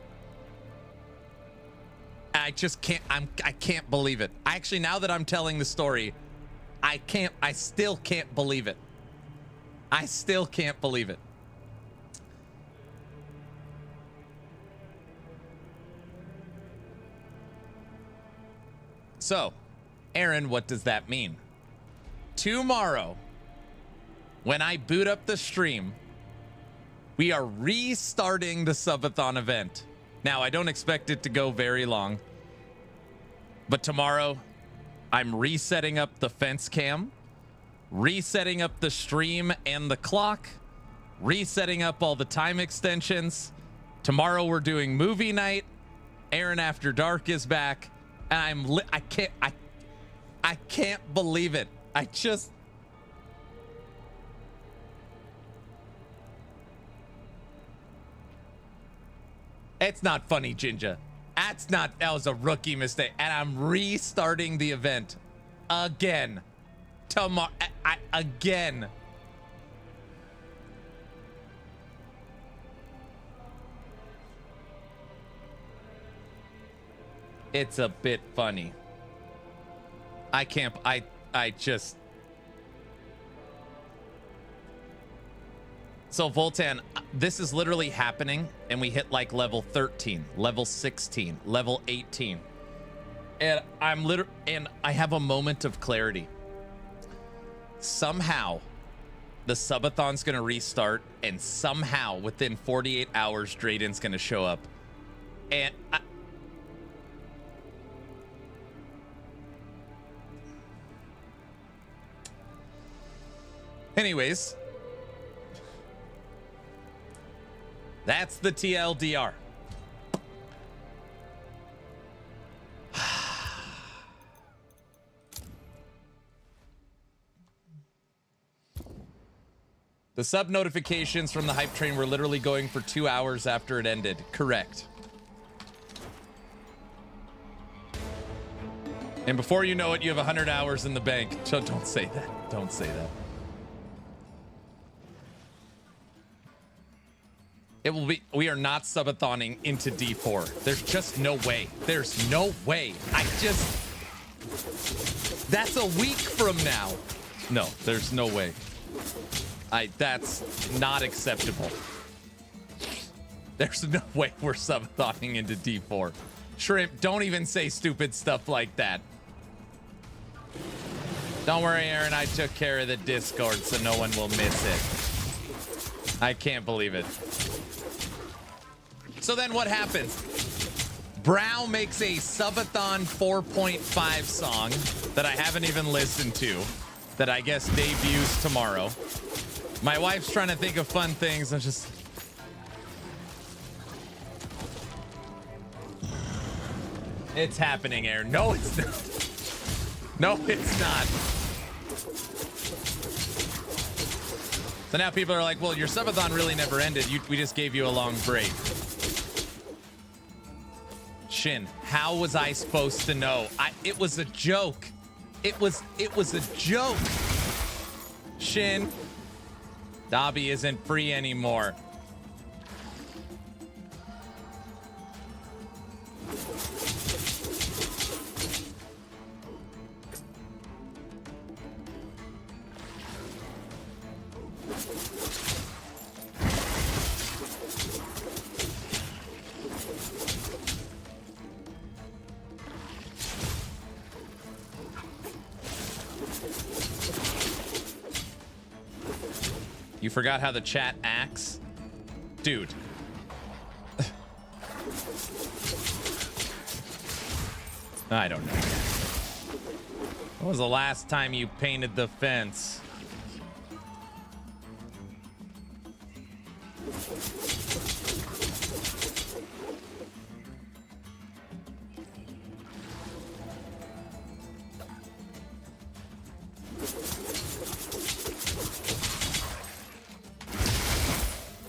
I just can't, I can't believe it. Actually, now that I'm telling the story, I still can't believe it. I still can't believe it. So, Aaron, what does that mean? Tomorrow, when I boot up the stream, we are restarting the subathon event. Now, I don't expect it to go very long, but tomorrow I'm resetting up the fence cam, resetting up the stream and the clock, resetting up all the time extensions. Tomorrow we're doing movie night. Aaron After Dark is back. And I can't believe it. It's not funny, Jinja. That was a rookie mistake. And I'm restarting the event again. Tomorrow, again. It's a bit funny. I just. So Voltan, this is literally happening and we hit like level 13, level 16, level 18. And and I have a moment of clarity. Somehow, the subathon's gonna restart, and somehow within 48 hours, Drayden's gonna show up. And anyways, that's the TLDR. The sub notifications from the hype train were literally going for 2 hours after it ended. Correct. And before you know it, you have 100 hours in the bank. So don't say that. Don't say that. It will be, we are not subathoning into D4. There's just no way. There's no way. That's a week from now. No, there's no way. That's not acceptable. There's no way we're subathoning into D4. Shrimp, don't even say stupid stuff like that. Don't worry, Aaron, I took care of the Discord so no one will miss it. I can't believe it. So then what happens? Brow makes a subathon 4.5 song that I haven't even listened to, that I guess debuts tomorrow. My wife's trying to think of fun things. I'm just... It's happening, Aaron. No, it's not. No, it's not. So now people are like, well, your subathon really never ended. We just gave you a long break. Shin, how was I supposed to know? It was a joke. It was a joke. Shin, Dobby isn't free anymore. You forgot how the chat acts? Dude. I don't know. When was the last time you painted the fence?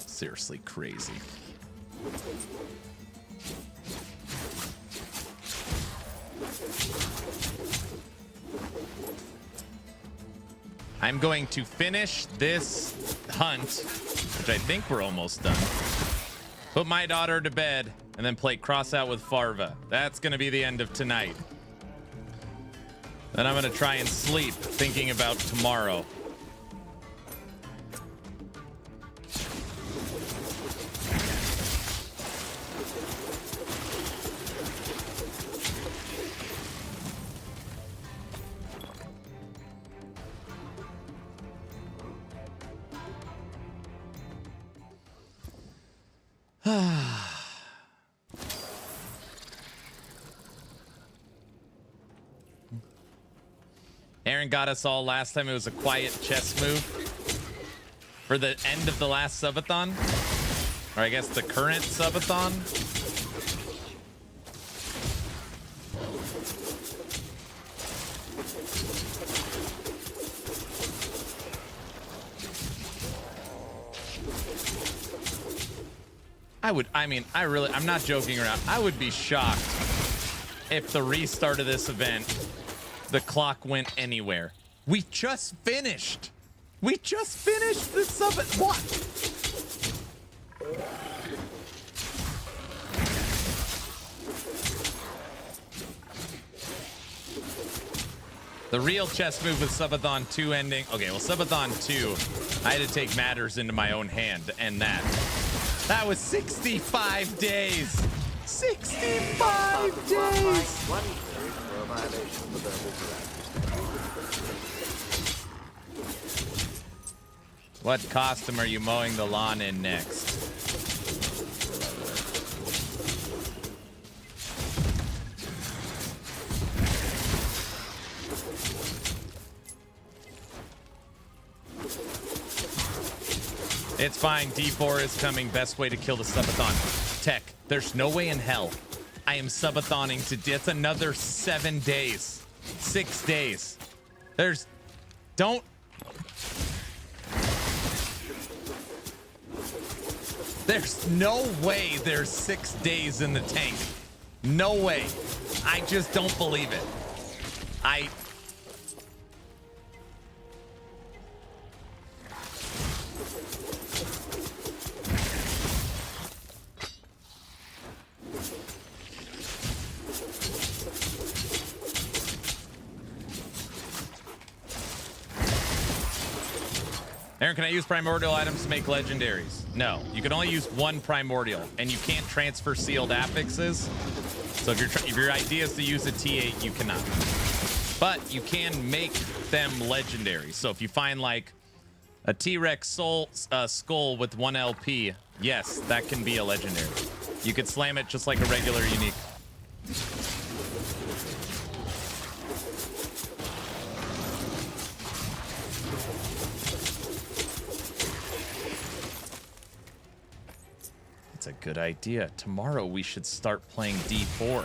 Seriously crazy. I'm going to finish this hunt, which I think we're almost done. Put my daughter to bed and then play cross out with Farva. That's going to be the end of tonight. Then I'm going to try and sleep thinking about tomorrow. Aaron got us all last time. It was a quiet chess move for the end of the last subathon, or I guess the current subathon. I'm not joking around. I would be shocked if the restart of this event, the clock went anywhere. We just finished. We just finished the summit. What? The real chess move was Subathon 2 ending. Okay, well, Subathon 2, I had to take matters into my own hand, and that was 65 days. 65 days. What costume are you mowing the lawn in next? It's fine. D4 is coming. Best way to kill the subathon. Tech, there's no way in hell I am subathoning to death another 7 days. 6 days. Don't. There's no way there's 6 days in the tank. No way. I just don't believe it. Aaron, can I use primordial items to make legendaries? No, you can only use one primordial, and you can't transfer sealed affixes. So if your idea is to use a T8, you cannot. But you can make them legendary. So if you find like a T-Rex skull with 1 LP, yes, that can be a legendary. You could slam it just like a regular unique. A good idea. Tomorrow we should start playing D4.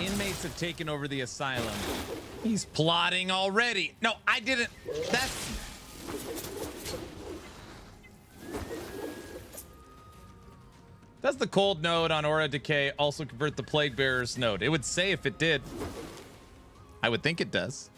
Inmates have taken over the asylum. He's plotting already. No, I didn't. Does the cold node on Aura Decay also convert the Plague Bearer's node? It would say if it did. I would think it does.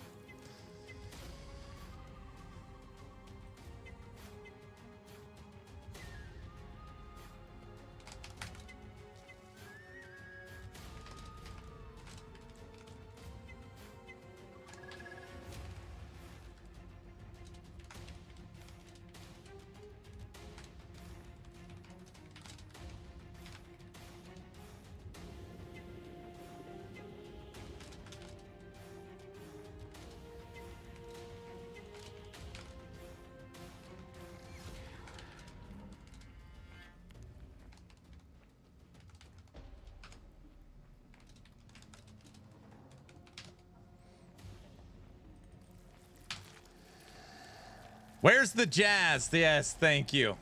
Where's the jazz? Yes, thank you.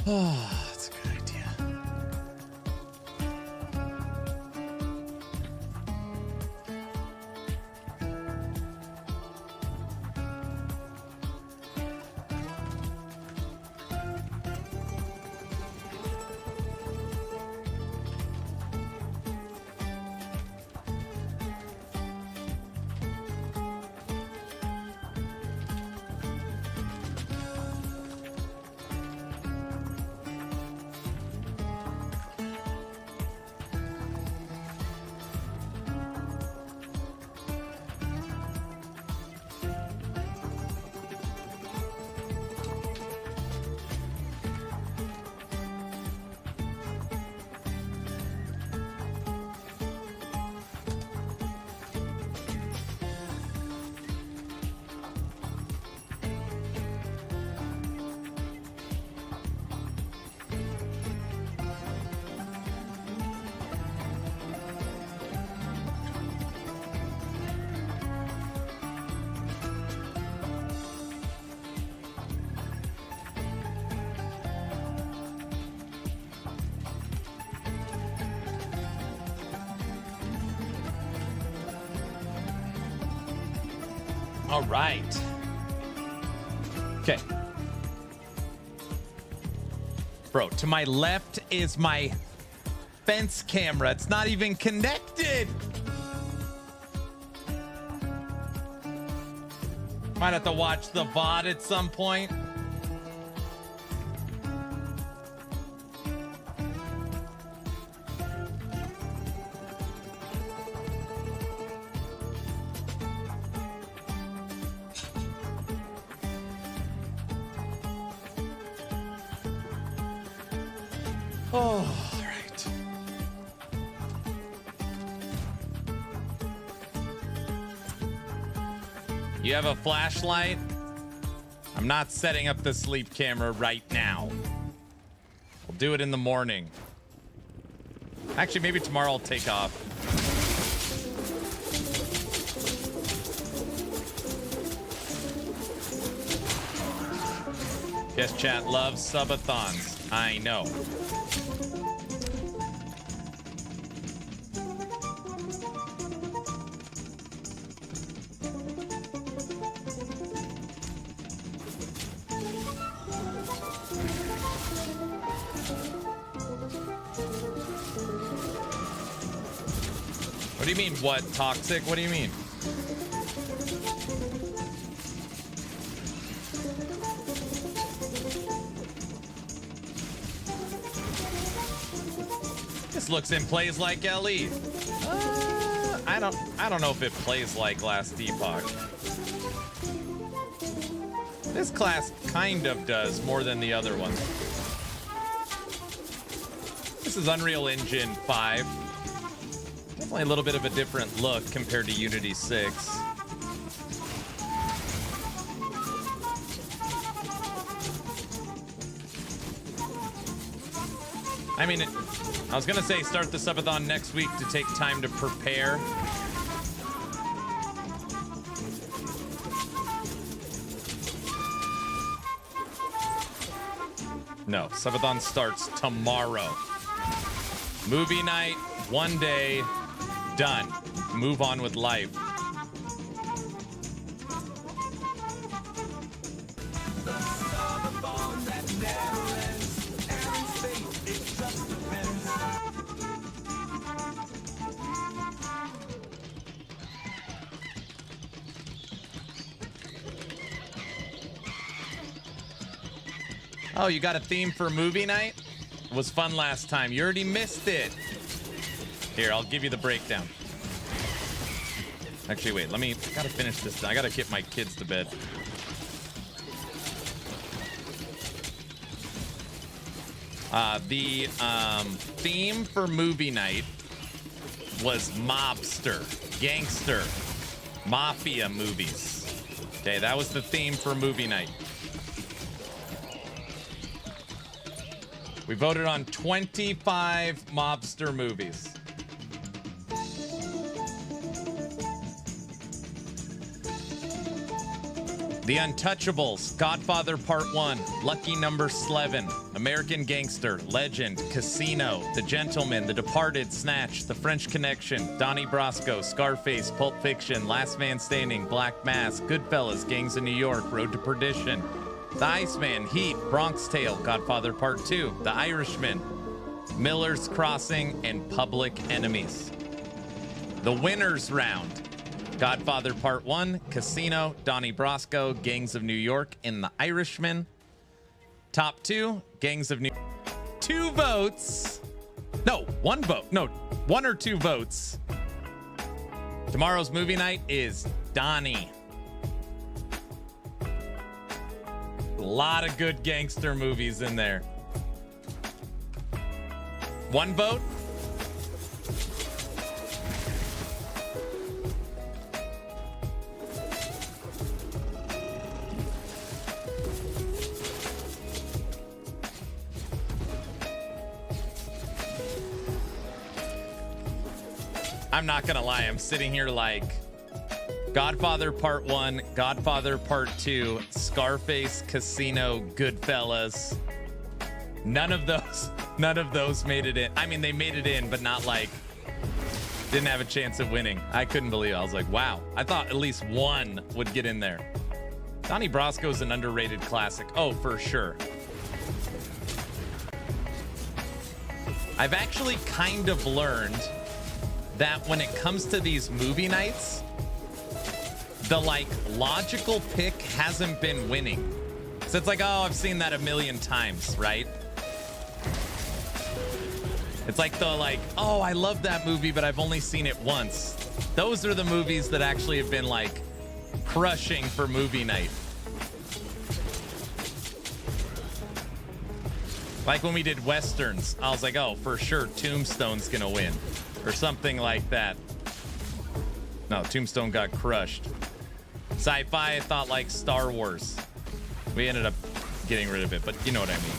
Oh, that's a good idea. All right. Okay. Bro, to my left is my fence camera. It's not even connected. Might have to watch the VOD at some point. all right. You have a flashlight? I'm not setting up the sleep camera right now. We'll do it in the morning. Actually, maybe tomorrow I'll take off. Yes, chat loves subathons. I know. What do you mean, what? Toxic? What do you mean? This looks and plays like LE. I don't know if it plays like Last Epoch. This class kind of does more than the other ones. This is Unreal Engine 5. Definitely a little bit of a different look compared to Unity 6. I mean, I was gonna say start the subathon next week to take time to prepare. No, subathon starts tomorrow. Movie night, one day, done. Move on with life. Oh, you got a theme for movie night? It was fun last time. You already missed it. Here, I'll give you the breakdown. Actually, wait, I gotta finish this. I gotta get my kids to bed. The theme for movie night was mobster, gangster, mafia movies. Okay, that was the theme for movie night. We voted on 25 mobster movies. The Untouchables, Godfather Part 1, Lucky Number 11, American Gangster, Legend, Casino, The Gentleman, The Departed, Snatch, The French Connection, Donnie Brasco, Scarface, Pulp Fiction, Last Man Standing, Black Mass, Goodfellas, Gangs of New York, Road to Perdition, The Iceman, Heat, Bronx Tale, Godfather Part 2, The Irishman, Miller's Crossing, and Public Enemies. The winners round. Godfather Part 1, Casino, Donnie Brasco, Gangs of New York, and The Irishman. Top 2, Gangs of New York. 2 votes. No, 1 vote. No, 1 or 2 votes. Tomorrow's movie night is Donnie. A lot of good gangster movies in there. 1 vote. I'm not gonna lie, I'm sitting here like Godfather Part 1, Godfather Part 2, Scarface, Casino, Goodfellas. None of those made it in. I mean, they made it in, but not like, didn't have a chance of winning. I couldn't believe it. I was like, wow. I thought at least 1 would get in there. Donnie Brasco is an underrated classic. Oh, for sure. I've actually kind of learned that when it comes to these movie nights, the like logical pick hasn't been winning. So it's like, oh, I've seen that a million times, right? It's like the like, oh, I love that movie, but I've only seen it once. Those are the movies that actually have been like crushing for movie night. Like when we did Westerns, I was like, oh, for sure, Tombstone's gonna win. Or something like that. No, Tombstone got crushed. Sci-fi, I thought like Star Wars. We ended up getting rid of it, but you know what I mean.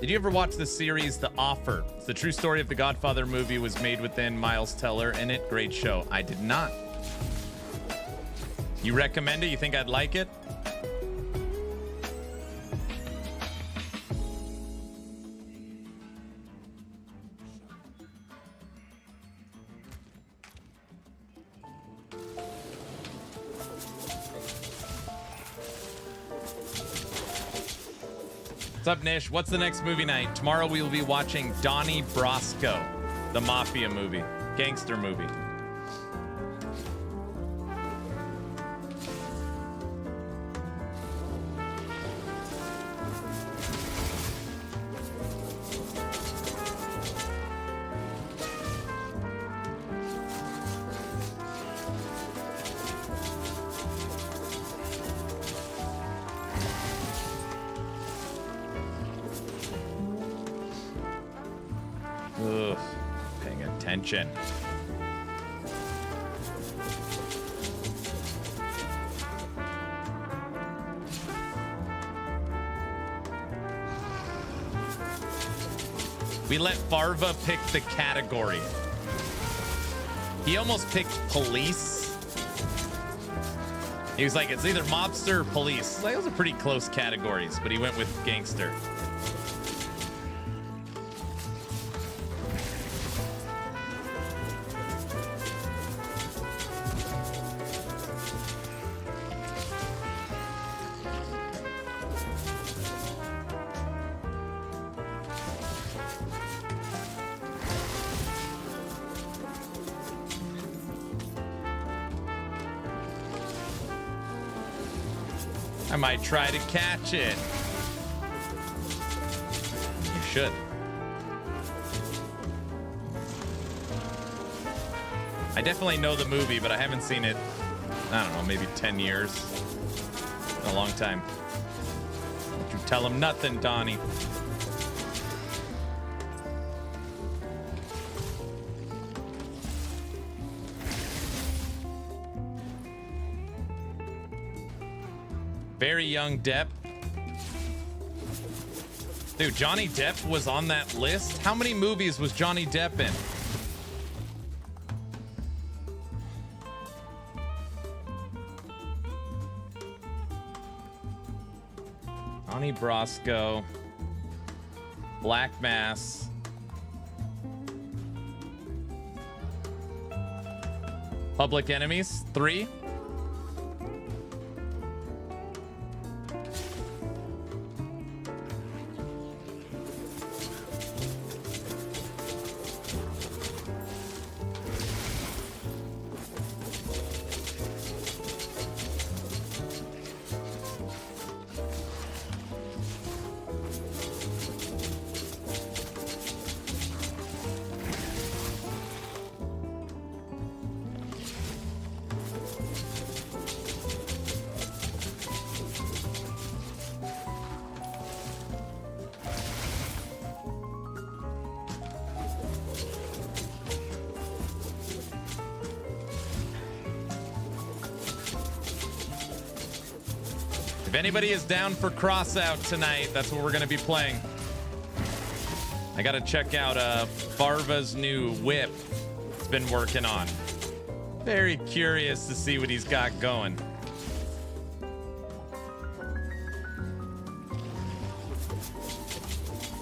Did you ever watch the series The Offer? It's the true story of the Godfather movie, was made within Miles Teller in it. Great show. I did not. You recommend it? You think I'd like it? What's up, Nish? What's the next movie night? Tomorrow we will be watching Donnie Brasco, the mafia movie, gangster movie. Ugh, paying attention. We let Farva pick the category. He almost picked police. He was like, it's either mobster or police. Like, those are pretty close categories, but he went with gangster. I might try to catch it. You should. I definitely know the movie, but I haven't seen it, I don't know, maybe 10 years. A long time. Don't you tell him nothing, Donnie. Very young Depp. Dude, Johnny Depp was on that list? How many movies was Johnny Depp in? Donnie Brasco. Black Mass. Public Enemies 3. If anybody is down for Crossout tonight, that's what we're going to be playing. I got to check out Farva's new whip it's been working on. Very curious to see what he's got going.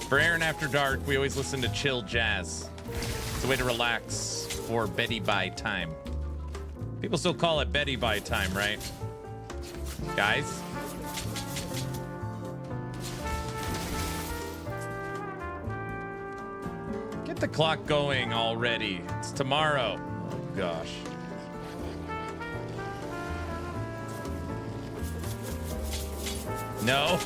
For Aaron After Dark, we always listen to chill jazz. It's a way to relax for Betty Bye time. People still call it Betty Bye time, right? Guys? Get the clock going already. It's tomorrow. Oh, gosh. No.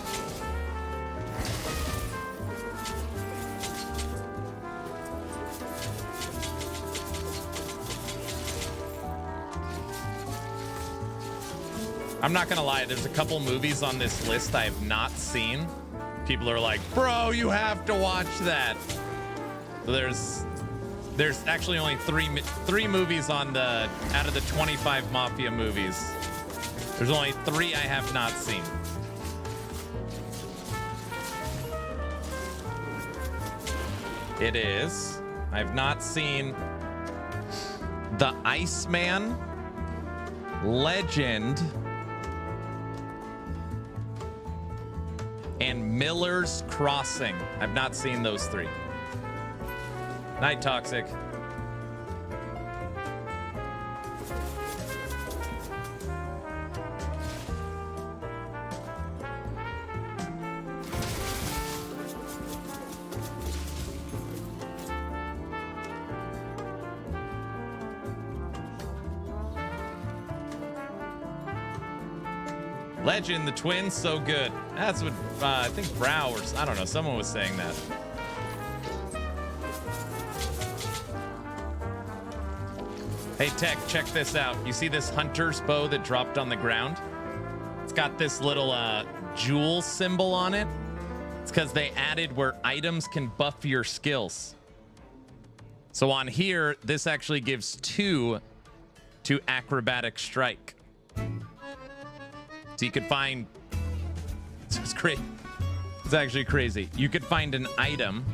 I'm not gonna lie, there's a couple movies on this list I have not seen. People are like, bro, you have to watch that. So there's actually only three movies on the out of the 25 Mafia movies. There's only 3 I have not seen. It is. I've not seen The Iceman, Legend, and Miller's Crossing. I've not seen those 3. Night, Toxic. Legend, the twins, so good. That's what I think Brow or I don't know, someone was saying that. Hey Tech, check this out. You see this hunter's bow that dropped on the ground? It's got this little jewel symbol on it. It's because they added where items can buff your skills. So on here, this actually gives 2 to acrobatic strike. So you could find, it's great. It's actually crazy. You could find an item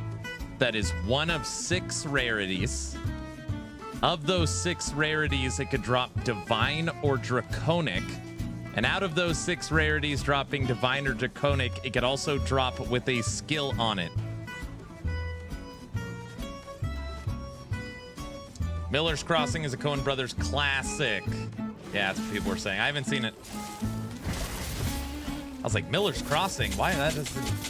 that is one of 6 rarities. Of those 6 rarities, it could drop divine or draconic. And out of those 6 rarities dropping divine or draconic, it could also drop with a skill on it. Miller's Crossing is a Coen Brothers classic. Yeah, that's what people were saying. I haven't seen it. I was like, Miller's Crossing? Why that doesn't...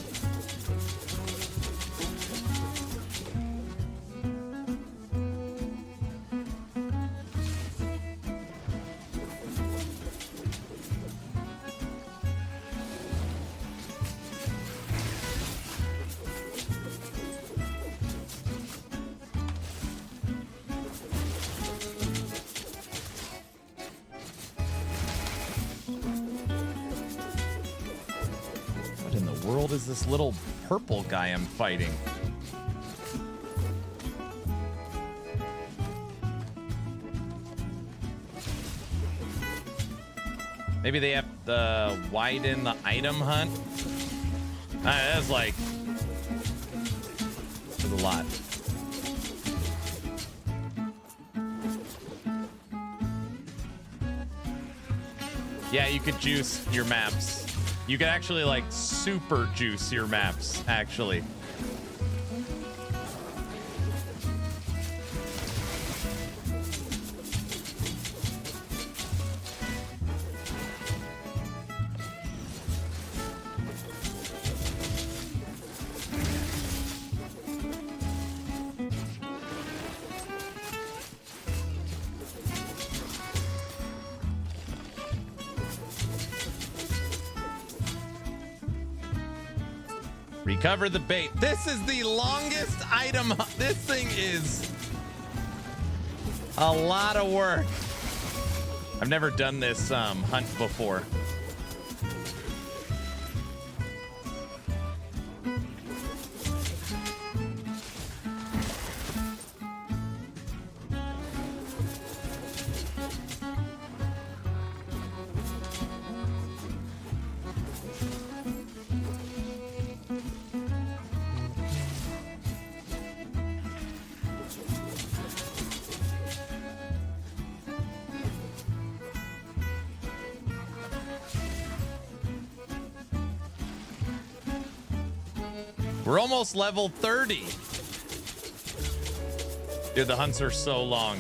is this little purple guy I'm fighting? Maybe they have to widen the item hunt. That's like, there's a lot. Yeah, you could juice your maps. You could actually like super juice your maps, actually. Recover the bait. This is the longest item. This thing is a lot of work. I've never done this hunt before. We're almost level 30. Dude, the hunts are so long.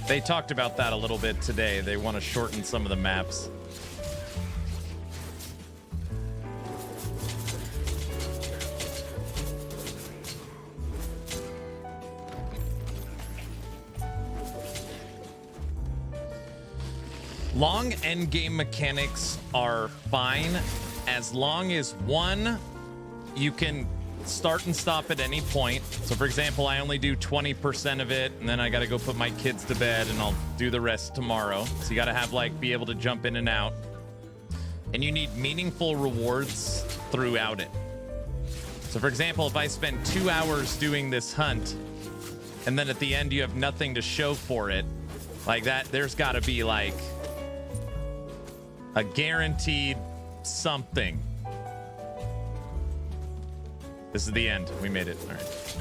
They talked about that a little bit today. They want to shorten some of the maps. Long endgame mechanics are fine as long as one, you can start and stop at any point. So for example, I only do 20% of it and then I got to go put my kids to bed and I'll do the rest tomorrow. So you got to have like be able to jump in and out. And you need meaningful rewards throughout it. So for example, if I spend 2 hours doing this hunt and then at the end you have nothing to show for it, like that, there's got to be like a guaranteed something. This is the end. We made it. All right.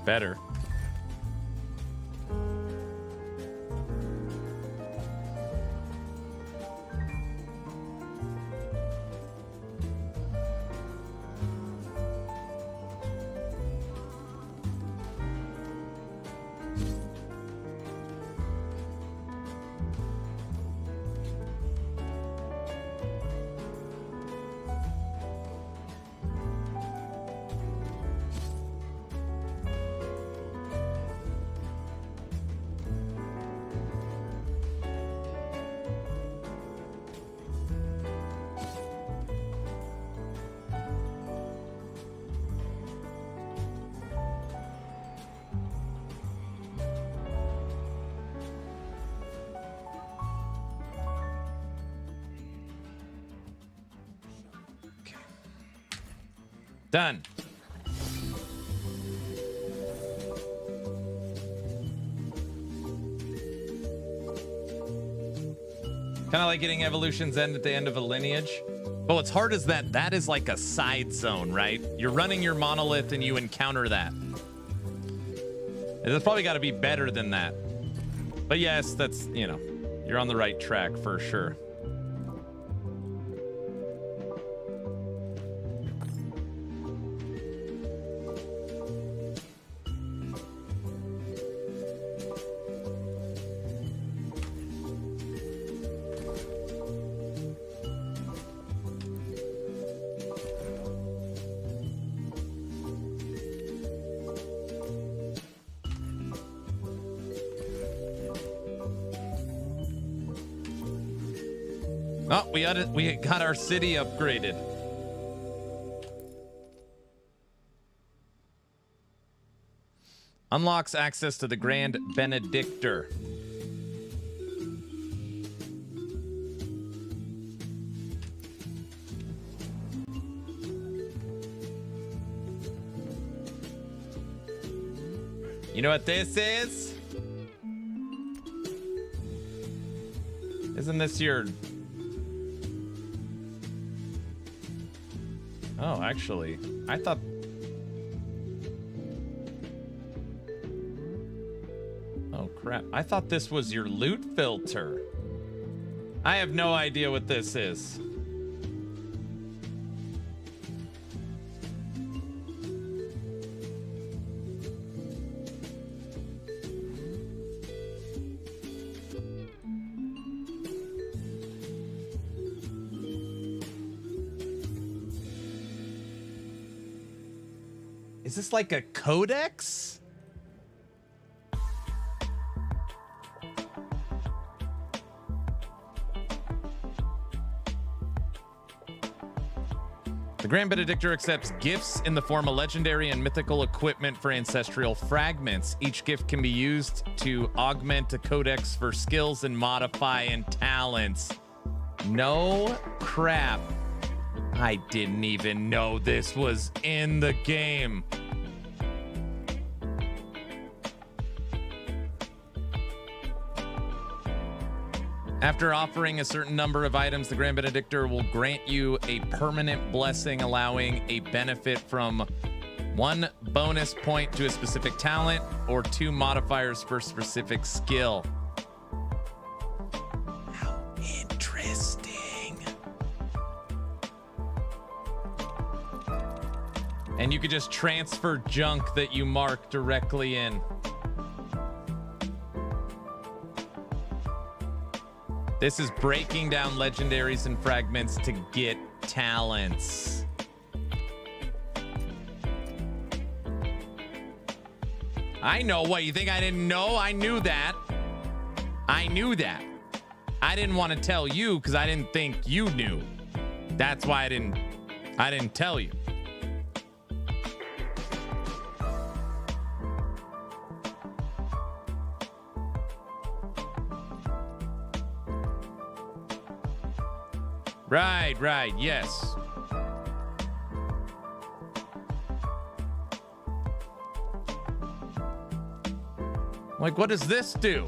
Better. Done. Kind of like getting Evolution's End at the end of a lineage. But what's hard is that is like a side zone, right? You're running your monolith and you encounter that. It's probably got to be better than that. But yes, that's, you know, you're on the right track for sure. Oh, we got our city upgraded. Unlocks access to the Grand Benedictor. You know what this is? Isn't this your... Oh, actually, I thought... Oh, crap. I thought this was your loot filter. I have no idea what this is. Is this like a codex? The Grand Benedictor accepts gifts in the form of legendary and mythical equipment for ancestral fragments. Each gift can be used to augment a codex for skills and modify and talents. No crap. I didn't even know this was in the game. After offering a certain number of items, the Grand Benedictor will grant you a permanent blessing, allowing a benefit from 1 bonus point to a specific talent or 2 modifiers for specific skill. How interesting. And you could just transfer junk that you mark directly in. This is breaking down legendaries and fragments to get talents. I know. What, you think I didn't know? I knew that. I knew that. I didn't want to tell you because I didn't think you knew. That's why I didn't tell you. Right, yes. Like, what does this do?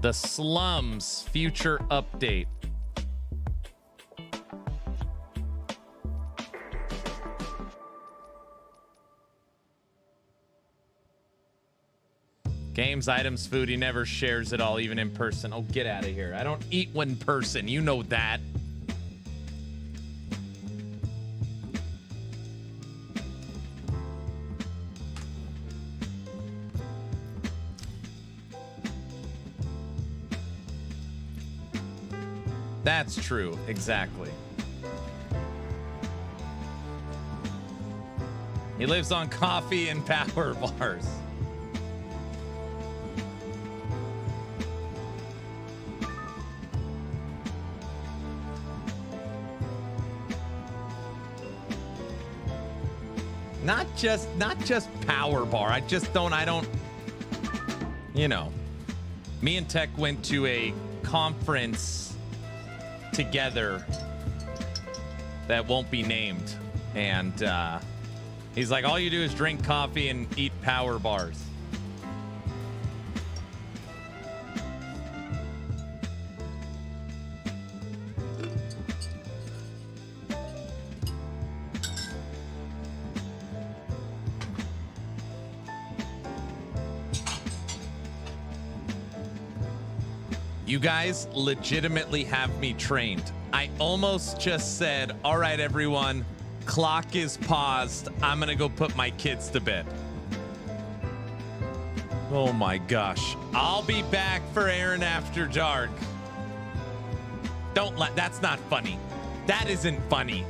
The Slums future update. Games, items, food, he never shares it all, even in person. Oh, get out of here. I don't eat in person. You know that. That's true. Exactly. He lives on coffee and power bars. Not just power bar. I don't, you know. Me and Tech went to a conference together that won't be named. And he's like, all you do is drink coffee and eat power bars. You guys legitimately have me trained. I almost just said, all right, everyone, clock is paused. I'm going to go put my kids to bed. Oh my gosh. I'll be back for Aaron After Dark. That's not funny. That isn't funny.